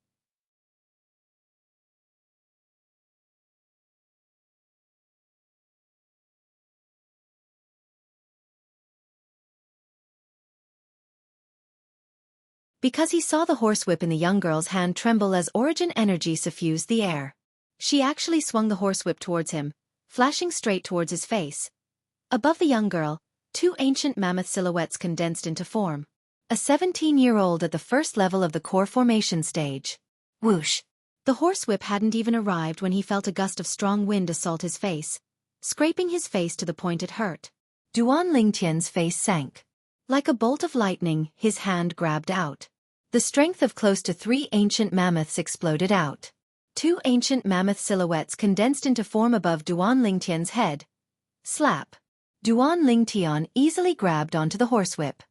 Because he saw the horsewhip in the young girl's hand tremble as origin energy suffused the air. She actually swung the horsewhip towards him, flashing straight towards his face. Above the young girl, 2 ancient mammoth silhouettes condensed into form. A 17-year-old at the first level of the core formation stage. Whoosh! The horsewhip hadn't even arrived when he felt a gust of strong wind assault his face, scraping his face to the point it hurt. Duan Lingtian's face sank. Like a bolt of lightning, his hand grabbed out. The strength of close to 3 ancient mammoths exploded out. 2 ancient mammoth silhouettes condensed into form above Duan Lingtian's head. Slap! Duan Lingtian easily grabbed onto the horsewhip.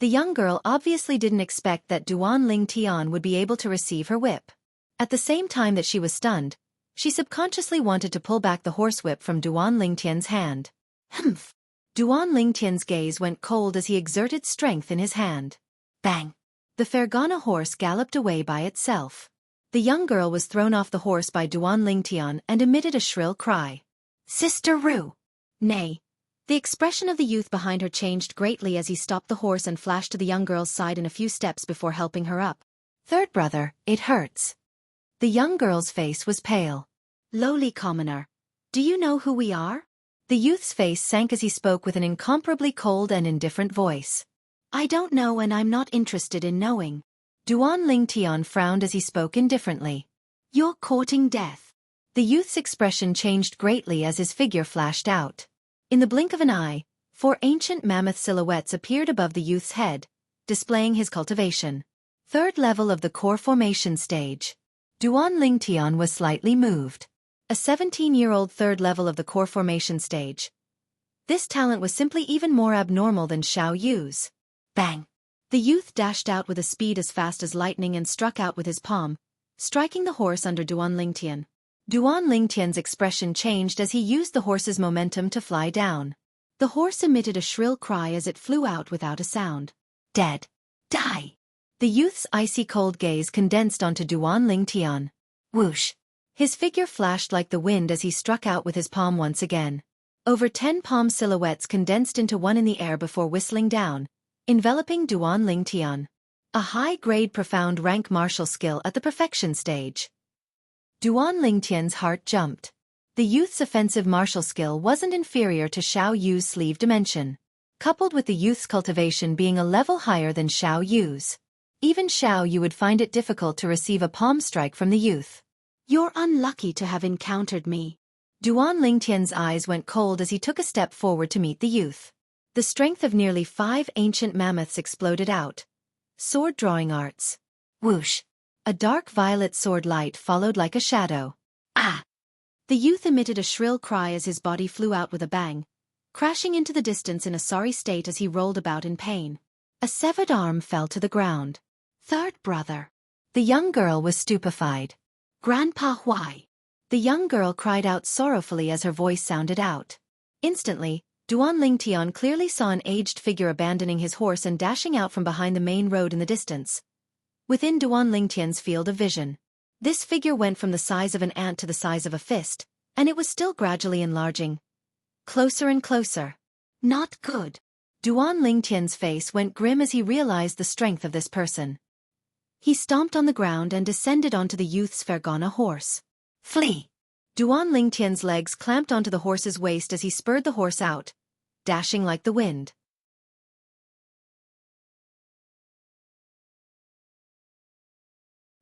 The young girl obviously didn't expect that Duan Lingtian would be able to receive her whip. At the same time that she was stunned, she subconsciously wanted to pull back the horsewhip from Duan Lingtian's hand. Humph! Duan Lingtian's gaze went cold as he exerted strength in his hand. Bang! The Fergana horse galloped away by itself. The young girl was thrown off the horse by Duan Lingtian and emitted a shrill cry. Sister Ru! Nay. The expression of the youth behind her changed greatly as he stopped the horse and flashed to the young girl's side in a few steps before helping her up. Third brother, it hurts. The young girl's face was pale. Lowly commoner. Do you know who we are? The youth's face sank as he spoke with an incomparably cold and indifferent voice. I don't know and I'm not interested in knowing. Duan Lingtian frowned as he spoke indifferently. You're courting death. The youth's expression changed greatly as his figure flashed out. In the blink of an eye, 4 ancient mammoth silhouettes appeared above the youth's head, displaying his cultivation. Third level of the core formation stage. Duan Lingtian was slightly moved. A 17-year-old third level of the core formation stage. This talent was simply even more abnormal than Xiao Yu's. Bang! The youth dashed out with a speed as fast as lightning and struck out with his palm, striking the horse under Duan Lingtian. Duan Lingtian's expression changed as he used the horse's momentum to fly down. The horse emitted a shrill cry as it flew out without a sound. Dead. Die! The youth's icy cold gaze condensed onto Duan Lingtian. Whoosh! His figure flashed like the wind as he struck out with his palm once again. Over 10 palm silhouettes condensed into one in the air before whistling down, enveloping Duan Lingtian. A high-grade profound rank martial skill at the perfection stage. Duan Lingtian's heart jumped. The youth's offensive martial skill wasn't inferior to Xiao Yu's sleeve dimension, coupled with the youth's cultivation being a level higher than Xiao Yu's. Even Xiao Yu would find it difficult to receive a palm strike from the youth. You're unlucky to have encountered me. Duan Lingtian's eyes went cold as he took a step forward to meet the youth. The strength of nearly 5 ancient mammoths exploded out. Sword drawing arts. Whoosh! A dark violet sword light followed like a shadow. Ah! The youth emitted a shrill cry as his body flew out with a bang, crashing into the distance in a sorry state as he rolled about in pain. A severed arm fell to the ground. Third brother. The young girl was stupefied. Grandpa, why? The young girl cried out sorrowfully as her voice sounded out. Instantly, Duan Lingtian clearly saw an aged figure abandoning his horse and dashing out from behind the main road in the distance. Within Duan Lingtian's field of vision. This figure went from the size of an ant to the size of a fist, and it was still gradually enlarging. Closer and closer. Not good. Duan Lingtian's face went grim as he realized the strength of this person. He stomped on the ground and descended onto the youth's Fergana horse. Flee! Duan Lingtian's legs clamped onto the horse's waist as he spurred the horse out, dashing like the wind.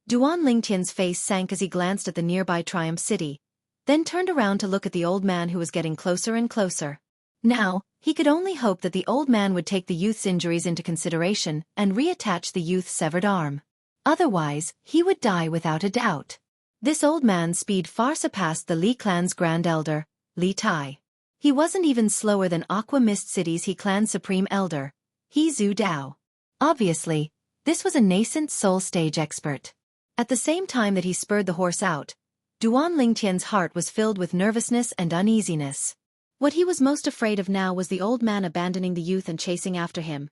Duan Lingtian's face sank as he glanced at the nearby Triumph City, then turned around to look at the old man who was getting closer and closer. Now, he could only hope that the old man would take the youth's injuries into consideration and reattach the youth's severed arm. Otherwise, he would die without a doubt. This old man's speed far surpassed the Li clan's Grand Elder, Li Tai. He wasn't even slower than Aqua Mist City's He clan's Supreme Elder, He Zhu Dao. Obviously, this was a nascent soul stage expert. At the same time that he spurred the horse out, Duan Lingtian's heart was filled with nervousness and uneasiness. What he was most afraid of now was the old man abandoning the youth and chasing after him.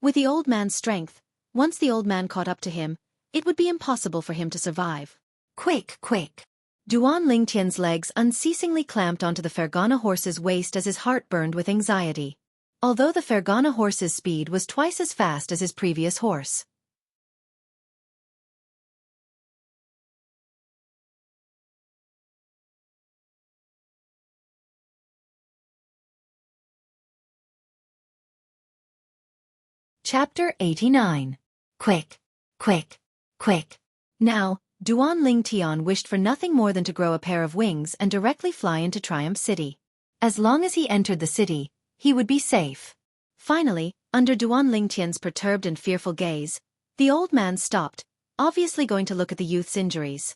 With the old man's strength, once the old man caught up to him, it would be impossible for him to survive. Quick, quick! Duan Lingtian's legs unceasingly clamped onto the Fergana horse's waist as his heart burned with anxiety. Although the Fergana horse's speed was twice as fast as his previous horse. Chapter 89. Quick, quick, quick. Now, Duan Lingtian wished for nothing more than to grow a pair of wings and directly fly into Triumph City. As long as he entered the city, he would be safe. Finally, under Duan Lingtian's perturbed and fearful gaze, the old man stopped, obviously going to look at the youth's injuries.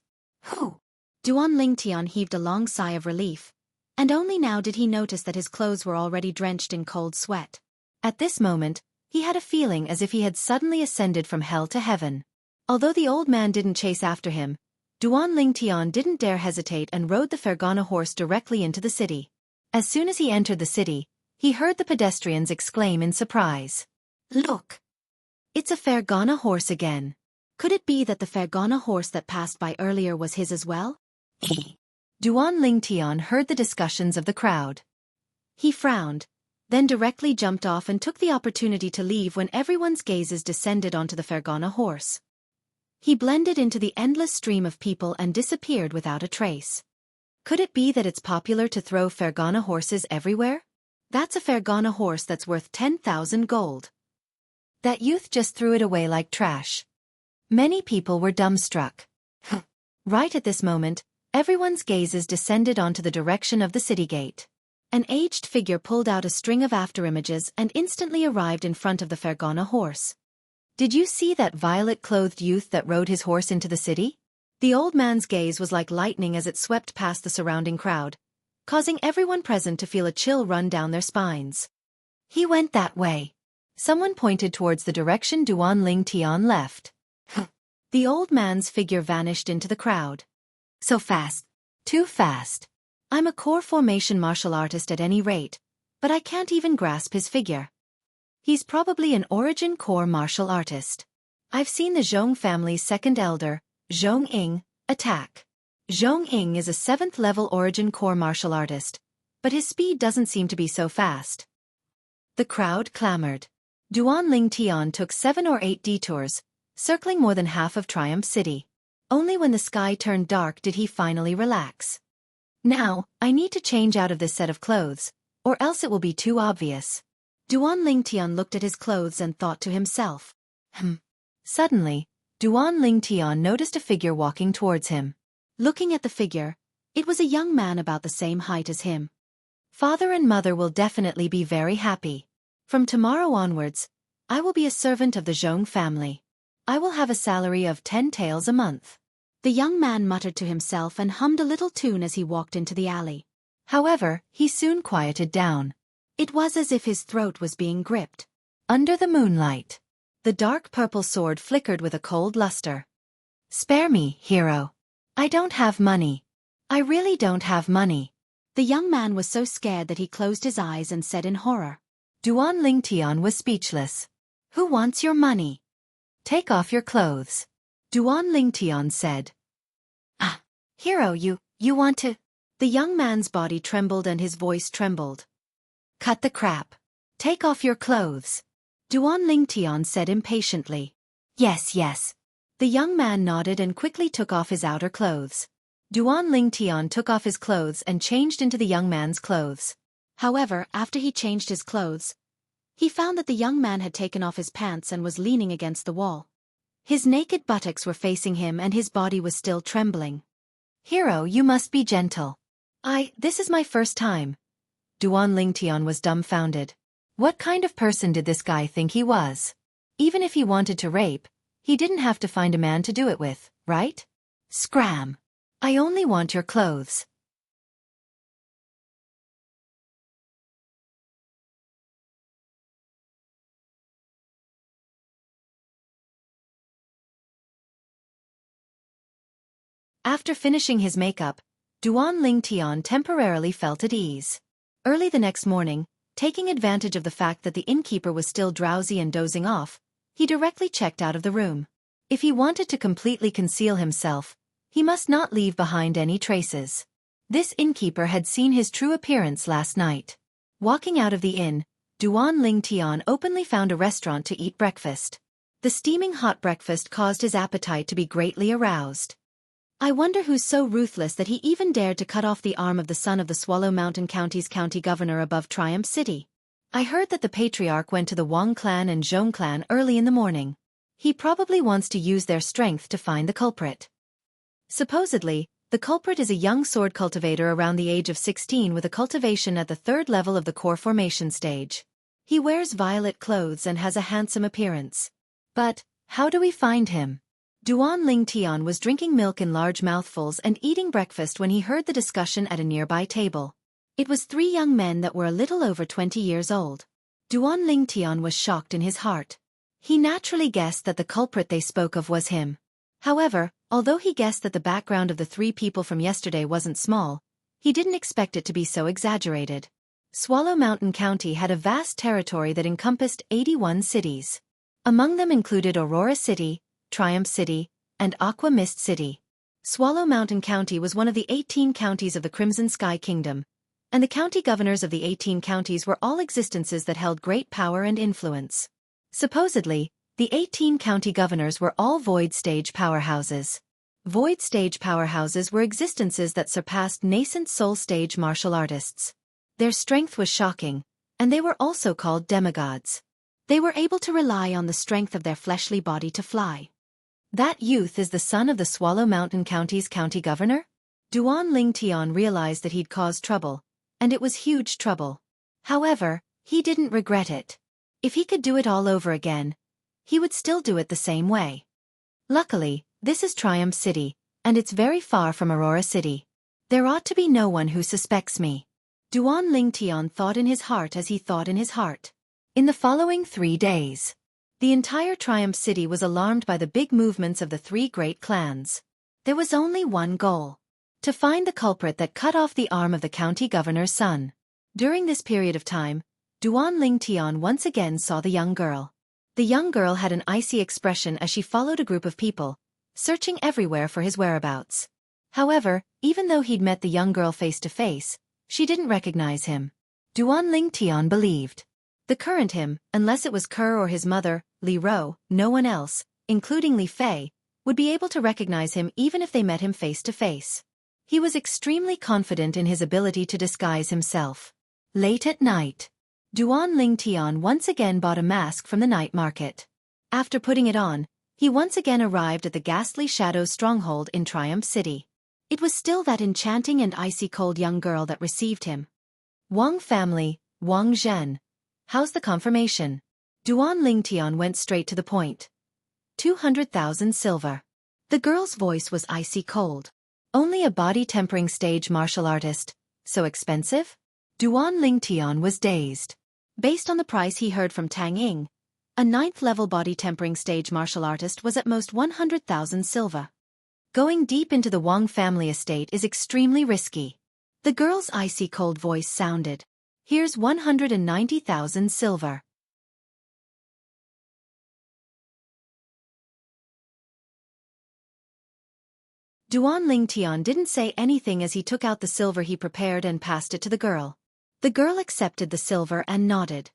Whew! Duan Lingtian heaved a long sigh of relief, and only now did he notice that his clothes were already drenched in cold sweat. At this moment, He had a feeling as if he had suddenly ascended from hell to heaven. Although the old man didn't chase after him, Duan Lingtian didn't dare hesitate and rode the Fergana horse directly into the city. As soon as he entered the city, he heard the pedestrians exclaim in surprise. "Look! It's a Fergana horse again. Could it be that the Fergana horse that passed by earlier was his as well?" Duan Lingtian heard the discussions of the crowd. He frowned, then directly jumped off and took the opportunity to leave when everyone's gazes descended onto the Fergana horse. He blended into the endless stream of people and disappeared without a trace. Could it be that it's popular to throw Fergana horses everywhere? That's a Fergana horse that's worth 10,000 gold. That youth just threw it away like trash. Many people were dumbstruck. Right at this moment, everyone's gazes descended onto the direction of the city gate. An aged figure pulled out a string of afterimages and instantly arrived in front of the Fergana horse. "Did you see that violet-clothed youth that rode his horse into the city?" The old man's gaze was like lightning as it swept past the surrounding crowd, causing everyone present to feel a chill run down their spines. "He went that way." Someone pointed towards the direction Duan Lingtian left. The old man's figure vanished into the crowd. "So fast. Too fast. I'm a core formation martial artist at any rate, but I can't even grasp his figure. He's probably an origin core martial artist. I've seen the Zhong family's second elder, Zhong attack. Zhong is a 7th level origin core martial artist, but his speed doesn't seem to be so fast." The crowd clamored. Duan Lingtian took 7 or 8 detours, circling more than half of Triumph City. Only when the sky turned dark did he finally relax. "Now, I need to change out of this set of clothes, or else it will be too obvious." Duan Lingtian looked at his clothes and thought to himself. Suddenly, Duan Lingtian noticed a figure walking towards him. Looking at the figure, it was a young man about the same height as him. "Father and mother will definitely be very happy. From tomorrow onwards, I will be a servant of the Zhong family. I will have a salary of 10 taels a month." The young man muttered to himself and hummed a little tune as he walked into the alley. However, he soon quieted down. It was as if his throat was being gripped. Under the moonlight, the dark purple sword flickered with a cold luster. "Spare me, hero. I don't have money. I really don't have money." The young man was so scared that he closed his eyes and said in horror. Duan Lingtian was speechless. "Who wants your money? Take off your clothes." Duan Lingtian said. "Ah, hero, you want to..." The young man's body trembled and his voice trembled. "Cut the crap. Take off your clothes." Duan Lingtian said impatiently. Yes. The young man nodded and quickly took off his outer clothes. Duan Lingtian took off his clothes and changed into the young man's clothes. However, after he changed his clothes, he found that the young man had taken off his pants and was leaning against the wall. His naked buttocks were facing him and his body was still trembling. "Hero, you must be gentle. This is my first time." Duan Lingtian was dumbfounded. What kind of person did this guy think he was? Even if he wanted to rape, he didn't have to find a man to do it with, right? Scram. I only want your clothes. After finishing his makeup, Duan Lingtian temporarily felt at ease. Early the next morning, taking advantage of the fact that the innkeeper was still drowsy and dozing off, he directly checked out of the room. If he wanted to completely conceal himself, he must not leave behind any traces. This innkeeper had seen his true appearance last night. Walking out of the inn, Duan Lingtian openly found a restaurant to eat breakfast. The steaming hot breakfast caused his appetite to be greatly aroused. I wonder who's so ruthless that he even dared to cut off the arm of the son of the Swallow Mountain County's county governor above Triumph City. I heard that the patriarch went to the Wang clan and Zhong clan early in the morning. He probably wants to use their strength to find the culprit. Supposedly, the culprit is a young sword cultivator around the age of 16 with a cultivation at the 3rd level of the core formation stage. He wears violet clothes and has a handsome appearance. But, how do we find him? Duan Lingtian was drinking milk in large mouthfuls and eating breakfast when he heard the discussion at a nearby table. It was 3 young men that were a little over 20 years old. Duan Lingtian was shocked in his heart. He naturally guessed that the culprit they spoke of was him. However, although he guessed that the background of the three people from yesterday wasn't small, he didn't expect it to be so exaggerated. Swallow Mountain County had a vast territory that encompassed 81 cities. Among them included Aurora City, Triumph City, and Aqua Mist City. Swallow Mountain County was one of the 18 counties of the Crimson Sky Kingdom, and the county governors of the 18 counties were all existences that held great power and influence. Supposedly, the 18 county governors were all void stage powerhouses. Void stage powerhouses were existences that surpassed nascent soul stage martial artists. Their strength was shocking, and they were also called demigods. They were able to rely on the strength of their fleshly body to fly. That youth is the son of the Swallow Mountain County's county governor? Duan Lingtian realized that he'd caused trouble, and it was huge trouble. However, he didn't regret it. If he could do it all over again, he would still do it the same way. Luckily, this is Triumph City, and it's very far from Aurora City. There ought to be no one who suspects me. Duan Lingtian thought in his heart as he thought in his heart. In the following 3 days, the entire Triumph City was alarmed by the big movements of the three great clans. There was only one goal: to find the culprit that cut off the arm of the county governor's son. During this period of time, Duan Lingtian once again saw the young girl. The young girl had an icy expression as she followed a group of people, searching everywhere for his whereabouts. However, even though he'd met the young girl face to face, she didn't recognize him. Duan Lingtian believed the current him, unless it was Kerr or his mother, Li Ro, no one else, including Li Fei, would be able to recognize him even if they met him face to face. He was extremely confident in his ability to disguise himself. Late at night, Duan Lingtian once again bought a mask from the night market. After putting it on, he once again arrived at the ghastly Shadow's stronghold in Triumph City. It was still that enchanting and icy cold young girl that received him. Wang family, Wang Zhen. How's the confirmation? Duan Lingtian went straight to the point. 200,000 silver. The girl's voice was icy cold. Only a body-tempering stage martial artist. So expensive? Duan Lingtian was dazed. Based on the price he heard from Tang Ying, a 9th-level body-tempering stage martial artist was at most 100,000 silver. Going deep into the Wang family estate is extremely risky. The girl's icy cold voice sounded. Here's 190,000 silver. Duan Lingtian didn't say anything as he took out the silver he prepared and passed it to the girl. The girl accepted the silver and nodded.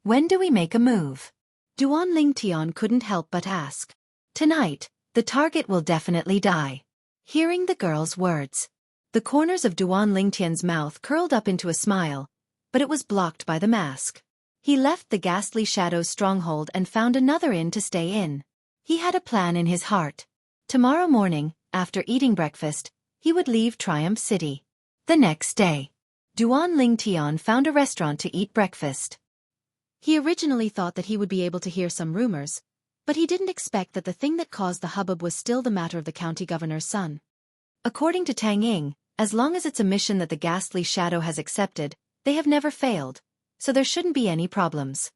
When do we make a move? Duan Lingtian couldn't help but ask. Tonight, the target will definitely die. Hearing the girl's words, the corners of Duan Lingtian's mouth curled up into a smile, but it was blocked by the mask. He left the ghastly Shadow's stronghold and found another inn to stay in. He had a plan in his heart. Tomorrow morning, after eating breakfast, he would leave Triumph City. The next day, Duan Lingtian found a restaurant to eat breakfast. He originally thought that he would be able to hear some rumors, but he didn't expect that the thing that caused the hubbub was still the matter of the county governor's son. According to Tang Ying, as long as it's a mission that the ghastly Shadow has accepted, they have never failed, so there shouldn't be any problems.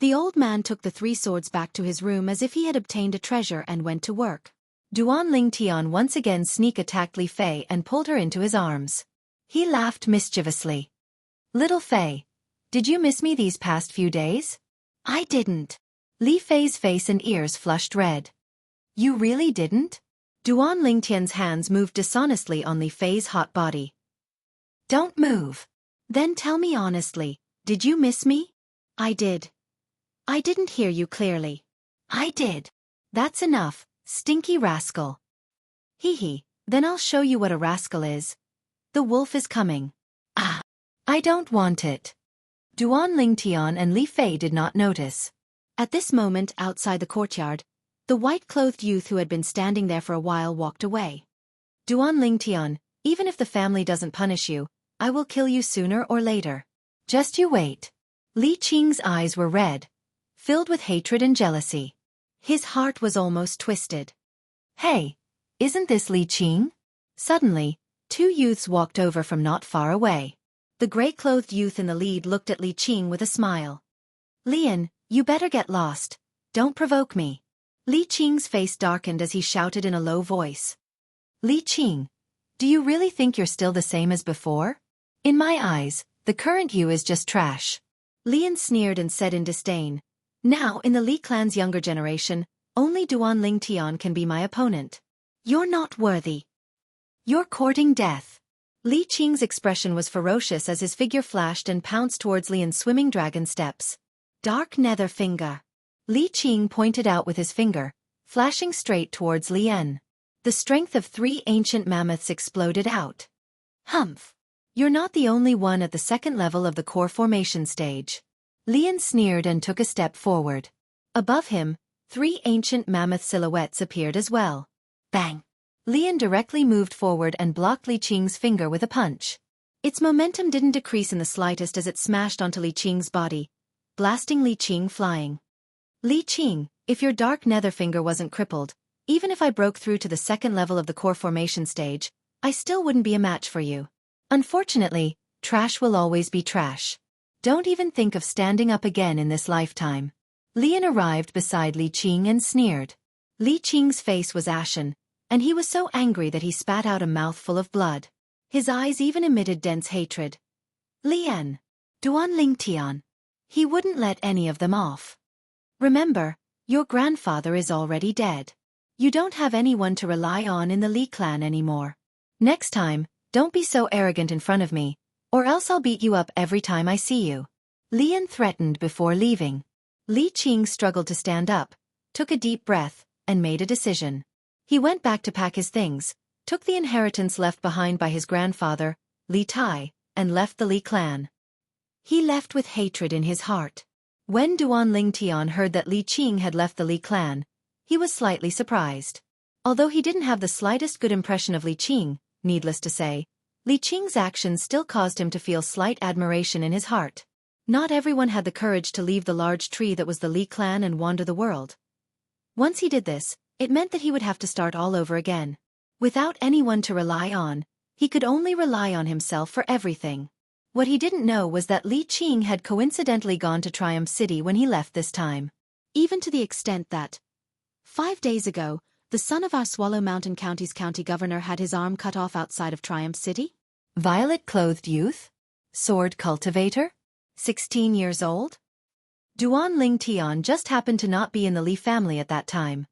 The old man took the 3 swords back to his room as if he had obtained a treasure and went to work. Duan Lingtian once again sneak-attacked Li Fei and pulled her into his arms. He laughed mischievously. Little Fei, did you miss me these past few days? I didn't. Li Fei's face and ears flushed red. You really didn't? Duan Lingtian's hands moved dishonestly on Li Fei's hot body. Don't move. Then tell me honestly, did you miss me? I did. I didn't hear you clearly. I did. That's enough, stinky rascal. Hee, then I'll show you what a rascal is. The wolf is coming. Ah, I don't want it. Duan Lingtian and Li Fei did not notice. At this moment outside the courtyard, The white-clothed youth who had been standing there for a while walked away. Duan Lingtian, even if the family doesn't punish you, I will kill you sooner or later. Just you wait. Li Qing's eyes were red, filled with hatred and jealousy. His heart was almost twisted. Hey, isn't this Li Qing? Suddenly, two youths walked over from not far away. The gray-clothed youth in the lead looked at Li Qing with a smile. Lian, you better get lost. Don't provoke me. Li Qing's face darkened as he shouted in a low voice. Li Qing, do you really think you're still the same as before? In my eyes, the current you is just trash. Lian sneered and said in disdain, now in the Li clan's younger generation, only Duan Lingtian can be my opponent. You're not worthy. You're courting death. Li Qing's expression was ferocious as his figure flashed and pounced towards Lian's swimming dragon steps. Dark nether finger. Li Qing pointed out with his finger, flashing straight towards Lian. The strength of 3 ancient mammoths exploded out. Humph. You're not the only one at the second level of the core formation stage. Lian sneered and took a step forward. Above him, 3 ancient mammoth silhouettes appeared as well. Bang! Lian directly moved forward and blocked Li Qing's finger with a punch. Its momentum didn't decrease in the slightest as it smashed onto Li Qing's body, blasting Li Qing flying. Li Qing, if your dark nether finger wasn't crippled, even if I broke through to the second level of the core formation stage, I still wouldn't be a match for you. Unfortunately, trash will always be trash. Don't even think of standing up again in this lifetime. Lian arrived beside Li Qing and sneered. Li Qing's face was ashen, and he was so angry that he spat out a mouthful of blood. His eyes even emitted dense hatred. Lian. Duan Lingtian. He wouldn't let any of them off. Remember, your grandfather is already dead. You don't have anyone to rely on in the Li clan anymore. Next time, don't be so arrogant in front of me, or else I'll beat you up every time I see you. Lian threatened before leaving. Li Qing struggled to stand up, took a deep breath, and made a decision. He went back to pack his things, took the inheritance left behind by his grandfather, Li Tai, and left the Li clan. He left with hatred in his heart. When Duan Lingtian heard that Li Qing had left the Li clan, he was slightly surprised. Although he didn't have the slightest good impression of Li Qing, needless to say, Li Qing's actions still caused him to feel slight admiration in his heart. Not everyone had the courage to leave the large tree that was the Li clan and wander the world. Once he did this, it meant that he would have to start all over again. Without anyone to rely on, he could only rely on himself for everything. What he didn't know was that Li Qing had coincidentally gone to Triumph City when he left this time. Even to the extent that 5 days ago, the son of our Swallow Mountain County's county governor had his arm cut off outside of Triumph City. Violet-clothed youth? Sword cultivator? 16 years old? Duan Lingtian just happened to not be in the Li family at that time.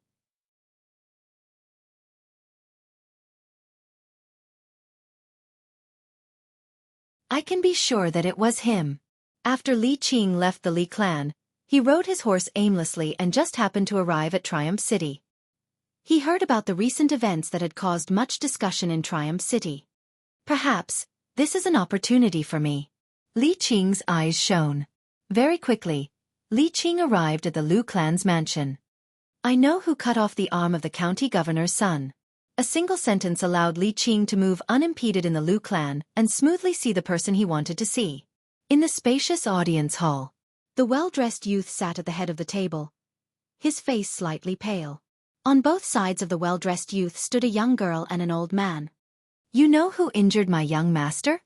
I can be sure that it was him. After Li Qing left the Li clan, he rode his horse aimlessly and just happened to arrive at Triumph City. He heard about the recent events that had caused much discussion in Triumph City. Perhaps, this is an opportunity for me. Li Qing's eyes shone. Very quickly, Li Qing arrived at the Lu clan's mansion. I know who cut off the arm of the county governor's son. A single sentence allowed Li Qing to move unimpeded in the Lu clan and smoothly see the person he wanted to see. In the spacious audience hall, the well-dressed youth sat at the head of the table, his face slightly pale. On both sides of the well-dressed youth stood a young girl and an old man. You know who injured my young master?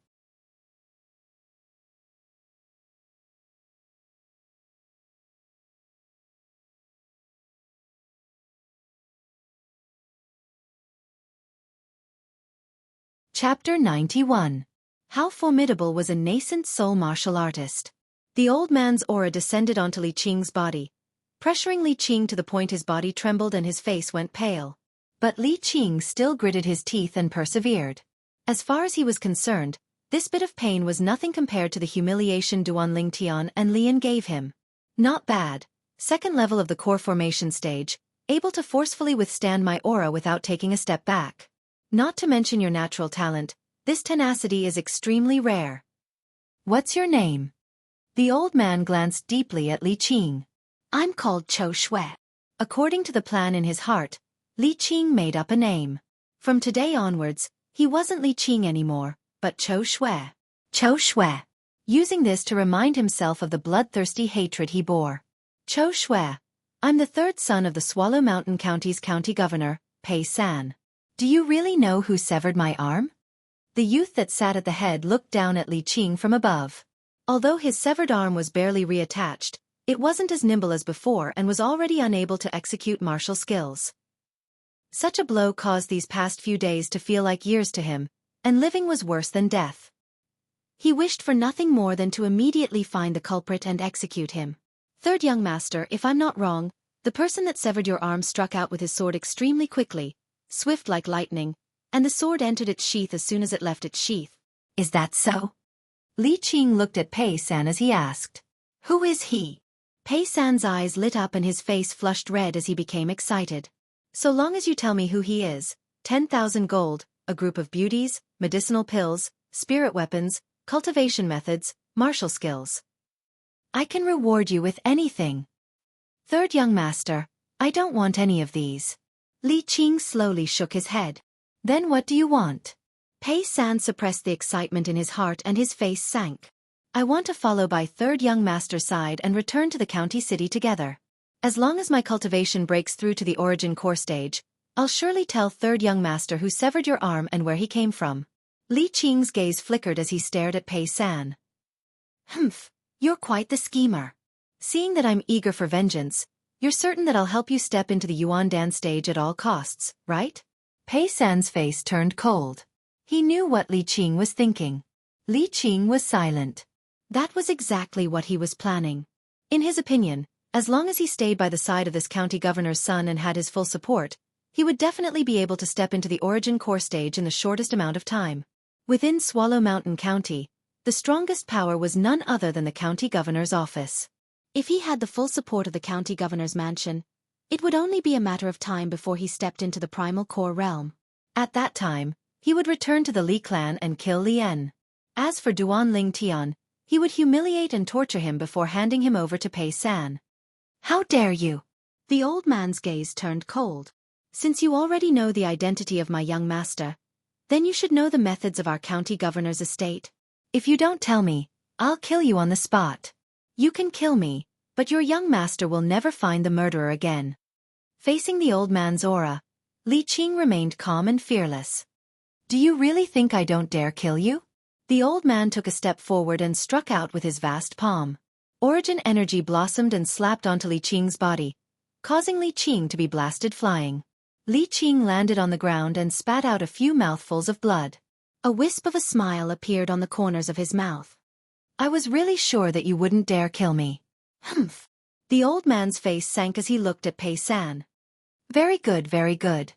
Chapter 91. How formidable was a nascent soul martial artist. The old man's aura descended onto Li Qing's body, pressuring Li Qing to the point his body trembled and his face went pale. But Li Qing still gritted his teeth and persevered. As far as he was concerned, this bit of pain was nothing compared to the humiliation Duan Lingtian and Lian gave him. Not bad. Second level of the core formation stage, able to forcefully withstand my aura without taking a step back. Not to mention your natural talent, this tenacity is extremely rare. What's your name? The old man glanced deeply at Li Qing. I'm called Cho Shui. According to the plan in his heart, Li Qing made up a name. From today onwards, he wasn't Li Qing anymore, but Chou Shui. Chou Shui. Using this to remind himself of the bloodthirsty hatred he bore. Chou Shui. I'm the third son of the Swallow Mountain County's county governor, Pei San. Do you really know who severed my arm? The youth that sat at the head looked down at Li Qing from above. Although his severed arm was barely reattached, it wasn't as nimble as before and was already unable to execute martial skills. Such a blow caused these past few days to feel like years to him, and living was worse than death. He wished for nothing more than to immediately find the culprit and execute him. Third young master, if I'm not wrong, the person that severed your arm struck out with his sword extremely quickly, swift like lightning, and the sword entered its sheath as soon as it left its sheath. Is that so? Li Qing looked at Pei San as he asked. Who is he? Pei San's eyes lit up and his face flushed red as he became excited. So long as you tell me who he is, 10,000 gold, a group of beauties, medicinal pills, spirit weapons, cultivation methods, martial skills. I can reward you with anything. Third young master, I don't want any of these. Li Qing slowly shook his head. Then what do you want? Pei San suppressed the excitement in his heart and his face sank. I want to follow by third young master's side and return to the county city together. As long as my cultivation breaks through to the origin core stage, I'll surely tell third young master who severed your arm and where he came from. Li Qing's gaze flickered as he stared at Pei San. Humph, you're quite the schemer. Seeing that I'm eager for vengeance, you're certain that I'll help you step into the Yuan Dan stage at all costs, right? Pei San's face turned cold. He knew what Li Qing was thinking. Li Qing was silent. That was exactly what he was planning. In his opinion, as long as he stayed by the side of this county governor's son and had his full support, he would definitely be able to step into the origin core stage in the shortest amount of time. Within Swallow Mountain County, the strongest power was none other than the county governor's office. If he had the full support of the county governor's mansion, it would only be a matter of time before he stepped into the primal core realm. At that time, he would return to the Li clan and kill Lien. As for Duan Ling Tian, he would humiliate and torture him before handing him over to Pei San. How dare you? The old man's gaze turned cold. Since you already know the identity of my young master, then you should know the methods of our county governor's estate. If you don't tell me, I'll kill you on the spot. You can kill me, but your young master will never find the murderer again. Facing the old man's aura, Li Qing remained calm and fearless. Do you really think I don't dare kill you? The old man took a step forward and struck out with his vast palm. Origin energy blossomed and slapped onto Li Qing's body, causing Li Qing to be blasted flying. Li Qing landed on the ground and spat out a few mouthfuls of blood. A wisp of a smile appeared on the corners of his mouth. I was really sure that you wouldn't dare kill me. Humph. The old man's face sank as he looked at Pei San. Very good, very good.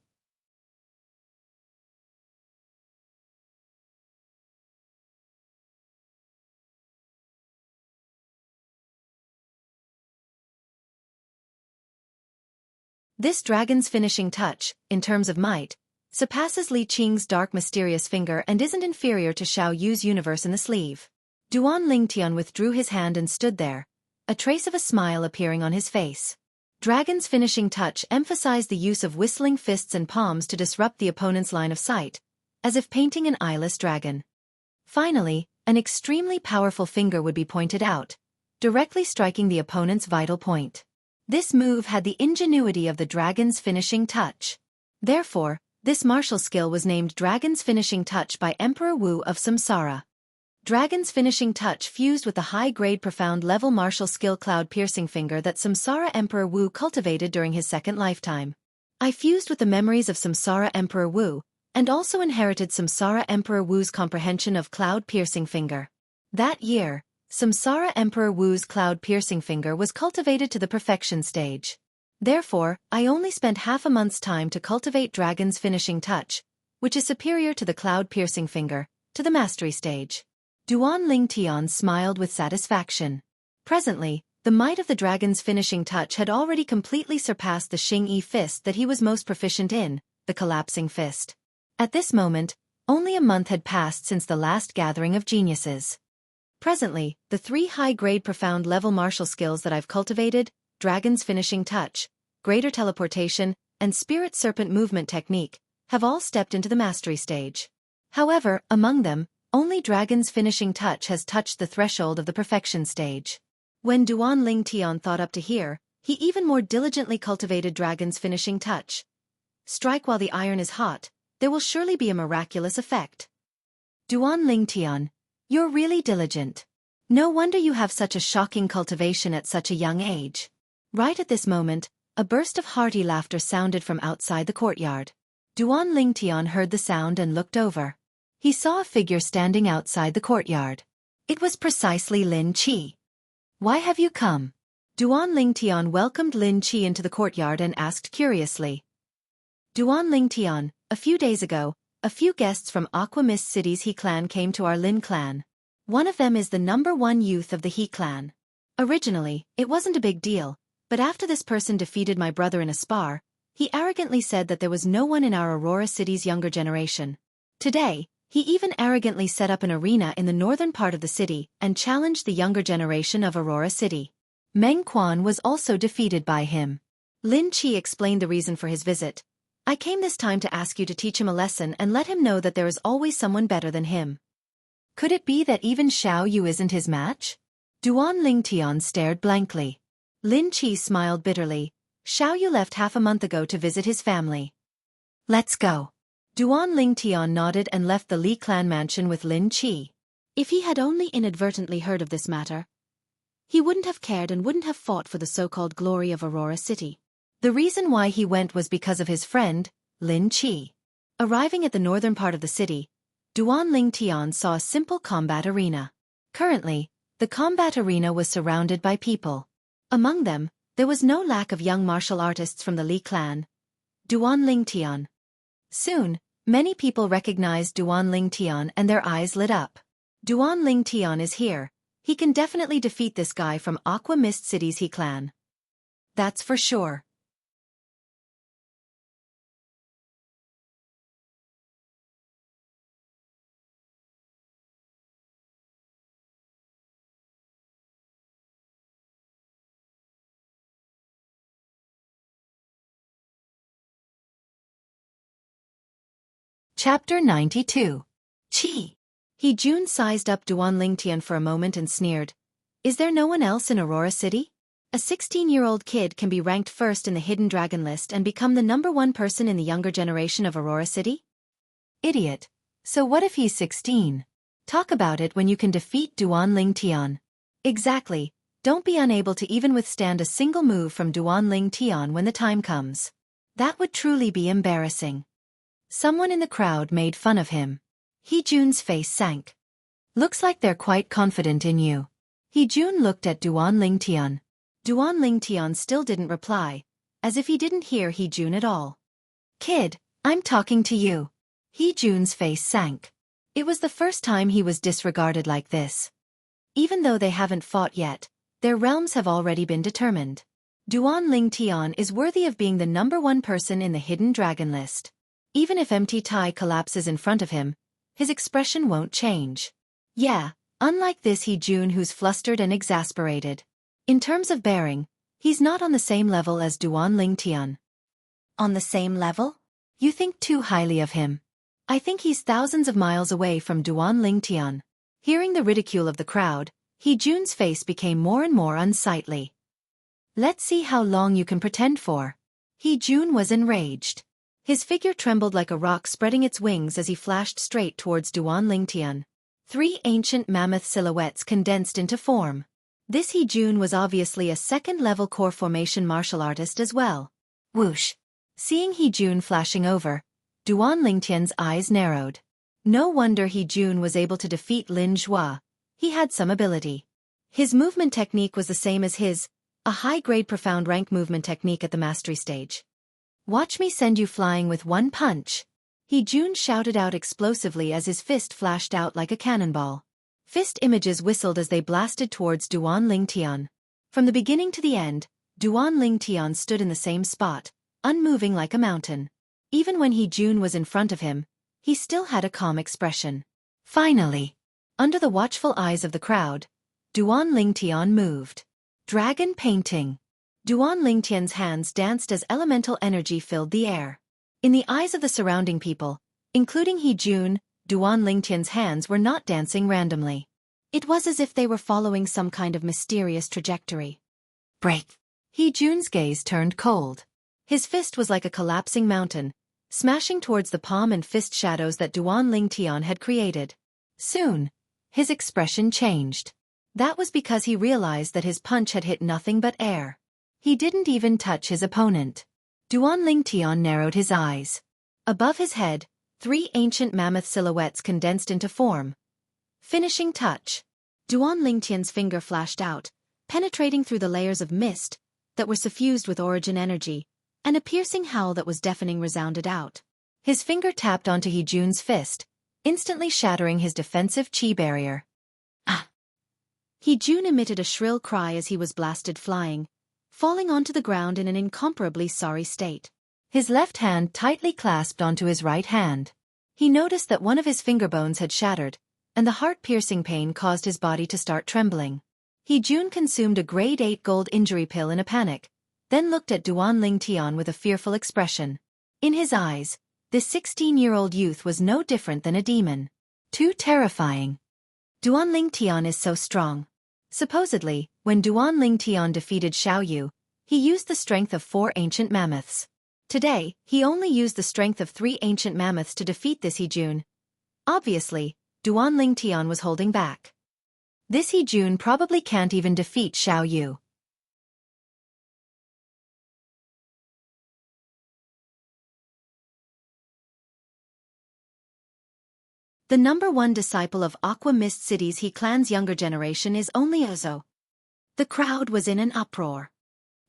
This dragon's finishing touch, in terms of might, surpasses Li Qing's dark mysterious finger and isn't inferior to Xiao Yu's universe in the sleeve. Duan Lingtian withdrew his hand and stood there, a trace of a smile appearing on his face. Dragon's finishing touch emphasized the use of whistling fists and palms to disrupt the opponent's line of sight, as if painting an eyeless dragon. Finally, an extremely powerful finger would be pointed out, directly striking the opponent's vital point. This move had the ingenuity of the dragon's finishing touch. Therefore, this martial skill was named Dragon's Finishing Touch by Emperor Wu of Samsara. Dragon's Finishing Touch fused with the high-grade profound-level martial skill Cloud-Piercing Finger that Samsara Emperor Wu cultivated during his second lifetime. I fused with the memories of Samsara Emperor Wu, and also inherited Samsara Emperor Wu's comprehension of Cloud-Piercing Finger. That year, Samsara Emperor Wu's Cloud-Piercing Finger was cultivated to the perfection stage. Therefore, I only spent half a month's time to cultivate Dragon's Finishing Touch, which is superior to the Cloud-Piercing Finger, to the mastery stage. Duan Lingtian smiled with satisfaction. Presently, the might of the dragon's finishing touch had already completely surpassed the Xing-Yi fist that he was most proficient in, the collapsing fist. At this moment, only a month had passed since the last gathering of geniuses. Presently, the 3 high-grade profound-level martial skills that I've cultivated, Dragon's Finishing Touch, greater teleportation, and spirit serpent movement technique, have all stepped into the mastery stage. However, among them, only Dragon's finishing touch has touched the threshold of the perfection stage. When Duan Ling Tian thought up to here, he even more diligently cultivated Dragon's finishing touch. Strike while the iron is hot, there will surely be a miraculous effect. Duan Ling Tian, you're really diligent. No wonder you have such a shocking cultivation at such a young age. Right at this moment, a burst of hearty laughter sounded from outside the courtyard. Duan Ling Tian heard the sound and looked over. He saw a figure standing outside the courtyard. It was precisely Lin Qi. Why have you come? Duan Ling Tian welcomed Lin Qi into the courtyard and asked curiously. Duan Ling Tian, a few days ago, a few guests from Aqua Mist City's He clan came to our Lin clan. One of them is the #1 youth of the He clan. Originally, it wasn't a big deal, but after this person defeated my brother in a spar, he arrogantly said that there was no one in our Aurora City's younger generation. Today, he even arrogantly set up an arena in the northern part of the city and challenged the younger generation of Aurora City. Meng Quan was also defeated by him. Lin Qi explained the reason for his visit. I came this time to ask you to teach him a lesson and let him know that there is always someone better than him. Could it be that even Xiao Yu isn't his match? Duan Ling Tian stared blankly. Lin Qi smiled bitterly. Xiao Yu left half a month ago to visit his family. Let's go. Duan Ling Tian nodded and left the Li clan mansion with Lin Qi. If he had only inadvertently heard of this matter, he wouldn't have cared and wouldn't have fought for the so-called glory of Aurora City. The reason why he went was because of his friend, Lin Qi. Arriving at the northern part of the city, Duan Ling Tian saw a simple combat arena. Currently, the combat arena was surrounded by people. Among them, there was no lack of young martial artists from the Li clan. Duan Ling Tian. Soon, many people recognized Duan Ling Tian and their eyes lit up. Duan Ling Tian is here. He can definitely defeat this guy from Aqua Mist City's He clan. That's for sure. Chapter 92. Qi. He Jun sized up Duan Ling Tian for a moment and sneered. Is there no one else in Aurora City? A 16-year-old kid can be ranked first in the Hidden Dragon list and become the #1 person in the younger generation of Aurora City? Idiot. So what if he's 16? Talk about it when you can defeat Duan Ling Tian. Exactly. Don't be unable to even withstand a single move from Duan Ling Tian when the time comes. That would truly be embarrassing. Someone in the crowd made fun of him. He Jun's face sank. Looks like they're quite confident in you. He Jun looked at Duan Ling Tian. Duan Ling Tian still didn't reply, as if he didn't hear He Jun at all. Kid, I'm talking to you. He Jun's face sank. It was the first time he was disregarded like this. Even though they haven't fought yet, their realms have already been determined. Duan Ling Tian is worthy of being the #1 person in the Hidden Dragon list. Even if MT Tai collapses in front of him, his expression won't change. Yeah, unlike this He Jun who's flustered and exasperated. In terms of bearing, he's not on the same level as Duan Ling Tian. On the same level? You think too highly of him. I think he's thousands of miles away from Duan Ling Tian. Hearing the ridicule of the crowd, He Jun's face became more and more unsightly. Let's see how long you can pretend for. He Jun was enraged. His figure trembled like a rock spreading its wings as he flashed straight towards Duan Ling Tian. 3 ancient mammoth silhouettes condensed into form. This He Jun was obviously a second-level core formation martial artist as well. Whoosh! Seeing He Jun flashing over, Duan Ling Tian's eyes narrowed. No wonder He Jun was able to defeat Lin Zhua. He had some ability. His movement technique was the same as his, a high-grade profound rank movement technique at the mastery stage. Watch me send you flying with one punch. He Jun shouted out explosively as his fist flashed out like a cannonball. Fist images whistled as they blasted towards Duan Ling Tian. From the beginning to the end, Duan Ling Tian stood in the same spot, unmoving like a mountain. Even when He Jun was in front of him, he still had a calm expression. Finally, under the watchful eyes of the crowd, Duan Ling Tian moved. Dragon painting. Duan Lingtian's hands danced as elemental energy filled the air. In the eyes of the surrounding people, including He Jun, Duan Lingtian's hands were not dancing randomly. It was as if they were following some kind of mysterious trajectory. Break! He Jun's gaze turned cold. His fist was like a collapsing mountain, smashing towards the palm and fist shadows that Duan Lingtian had created. Soon, his expression changed. That was because he realized that his punch had hit nothing but air. He didn't even touch his opponent. Duan Lingtian narrowed his eyes. Above his head, 3 ancient mammoth silhouettes condensed into form. Finishing touch. Duan Lingtian's finger flashed out, penetrating through the layers of mist that were suffused with origin energy, and a piercing howl that was deafening resounded out. His finger tapped onto He Jun's fist, instantly shattering his defensive chi barrier. Ah! He Jun emitted a shrill cry as he was blasted flying, falling onto the ground in an incomparably sorry state. His left hand tightly clasped onto his right hand. He noticed that one of his finger bones had shattered, and the heart-piercing pain caused his body to start trembling. He Jun consumed a grade 8 gold injury pill in a panic, then looked at Duan Lingtian with a fearful expression. In his eyes, this 16-year-old youth was no different than a demon. Too terrifying. Duan Lingtian is so strong. Supposedly, when Duan Lingtian defeated Xiao Yu, he used the strength of 4 ancient mammoths. Today, he only used the strength of 3 ancient mammoths to defeat this He Jun. Obviously, Duan Lingtian was holding back. This He Jun probably can't even defeat Xiao Yu. The #1 disciple of Aqua Mist City's He clan's younger generation is only Ozo. The crowd was in an uproar.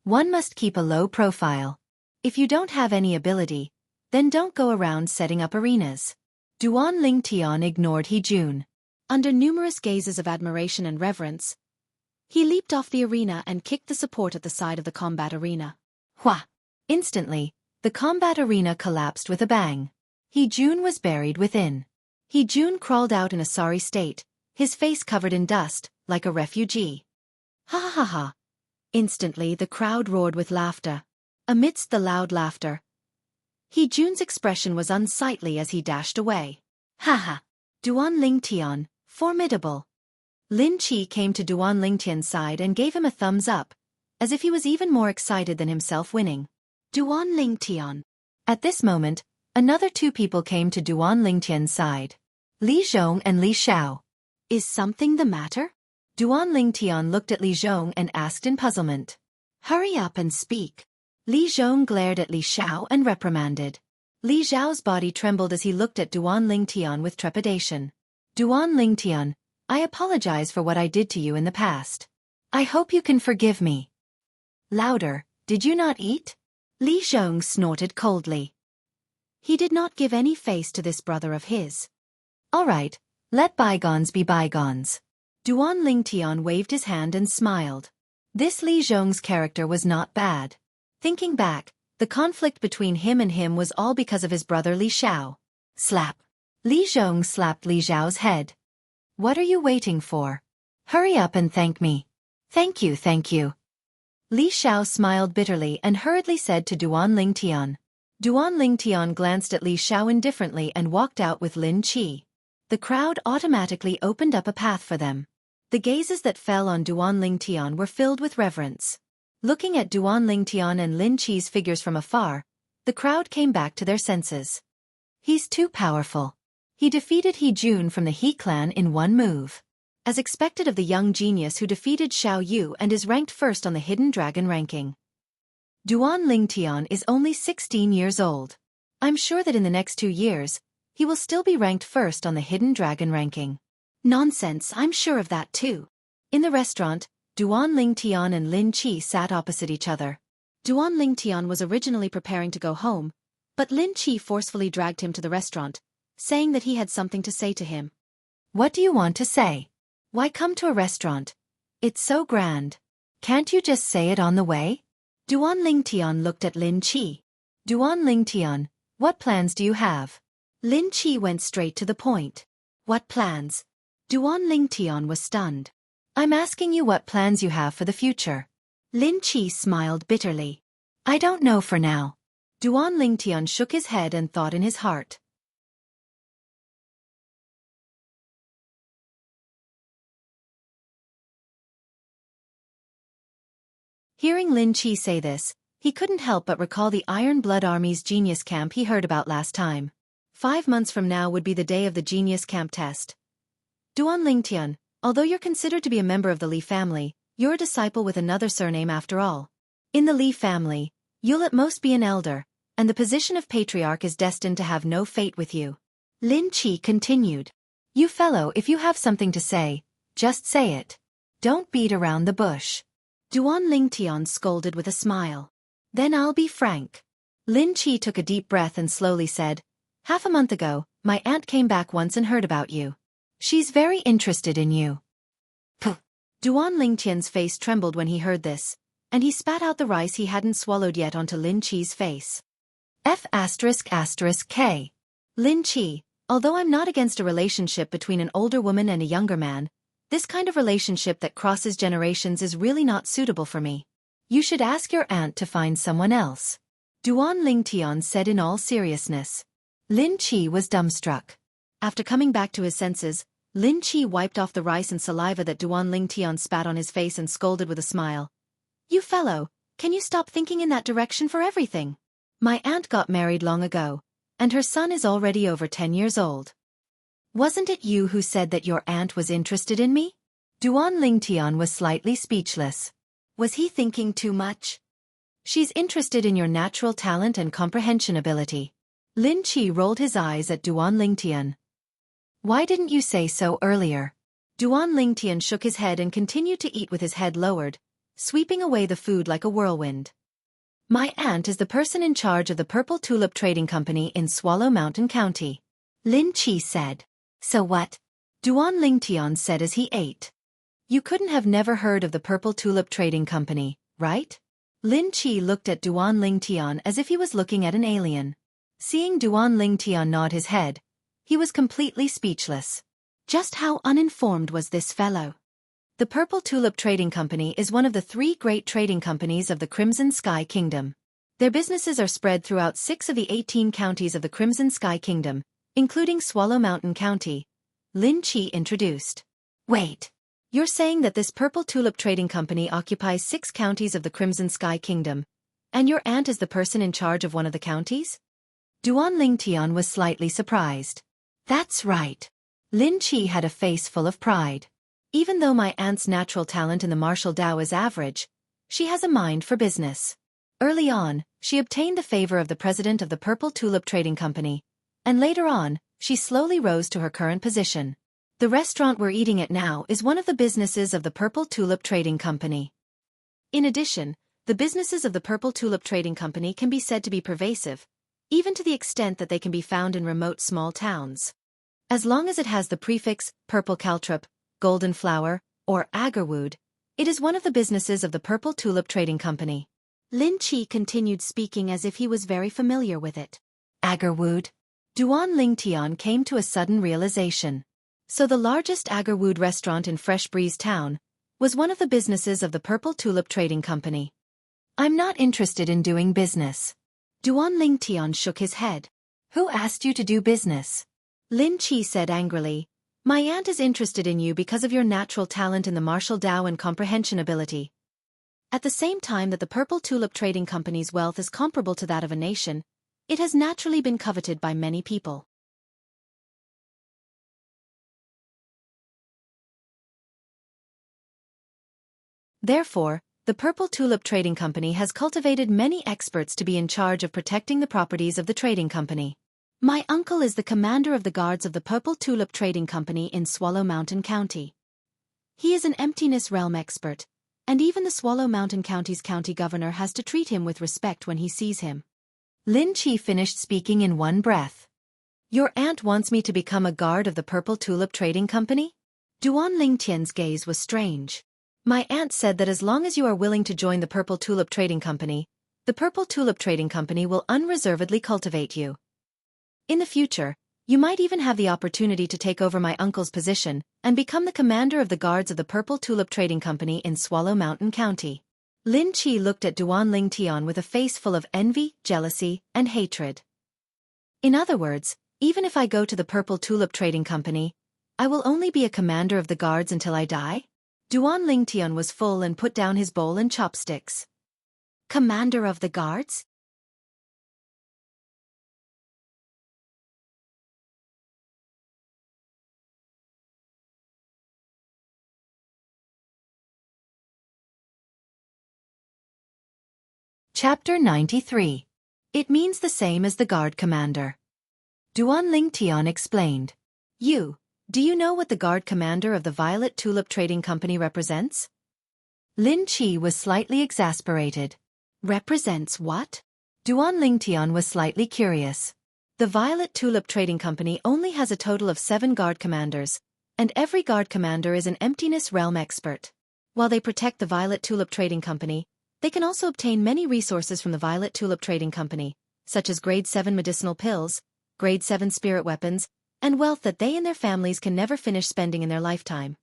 One must keep a low profile. If you don't have any ability, then don't go around setting up arenas. Duan Lingtian ignored He Jun. Under numerous gazes of admiration and reverence, he leaped off the arena and kicked the support at the side of the combat arena. Hua! Instantly, the combat arena collapsed with a bang. He Jun was buried within. He Jun crawled out in a sorry state, his face covered in dust, like a refugee. Ha ha ha ha! Instantly the crowd roared with laughter. Amidst the loud laughter, He Jun's expression was unsightly as he dashed away. Ha ha! Duan Lingtian, formidable. Lin Chi came to Duan Lingtian's side and gave him a thumbs up, as if he was even more excited than himself winning. Duan Lingtian. At this moment, another 2 people came to Duan Lingtian's side. Li Zhong and Li Xiao. Is something the matter? Duan Lingtian looked at Li Zhong and asked in puzzlement. Hurry up and speak. Li Zhong glared at Li Xiao and reprimanded. Li Xiao's body trembled as he looked at Duan Lingtian with trepidation. Duan Lingtian, I apologize for what I did to you in the past. I hope you can forgive me. Louder, did you not eat? Li Zhong snorted coldly. He did not give any face to this brother of his. All right, let bygones be bygones. Duan Lingtian waved his hand and smiled. This Li Zhong's character was not bad. Thinking back, the conflict between him was all because of his brother Li Xiao. Slap. Li Zhong slapped Li Xiao's head. What are you waiting for? Hurry up and thank me. Thank you, thank you. Li Xiao smiled bitterly and hurriedly said to Duan Lingtian. Duan Lingtian glanced at Li Xiao indifferently and walked out with Lin Chi. The crowd automatically opened up a path for them. The gazes that fell on Duan Lingtian were filled with reverence. Looking at Duan Lingtian and Lin Chi's figures from afar, the crowd came back to their senses. He's too powerful. He defeated He Jun from the He clan in one move. As expected of the young genius who defeated Xiao Yu and is ranked first on the Hidden Dragon ranking. Duan Lingtian is only 16 years old. I'm sure that in the next 2 years, he will still be ranked first on the Hidden Dragon ranking. Nonsense, I'm sure of that too. In the restaurant, Duan Lingtian and Lin Chi sat opposite each other. Duan Lingtian was originally preparing to go home, but Lin Chi forcefully dragged him to the restaurant, saying that he had something to say to him. What do you want to say? Why come to a restaurant? It's so grand. Can't you just say it on the way? Duan Lingtian looked at Lin Chi. Duan Lingtian, what plans do you have? Lin Chi went straight to the point. What plans? Duan Lingtian was stunned. I'm asking you what plans you have for the future. Lin Qi smiled bitterly. I don't know for now. Duan Lingtian shook his head and thought in his heart. Hearing Lin Qi say this, he couldn't help but recall the Iron Blood Army's genius camp he heard about last time. 5 months from now would be the day of the genius camp test. Duan Lingtian, although you're considered to be a member of the Li family, you're a disciple with another surname after all. In the Li family, you'll at most be an elder, and the position of patriarch is destined to have no fate with you. Lin Qi continued. You fellow, if you have something to say, just say it. Don't beat around the bush. Duan Lingtian scolded with a smile. Then I'll be frank. Lin Qi took a deep breath and slowly said, half a month ago, my aunt came back once and heard about you. She's very interested in you. Puh. Duan Lingtian's face trembled when he heard this, and he spat out the rice he hadn't swallowed yet onto Lin Qi's face. F***K. Lin Qi, although I'm not against a relationship between an older woman and a younger man, this kind of relationship that crosses generations is really not suitable for me. You should ask your aunt to find someone else. Duan Lingtian said in all seriousness. Lin Qi was dumbstruck. After coming back to his senses, Lin Qi wiped off the rice and saliva that Duan Lingtian spat on his face and scolded with a smile. You fellow, can you stop thinking in that direction for everything? My aunt got married long ago, and her son is already over 10 years old. Wasn't it you who said that your aunt was interested in me? Duan Lingtian was slightly speechless. Was he thinking too much? She's interested in your natural talent and comprehension ability. Lin Qi rolled his eyes at Duan Lingtian. Why didn't you say so earlier? Duan Lingtian shook his head and continued to eat with his head lowered, sweeping away the food like a whirlwind. My aunt is the person in charge of the Purple Tulip Trading Company in Swallow Mountain County. Lin Qi said. So what? Duan Lingtian said as he ate. You couldn't have never heard of the Purple Tulip Trading Company, right? Lin Qi looked at Duan Lingtian as if he was looking at an alien. Seeing Duan Lingtian nod his head, he was completely speechless. Just how uninformed was this fellow? The Purple Tulip Trading Company is one of the 3 great trading companies of the Crimson Sky Kingdom. Their businesses are spread throughout 6 of the 18 counties of the Crimson Sky Kingdom, including Swallow Mountain County. Lin Qi introduced. Wait. You're saying that this Purple Tulip Trading Company occupies 6 counties of the Crimson Sky Kingdom, and your aunt is the person in charge of one of the counties? Duan Lingtian was slightly surprised. That's right. Lin Qi had a face full of pride. Even though my aunt's natural talent in the martial Dao is average, she has a mind for business. Early on, she obtained the favor of the president of the Purple Tulip Trading Company, and later on, she slowly rose to her current position. The restaurant we're eating at now is one of the businesses of the Purple Tulip Trading Company. In addition, the businesses of the Purple Tulip Trading Company can be said to be pervasive, even to the extent that they can be found in remote small towns. As long as it has the prefix, purple caltrop, golden flower, or agarwood, it is one of the businesses of the Purple Tulip Trading Company. Lin Qi continued speaking as if he was very familiar with it. Agarwood. Duan Lingtian came to a sudden realization. So the largest agarwood restaurant in Fresh Breeze Town was one of the businesses of the Purple Tulip Trading Company. I'm not interested in doing business. Duan Lingtian shook his head. Who asked you to do business? Lin Qi said angrily. My aunt is interested in you because of your natural talent in the martial Dao and comprehension ability. At the same time that the Purple Tulip Trading Company's wealth is comparable to that of a nation, it has naturally been coveted by many people. Therefore, the Purple Tulip Trading Company has cultivated many experts to be in charge of protecting the properties of the trading company. My uncle is the commander of the guards of the Purple Tulip Trading Company in Swallow Mountain County. He is an emptiness realm expert, and even the Swallow Mountain County's county governor has to treat him with respect when he sees him. Lin Qi finished speaking in one breath. Your aunt wants me to become a guard of the Purple Tulip Trading Company? Duan Lingtian's gaze was strange. My aunt said that as long as you are willing to join the Purple Tulip Trading Company, the Purple Tulip Trading Company will unreservedly cultivate you. In the future, you might even have the opportunity to take over my uncle's position and become the commander of the guards of the Purple Tulip Trading Company in Swallow Mountain County. Lin Qi looked at Duan Ling Tian with a face full of envy, jealousy, and hatred. In other words, even if I go to the Purple Tulip Trading Company, I will only be a commander of the guards until I die? Duan Ling Tian was full and put down his bowl and chopsticks. Commander of the guards? Chapter 93. It means the same as the guard commander. Duan Ling Tian explained. Do you know what the guard commander of the Violet Tulip Trading Company represents? Lin Qi was slightly exasperated. Represents what? Duan Ling Tian was slightly curious. The Violet Tulip Trading Company only has a total of 7 guard commanders, and every guard commander is an emptiness realm expert. While they protect the Violet Tulip Trading Company, they can also obtain many resources from the Violet Tulip Trading Company, such as Grade 7 medicinal pills, Grade 7 spirit weapons, and wealth that they and their families can never finish spending in their lifetime.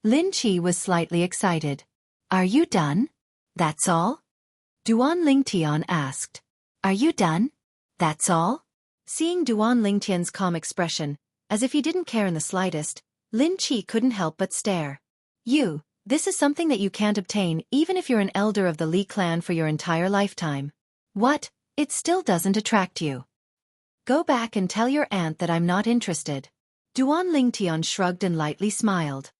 Lin Qi was slightly excited. Are you done? That's all? Duan Ling Tian asked. Are you done? That's all? Seeing Duan Ling Tian's calm expression, as if he didn't care in the slightest, Lin Qi couldn't help but stare. This is something that you can't obtain even if you're an elder of the Li clan for your entire lifetime. What? It still doesn't attract you. Go back and tell your aunt that I'm not interested. Duan Ling Tian shrugged and lightly smiled.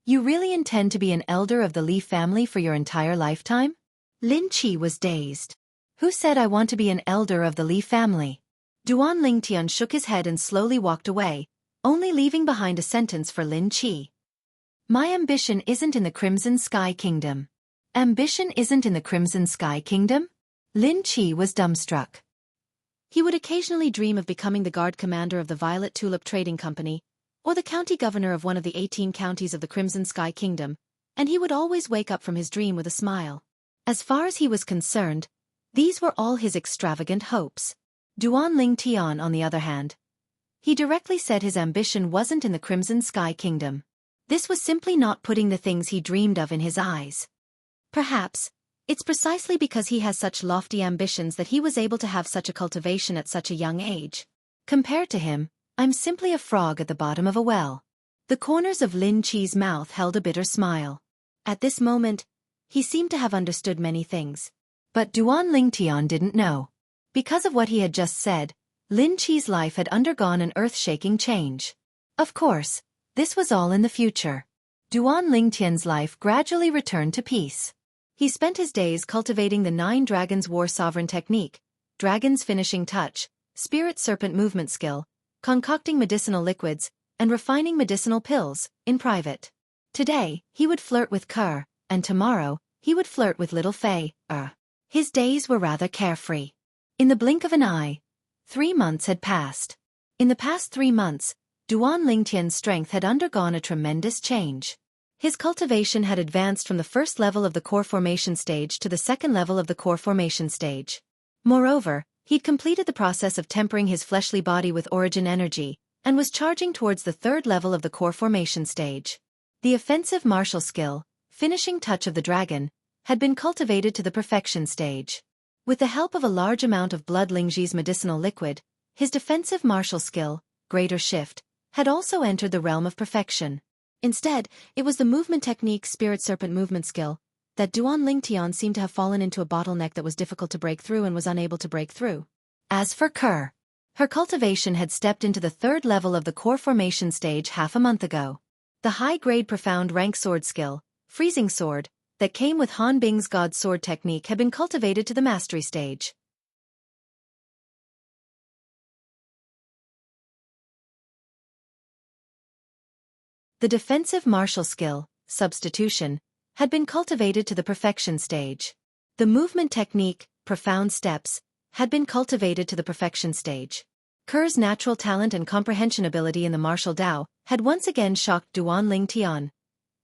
You really intend to be an elder of the Li family for your entire lifetime? Lin Qi was dazed. Who said I want to be an elder of the Li family? Duan Ling Tian shook his head and slowly walked away, only leaving behind a sentence for Lin Qi. My ambition isn't in the Crimson Sky Kingdom. Ambition isn't in the Crimson Sky Kingdom? Lin Qi was dumbstruck. He would occasionally dream of becoming the guard commander of the Violet Tulip Trading Company, or the county governor of one of the 18 counties of the Crimson Sky Kingdom, and he would always wake up from his dream with a smile. As far as he was concerned, these were all his extravagant hopes. Duan Ling Tian, on the other hand, he directly said his ambition wasn't in the Crimson Sky Kingdom. This was simply not putting the things he dreamed of in his eyes. Perhaps, it's precisely because he has such lofty ambitions that he was able to have such a cultivation at such a young age. Compared to him, I'm simply a frog at the bottom of a well. The corners of Lin Qi's mouth held a bitter smile. At this moment, he seemed to have understood many things. But Duan Ling Tian didn't know. Because of what he had just said, Lin Qi's life had undergone an earth-shaking change. Of course, this was all in the future. Duan Ling Tian's life gradually returned to peace. He spent his days cultivating the 9 Dragons War Sovereign Technique, Dragon's Finishing Touch, Spirit Serpent Movement Skill, concocting medicinal liquids, and refining medicinal pills, in private. Today, he would flirt with Kerr, and tomorrow, he would flirt with little Fei. His days were rather carefree. In the blink of an eye, 3 months had passed. In the past 3 months, Duan Ling Tian's strength had undergone a tremendous change. His cultivation had advanced from the first level of the core formation stage to the second level of the core formation stage. Moreover, he'd completed the process of tempering his fleshly body with origin energy, and was charging towards the third level of the core formation stage. The offensive martial skill, Finishing Touch of the Dragon, had been cultivated to the perfection stage. With the help of a large amount of Blood Lingji's medicinal liquid, his defensive martial skill, Greater Shift, had also entered the realm of perfection. Instead, it was the movement technique Spirit Serpent Movement Skill that Duan Ling Tian seemed to have fallen into a bottleneck that was difficult to break through and was unable to break through. As for Kerr, her cultivation had stepped into the third level of the core formation stage half a month ago. The high-grade profound rank sword skill, Freezing Sword, that came with Han Bing's God Sword technique had been cultivated to the mastery stage. The defensive martial skill, Substitution, had been cultivated to the perfection stage. The movement technique, Profound Steps, had been cultivated to the perfection stage. Kerr's natural talent and comprehension ability in the martial Dao had once again shocked Duan Ling Tian.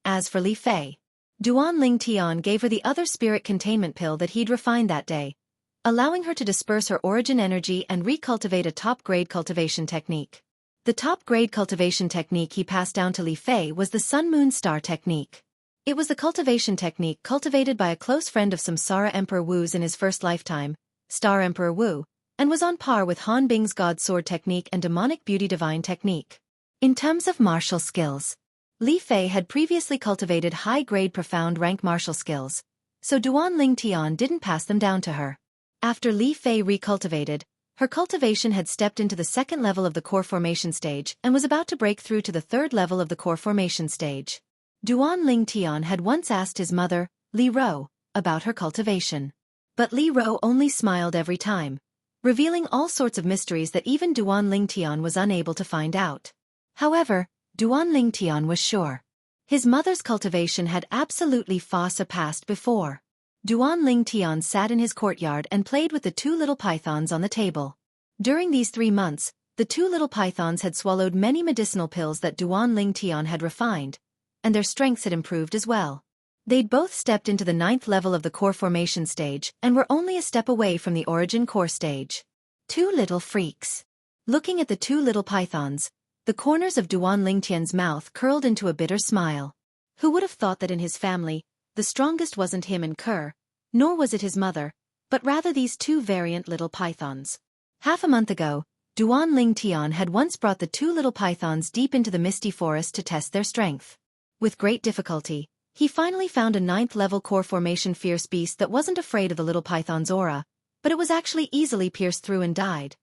As for Li Fei, Duan Ling Tian gave her the other spirit containment pill that he'd refined that day, allowing her to disperse her origin energy and recultivate a top-grade cultivation technique. The top-grade cultivation technique he passed down to Li Fei was the Sun Moon Star technique. It was the cultivation technique cultivated by a close friend of Samsara Emperor Wu's in his first lifetime, Star Emperor Wu, and was on par with Han Bing's God Sword technique and Demonic Beauty Divine technique. In terms of martial skills, Li Fei had previously cultivated high-grade profound rank martial skills, so Duan Ling Tian didn't pass them down to her. After Li Fei recultivated, her cultivation had stepped into the second level of the core formation stage and was about to break through to the third level of the core formation stage. Duan Ling Tian had once asked his mother, Li Ro, about her cultivation. But Li Ro only smiled every time, revealing all sorts of mysteries that even Duan Ling Tian was unable to find out. However, Duan Ling Tian was sure. His mother's cultivation had absolutely far surpassed before. Duan Ling Tian sat in his courtyard and played with the two little pythons on the table. During these 3 months, the two little pythons had swallowed many medicinal pills that Duan Ling Tian had refined, and their strengths had improved as well. They'd both stepped into the 9th level of the core formation stage and were only a step away from the origin core stage. Two little freaks. Looking at the two little pythons, the corners of Duan Ling Tian's mouth curled into a bitter smile. Who would have thought that in his family, the strongest wasn't him and Kerr, nor was it his mother, but rather these two variant little pythons. Half a month ago, Duan Ling Tian had once brought the two little pythons deep into the misty forest to test their strength. With great difficulty, he finally found a 9th-level core formation fierce beast that wasn't afraid of the little python's aura, but it was actually easily pierced through and died.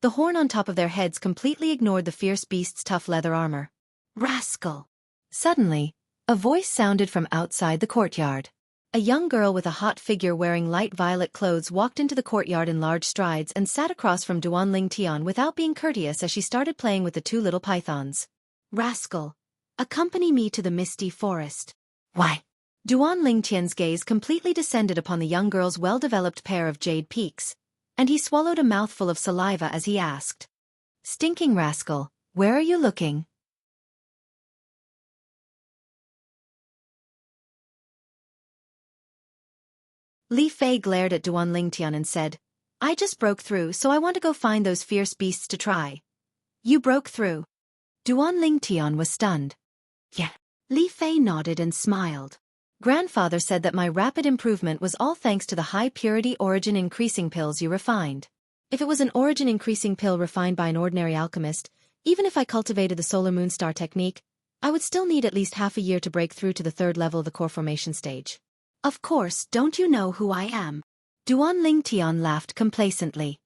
The horn on top of their heads completely ignored the fierce beast's tough leather armor. Rascal! Suddenly, a voice sounded from outside the courtyard. A young girl with a hot figure wearing light violet clothes walked into the courtyard in large strides and sat across from Duan Ling Tian without being courteous as she started playing with the two little pythons. Rascal! Accompany me to the misty forest. Why? Duan Ling Tian's gaze completely descended upon the young girl's well-developed pair of jade peaks, and he swallowed a mouthful of saliva as he asked. Stinking rascal, where are you looking? Li Fei glared at Duan Ling Tian and said, I just broke through, so I want to go find those fierce beasts to try. You broke through? Duan Ling Tian was stunned. Yeah. Li Fei nodded and smiled. Grandfather said that my rapid improvement was all thanks to the high-purity origin-increasing pills you refined. If it was an origin-increasing pill refined by an ordinary alchemist, even if I cultivated the Solar Moon Star technique, I would still need at least half a year to break through to the third level of the core formation stage. Of course, don't you know who I am? Duan Ling Tian laughed complacently.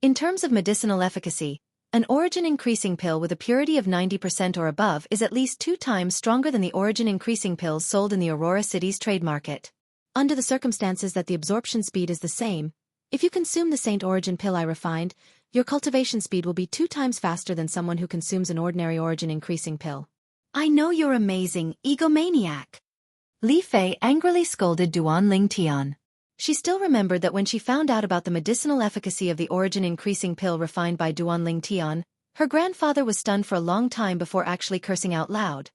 In terms of medicinal efficacy, an origin-increasing pill with a purity of 90% or above is at least 2 times stronger than the origin-increasing pills sold in the Aurora City's trade market. Under the circumstances that the absorption speed is the same, if you consume the Saint Origin pill I refined, your cultivation speed will be 2 times faster than someone who consumes an ordinary origin-increasing pill. I know you're amazing, egomaniac. Li Fei angrily scolded Duan Ling Tian. She still remembered that when she found out about the medicinal efficacy of the origin-increasing pill refined by Duan Ling Tian, her grandfather was stunned for a long time before actually cursing out loud.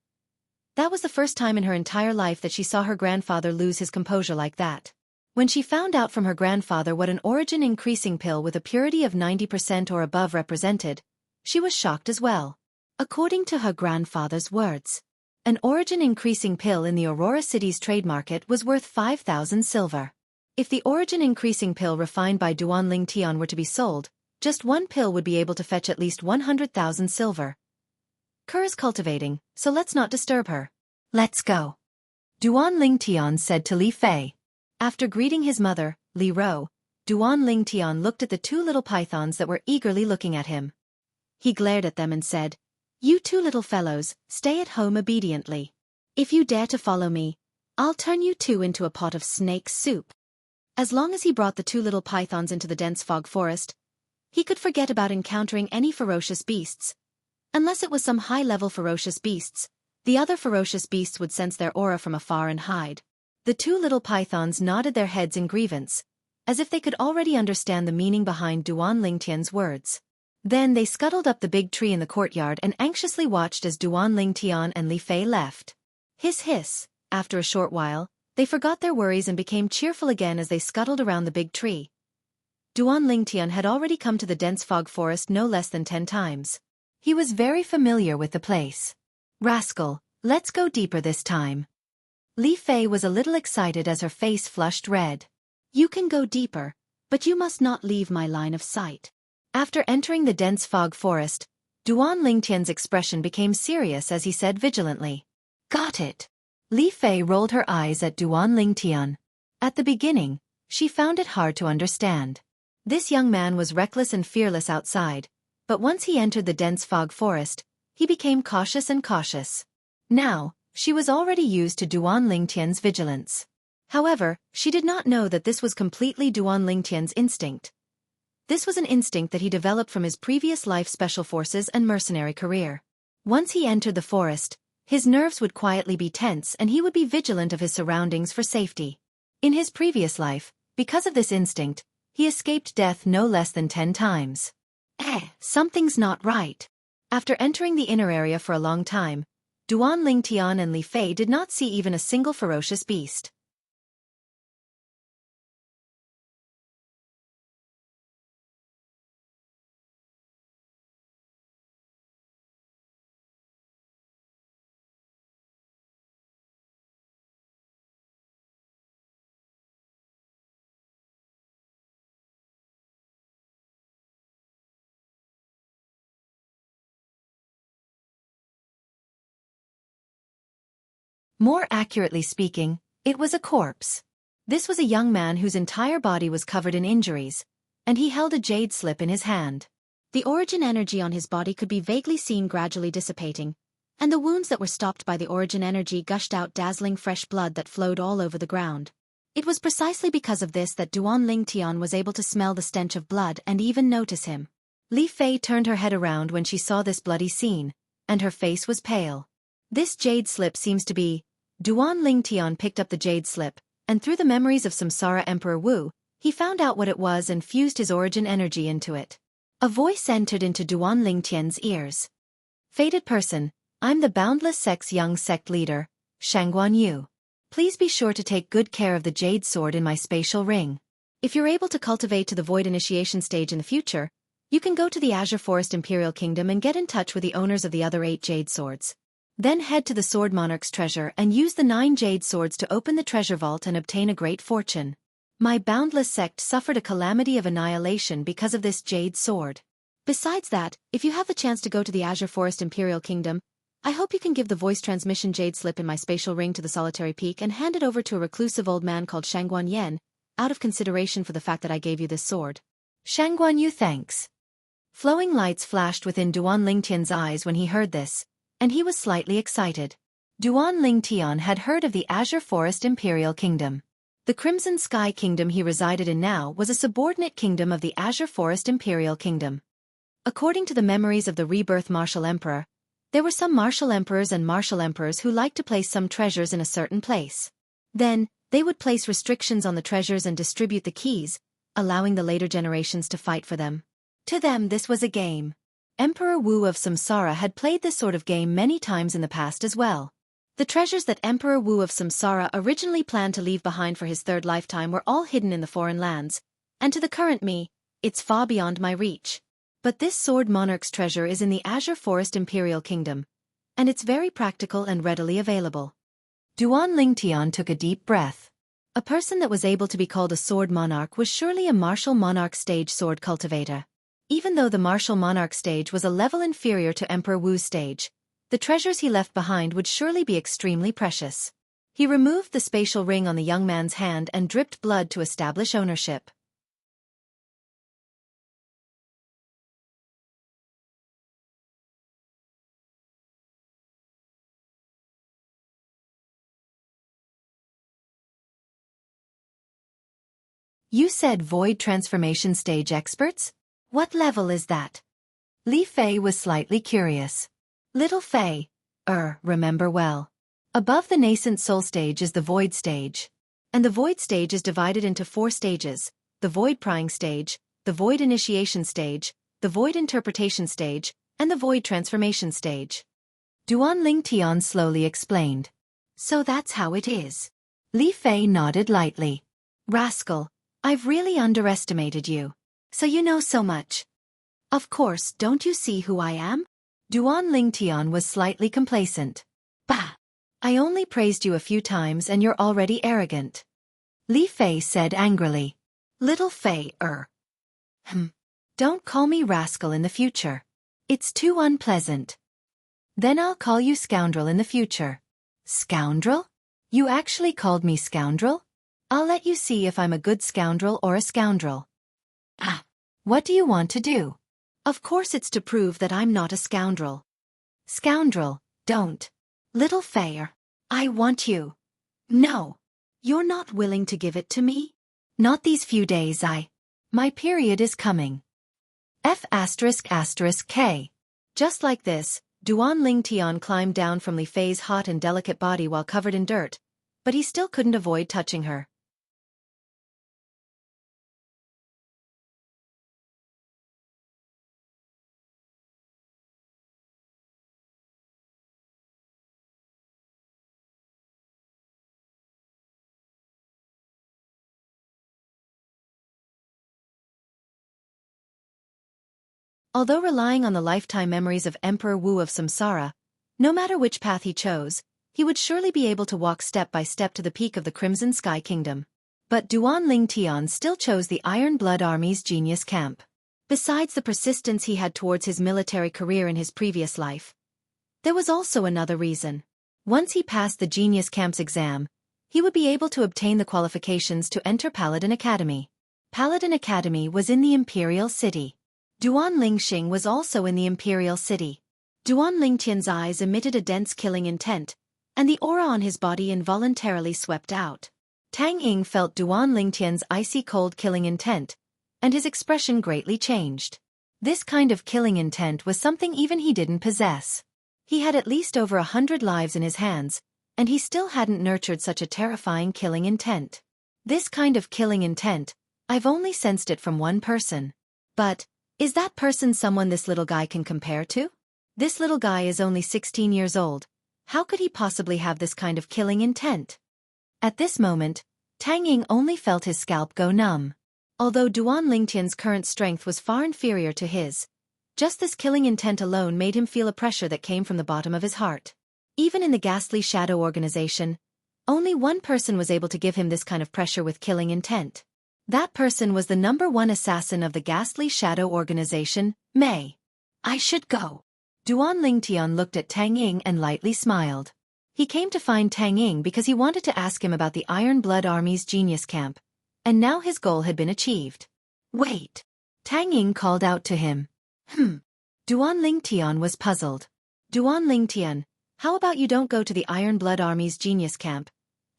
That was the first time in her entire life that she saw her grandfather lose his composure like that. When she found out from her grandfather what an origin-increasing pill with a purity of 90% or above represented, she was shocked as well. According to her grandfather's words, an origin-increasing pill in the Aurora City's trade market was worth 5,000 silver. If the origin-increasing pill refined by Duan Ling Tian were to be sold, just one pill would be able to fetch at least 100,000 silver. Kerr is cultivating, so let's not disturb her. Let's go. Duan Ling Tian said to Li Fei. After greeting his mother, Li Ro, Duan Ling Tian looked at the two little pythons that were eagerly looking at him. He glared at them and said, You two little fellows, stay at home obediently. If you dare to follow me, I'll turn you two into a pot of snake soup. As long as he brought the two little pythons into the dense fog forest, he could forget about encountering any ferocious beasts. Unless it was some high-level ferocious beasts, the other ferocious beasts would sense their aura from afar and hide. The two little pythons nodded their heads in grievance, as if they could already understand the meaning behind Duan Ling Tian's words. Then they scuttled up the big tree in the courtyard and anxiously watched as Duan Ling Tian and Li Fei left. Hiss. After a short while, they forgot their worries and became cheerful again as they scuttled around the big tree. Duan Ling Tian had already come to the dense fog forest no less than 10 times. He was very familiar with the place. Rascal, let's go deeper this time. Li Fei was a little excited as her face flushed red. You can go deeper, but you must not leave my line of sight. After entering the dense fog forest, Duan Lingtian's expression became serious as he said vigilantly. Got it. Li Fei rolled her eyes at Duan Lingtian. At the beginning, she found it hard to understand. This young man was reckless and fearless outside, but once he entered the dense fog forest, he became cautious and cautious. Now, she was already used to Duan Lingtian's vigilance. However, she did not know that this was completely Duan Lingtian's instinct. This was an instinct that he developed from his previous life special forces and mercenary career. Once he entered the forest, his nerves would quietly be tense and he would be vigilant of his surroundings for safety. In his previous life, because of this instinct, he escaped death no less than 10 times. Something's not right. After entering the inner area for a long time, Duan Lingtian and Li Fei did not see even a single ferocious beast. More accurately speaking, it was a corpse. This was a young man whose entire body was covered in injuries, and he held a jade slip in his hand. The origin energy on his body could be vaguely seen gradually dissipating, and the wounds that were stopped by the origin energy gushed out dazzling fresh blood that flowed all over the ground. It was precisely because of this that Duan Lingtian was able to smell the stench of blood and even notice him. Li Fei turned her head around when she saw this bloody scene, and her face was pale. This jade slip seems to be... Duan Lingtian picked up the jade slip, and through the memories of Samsara Emperor Wu, he found out what it was and fused his origin energy into it. A voice entered into Duan Lingtian's ears. Fated person, I'm the Boundless Sect's young sect leader, Shangguan Yu. Please be sure to take good care of the jade sword in my spatial ring. If you're able to cultivate to the void initiation stage in the future, you can go to the Azure Forest Imperial Kingdom and get in touch with the owners of the other 8 jade swords. Then head to the Sword Monarch's treasure and use the 9 jade swords to open the treasure vault and obtain a great fortune. My boundless sect suffered a calamity of annihilation because of this jade sword. Besides that, if you have the chance to go to the Azure Forest Imperial Kingdom, I hope you can give the voice transmission jade slip in my spatial ring to the solitary peak and hand it over to a reclusive old man called Shangguan Yen, out of consideration for the fact that I gave you this sword. Shangguan Yu thanks. Flowing lights flashed within Duan Lingtian's eyes when he heard this, and he was slightly excited. Duan Lingtian had heard of the Azure Forest Imperial Kingdom. The Crimson Sky Kingdom he resided in now was a subordinate kingdom of the Azure Forest Imperial Kingdom. According to the memories of the rebirth Martial Emperor, there were some martial emperors and martial emperors who liked to place some treasures in a certain place. Then, they would place restrictions on the treasures and distribute the keys, allowing the later generations to fight for them. To them this was a game. Emperor Wu of Samsara had played this sort of game many times in the past as well. The treasures that Emperor Wu of Samsara originally planned to leave behind for his 3rd lifetime were all hidden in the foreign lands, and to the current me, it's far beyond my reach. But this Sword Monarch's treasure is in the Azure Forest Imperial Kingdom, and it's very practical and readily available. Duan Lingtian took a deep breath. A person that was able to be called a Sword Monarch was surely a Martial Monarch stage sword cultivator. Even though the Martial Monarch stage was a level inferior to Emperor Wu's stage, the treasures he left behind would surely be extremely precious. He removed the spatial ring on the young man's hand and dripped blood to establish ownership. You said void transformation stage experts? What level is that? Li Fei was slightly curious. Little Fei, remember well. Above the nascent soul stage is the void stage. And the void stage is divided into 4 stages, the void prying stage, the void initiation stage, the void interpretation stage, and the void transformation stage. Duan Lingtian slowly explained. So that's how it is. Li Fei nodded lightly. Rascal, I've really underestimated you. So you know so much. Of course, don't you see who I am? Duan Lingtian was slightly complacent. Bah! I only praised you a few times and you're already arrogant. Li Fei said angrily. Little Fei, Don't call me rascal in the future. It's too unpleasant. Then I'll call you scoundrel in the future. Scoundrel? You actually called me scoundrel? I'll let you see if I'm a good scoundrel or a scoundrel. Ah, what do you want to do? Of course it's to prove that I'm not a scoundrel. Scoundrel, don't. Little Fei, I want you. No. You're not willing to give it to me? Not these few days. My period is coming. F***K. Just like this, Duan Lingtian climbed down from Li Fei's hot and delicate body while covered in dirt, but he still couldn't avoid touching her. Although relying on the lifetime memories of Emperor Wu of Samsara, no matter which path he chose, he would surely be able to walk step by step to the peak of the Crimson Sky Kingdom. But Duan Lingtian still chose the Iron Blood Army's genius camp. Besides the persistence he had towards his military career in his previous life, there was also another reason. Once he passed the genius camp's exam, he would be able to obtain the qualifications to enter Paladin Academy. Paladin Academy was in the Imperial City. Duan Lingxing was also in the Imperial City. Duan Lingtian's eyes emitted a dense killing intent, and the aura on his body involuntarily swept out. Tang Ying felt Duan Lingtian's icy cold killing intent, and his expression greatly changed. This kind of killing intent was something even he didn't possess. He had at least over 100 lives in his hands, and he still hadn't nurtured such a terrifying killing intent. This kind of killing intent, I've only sensed it from one person. But, is that person someone this little guy can compare to? This little guy is only 16 years old. How could he possibly have this kind of killing intent? At this moment, Tang Ying only felt his scalp go numb. Although Duan Lingtian's current strength was far inferior to his, just this killing intent alone made him feel a pressure that came from the bottom of his heart. Even in the ghastly shadow organization, only one person was able to give him this kind of pressure with killing intent. That person was the #1 assassin of the ghastly shadow organization, Mei. I should go. Duan Lingtian looked at Tang Ying and lightly smiled. He came to find Tang Ying because he wanted to ask him about the Iron Blood Army's genius camp, and now his goal had been achieved. Wait. Tang Ying called out to him. Duan Lingtian was puzzled. Duan Lingtian, how about you don't go to the Iron Blood Army's genius camp,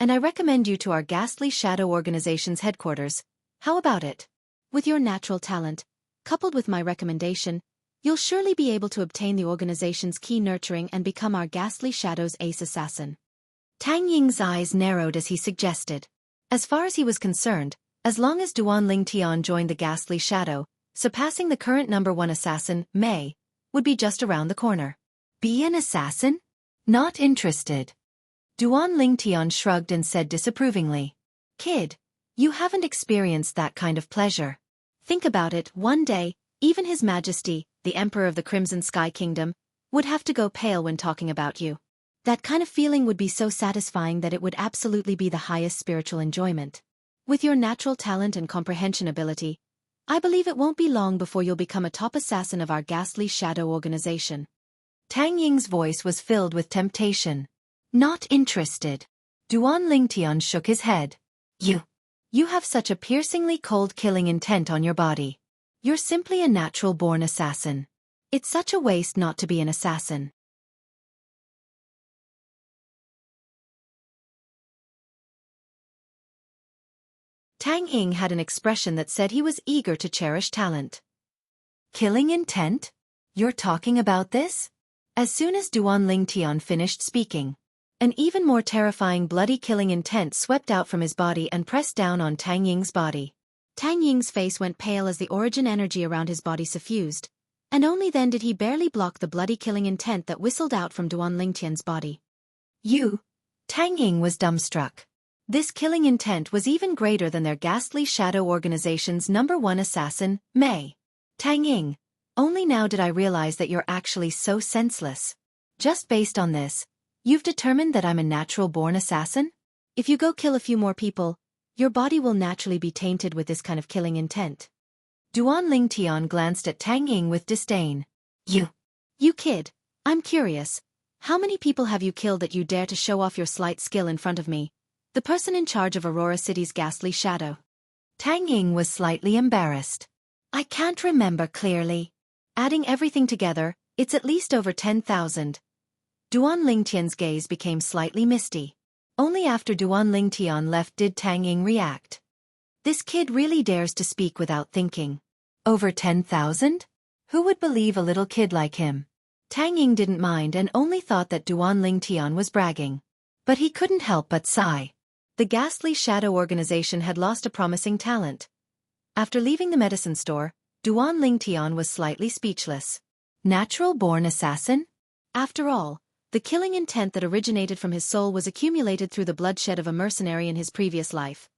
and I recommend you to our ghastly shadow organization's headquarters. How about it? With your natural talent, coupled with my recommendation, you'll surely be able to obtain the organization's key nurturing and become our ghastly shadow's ace assassin. Tang Ying's eyes narrowed as he suggested. As far as he was concerned, as long as Duan Lingtian joined the ghastly shadow, surpassing the current #1 assassin, Mei, would be just around the corner. Be an assassin? Not interested. Duan Lingtian shrugged and said disapprovingly. Kid, you haven't experienced that kind of pleasure. Think about it, one day, even His Majesty, the Emperor of the Crimson Sky Kingdom, would have to go pale when talking about you. That kind of feeling would be so satisfying that it would absolutely be the highest spiritual enjoyment. With your natural talent and comprehension ability, I believe it won't be long before you'll become a top assassin of our ghastly shadow organization. Tang Ying's voice was filled with temptation. Not interested. Duan Lingtian shook his head. You have such a piercingly cold killing intent on your body. You're simply a natural-born assassin. It's such a waste not to be an assassin. Tang Ying had an expression that said he was eager to cherish talent. Killing intent? You're talking about this? As soon as Duan Lingtian finished speaking, an even more terrifying bloody killing intent swept out from his body and pressed down on Tang Ying's body. Tang Ying's face went pale as the origin energy around his body suffused, and only then did he barely block the bloody killing intent that whistled out from Duan Lingtian's body. Tang Ying was dumbstruck. This killing intent was even greater than their ghastly shadow organization's #1 assassin, Mei. Tang Ying, only now did I realize that you're actually so senseless. Just based on this, You've determined that I'm a natural-born assassin? If you go kill a few more people, your body will naturally be tainted with this kind of killing intent. Duan Lingtian glanced at Tang Ying with disdain. You kid, I'm curious. How many people have you killed that you dare to show off your slight skill in front of me, the person in charge of Aurora City's ghastly shadow? Tang Ying was slightly embarrassed. I can't remember clearly. Adding everything together, it's at least over 10,000. Duan Lingtian's gaze became slightly misty. Only after Duan Lingtian left did Tang Ying react. This kid really dares to speak without thinking. Over 10,000? Who would believe a little kid like him? Tang Ying didn't mind and only thought that Duan Lingtian was bragging. But he couldn't help but sigh. The ghastly shadow organization had lost a promising talent. After leaving the medicine store, Duan Lingtian was slightly speechless. Natural-born assassin? After all, the killing intent that originated from his soul was accumulated through the bloodshed of a mercenary in his previous life.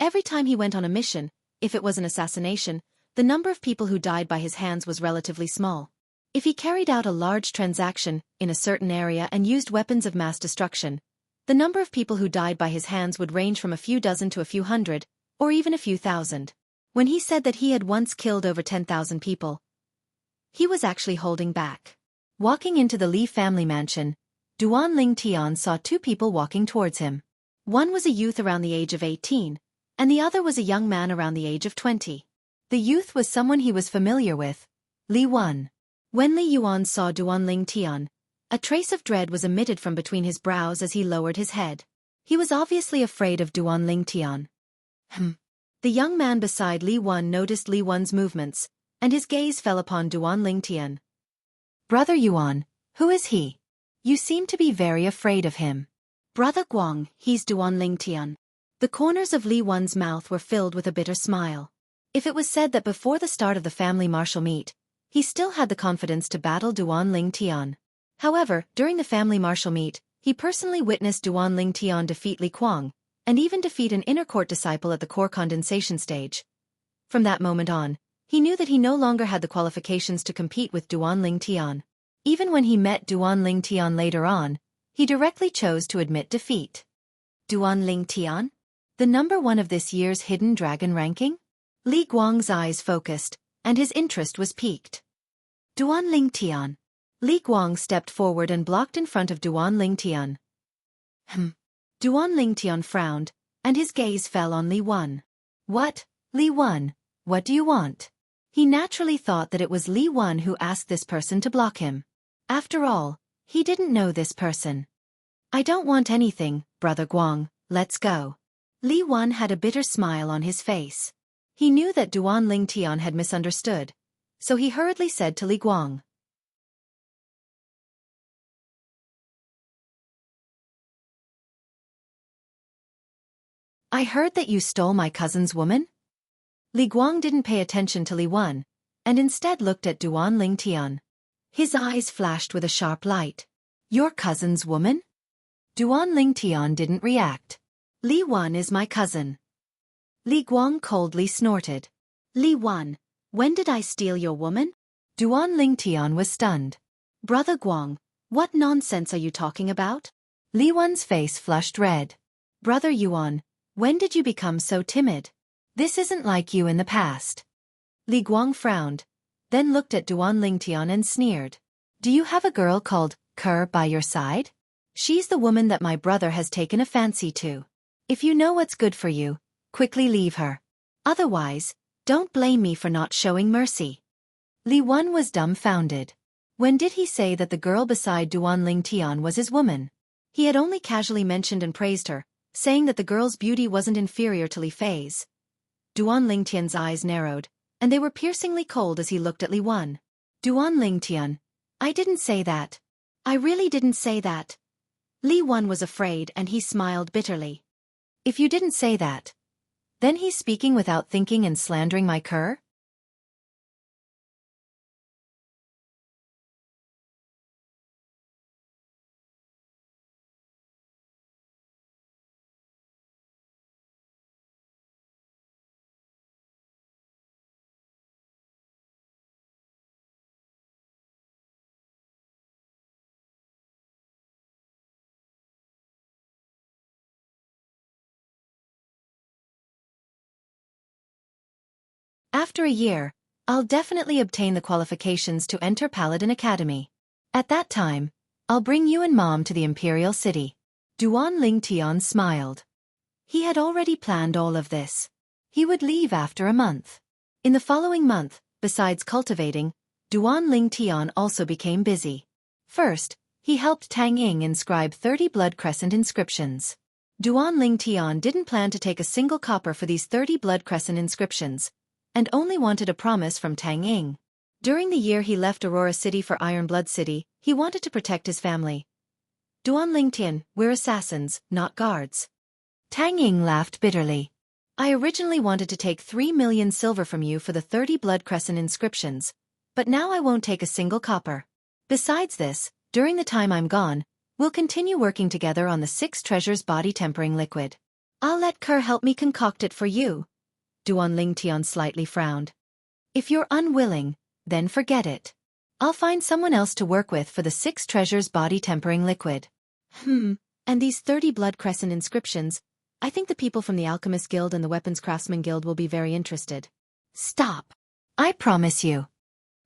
Every time he went on a mission, if it was an assassination, the number of people who died by his hands was relatively small. If he carried out a large transaction in a certain area and used weapons of mass destruction, the number of people who died by his hands would range from a few dozen to a few hundred, or even a few thousand. When he said that he had once killed over 10,000 people, he was actually holding back. Walking into the Li family mansion, Duan Lingtian saw two people walking towards him. One was a youth around the age of 18, and the other was a young man around the age of 20. The youth was someone he was familiar with, Li Wan. When Li Yuan saw Duan Lingtian, a trace of dread was emitted from between his brows as he lowered his head. He was obviously afraid of Duan Lingtian. The young man beside Li Wan noticed Li Wan's movements, and his gaze fell upon Duan Lingtian. Brother Yuan, who is he? You seem to be very afraid of him. Brother Guang, he's Duan Lingtian. The corners of Li Wan's mouth were filled with a bitter smile. If it was said that before the start of the family martial meet, he still had the confidence to battle Duan Lingtian. However, during the family martial meet, he personally witnessed Duan Lingtian defeat Li Kuang, and even defeat an inner court disciple at the core condensation stage. From that moment on, he knew that he no longer had the qualifications to compete with Duan Lingtian. Even when he met Duan Lingtian later on, he directly chose to admit defeat. Duan Lingtian? The number one of this year's Hidden Dragon ranking? Li Guang's eyes focused, and his interest was piqued. Duan Lingtian. Li Guang stepped forward and blocked in front of Duan Lingtian. Duan Lingtian frowned, and his gaze fell on Li Wan. What, Li Wan, what do you want? He naturally thought that it was Li Wan who asked this person to block him. After all, he didn't know this person. I don't want anything, Brother Guang, let's go. Li Wan had a bitter smile on his face. He knew that Duan Lingtian had misunderstood, so he hurriedly said to Li Guang. I heard that you stole my cousin's woman? Li Guang didn't pay attention to Li Wan, and instead looked at Duan Lingtian. His eyes flashed with a sharp light. Your cousin's woman? Duan Lingtian didn't react. Li Wan is my cousin. Li Guang coldly snorted. Li Wan, when did I steal your woman? Duan Lingtian was stunned. Brother Guang, what nonsense are you talking about? Li Wan's face flushed red. Brother Yuan, when did you become so timid? This isn't like you in the past. Li Guang frowned, then looked at Duan Lingtian and sneered. Do you have a girl called Ker by your side? She's the woman that my brother has taken a fancy to. If you know what's good for you, quickly leave her. Otherwise, don't blame me for not showing mercy. Li Wan was dumbfounded. When did he say that the girl beside Duan Lingtian was his woman? He had only casually mentioned and praised her, saying that the girl's beauty wasn't inferior to Li Fei's. Duan Lingtian's eyes narrowed, and they were piercingly cold as he looked at Li Wan. Duan Lingtian, I didn't say that. I really didn't say that. Li Wan was afraid and he smiled bitterly. If you didn't say that, then he's speaking without thinking and slandering my cur? After a year, I'll definitely obtain the qualifications to enter Paladin Academy. At that time, I'll bring you and Mom to the Imperial City. Duan Lingtian smiled. He had already planned all of this. He would leave after a month. In the following month, besides cultivating, Duan Lingtian also became busy. First, he helped Tang Ying inscribe 30 Blood Crescent inscriptions. Duan Lingtian didn't plan to take a single copper for these 30 Blood Crescent inscriptions, and only wanted a promise from Tang Ying. During the year he left Aurora City for Iron Blood City, he wanted to protect his family. Duan Lingtian, we're assassins, not guards. Tang Ying laughed bitterly. I originally wanted to take 3 million silver from you for the 30 Blood Crescent inscriptions, but now I won't take a single copper. Besides this, during the time I'm gone, we'll continue working together on the 6 treasures body tempering liquid. I'll let Kerr help me concoct it for you. Duan Lingtian slightly frowned. If you're unwilling, then forget it. I'll find someone else to work with for the 6 treasures body tempering liquid. And these 30 Blood Crescent inscriptions, I think the people from the Alchemist Guild and the Weapons Craftsman Guild will be very interested. Stop. I promise you.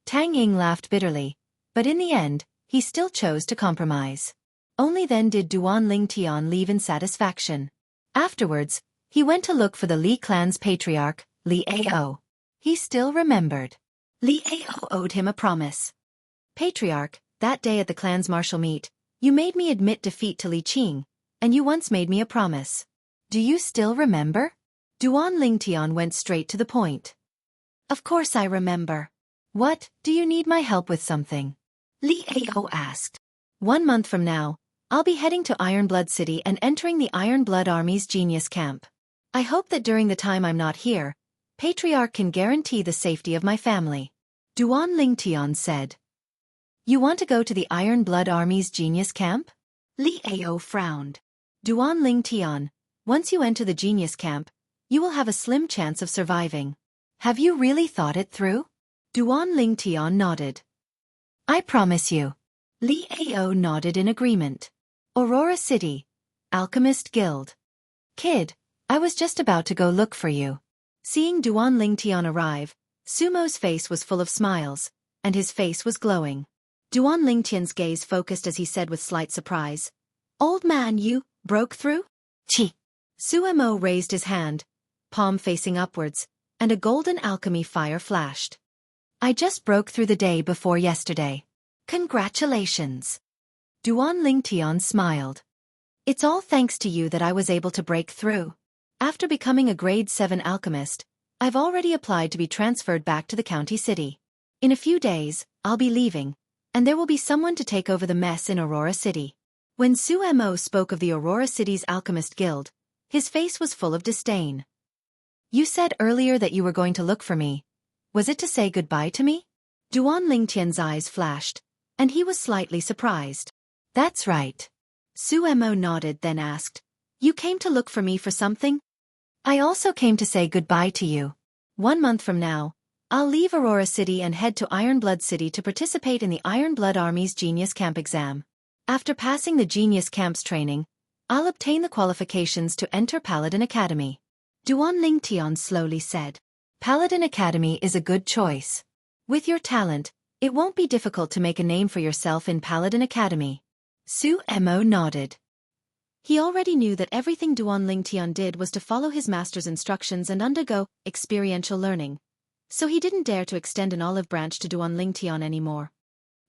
Tang Ying laughed bitterly, but in the end, he still chose to compromise. Only then did Duan Lingtian leave in satisfaction. Afterwards, he went to look for the Li clan's patriarch, Li Ao. He still remembered. Li Ao owed him a promise. Patriarch, that day at the clan's martial meet, you made me admit defeat to Li Qing, and you once made me a promise. Do you still remember? Duan Lingtian went straight to the point. Of course I remember. What, do you need my help with something? Li Ao asked. 1 month from now, I'll be heading to Iron Blood City and entering the Iron Blood Army's Genius Camp. I hope that during the time I'm not here, Patriarch can guarantee the safety of my family. Duan Lingtian said. You want to go to the Iron Blood Army's Genius Camp? Li Ao frowned. Duan Lingtian, once you enter the Genius Camp, you will have a slim chance of surviving. Have you really thought it through? Duan Lingtian nodded. I promise you. Li Ao nodded in agreement. Aurora City, Alchemist Guild. Kid, I was just about to go look for you. Seeing Duan Lingtian arrive, Sumo's face was full of smiles, and his face was glowing. Duan Lingtian's gaze focused as he said with slight surprise, Old man, you broke through? Chi. Sumo raised his hand, palm facing upwards, and a golden alchemy fire flashed. I just broke through the day before yesterday. Congratulations. Duan Lingtian smiled. It's all thanks to you that I was able to break through. After becoming a grade 7 alchemist, I've already applied to be transferred back to the county city. In a few days, I'll be leaving, and there will be someone to take over the mess in Aurora City. When Sumo spoke of the Aurora City's Alchemist Guild, his face was full of disdain. You said earlier that you were going to look for me. Was it to say goodbye to me? Duan Lingtian's eyes flashed, and he was slightly surprised. That's right. Sumo nodded then asked, You came to look for me for something? I also came to say goodbye to you. 1 month from now, I'll leave Aurora City and head to Iron Blood City to participate in the Iron Blood Army's Genius Camp exam. After passing the Genius Camp's training, I'll obtain the qualifications to enter Paladin Academy. Duan Lingtian slowly said. Paladin Academy is a good choice. With your talent, it won't be difficult to make a name for yourself in Paladin Academy. Sumo nodded. He already knew that everything Duan Lingtian did was to follow his master's instructions and undergo experiential learning, so he didn't dare to extend an olive branch to Duan Lingtian anymore.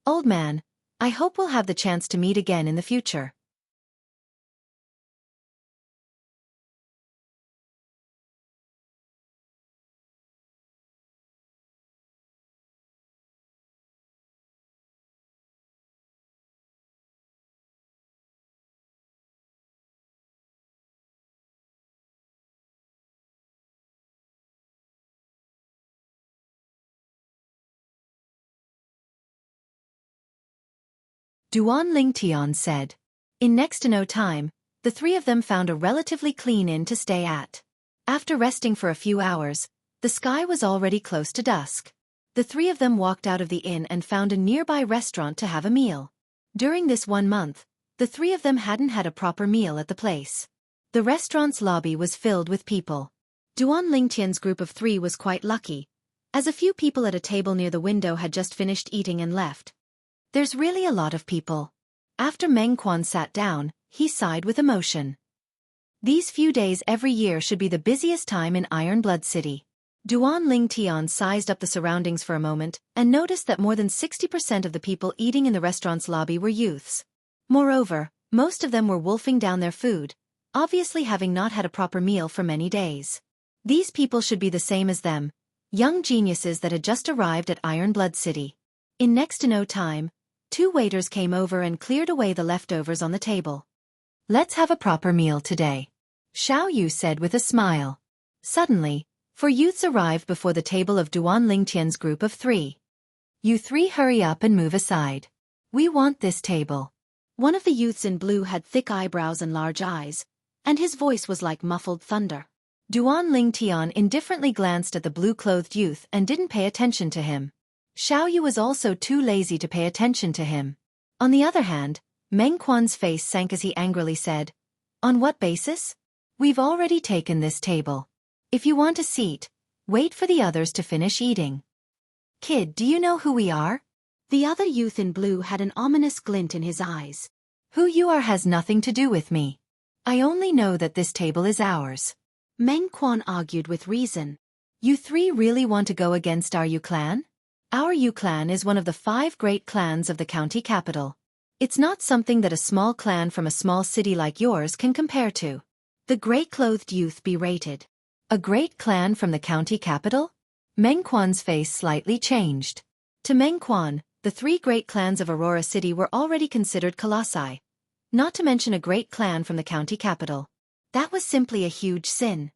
Old man, I hope we'll have the chance to meet again in the future. Duan Lingtian said. In next to no time, the 3 of them found a relatively clean inn to stay at. After resting for a few hours, the sky was already close to dusk. The 3 of them walked out of the inn and found a nearby restaurant to have a meal. During this 1 month, the 3 of them hadn't had a proper meal at the place. The restaurant's lobby was filled with people. Duan Lingtian's group of 3 was quite lucky, as a few people at a table near the window had just finished eating and left. There's really a lot of people. After Meng Quan sat down, he sighed with emotion. These few days every year should be the busiest time in Iron Blood City. Duan Ling Tian sized up the surroundings for a moment and noticed that more than 60% of the people eating in the restaurant's lobby were youths. Moreover, most of them were wolfing down their food, obviously having not had a proper meal for many days. These people should be the same as them, young geniuses that had just arrived at Iron Blood City. In next to no time, 2 waiters came over and cleared away the leftovers on the table. "Let's have a proper meal today," Xiao Yu said with a smile. Suddenly, 4 youths arrived before the table of Duan Lingtian's group of 3. "You 3 hurry up and move aside. We want this table." One of the youths in blue had thick eyebrows and large eyes, and his voice was like muffled thunder. Duan Lingtian indifferently glanced at the blue-clothed youth and didn't pay attention to him. Xiao Yu was also too lazy to pay attention to him. On the other hand, Meng Quan's face sank as he angrily said, "On what basis? We've already taken this table. If you want a seat, wait for the others to finish eating." "Kid, do you know who we are?" The other youth in blue had an ominous glint in his eyes. "Who you are has nothing to do with me. I only know that this table is ours." Meng Quan argued with reason. "You 3 really want to go against our Yu clan? Our Yu clan is one of the 5 great clans of the county capital. It's not something that a small clan from a small city like yours can compare to." The gray-clothed youth berated. "A great clan from the county capital?" Meng Quan's face slightly changed. To Meng Quan, the 3 great clans of Aurora City were already considered colossi, not to mention a great clan from the county capital. That was simply a huge sin.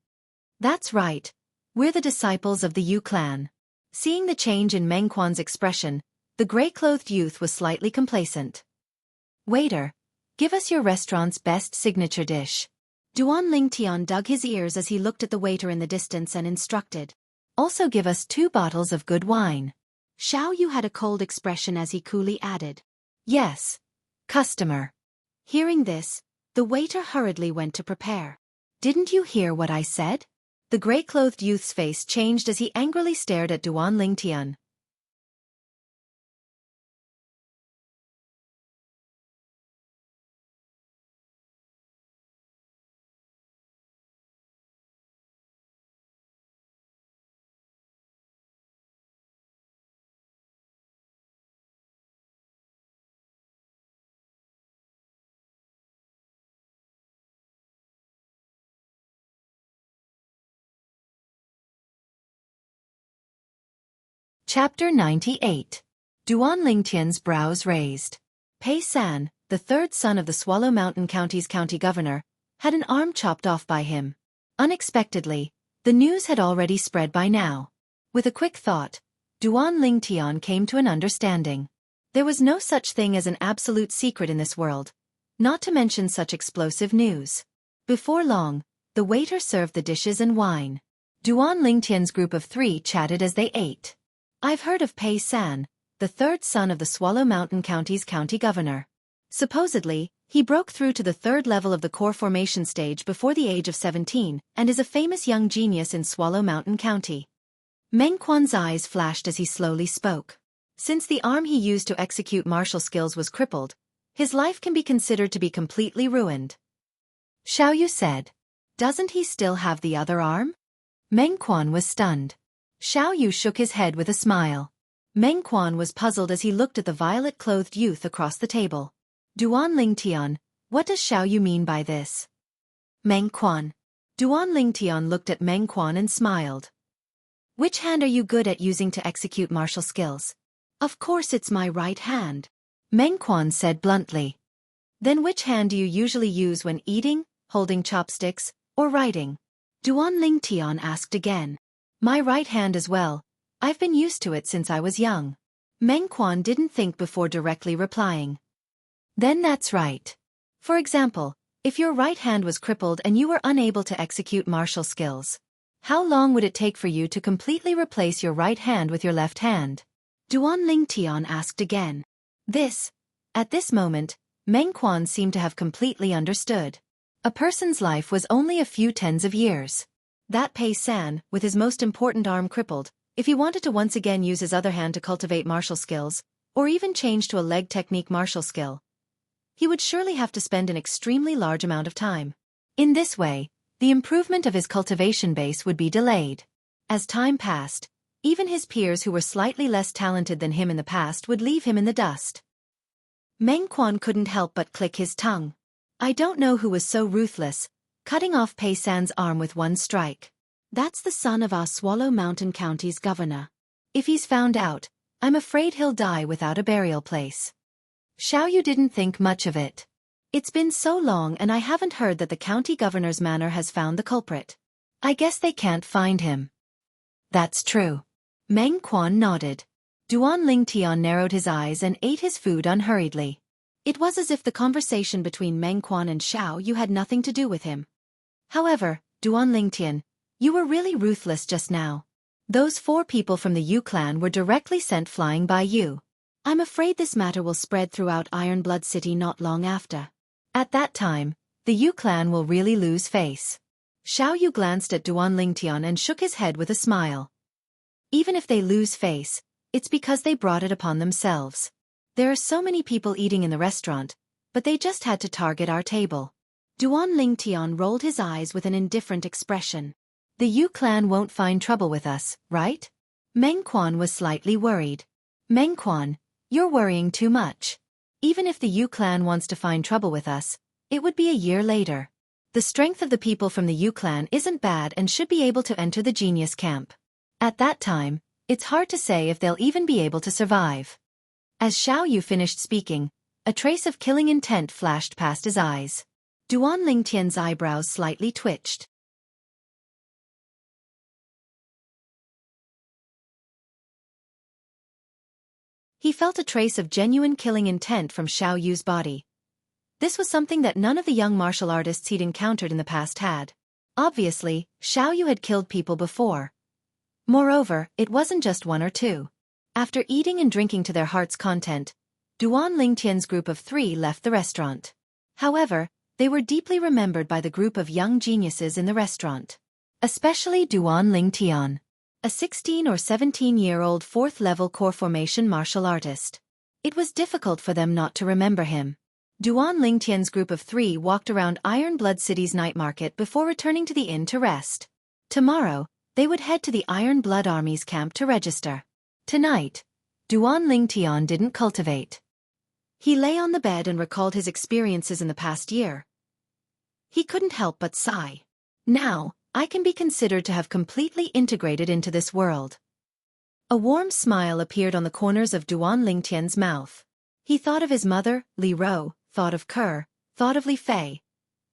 "That's right. We're the disciples of the Yu clan." Seeing the change in Meng Quan's expression, the gray-clothed youth was slightly complacent. "Waiter, give us your restaurant's best signature dish." Duan Lingtian dug his ears as he looked at the waiter in the distance and instructed, "Also give us 2 bottles of good wine." Xiao Yu had a cold expression as he coolly added, "Yes, customer." Hearing this, the waiter hurriedly went to prepare. "Didn't you hear what I said?" The gray-clothed youth's face changed as he angrily stared at Duan Lingtian. Chapter 98. Duan Lingtian's brows raised. Pei San, the 3rd son of the Swallow Mountain County's county governor, had an arm chopped off by him. Unexpectedly, the news had already spread by now. With a quick thought, Duan Lingtian came to an understanding. There was no such thing as an absolute secret in this world, not to mention such explosive news. Before long, the waiter served the dishes and wine. Duan Lingtian's group of 3 chatted as they ate. "I've heard of Pei San, the 3rd son of the Swallow Mountain County's county governor. Supposedly, he broke through to the 3rd level of the core formation stage before the age of 17 and is a famous young genius in Swallow Mountain County." Meng Quan's eyes flashed as he slowly spoke. Since the arm he used to execute martial skills was crippled, his life can be considered to be completely ruined. Xiao Yu said, "Doesn't he still have the other arm?" Meng Quan was stunned. Xiao Yu shook his head with a smile. Meng Quan was puzzled as he looked at the violet-clothed youth across the table. "Duan Lingtian, what does Xiao Yu mean by this?" Meng Quan. Duan Lingtian looked at Meng Quan and smiled. "Which hand are you good at using to execute martial skills?" "Of course it's my right hand," Meng Quan said bluntly. "Then which hand do you usually use when eating, holding chopsticks, or writing?" Duan Lingtian asked again. "My right hand as well. I've been used to it since I was young." Meng Quan didn't think before directly replying. "Then that's right. For example, if your right hand was crippled and you were unable to execute martial skills, how long would it take for you to completely replace your right hand with your left hand?" Duan Lingtian asked again. At this moment, Meng Quan seemed to have completely understood. A person's life was only a few tens of years. That Pei San, with his most important arm crippled, If he wanted to once again use his other hand to cultivate martial skills, or even change to a leg technique martial skill, he would surely have to spend an extremely large amount of time. In this way, the improvement of his cultivation base would be delayed. As time passed, even his peers who were slightly less talented than him in the past would leave him in the dust. Meng Quan couldn't help but click his tongue. I don't know who was so ruthless, cutting off Pei San's arm with one strike. That's the son of our Swallow Mountain County's governor. If he's found out, I'm afraid he'll die without a burial place. Xiaoyu didn't think much of it. It's been so long and I haven't heard that the county governor's manor has found the culprit. I guess they can't find him. That's true. Meng Quan nodded. Duan Lingtian narrowed his eyes and ate his food unhurriedly. It was as if the conversation between Meng Quan and Xiaoyu had nothing to do with him. However, Duan Lingtian, you were really ruthless just now. Those 4 people from the Yu clan were directly sent flying by you. I'm afraid this matter will spread throughout Ironblood City not long after. At that time, the Yu clan will really lose face. Xiaoyu glanced at Duan Lingtian and shook his head with a smile. Even if they lose face, it's because they brought it upon themselves. There are so many people eating in the restaurant, but they just had to target our table. Duan Lingtian rolled his eyes with an indifferent expression. The Yu clan won't find trouble with us, right? Meng Quan was slightly worried. Meng Quan, you're worrying too much. Even if the Yu clan wants to find trouble with us, it would be a year later. The strength of the people from the Yu clan isn't bad and should be able to enter the genius camp. At that time, it's hard to say if they'll even be able to survive. As Xiaoyu finished speaking, a trace of killing intent flashed past his eyes. Duan Lingtian's eyebrows slightly twitched. He felt a trace of genuine killing intent from Xiaoyu's body. This was something that none of the young martial artists he'd encountered in the past had. Obviously, Xiaoyu had killed people before. Moreover, it wasn't just 1 or 2. After eating and drinking to their heart's content, Duan Lingtian's group of 3 left the restaurant. However, they were deeply remembered by the group of young geniuses in the restaurant. Especially Duan Lingtian, a 16 or 17-year-old 4th-level core formation martial artist. It was difficult for them not to remember him. Duan Lingtian's group of 3 walked around Ironblood City's night market before returning to the inn to rest. Tomorrow, they would head to the Iron Blood Army's camp to register. Tonight, Duan Lingtian didn't cultivate. He lay on the bed and recalled his experiences in the past year. He couldn't help but sigh. Now, I can be considered to have completely integrated into this world. A warm smile appeared on the corners of Duan Lingtian's mouth. He thought of his mother, Li Ro, thought of Kerr, thought of Li Fei.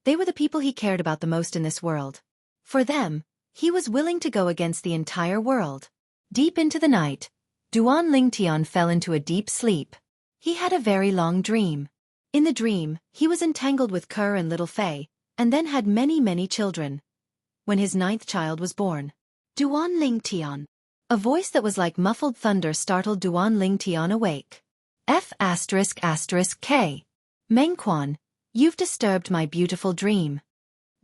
They were the people he cared about the most in this world. For them, he was willing to go against the entire world. Deep into the night, Duan Lingtian fell into a deep sleep. He had a very long dream. In the dream, he was entangled with Kerr and little Fei, and then had many children. When his 9th child was born, Duan Lingtian. A voice that was like muffled thunder startled Duan Lingtian awake. F***K. Meng Quan, you've disturbed my beautiful dream.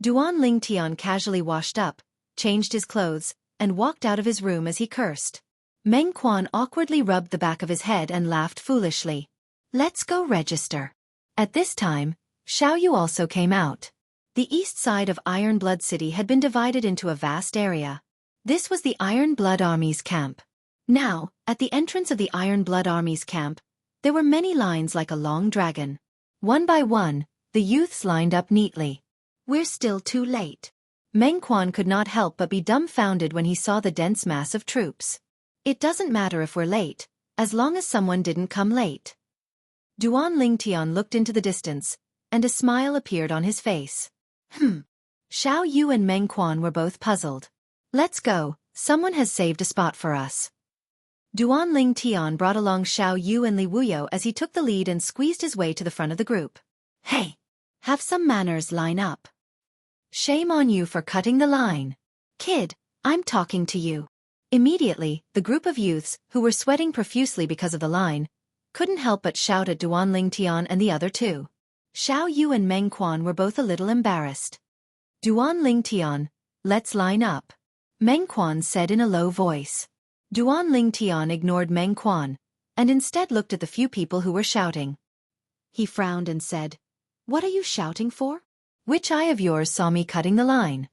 Duan Lingtian casually washed up, changed his clothes, and walked out of his room as he cursed. Meng Quan awkwardly rubbed the back of his head and laughed foolishly. Let's go register. At this time, Xiaoyu also came out. The east side of Ironblood City had been divided into a vast area. This was the Iron Blood Army's camp. Now, at the entrance of the Iron Blood Army's camp, there were many lines like a long dragon. One by one, the youths lined up neatly. We're still too late. Meng Quan could not help but be dumbfounded when he saw the dense mass of troops. It doesn't matter if we're late, as long as someone didn't come late. Duan Lingtian looked into the distance, and a smile appeared on his face. Xiaoyu and Meng Quan were both puzzled. Let's go, someone has saved a spot for us. Duan Lingtian brought along Xiaoyu and Li Wuyo as he took the lead and squeezed his way to the front of the group. Hey! Have some manners, line up. Shame on you for cutting the line. Kid, I'm talking to you. Immediately, the group of youths, who were sweating profusely because of the line, couldn't help but shout at Duan Lingtian and the other 2. Xiaoyu and Meng Quan were both a little embarrassed. Duan Lingtian, let's line up. Meng Quan said in a low voice. Duan Lingtian ignored Meng Quan, and instead looked at the few people who were shouting. He frowned and said, "What are you shouting for? Which eye of yours saw me cutting the line?"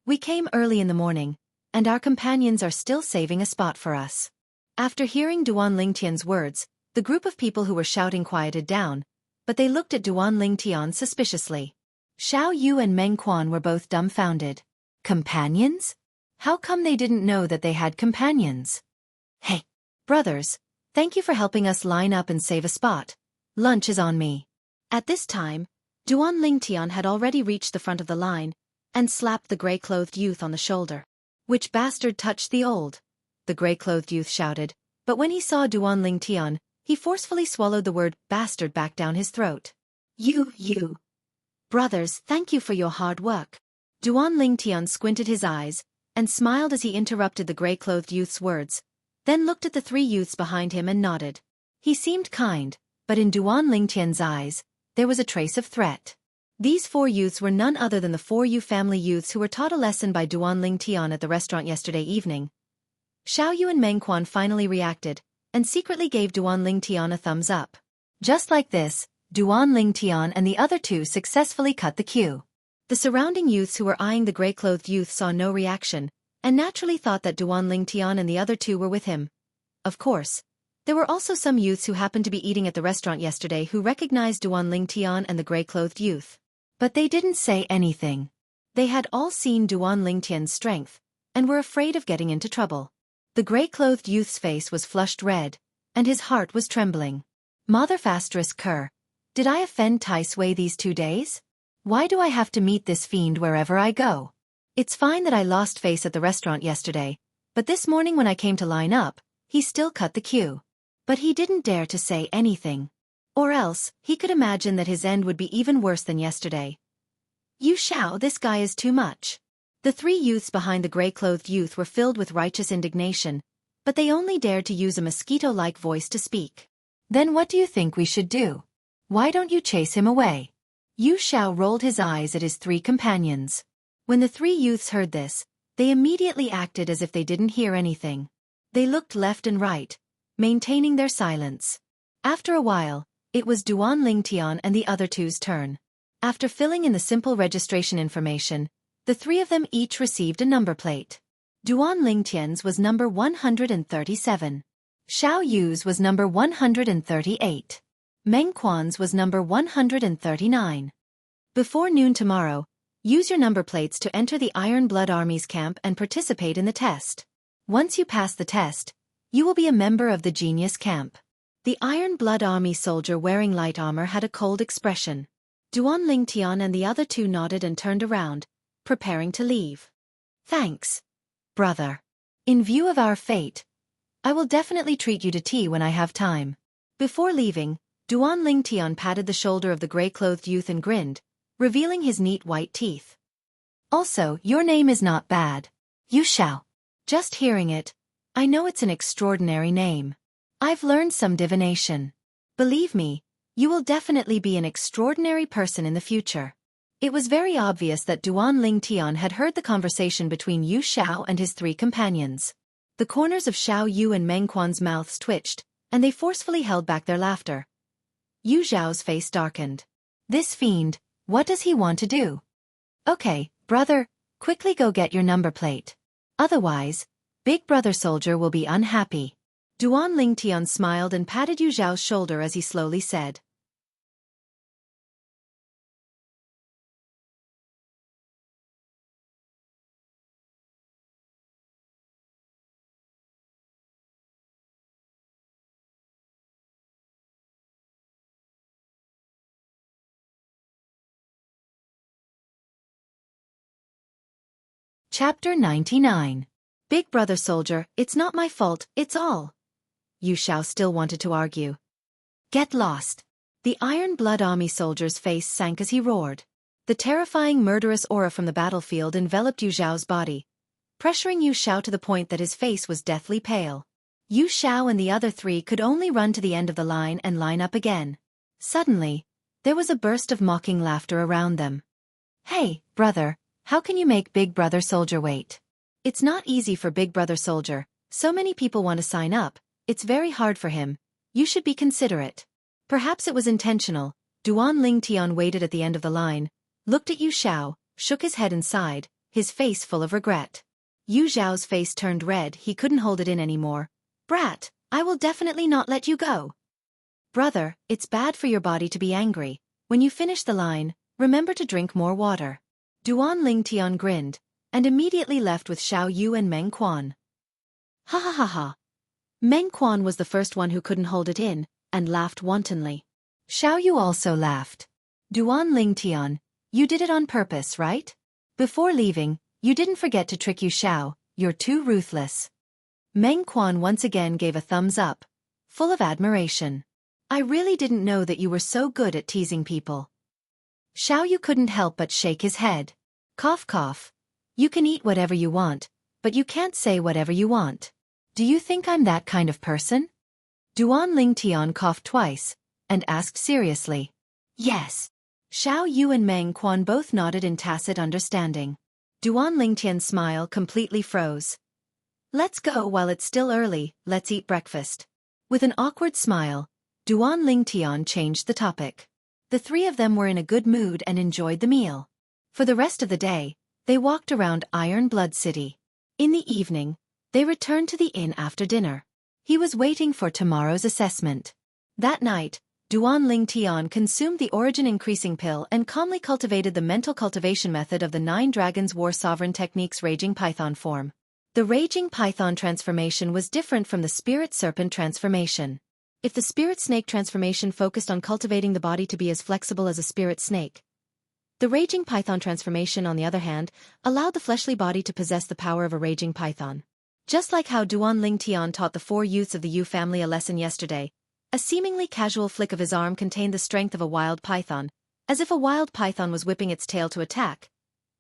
We came early in the morning, and our companions are still saving a spot for us. After hearing Duan Lingtian's words, the group of people who were shouting quieted down, but they looked at Duan Lingtian suspiciously. Xiao Yu and Meng Quan were both dumbfounded. Companions? How come they didn't know that they had companions? Hey, brothers, thank you for helping us line up and save a spot. Lunch is on me. At this time, Duan Lingtian had already reached the front of the line and slapped the gray-clothed youth on the shoulder. "Which bastard touched the old?" the gray-clothed youth shouted, but when he saw Duan Lingtian, he forcefully swallowed the word bastard back down his throat. You. Brothers, thank you for your hard work." Duan Lingtian squinted his eyes and smiled as he interrupted the gray-clothed youth's words, then looked at the three youths behind him and nodded. He seemed kind, but in Duan Lingtian's eyes, there was a trace of threat. These four youths were none other than the 4U family youths who were taught a lesson by Duan Lingtian at the restaurant yesterday evening. Xiao Yu and Meng Quan finally reacted, and secretly gave Duan Lingtian a thumbs up. Just like this, Duan Lingtian and the other two successfully cut the queue. The surrounding youths who were eyeing the gray-clothed youth saw no reaction, and naturally thought that Duan Lingtian and the other two were with him. Of course, there were also some youths who happened to be eating at the restaurant yesterday who recognized Duan Lingtian and the gray-clothed youth. But they didn't say anything. They had all seen Duan Lingtian's strength, and were afraid of getting into trouble. The gray-clothed youth's face was flushed red, and his heart was trembling. Mother Fastress Kerr, did I offend Tai Sui these 2 days? Why do I have to meet this fiend wherever I go? It's fine that I lost face at the restaurant yesterday, but this morning when I came to line up, he still cut the queue. But he didn't dare to say anything. Or else, he could imagine that his end would be even worse than yesterday. "You Xiao, this guy is too much." The three youths behind the gray-clothed youth were filled with righteous indignation, but they only dared to use a mosquito-like voice to speak. "Then what do you think we should do? Why don't you chase him away?" Yu Xiao rolled his eyes at his three companions. When the three youths heard this, they immediately acted as if they didn't hear anything. They looked left and right, maintaining their silence. After a while, it was Duan Lingtian and the other two's turn. After filling in the simple registration information, the three of them each received a number plate. Duan Lingtian's was number 137. Xiao Yu's was number 138. Meng Quan's was number 139. Before noon tomorrow, use your number plates to enter the Iron Blood Army's camp and participate in the test. Once you pass the test, you will be a member of the Genius Camp. The Iron Blood Army soldier wearing light armor had a cold expression. Duan Lingtian and the other two nodded and turned around, preparing to leave. "Thanks, brother. In view of our fate, I will definitely treat you to tea when I have time." Before leaving, Duan Lingtian patted the shoulder of the gray-clothed youth and grinned, revealing his neat white teeth. "Also, your name is not bad. Yu Xiao. Just hearing it, I know it's an extraordinary name. I've learned some divination. Believe me, you will definitely be an extraordinary person in the future." It was very obvious that Duan Lingtian had heard the conversation between Yu Xiao and his three companions. The corners of Xiao Yu and Meng Quan's mouths twitched, and they forcefully held back their laughter. Yu Zhao's face darkened. "This fiend, what does he want to do?" "Okay, brother, quickly go get your number plate. Otherwise, Big Brother Soldier will be unhappy." Duan Lingtian smiled and patted Yu Zhao's shoulder as he slowly said. Chapter 99. Big Brother Soldier, it's not my fault, it's all. Yu Xiao still wanted to argue. "Get lost." The Iron Blood Army soldier's face sank as he roared. The terrifying murderous aura from the battlefield enveloped Yu Zhao's body, pressuring Yu Xiao to the point that his face was deathly pale. Yu Xiao and the other three could only run to the end of the line and line up again. Suddenly, there was a burst of mocking laughter around them. Hey, brother, how can you make Big Brother Soldier wait? It's not easy for Big Brother Soldier, so many people want to sign up, it's very hard for him. You should be considerate. Perhaps it was intentional. Duan Ling Tian waited at the end of the line, looked at Yu Xiao, shook his head and sighed, his face full of regret. Yu Xiao's face turned red, he couldn't hold it in anymore. Brat, I will definitely not let you go. Brother, it's bad for your body to be angry. When you finish the line, remember to drink more water. Duan Ling Tian grinned, and immediately left with Xiao Yu and Meng Quan. Ha ha ha ha. Meng Quan was the first one who couldn't hold it in, and laughed wantonly. Xiao Yu also laughed. Duan Ling Tian, you did it on purpose, right? Before leaving, you didn't forget to trick Yu Xiao, you're too ruthless. Meng Quan once again gave a thumbs up, full of admiration. I really didn't know that you were so good at teasing people. Xiao Yu couldn't help but shake his head. Cough cough. You can eat whatever you want, but you can't say whatever you want. Do you think I'm that kind of person? Duan Ling Tian coughed twice, and asked seriously. Yes. Xiao Yu and Meng Quan both nodded in tacit understanding. Duan Ling Tian's smile completely froze. Let's go while it's still early, let's eat breakfast. With an awkward smile, Duan Ling Tian changed the topic. The three of them were in a good mood and enjoyed the meal. For the rest of the day, they walked around Iron Blood City. In the evening, they returned to the inn after dinner. He was waiting for tomorrow's assessment. That night, Duan Ling Tian consumed the origin-increasing pill and calmly cultivated the mental cultivation method of the 9 Dragons War Sovereign Technique's Raging Python form. The Raging Python transformation was different from the Spirit Serpent transformation. If the Spirit Snake transformation focused on cultivating the body to be as flexible as a spirit snake, the Raging Python transformation, on the other hand, allowed the fleshly body to possess the power of a Raging Python. Just like how Duan Ling Tian taught the 4 youths of the Yu family a lesson yesterday, a seemingly casual flick of his arm contained the strength of a wild python, as if a wild python was whipping its tail to attack.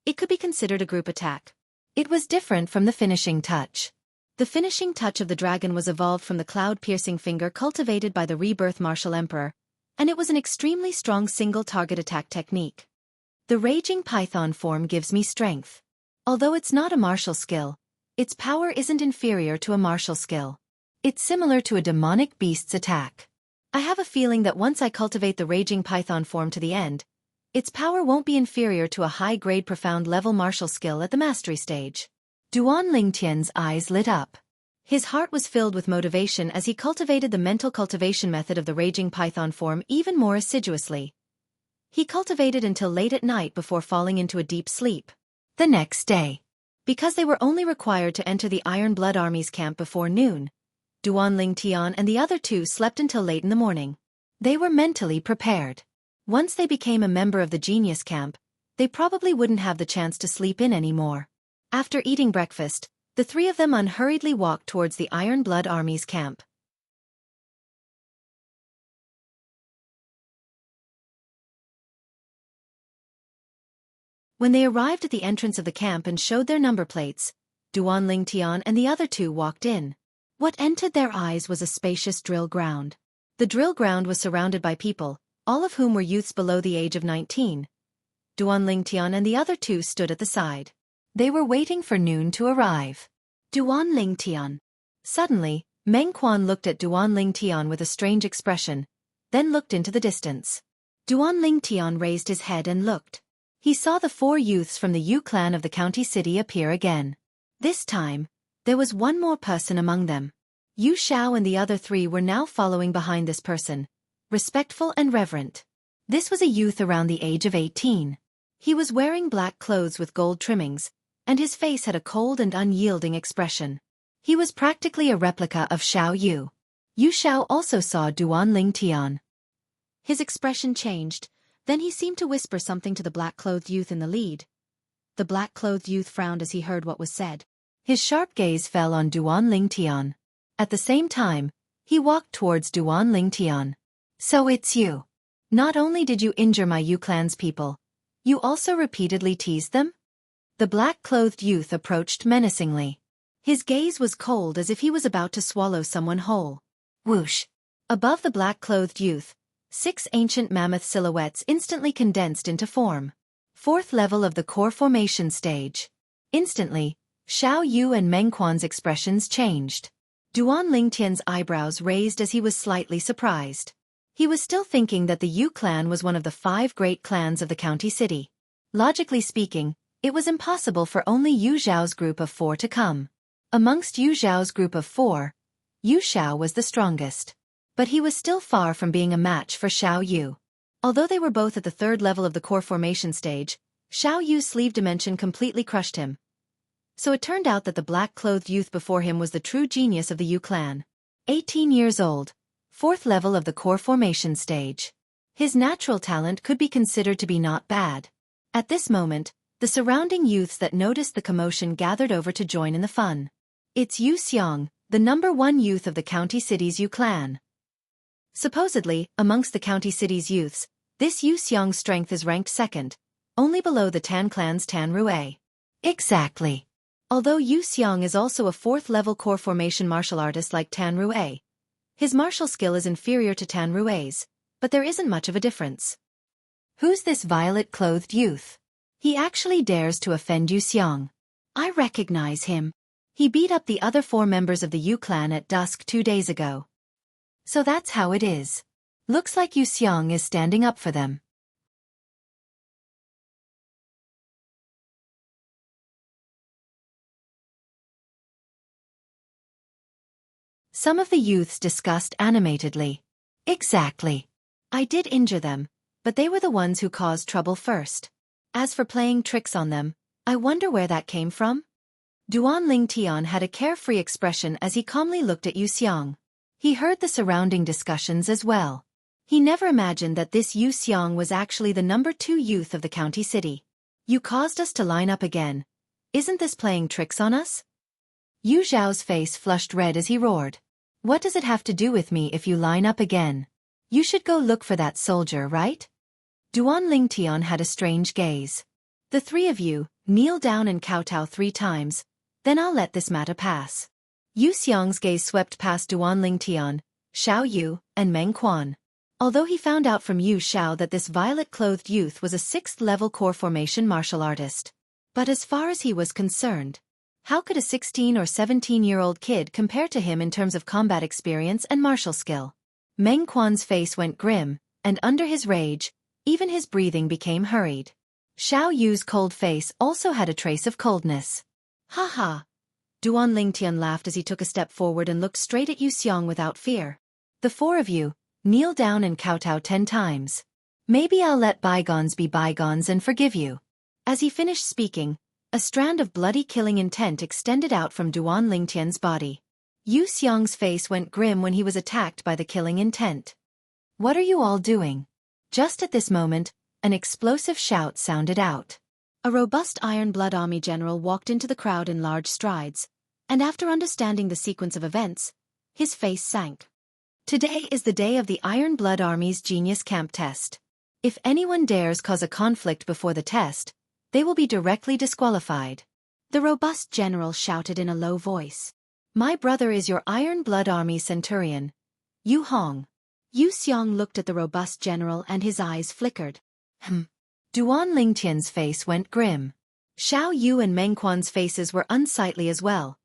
It could be considered a group attack. It was different from the finishing touch. The finishing touch of the dragon was evolved from the cloud-piercing finger cultivated by the rebirth martial emperor, and it was an extremely strong single-target attack technique. The Raging Python form gives me strength. Although it's not a martial skill, its power isn't inferior to a martial skill. It's similar to a demonic beast's attack. I have a feeling that once I cultivate the Raging Python form to the end, its power won't be inferior to a high-grade profound-level martial skill at the mastery stage. Duan Ling Tian's eyes lit up. His heart was filled with motivation as he cultivated the mental cultivation method of the Raging Python form even more assiduously. He cultivated until late at night before falling into a deep sleep. The next day, because they were only required to enter the Iron Blood Army's camp before noon, Duan Ling Tian and the other two slept until late in the morning. They were mentally prepared. Once they became a member of the Genius Camp, they probably wouldn't have the chance to sleep in anymore. After eating breakfast, the three of them unhurriedly walked towards the Iron Blood Army's camp. When they arrived at the entrance of the camp and showed their number plates, Duan Ling Tian and the other two walked in. What entered their eyes was a spacious drill ground. The drill ground was surrounded by people, all of whom were youths below the age of 19. Duan Ling Tian and the other two stood at the side. They were waiting for noon to arrive. Duan Ling Tian. Suddenly, Meng Quan looked at Duan Ling Tian with a strange expression, then looked into the distance. Duan Ling Tian raised his head and looked. He saw the 4 youths from the Yu clan of the county city appear again. This time, there was one more person among them. Yu Xiao and the other 3 were now following behind this person, respectful and reverent. This was a youth around the age of 18. He was wearing black clothes with gold trimmings, and his face had a cold and unyielding expression. He was practically a replica of Xiao Yu. Yu Xiao also saw Duan Ling Tian. His expression changed, then he seemed to whisper something to the black-clothed youth in the lead. The black-clothed youth frowned as he heard what was said. His sharp gaze fell on Duan Ling Tian. At the same time, he walked towards Duan Ling Tian. So it's you. Not only did you injure my Yu clan's people, you also repeatedly teased them? The black-clothed youth approached menacingly. His gaze was cold as if he was about to swallow someone whole. Whoosh! Above the black-clothed youth, 6 ancient mammoth silhouettes instantly condensed into form. 4th level of the core formation stage. Instantly, Xiao Yu and Meng Quan's expressions changed. Duan Lingtian's eyebrows raised as he was slightly surprised. He was still thinking that the Yu clan was one of the 5 great clans of the county city. Logically speaking, it was impossible for only Yu Zhao's group of 4 to come. Amongst Yu Zhao's group of 4, Yu Xiao was the strongest. But he was still far from being a match for Xiao Yu. Although they were both at the 3rd level of the core formation stage, Xiao Yu's sleeve dimension completely crushed him. So it turned out that the black-clothed youth before him was the true genius of the Yu clan. 18 years old, 4th level of the core formation stage. His natural talent could be considered to be not bad. At this moment, the surrounding youths that noticed the commotion gathered over to join in the fun. It's Yu Xiang, the #1 youth of the county city's Yu clan. Supposedly, amongst the county city's youths, this Yu Xiang's strength is ranked 2nd, only below the Tan clan's Tan Rue. Exactly. Although Yu Xiang is also a 4th level core formation martial artist like Tan Rue, his martial skill is inferior to Tan Rue's, but there isn't much of a difference. Who's this violet-clothed youth? He actually dares to offend Yu Xiang. I recognize him. He beat up the other 4 members of the Yu clan at dusk 2 days ago. So that's how it is. Looks like Yu Xiang is standing up for them. Some of the youths discussed animatedly. Exactly. I did injure them, but they were the ones who caused trouble first. As for playing tricks on them, I wonder where that came from? Duan Lingtian had a carefree expression as he calmly looked at Yu Xiang. He heard the surrounding discussions as well. He never imagined that this Yu Xiang was actually the #2 youth of the county city. You caused us to line up again. Isn't this playing tricks on us? Yu Zhao's face flushed red as he roared. What does it have to do with me if you line up again? You should go look for that soldier, right? Duan Lingtian had a strange gaze. The 3 of you, kneel down and kowtow 3 times, then I'll let this matter pass. Yu Xiang's gaze swept past Duan Lingtian, Xiao Yu, and Meng Quan. Although he found out from Yu Xiao that this violet-clothed youth was a 6th level core formation martial artist. But as far as he was concerned, how could a 16 or 17-year-old kid compare to him in terms of combat experience and martial skill? Meng Quan's face went grim, and under his rage, even his breathing became hurried. Xiao Yu's cold face also had a trace of coldness. Ha ha! Duan Lingtian laughed as he took a step forward and looked straight at Yu Xiang without fear. The 4 of you, kneel down and kowtow 10 times. Maybe I'll let bygones be bygones and forgive you. As he finished speaking, a strand of bloody killing intent extended out from Duan Lingtian's body. Yu Xiang's face went grim when he was attacked by the killing intent. What are you all doing? Just at this moment, an explosive shout sounded out. A robust Iron Blood Army general walked into the crowd in large strides, and after understanding the sequence of events, his face sank. Today is the day of the Iron Blood Army's Genius Camp test. If anyone dares cause a conflict before the test, they will be directly disqualified. The robust general shouted in a low voice. My brother is your Iron Blood Army centurion, Yu Hong. Yu Xiang looked at the robust general and his eyes flickered. Duan Lingtian's face went grim. Xiao Yu and Meng Quan's faces were unsightly as well.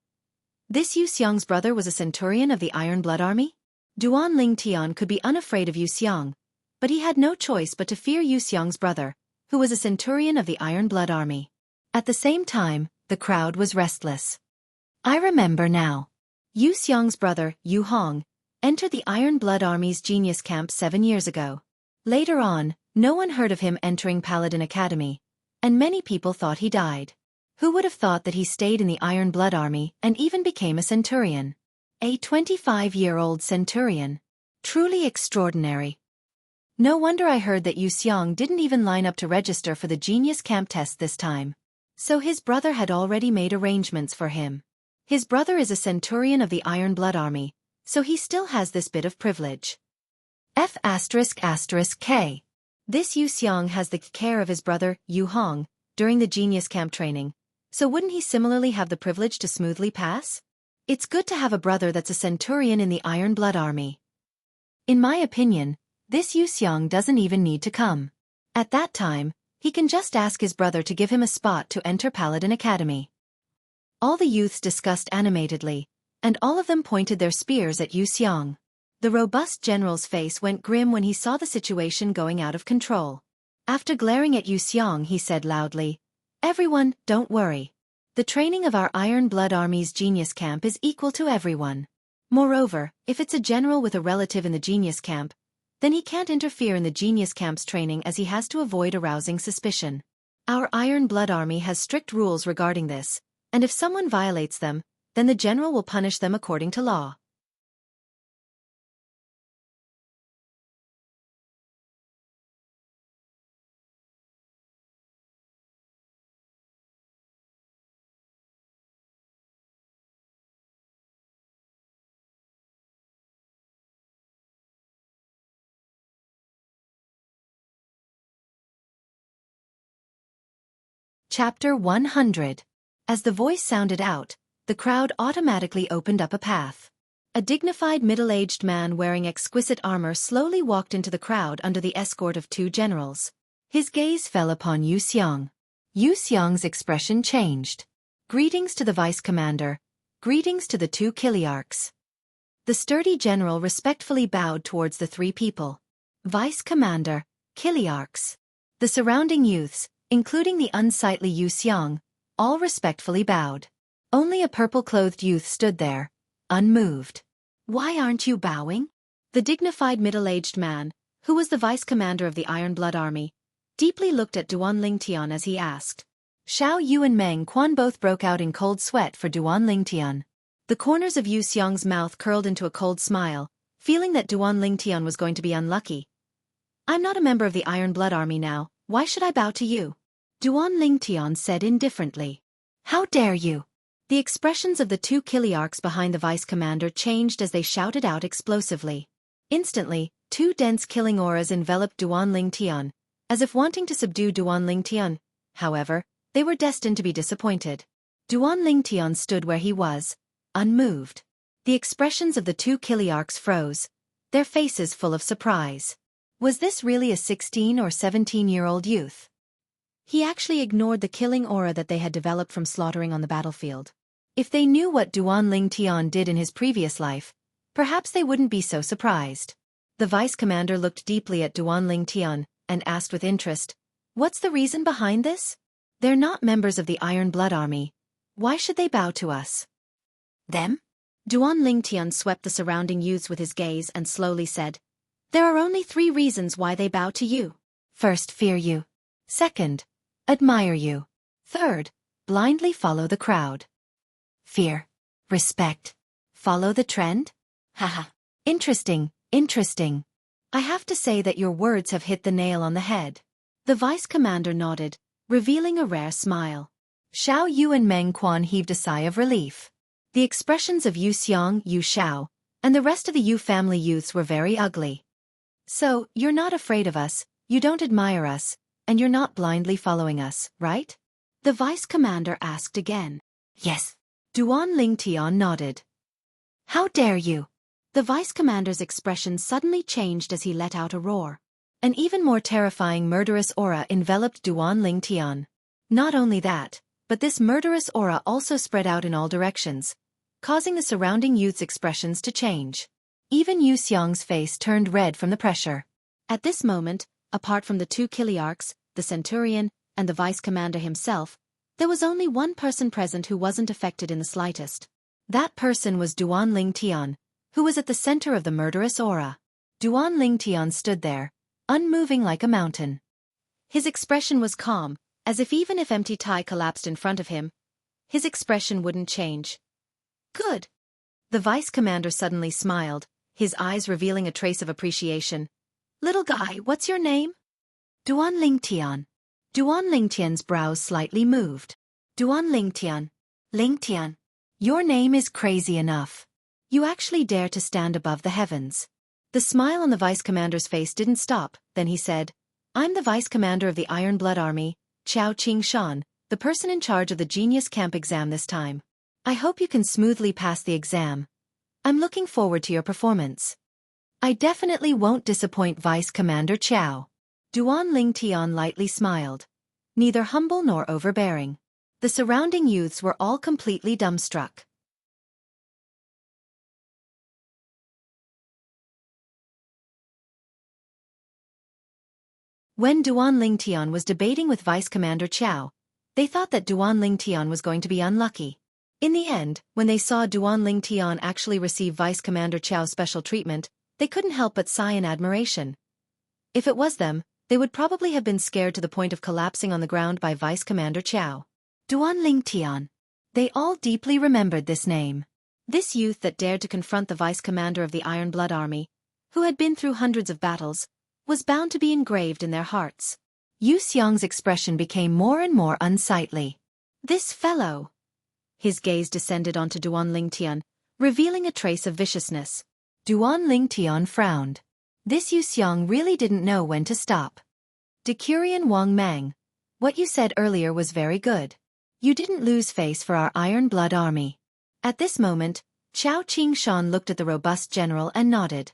This Yu Xiang's brother was a centurion of the Iron Blood Army? Duan Lingtian could be unafraid of Yu Xiang, but he had no choice but to fear Yu Xiang's brother, who was a centurion of the Iron Blood Army. At the same time, the crowd was restless. I remember now. Yu Xiang's brother, Yu Hong, entered the Iron Blood Army's Genius Camp 7 years ago. Later on, no one heard of him entering Paladin Academy, and many people thought he died. Who would have thought that he stayed in the Iron Blood Army and even became a centurion? A 25-year-old centurion. Truly extraordinary. No wonder I heard that Yu Xiang didn't even line up to register for the Genius Camp test this time. So his brother had already made arrangements for him. His brother is a centurion of the Iron Blood Army, so he still has this bit of privilege. F***K. This Yu Xiang has the care of his brother, Yu Hong, during the Genius Camp training, so wouldn't he similarly have the privilege to smoothly pass? It's good to have a brother that's a centurion in the Iron Blood Army. In my opinion, this Yu Xiang doesn't even need to come. At that time, He can just ask his brother to give him a spot to enter Paladin Academy. All the youths discussed animatedly, and all of them pointed their spears at Wuxia. The robust general's face went grim when he saw the situation going out of control. After glaring at Wuxia, he said loudly, "Everyone, don't worry. The training of our Iron Blood Army's Genius Camp is equal to everyone. Moreover, if it's a general with a relative in the Genius Camp, then he can't interfere in the Genius Camp's training as he has to avoid arousing suspicion. Our Iron Blood Army has strict rules regarding this, and if someone violates them, then the general will punish them according to law." Chapter 100. As the voice sounded out, the crowd automatically opened up a path. A dignified middle-aged man wearing exquisite armor slowly walked into the crowd under the escort of two generals. His gaze fell upon Wuxia. Wuxia's expression changed. "Greetings to the vice commander. Greetings to the two Kiliarchs." The sturdy general respectfully bowed towards the three people. "Vice commander, Kiliarchs." The surrounding youths, including the unsightly Wuxia, all respectfully bowed. Only a purple-clothed youth stood there, unmoved. "Why aren't you bowing?" The dignified middle-aged man, who was the vice commander of the Iron Blood Army, deeply looked at Duan Lingtian as he asked. Xiao Yu and Meng Quan both broke out in cold sweat for Duan Lingtian. The corners of Wuxia's mouth curled into a cold smile, feeling that Duan Lingtian was going to be unlucky. "I'm not a member of the Iron Blood Army now, why should I bow to you?" Duan Lingtian said indifferently. "How dare you!" The expressions of the two Kiliarchs behind the vice commander changed as they shouted out explosively. Instantly, two dense killing auras enveloped Duan Lingtian, as if wanting to subdue Duan Lingtian. However, they were destined to be disappointed. Duan Lingtian stood where he was, unmoved. The expressions of the two Kiliarchs froze, their faces full of surprise. Was this really a 16 or 17-year-old youth? He actually ignored the killing aura that they had developed from slaughtering on the battlefield. If they knew what Duan Lingtian did in his previous life, perhaps they wouldn't be so surprised. The vice commander looked deeply at Duan Lingtian and asked with interest, "What's the reason behind this? They're not members of the Iron Blood Army. Why should they bow to us?" "Them?" Duan Lingtian swept the surrounding youths with his gaze and slowly said, "There are only 3 reasons why they bow to you. First, fear you. Second, admire you. Third, blindly follow the crowd." Fear. Respect. Follow the trend? Haha. Interesting, interesting. I have to say that your words have hit the nail on the head. The vice commander nodded, revealing a rare smile. Xiao Yu and Meng Quan heaved a sigh of relief. The expressions of Yu Xiang, Yu Xiao, and the rest of the Yu family youths were very ugly. "So, you're not afraid of us, you don't admire us, and you're not blindly following us, right?" The vice commander asked again. "Yes." Duan Lingtian nodded. "How dare you!" The vice commander's expression suddenly changed as he let out a roar. An even more terrifying murderous aura enveloped Duan Lingtian. Not only that, but this murderous aura also spread out in all directions, causing the surrounding youth's expressions to change. Even Yu Xiang's face turned red from the pressure. At this moment, apart from the 2 Kiliarchs, the Centurion, and the vice commander himself, there was only one person present who wasn't affected in the slightest. That person was Duan Lingtian, who was at the center of the murderous aura. Duan Lingtian stood there, unmoving like a mountain. His expression was calm, as if even if empty Tai collapsed in front of him, his expression wouldn't change. "Good." The vice commander suddenly smiled, his eyes revealing a trace of appreciation. "Little guy, what's your name?" "Duan Lingtian." Duan Lingtian's brows slightly moved. "Duan Lingtian. Lingtian. Your name is crazy enough. You actually dare to stand above the heavens." The smile on the vice commander's face didn't stop, then he said, "I'm the vice commander of the Iron Blood Army, Chao Qingshan, the person in charge of the Genius Camp exam this time. I hope you can smoothly pass the exam. I'm looking forward to your performance." "I definitely won't disappoint Vice Commander Chao." Duan Lingtian lightly smiled, neither humble nor overbearing. The surrounding youths were all completely dumbstruck. When Duan Lingtian was debating with Vice Commander Qiao, they thought that Duan Lingtian was going to be unlucky. In the end, when they saw Duan Lingtian actually receive Vice Commander Qiao's special treatment, they couldn't help but sigh in admiration. If it was them, they would probably have been scared to the point of collapsing on the ground by Vice Commander Qiao. Duan Lingtian. They all deeply remembered this name. This youth that dared to confront the Vice Commander of the Iron Blood Army, who had been through hundreds of battles, was bound to be engraved in their hearts. Yu Xiang's expression became more and more unsightly. This fellow. His gaze descended onto Duan Lingtian, revealing a trace of viciousness. Duan Lingtian frowned. This Yu Xiang really didn't know when to stop. Decurion Wang Mang, what you said earlier was very good. You didn't lose face for our Iron Blood Army. At this moment, Chao Qingshan looked at the robust general and nodded.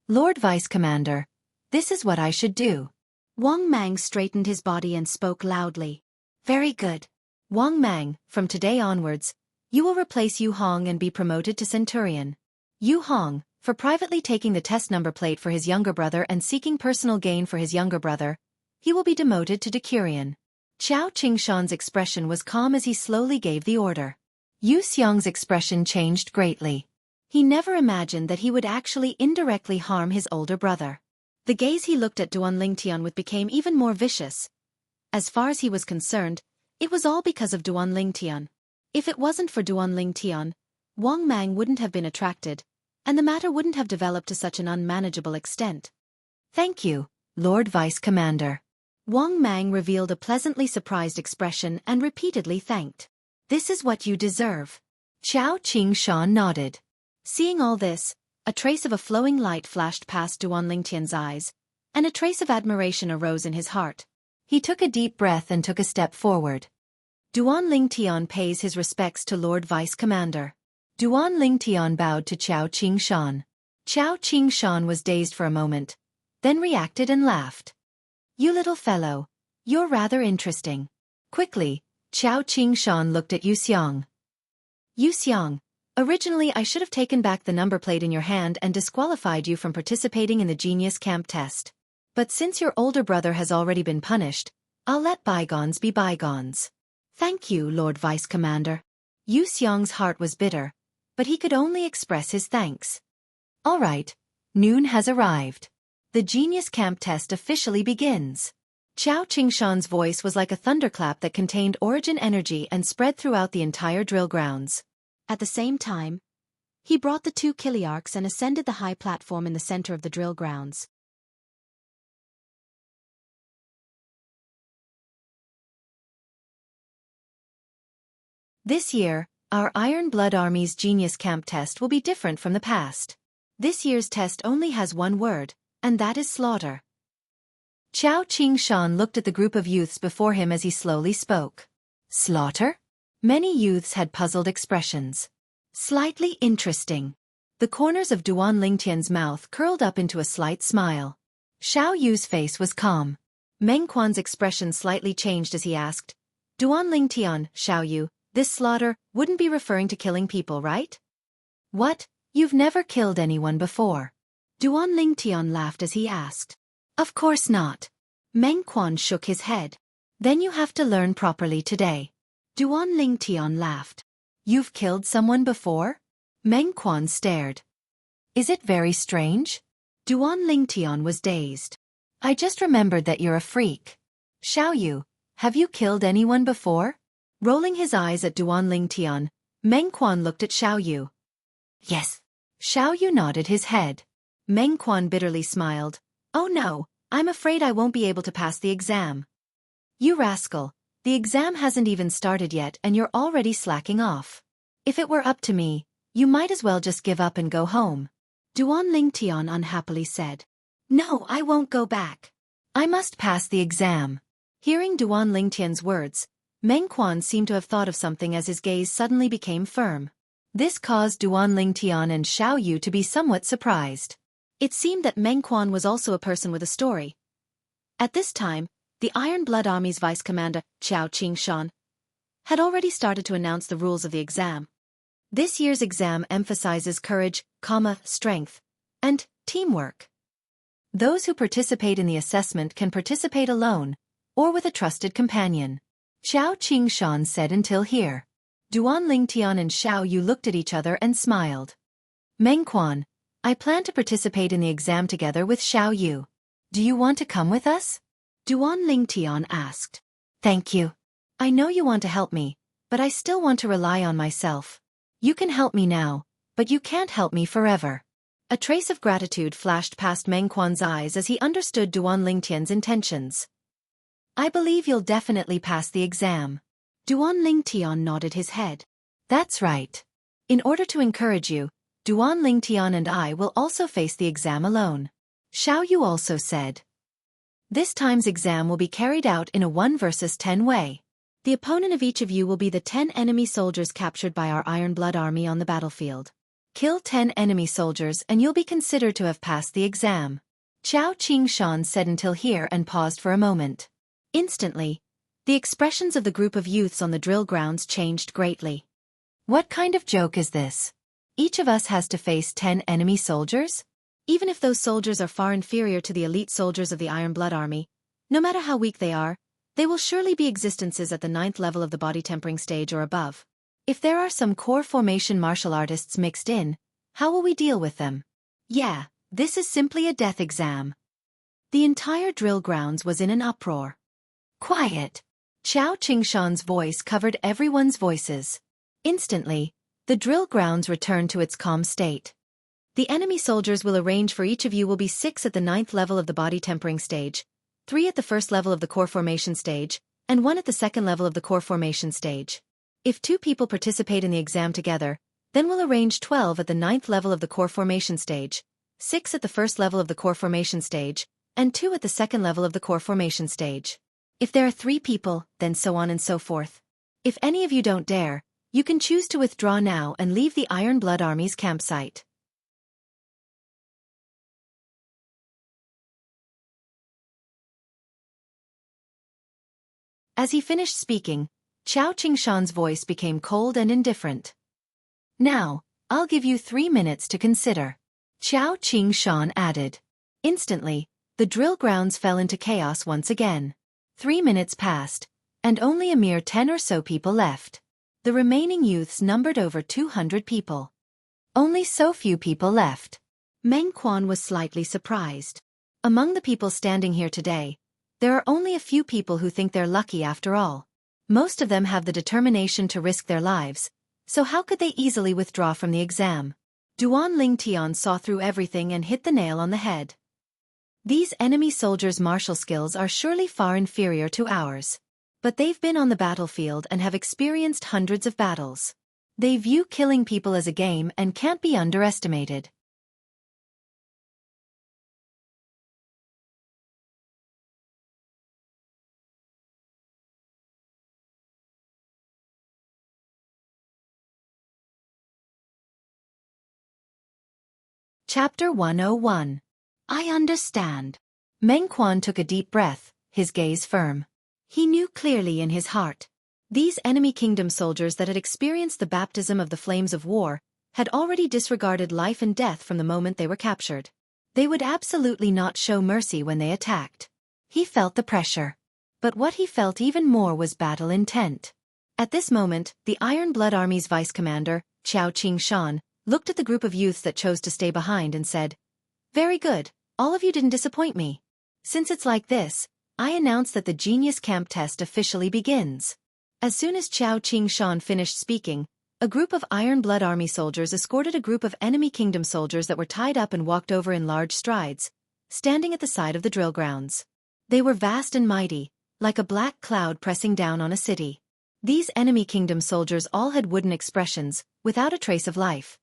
Lord Vice Commander, this is what I should do. Wang Mang straightened his body and spoke loudly. Very good. Wang Mang, from today onwards, you will replace Yu Hong and be promoted to Centurion. Yu Hong, for privately taking the test number plate for his younger brother and seeking personal gain for his younger brother, he will be demoted to Decurion. Chao Qingshan's expression was calm as he slowly gave the order. Yu Xiang's expression changed greatly. He never imagined that he would actually indirectly harm his older brother. The gaze he looked at Duan Lingtian with became even more vicious. As far as he was concerned, it was all because of Duan Lingtian. If it wasn't for Duan Lingtian, Wang Mang wouldn't have been attracted, and the matter wouldn't have developed to such an unmanageable extent. Thank you, Lord Vice Commander. Wang Mang revealed a pleasantly surprised expression and repeatedly thanked. This is what you deserve. Chao Qingshan nodded. Seeing all this, a trace of a flowing light flashed past Duan Lingtian's eyes, and a trace of admiration arose in his heart. He took a deep breath and took a step forward. Duan Lingtian pays his respects to Lord Vice Commander. Duan Lingtian bowed to Chao Qingshan. Chao Qingshan was dazed for a moment, then reacted and laughed. You little fellow, you're rather interesting. Quickly, Chao Qingshan looked at Yu Xiang. Yu Xiang, originally I should have taken back the number plate in your hand and disqualified you from participating in the Genius Camp test. But since your older brother has already been punished, I'll let bygones be bygones. Thank you, Lord Vice Commander. Yu Xiang's heart was bitter, but he could only express his thanks. All right, noon has arrived. The Genius Camp test officially begins. Chao Qingshan's voice was like a thunderclap that contained origin energy and spread throughout the entire drill grounds. At the same time, he brought the 2 Kiliarchs and ascended the high platform in the center of the drill grounds. This year, our Iron Blood Army's Genius Camp test will be different from the past. This year's test only has one word, and that is slaughter. Chao Qingshan looked at the group of youths before him as he slowly spoke. Slaughter? Many youths had puzzled expressions. Slightly interesting. The corners of Duan Lingtian's mouth curled up into a slight smile. Xiao Yu's face was calm. Meng Quan's expression slightly changed as he asked, Duan Lingtian, Xiao Yu, this slaughter wouldn't be referring to killing people, right? What? You've never killed anyone before. Duan Lingtian laughed as he asked. Of course not. Meng Quan shook his head. Then you have to learn properly today. Duan Lingtian laughed. You've killed someone before? Meng Quan stared. Is it very strange? Duan Lingtian was dazed. I just remembered that you're a freak. Xiao Yu, have you killed anyone before? Rolling his eyes at Duan Lingtian, Meng Quan looked at Xiao Yu. Yes. Xiao Yu nodded his head. Meng Quan bitterly smiled. Oh no, I'm afraid I won't be able to pass the exam. You rascal, the exam hasn't even started yet and you're already slacking off. If it were up to me, you might as well just give up and go home. Duan Lingtian unhappily said. No, I won't go back. I must pass the exam. Hearing Duan Lingtian's words, Meng Quan seemed to have thought of something as his gaze suddenly became firm. This caused Duan Lingtian and Xiao Yu to be somewhat surprised. It seemed that Meng Quan was also a person with a story. At this time, the Iron Blood Army's vice commander, Xianxia, had already started to announce the rules of the exam. This year's exam emphasizes courage, strength, and teamwork. Those who participate in the assessment can participate alone, or with a trusted companion. Xianxia said until here. Duan Lingtian and Xiao Yu looked at each other and smiled. Mengquan, I plan to participate in the exam together with Xiao Yu. Do you want to come with us? Duan Lingtian asked. Thank you. I know you want to help me, but I still want to rely on myself. You can help me now, but you can't help me forever. A trace of gratitude flashed past Mengquan's eyes as he understood Duan Lingtian's intentions. I believe you'll definitely pass the exam. Duan Lingtian nodded his head. That's right. In order to encourage you, Duan Lingtian and I will also face the exam alone. Xiao Yu also said. This time's exam will be carried out in a 1 versus 10 way. The opponent of each of you will be the 10 enemy soldiers captured by our Iron Blood Army on the battlefield. Kill 10 enemy soldiers and you'll be considered to have passed the exam. Xianxia said until here and paused for a moment. Instantly, the expressions of the group of youths on the drill grounds changed greatly. What kind of joke is this? Each of us has to face 10 enemy soldiers? Even if those soldiers are far inferior to the elite soldiers of the Iron Blood Army, no matter how weak they are, they will surely be existences at the 9th level of the body tempering stage or above. If there are some core formation martial artists mixed in, how will we deal with them? Yeah, this is simply a death exam. The entire drill grounds was in an uproar. Quiet! Xianxia's voice covered everyone's voices. Instantly, the drill grounds returned to its calm state. The enemy soldiers will arrange for each of you will be 6 at the 9th level of the body tempering stage, 3 at the 1st level of the core formation stage, and 1 at the 2nd level of the core formation stage. If 2 people participate in the exam together, then we'll arrange 12 at the 9th level of the core formation stage, 6 at the 1st level of the core formation stage, and 2 at the 2nd level of the core formation stage. If there are 3 people, then so on and so forth. If any of you don't dare, you can choose to withdraw now and leave the Iron Blood Army's campsite. As he finished speaking, Xianxia's voice became cold and indifferent. Now, I'll give you 3 minutes to consider. Xianxia added. Instantly, the drill grounds fell into chaos once again. 3 minutes passed, and only a mere 10 or so people left. The remaining youths numbered over 200 people. Only so few people left. Mengquan was slightly surprised. Among the people standing here today, there are only a few people who think they're lucky after all. Most of them have the determination to risk their lives, so how could they easily withdraw from the exam? Duan Lingtian saw through everything and hit the nail on the head. These enemy soldiers' martial skills are surely far inferior to ours. But they've been on the battlefield and have experienced hundreds of battles. They view killing people as a game and can't be underestimated. Chapter 101. I understand. Mengquan took a deep breath, his gaze firm. He knew clearly in his heart. These enemy kingdom soldiers that had experienced the baptism of the flames of war had already disregarded life and death from the moment they were captured. They would absolutely not show mercy when they attacked. He felt the pressure. But what he felt even more was battle intent. At this moment, the Iron Blood Army's vice commander, Xianxia, looked at the group of youths that chose to stay behind and said, "Very good, all of you didn't disappoint me. Since it's like this, I announce that the Genius Camp test officially begins." As soon as Xianxia finished speaking, a group of Iron Blood Army soldiers escorted a group of enemy kingdom soldiers that were tied up and walked over in large strides, standing at the side of the drill grounds. They were vast and mighty, like a black cloud pressing down on a city. These enemy kingdom soldiers all had wooden expressions, without a trace of life.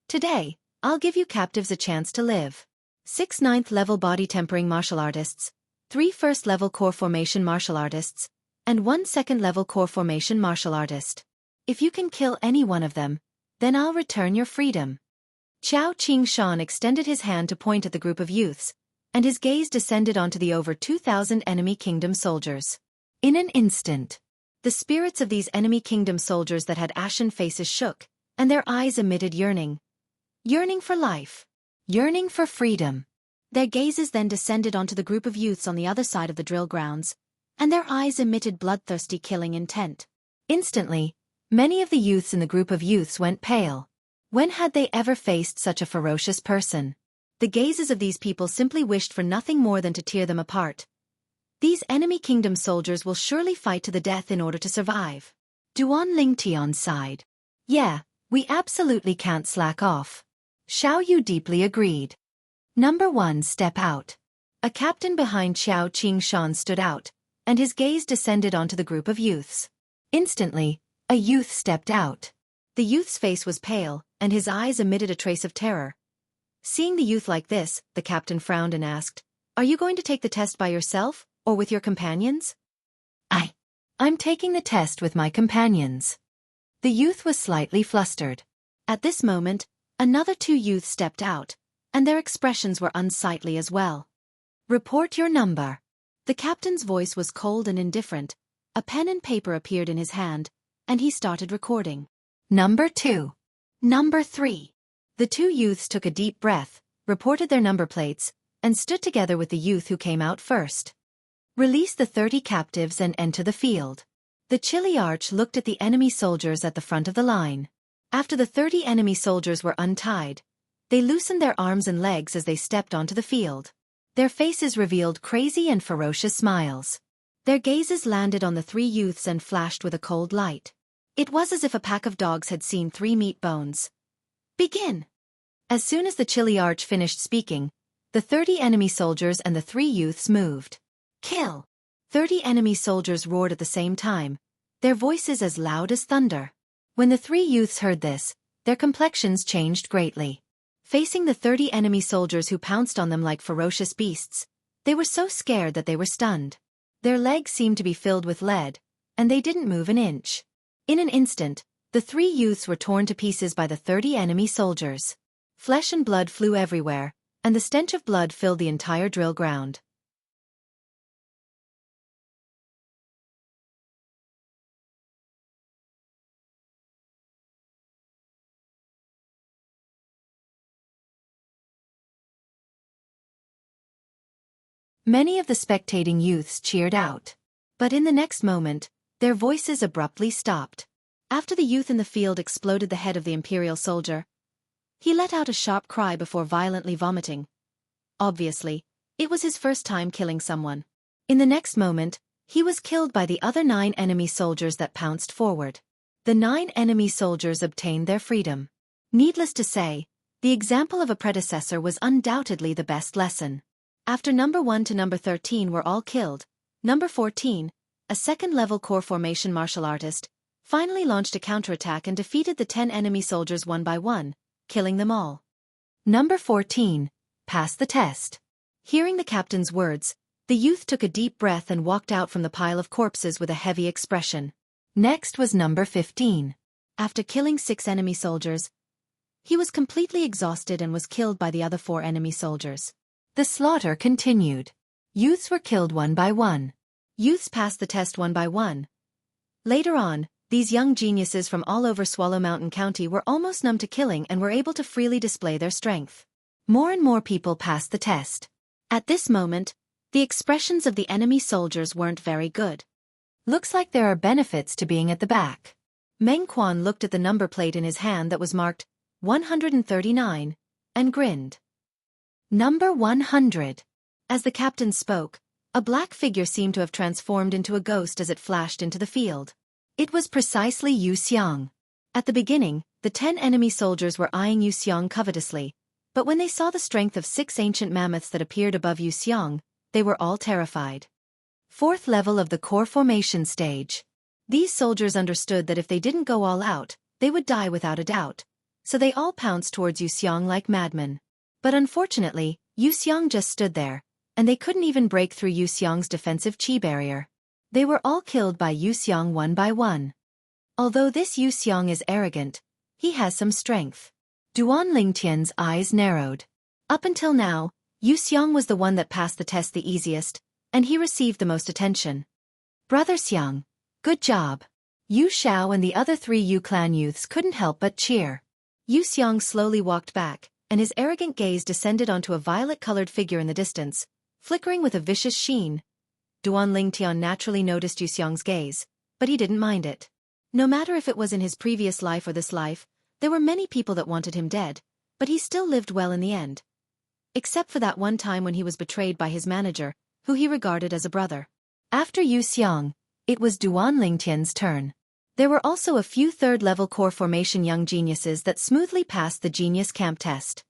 Today, I'll give you captives a chance to live. 6 9th-level body tempering martial artists, 3 1st-level core formation martial artists, and 1 2nd-level core formation martial artist. If you can kill any one of them, then I'll return your freedom. Xianxia extended his hand to point at the group of youths, and his gaze descended onto the over 2,000 enemy kingdom soldiers. In an instant, the spirits of these enemy kingdom soldiers that had ashen faces shook, and their eyes emitted yearning. Yearning for life. Yearning for freedom. Their gazes then descended onto the group of youths on the other side of the drill grounds, and their eyes emitted bloodthirsty killing intent. Instantly, many of the youths in the group of youths went pale. When had they ever faced such a ferocious person? The gazes of these people simply wished for nothing more than to tear them apart. These enemy kingdom soldiers will surely fight to the death in order to survive. Duan Lingtian sighed. Yeah, we absolutely can't slack off. Xiao Yu deeply agreed. Number 1, step out. A captain behind Xiao Qingshan stood out, and his gaze descended onto the group of youths. Instantly, a youth stepped out. The youth's face was pale, and his eyes emitted a trace of terror. Seeing the youth like this, the captain frowned and asked, "Are you going to take the test by yourself, or with your companions?" I'm taking the test with my companions." The youth was slightly flustered. At this moment, another 2 youths stepped out, and their expressions were unsightly as well. "Report your number." The captain's voice was cold and indifferent. A pen and paper appeared in his hand, and he started recording. Number 2. Number 3. The 2 youths took a deep breath, reported their number plates, and stood together with the youth who came out first. "Release the 30 captives and enter the field." The chilly arch looked at the enemy soldiers at the front of the line. After the 30 enemy soldiers were untied, they loosened their arms and legs as they stepped onto the field. Their faces revealed crazy and ferocious smiles. Their gazes landed on the 3 youths and flashed with a cold light. It was as if a pack of dogs had seen 3 meat bones. "Begin!" As soon as the chilly arch finished speaking, the 30 enemy soldiers and the 3 youths moved. "Kill!" 30 enemy soldiers roared at the same time, their voices as loud as thunder. When the 3 youths heard this, their complexions changed greatly. Facing the 30 enemy soldiers who pounced on them like ferocious beasts, they were so scared that they were stunned. Their legs seemed to be filled with lead, and they didn't move an inch. In an instant, the 3 youths were torn to pieces by the 30 enemy soldiers. Flesh and blood flew everywhere, and the stench of blood filled the entire drill ground. Many of the spectating youths cheered out. But in the next moment, their voices abruptly stopped. After the youth in the field exploded the head of the imperial soldier, he let out a sharp cry before violently vomiting. Obviously, it was his first time killing someone. In the next moment, he was killed by the other 9 enemy soldiers that pounced forward. The 9 enemy soldiers obtained their freedom. Needless to say, the example of a predecessor was undoubtedly the best lesson. After number 1 to number 13 were all killed, number 14, a second-level core formation martial artist, finally launched a counterattack and defeated the 10 enemy soldiers one by one, killing them all. Number 14, passed the test. Hearing the captain's words, the youth took a deep breath and walked out from the pile of corpses with a heavy expression. Next was number 15. After killing 6 enemy soldiers, he was completely exhausted and was killed by the other 4 enemy soldiers. The slaughter continued. Youths were killed one by one. Youths passed the test one by one. Later on, these young geniuses from all over Swallow Mountain County were almost numb to killing and were able to freely display their strength. More and more people passed the test. At this moment, the expressions of the enemy soldiers weren't very good. Looks like there are benefits to being at the back. Meng Quan looked at the number plate in his hand that was marked 139, and grinned. Number 100. As the captain spoke, a black figure seemed to have transformed into a ghost as it flashed into the field. It was precisely Yu Xiang. At the beginning, the 10 enemy soldiers were eyeing Yu Xiang covetously, but when they saw the strength of 6 ancient mammoths that appeared above Yu Xiang, they were all terrified. 4th level of the core formation stage. These soldiers understood that if they didn't go all out, they would die without a doubt, so they all pounced towards Yu Xiang like madmen. But unfortunately, Yu Xiang just stood there, and they couldn't even break through Yu Xiang's defensive chi barrier. They were all killed by Yu Xiang one by one. Although this Yu Xiang is arrogant, he has some strength. Duan Lingtian's eyes narrowed. Up until now, Xiang was the one that passed the test the easiest, and he received the most attention. Brother Xiang, good job. Yu Xiao and the other 3 Yu clan youths couldn't help but cheer. Xiang slowly walked back, and his arrogant gaze descended onto a violet-colored figure in the distance, flickering with a vicious sheen. Duan Lingtian naturally noticed Xiang's gaze, but he didn't mind it. No matter if it was in his previous life or this life, there were many people that wanted him dead, but he still lived well in the end. Except for that one time when he was betrayed by his manager, who he regarded as a brother. After Xiang, it was Duan Lingtian's turn. There were also a few third-level core formation young geniuses that smoothly passed the genius camp test.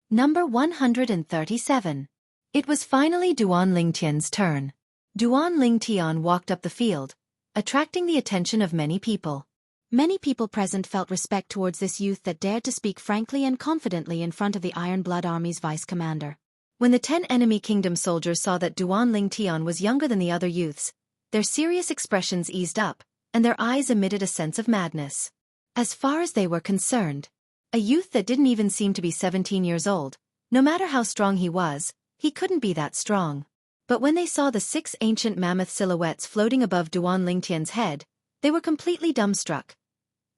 Number 137. It was finally Duan Lingtian's turn. Duan Lingtian walked up the field, attracting the attention of many people. Many people present felt respect towards this youth that dared to speak frankly and confidently in front of the Iron Blood Army's vice-commander. When the 10 enemy kingdom soldiers saw that Duan Lingtian was younger than the other youths, their serious expressions eased up, and their eyes emitted a sense of madness. As far as they were concerned, a youth that didn't even seem to be 17 years old, no matter how strong he couldn't be that strong. But when they saw the 6 ancient mammoth silhouettes floating above Duan Lingtian's head, they were completely dumbstruck.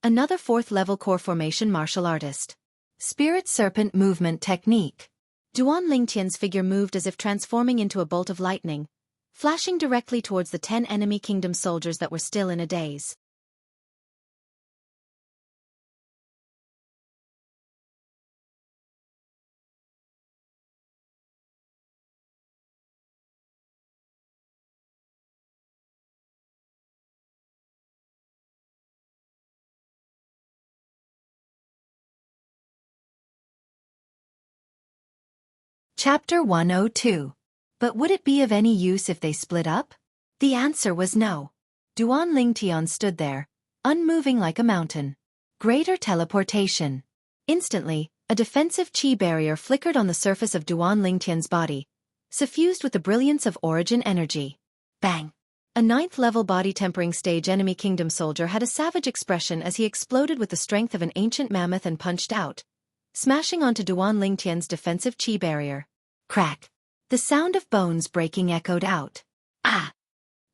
Another 4th-level core formation martial artist. Spirit Serpent Movement Technique. Duan Lingtian's figure moved as if transforming into a bolt of lightning, flashing directly towards the 10 enemy kingdom soldiers that were still in a daze. Chapter 102. But would it be of any use if they split up? The answer was no. Duan Lingtian stood there, unmoving like a mountain. Greater teleportation. Instantly, a defensive chi barrier flickered on the surface of Duan Lingtian's body, suffused with the brilliance of origin energy. Bang! A 9th-level body-tempering stage enemy kingdom soldier had a savage expression as he exploded with the strength of an ancient mammoth and punched out, smashing onto Duan Lingtian's defensive chi barrier. Crack! The sound of bones breaking echoed out. Ah!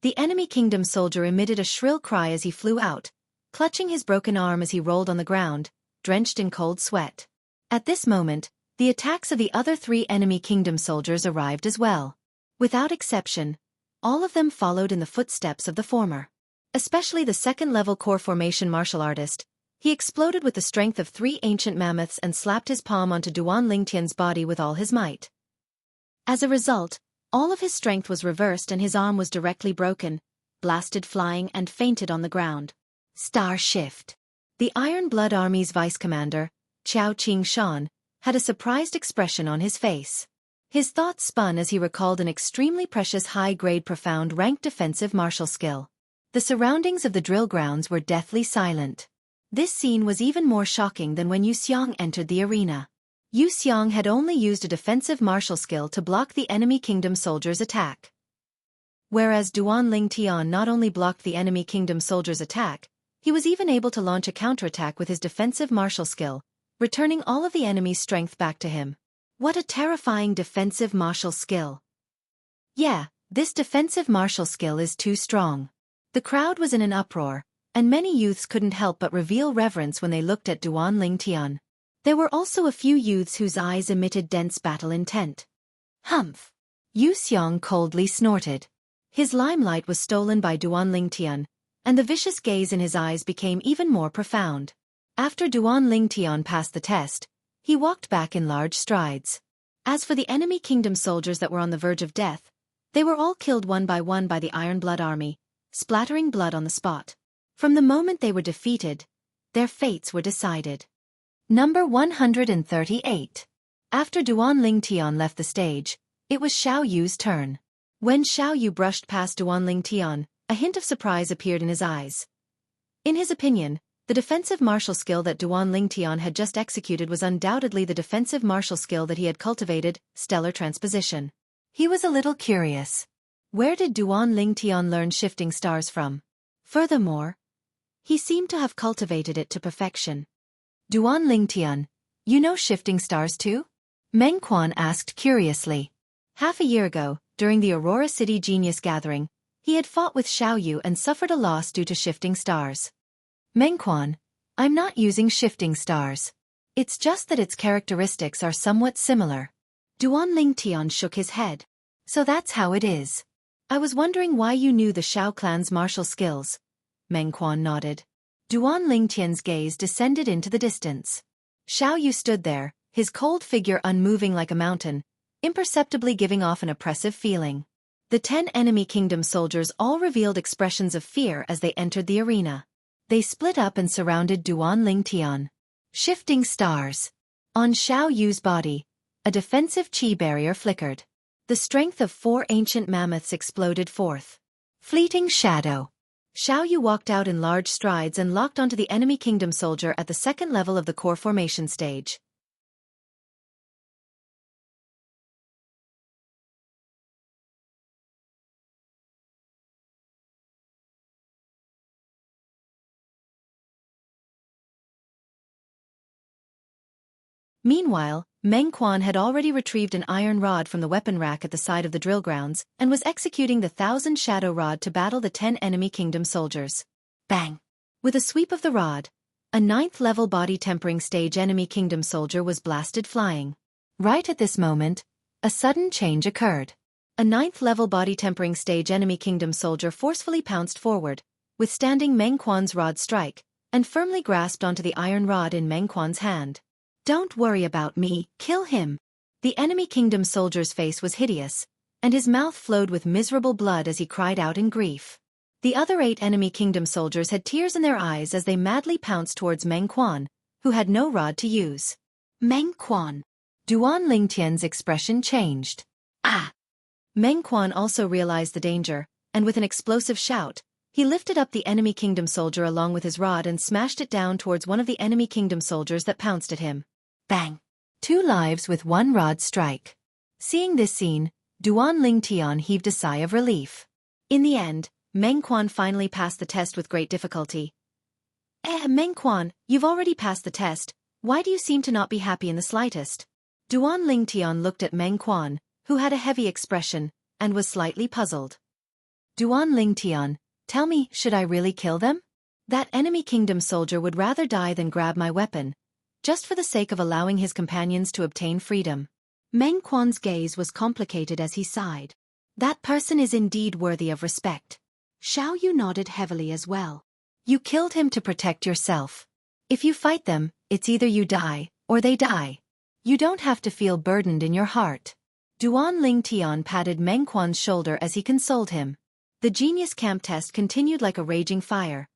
The enemy kingdom soldier emitted a shrill cry as he flew out, clutching his broken arm as he rolled on the ground, drenched in cold sweat. At this moment, the attacks of the other 3 enemy kingdom soldiers arrived as well. Without exception, all of them followed in the footsteps of the former. Especially the 2nd-level core formation martial artist. He exploded with the strength of 3 ancient mammoths and slapped his palm onto Duan Lingtian's body with all his might. As a result, all of his strength was reversed and his arm was directly broken, blasted flying and fainted on the ground. Star Shift. The Iron Blood Army's vice-commander, Chao Qing-shan, had a surprised expression on his face. His thoughts spun as he recalled an extremely precious high-grade profound ranked defensive martial skill. The surroundings of the drill grounds were deathly silent. This scene was even more shocking than when Xiang entered the arena. Xiang had only used a defensive martial skill to block the enemy kingdom soldier's attack. Whereas Duan Lingtian not only blocked the enemy kingdom soldier's attack, he was even able to launch a counterattack with his defensive martial skill, returning all of the enemy's strength back to him. What a terrifying defensive martial skill. Yeah, this defensive martial skill is too strong. The crowd was in an uproar, and many youths couldn't help but reveal reverence when they looked at Duan Lingtian. There were also a few youths whose eyes emitted dense battle intent. Humph! Xiang coldly snorted. His limelight was stolen by Duan Lingtian, and the vicious gaze in his eyes became even more profound. After Duan Lingtian passed the test, he walked back in large strides. As for the enemy kingdom soldiers that were on the verge of death, they were all killed one by the Iron Blood Army, splattering blood on the spot. From the moment they were defeated, their fates were decided. Number 138. After Duan Lingtian left the stage, it was Xiao Yu's turn. When Xiao Yu brushed past Duan Lingtian, a hint of surprise appeared in his eyes. In his opinion, the defensive martial skill that Duan Lingtian had just executed was undoubtedly the defensive martial skill that he had cultivated, stellar transposition. He was a little curious. Where did Duan Lingtian learn shifting stars from? Furthermore, he seemed to have cultivated it to perfection. Duan Lingtian, you know shifting stars too? Meng Quan asked curiously. Half a year ago, during the Aurora City Genius Gathering, he had fought with Xiao Yu and suffered a loss due to shifting stars. Meng Quan, I'm not using shifting stars. It's just that its characteristics are somewhat similar. Duan Lingtian shook his head. So that's how it is. I was wondering why you knew the Xiao clan's martial skills. Meng Quan nodded. Duan Lingtian's gaze descended into the distance. Xiao Yu stood there, his cold figure unmoving like a mountain, imperceptibly giving off an oppressive feeling. The 10 enemy kingdom soldiers all revealed expressions of fear as they entered the arena. They split up and surrounded Duan Lingtian. Shifting stars. On Xiao Yu's body, a defensive chi barrier flickered. The strength of 4 ancient mammoths exploded forth. Fleeting shadow. Xiao Yu walked out in large strides and locked onto the enemy kingdom soldier at the second level of the core formation stage. Meanwhile, Meng Quan had already retrieved an iron rod from the weapon rack at the side of the drill grounds and was executing the 1,000 shadow rod to battle the 10 enemy kingdom soldiers. Bang! With a sweep of the rod, a 9th level body tempering stage enemy kingdom soldier was blasted flying. Right at this moment, a sudden change occurred. A 9th level body tempering stage enemy kingdom soldier forcefully pounced forward, withstanding Meng Quan's rod strike, and firmly grasped onto the iron rod in Meng Quan's hand. Don't worry about me, kill him. The enemy kingdom soldier's face was hideous, and his mouth flowed with miserable blood as he cried out in grief. The other 8 enemy kingdom soldiers had tears in their eyes as they madly pounced towards Meng Quan, who had no rod to use. Meng Quan. Duan Lingtian's expression changed. Ah! Meng Quan also realized the danger, and with an explosive shout, he lifted up the enemy kingdom soldier along with his rod and smashed it down towards one of the enemy kingdom soldiers that pounced at him. Bang! 2 lives with 1 rod strike. Seeing this scene, Duan Lingtian heaved a sigh of relief. In the end, Meng Quan finally passed the test with great difficulty. Meng Quan, you've already passed the test, why do you seem to not be happy in the slightest? Duan Lingtian looked at Meng Quan, who had a heavy expression, and was slightly puzzled. Duan Lingtian, tell me, should I really kill them? That enemy kingdom soldier would rather die than grab my weapon, just for the sake of allowing his companions to obtain freedom. Meng Quan's gaze was complicated as he sighed. That person is indeed worthy of respect. Xiao Yu nodded heavily as well. You killed him to protect yourself. If you fight them, it's either you die, or they die. You don't have to feel burdened in your heart. Duan Lingtian patted Meng Quan's shoulder as he consoled him. The genius camp test continued like a raging fire.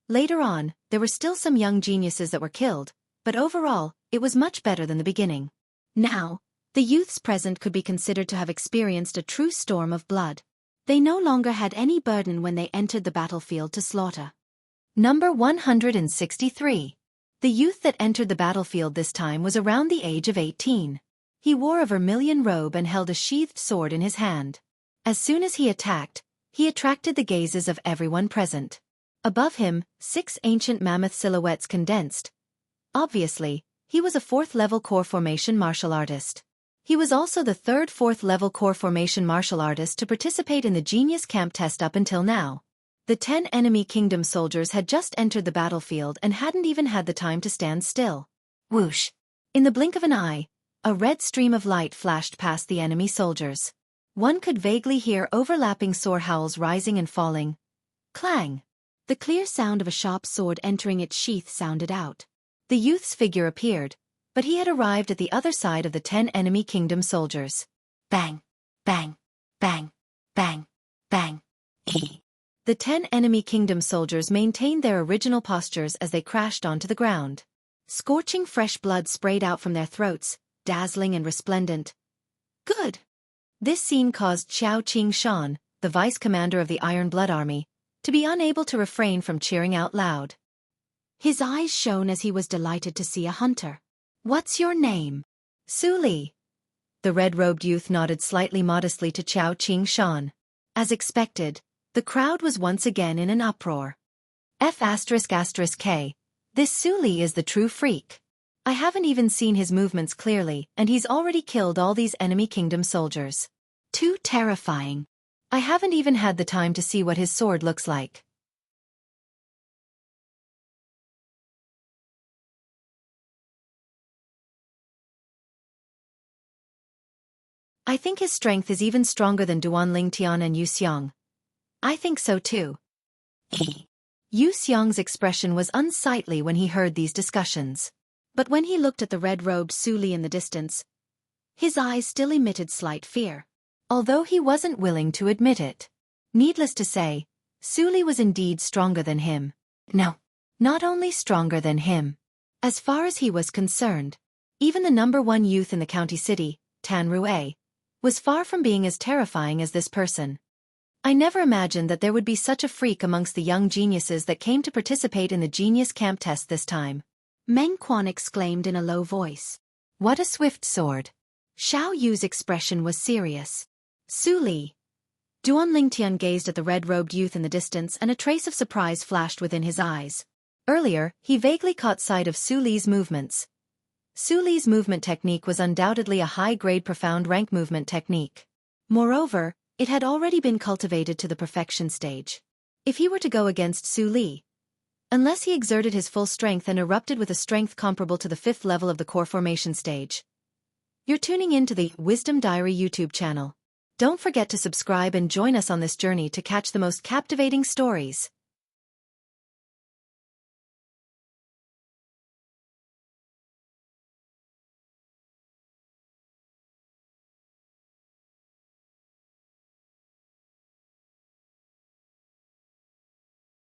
Later on, there were still some young geniuses that were killed, but overall, it was much better than the beginning. Now, the youths present could be considered to have experienced a true storm of blood. They no longer had any burden when they entered the battlefield to slaughter. Number 163. The youth that entered the battlefield this time was around the age of 18. He wore a vermilion robe and held a sheathed sword in his hand. As soon as he attacked, he attracted the gazes of everyone present. Above him, 6 ancient mammoth silhouettes condensed. Obviously, he was a 4th level core formation martial artist. He was also the 3rd 4th level core formation martial artist to participate in the genius camp test up until now. The 10 enemy kingdom soldiers had just entered the battlefield and hadn't even had the time to stand still. Whoosh! In the blink of an eye, a red stream of light flashed past the enemy soldiers. One could vaguely hear overlapping sword howls rising and falling. Clang! The clear sound of a sharp sword entering its sheath sounded out. The youth's figure appeared, but he had arrived at the other side of the 10 enemy kingdom soldiers. Bang! Bang! Bang! Bang! Bang! The 10 enemy kingdom soldiers maintained their original postures as they crashed onto the ground. Scorching fresh blood sprayed out from their throats, dazzling and resplendent. Good! This scene caused Xiao Qingshan, the vice commander of the Iron Blood Army, to be unable to refrain from cheering out loud. His eyes shone as he was delighted to see a hunter. What's your name? Su Li. The red-robed youth nodded slightly modestly to Xiao Qingshan. As expected, the crowd was once again in an uproar. F***K, this Su Li is the true freak. I haven't even seen his movements clearly, and he's already killed all these enemy kingdom soldiers. Too terrifying. I haven't even had the time to see what his sword looks like. I think his strength is even stronger than Duan Lingtian and Yu Xiang. I think so too. Yu Xiang's expression was unsightly when he heard these discussions. But when he looked at the red-robed Su Li in the distance, his eyes still emitted slight fear, although he wasn't willing to admit it. Needless to say, Su Li was indeed stronger than him. No, not only stronger than him. As far as he was concerned, even the #1 youth in the county city, Tan Rue, was far from being as terrifying as this person. I never imagined that there would be such a freak amongst the young geniuses that came to participate in the genius camp test this time. Meng Quan exclaimed in a low voice. What a swift sword. Xiao Yu's expression was serious. Su Li. Duan Lingtian gazed at the red-robed youth in the distance, and a trace of surprise flashed within his eyes. Earlier, he vaguely caught sight of Su Li's movements. Su Li's movement technique was undoubtedly a high-grade profound rank movement technique. Moreover, it had already been cultivated to the perfection stage. If he were to go against Su Li, unless he exerted his full strength and erupted with a strength comparable to the 5th level of the core formation stage. You're tuning in to the Wisdom Diary YouTube channel. Don't forget to subscribe and join us on this journey to catch the most captivating stories.